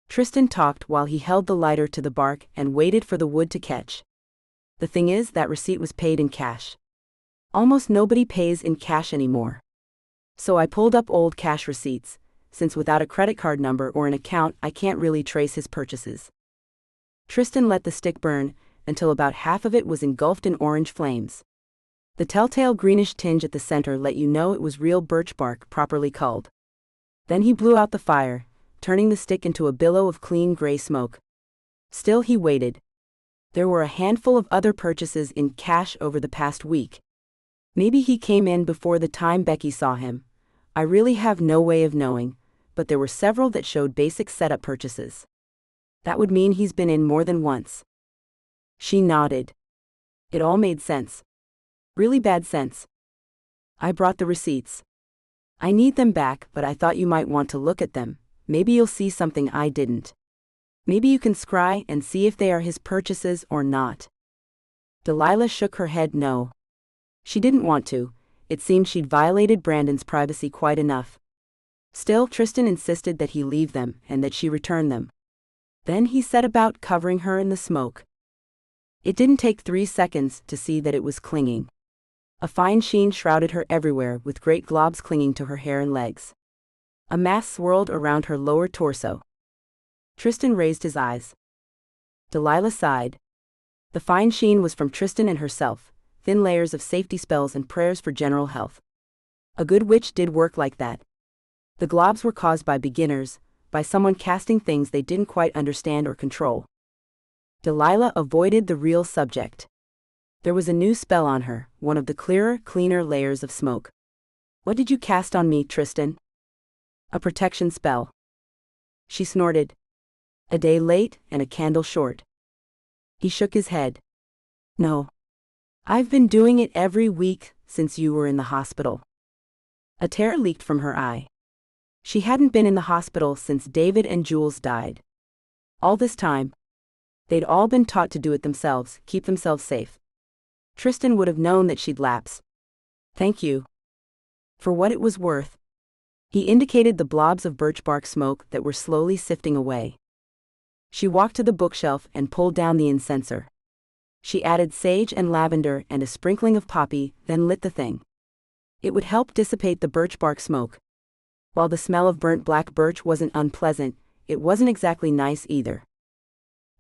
Tristan talked while he held the lighter to the bark and waited for the wood to catch. The thing is, that receipt was paid in cash. Almost nobody pays in cash anymore. So I pulled up old cash receipts, since without a credit card number or an account I can't really trace his purchases. Tristan let the stick burn until about half of it was engulfed in orange flames. The telltale greenish tinge at the center let you know it was real birch bark properly culled. Then he blew out the fire, turning the stick into a billow of clean gray smoke. Still he waited. There were a handful of other purchases in cash over the past week. Maybe he came in before the time Becky saw him. I really have no way of knowing, but there were several that showed basic setup purchases. That would mean he's been in more than once. She nodded. It all made sense. Really bad sense. I brought the receipts. I need them back, but I thought you might want to look at them. Maybe you'll see something I didn't. Maybe you can scry and see if they are his purchases or not. Delilah shook her head no. She didn't want to. It seemed she'd violated Brandon's privacy quite enough. Still, Tristan insisted that he leave them and that she return them. Then he set about covering her in the smoke. It didn't take 3 seconds to see that it was clinging. A fine sheen shrouded her everywhere, with great globs clinging to her hair and legs. A mass swirled around her lower torso. Tristan raised his eyes. Delilah sighed. The fine sheen was from Tristan and herself, thin layers of safety spells and prayers for general health. A good witch did work like that. The globs were caused by beginners, by someone casting things they didn't quite understand or control. Delilah avoided the real subject. There was a new spell on her, one of the clearer, cleaner layers of smoke. What did you cast on me, Tristan? A protection spell. She snorted. A day late and a candle short. He shook his head. No. I've been doing it every week since you were in the hospital. A tear leaked from her eye. She hadn't been in the hospital since David and Jules died. All this time, they'd all been taught to do it themselves, keep themselves safe. Tristan would have known that she'd lapse. Thank you. For what it was worth. He indicated the blobs of birch bark smoke that were slowly sifting away. She walked to the bookshelf and pulled down the incenser. She added sage and lavender and a sprinkling of poppy, then lit the thing. It would help dissipate the birch bark smoke. While the smell of burnt black birch wasn't unpleasant, it wasn't exactly nice either.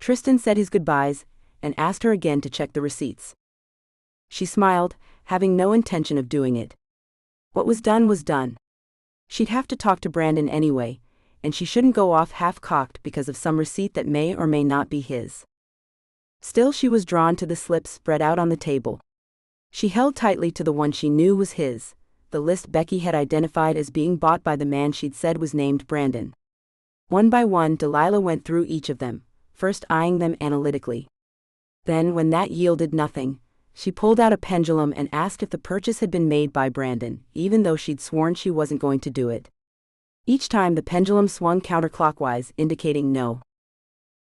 Tristan said his goodbyes and asked her again to check the receipts. She smiled, having no intention of doing it. What was done was done. She'd have to talk to Brandon anyway, and she shouldn't go off half-cocked because of some receipt that may or may not be his. Still, she was drawn to the slips spread out on the table. She held tightly to the one she knew was his, the list Becky had identified as being bought by the man she'd said was named Brandon. One by one, Delilah went through each of them, first eyeing them analytically. Then, when that yielded nothing, she pulled out a pendulum and asked if the purchase had been made by Brandon, even though she'd sworn she wasn't going to do it. Each time the pendulum swung counterclockwise, indicating no.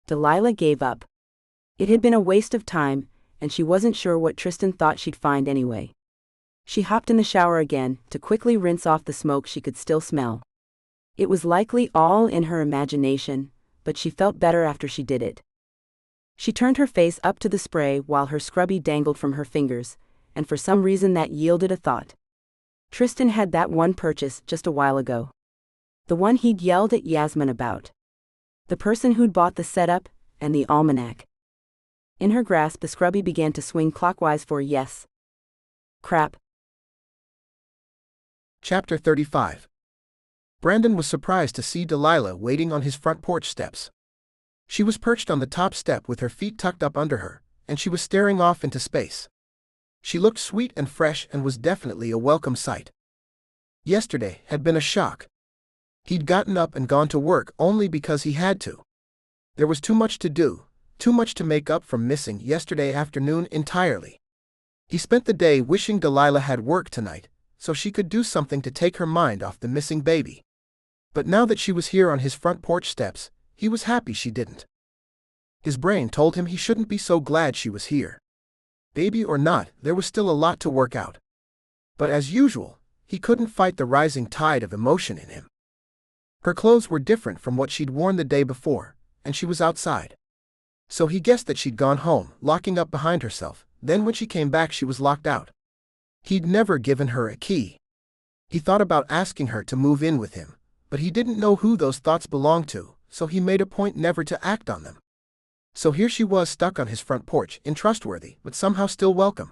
Delilah gave up. It had been a waste of time, and she wasn't sure what Tristan thought she'd find anyway. She hopped in the shower again, to quickly rinse off the smoke she could still smell. It was likely all in her imagination, but she felt better after she did it. She turned her face up to the spray while her scrubby dangled from her fingers, and for some reason that yielded a thought. Tristan had that one purchase just a while ago. The one he'd yelled at Yasmin about. The person who'd bought the setup and the almanac. In her grasp, the scrubby began to swing clockwise for yes. Crap. Chapter 35. Brandon was surprised to see Delilah waiting on his front porch steps. She was perched on the top step with her feet tucked up under her, and she was staring off into space. She looked sweet and fresh and was definitely a welcome sight. Yesterday had been a shock. He'd gotten up and gone to work only because he had to. There was too much to do, too much to make up for missing yesterday afternoon entirely. He spent the day wishing Delilah had work tonight, so she could do something to take her mind off the missing baby. But now that she was here on his front porch steps, he was happy she didn't. His brain told him he shouldn't be so glad she was here. Baby or not, there was still a lot to work out. But as usual, he couldn't fight the rising tide of emotion in him. Her clothes were different from what she'd worn the day before, and she was outside. So he guessed that she'd gone home, locking up behind herself. Then when she came back she was locked out. He'd never given her a key. He thought about asking her to move in with him, but he didn't know who those thoughts belonged to, so he made a point never to act on them. So here she was stuck on his front porch, untrustworthy, but somehow still welcome.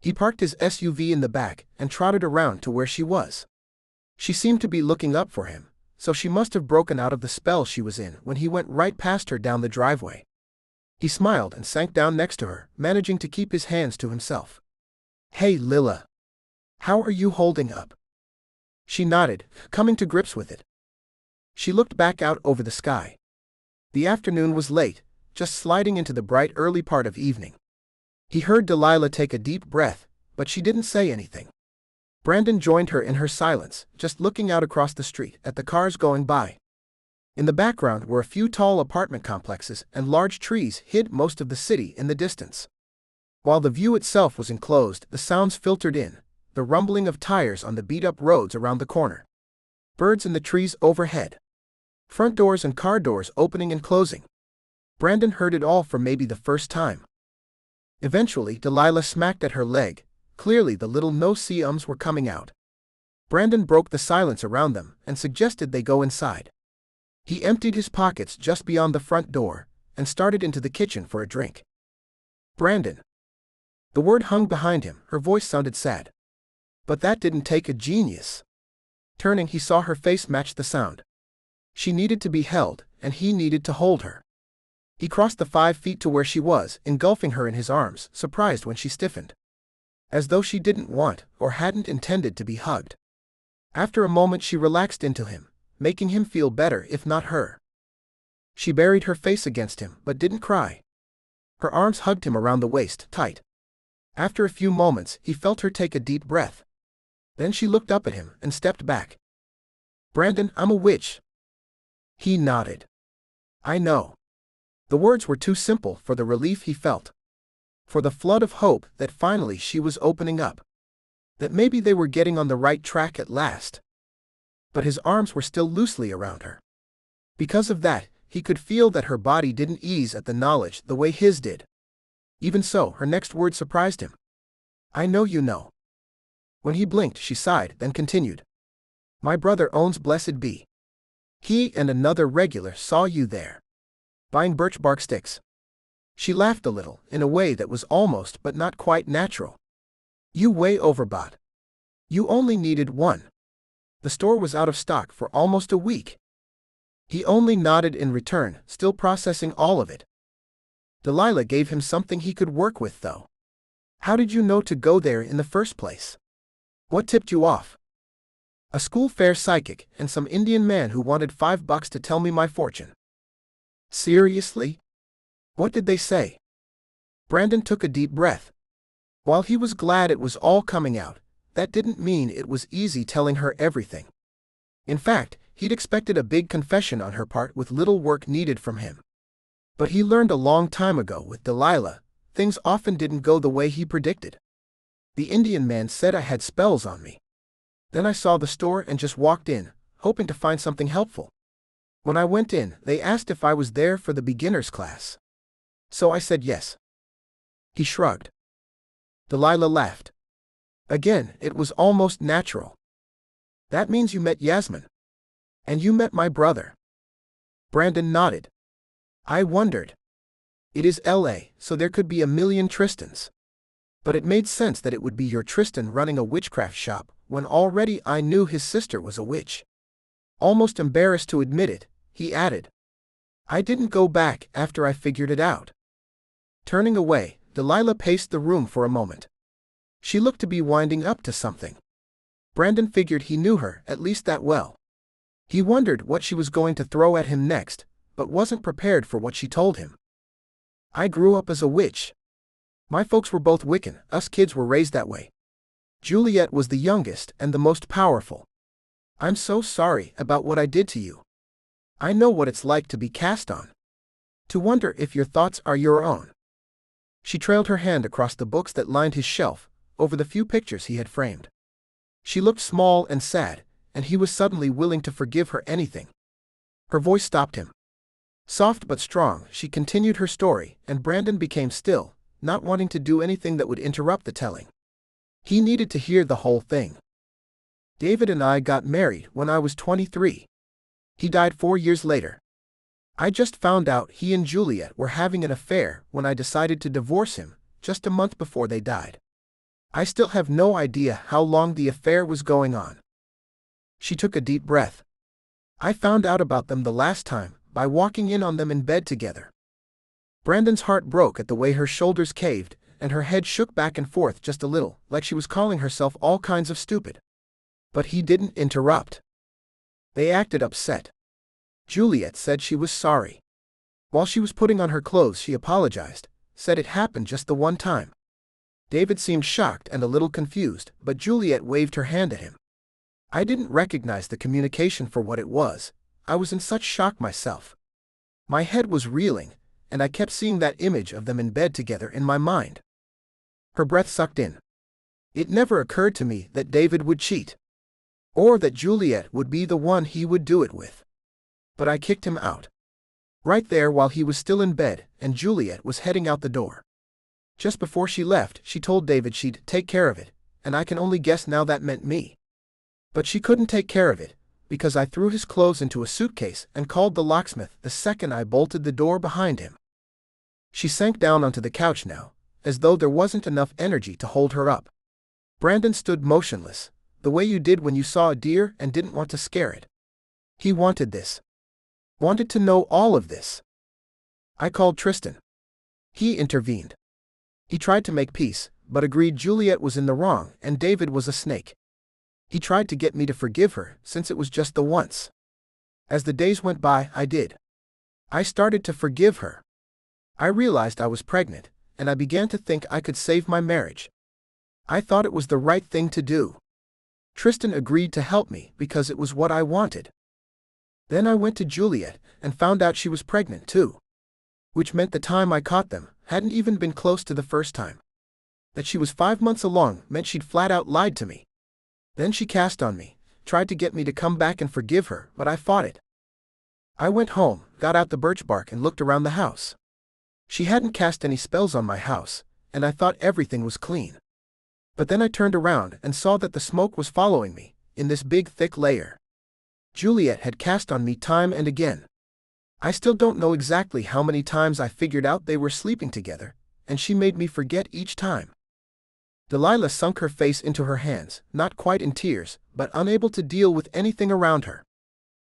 He parked his SUV in the back and trotted around to where she was. She seemed to be looking up for him, so she must have broken out of the spell she was in when he went right past her down the driveway. He smiled and sank down next to her, managing to keep his hands to himself. "Hey Lila. How are you holding up?" She nodded, coming to grips with it. She looked back out over the sky. The afternoon was late, just sliding into the bright early part of evening. He heard Delilah take a deep breath, but she didn't say anything. Brandon joined her in her silence, just looking out across the street at the cars going by. In the background were a few tall apartment complexes, and large trees hid most of the city in the distance. While the view itself was enclosed, the sounds filtered in, the rumbling of tires on the beat-up roads around the corner. Birds in the trees overhead. Front doors and car doors opening and closing. Brandon heard it all for maybe the first time. Eventually, Delilah smacked at her leg. Clearly the little no-see-ums were coming out. Brandon broke the silence around them and suggested they go inside. He emptied his pockets just beyond the front door and started into the kitchen for a drink. "Brandon." The word hung behind him, her voice sounded sad. But that didn't take a genius. Turning, he saw her face match the sound. She needed to be held, and he needed to hold her. He crossed the 5 feet to where she was, engulfing her in his arms, surprised when she stiffened. As though she didn't want, or hadn't intended to be hugged. After a moment she relaxed into him, making him feel better if not her. She buried her face against him, but didn't cry. Her arms hugged him around the waist, tight. After a few moments, he felt her take a deep breath. Then she looked up at him and stepped back. "Brandon, I'm a witch." He nodded. "I know." The words were too simple for the relief he felt. For the flood of hope that finally she was opening up. That maybe they were getting on the right track at last. But his arms were still loosely around her. Because of that, he could feel that her body didn't ease at the knowledge the way his did. Even so, her next word surprised him. "I know you know." When he blinked, she sighed, then continued. "My brother owns Blessed Be. He and another regular saw you there. Buying birch bark sticks." She laughed a little, in a way that was almost but not quite natural. "You way overbought. You only needed one. The store was out of stock for almost a week." He only nodded in return, still processing all of it. Delilah gave him something he could work with, though. "How did you know to go there in the first place? What tipped you off?" "A school fair psychic and some Indian man who wanted $5 to tell me my fortune." "Seriously? What did they say?" Brandon took a deep breath. While he was glad it was all coming out, that didn't mean it was easy telling her everything. In fact, he'd expected a big confession on her part with little work needed from him. But he learned a long time ago with Delilah, things often didn't go the way he predicted. "The Indian man said I had spells on me. Then I saw the store and just walked in, hoping to find something helpful. When I went in, they asked if I was there for the beginner's class. So I said yes." He shrugged. Delilah laughed. Again, it was almost natural. "That means you met Yasmin. And you met my brother." Brandon nodded. "I wondered. It is LA, so there could be a million Tristans. But it made sense that it would be your Tristan running a witchcraft shop, when already I knew his sister was a witch." Almost embarrassed to admit it, he added. "I didn't go back after I figured it out." Turning away, Delilah paced the room for a moment. She looked to be winding up to something. Brandon figured he knew her at least that well. He wondered what she was going to throw at him next, but wasn't prepared for what she told him. I grew up as a witch. My folks were both Wiccan, us kids were raised that way. Juliet was the youngest and the most powerful. I'm so sorry about what I did to you. I know what it's like to be cast on. To wonder if your thoughts are your own. She trailed her hand across the books that lined his shelf, over the few pictures he had framed. She looked small and sad, and he was suddenly willing to forgive her anything. Her voice stopped him. Soft but strong, she continued her story, and Brandon became still, not wanting to do anything that would interrupt the telling. He needed to hear the whole thing. David and I got married when I was 23. He died 4 years later. I just found out he and Juliet were having an affair when I decided to divorce him, just a month before they died. I still have no idea how long the affair was going on. She took a deep breath. I found out about them the last time, by walking in on them in bed together. Brandon's heart broke at the way her shoulders caved, and her head shook back and forth just a little, like she was calling herself all kinds of stupid. But he didn't interrupt. They acted upset. Juliet said she was sorry. While she was putting on her clothes, she apologized, said it happened just the one time. David seemed shocked and a little confused, but Juliet waved her hand at him. I didn't recognize the communication for what it was. I was in such shock myself. My head was reeling, and I kept seeing that image of them in bed together in my mind. Her breath sucked in. It never occurred to me that David would cheat. Or that Juliet would be the one he would do it with. But I kicked him out. Right there while he was still in bed, and Juliet was heading out the door. Just before she left, she told David she'd take care of it, and I can only guess now that meant me. But she couldn't take care of it, because I threw his clothes into a suitcase and called the locksmith the second I bolted the door behind him. She sank down onto the couch now, as though there wasn't enough energy to hold her up. Brandon stood motionless, the way you did when you saw a deer and didn't want to scare it. He wanted this. Wanted to know all of this. I called Tristan. He intervened. He tried to make peace, but agreed Juliet was in the wrong and David was a snake. He tried to get me to forgive her, since it was just the once. As the days went by, I did. I started to forgive her. I realized I was pregnant, and I began to think I could save my marriage. I thought it was the right thing to do. Tristan agreed to help me because it was what I wanted. Then I went to Juliet and found out she was pregnant too. Which meant the time I caught them hadn't even been close to the first time. That she was 5 months along meant she'd flat out lied to me. Then she cast on me, tried to get me to come back and forgive her, but I fought it. I went home, got out the birch bark and looked around the house. She hadn't cast any spells on my house, and I thought everything was clean. But then I turned around and saw that the smoke was following me, in this big thick layer. Juliet had cast on me time and again. I still don't know exactly how many times I figured out they were sleeping together, and she made me forget each time. Delilah sunk her face into her hands, not quite in tears, but unable to deal with anything around her.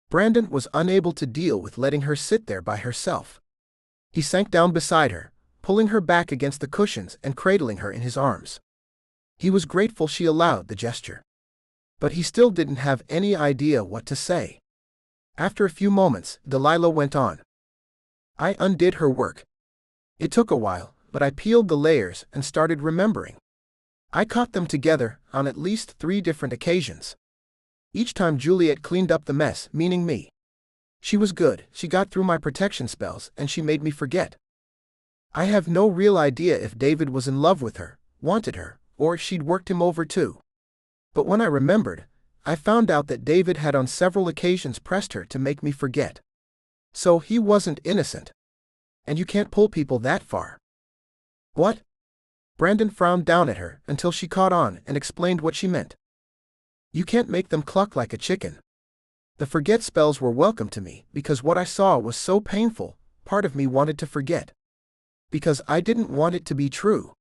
Brandon was unable to deal with letting her sit there by herself. He sank down beside her, pulling her back against the cushions and cradling her in his arms. He was grateful she allowed the gesture. But he still didn't have any idea what to say. After a few moments, Delilah went on. I undid her work. It took a while, but I peeled the layers and started remembering. I caught them together on at least 3 different occasions. Each time Juliet cleaned up the mess, meaning me. She was good, she got through my protection spells, and she made me forget. I have no real idea if David was in love with her, wanted her, or if she'd worked him over too. But when I remembered, I found out that David had on several occasions pressed her to make me forget. So he wasn't innocent. And you can't pull people that far. What? Brandon frowned down at her until she caught on and explained what she meant. You can't make them cluck like a chicken. The forget spells were welcome to me because what I saw was so painful, part of me wanted to forget. Because I didn't want it to be true.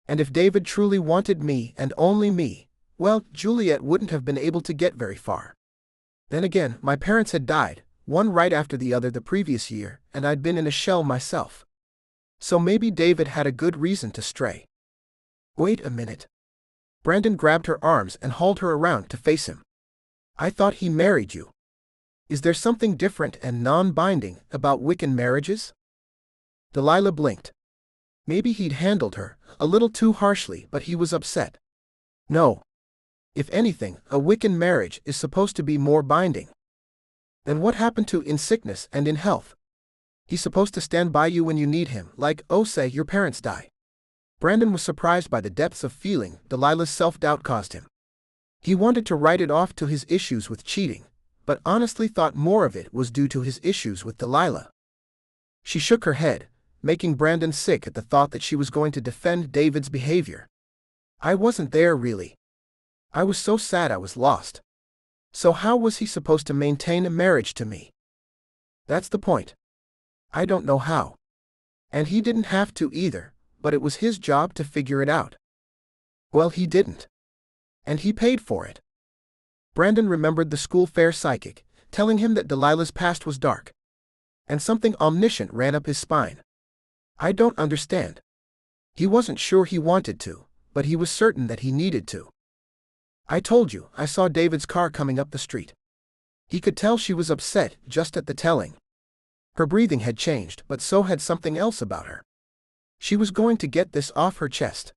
And if David truly wanted me and only me, well, Juliet wouldn't have been able to get very far. Then again, my parents had died, one right after the other the previous year, and I'd been in a shell myself. So maybe David had a good reason to stray. Wait a minute. Brandon grabbed her arms and hauled her around to face him. I thought he married you. Is there something different and non-binding about Wiccan marriages? Delilah blinked. Maybe he'd handled her a little too harshly, but he was upset. No. If anything, a Wiccan marriage is supposed to be more binding. Then what happened to in sickness and in health? He's supposed to stand by you when you need him, like, oh, say your parents die. Brandon was surprised by the depths of feeling Delilah's self-doubt caused him. He wanted to write it off to his issues with cheating, but honestly thought more of it was due to his issues with Delilah. She shook her head, making Brandon sick at the thought that she was going to defend David's behavior. I wasn't there really. I was so sad I was lost. So how was he supposed to maintain a marriage to me? That's the point. I don't know how. And he didn't have to either, but it was his job to figure it out. Well, he didn't. And he paid for it. Brandon remembered the school fair psychic, telling him that Delilah's past was dark. And something omniscient ran up his spine. I don't understand. He wasn't sure he wanted to, but he was certain that he needed to. I told you, I saw David's car coming up the street. He could tell she was upset just at the telling. Her breathing had changed, but so had something else about her. She was going to get this off her chest.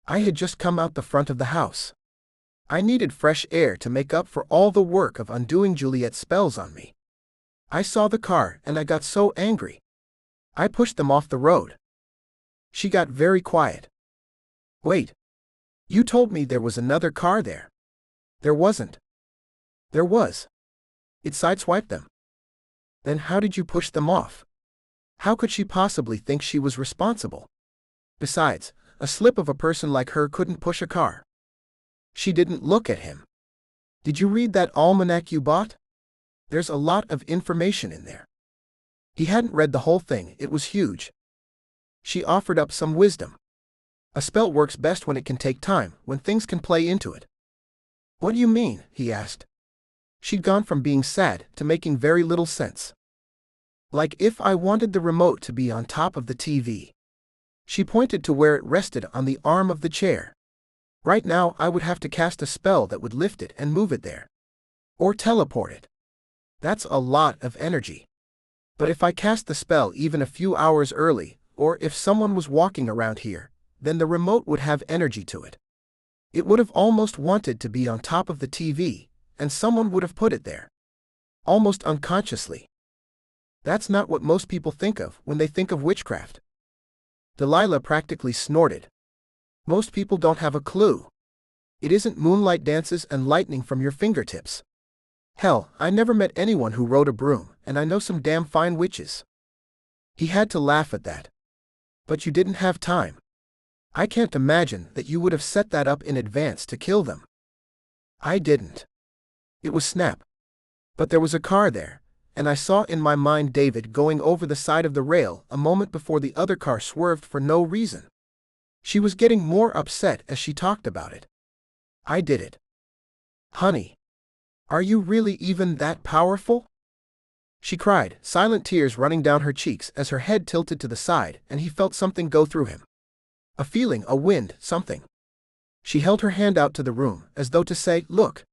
I had just come out the front of the house. I needed fresh air to make up for all the work of undoing Juliet's spells on me. I saw the car and I got so angry. I pushed them off the road. She got very quiet. Wait. You told me there was another car there. There wasn't. There was. It sideswiped them. Then how did you push them off? How could she possibly think she was responsible? Besides, a slip of a person like her couldn't push a car. She didn't look at him. Did you read that almanac you bought? There's a lot of information in there. He hadn't read the whole thing, it was huge. She offered up some wisdom. A spell works best when it can take time, when things can play into it. What do you mean? He asked. She'd gone from being sad to making very little sense. Like if I wanted the remote to be on top of the TV. She pointed to where it rested on the arm of the chair. Right now I would have to cast a spell that would lift it and move it there. Or teleport it. That's a lot of energy. But if I cast the spell even a few hours early, or if someone was walking around here, then the remote would have energy to it. It would have almost wanted to be on top of the TV, and someone would have put it there. Almost unconsciously. That's not what most people think of when they think of witchcraft. Delilah practically snorted. Most people don't have a clue. It isn't moonlight dances and lightning from your fingertips. Hell, I never met anyone who rode a broom, and I know some damn fine witches. He had to laugh at that. But you didn't have time. I can't imagine that you would have set that up in advance to kill them. I didn't. It was snap. But there was a car there, and I saw in my mind David going over the side of the rail a moment before the other car swerved for no reason. She was getting more upset as she talked about it. I did it. Honey. Are you really even that powerful? She cried, silent tears running down her cheeks as her head tilted to the side and he felt something go through him. A feeling, a wind, something. She held her hand out to the room, as though to say, look.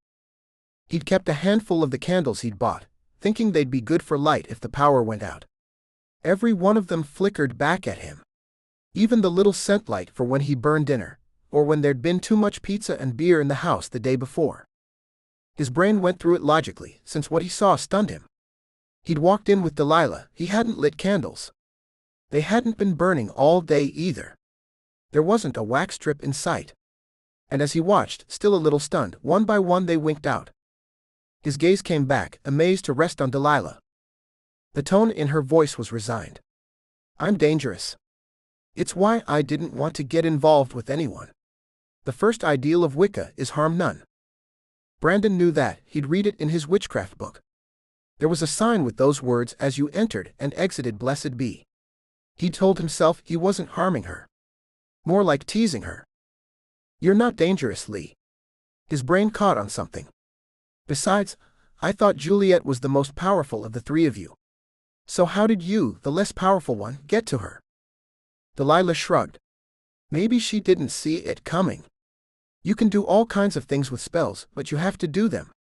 He'd kept a handful of the candles he'd bought, thinking they'd be good for light if the power went out. Every one of them flickered back at him. Even the little scent light for when he burned dinner, or when there'd been too much pizza and beer in the house the day before. His brain went through it logically, since what he saw stunned him. He'd walked in with Delilah, he hadn't lit candles. They hadn't been burning all day either. There wasn't a wax strip in sight. And as he watched, still a little stunned, one by one they winked out. His gaze came back, amazed to rest on Delilah. The tone in her voice was resigned. I'm dangerous. It's why I didn't want to get involved with anyone. The first ideal of Wicca is harm none. Brandon knew that, he'd read it in his witchcraft book. There was a sign with those words as you entered and exited Blessed Be. He told himself he wasn't harming her. More like teasing her. You're not dangerous, Lee. His brain caught on something. Besides, I thought Juliet was the most powerful of the three of you. So how did you, the less powerful one, get to her? Delilah shrugged. Maybe she didn't see it coming. You can do all kinds of things with spells, but you have to do them.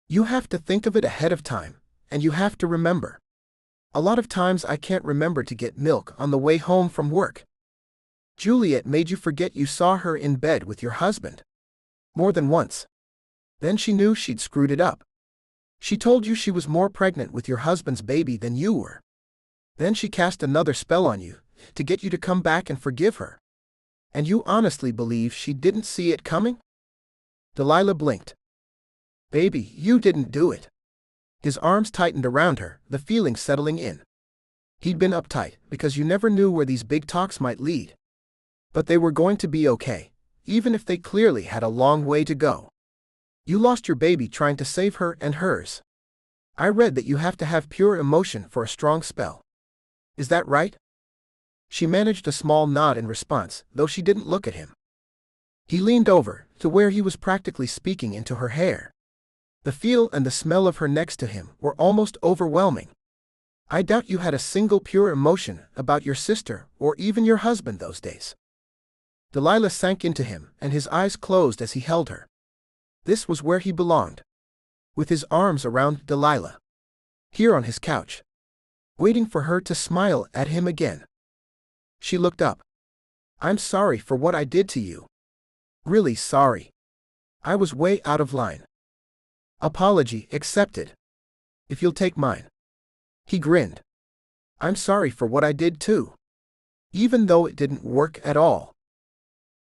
You have to think of it ahead of time, and you have to remember. A lot of times I can't remember to get milk on the way home from work. Juliet made you forget you saw her in bed with your husband. More than once. Then she knew she'd screwed it up. She told you she was more pregnant with your husband's baby than you were. Then she cast another spell on you, to get you to come back and forgive her. And you honestly believe she didn't see it coming? Delilah blinked. Baby, you didn't do it. His arms tightened around her, the feeling settling in. He'd been uptight, because you never knew where these big talks might lead. But they were going to be okay, even if they clearly had a long way to go. You lost your baby trying to save her and hers. I read that you have to have pure emotion for a strong spell. Is that right? She managed a small nod in response, though she didn't look at him. He leaned over, to where he was practically speaking into her hair. The feel and the smell of her next to him were almost overwhelming. I doubt you had a single pure emotion about your sister or even your husband those days. Delilah sank into him, and his eyes closed as he held her. This was where he belonged. With his arms around Delilah. Here on his couch. Waiting for her to smile at him again. She looked up. I'm sorry for what I did to you. Really sorry. I was way out of line. Apology accepted. If you'll take mine. He grinned. I'm sorry for what I did too. Even though it didn't work at all.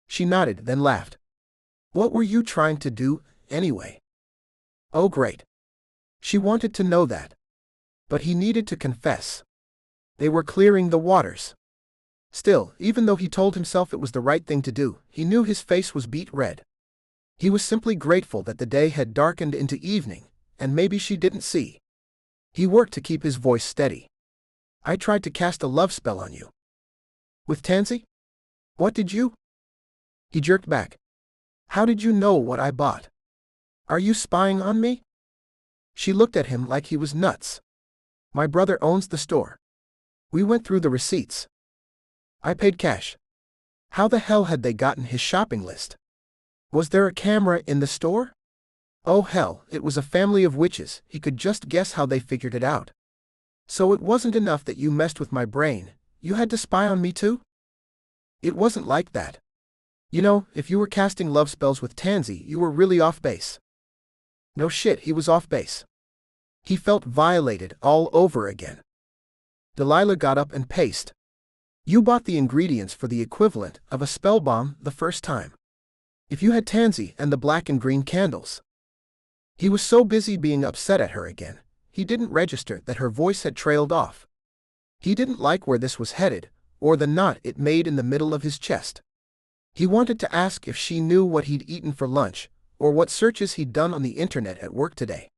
She nodded, then laughed. What were you trying to do, anyway? Oh great. She wanted to know that. But he needed to confess. They were clearing the waters. Still, even though he told himself it was the right thing to do, he knew his face was beet red. He was simply grateful that the day had darkened into evening, and maybe she didn't see. He worked to keep his voice steady. I tried to cast a love spell on you. With Tansy? What did you? He jerked back. How did you know what I bought? Are you spying on me? She looked at him like he was nuts. My brother owns the store. We went through the receipts. I paid cash. How the hell had they gotten his shopping list? Was there a camera in the store? Oh hell, it was a family of witches, he could just guess how they figured it out. So it wasn't enough that you messed with my brain, you had to spy on me too? It wasn't like that. You know, if you were casting love spells with Tansy, you were really off base. No shit, he was off base. He felt violated all over again. Delilah got up and paced. You bought the ingredients for the equivalent of a spell bomb the first time. If you had Tansy and the black and green candles. He was so busy being upset at her again, he didn't register that her voice had trailed off. He didn't like where this was headed, or the knot it made in the middle of his chest. He wanted to ask if she knew what he'd eaten for lunch, or what searches he'd done on the internet at work today.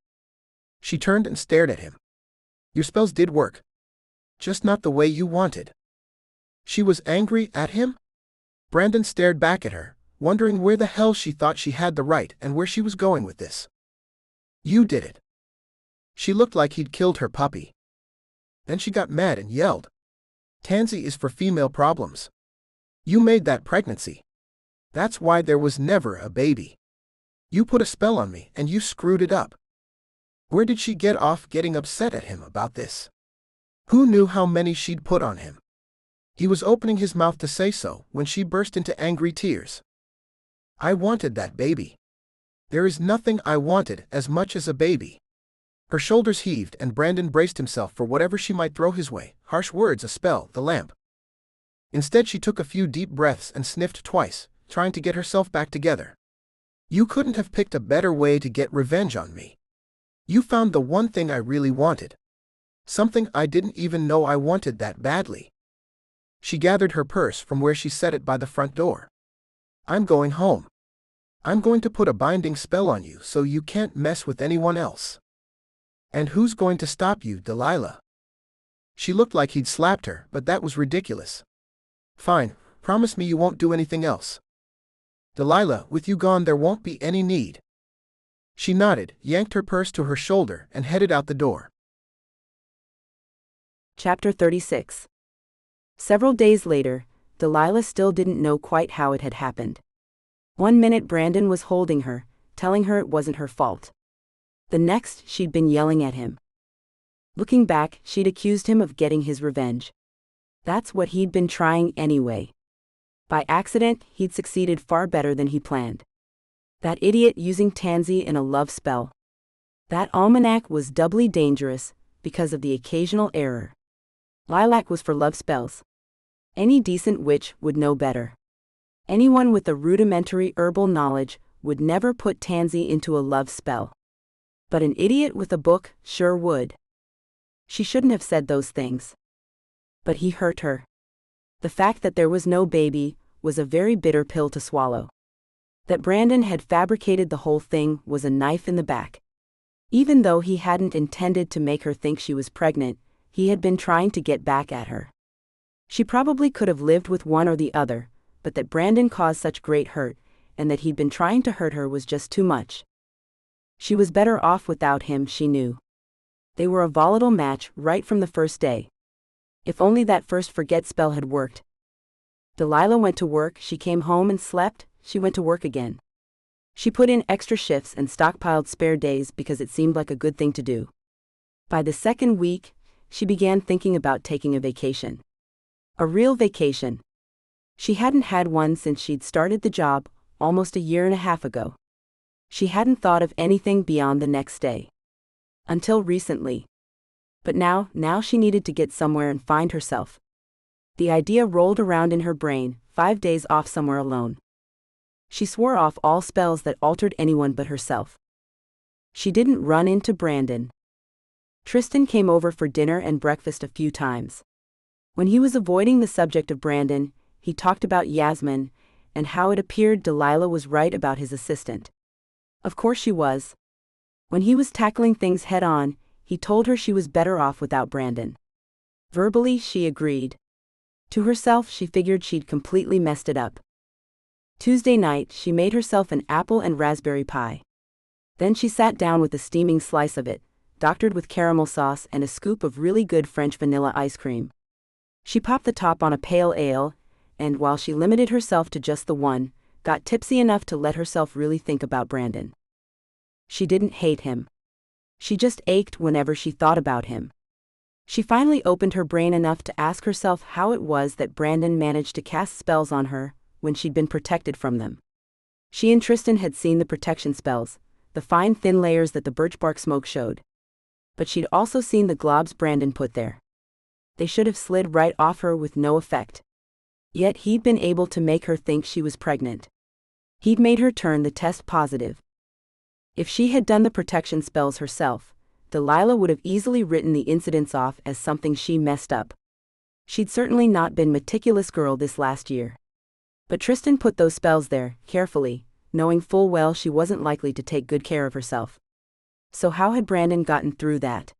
She turned and stared at him. Your spells did work. Just not the way you wanted. She was angry at him? Brandon stared back at her, wondering where the hell she thought she had the right and where she was going with this. You did it. She looked like he'd killed her puppy. Then she got mad and yelled. Tansy is for female problems. You made that pregnancy. That's why there was never a baby. You put a spell on me and you screwed it up. Where did she get off getting upset at him about this? Who knew how many she'd put on him? He was opening his mouth to say so when she burst into angry tears. I wanted that baby. There is nothing I wanted as much as a baby. Her shoulders heaved and Brandon braced himself for whatever she might throw his way, harsh words, a spell, the lamp. Instead she took a few deep breaths and sniffed twice, trying to get herself back together. You couldn't have picked a better way to get revenge on me. You found the one thing I really wanted. Something I didn't even know I wanted that badly. She gathered her purse from where she set it by the front door. I'm going home. I'm going to put a binding spell on you so you can't mess with anyone else. And who's going to stop you, Delilah? She looked like he'd slapped her, but that was ridiculous. Fine, promise me you won't do anything else. Delilah, with you gone there won't be any need. She nodded, yanked her purse to her shoulder, and headed out the door. Chapter 36. Several days later, Delilah still didn't know quite how it had happened. One minute Brandon was holding her, telling her it wasn't her fault. The next she'd been yelling at him. Looking back, she'd accused him of getting his revenge. That's what he'd been trying anyway. By accident, he'd succeeded far better than he planned. That idiot using Tansy in a love spell. That almanac was doubly dangerous, because of the occasional error. Lilac was for love spells. Any decent witch would know better. Anyone with a rudimentary herbal knowledge would never put Tansy into a love spell. But an idiot with a book sure would. She shouldn't have said those things. But he hurt her. The fact that there was no baby was a very bitter pill to swallow. That Brandon had fabricated the whole thing was a knife in the back. Even though he hadn't intended to make her think she was pregnant, he had been trying to get back at her. She probably could have lived with one or the other, but that Brandon caused such great hurt, and that he'd been trying to hurt her was just too much. She was better off without him, she knew. They were a volatile match right from the first day. If only that first forget spell had worked. Delilah went to work, she came home and slept, she went to work again. She put in extra shifts and stockpiled spare days because it seemed like a good thing to do. By the second week, she began thinking about taking a vacation. A real vacation. She hadn't had one since she'd started the job, almost a year and a half ago. She hadn't thought of anything beyond the next day. Until recently. But now she needed to get somewhere and find herself. The idea rolled around in her brain, 5 days off somewhere alone. She swore off all spells that altered anyone but herself. She didn't run into Brandon. Tristan came over for dinner and breakfast a few times. When he was avoiding the subject of Brandon, he talked about Yasmin, and how it appeared Delilah was right about his assistant. Of course she was. When he was tackling things head-on, he told her she was better off without Brandon. Verbally, she agreed. To herself, she figured she'd completely messed it up. Tuesday night, she made herself an apple and raspberry pie. Then she sat down with a steaming slice of it, doctored with caramel sauce and a scoop of really good French vanilla ice cream. She popped the top on a pale ale, and while she limited herself to just the one, got tipsy enough to let herself really think about Brandon. She didn't hate him. She just ached whenever she thought about him. She finally opened her brain enough to ask herself how it was that Brandon managed to cast spells on her when she'd been protected from them. She and Tristan had seen the protection spells, the fine thin layers that the birch bark smoke showed. But she'd also seen the globs Brandon put there. They should have slid right off her with no effect. Yet he'd been able to make her think she was pregnant. He'd made her turn the test positive. If she had done the protection spells herself, Delilah would have easily written the incidents off as something she messed up. She'd certainly not been meticulous girl this last year. But Tristan put those spells there, carefully, knowing full well she wasn't likely to take good care of herself. So how had Brandon gotten through that?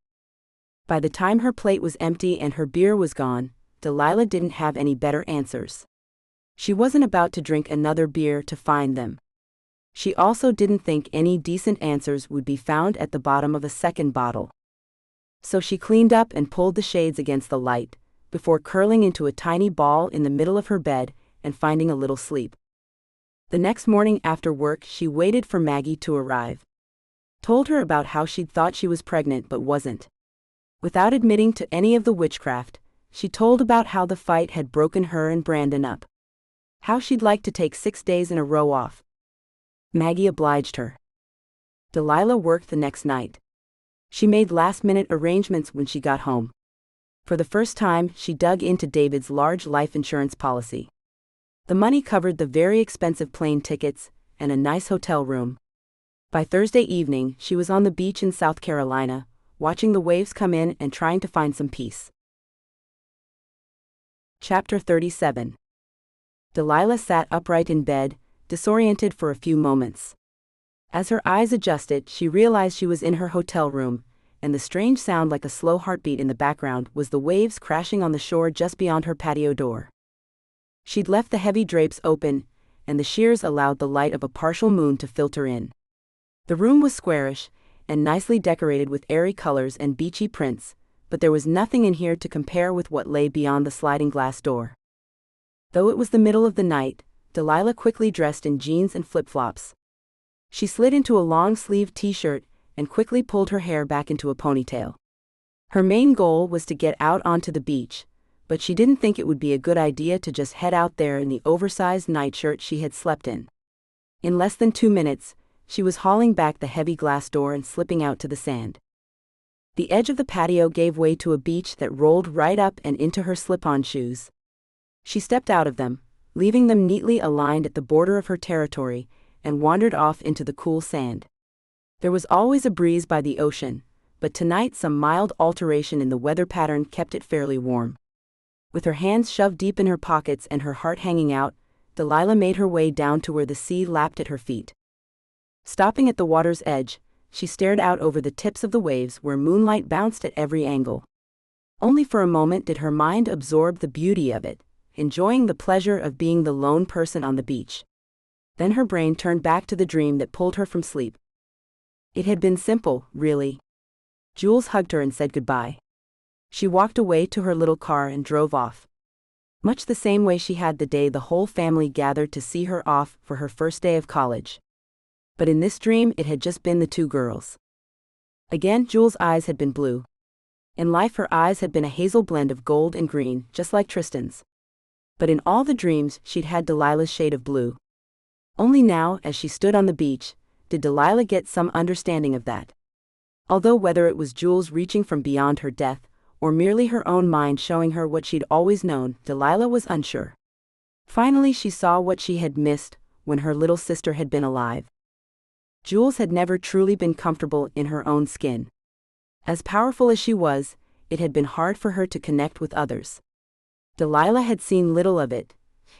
By the time her plate was empty and her beer was gone, Delilah didn't have any better answers. She wasn't about to drink another beer to find them. She also didn't think any decent answers would be found at the bottom of a second bottle. So she cleaned up and pulled the shades against the light, before curling into a tiny ball in the middle of her bed and finding a little sleep. The next morning after work, she waited for Maggie to arrive. Told her about how she'd thought she was pregnant but wasn't. Without admitting to any of the witchcraft, she told about how the fight had broken her and Brandon up. How she'd like to take 6 days in a row off. Maggie obliged her. Delilah worked the next night. She made last-minute arrangements when she got home. For the first time, she dug into David's large life insurance policy. The money covered the very expensive plane tickets and a nice hotel room. By Thursday evening, she was on the beach in South Carolina, watching the waves come in and trying to find some peace. Chapter 37. Delilah sat upright in bed, disoriented for a few moments. As her eyes adjusted, she realized she was in her hotel room, and the strange sound like a slow heartbeat in the background was the waves crashing on the shore just beyond her patio door. She'd left the heavy drapes open, and the shears allowed the light of a partial moon to filter in. The room was squarish, and nicely decorated with airy colors and beachy prints, but there was nothing in here to compare with what lay beyond the sliding glass door. Though it was the middle of the night, Delilah quickly dressed in jeans and flip-flops. She slid into a long-sleeved t-shirt and quickly pulled her hair back into a ponytail. Her main goal was to get out onto the beach, but she didn't think it would be a good idea to just head out there in the oversized nightshirt she had slept in. In less than 2 minutes, she was hauling back the heavy glass door and slipping out to the sand. The edge of the patio gave way to a beach that rolled right up and into her slip-on shoes. She stepped out of them, leaving them neatly aligned at the border of her territory, and wandered off into the cool sand. There was always a breeze by the ocean, but tonight some mild alteration in the weather pattern kept it fairly warm. With her hands shoved deep in her pockets and her heart hanging out, Delilah made her way down to where the sea lapped at her feet. Stopping at the water's edge, she stared out over the tips of the waves where moonlight bounced at every angle. Only for a moment did her mind absorb the beauty of it, enjoying the pleasure of being the lone person on the beach. Then her brain turned back to the dream that pulled her from sleep. It had been simple, really. Jules hugged her and said goodbye. She walked away to her little car and drove off. Much the same way she had the day the whole family gathered to see her off for her first day of college. But in this dream it had just been the two girls. Again Jules' eyes had been blue. In life her eyes had been a hazel blend of gold and green, just like Tristan's. But in all the dreams she'd had Delilah's shade of blue. Only now, as she stood on the beach, did Delilah get some understanding of that. Although whether it was Jules reaching from beyond her death, or merely her own mind showing her what she'd always known, Delilah was unsure. Finally she saw what she had missed when her little sister had been alive. Jules had never truly been comfortable in her own skin. As powerful as she was, it had been hard for her to connect with others. Delilah had seen little of it.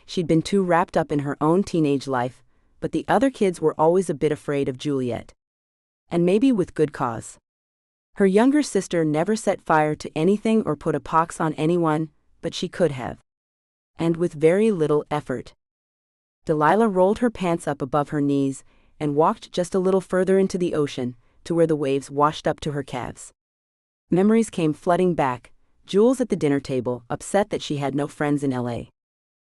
She'd been too wrapped up in her own teenage life, but the other kids were always a bit afraid of Juliet. And maybe with good cause. Her younger sister never set fire to anything or put a pox on anyone, but she could have. And with very little effort. Delilah rolled her pants up above her knees and walked just a little further into the ocean, to where the waves washed up to her calves. Memories came flooding back, Jules at the dinner table, upset that she had no friends in LA.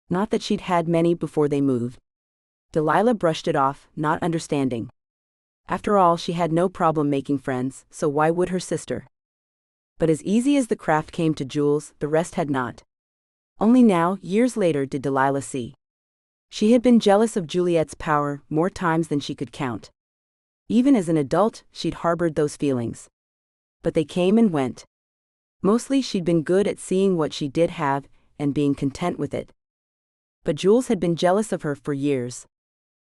Not that she'd had many before they moved. Delilah brushed it off, not understanding. After all, she had no problem making friends, so why would her sister? But as easy as the craft came to Jules, the rest had not. Only now, years later, did Delilah see. She had been jealous of Juliet's power more times than she could count. Even as an adult, she'd harbored those feelings. But they came and went. Mostly she'd been good at seeing what she did have and being content with it. But Jules had been jealous of her for years.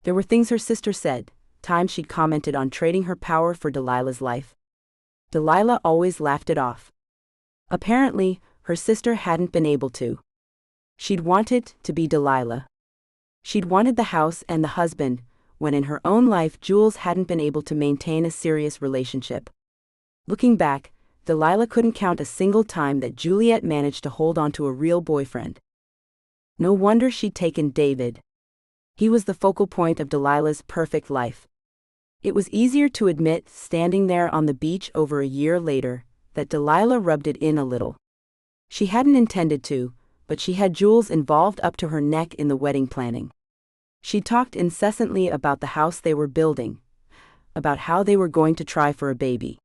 There were things her sister said, times she'd commented on trading her power for Delilah's life. Delilah always laughed it off. Apparently, her sister hadn't been able to. She'd wanted to be Delilah. She'd wanted the house and the husband, when in her own life Jules hadn't been able to maintain a serious relationship. Looking back, Delilah couldn't count a single time that Juliet managed to hold on to a real boyfriend. No wonder she'd taken David. He was the focal point of Delilah's perfect life. It was easier to admit, standing there on the beach over a year later, that Delilah rubbed it in a little. She hadn't intended to, but she had Jules involved up to her neck in the wedding planning. She talked incessantly about the house they were building, about how they were going to try for a baby.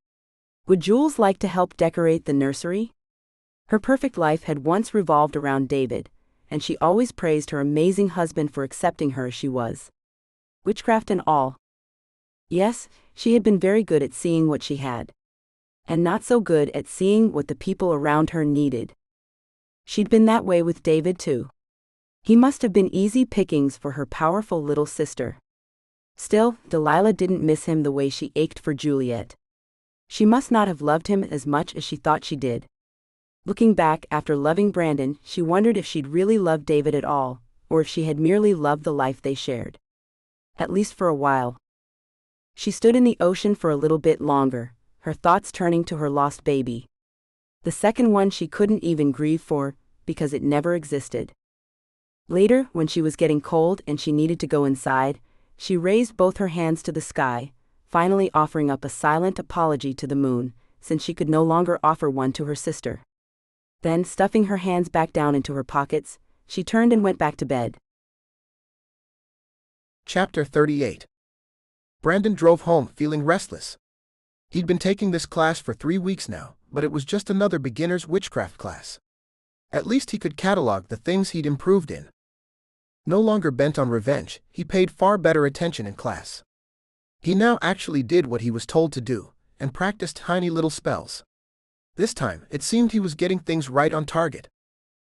Would Jules like to help decorate the nursery? Her perfect life had once revolved around David, and she always praised her amazing husband for accepting her as she was. Witchcraft and all. Yes, she had been very good at seeing what she had. And not so good at seeing what the people around her needed. She'd been that way with David too. He must have been easy pickings for her powerful little sister. Still, Delilah didn't miss him the way she ached for Juliet. She must not have loved him as much as she thought she did. Looking back after loving Brandon, she wondered if she'd really loved David at all, or if she had merely loved the life they shared. At least for a while. She stood in the ocean for a little bit longer, her thoughts turning to her lost baby. The second one she couldn't even grieve for, because it never existed. Later, when she was getting cold and she needed to go inside, she raised both her hands to the sky, finally offering up a silent apology to the moon, since she could no longer offer one to her sister. Then, stuffing her hands back down into her pockets, she turned and went back to bed. Chapter 38. Brandon drove home feeling restless. He'd been taking this class for 3 weeks now, but it was just another beginner's witchcraft class. At least he could catalog the things he'd improved in. No longer bent on revenge, he paid far better attention in class. He now actually did what he was told to do, and practiced tiny little spells. This time, it seemed he was getting things right on target.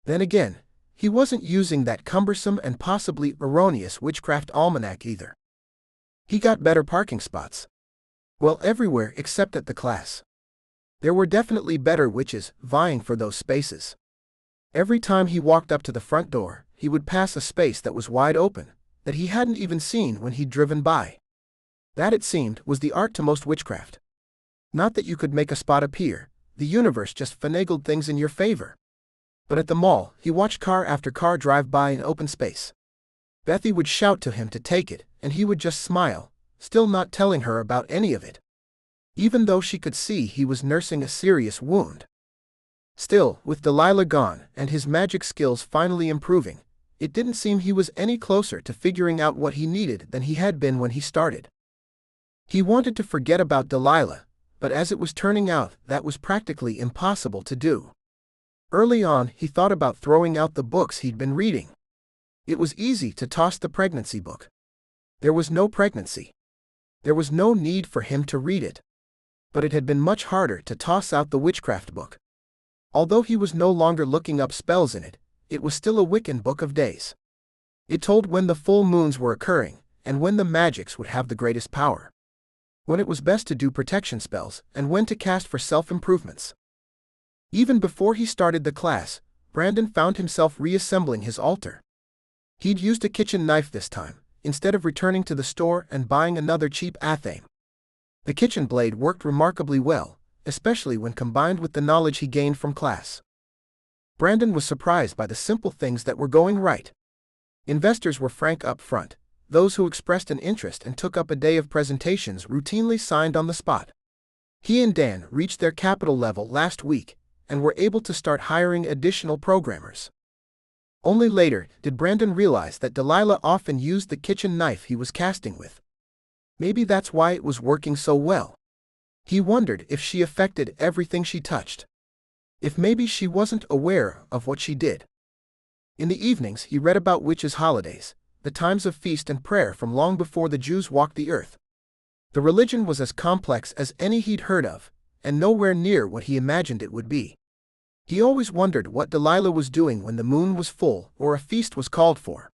Then again, he wasn't using that cumbersome and possibly erroneous witchcraft almanac either. He got better parking spots. Well, everywhere except at the class. There were definitely better witches vying for those spaces. Every time he walked up to the front door, he would pass a space that was wide open, that he hadn't even seen when he'd driven by. That, it seemed, was the art to most witchcraft. Not that you could make a spot appear, the universe just finagled things in your favor. But at the mall, he watched car after car drive by an open space. Bethy would shout to him to take it, and he would just smile, still not telling her about any of it. Even though she could see he was nursing a serious wound. Still, with Delilah gone and his magic skills finally improving, it didn't seem he was any closer to figuring out what he needed than he had been when he started. He wanted to forget about Delilah, but as it was turning out, that was practically impossible to do. Early on, he thought about throwing out the books he'd been reading. It was easy to toss the pregnancy book. There was no pregnancy. There was no need for him to read it. But it had been much harder to toss out the witchcraft book. Although he was no longer looking up spells in it, it was still a Wiccan book of days. It told when the full moons were occurring, and when the magics would have the greatest power. When it was best to do protection spells, and when to cast for self-improvements. Even before he started the class, Brandon found himself reassembling his altar. He'd used a kitchen knife this time, instead of returning to the store and buying another cheap athame. The kitchen blade worked remarkably well, especially when combined with the knowledge he gained from class. Brandon was surprised by the simple things that were going right. Investors were frank up front. Those who expressed an interest and took up a day of presentations routinely signed on the spot. He and Dan reached their capital level last week and were able to start hiring additional programmers. Only later did Brandon realize that Delilah often used the kitchen knife he was casting with. Maybe that's why it was working so well. He wondered if she affected everything she touched. If maybe she wasn't aware of what she did. In the evenings he read about witches' holidays, the times of feast and prayer from long before the Jews walked the earth. The religion was as complex as any he'd heard of, and nowhere near what he imagined it would be. He always wondered what Delilah was doing when the moon was full or a feast was called for.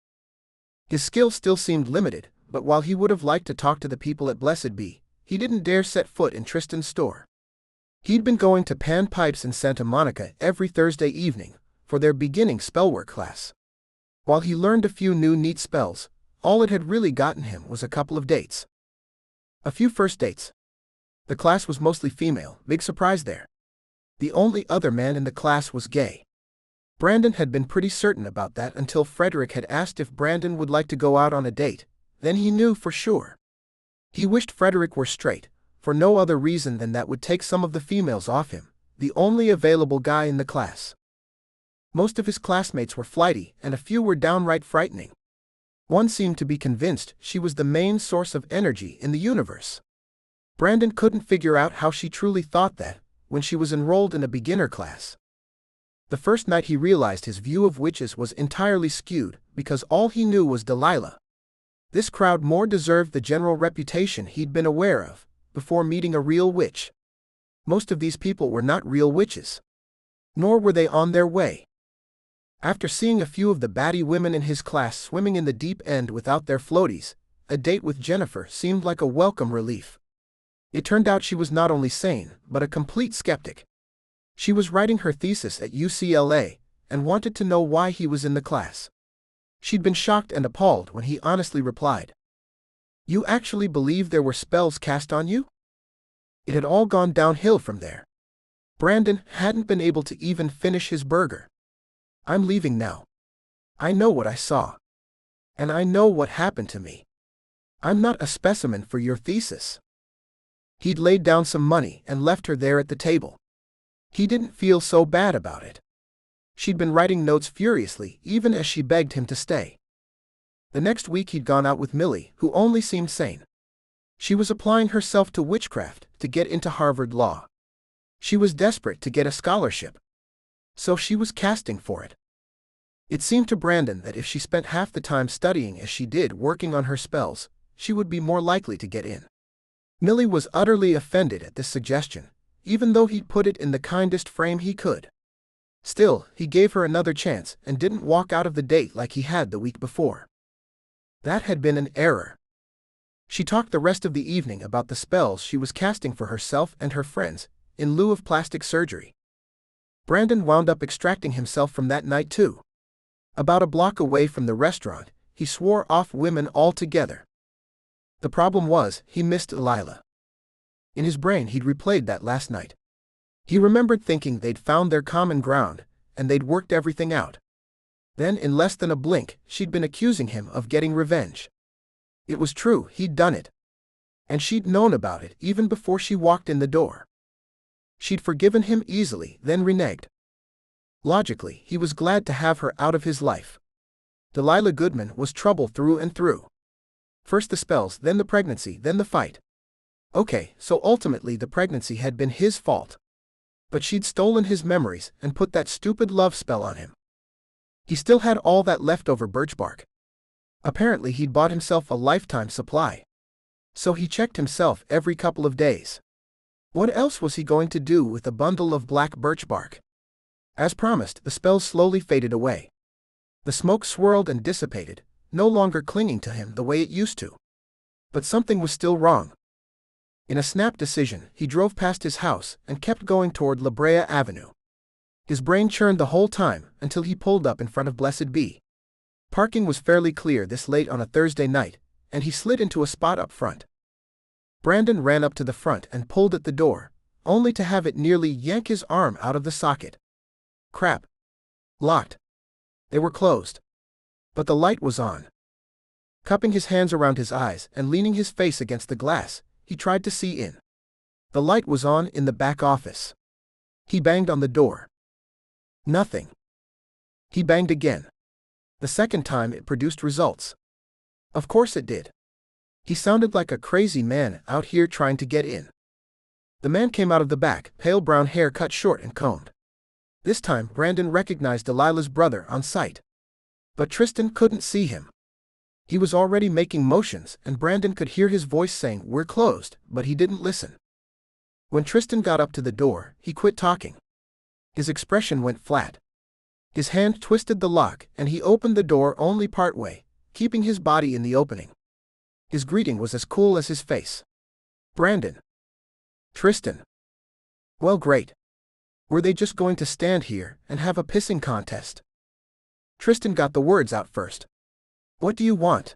His skill still seemed limited, but while he would have liked to talk to the people at Blessed Be, he didn't dare set foot in Tristan's store. He'd been going to Pan Pipes in Santa Monica every Thursday evening for their beginning spellwork class. While he learned a few new neat spells, all it had really gotten him was a couple of dates. A few first dates. The class was mostly female, big surprise there. The only other man in the class was gay. Brandon had been pretty certain about that until Frederick had asked if Brandon would like to go out on a date, then he knew for sure. He wished Frederick were straight, for no other reason than that would take some of the females off him, the only available guy in the class. Most of his classmates were flighty, and a few were downright frightening. One seemed to be convinced she was the main source of energy in the universe. Brandon couldn't figure out how she truly thought that, when she was enrolled in a beginner class. The first night he realized his view of witches was entirely skewed, because all he knew was Delilah. This crowd more deserved the general reputation he'd been aware of, before meeting a real witch. Most of these people were not real witches. Nor were they on their way. After seeing a few of the batty women in his class swimming in the deep end without their floaties, a date with Jennifer seemed like a welcome relief. It turned out she was not only sane, but a complete skeptic. She was writing her thesis at UCLA, and wanted to know why he was in the class. She'd been shocked and appalled when he honestly replied, "You actually believe there were spells cast on you?" It had all gone downhill from there. Brandon hadn't been able to even finish his burger. "I'm leaving now. I know what I saw. And I know what happened to me. I'm not a specimen for your thesis." He'd laid down some money and left her there at the table. He didn't feel so bad about it. She'd been writing notes furiously even as she begged him to stay. The next week he'd gone out with Millie, who only seemed sane. She was applying herself to witchcraft to get into Harvard Law. She was desperate to get a scholarship, so she was casting for it. It seemed to Brandon that if she spent half the time studying as she did working on her spells, she would be more likely to get in. Millie was utterly offended at this suggestion, even though he'd put it in the kindest frame he could. Still, he gave her another chance and didn't walk out of the date like he had the week before. That had been an error. She talked the rest of the evening about the spells she was casting for herself and her friends, in lieu of plastic surgery. Brandon wound up extracting himself from that night too. About a block away from the restaurant, he swore off women altogether. The problem was, he missed Delilah. In his brain he'd replayed that last night. He remembered thinking they'd found their common ground, and they'd worked everything out. Then in less than a blink, she'd been accusing him of getting revenge. It was true, he'd done it. And she'd known about it even before she walked in the door. She'd forgiven him easily, then reneged. Logically, he was glad to have her out of his life. Delilah Goodman was trouble through and through. First the spells, then the pregnancy, then the fight. Okay, so ultimately the pregnancy had been his fault. But she'd stolen his memories and put that stupid love spell on him. He still had all that leftover birch bark. Apparently he'd bought himself a lifetime supply. So he checked himself every couple of days. What else was he going to do with a bundle of black birch bark? As promised, the spells slowly faded away. The smoke swirled and dissipated, no longer clinging to him the way it used to. But something was still wrong. In a snap decision, he drove past his house and kept going toward La Brea Avenue. His brain churned the whole time until he pulled up in front of Blessed Be. Parking was fairly clear this late on a Thursday night, and he slid into a spot up front. Brandon ran up to the front and pulled at the door, only to have it nearly yank his arm out of the socket. Crap. Locked. They were closed. But the light was on. Cupping his hands around his eyes and leaning his face against the glass, he tried to see in. The light was on in the back office. He banged on the door. Nothing. He banged again. The second time it produced results. Of course it did. He sounded like a crazy man out here trying to get in. The man came out of the back, pale brown hair cut short and combed. This time Brandon recognized Delilah's brother on sight. But Tristan couldn't see him. He was already making motions and Brandon could hear his voice saying, "We're closed," but he didn't listen. When Tristan got up to the door, he quit talking. His expression went flat. His hand twisted the lock and he opened the door only partway, keeping his body in the opening. His greeting was as cool as his face. "Brandon." "Tristan." "Well, great. Were they just going to stand here and have a pissing contest?" Tristan got the words out first. "What do you want?"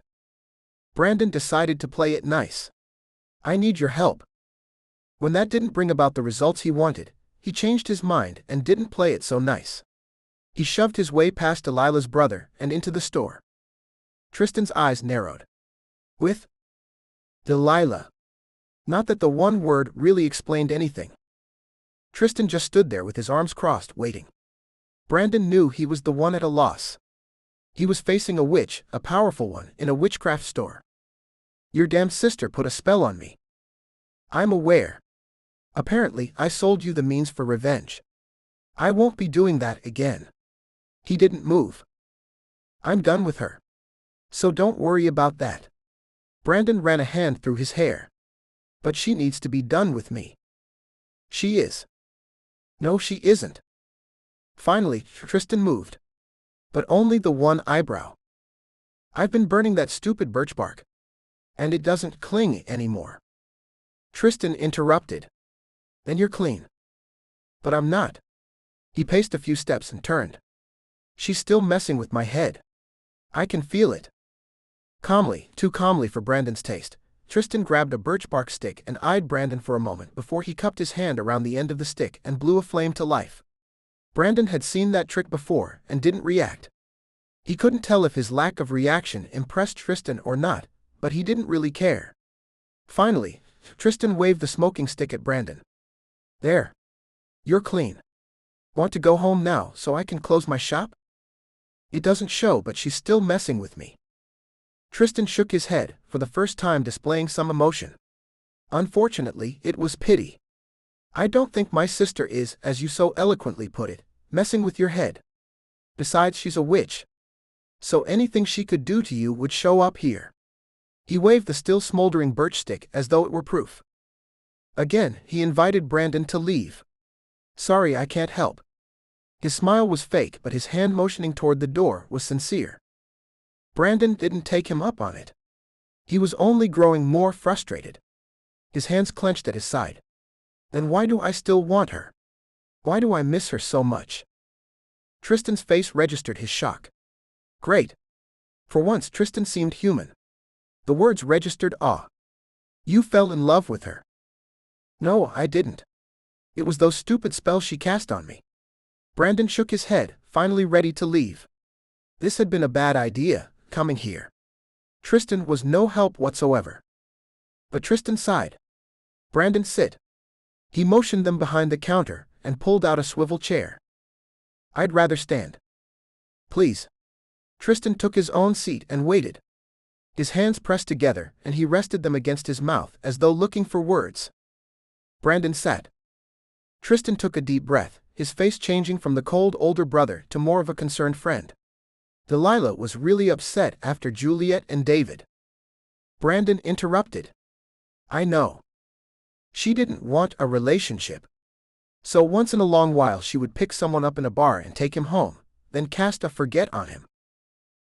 Brandon decided to play it nice. "I need your help." When that didn't bring about the results he wanted, he changed his mind and didn't play it so nice. He shoved his way past Delilah's brother and into the store. Tristan's eyes narrowed. "With Delilah." Not that the one word really explained anything. Tristan just stood there with his arms crossed, waiting. Brandon knew he was the one at a loss. He was facing a witch, a powerful one, in a witchcraft store. "Your damn sister put a spell on me." "I'm aware. Apparently, I sold you the means for revenge. I won't be doing that again." He didn't move. "I'm done with her. So don't worry about that." Brandon ran a hand through his hair. "But she needs to be done with me." "She is." "No, she isn't." Finally, Tristan moved. But only the one eyebrow. "I've been burning that stupid birch bark. And it doesn't cling anymore." Tristan interrupted. "Then you're clean." "But I'm not." He paced a few steps and turned. "She's still messing with my head. I can feel it." Calmly, too calmly for Brandon's taste, Tristan grabbed a birch bark stick and eyed Brandon for a moment before he cupped his hand around the end of the stick and blew a flame to life. Brandon had seen that trick before and didn't react. He couldn't tell if his lack of reaction impressed Tristan or not, but he didn't really care. Finally, Tristan waved the smoking stick at Brandon. "There. You're clean. Want to go home now so I can close my shop?" "It doesn't show, but she's still messing with me." Tristan shook his head, for the first time displaying some emotion. Unfortunately, it was pity. I don't think my sister is, as you so eloquently put it, messing with your head. Besides, she's a witch. So anything she could do to you would show up here." He waved the still smoldering birch stick as though it were proof. Again, he invited Brandon to leave. "Sorry, I can't help." His smile was fake, but his hand motioning toward the door was sincere. Brandon didn't take him up on it. He was only growing more frustrated. His hands clenched at his side. Then why do I still want her? Why do I miss her so much? Tristan's face registered his shock. Great. For once Tristan seemed human. The words registered awe. "You fell in love with her." "No, I didn't. It was those stupid spells she cast on me." Brandon shook his head, finally ready to leave. This had been a bad idea, coming here. Tristan was no help whatsoever. But Tristan sighed. "Brandon, sit." He motioned them behind the counter and pulled out a swivel chair. "I'd rather stand." "Please." Tristan took his own seat and waited. His hands pressed together and he rested them against his mouth as though looking for words. Brandon sat. Tristan took a deep breath, his face changing from the cold older brother to more of a concerned friend. Delilah was really upset after Juliet and David. Brandon interrupted. "I know. She didn't want a relationship. So once in a long while she would pick someone up in a bar and take him home, then cast a forget on him."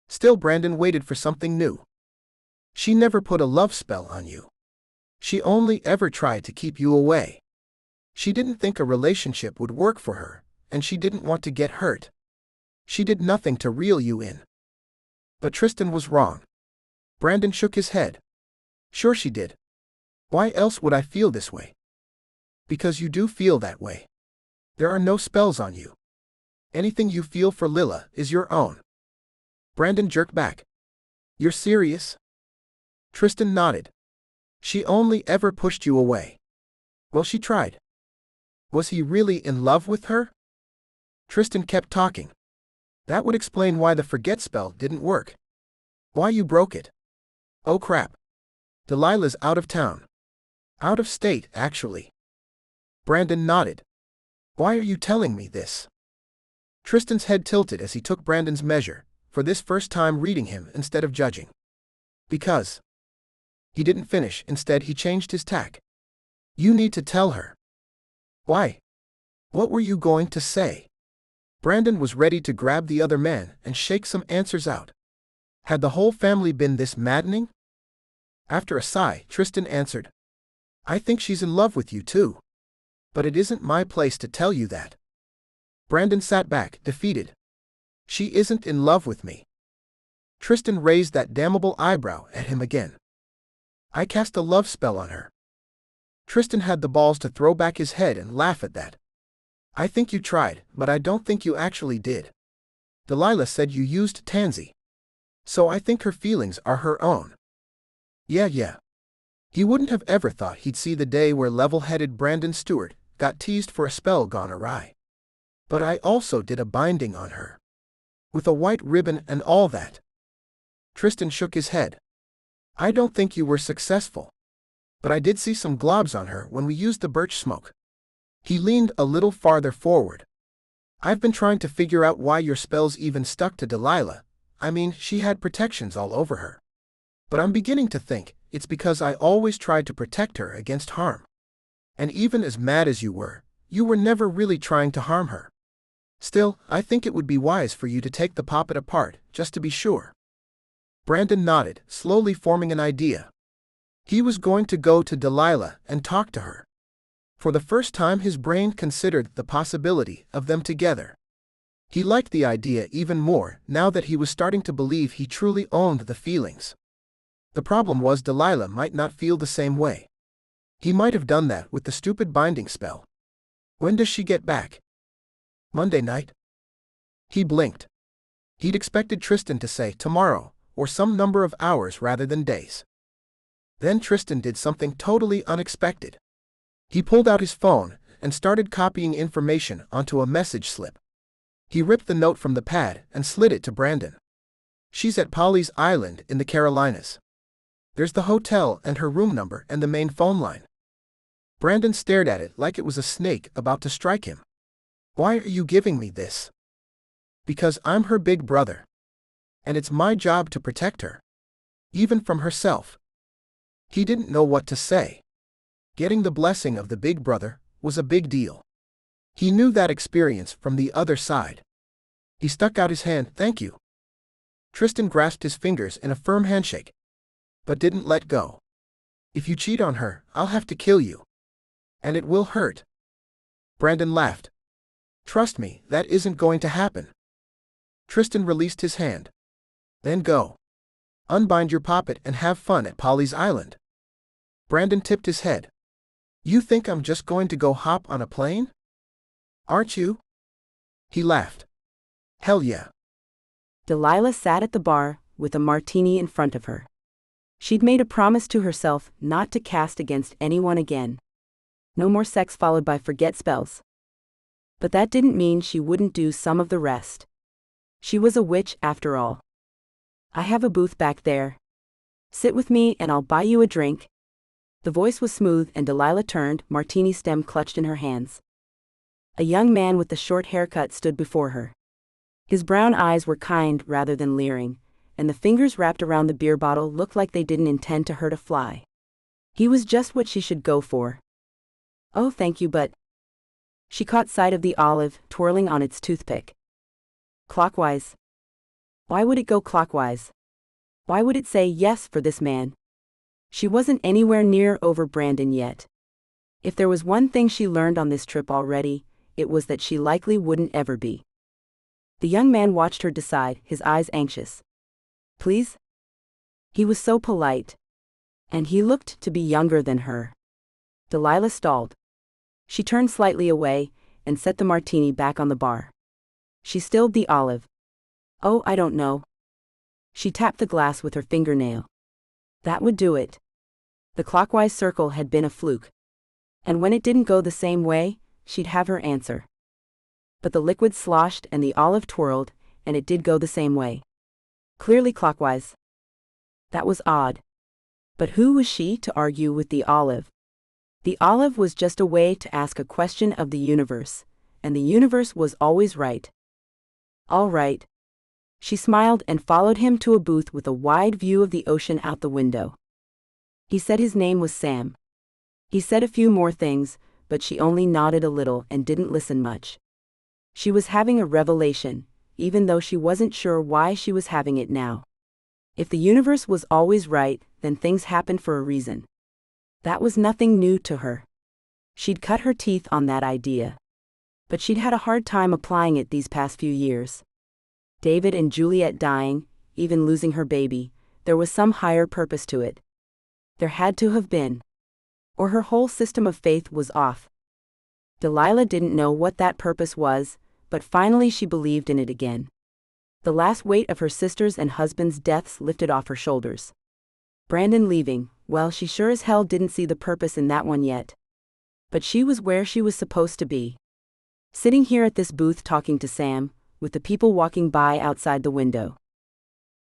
Still Brandon waited for something new. "She never put a love spell on you. She only ever tried to keep you away. She didn't think a relationship would work for her, and she didn't want to get hurt. She did nothing to reel you in." But Tristan was wrong. Brandon shook his head. "Sure she did. Why else would I feel this way?" "Because you do feel that way. There are no spells on you. Anything you feel for Lila is your own." Brandon jerked back. "You're serious?" Tristan nodded. "She only ever pushed you away." "Well, she tried." "Was he really in love with her?" Tristan kept talking. "That would explain why the forget spell didn't work. Why you broke it." "Oh crap. Delilah's out of town." "Out of state, actually." Brandon nodded. "Why are you telling me this?" Tristan's head tilted as he took Brandon's measure, for this first time reading him instead of judging. "Because." He didn't finish, instead he changed his tack. "You need to tell her." "Why? What were you going to say?" Brandon was ready to grab the other man and shake some answers out. Had the whole family been this maddening? After a sigh, Tristan answered. "I think she's in love with you too. But it isn't my place to tell you that." Brandon sat back, defeated. "She isn't in love with me." Tristan raised that damnable eyebrow at him again. "I cast a love spell on her." Tristan had the balls to throw back his head and laugh at that. "I think you tried, but I don't think you actually did. Delilah said you used Tansy. So I think her feelings are her own." Yeah. He wouldn't have ever thought he'd see the day where level-headed Brandon Stewart got teased for a spell gone awry. "But I also did a binding on her. With a white ribbon and all that." Tristan shook his head. "I don't think you were successful. But I did see some globs on her when we used the birch smoke." He leaned a little farther forward. "I've been trying to figure out why your spells even stuck to Delilah. I mean, she had protections all over her. But I'm beginning to think it's because I always tried to protect her against harm. And even as mad as you were never really trying to harm her. Still, I think it would be wise for you to take the poppet apart, just to be sure." Brandon nodded, slowly forming an idea. He was going to go to Delilah and talk to her. For the first time his brain considered the possibility of them together. He liked the idea even more now that he was starting to believe he truly owned the feelings. The problem was Delilah might not feel the same way. He might have done that with the stupid binding spell. "When does she get back?" "Monday night." He blinked. He'd expected Tristan to say tomorrow, or some number of hours rather than days. Then Tristan did something totally unexpected. He pulled out his phone and started copying information onto a message slip. He ripped the note from the pad and slid it to Brandon. "She's at Polly's Island in the Carolinas. There's the hotel and her room number and the main phone line." Brandon stared at it like it was a snake about to strike him. Why are you giving me this? Because I'm her big brother. And it's my job to protect her. Even from herself. He didn't know what to say. Getting the blessing of the big brother was a big deal. He knew that experience from the other side. He stuck out his hand. Thank you. Tristan grasped his fingers in a firm handshake. But didn't let go. If you cheat on her, I'll have to kill you. And it will hurt. Brandon laughed. Trust me, that isn't going to happen. Tristan released his hand. Then go. Unbind your puppet and have fun at Polly's Island. Brandon tipped his head. You think I'm just going to go hop on a plane? Aren't you? He laughed. Hell yeah. Delilah sat at the bar, with a martini in front of her. She'd made a promise to herself not to cast against anyone again. No more sex followed by forget spells. But that didn't mean she wouldn't do some of the rest. She was a witch after all. I have a booth back there. Sit with me and I'll buy you a drink. The voice was smooth and Delilah turned, martini stem clutched in her hands. A young man with a short haircut stood before her. His brown eyes were kind rather than leering, and the fingers wrapped around the beer bottle looked like they didn't intend to hurt a fly. He was just what she should go for. Oh, thank you, but... She caught sight of the olive, twirling on its toothpick. Clockwise. Why would it go clockwise? Why would it say yes for this man? She wasn't anywhere near over Brandon yet. If there was one thing she learned on this trip already, it was that she likely wouldn't ever be. The young man watched her decide, his eyes anxious. Please? He was so polite. And he looked to be younger than her. Delilah stalled. She turned slightly away, and set the martini back on the bar. She stilled the olive. Oh, I don't know. She tapped the glass with her fingernail. That would do it. The clockwise circle had been a fluke. And when it didn't go the same way, she'd have her answer. But the liquid sloshed and the olive twirled, and it did go the same way. Clearly clockwise. That was odd. But who was she to argue with the olive? The olive was just a way to ask a question of the universe, and the universe was always right. All right. She smiled and followed him to a booth with a wide view of the ocean out the window. He said his name was Sam. He said a few more things, but she only nodded a little and didn't listen much. She was having a revelation, even though she wasn't sure why she was having it now. If the universe was always right, then things happened for a reason. That was nothing new to her. She'd cut her teeth on that idea. But she'd had a hard time applying it these past few years. David and Juliet dying, even losing her baby, there was some higher purpose to it. There had to have been. Or her whole system of faith was off. Delilah didn't know what that purpose was, but finally she believed in it again. The last weight of her sister's and husband's deaths lifted off her shoulders. Brandon leaving, well, she sure as hell didn't see the purpose in that one yet. But she was where she was supposed to be. Sitting here at this booth talking to Sam, with the people walking by outside the window.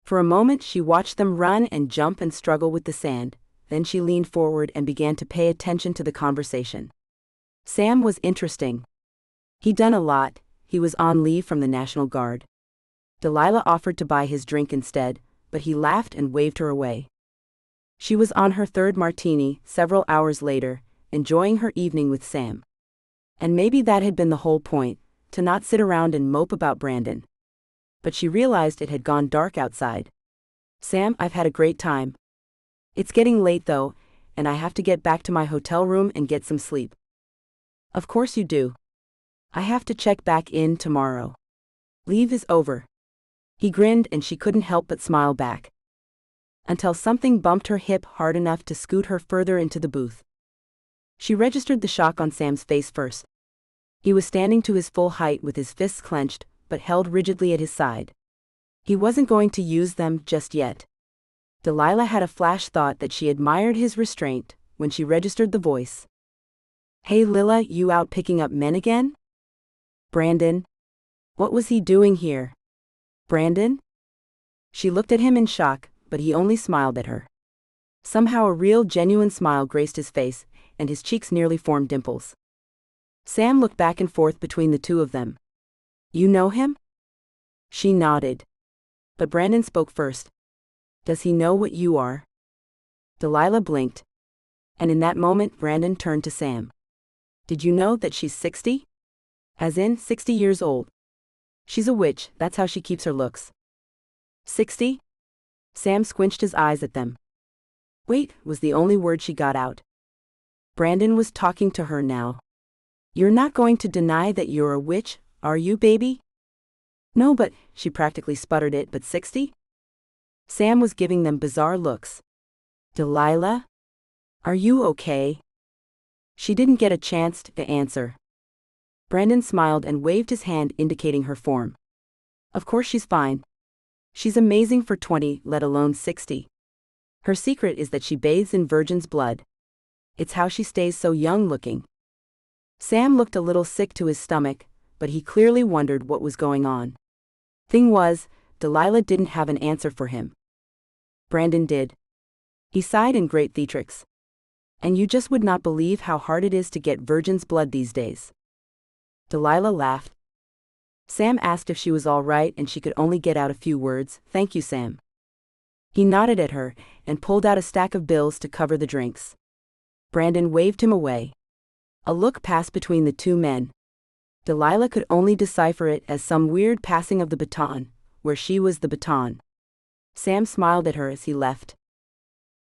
For a moment she watched them run and jump and struggle with the sand, then she leaned forward and began to pay attention to the conversation. Sam was interesting. He'd done a lot, he was on leave from the National Guard. Delilah offered to buy his drink instead, but he laughed and waved her away. She was on her third martini, several hours later, enjoying her evening with Sam. And maybe that had been the whole point, to not sit around and mope about Brandon. But she realized it had gone dark outside. Sam, I've had a great time. It's getting late though, and I have to get back to my hotel room and get some sleep. Of course you do. I have to check back in tomorrow. Leave is over. He grinned and she couldn't help but smile back. Until something bumped her hip hard enough to scoot her further into the booth. She registered the shock on Sam's face first. He was standing to his full height with his fists clenched, but held rigidly at his side. He wasn't going to use them just yet. Delilah had a flash thought that she admired his restraint when she registered the voice. Hey Lila, you out picking up men again? Brandon? What was he doing here? Brandon? She looked at him in shock, but he only smiled at her. Somehow a real, genuine smile graced his face, and his cheeks nearly formed dimples. Sam looked back and forth between the two of them. You know him? She nodded. But Brandon spoke first. Does he know what you are? Delilah blinked. And in that moment Brandon turned to Sam. Did you know that she's 60? As in, 60 years old. She's a witch, that's how she keeps her looks. 60? Sam squinched his eyes at them. Wait, was the only word she got out. Brandon was talking to her now. You're not going to deny that you're a witch, are you, baby? No, but, she practically sputtered it, but 60? Sam was giving them bizarre looks. Delilah? Are you okay? She didn't get a chance to answer. Brandon smiled and waved his hand indicating her form. Of course she's fine. She's amazing for 20, let alone 60. Her secret is that she bathes in virgin's blood. It's how she stays so young-looking. Sam looked a little sick to his stomach, but he clearly wondered what was going on. Thing was, Delilah didn't have an answer for him. Brandon did. He sighed in great theatrics. And you just would not believe how hard it is to get virgin's blood these days. Delilah laughed. Sam asked if she was all right and she could only get out a few words, "Thank you, Sam." He nodded at her and pulled out a stack of bills to cover the drinks. Brandon waved him away. A look passed between the two men. Delilah could only decipher it as some weird passing of the baton, where she was the baton. Sam smiled at her as he left.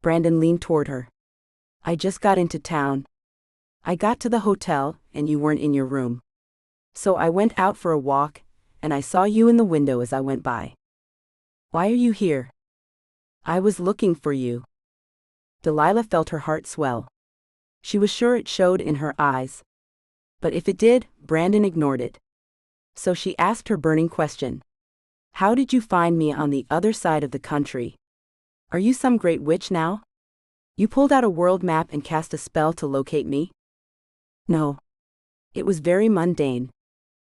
Brandon leaned toward her. I just got into town. I got to the hotel, and you weren't in your room. So I went out for a walk, and I saw you in the window as I went by. Why are you here? I was looking for you. Delilah felt her heart swell. She was sure it showed in her eyes. But if it did, Brandon ignored it. So she asked her burning question. How did you find me on the other side of the country? Are you some great witch now? You pulled out a world map and cast a spell to locate me? No. It was very mundane.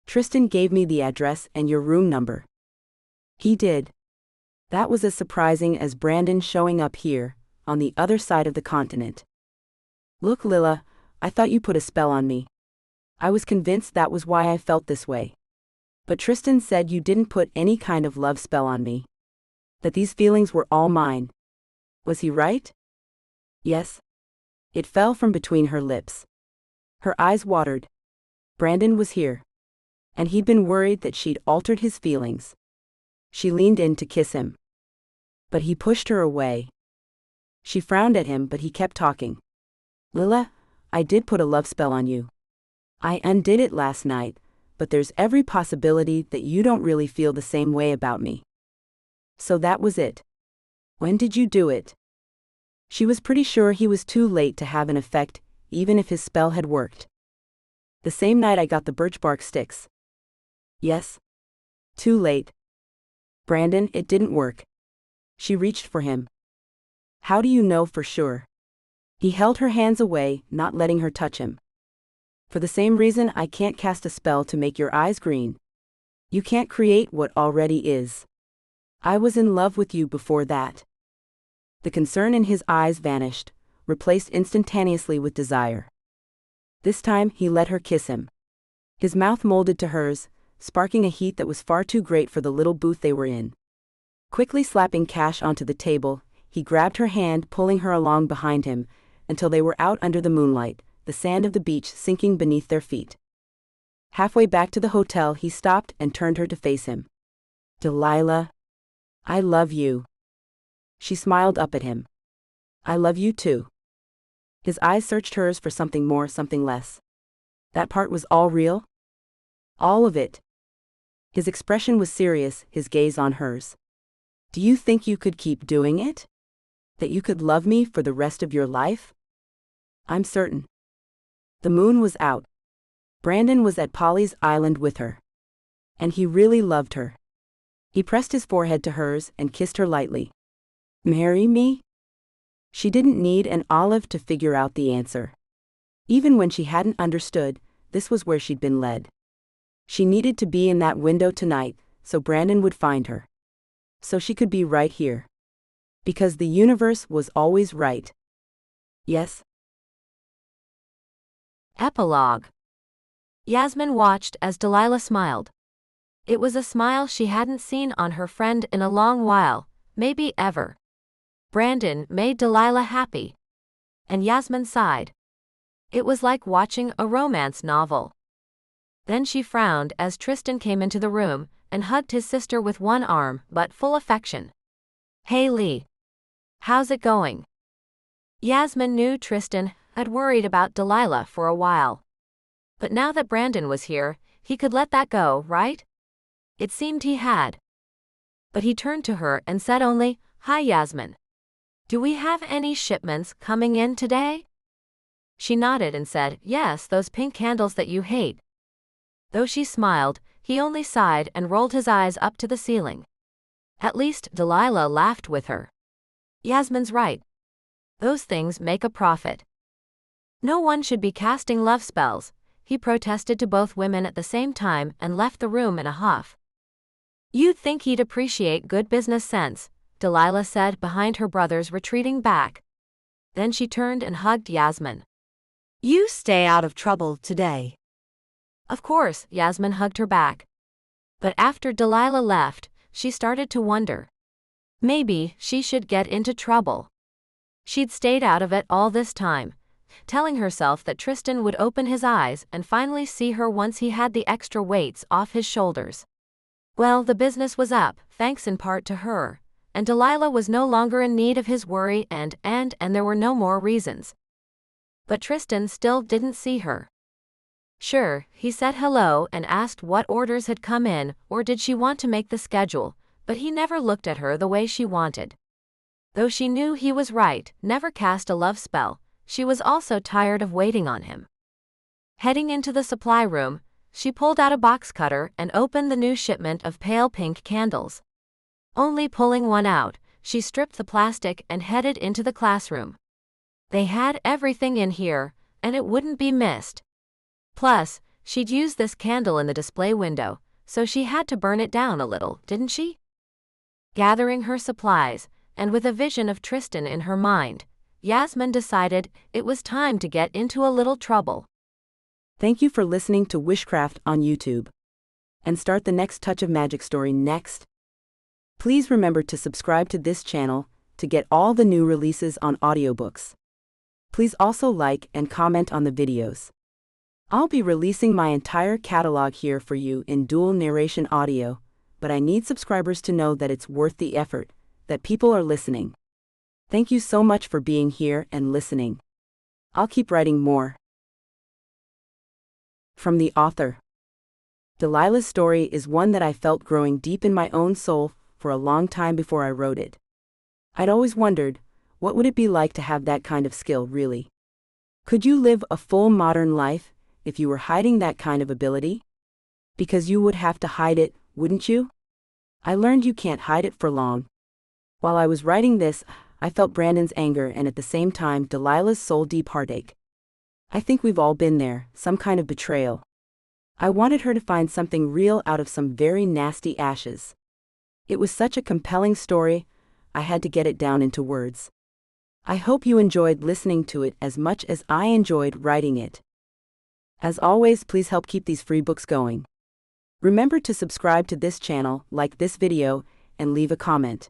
Tristan gave me the address and your room number. He did. That was as surprising as Brandon showing up here, on the other side of the continent. Look, Lila, I thought you put a spell on me. I was convinced that was why I felt this way. But Tristan said you didn't put any kind of love spell on me. That these feelings were all mine. Was he right? Yes. It fell from between her lips. Her eyes watered. Brandon was here. And he'd been worried that she'd altered his feelings. She leaned in to kiss him. But he pushed her away. She frowned at him, but he kept talking. Lila, I did put a love spell on you. I undid it last night, but there's every possibility that you don't really feel the same way about me. So that was it. When did you do it? She was pretty sure he was too late to have an effect, even if his spell had worked. The same night I got the birch bark sticks. Yes. Too late. Brandon, it didn't work. She reached for him. How do you know for sure? He held her hands away, not letting her touch him. For the same reason I can't cast a spell to make your eyes green. You can't create what already is. I was in love with you before that. The concern in his eyes vanished, replaced instantaneously with desire. This time he let her kiss him. His mouth molded to hers, sparking a heat that was far too great for the little booth they were in. Quickly slapping Cash onto the table, he grabbed her hand, pulling her along behind him, until they were out under the moonlight, the sand of the beach sinking beneath their feet. Halfway back to the hotel he stopped and turned her to face him. Delilah. I love you. She smiled up at him. I love you too. His eyes searched hers for something more, something less. That part was all real? All of it. His expression was serious, his gaze on hers. Do you think you could keep doing it? That you could love me for the rest of your life? I'm certain. The moon was out. Brandon was at Polly's island with her. And he really loved her. He pressed his forehead to hers and kissed her lightly. Marry me? She didn't need an olive to figure out the answer. Even when she hadn't understood, this was where she'd been led. She needed to be in that window tonight, so Brandon would find her. So she could be right here. Because the universe was always right. Yes. Epilogue. Yasmin watched as Delilah smiled. It was a smile she hadn't seen on her friend in a long while, maybe ever. Brandon made Delilah happy. And Yasmin sighed. It was like watching a romance novel. Then she frowned as Tristan came into the room and hugged his sister with one arm but full affection. "Hey Lee. How's it going?" Yasmin knew Tristan had worried about Delilah for a while. But now that Brandon was here, he could let that go, right? It seemed he had. But he turned to her and said only, "Hi Yasmin. Do we have any shipments coming in today?" She nodded and said, "Yes, those pink candles that you hate." Though she smiled, he only sighed and rolled his eyes up to the ceiling. At least Delilah laughed with her. Yasmin's right. Those things make a profit. No one should be casting love spells, he protested to both women at the same time and left the room in a huff. "You'd think he'd appreciate good business sense," Delilah said behind her brothers retreating back. Then she turned and hugged Yasmin. "You stay out of trouble today." Of course, Yasmin hugged her back. But after Delilah left, she started to wonder. Maybe she should get into trouble. She'd stayed out of it all this time, telling herself that Tristan would open his eyes and finally see her once he had the extra weights off his shoulders. Well, the business was up, thanks in part to her, and Delilah was no longer in need of his worry and there were no more reasons. But Tristan still didn't see her. Sure, he said hello and asked what orders had come in or did she want to make the schedule, but he never looked at her the way she wanted. Though she knew he was right, never cast a love spell, she was also tired of waiting on him. Heading into the supply room, she pulled out a box cutter and opened the new shipment of pale pink candles. Only pulling one out, she stripped the plastic and headed into the classroom. They had everything in here, and it wouldn't be missed. Plus, she'd used this candle in the display window, so she had to burn it down a little, didn't she? Gathering her supplies, and with a vision of Tristan in her mind, Yasmin decided it was time to get into a little trouble. Thank you for listening to WISHCRAFT on YouTube. And start the next Touch of Magic story next. Please remember to subscribe to this channel to get all the new releases on audiobooks. Please also like and comment on the videos. I'll be releasing my entire catalog here for you in dual narration audio, but I need subscribers to know that it's worth the effort, that people are listening. Thank you so much for being here and listening. I'll keep writing more. From the author. Delilah's story is one that I felt growing deep in my own soul for a long time before I wrote it. I'd always wondered, what would it be like to have that kind of skill, really? Could you live a full modern life if you were hiding that kind of ability? Because you would have to hide it, wouldn't you? I learned you can't hide it for long. While I was writing this, I felt Brandon's anger and at the same time Delilah's soul-deep heartache. I think we've all been there, some kind of betrayal. I wanted her to find something real out of some very nasty ashes. It was such a compelling story, I had to get it down into words. I hope you enjoyed listening to it as much as I enjoyed writing it. As always, please help keep these free books going. Remember to subscribe to this channel, like this video, and leave a comment.